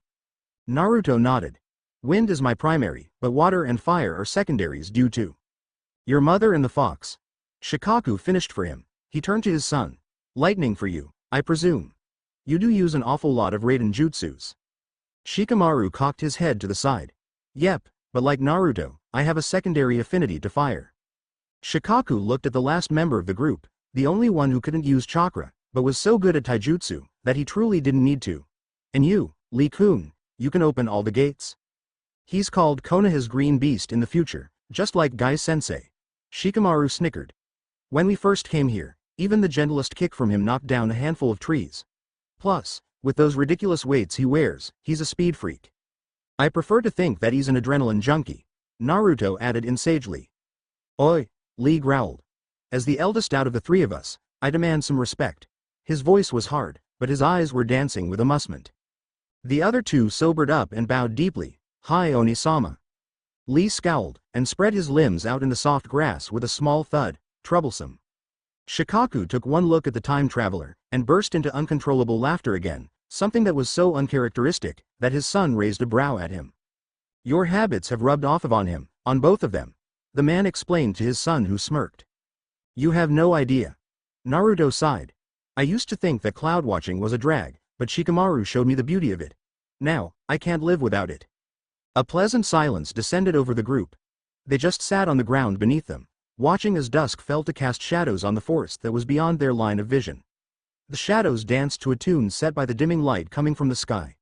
Naruto nodded. Wind is my primary, but water and fire are secondaries due to your mother and the fox. Shikaku finished for him. He turned to his son. Lightning for you, I presume. You do use an awful lot of Raiden jutsus. Shikamaru cocked his head to the side. Yep, but like Naruto, I have a secondary affinity to fire. Shikaku looked at the last member of the group, the only one who couldn't use chakra, but was so good at taijutsu, that he truly didn't need to. And you, Lee-kun, you can open all the gates? He's called Konoha's green beast in the future, just like Gai-sensei. Shikamaru snickered. When we first came here, even the gentlest kick from him knocked down a handful of trees. Plus, with those ridiculous weights he wears, he's a speed freak. I prefer to think that he's an adrenaline junkie, Naruto added insagely. Oi, Lee growled. As the eldest out of the three of us, I demand some respect. His voice was hard, but his eyes were dancing with amusement. The other two sobered up and bowed deeply. Hi Oni-sama. Lee scowled, and spread his limbs out in the soft grass with a small thud. Troublesome. Shikaku took one look at the time traveler, and burst into uncontrollable laughter again, something that was so uncharacteristic, that his son raised a brow at him. Your habits have rubbed off on him, on both of them, the man explained to his son who smirked. You have no idea. Naruto sighed. I used to think that cloud watching was a drag, but Shikamaru showed me the beauty of it. Now, I can't live without it. A pleasant silence descended over the group. They just sat on the ground beneath them, watching as dusk fell to cast shadows on the forest that was beyond their line of vision. The shadows danced to a tune set by the dimming light coming from the sky.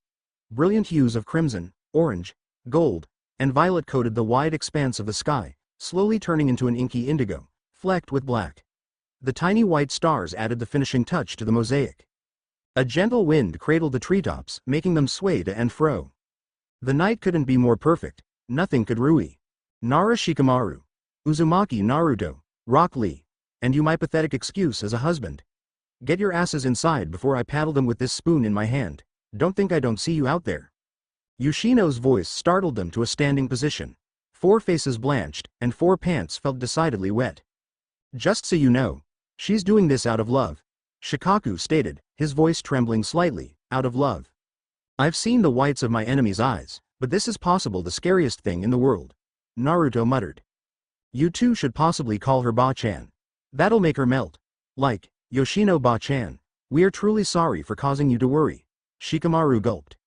Brilliant hues of crimson, orange, gold, and violet coated the wide expanse of the sky, slowly turning into an inky indigo, flecked with black. The tiny white stars added the finishing touch to the mosaic. A gentle wind cradled the treetops, making them sway to and fro. The night couldn't be more perfect, nothing could Rui. Nara Shikamaru. Uzumaki Naruto, Rock Lee. And you my pathetic excuse as a husband. Get your asses inside before I paddle them with this spoon in my hand. Don't think I don't see you out there. Yoshino's voice startled them to a standing position. 4 faces blanched, and 4 pants felt decidedly wet. Just so you know, she's doing this out of love. Shikaku stated, his voice trembling slightly, out of love. I've seen the whites of my enemy's eyes, but this is possible the scariest thing in the world. Naruto muttered. You two should possibly call her Ba-chan. That'll make her melt. Like, Yoshino Ba-chan, we are truly sorry for causing you to worry. Shikamaru gulped.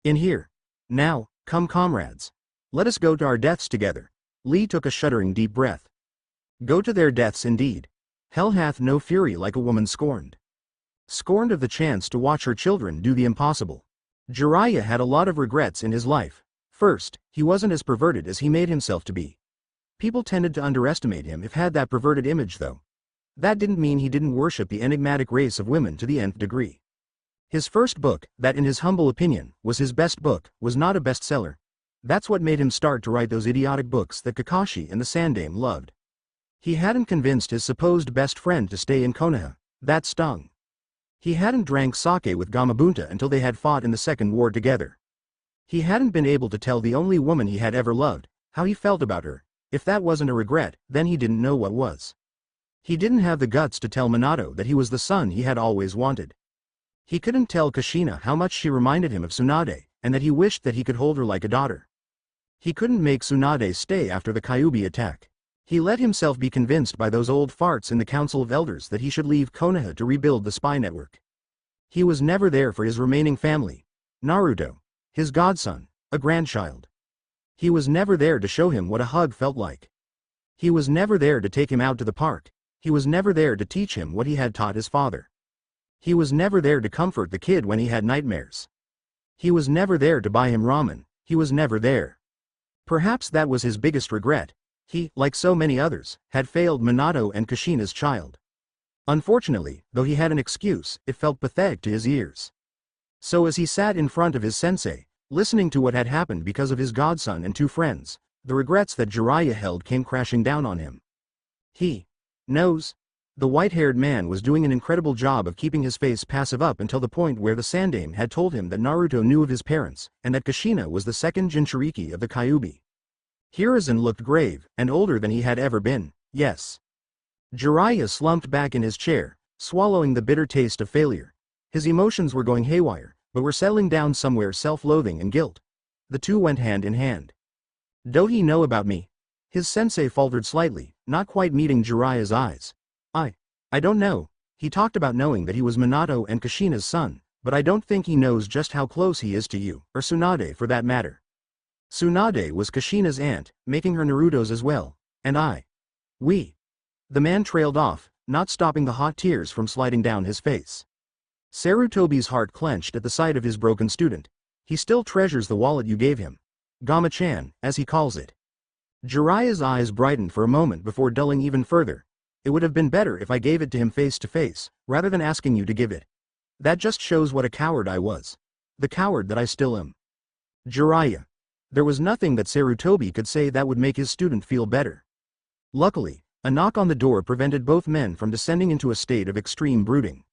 In here. Now, come comrades. Let us go to our deaths together. Lee took a shuddering deep breath. Go to their deaths indeed. Hell hath no fury like a woman scorned. Scorned of the chance to watch her children do the impossible. Jiraiya had a lot of regrets in his life. First, he wasn't as perverted as he made himself to be. People tended to underestimate him if had that perverted image though. That didn't mean he didn't worship the enigmatic race of women to the nth degree. His first book, that in his humble opinion, was his best book, was not a bestseller. That's what made him start to write those idiotic books that Kakashi and the Sandame loved. He hadn't convinced his supposed best friend to stay in Konoha. That stung. He hadn't drank sake with Gamabunta until they had fought in the Second War together. He hadn't been able to tell the only woman he had ever loved how he felt about her. If that wasn't a regret, then he didn't know what was. He didn't have the guts to tell Minato that he was the son he had always wanted. He couldn't tell Kushina how much she reminded him of Tsunade, and that he wished that he could hold her like a daughter. He couldn't make Tsunade stay after the Kyuubi attack. He let himself be convinced by those old farts in the Council of Elders that he should leave Konoha to rebuild the spy network. He was never there for his remaining family. Naruto. His godson. A grandchild. He was never there to show him what a hug felt like. He was never there to take him out to the park. He was never there to teach him what he had taught his father. He was never there to comfort the kid when he had nightmares. He was never there to buy him ramen. He was never there. Perhaps that was his biggest regret. He, like so many others, had failed Minato and Kushina's child. Unfortunately, though he had an excuse, it felt pathetic to his ears. So as he sat in front of his sensei, listening to what had happened because of his godson and two friends, the regrets that Jiraiya held came crashing down on him. He knows. The white-haired man was doing an incredible job of keeping his face passive up until the point where the Sandaime had told him that Naruto knew of his parents, and that Kushina was the second Jinchuriki of the Kyuubi. Hiruzen looked grave, and older than he had ever been. Yes. Jiraiya slumped back in his chair, swallowing the bitter taste of failure. His emotions were going haywire, but were settling down somewhere self-loathing and guilt. The two went hand in hand. Don't he know about me? His sensei faltered slightly, not quite meeting Jiraiya's eyes. I don't know. He talked about knowing that he was Minato and Kushina's son, but I don't think he knows just how close he is to you, or Tsunade for that matter. Tsunade was Kushina's aunt, making her Naruto's as well, and we. The man trailed off, not stopping the hot tears from sliding down his face. Sarutobi's heart clenched at the sight of his broken student. He still treasures the wallet you gave him. Gama-chan, as he calls it. Jiraiya's eyes brightened for a moment before dulling even further. It would have been better if I gave it to him face to face, rather than asking you to give it. That just shows what a coward I was. The coward that I still am. Jiraiya. There was nothing that Sarutobi could say that would make his student feel better. Luckily, a knock on the door prevented both men from descending into a state of extreme brooding.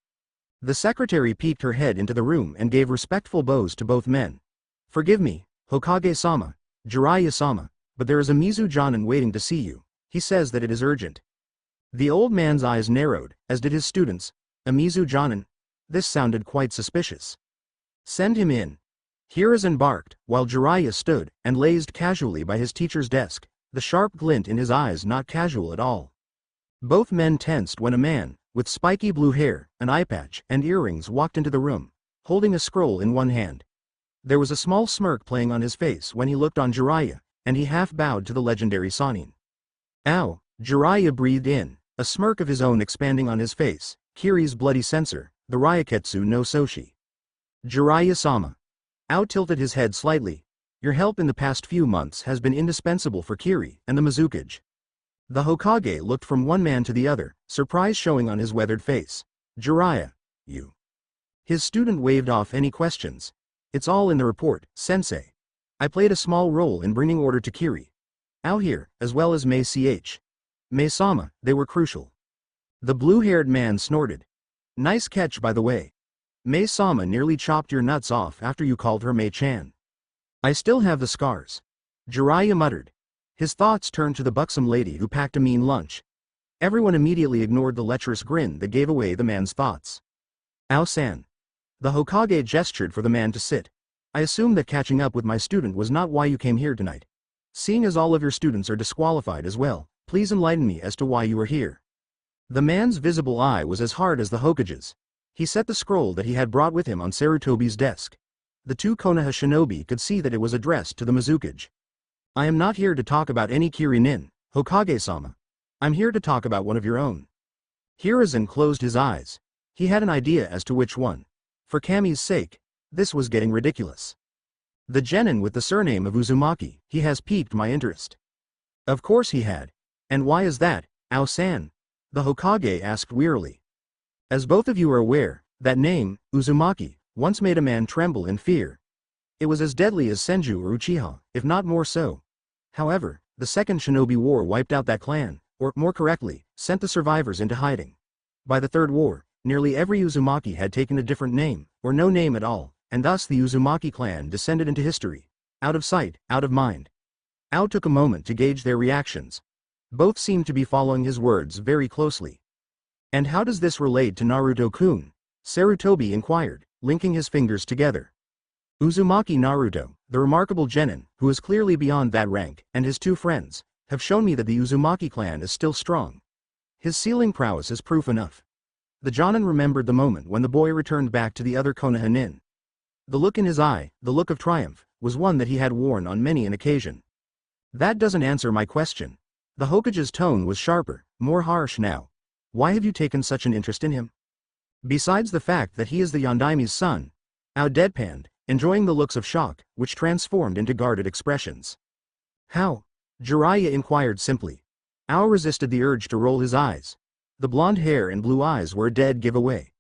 The secretary peeked her head into the room and gave respectful bows to both men. Forgive me, Hokage-sama, Jiraiya-sama, but there is a Mizu Jonin waiting to see you. He says that it is urgent. The old man's eyes narrowed, as did his students. A Mizu Jonin? This sounded quite suspicious. Send him in. Hiruzen barked, while Jiraiya stood and lazed casually by his teacher's desk, the sharp glint in his eyes not casual at all. Both men tensed when a man, with spiky blue hair, an eye patch, and earrings walked into the room, holding a scroll in one hand. There was a small smirk playing on his face when he looked on Jiraiya, and he half bowed to the legendary Sannin. Ow, Jiraiya breathed in, a smirk of his own expanding on his face. Kiri's bloody censor, the Ryuketsu no Soshi. Jiraiya-sama. Ao tilted his head slightly. Your help in the past few months has been indispensable for Kiri and the Mizukage. The Hokage looked from one man to the other, surprise showing on his weathered face. Jiraiya, you. His student waved off any questions. It's all in the report, sensei. I played a small role in bringing order to Kiri. Ao here, as well as Mei-ch. Mei-sama, they were crucial. The blue-haired man snorted. Nice catch by the way. Mei-sama nearly chopped your nuts off after you called her Mei-chan. I still have the scars. Jiraiya muttered. His thoughts turned to the buxom lady who packed a mean lunch. Everyone immediately ignored the lecherous grin that gave away the man's thoughts. Ao-san. The Hokage gestured for the man to sit. I assume that catching up with my student was not why you came here tonight. Seeing as all of your students are disqualified as well, please enlighten me as to why you are here. The man's visible eye was as hard as the Hokage's. He set the scroll that he had brought with him on Sarutobi's desk. The two Konoha shinobi could see that it was addressed to the Mizukage. I am not here to talk about any Kiri-nin, Hokage-sama. I'm here to talk about one of your own. Hiruzen closed his eyes. He had an idea as to which one. For Kami's sake, this was getting ridiculous. The genin with the surname of Uzumaki, he has piqued my interest. Of course he had. And why is that, Ao-san? The Hokage asked wearily. As both of you are aware, that name, Uzumaki, once made a man tremble in fear. It was as deadly as Senju or Uchiha, if not more so. However, the Second Shinobi War wiped out that clan, or, more correctly, sent the survivors into hiding. By the Third War, nearly every Uzumaki had taken a different name, or no name at all, and thus the Uzumaki clan descended into history. Out of sight, out of mind. Ao took a moment to gauge their reactions. Both seemed to be following his words very closely. And how does this relate to Naruto-kun? Sarutobi inquired, linking his fingers together. Uzumaki Naruto, the remarkable genin, who is clearly beyond that rank, and his two friends, have shown me that the Uzumaki clan is still strong. His sealing prowess is proof enough. The Jonin remembered the moment when the boy returned back to the other Konoha nin. The look in his eye, the look of triumph, was one that he had worn on many an occasion. That doesn't answer my question. The Hokage's tone was sharper, more harsh now. Why have you taken such an interest in him? Besides the fact that he is the Yondaime's son, Ao deadpanned, enjoying the looks of shock, which transformed into guarded expressions. How? Jiraiya inquired simply. Ao resisted the urge to roll his eyes. The blonde hair and blue eyes were a dead giveaway.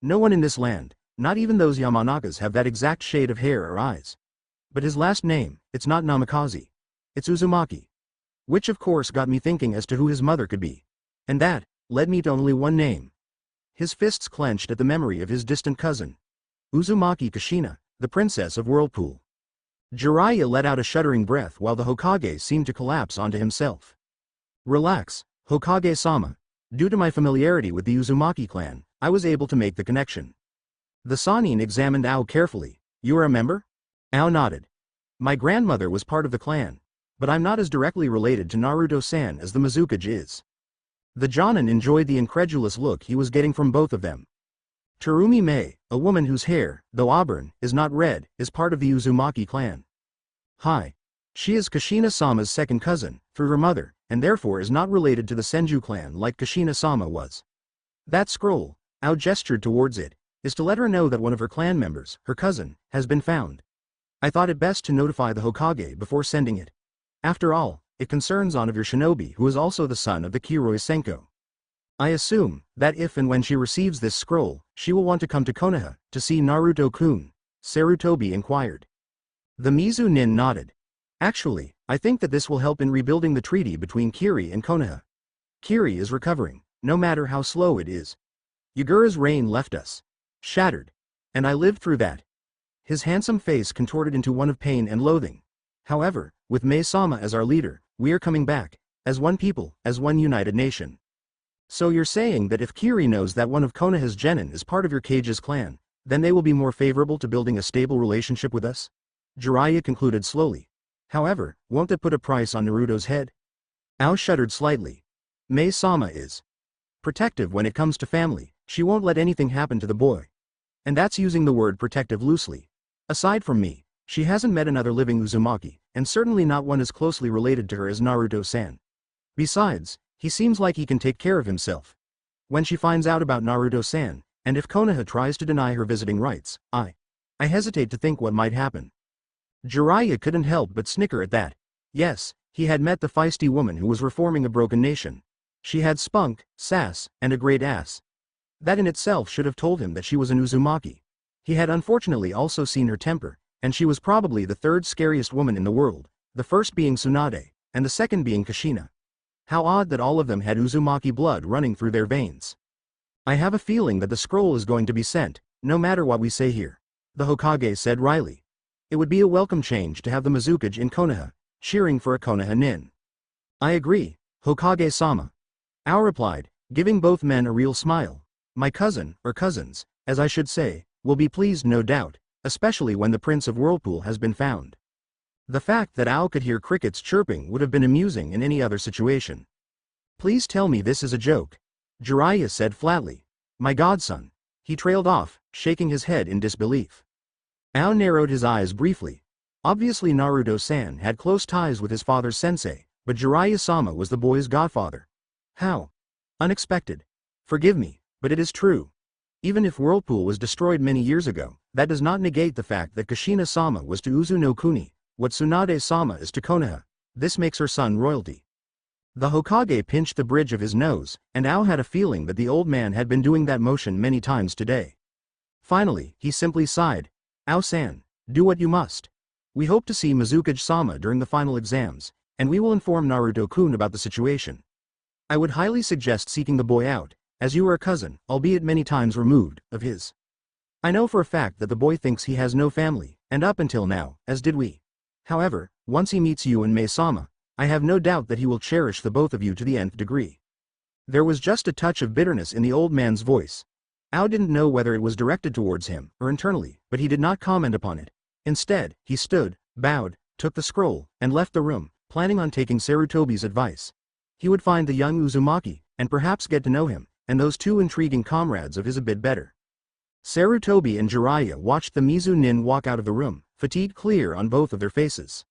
No one in this land, not even those Yamanakas, have that exact shade of hair or eyes. But his last name, it's not Namikaze. It's Uzumaki. Which of course got me thinking as to who his mother could be. And that led me to only one name. His fists clenched at the memory of his distant cousin. Uzumaki Kushina, the princess of Whirlpool. Jiraiya let out a shuddering breath while the Hokage seemed to collapse onto himself. Relax, Hokage-sama. Due to my familiarity with the Uzumaki clan, I was able to make the connection. The Sannin examined Ao carefully. You are a member? Ao nodded. My grandmother was part of the clan, but I'm not as directly related to Naruto-san as the Mizukage is. The Jonin enjoyed the incredulous look he was getting from both of them. Terumi Mei, a woman whose hair, though auburn, is not red, is part of the Uzumaki clan. Hi. She is Kushina-sama's second cousin, through her mother, and therefore is not related to the Senju clan like Kushina-sama was. That scroll, Ao gestured towards it, is to let her know that one of her clan members, her cousin, has been found. I thought it best to notify the Hokage before sending it. After all, it concerns one of your shinobi who is also the son of the Kiroi Senko. I assume that if and when she receives this scroll, she will want to come to Konoha to see Naruto-kun, Sarutobi inquired. The Mizu Nin nodded. Actually, I think that this will help in rebuilding the treaty between Kiri and Konoha. Kiri is recovering, no matter how slow it is. Yagura's reign left us shattered, and I lived through that. His handsome face contorted into one of pain and loathing. However, with Mei-sama as our leader, we are coming back, as one people, as one united nation. So you're saying that if Kiri knows that one of Konoha's genin is part of your Kage's clan, then they will be more favorable to building a stable relationship with us? Jiraiya concluded slowly. However, won't that put a price on Naruto's head? Ao shuddered slightly. Mei-sama is protective when it comes to family. She won't let anything happen to the boy. And that's using the word protective loosely. Aside from me, she hasn't met another living Uzumaki, and certainly not one as closely related to her as Naruto-san. Besides, he seems like he can take care of himself. When she finds out about Naruto-san, and if Konoha tries to deny her visiting rights, I hesitate to think what might happen. Jiraiya couldn't help but snicker at that. Yes, he had met the feisty woman who was reforming a broken nation. She had spunk, sass, and a great ass. That in itself should have told him that she was an Uzumaki. He had unfortunately also seen her temper, and she was probably the third scariest woman in the world, the first being Tsunade, and the second being Kushina. How odd that all of them had Uzumaki blood running through their veins. I have a feeling that the scroll is going to be sent, no matter what we say here, the Hokage said wryly. It would be a welcome change to have the Mizukage in Konoha, cheering for a Konoha nin. I agree, Hokage-sama. Ao replied, giving both men a real smile. My cousin, or cousins, as I should say, will be pleased no doubt, especially when the Prince of Whirlpool has been found. The fact that Ao could hear crickets chirping would have been amusing in any other situation. Please tell me this is a joke, Jiraiya said flatly. My godson. He trailed off, shaking his head in disbelief. Ao narrowed his eyes briefly. Obviously Naruto-san had close ties with his father's sensei, but Jiraiya-sama was the boy's godfather. How? Unexpected. Forgive me, but it is true. Even if Whirlpool was destroyed many years ago, that does not negate the fact that Kushina-sama was to Uzu no Kuni, what Tsunade-sama is to Konoha. This makes her son royalty. The Hokage pinched the bridge of his nose, and Ao had a feeling that the old man had been doing that motion many times today. Finally, he simply sighed. Ao-san, do what you must. We hope to see Mizukage-sama during the final exams, and we will inform Naruto-kun about the situation. I would highly suggest seeking the boy out, as you are a cousin, albeit many times removed, of his. I know for a fact that the boy thinks he has no family, and up until now, as did we. However, once he meets you and Mei-sama, I have no doubt that he will cherish the both of you to the nth degree. There was just a touch of bitterness in the old man's voice. Ao didn't know whether it was directed towards him or internally, but he did not comment upon it. Instead, he stood, bowed, took the scroll, and left the room, planning on taking Sarutobi's advice. He would find the young Uzumaki, and perhaps get to know him, and those two intriguing comrades of his a bit better. Sarutobi and Jiraiya watched the Mizu Nin walk out of the room, fatigue clear on both of their faces.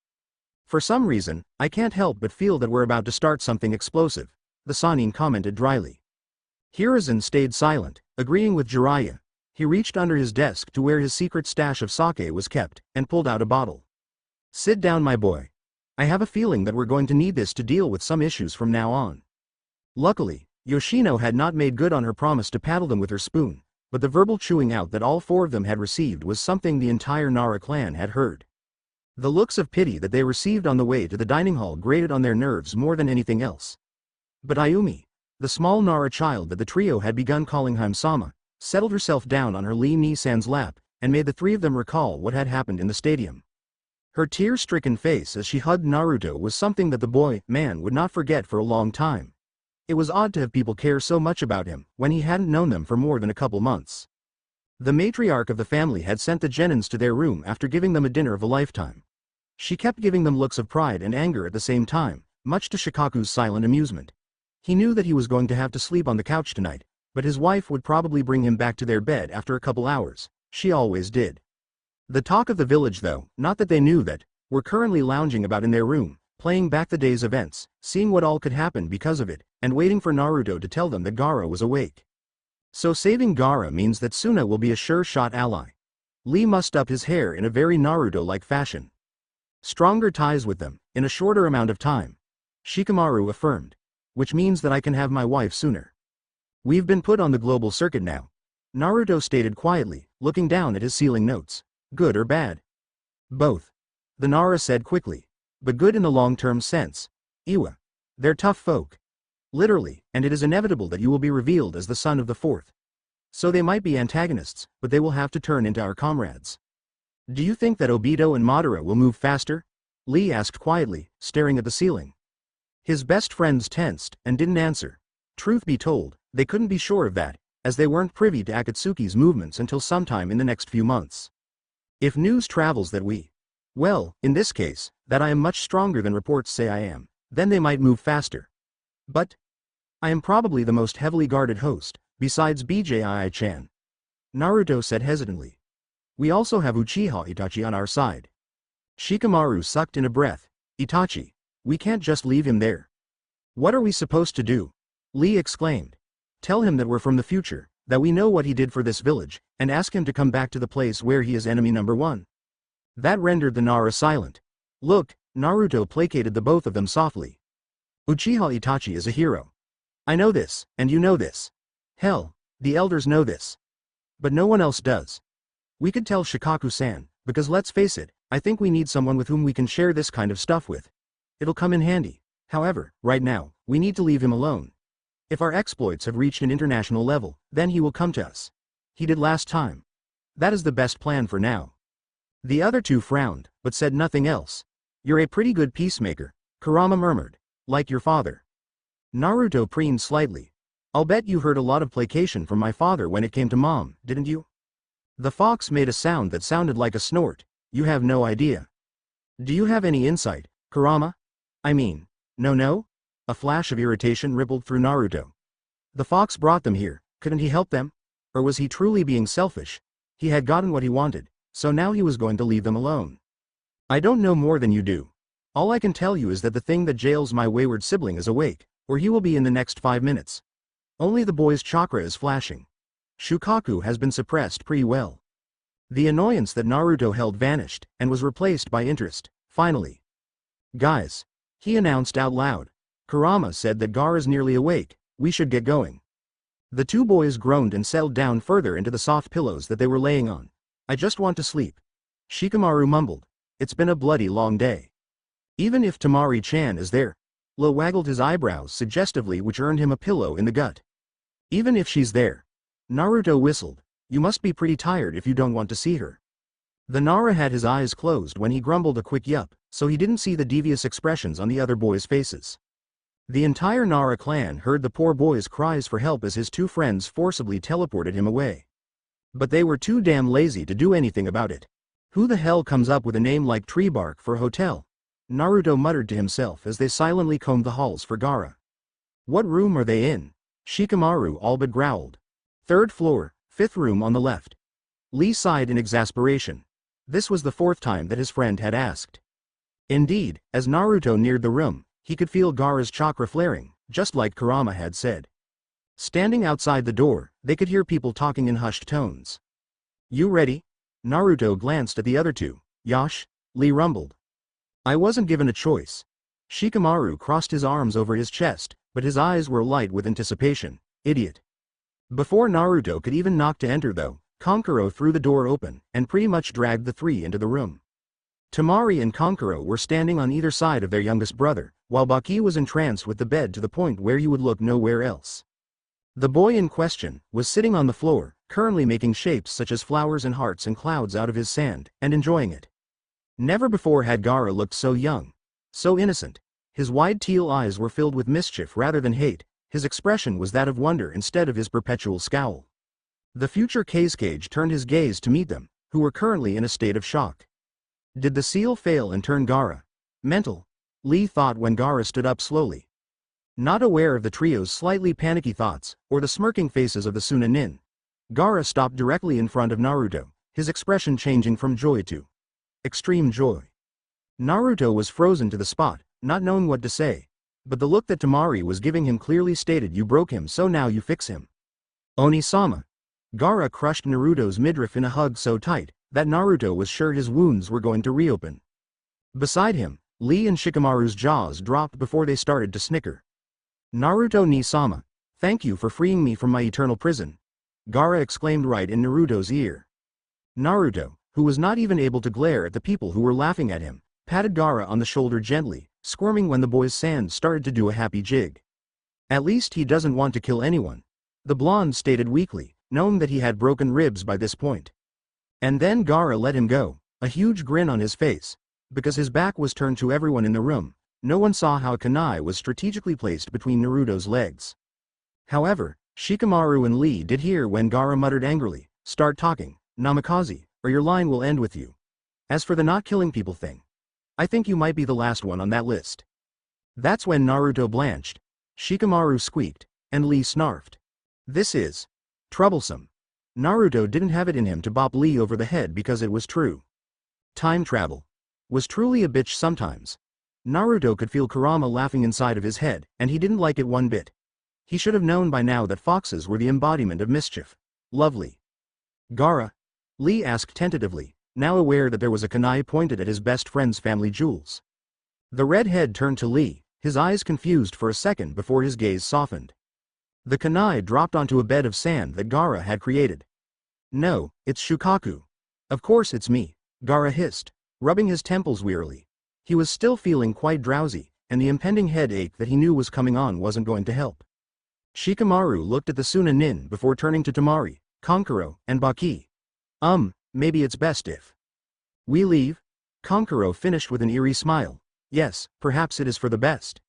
For some reason, I can't help but feel that we're about to start something explosive, the Sannin commented dryly. Hiruzen stayed silent, agreeing with Jiraiya. He reached under his desk to where his secret stash of sake was kept, and pulled out a bottle. Sit down, my boy. I have a feeling that we're going to need this to deal with some issues from now on. Luckily, Yoshino had not made good on her promise to paddle them with her spoon, but the verbal chewing out that all four of them had received was something the entire Nara clan had heard. The looks of pity that they received on the way to the dining hall grated on their nerves more than anything else. But Ayumi, the small Nara child that the trio had begun calling Haim-sama, settled herself down on her Lee Ni-san's lap, and made the three of them recall what had happened in the stadium. Her tear-stricken face as she hugged Naruto was something that the boy, man, would not forget for a long time. It was odd to have people care so much about him, when he hadn't known them for more than a couple months. The matriarch of the family had sent the Genins to their room after giving them a dinner of a lifetime. She kept giving them looks of pride and anger at the same time, much to Shikaku's silent amusement. He knew that he was going to have to sleep on the couch tonight, but his wife would probably bring him back to their bed after a couple hours. She always did. The talk of the village, though, not that they knew that, were currently lounging about in their room, playing back the day's events, seeing what all could happen because of it, and waiting for Naruto to tell them that Gaara was awake. So saving Gaara means that Suna will be a sure-shot ally. Lee mussed up his hair in a very Naruto-like fashion. Stronger ties with them, in a shorter amount of time. Shikamaru affirmed. Which means that I can have my wife sooner. We've been put on the global circuit now. Naruto stated quietly, looking down at his ceiling notes. Good or bad? Both. The Nara said quickly. But good in the long-term sense. Iwa. They're tough folk. Literally, and it is inevitable that you will be revealed as the son of the fourth. So they might be antagonists, but they will have to turn into our comrades. Do you think that Obito and Madara will move faster? Lee asked quietly, staring at the ceiling. His best friends tensed, and didn't answer. Truth be told, they couldn't be sure of that, as they weren't privy to Akatsuki's movements until sometime in the next few months. If news travels that well, in this case, that I am much stronger than reports say I am, then they might move faster. But I am probably the most heavily guarded host, besides BJII-chan. Naruto said hesitantly. We also have Uchiha Itachi on our side. Shikamaru sucked in a breath. Itachi. We can't just leave him there. What are we supposed to do? Lee exclaimed. Tell him that we're from the future, that we know what he did for this village, and ask him to come back to the place where he is enemy number one. That rendered the Nara silent. Look, Naruto placated the both of them softly. Uchiha Itachi is a hero. I know this, and you know this. Hell, the elders know this. But no one else does. We could tell Shikaku-san, because let's face it, I think we need someone with whom we can share this kind of stuff with. It'll come in handy. However, right now, we need to leave him alone. If our exploits have reached an international level, then he will come to us. He did last time. That is the best plan for now. The other two frowned, but said nothing else. You're a pretty good peacemaker, Kurama murmured. Like your father. Naruto preened slightly. I'll bet you heard a lot of placation from my father when it came to Mom, didn't you? The fox made a sound that sounded like a snort. You have no idea. Do you have any insight, Kurama? I mean, no? A flash of irritation rippled through Naruto. The fox brought them here, couldn't he help them? Or was he truly being selfish? He had gotten what he wanted, so now he was going to leave them alone. I don't know more than you do. All I can tell you is that the thing that jails my wayward sibling is awake, or he will be in the next 5 minutes. Only the boy's chakra is flashing. Shukaku has been suppressed pretty well. The annoyance that Naruto held vanished, and was replaced by interest, finally. Guys. He announced out loud. Kurama said that Gaara's nearly awake, we should get going. The two boys groaned and settled down further into the soft pillows that they were laying on. I just want to sleep. Shikamaru mumbled. It's been a bloody long day. Even if Tamari-chan is there. Lo waggled his eyebrows suggestively, which earned him a pillow in the gut. Even if she's there. Naruto whistled. You must be pretty tired if you don't want to see her. The Nara had his eyes closed when he grumbled a quick yup, so he didn't see the devious expressions on the other boys' faces. The entire Nara clan heard the poor boy's cries for help as his two friends forcibly teleported him away. But they were too damn lazy to do anything about it. Who the hell comes up with a name like Tree Bark for a hotel? Naruto muttered to himself as they silently combed the halls for Gaara. What room are they in? Shikamaru all but growled. 3rd floor, 5th room on the left. Lee sighed in exasperation. This was the 4th time that his friend had asked. Indeed, as Naruto neared the room, he could feel Gaara's chakra flaring, just like Kurama had said. Standing outside the door, they could hear people talking in hushed tones. You ready? Naruto glanced at the other two. Yash? Lee rumbled. I wasn't given a choice. Shikamaru crossed his arms over his chest, but his eyes were alight with anticipation. Idiot. Before Naruto could even knock to enter though, Kankuro threw the door open, and pretty much dragged the three into the room. Temari and Kankuro were standing on either side of their youngest brother, while Baki was entranced with the bed to the point where you would look nowhere else. The boy in question was sitting on the floor, currently making shapes such as flowers and hearts and clouds out of his sand, and enjoying it. Never before had Gaara looked so young. So innocent. His wide teal eyes were filled with mischief rather than hate, his expression was that of wonder instead of his perpetual scowl. The future Kazekage turned his gaze to meet them, who were currently in a state of shock. Did the seal fail and turn Gaara mental? Lee thought when Gaara stood up slowly. Not aware of the trio's slightly panicky thoughts, or the smirking faces of the Sunanin, Gaara stopped directly in front of Naruto, his expression changing from joy to extreme joy. Naruto was frozen to the spot, not knowing what to say, but the look that Temari was giving him clearly stated, you broke him so now you fix him. Oni-sama. Gaara crushed Naruto's midriff in a hug so tight that Naruto was sure his wounds were going to reopen. Beside him, Lee and Shikamaru's jaws dropped before they started to snicker. Naruto ni-sama, thank you for freeing me from my eternal prison, Gaara exclaimed right in Naruto's ear. Naruto, who was not even able to glare at the people who were laughing at him, patted Gaara on the shoulder gently, squirming when the boy's sand started to do a happy jig. At least he doesn't want to kill anyone, the blonde stated weakly, knowing that he had broken ribs by this point. And then Gaara let him go, a huge grin on his face. Because his back was turned to everyone in the room, no one saw how a kunai was strategically placed between Naruto's legs. However, Shikamaru and Lee did hear when Gaara muttered angrily, start talking, Namikaze, or your line will end with you. As for the not killing people thing, I think you might be the last one on that list. That's when Naruto blanched, Shikamaru squeaked, and Lee snarfed. This is troublesome. Naruto didn't have it in him to bop Lee over the head because it was true. Time travel was truly a bitch sometimes. Naruto could feel Kurama laughing inside of his head, and he didn't like it one bit. He should have known by now that foxes were the embodiment of mischief. Lovely. Gaara? Lee asked tentatively, now aware that there was a kunai pointed at his best friend's family jewels. The redhead turned to Lee, his eyes confused for a second before his gaze softened. The kunai dropped onto a bed of sand that Gaara had created. No, it's Shukaku. Of course it's me, Gaara hissed, rubbing his temples wearily. He was still feeling quite drowsy, and the impending headache that he knew was coming on wasn't going to help. Shikamaru looked at the Sunanin before turning to Temari, Kankuro, and Baki. Maybe it's best if we leave? Kankuro finished with an eerie smile. Yes, perhaps it is for the best.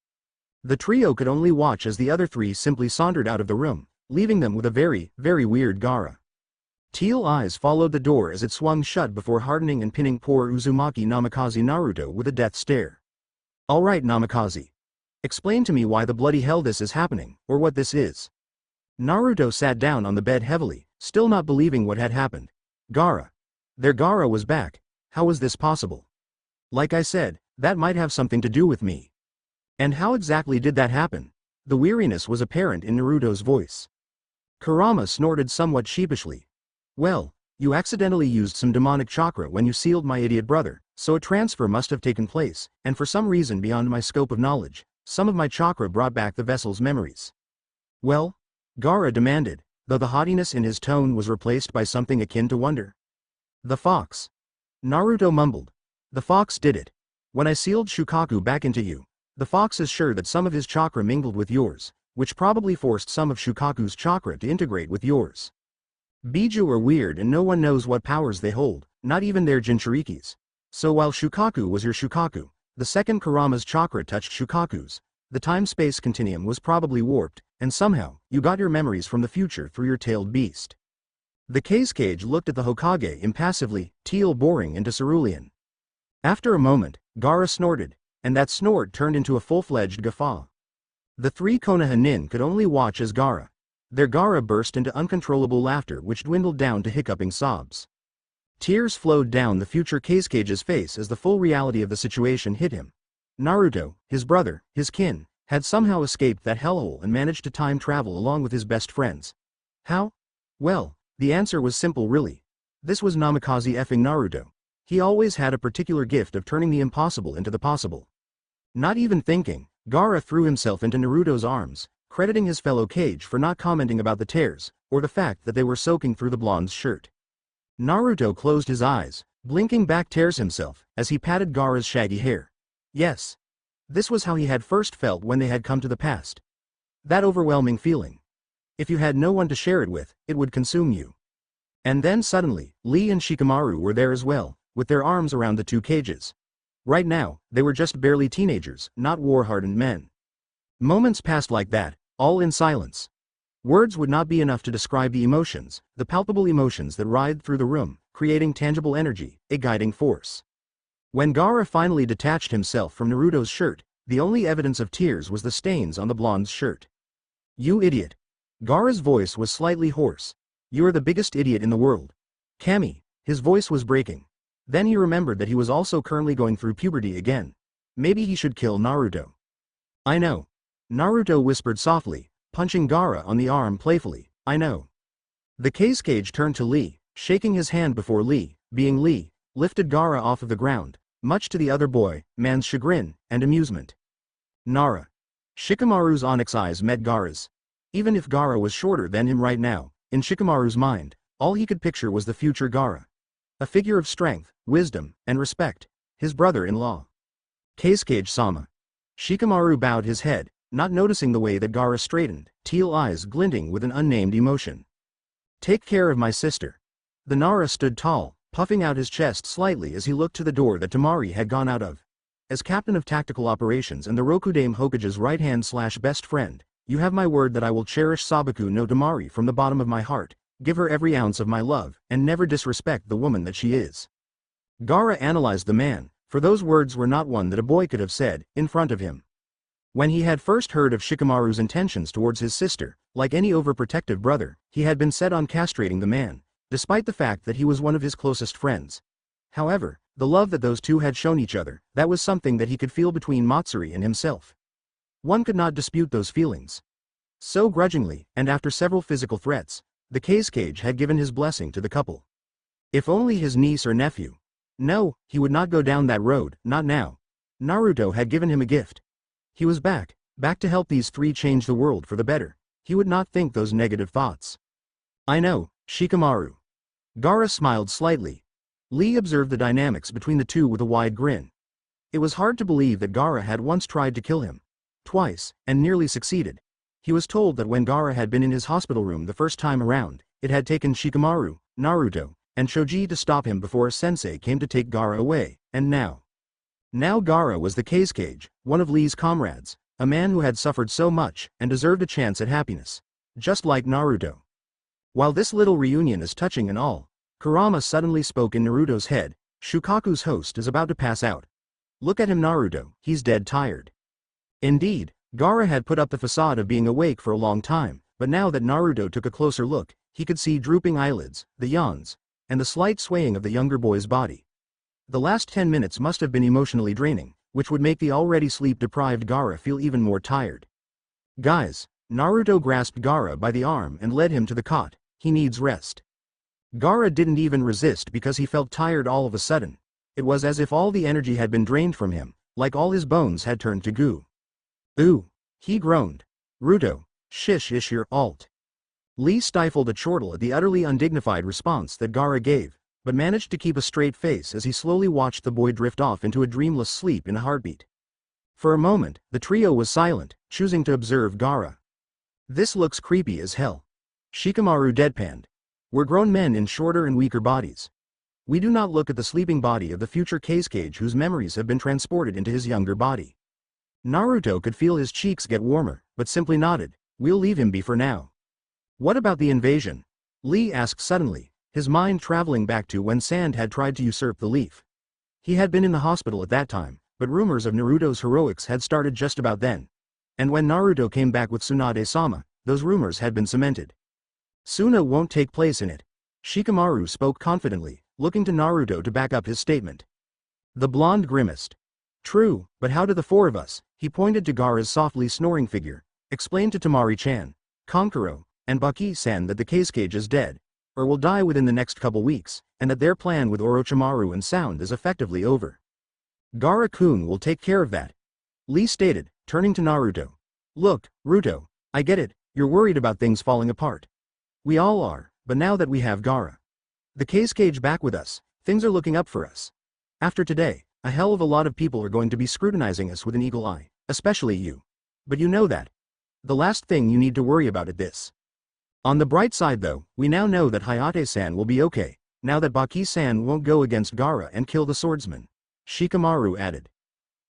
The trio could only watch as the other three simply sauntered out of the room, leaving them with a very, very weird Gaara. Teal eyes followed the door as it swung shut before hardening and pinning poor Uzumaki Namikaze Naruto with a death stare. Alright Namikaze. Explain to me why the bloody hell this is happening, or what this is. Naruto sat down on the bed heavily, still not believing what had happened. Gaara. Their Gaara was back. How was this possible? Like I said, that might have something to do with me. And how exactly did that happen? The weariness was apparent in Naruto's voice. Kurama snorted somewhat sheepishly. Well, you accidentally used some demonic chakra when you sealed my idiot brother, so a transfer must have taken place, and for some reason beyond my scope of knowledge, some of my chakra brought back the vessel's memories. Well? Gaara demanded, though the haughtiness in his tone was replaced by something akin to wonder. The fox. Naruto mumbled. The fox did it. When I sealed Shukaku back into you, the fox is sure that some of his chakra mingled with yours, which probably forced some of Shukaku's chakra to integrate with yours. Biju are weird and no one knows what powers they hold, not even their Jinchurikis. So while Shukaku was your Shukaku, the second Kurama's chakra touched Shukaku's, the time-space continuum was probably warped, and somehow, you got your memories from the future through your tailed beast. The Kazekage looked at the Hokage impassively, teal boring into cerulean. After a moment, Gaara snorted, and that snort turned into a full-fledged guffaw. The three Konoha nin could only watch as their Gaara burst into uncontrollable laughter which dwindled down to hiccuping sobs. Tears flowed down the future Kazecage's face as the full reality of the situation hit him. Naruto, his brother, his kin, had somehow escaped that hellhole and managed to time travel along with his best friends. How? Well, the answer was simple really. This was Namikaze effing Naruto. He always had a particular gift of turning the impossible into the possible. Not even thinking, Gaara threw himself into Naruto's arms, crediting his fellow Kage for not commenting about the tears, or the fact that they were soaking through the blonde's shirt. Naruto closed his eyes, blinking back tears himself, as he patted Gaara's shaggy hair. Yes. This was how he had first felt when they had come to the past. That overwhelming feeling. If you had no one to share it with, it would consume you. And then suddenly, Lee and Shikamaru were there as well, with their arms around the two Kages. Right now, they were just barely teenagers, not war-hardened men. Moments passed like that, all in silence. Words would not be enough to describe the emotions, the palpable emotions that writhed through the room, creating tangible energy, a guiding force. When Gaara finally detached himself from Naruto's shirt, the only evidence of tears was the stains on the blonde's shirt. You idiot. Gaara's voice was slightly hoarse. You are the biggest idiot in the world. Kami, his voice was breaking. Then he remembered that he was also currently going through puberty again. Maybe he should kill Naruto. I know. Naruto whispered softly, punching Gaara on the arm playfully. I know. The Kage turned to Lee, shaking his hand before Lee, being Lee, lifted Gaara off of the ground, much to the other man's chagrin and amusement. Nara. Shikamaru's onyx eyes met Gaara's. Even if Gaara was shorter than him right now, in Shikamaru's mind, all he could picture was the future Gaara. A figure of strength, wisdom, and respect. His brother-in-law. Kage-sama. Shikamaru bowed his head, not noticing the way that Gaara straightened, teal eyes glinting with an unnamed emotion. Take care of my sister. The Nara stood tall, puffing out his chest slightly as he looked to the door that Temari had gone out of. As captain of tactical operations and the Rokudame Hokage's right-hand/best friend, you have my word that I will cherish Sabaku no Temari from the bottom of my heart, give her every ounce of my love, and never disrespect the woman that she is. Gaara analyzed the man, for those words were not one that a boy could have said, in front of him. When he had first heard of Shikamaru's intentions towards his sister, like any overprotective brother, he had been set on castrating the man, despite the fact that he was one of his closest friends. However, the love that those two had shown each other, that was something that he could feel between Matsuri and himself. One could not dispute those feelings. So grudgingly, and after several physical threats, the Kage had given his blessing to the couple. If only his niece or nephew. No, he would not go down that road, not now. Naruto had given him a gift. He was back to help these three change the world for the better. He would not think those negative thoughts. I know, Shikamaru. Gaara smiled slightly. Lee observed the dynamics between the two with a wide grin. It was hard to believe that Gaara had once tried to kill him. Twice, and nearly succeeded. He was told that when Gaara had been in his hospital room the first time around, it had taken Shikamaru, Naruto, and Shoji to stop him before a sensei came to take Gaara away, and now. Now Gaara was the Kage, one of Lee's comrades, a man who had suffered so much and deserved a chance at happiness. Just like Naruto. While this little reunion is touching and all, Kurama suddenly spoke in Naruto's head, Shukaku's host is about to pass out. Look at him Naruto, he's dead tired. Indeed, Gaara had put up the facade of being awake for a long time, but now that Naruto took a closer look, he could see drooping eyelids, the yawns, and the slight swaying of the younger boy's body. The last 10 minutes must have been emotionally draining, which would make the already sleep-deprived Gaara feel even more tired. Guys, Naruto grasped Gaara by the arm and led him to the cot. He needs rest. Gaara didn't even resist because he felt tired all of a sudden. It was as if all the energy had been drained from him, like all his bones had turned to goo. Ooh, he groaned. Ruto, shish ish your alt. Lee stifled a chortle at the utterly undignified response that Gaara gave, but managed to keep a straight face as he slowly watched the boy drift off into a dreamless sleep in a heartbeat. For a moment, the trio was silent, choosing to observe Gaara. This looks creepy as hell. Shikamaru deadpanned. We're grown men in shorter and weaker bodies. We do not look at the sleeping body of the future Kage whose memories have been transported into his younger body. Naruto could feel his cheeks get warmer, but simply nodded. We'll leave him be for now. What about the invasion? Lee asked suddenly, his mind traveling back to when Sand had tried to usurp the leaf. He had been in the hospital at that time, but rumors of Naruto's heroics had started just about then. And when Naruto came back with Tsunade-sama, those rumors had been cemented. Suna won't take place in it. Shikamaru spoke confidently, looking to Naruto to back up his statement. The blonde grimaced. True, but how do the four of us, he pointed to Gaara's softly snoring figure, explain to Temari-chan, Kankuro, and Baki-san that the Kage is dead. or will die within the next couple weeks, and that their plan with Orochimaru and Sound is effectively over. Gaara-kun will take care of that, Lee stated, turning to Naruto. Look, Ruto, I get it, you're worried about things falling apart. We all are, but now that we have Gaara, the Cage back with us, things are looking up for us. After today, a hell of a lot of people are going to be scrutinizing us with an eagle eye, especially you. But you know that. The last thing you need to worry about is this. On the bright side though, we now know that Hayate-san will be okay, now that Baki-san won't go against Gaara and kill the swordsman. Shikamaru added.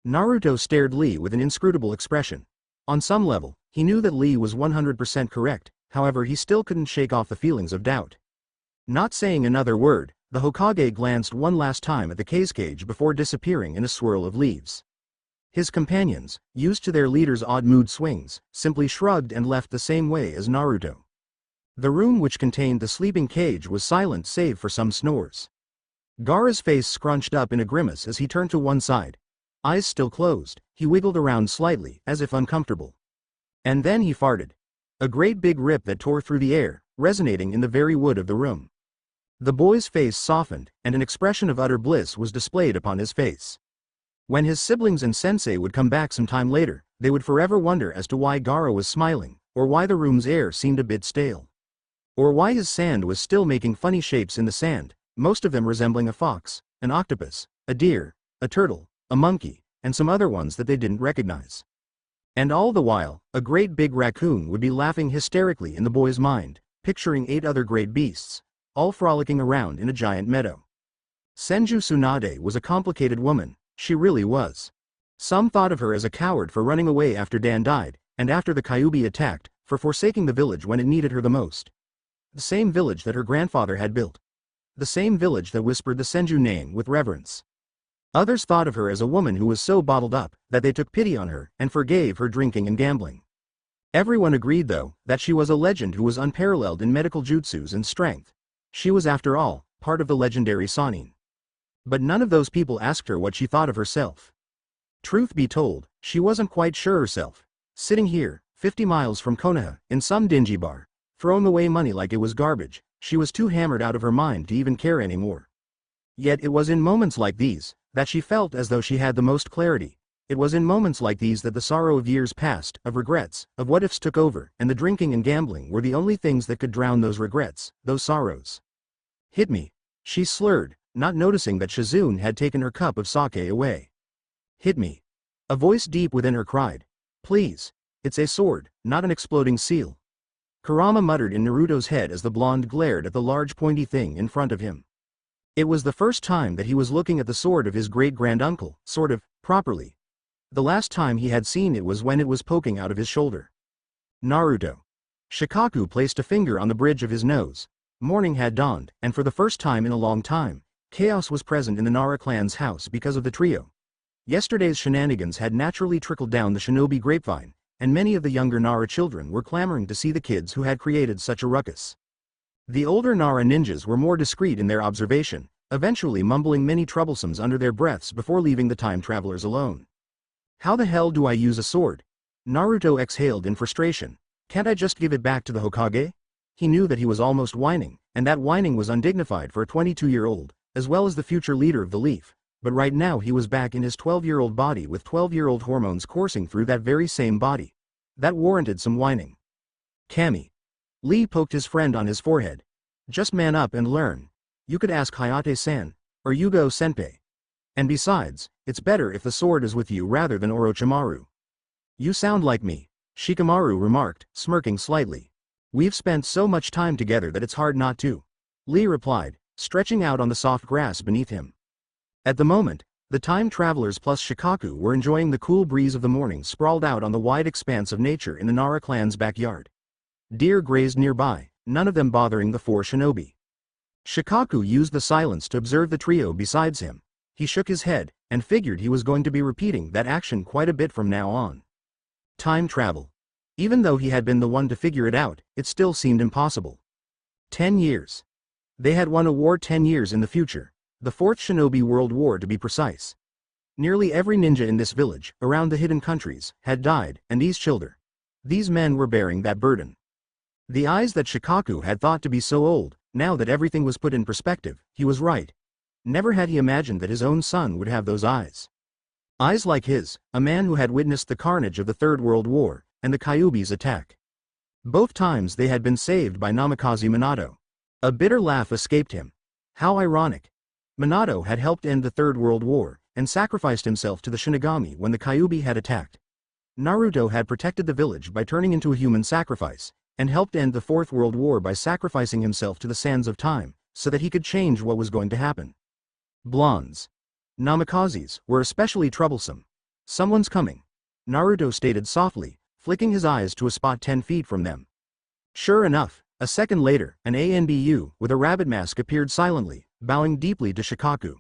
Naruto stared Lee with an inscrutable expression. On some level, he knew that Lee was 100% correct, however he still couldn't shake off the feelings of doubt. Not saying another word, the Hokage glanced one last time at the cage before disappearing in a swirl of leaves. His companions, used to their leader's odd mood swings, simply shrugged and left the same way as Naruto. The room which contained the sleeping cage was silent save for some snores. Gaara's face scrunched up in a grimace as he turned to one side. Eyes still closed, he wiggled around slightly, as if uncomfortable. And then he farted. A great big rip that tore through the air, resonating in the very wood of the room. The boy's face softened, and an expression of utter bliss was displayed upon his face. When his siblings and sensei would come back some time later, they would forever wonder as to why Gaara was smiling, or why the room's air seemed a bit stale. Or why his sand was still making funny shapes in the sand, most of them resembling a fox, an octopus, a deer, a turtle, a monkey, and some other ones that they didn't recognize. And all the while, a great big raccoon would be laughing hysterically in the boy's mind, picturing 8 other great beasts, all frolicking around in a giant meadow. Senju Tsunade was a complicated woman, she really was. Some thought of her as a coward for running away after Dan died, and after the Kyuubi attacked, for forsaking the village when it needed her the most. The same village that her grandfather had built. The same village that whispered the Senju name with reverence. Others thought of her as a woman who was so bottled up, that they took pity on her, and forgave her drinking and gambling. Everyone agreed though, that she was a legend who was unparalleled in medical jutsus and strength. She was after all, part of the legendary Sannin. But none of those people asked her what she thought of herself. Truth be told, she wasn't quite sure herself. Sitting here, 50 miles from Konoha, in some dingy bar, throwing away money like it was garbage, she was too hammered out of her mind to even care anymore. Yet it was in moments like these, that she felt as though she had the most clarity. It was in moments like these that the sorrow of years past, of regrets, of what-ifs took over, and the drinking and gambling were the only things that could drown those regrets, those sorrows. Hit me. She slurred, not noticing that Shizune had taken her cup of sake away. Hit me. A voice deep within her cried. Please. It's a sword, not an exploding seal. Kurama muttered in Naruto's head as the blonde glared at the large pointy thing in front of him. It was the first time that he was looking at the sword of his great-granduncle, sort of, properly. The last time he had seen it was when it was poking out of his shoulder. Naruto. Shikaku placed a finger on the bridge of his nose. Morning had dawned, and for the first time in a long time, chaos was present in the Nara clan's house because of the trio. Yesterday's shenanigans had naturally trickled down the shinobi grapevine, and many of the younger Nara children were clamoring to see the kids who had created such a ruckus. The older Nara ninjas were more discreet in their observation, eventually mumbling many troublesomes under their breaths before leaving the time travelers alone. How the hell do I use a sword? Naruto exhaled in frustration. Can't I just give it back to the Hokage? He knew that he was almost whining, and that whining was undignified for a 22-year-old, as well as the future leader of the Leaf, but right now he was back in his 12-year-old body with 12-year-old hormones coursing through that very same body. That warranted some whining. Kami. Lee poked his friend on his forehead. Just man up and learn. You could ask Hayate-san, or Yugo-senpai. And besides, it's better if the sword is with you rather than Orochimaru. You sound like me, Shikamaru remarked, smirking slightly. We've spent so much time together that it's hard not to. Lee replied, stretching out on the soft grass beneath him. At the moment, the time travelers plus Shikaku were enjoying the cool breeze of the morning sprawled out on the wide expanse of nature in the Nara clan's backyard. Deer grazed nearby, none of them bothering the 4 shinobi. Shikaku used the silence to observe the trio besides him. He shook his head, and figured he was going to be repeating that action quite a bit from now on. Time travel. Even though he had been the one to figure it out, it still seemed impossible. 10 years. They had won a war 10 years in the future, the 4th Shinobi World War to be precise. Nearly every ninja in this village, around the hidden countries, had died, and these children. These men were bearing that burden. The eyes that Shikaku had thought to be so old, Now that everything was put in perspective, he was right. Never had he imagined that his own son would have those eyes. Eyes like his, a man who had witnessed the carnage of the Third World War, and the Kyuubi's attack. Both times they had been saved by Namikaze Minato. A bitter laugh escaped him. How ironic. Minato had helped end the Third World War, and sacrificed himself to the Shinigami when the Kyuubi had attacked. Naruto had protected the village by turning into a human sacrifice, and helped end the Fourth World War by sacrificing himself to the sands of time, so that he could change what was going to happen. Blondes. Namikazes were especially troublesome. Someone's coming. Naruto stated softly, flicking his eyes to a spot 10 feet from them. Sure enough, a second later, an ANBU with a rabbit mask appeared silently, bowing deeply to Shikaku.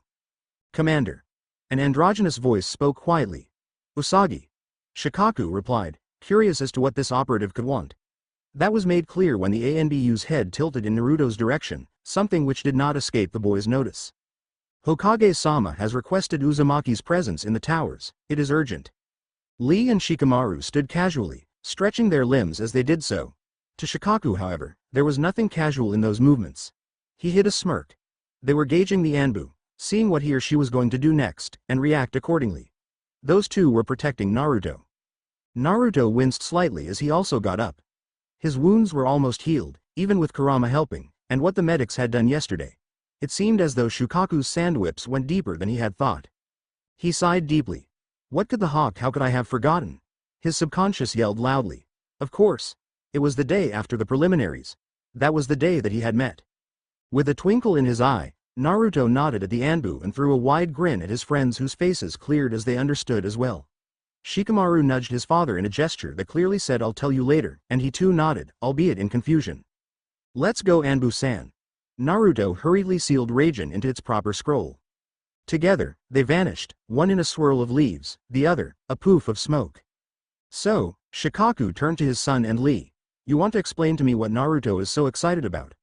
Commander. An androgynous voice spoke quietly. Usagi. Shikaku replied, curious as to what this operative could want. That was made clear when the ANBU's head tilted in Naruto's direction, something which did not escape the boy's notice. Hokage-sama has requested Uzumaki's presence in the towers. It is urgent. Lee and Shikamaru stood casually, stretching their limbs as they did so. To Shikaku, however, there was nothing casual in those movements. He hid a smirk. They were gauging the Anbu, seeing what he or she was going to do next, and react accordingly. Those two were protecting Naruto. Naruto winced slightly as he also got up. His wounds were almost healed, even with Kurama helping, and what the medics had done yesterday. It seemed as though Shukaku's sand whips went deeper than he had thought. He sighed deeply. What could how could I have forgotten? His subconscious yelled loudly. Of course. It was the day after the preliminaries. That was the day that he had met. With a twinkle in his eye, Naruto nodded at the Anbu and threw a wide grin at his friends whose faces cleared as they understood as well. Shikamaru nudged his father in a gesture that clearly said I'll tell you later, and he too nodded, albeit in confusion. Let's go Anbu-san. Naruto hurriedly sealed Raijin into its proper scroll. Together, they vanished, one in a swirl of leaves, the other, a poof of smoke. So, Shikaku turned to his son and Lee. You want to explain to me what Naruto is so excited about?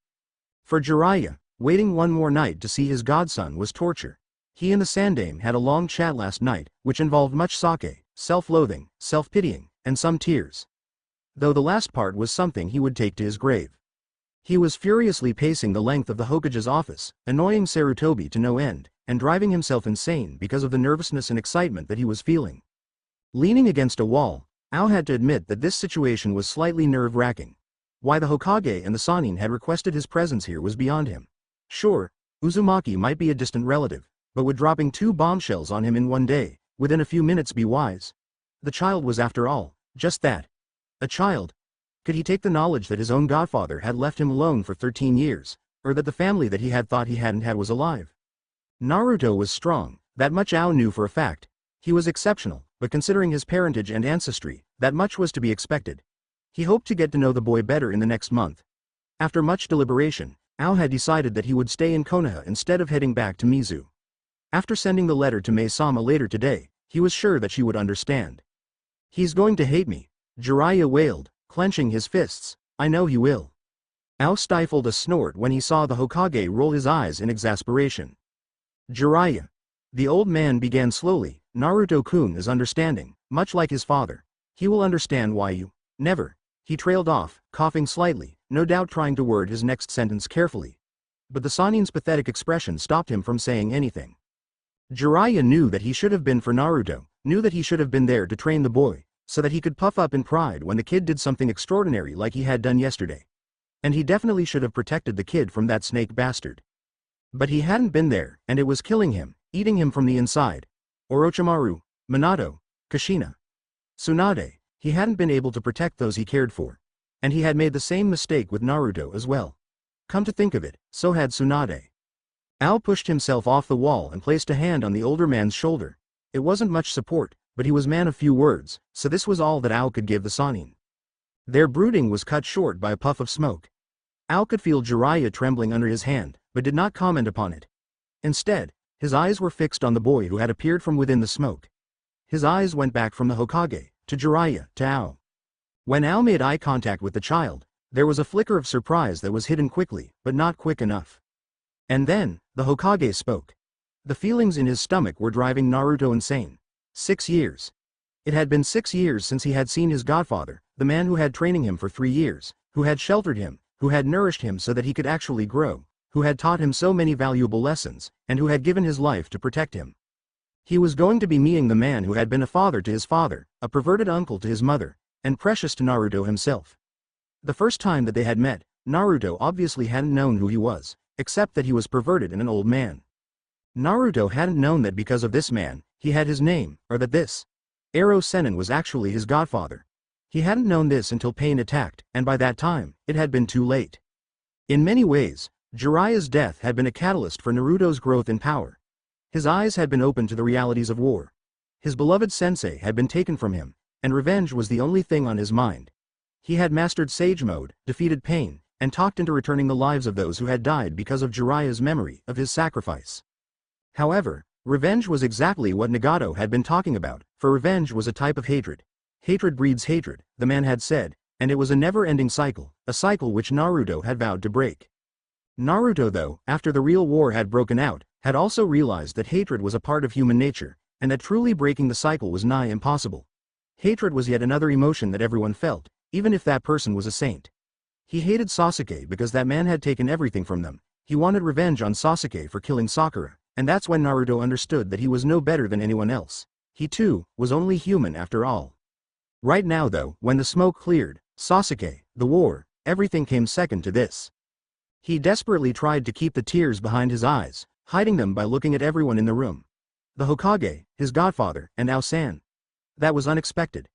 For Jiraiya, waiting one more night to see his godson was torture. He and the Sandaime had a long chat last night, which involved much sake, self-loathing, self-pitying, and some tears. Though the last part was something he would take to his grave. He was furiously pacing the length of the Hokage's office, annoying Sarutobi to no end, and driving himself insane because of the nervousness and excitement that he was feeling. Leaning against a wall, Ao had to admit that this situation was slightly nerve-wracking. Why the Hokage and the Sannin had requested his presence here was beyond him. Sure, Uzumaki might be a distant relative, but would dropping 2 bombshells on him in one day, within a few minutes be wise? The child was after all, just that. A child. Could he take the knowledge that his own godfather had left him alone for 13 years, or that the family that he had thought he hadn't had was alive? Naruto was strong, that much Ao knew for a fact. He was exceptional, but considering his parentage and ancestry, that much was to be expected. He hoped to get to know the boy better in the next month. After much deliberation, Ao had decided that he would stay in Konoha instead of heading back to Mizu. After sending the letter to Mei-sama later today, he was sure that she would understand. He's going to hate me, Jiraiya wailed, clenching his fists. I know he will. Ao stifled a snort when he saw the Hokage roll his eyes in exasperation. Jiraiya. The old man began slowly, Naruto-kun is understanding, much like his father. He will understand why you. Never. He trailed off, coughing slightly, no doubt trying to word his next sentence carefully. But the Sannin's pathetic expression stopped him from saying anything. Jiraiya knew that he should have been for Naruto, knew that he should have been there to train the boy, so that he could puff up in pride when the kid did something extraordinary like he had done yesterday. And he definitely should have protected the kid from that snake bastard. But he hadn't been there, and it was killing him, eating him from the inside. Orochimaru, Minato, Kushina, Tsunade, he hadn't been able to protect those he cared for. And he had made the same mistake with Naruto as well. Come to think of it, so had Tsunade. Ao pushed himself off the wall and placed a hand on the older man's shoulder. It wasn't much support, but he was man of few words, so this was all that Ao could give the Sannin. Their brooding was cut short by a puff of smoke. Ao could feel Jiraiya trembling under his hand, but did not comment upon it. Instead, his eyes were fixed on the boy who had appeared from within the smoke. His eyes went back from the Hokage, to Jiraiya, to Ao. When Ao made eye contact with the child, there was a flicker of surprise that was hidden quickly, but not quick enough. And then, the Hokage spoke. The feelings in his stomach were driving Naruto insane. 6 years. It had been 6 years since he had seen his godfather, the man who had training him for 3 years, who had sheltered him, who had nourished him so that he could actually grow, who had taught him so many valuable lessons, and who had given his life to protect him. He was going to be meeting the man who had been a father to his father, a perverted uncle to his mother, and precious to Naruto himself. The first time that they had met, Naruto obviously hadn't known who he was, except that he was perverted and an old man. Naruto hadn't known that because of this man, he had his name, or that this Ero Sennin was actually his godfather. He hadn't known this until pain attacked, and by that time, it had been too late. In many ways, Jiraiya's death had been a catalyst for Naruto's growth in power. His eyes had been opened to the realities of war. His beloved sensei had been taken from him, and revenge was the only thing on his mind. He had mastered Sage Mode, defeated pain, and talked into returning the lives of those who had died because of Jiraiya's memory of his sacrifice. However, revenge was exactly what Nagato had been talking about, for revenge was a type of hatred. Hatred breeds hatred, the man had said, and it was a never-ending cycle, a cycle which Naruto had vowed to break. Naruto, though, after the real war had broken out, had also realized that hatred was a part of human nature, and that truly breaking the cycle was nigh impossible. Hatred was yet another emotion that everyone felt, even if that person was a saint. He hated Sasuke because that man had taken everything from them. He wanted revenge on Sasuke for killing Sakura, and that's when Naruto understood that he was no better than anyone else. He too was only human after all. Right now though, when the smoke cleared, Sasuke, the war, everything came second to this. He desperately tried to keep the tears behind his eyes, hiding them by looking at everyone in the room. The Hokage, his godfather, and Aosan. That was unexpected.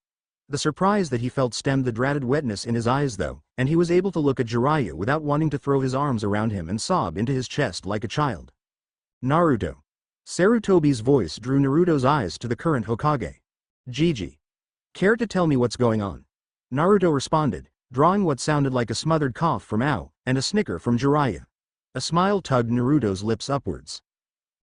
The surprise that he felt stemmed the dreaded wetness in his eyes though, and he was able to look at Jiraiya without wanting to throw his arms around him and sob into his chest like a child. Naruto. Sarutobi's voice drew Naruto's eyes to the current Hokage. Gigi. Care to tell me what's going on? Naruto responded, drawing what sounded like a smothered cough from Ao, and a snicker from Jiraiya. A smile tugged Naruto's lips upwards.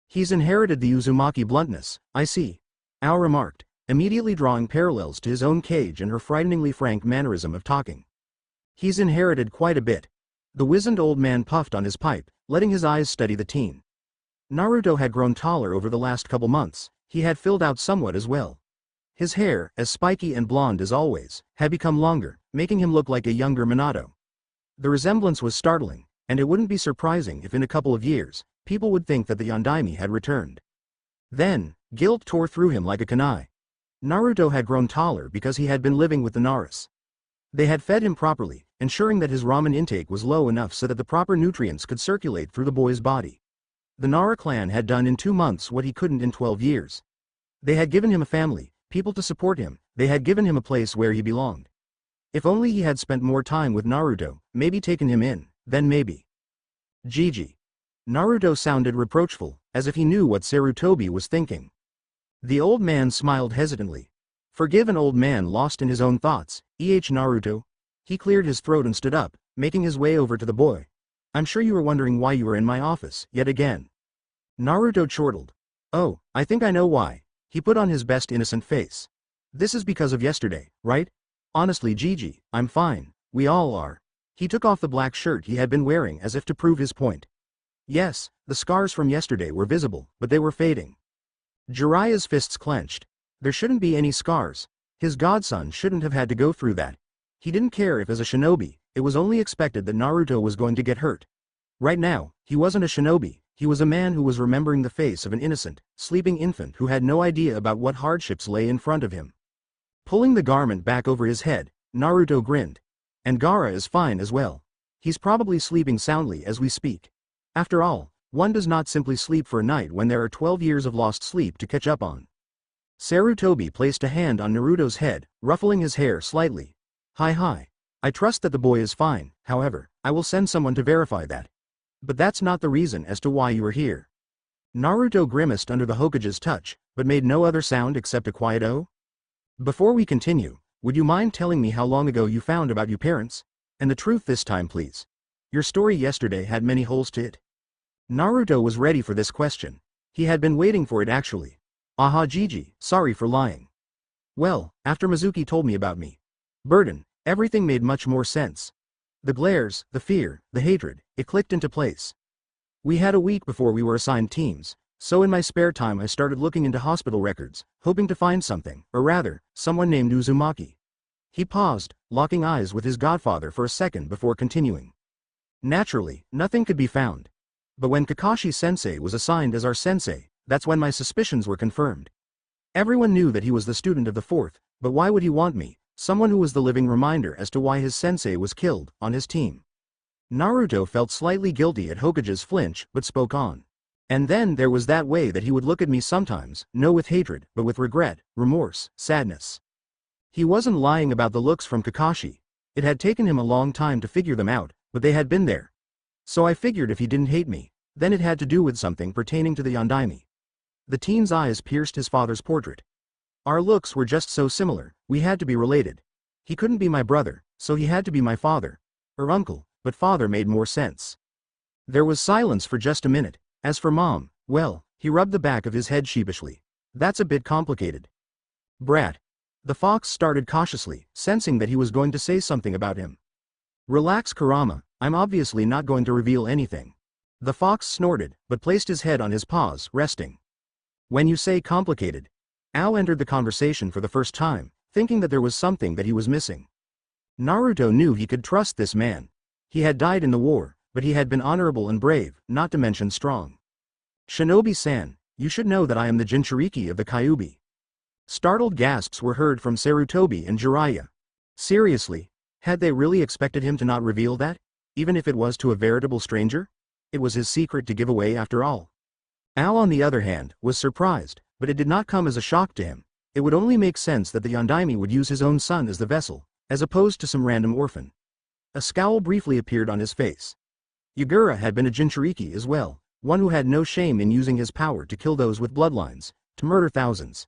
He's inherited the Uzumaki bluntness, I see. Ao remarked, immediately drawing parallels to his own cage and her frighteningly frank mannerism of talking. He's inherited quite a bit. The wizened old man puffed on his pipe, letting his eyes study the teen. Naruto had grown taller over the last couple months. He had filled out somewhat as well. His hair, as spiky and blonde as always, had become longer, making him look like a younger Minato. The resemblance was startling, and it wouldn't be surprising if in a couple of years, people would think that the Yondaime had returned. Then, guilt tore through him like a kunai. Naruto had grown taller because he had been living with the Naras. They had fed him properly, ensuring that his ramen intake was low enough so that the proper nutrients could circulate through the boy's body. The Nara clan had done in 2 months what he couldn't in 12 years. They had given him a family, people to support him, they had given him a place where he belonged. If only he had spent more time with Naruto, maybe taken him in, then maybe. Gigi. Naruto sounded reproachful, as if he knew what Sarutobi was thinking. The old man smiled hesitantly. Forgive an old man lost in his own thoughts, Naruto. He cleared his throat and stood up, making his way over to the boy. I'm sure you were wondering why you were in my office, yet again. Naruto chortled. Oh, I think I know why. He put on his best innocent face. This is because of yesterday, right? Honestly Gigi, I'm fine, we all are. He took off the black shirt he had been wearing as if to prove his point. Yes, the scars from yesterday were visible, but they were fading. Jiraiya's fists clenched. There shouldn't be any scars. His godson shouldn't have had to go through that. He didn't care if as a shinobi, it was only expected that Naruto was going to get hurt. Right now, he wasn't a shinobi, he was a man who was remembering the face of an innocent, sleeping infant who had no idea about what hardships lay in front of him. Pulling the garment back over his head, Naruto grinned. And Gaara is fine as well. He's probably sleeping soundly as we speak. After all, one does not simply sleep for a night when there are 12 years of lost sleep to catch up on. Sarutobi placed a hand on Naruto's head, ruffling his hair slightly. Hi. I trust that the boy is fine, however, I will send someone to verify that. But that's not the reason as to why you are here. Naruto grimaced under the Hokage's touch, but made no other sound except a quiet "oh." Before we continue, would you mind telling me how long ago you found about your parents? And the truth this time please. Your story yesterday had many holes to it. Naruto was ready for this question. He had been waiting for it actually. Aha Gigi, sorry for lying. Well, after Mizuki told me about me. Burden, everything made much more sense. The glares, the fear, the hatred, it clicked into place. We had a week before we were assigned teams, so in my spare time I started looking into hospital records, hoping to find something, or rather, someone named Uzumaki. He paused, locking eyes with his godfather for a second before continuing. Naturally, nothing could be found. But when Kakashi-sensei was assigned as our sensei, that's when my suspicions were confirmed. Everyone knew that he was the student of the fourth, but why would he want me, someone who was the living reminder as to why his sensei was killed, on his team? Naruto felt slightly guilty at Hokage's flinch, but spoke on. And then there was that way that he would look at me sometimes, no with hatred, but with regret, remorse, sadness. He wasn't lying about the looks from Kakashi. It had taken him a long time to figure them out, but they had been there. So I figured if he didn't hate me, then it had to do with something pertaining to the Yondaime. The teen's eyes pierced his father's portrait. Our looks were just so similar, we had to be related. He couldn't be my brother, so he had to be my father. Or uncle, but father made more sense. There was silence for just a minute. As for mom, well, he rubbed the back of his head sheepishly. That's a bit complicated. Brat. The fox started cautiously, sensing that he was going to say something about him. Relax, Kurama, I'm obviously not going to reveal anything. The fox snorted, but placed his head on his paws, resting. When you say complicated. Ao entered the conversation for the first time, thinking that there was something that he was missing. Naruto knew he could trust this man. He had died in the war, but he had been honorable and brave, not to mention strong. Shinobi-san, you should know that I am the Jinchuriki of the Kyuubi. Startled gasps were heard from Sarutobi and Jiraiya. Seriously, had they really expected him to not reveal that, even if it was to a veritable stranger? It was his secret to give away after all. Ao, on the other hand, was surprised, but it did not come as a shock to him. It would only make sense that the Yondaime would use his own son as the vessel, as opposed to some random orphan. A scowl briefly appeared on his face. Yagura had been a Jinchuriki as well, one who had no shame in using his power to kill those with bloodlines, to murder thousands.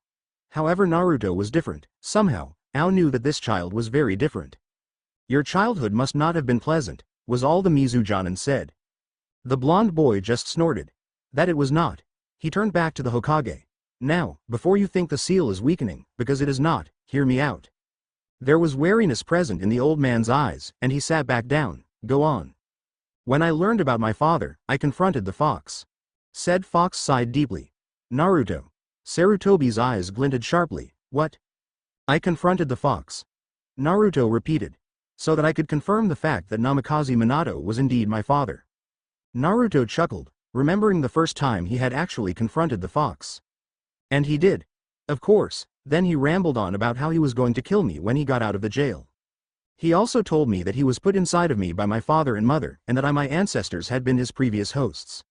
However, Naruto was different. Somehow, Ao knew that this child was very different. Your childhood must not have been pleasant, was all the Mizujonin said. The blonde boy just snorted. That it was not. He turned back to the Hokage. Now, before you think the seal is weakening, because it is not, hear me out. There was wariness present in the old man's eyes, and he sat back down. Go on. When I learned about my father, I confronted the fox. Said fox sighed deeply. Naruto. Sarutobi's eyes glinted sharply. What? I confronted the fox. Naruto repeated. So that I could confirm the fact that Namikaze Minato was indeed my father. Naruto chuckled, remembering the first time he had actually confronted the fox. And he did. Of course, then he rambled on about how he was going to kill me when he got out of the jail. He also told me that he was put inside of me by my father and mother, and that my ancestors had been his previous hosts.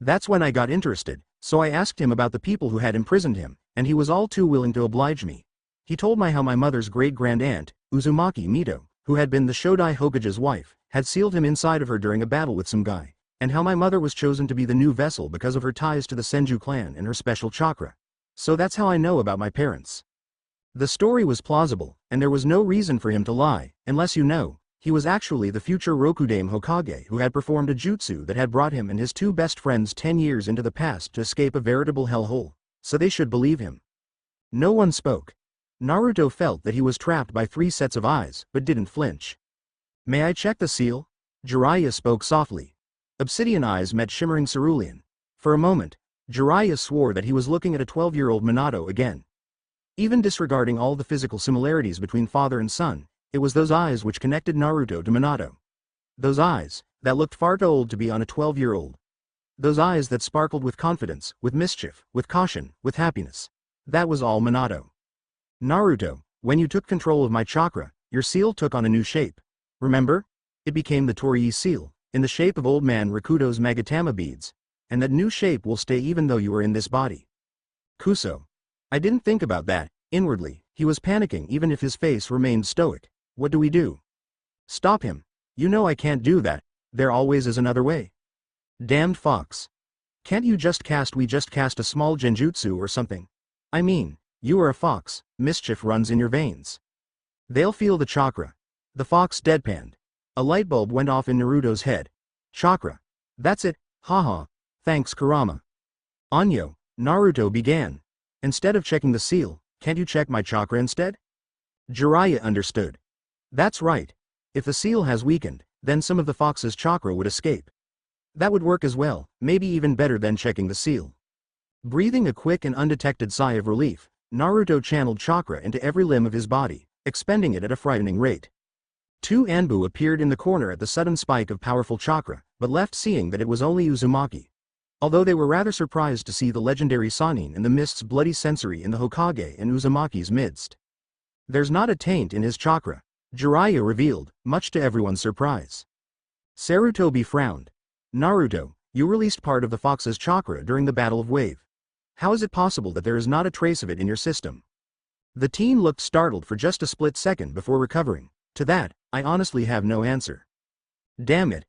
That's when I got interested, so I asked him about the people who had imprisoned him, and he was all too willing to oblige me. He told me how my mother's great-grand-aunt, Uzumaki Mito, who had been the Shodai Hokage's wife, had sealed him inside of her during a battle with some guy, and how my mother was chosen to be the new vessel because of her ties to the Senju clan and her special chakra. So that's how I know about my parents. The story was plausible, and there was no reason for him to lie, unless you know, he was actually the future Rokudame Hokage who had performed a jutsu that had brought him and his two best friends 10 years into the past to escape a veritable hellhole, so they should believe him. No one spoke. Naruto felt that he was trapped by 3 sets of eyes, but didn't flinch. May I check the seal? Jiraiya spoke softly. Obsidian eyes met shimmering cerulean. For a moment, Jiraiya swore that he was looking at a 12-year-old Minato again. Even disregarding all the physical similarities between father and son, it was those eyes which connected Naruto to Minato. Those eyes, that looked far too old to be on a 12-year-old. Those eyes that sparkled with confidence, with mischief, with caution, with happiness. That was all Minato. Naruto, when you took control of my chakra, your seal took on a new shape. Remember? It became the Torii seal, in the shape of old man Rakudo's Magatama beads. And that new shape will stay even though you are in this body. Kuso. I didn't think about that. Inwardly, he was panicking even if his face remained stoic. What do we do? Stop him. You know I can't do that. There always is another way. Damned fox. Can't you just cast a small genjutsu or something? I mean, you are a fox, mischief runs in your veins. They'll feel the chakra. The fox deadpanned. A light bulb went off in Naruto's head. Chakra. That's it, haha. Thanks Kurama. Anyo, Naruto began. Instead of checking the seal, can't you check my chakra instead? Jiraiya understood. That's right. If the seal has weakened, then some of the fox's chakra would escape. That would work as well, maybe even better than checking the seal. Breathing a quick and undetected sigh of relief, Naruto channeled chakra into every limb of his body, expending it at a frightening rate. Two Anbu appeared in the corner at the sudden spike of powerful chakra, but left seeing that it was only Uzumaki. Although they were rather surprised to see the legendary Sannin in the mist's bloody sensory in the Hokage and Uzumaki's midst. There's not a taint in his chakra, Jiraiya revealed, much to everyone's surprise. Sarutobi frowned. Naruto, you released part of the fox's chakra during the Battle of Wave. How is it possible that there is not a trace of it in your system? The teen looked startled for just a split second before recovering. To that, I honestly have no answer. Damn it.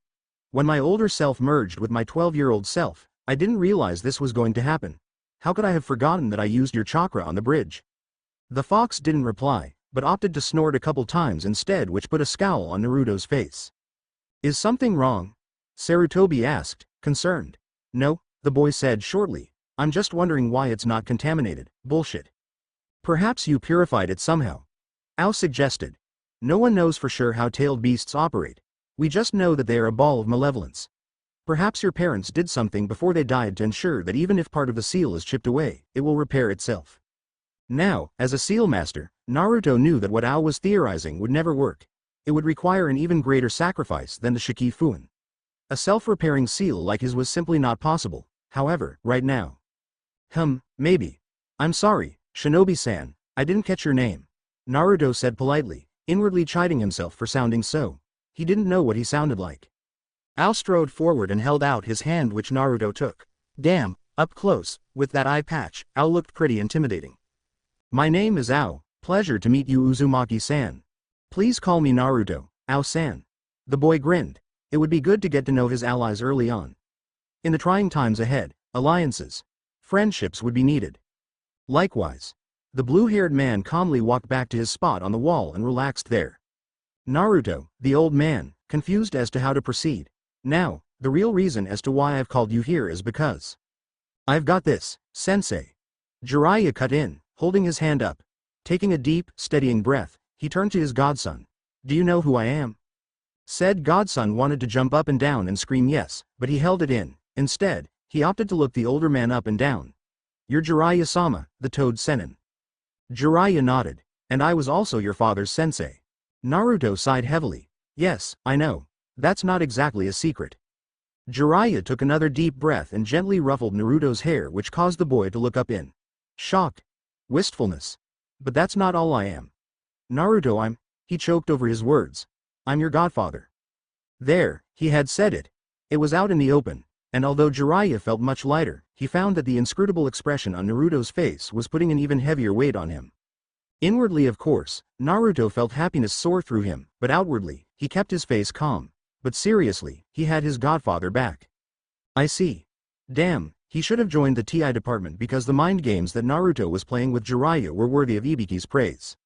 When my older self merged with my 12-year-old self, I didn't realize this was going to happen. How could I have forgotten that I used your chakra on the bridge? The fox didn't reply, but opted to snort a couple times instead, which put a scowl on Naruto's face. Is something wrong? Sarutobi asked, concerned. No, the boy said shortly. I'm just wondering why it's not contaminated. Bullshit. Perhaps you purified it somehow. Ao suggested. No one knows for sure how tailed beasts operate. We just know that they are a ball of malevolence. Perhaps your parents did something before they died to ensure that even if part of the seal is chipped away, it will repair itself. Now, as a seal master, Naruto knew that what Ao was theorizing would never work. It would require an even greater sacrifice than the Shikifuin. A self-repairing seal like his was simply not possible, however, right now. Maybe. I'm sorry, Shinobi-san, I didn't catch your name. Naruto said politely, inwardly chiding himself for sounding so. He didn't know what he sounded like. Ao strode forward and held out his hand, which Naruto took. Damn, up close, with that eye patch, Ao looked pretty intimidating. My name is Ao, pleasure to meet you, Uzumaki-san. Please call me Naruto, Ao-san. The boy grinned. It would be good to get to know his allies early on. In the trying times ahead, alliances, friendships would be needed. Likewise. The blue-haired man calmly walked back to his spot on the wall and relaxed there. Naruto, the old man, confused as to how to proceed. Now, the real reason as to why I've called you here is because I've got this, sensei. Jiraiya cut in, holding his hand up. Taking a deep, steadying breath, he turned to his godson. Do you know who I am? Said godson wanted to jump up and down and scream yes, but he held it in. Instead, he opted to look the older man up and down. You're Jiraiya-sama, the Toad Sennin. Jiraiya nodded. And I was also your father's sensei. Naruto sighed heavily. Yes, I know. That's not exactly a secret. Jiraiya took another deep breath and gently ruffled Naruto's hair, which caused the boy to look up in shock. Wistfulness. But that's not all I am. Naruto, he choked over his words. I'm your godfather. There, he had said it. It was out in the open, and although Jiraiya felt much lighter, he found that the inscrutable expression on Naruto's face was putting an even heavier weight on him. Inwardly, of course, Naruto felt happiness soar through him, but outwardly, he kept his face calm. But seriously, he had his godfather back. I see. Damn, he should have joined the TI department because the mind games that Naruto was playing with Jiraiya were worthy of Ibiki's praise.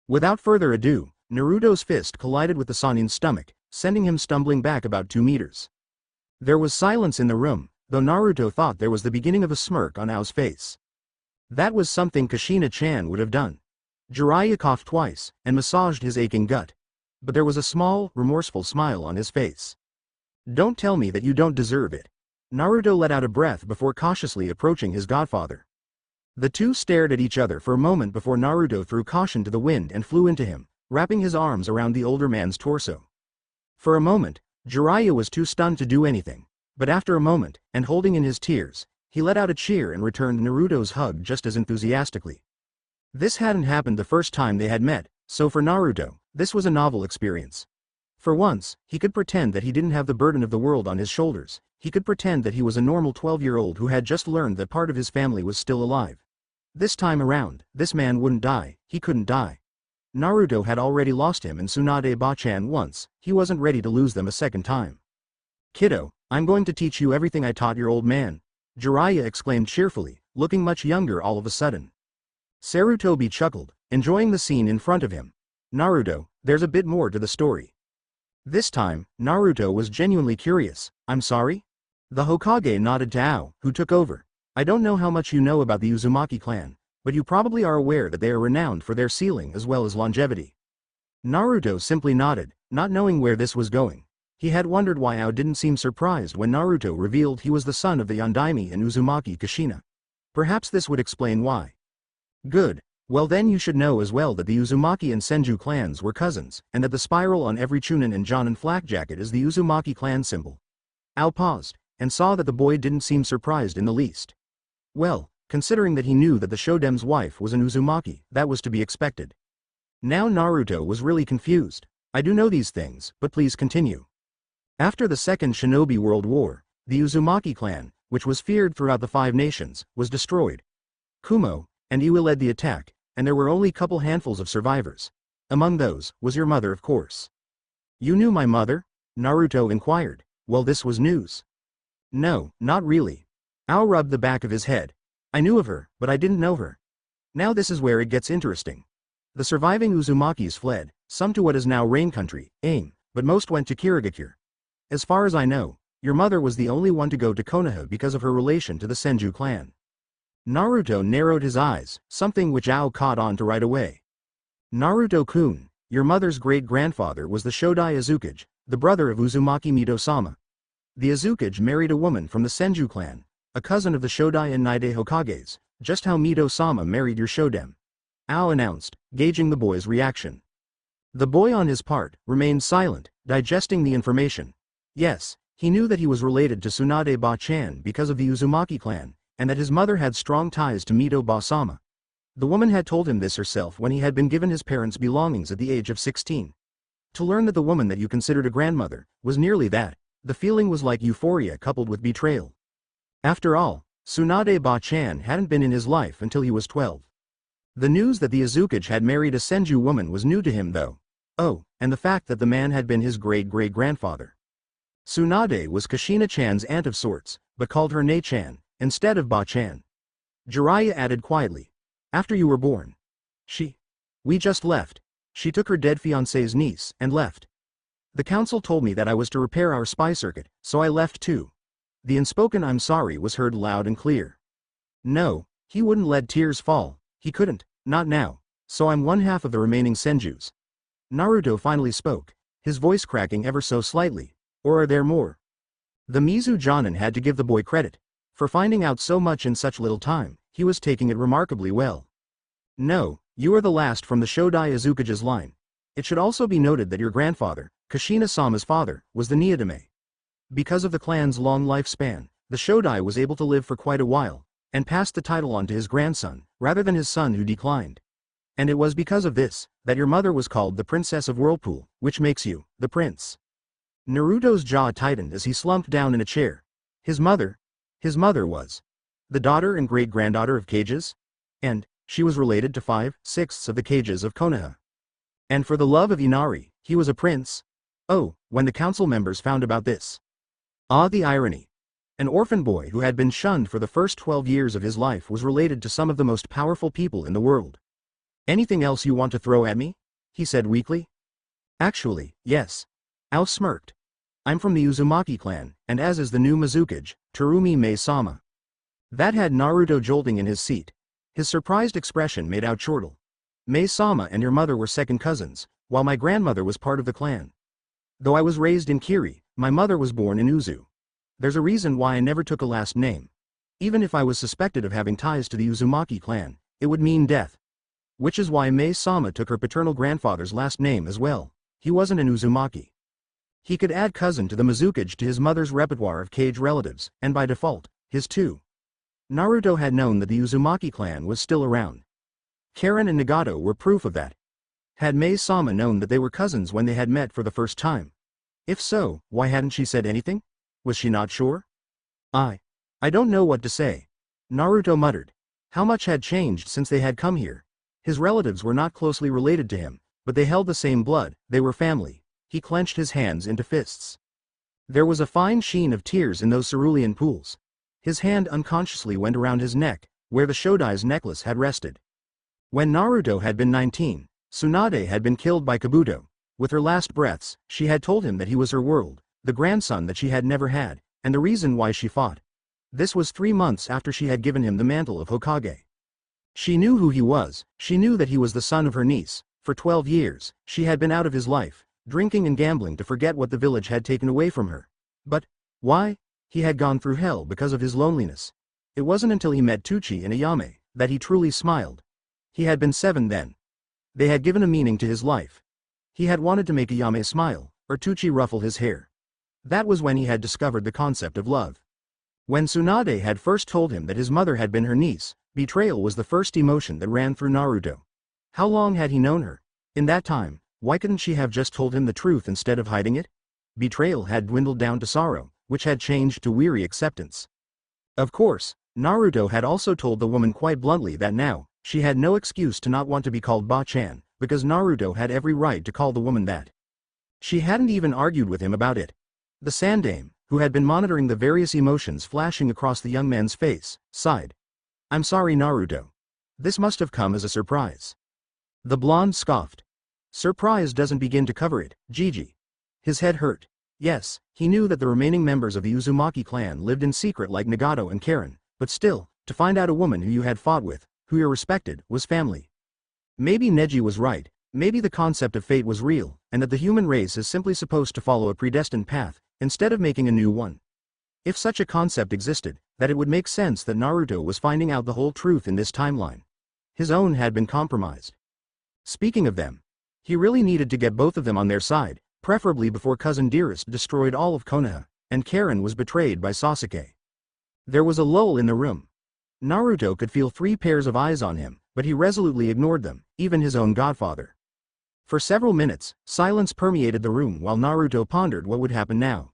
Without further ado, Naruto's fist collided with the Sannin's stomach, sending him stumbling back about 2 meters. There was silence in the room, though Naruto thought there was the beginning of a smirk on Ao's face. That was something Kushina-chan would have done. Jiraiya coughed twice, and massaged his aching gut. But there was a small, remorseful smile on his face. Don't tell me that you don't deserve it. Naruto let out a breath before cautiously approaching his godfather. The two stared at each other for a moment before Naruto threw caution to the wind and flew into him, wrapping his arms around the older man's torso. For a moment, Jiraiya was too stunned to do anything, but after a moment, and holding in his tears, he let out a cheer and returned Naruto's hug just as enthusiastically. This hadn't happened the first time they had met, so for Naruto, this was a novel experience. For once, he could pretend that he didn't have the burden of the world on his shoulders. He could pretend that he was a normal 12-year-old who had just learned that part of his family was still alive. This time around, this man wouldn't die, he couldn't die. Naruto had already lost him and Tsunade Bachan once, he wasn't ready to lose them a second time. Kiddo, I'm going to teach you everything I taught your old man, Jiraiya exclaimed cheerfully, looking much younger all of a sudden. Sarutobi chuckled, enjoying the scene in front of him. Naruto, there's a bit more to the story. This time, Naruto was genuinely curious. I'm sorry? The Hokage nodded to Ao, who took over. I don't know how much you know about the Uzumaki clan, but you probably are aware that they are renowned for their sealing as well as longevity. Naruto simply nodded, not knowing where this was going. He had wondered why Ao didn't seem surprised when Naruto revealed he was the son of the Yondaime and Uzumaki Kushina. Perhaps this would explain why. Good. Well then you should know as well that the Uzumaki and Senju clans were cousins, and that the spiral on every Chunin and Jonin flak jacket is the Uzumaki clan symbol. Ao paused, and saw that the boy didn't seem surprised in the least. Well, considering that he knew that the Shodem's wife was an Uzumaki, that was to be expected. Now Naruto was really confused. I do know these things, but please continue. After the Second Shinobi World War, the Uzumaki clan, which was feared throughout the 5 nations, was destroyed. Kumo and Iwa led the attack, and there were only couple handfuls of survivors. Among those, was your mother of course. You knew my mother? Naruto inquired. Well, this was news. No, not really. Ao rubbed the back of his head. I knew of her, but I didn't know her. Now this is where it gets interesting. The surviving Uzumakis fled, some to what is now Rain Country, AIM, but most went to Kirigakure. As far as I know, your mother was the only one to go to Konoha because of her relation to the Senju clan. Naruto narrowed his eyes, something which Ao caught on to right away. Naruto-kun, your mother's great-grandfather was the Shodai Azukage, the brother of Uzumaki Mito-sama. The Azukage married a woman from the Senju clan, a cousin of the Shodai and Nide Hokages, just how Mito-sama married your Shodem. Ao announced, gauging the boy's reaction. The boy on his part, remained silent, digesting the information. Yes, he knew that he was related to Tsunade Ba-chan because of the Uzumaki clan, and that his mother had strong ties to Mito Ba-sama. The woman had told him this herself when he had been given his parents' belongings at the age of 16. To learn that the woman that you considered a grandmother, was nearly that, the feeling was like euphoria coupled with betrayal. After all, Tsunade Ba-chan hadn't been in his life until he was 12. The news that the Azukage had married a Senju woman was new to him though. Oh, and the fact that the man had been his great-great-grandfather. Tsunade was Kushina-chan's aunt of sorts, but called her Ne-chan, instead of Ba-chan. Jiraiya added quietly. After you were born. We just left. She took her dead fiancé's niece, and left. The council told me that I was to repair our spy circuit, so I left too. The unspoken I'm sorry was heard loud and clear. No, he wouldn't let tears fall, he couldn't, not now, so I'm one half of the remaining Senjus. Naruto finally spoke, his voice cracking ever so slightly. Or are there more? The Mizu Jonin had to give the boy credit. For finding out so much in such little time, he was taking it remarkably well. No, you are the last from the Shodai Azukage's line. It should also be noted that your grandfather, Kushina-sama's father, was the Niodame. Because of the clan's long lifespan, the Shodai was able to live for quite a while, and passed the title on to his grandson, rather than his son who declined. And it was because of this, that your mother was called the Princess of Whirlpool, which makes you, the prince. Naruto's jaw tightened as he slumped down in a chair. His mother was the daughter and great-granddaughter of Kages? And she was related to 5/6 of the Kages of Konoha. And for the love of Inari, he was a prince? Oh, when the council members found about this. Ah, the irony. An orphan boy who had been shunned for the first 12 years of his life was related to some of the most powerful people in the world. Anything else you want to throw at me? He said weakly. Actually, yes. Ao smirked. I'm from the Uzumaki clan, and as is the new Mizukage, Terumi Mei-sama. That had Naruto jolting in his seat. His surprised expression made Ao chortle. Mei-sama and your mother were second cousins, while my grandmother was part of the clan. Though I was raised in Kiri, my mother was born in Uzu. There's a reason why I never took a last name. Even if I was suspected of having ties to the Uzumaki clan, it would mean death. Which is why Mei-sama took her paternal grandfather's last name as well. He wasn't an Uzumaki. He could add cousin to the Mizukage to his mother's repertoire of Kage relatives, and by default, his too. Naruto had known that the Uzumaki clan was still around. Karen and Nagato were proof of that. Had Mei-sama known that they were cousins when they had met for the first time? If so, why hadn't she said anything? Was she not sure? I don't know what to say. Naruto muttered. How much had changed since they had come here? His relatives were not closely related to him, but they held the same blood, they were family. He clenched his hands into fists. There was a fine sheen of tears in those cerulean pools. His hand unconsciously went around his neck, where the Shodai's necklace had rested. When Naruto had been 19, Tsunade had been killed by Kabuto. With her last breaths, she had told him that he was her world, the grandson that she had never had, and the reason why she fought. This was 3 months after she had given him the mantle of Hokage. She knew who he was, she knew that he was the son of her niece. For 12 years, she had been out of his life, drinking and gambling to forget what the village had taken away from her. But why? He had gone through hell because of his loneliness. It wasn't until he met Tuchi and Ayame that he truly smiled. He had been 7 then. They had given a meaning to his life. He had wanted to make Ayame smile, or Tucci ruffle his hair. That was when he had discovered the concept of love. When Tsunade had first told him that his mother had been her niece, betrayal was the first emotion that ran through Naruto. How long had he known her? In that time, why couldn't she have just told him the truth instead of hiding it? Betrayal had dwindled down to sorrow, which had changed to weary acceptance. Of course, Naruto had also told the woman quite bluntly that now, she had no excuse to not want to be called Ba-chan, because Naruto had every right to call the woman that. She hadn't even argued with him about it. The Sandame, who had been monitoring the various emotions flashing across the young man's face, sighed. "I'm sorry, Naruto. This must have come as a surprise." The blonde scoffed. "Surprise doesn't begin to cover it, Gigi." His head hurt. Yes, he knew that the remaining members of the Uzumaki clan lived in secret like Nagato and Karen, but still, to find out a woman who you had fought with, who you respected, was family. Maybe Neji was right, maybe the concept of fate was real, and that the human race is simply supposed to follow a predestined path, instead of making a new one. If such a concept existed, that it would make sense that Naruto was finding out the whole truth in this timeline. His own had been compromised. Speaking of them, he really needed to get both of them on their side, preferably before Cousin Dearest destroyed all of Konoha, and Karen was betrayed by Sasuke. There was a lull in the room. Naruto could feel 3 pairs of eyes on him, but he resolutely ignored them, even his own godfather. For several minutes, silence permeated the room while Naruto pondered what would happen now.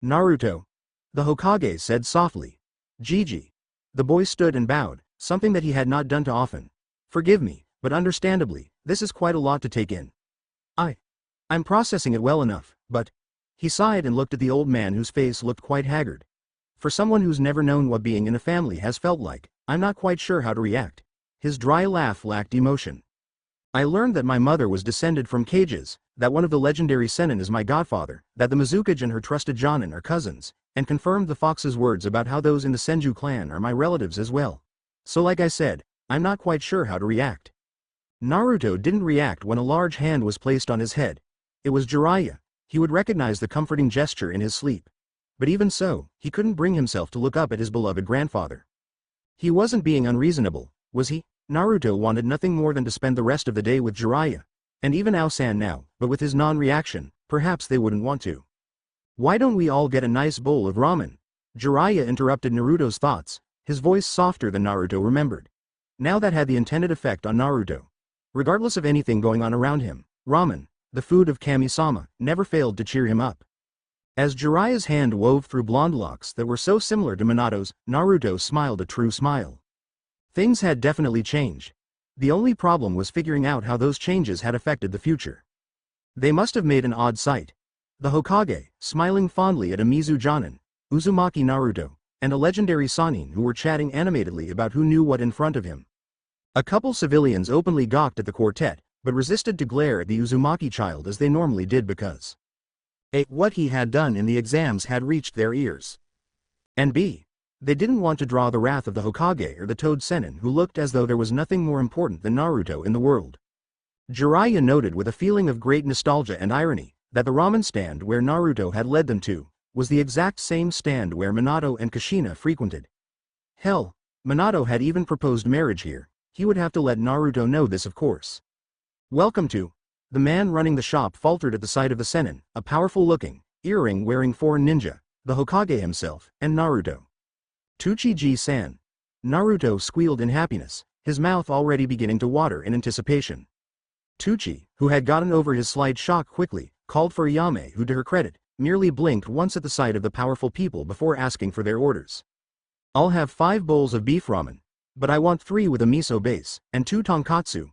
"Naruto," the Hokage said softly. "Gigi." The boy stood and bowed, something that he had not done too often. "Forgive me, but understandably, this is quite a lot to take in. I'm processing it well enough, but..." He sighed and looked at the old man whose face looked quite haggard. "For someone who's never known what being in a family has felt like, I'm not quite sure how to react." His dry laugh lacked emotion. "I learned that my mother was descended from Kages, that one of the legendary Sennin is my godfather, that the Mizukage and her trusted Jonin are cousins, and confirmed the fox's words about how those in the Senju clan are my relatives as well. So like I said, I'm not quite sure how to react." Naruto didn't react when a large hand was placed on his head. It was Jiraiya. He would recognize the comforting gesture in his sleep. But even so, he couldn't bring himself to look up at his beloved grandfather. He wasn't being unreasonable, was he? Naruto wanted nothing more than to spend the rest of the day with Jiraiya. And even Aosan now, but with his non-reaction, perhaps they wouldn't want to. "Why don't we all get a nice bowl of ramen?" Jiraiya interrupted Naruto's thoughts, his voice softer than Naruto remembered. Now that had the intended effect on Naruto. Regardless of anything going on around him, ramen, the food of Kami-sama, never failed to cheer him up. As Jiraiya's hand wove through blonde locks that were so similar to Minato's, Naruto smiled a true smile. Things had definitely changed. The only problem was figuring out how those changes had affected the future. They must have made an odd sight. The Hokage, smiling fondly at a Mizu Jonin, Uzumaki Naruto, and a legendary Sannin who were chatting animatedly about who knew what in front of him. A couple civilians openly gawked at the quartet, but resisted to glare at the Uzumaki child as they normally did because A. What he had done in the exams had reached their ears. And B. They didn't want to draw the wrath of the Hokage or the Toad Sennin who looked as though there was nothing more important than Naruto in the world. Jiraiya noted with a feeling of great nostalgia and irony, that the ramen stand where Naruto had led them to, was the exact same stand where Minato and Kushina frequented. Hell, Minato had even proposed marriage here. He would have to let Naruto know this, of course. "Welcome to..." The man running the shop faltered at the sight of the Sennin, a powerful-looking, earring-wearing foreign ninja, the Hokage himself, and Naruto. "Tucci-san." Naruto squealed in happiness, his mouth already beginning to water in anticipation. Tucci, who had gotten over his slight shock quickly, called for Ayame who to her credit, merely blinked once at the sight of the powerful people before asking for their orders. "I'll have 5 bowls of beef ramen. But I want 3 with a miso base, and 2 tonkatsu."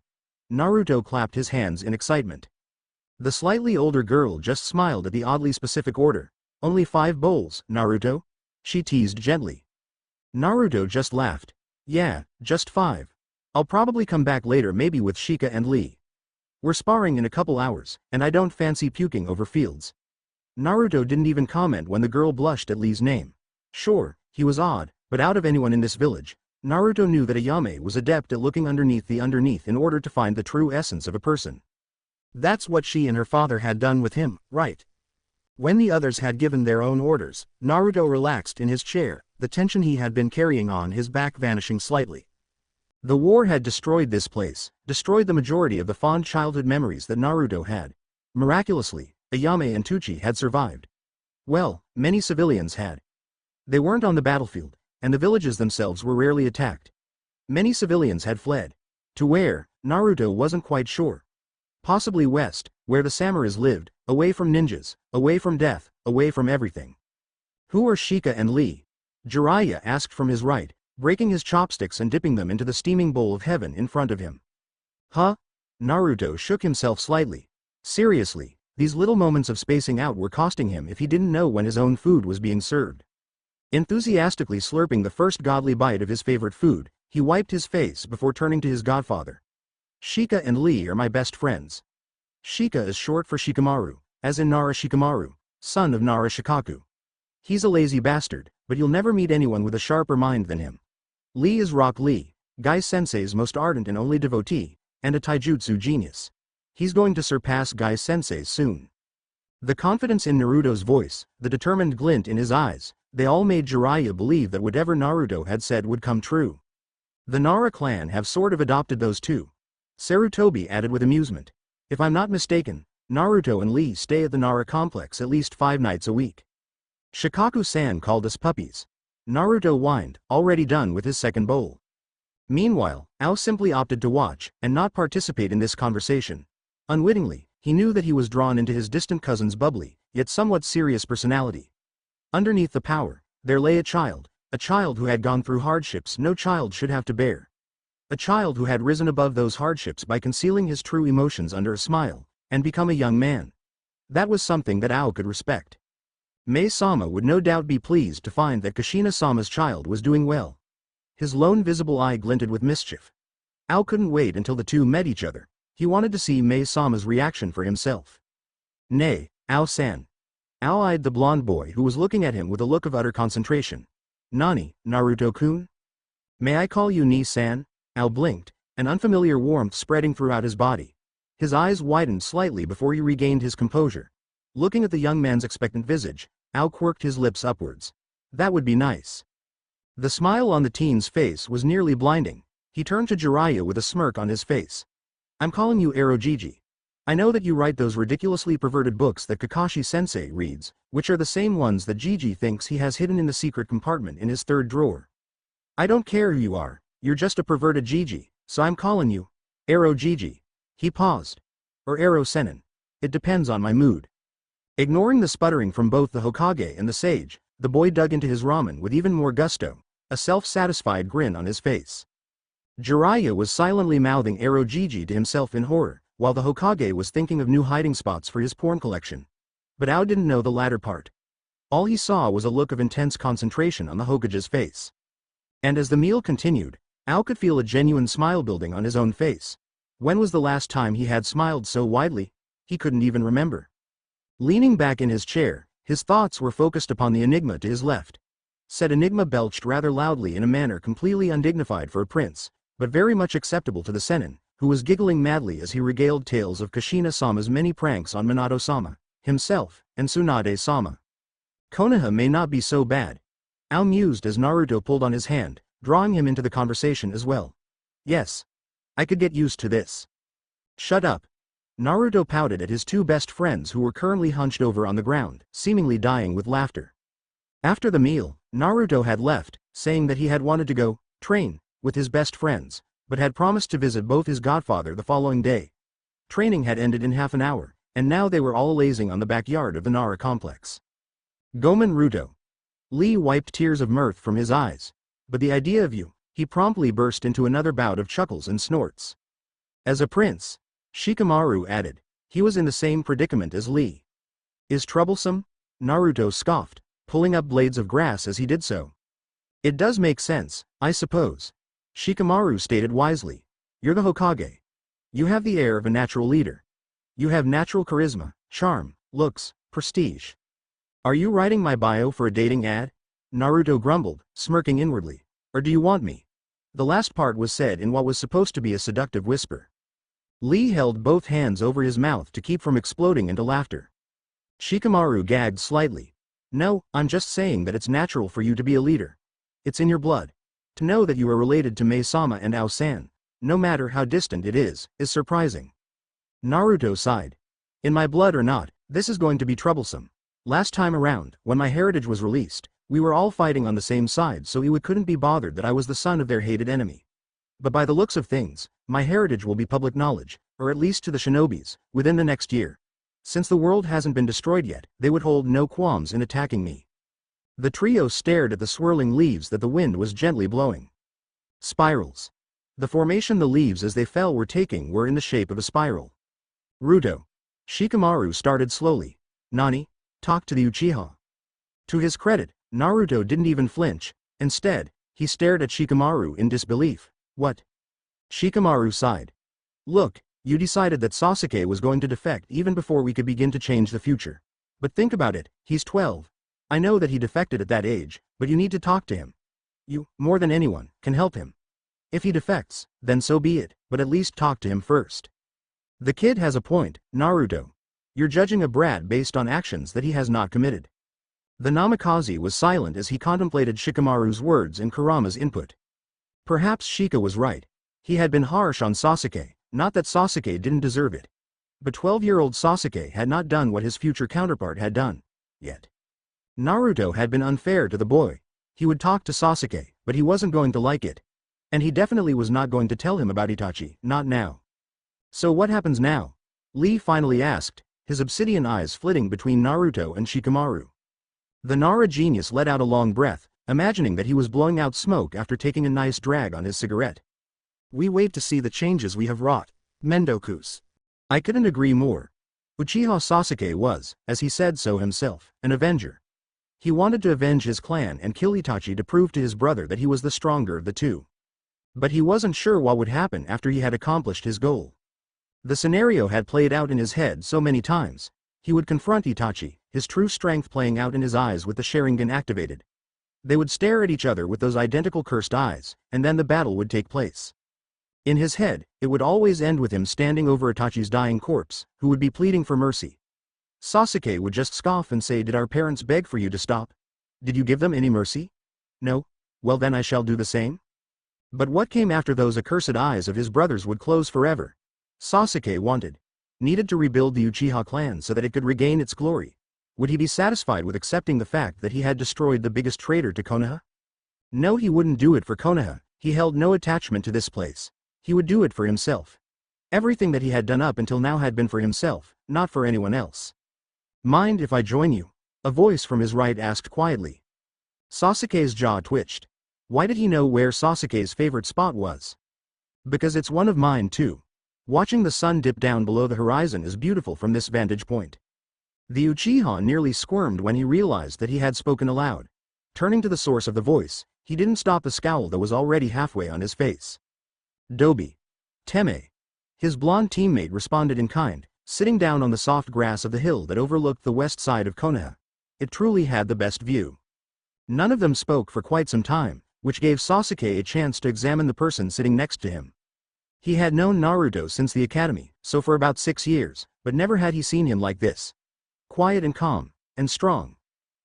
Naruto clapped his hands in excitement. The slightly older girl just smiled at the oddly specific order. "Only 5 bowls, Naruto?" she teased gently. Naruto just laughed. "Yeah, just 5. I'll probably come back later, maybe with Shika and Lee. We're sparring in a couple hours, and I don't fancy puking over fields." Naruto didn't even comment when the girl blushed at Lee's name. Sure, he was odd, but out of anyone in this village, Naruto knew that Ayame was adept at looking underneath the underneath in order to find the true essence of a person. That's what she and her father had done with him, right? When the others had given their own orders, Naruto relaxed in his chair, the tension he had been carrying on his back vanishing slightly. The war had destroyed this place, destroyed the majority of the fond childhood memories that Naruto had. Miraculously, Ayame and Tucci had survived. Well, many civilians had. They weren't on the battlefield, and the villages themselves were rarely attacked. Many civilians had fled. To where, Naruto wasn't quite sure. Possibly west, where the samurais lived, away from ninjas, away from death, away from everything. Who are Shika and Lee? Jiraiya asked from his right, breaking his chopsticks and dipping them into the steaming bowl of heaven in front of him. Huh? Naruto shook himself slightly. Seriously, these little moments of spacing out were costing him if he didn't know when his own food was being served. Enthusiastically slurping the first godly bite of his favorite food, he wiped his face before turning to his godfather. Shika and Lee are my best friends. Shika is short for Shikamaru, as in Nara Shikamaru, son of Nara Shikaku. He's a lazy bastard, but you'll never meet anyone with a sharper mind than him. Lee is Rock Lee, Gai Sensei's most ardent and only devotee, and a taijutsu genius. He's going to surpass Gai Sensei soon. The confidence in Naruto's voice, the determined glint in his eyes, they all made Jiraiya believe that whatever Naruto had said would come true. The Nara clan have sort of adopted those too. Sarutobi added with amusement. If I'm not mistaken, Naruto and Lee stay at the Nara complex at least 5 nights a week. Shikaku-san called us puppies. Naruto whined, already done with his second bowl. Meanwhile, Ao simply opted to watch, and not participate in this conversation. Unwittingly, he knew that he was drawn into his distant cousin's bubbly, yet somewhat serious personality. Underneath the power, there lay a child who had gone through hardships no child should have to bear. A child who had risen above those hardships by concealing his true emotions under a smile, and become a young man. That was something that Ao could respect. Mei-sama would no doubt be pleased to find that Kushina-sama's child was doing well. His lone visible eye glinted with mischief. Ao couldn't wait until the two met each other. He wanted to see Mei-sama's reaction for himself. Nay, Ao-san. Ao eyed the blonde boy who was looking at him with a look of utter concentration. Nani, Naruto-kun? May I call you Ni-san? Ao blinked, an unfamiliar warmth spreading throughout his body. His eyes widened slightly before he regained his composure. Looking at the young man's expectant visage, Ao quirked his lips upwards. That would be nice. The smile on the teen's face was nearly blinding. He turned to Jiraiya with a smirk on his face. I'm calling you Erojiji. I know that you write those ridiculously perverted books that Kakashi-sensei reads, which are the same ones that Jiji thinks he has hidden in the secret compartment in his third drawer. I don't care who you are, you're just a perverted Jiji, so I'm calling you Erojiji. He paused. Or Ero-senin. It depends on my mood. Ignoring the sputtering from both the Hokage and the sage, the boy dug into his ramen with even more gusto, a self-satisfied grin on his face. Jiraiya was silently mouthing Erojiji to himself in horror, while the Hokage was thinking of new hiding spots for his porn collection. But Ao didn't know the latter part. All he saw was a look of intense concentration on the Hokage's face. And as the meal continued, Ao could feel a genuine smile building on his own face. When was the last time he had smiled so widely? He couldn't even remember. Leaning back in his chair, his thoughts were focused upon the Enigma to his left. Said Enigma belched rather loudly in a manner completely undignified for a prince, but very much acceptable to the Sennin, who was giggling madly as he regaled tales of Kushina-sama's many pranks on Minato-sama, himself, and Tsunade-sama. Konoha may not be so bad. Ao mused as Naruto pulled on his hand, drawing him into the conversation as well. Yes. I could get used to this. Shut up. Naruto pouted at his two best friends who were currently hunched over on the ground, seemingly dying with laughter. After the meal, Naruto had left, saying that he had wanted to go train with his best friends, but had promised to visit both his godfather the following day. Training had ended in half an hour, and now they were all lazing on the backyard of the Nara complex. Gomen Ruto. Lee wiped tears of mirth from his eyes. But the idea of you, he promptly burst into another bout of chuckles and snorts. As a prince, Shikamaru added, he was in the same predicament as Lee. Is troublesome? Naruto scoffed, pulling up blades of grass as he did so. It does make sense, I suppose. Shikamaru stated wisely. You're the Hokage. You have the air of a natural leader. You have natural charisma, charm, looks, prestige. Are you writing my bio for a dating ad? Naruto grumbled, smirking inwardly. Or do you want me? The last part was said in what was supposed to be a seductive whisper. Lee held both hands over his mouth to keep from exploding into laughter. Shikamaru gagged slightly. No, I'm just saying that it's natural for you to be a leader. It's in your blood. To know that you are related to Mei-sama and Ao-san, no matter how distant it is surprising. Naruto sighed. In my blood or not, this is going to be troublesome. Last time around, when my heritage was released, we were all fighting on the same side, so he couldn't be bothered that I was the son of their hated enemy. But by the looks of things, my heritage will be public knowledge, or at least to the shinobis, within the next year. Since the world hasn't been destroyed yet, they would hold no qualms in attacking me. The trio stared at the swirling leaves that the wind was gently blowing. Spirals. The formation the leaves as they fell were taking were in the shape of a spiral. Ruto. Shikamaru started slowly. Nani? Talk to the Uchiha. To his credit, Naruto didn't even flinch. Instead, he stared at Shikamaru in disbelief. What? Shikamaru sighed. Look, you decided that Sasuke was going to defect even before we could begin to change the future. But think about it, he's 12. I know that he defected at that age, but you need to talk to him. You, more than anyone, can help him. If he defects, then so be it, but at least talk to him first. The kid has a point, Naruto. You're judging a brat based on actions that he has not committed. The Namikaze was silent as he contemplated Shikamaru's words and Kurama's input. Perhaps Shika was right. He had been harsh on Sasuke, not that Sasuke didn't deserve it. But 12-year-old Sasuke had not done what his future counterpart had done, yet. Naruto had been unfair to the boy. He would talk to Sasuke, but he wasn't going to like it. And he definitely was not going to tell him about Itachi, not now. So what happens now? Lee finally asked, his obsidian eyes flitting between Naruto and Shikamaru. The Nara genius let out a long breath, imagining that he was blowing out smoke after taking a nice drag on his cigarette. We wait to see the changes we have wrought, Mendokus. I couldn't agree more. Uchiha Sasuke was, as he said so himself, an avenger. He wanted to avenge his clan and kill Itachi to prove to his brother that he was the stronger of the two. But he wasn't sure what would happen after he had accomplished his goal. The scenario had played out in his head so many times. He would confront Itachi, his true strength playing out in his eyes with the Sharingan activated. They would stare at each other with those identical cursed eyes, and then the battle would take place. In his head, it would always end with him standing over Itachi's dying corpse, who would be pleading for mercy. Sasuke would just scoff and say, "Did our parents beg for you to stop? Did you give them any mercy? No? Well then I shall do the same." But what came after those accursed eyes of his brothers would close forever. Sasuke needed to rebuild the Uchiha clan so that it could regain its glory. Would he be satisfied with accepting the fact that he had destroyed the biggest traitor to Konoha? No, he wouldn't do it for Konoha. He held no attachment to this place. He would do it for himself. Everything that he had done up until now had been for himself, not for anyone else. Mind if I join you? A voice from his right asked quietly. Sasuke's jaw twitched. Why did he know where Sasuke's favorite spot was? Because it's one of mine too. Watching the sun dip down below the horizon is beautiful from this vantage point. The Uchiha nearly squirmed when he realized that he had spoken aloud. Turning to the source of the voice, he didn't stop the scowl that was already halfway on his face. Dobi. Teme. His blonde teammate responded in kind, sitting down on the soft grass of the hill that overlooked the west side of Konoha. It truly had the best view. None of them spoke for quite some time, which gave Sasuke a chance to examine the person sitting next to him. He had known Naruto since the academy, so for about 6 years, but never had he seen him like this. Quiet and calm, and strong.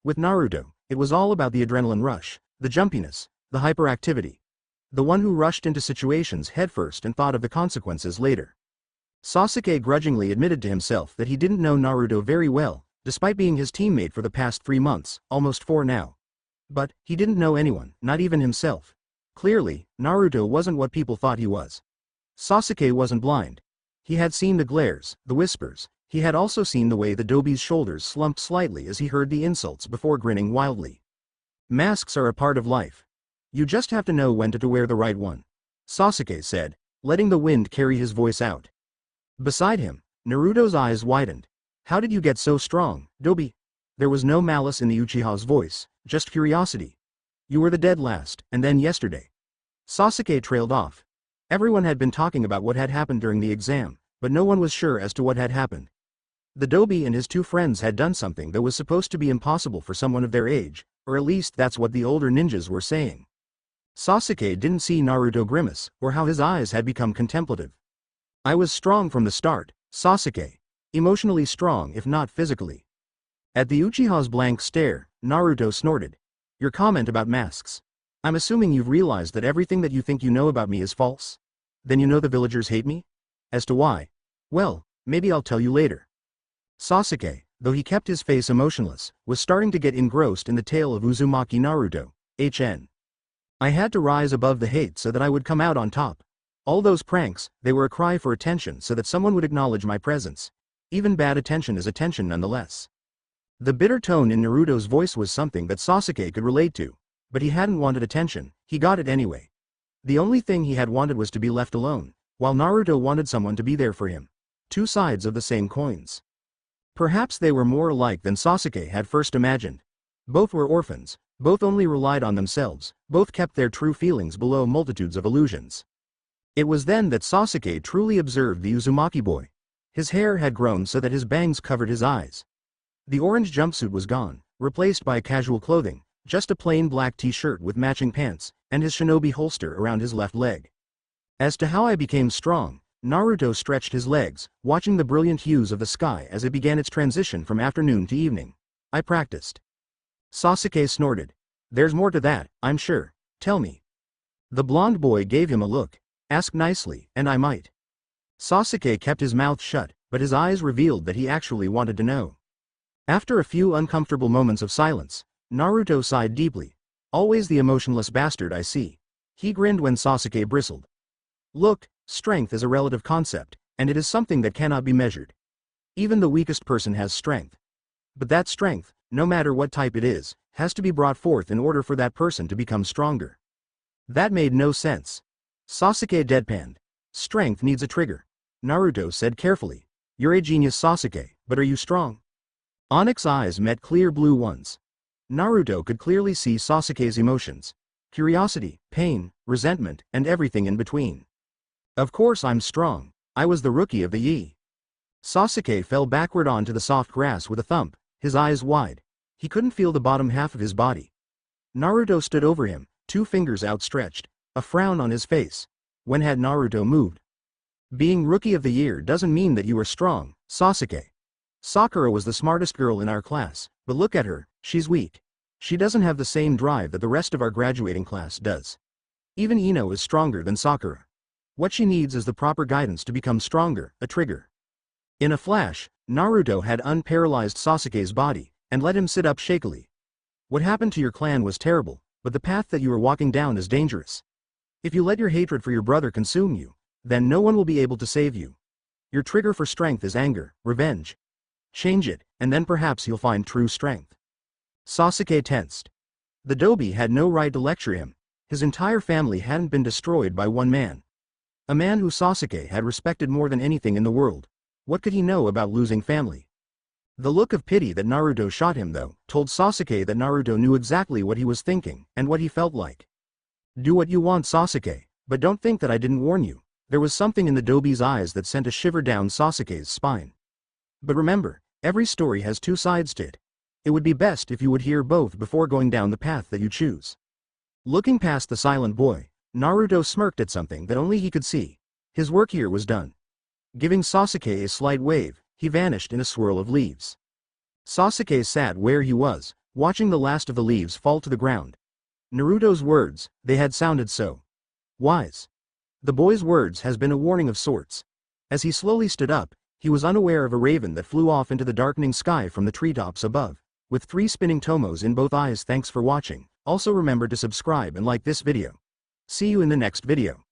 With Naruto, it was all about the adrenaline rush, the jumpiness, the hyperactivity. The one who rushed into situations headfirst and thought of the consequences later. Sasuke grudgingly admitted to himself that he didn't know Naruto very well, despite being his teammate for the past 3 months, almost 4 now. But, he didn't know anyone, not even himself. Clearly, Naruto wasn't what people thought he was. Sasuke wasn't blind. He had seen the glares, the whispers. He had also seen the way the Dobi's shoulders slumped slightly as he heard the insults before grinning wildly. Masks are a part of life. You just have to know when to wear the right one, Sasuke said, letting the wind carry his voice out. Beside him, Naruto's eyes widened. How did you get so strong, Dobi? There was no malice in the Uchiha's voice, just curiosity. You were the dead last, and then yesterday. Sasuke trailed off. Everyone had been talking about what had happened during the exam, but no one was sure as to what had happened. The Dobi and his 2 friends had done something that was supposed to be impossible for someone of their age, or at least that's what the older ninjas were saying. Sasuke didn't see Naruto grimace, or how his eyes had become contemplative. I was strong from the start, Sasuke. Emotionally strong if not physically. At the Uchiha's blank stare, Naruto snorted. Your comment about masks. I'm assuming you've realized that everything that you think you know about me is false? Then you know the villagers hate me? As to why? Well, maybe I'll tell you later. Sasuke, though he kept his face emotionless, was starting to get engrossed in the tale of Uzumaki Naruto, HN. I had to rise above the hate so that I would come out on top. All those pranks, they were a cry for attention so that someone would acknowledge my presence. Even bad attention is attention nonetheless. The bitter tone in Naruto's voice was something that Sasuke could relate to. But he hadn't wanted attention, he got it anyway. The only thing he had wanted was to be left alone, while Naruto wanted someone to be there for him. Two sides of the same coins. Perhaps they were more alike than Sasuke had first imagined. Both were orphans, both only relied on themselves, both kept their true feelings below multitudes of illusions. It was then that Sasuke truly observed the Uzumaki boy. His hair had grown so that his bangs covered his eyes. The orange jumpsuit was gone, replaced by casual clothing. Just a plain black t-shirt with matching pants, and his shinobi holster around his left leg. As to how I became strong, Naruto stretched his legs, watching the brilliant hues of the sky as it began its transition from afternoon to evening. I practiced. Sasuke snorted. There's more to that, I'm sure. Tell me. The blonde boy gave him a look. Ask nicely, and I might. Sasuke kept his mouth shut, but his eyes revealed that he actually wanted to know. After a few uncomfortable moments of silence, Naruto sighed deeply. Always the emotionless bastard I see. He grinned when Sasuke bristled. Look, strength is a relative concept, and it is something that cannot be measured. Even the weakest person has strength. But that strength, no matter what type it is, has to be brought forth in order for that person to become stronger. That made no sense. Sasuke deadpanned. Strength needs a trigger. Naruto said carefully. You're a genius, Sasuke, but are you strong? Onyx's eyes met clear blue ones. Naruto could clearly see Sasuke's emotions. Curiosity, pain, resentment, and everything in between. Of course I'm strong. I was the rookie of the Yi. Sasuke fell backward onto the soft grass with a thump, his eyes wide. He couldn't feel the bottom half of his body. Naruto stood over him, two fingers outstretched, a frown on his face. When had Naruto moved? Being rookie of the year doesn't mean that you are strong, Sasuke. Sakura was the smartest girl in our class, but look at her, she's weak. She doesn't have the same drive that the rest of our graduating class does. Even Ino is stronger than Sakura. What she needs is the proper guidance to become stronger, a trigger. In a flash, Naruto had unparalyzed Sasuke's body, and let him sit up shakily. What happened to your clan was terrible, but the path that you are walking down is dangerous. If you let your hatred for your brother consume you, then no one will be able to save you. Your trigger for strength is anger, revenge. Change it, and then perhaps you'll find true strength. Sasuke tensed. The Dobi had no right to lecture him. His entire family hadn't been destroyed by one man. A man who Sasuke had respected more than anything in the world. What could he know about losing family? The look of pity that Naruto shot him, though, told Sasuke that Naruto knew exactly what he was thinking and what he felt like. Do what you want, Sasuke, but don't think that I didn't warn you. There was something in the Dobi's eyes that sent a shiver down Sasuke's spine. But remember, every story has two sides to it. It would be best if you would hear both before going down the path that you choose. Looking past the silent boy, Naruto smirked at something that only he could see. His work here was done. Giving Sasuke a slight wave, he vanished in a swirl of leaves. Sasuke sat where he was, watching the last of the leaves fall to the ground. Naruto's words, they had sounded so wise. The boy's words has been a warning of sorts. As he slowly stood up, he was unaware of a raven that flew off into the darkening sky from the treetops above, with 3 spinning tomos in both eyes. Thanks for watching. Also remember to subscribe and like this video. See you in the next video.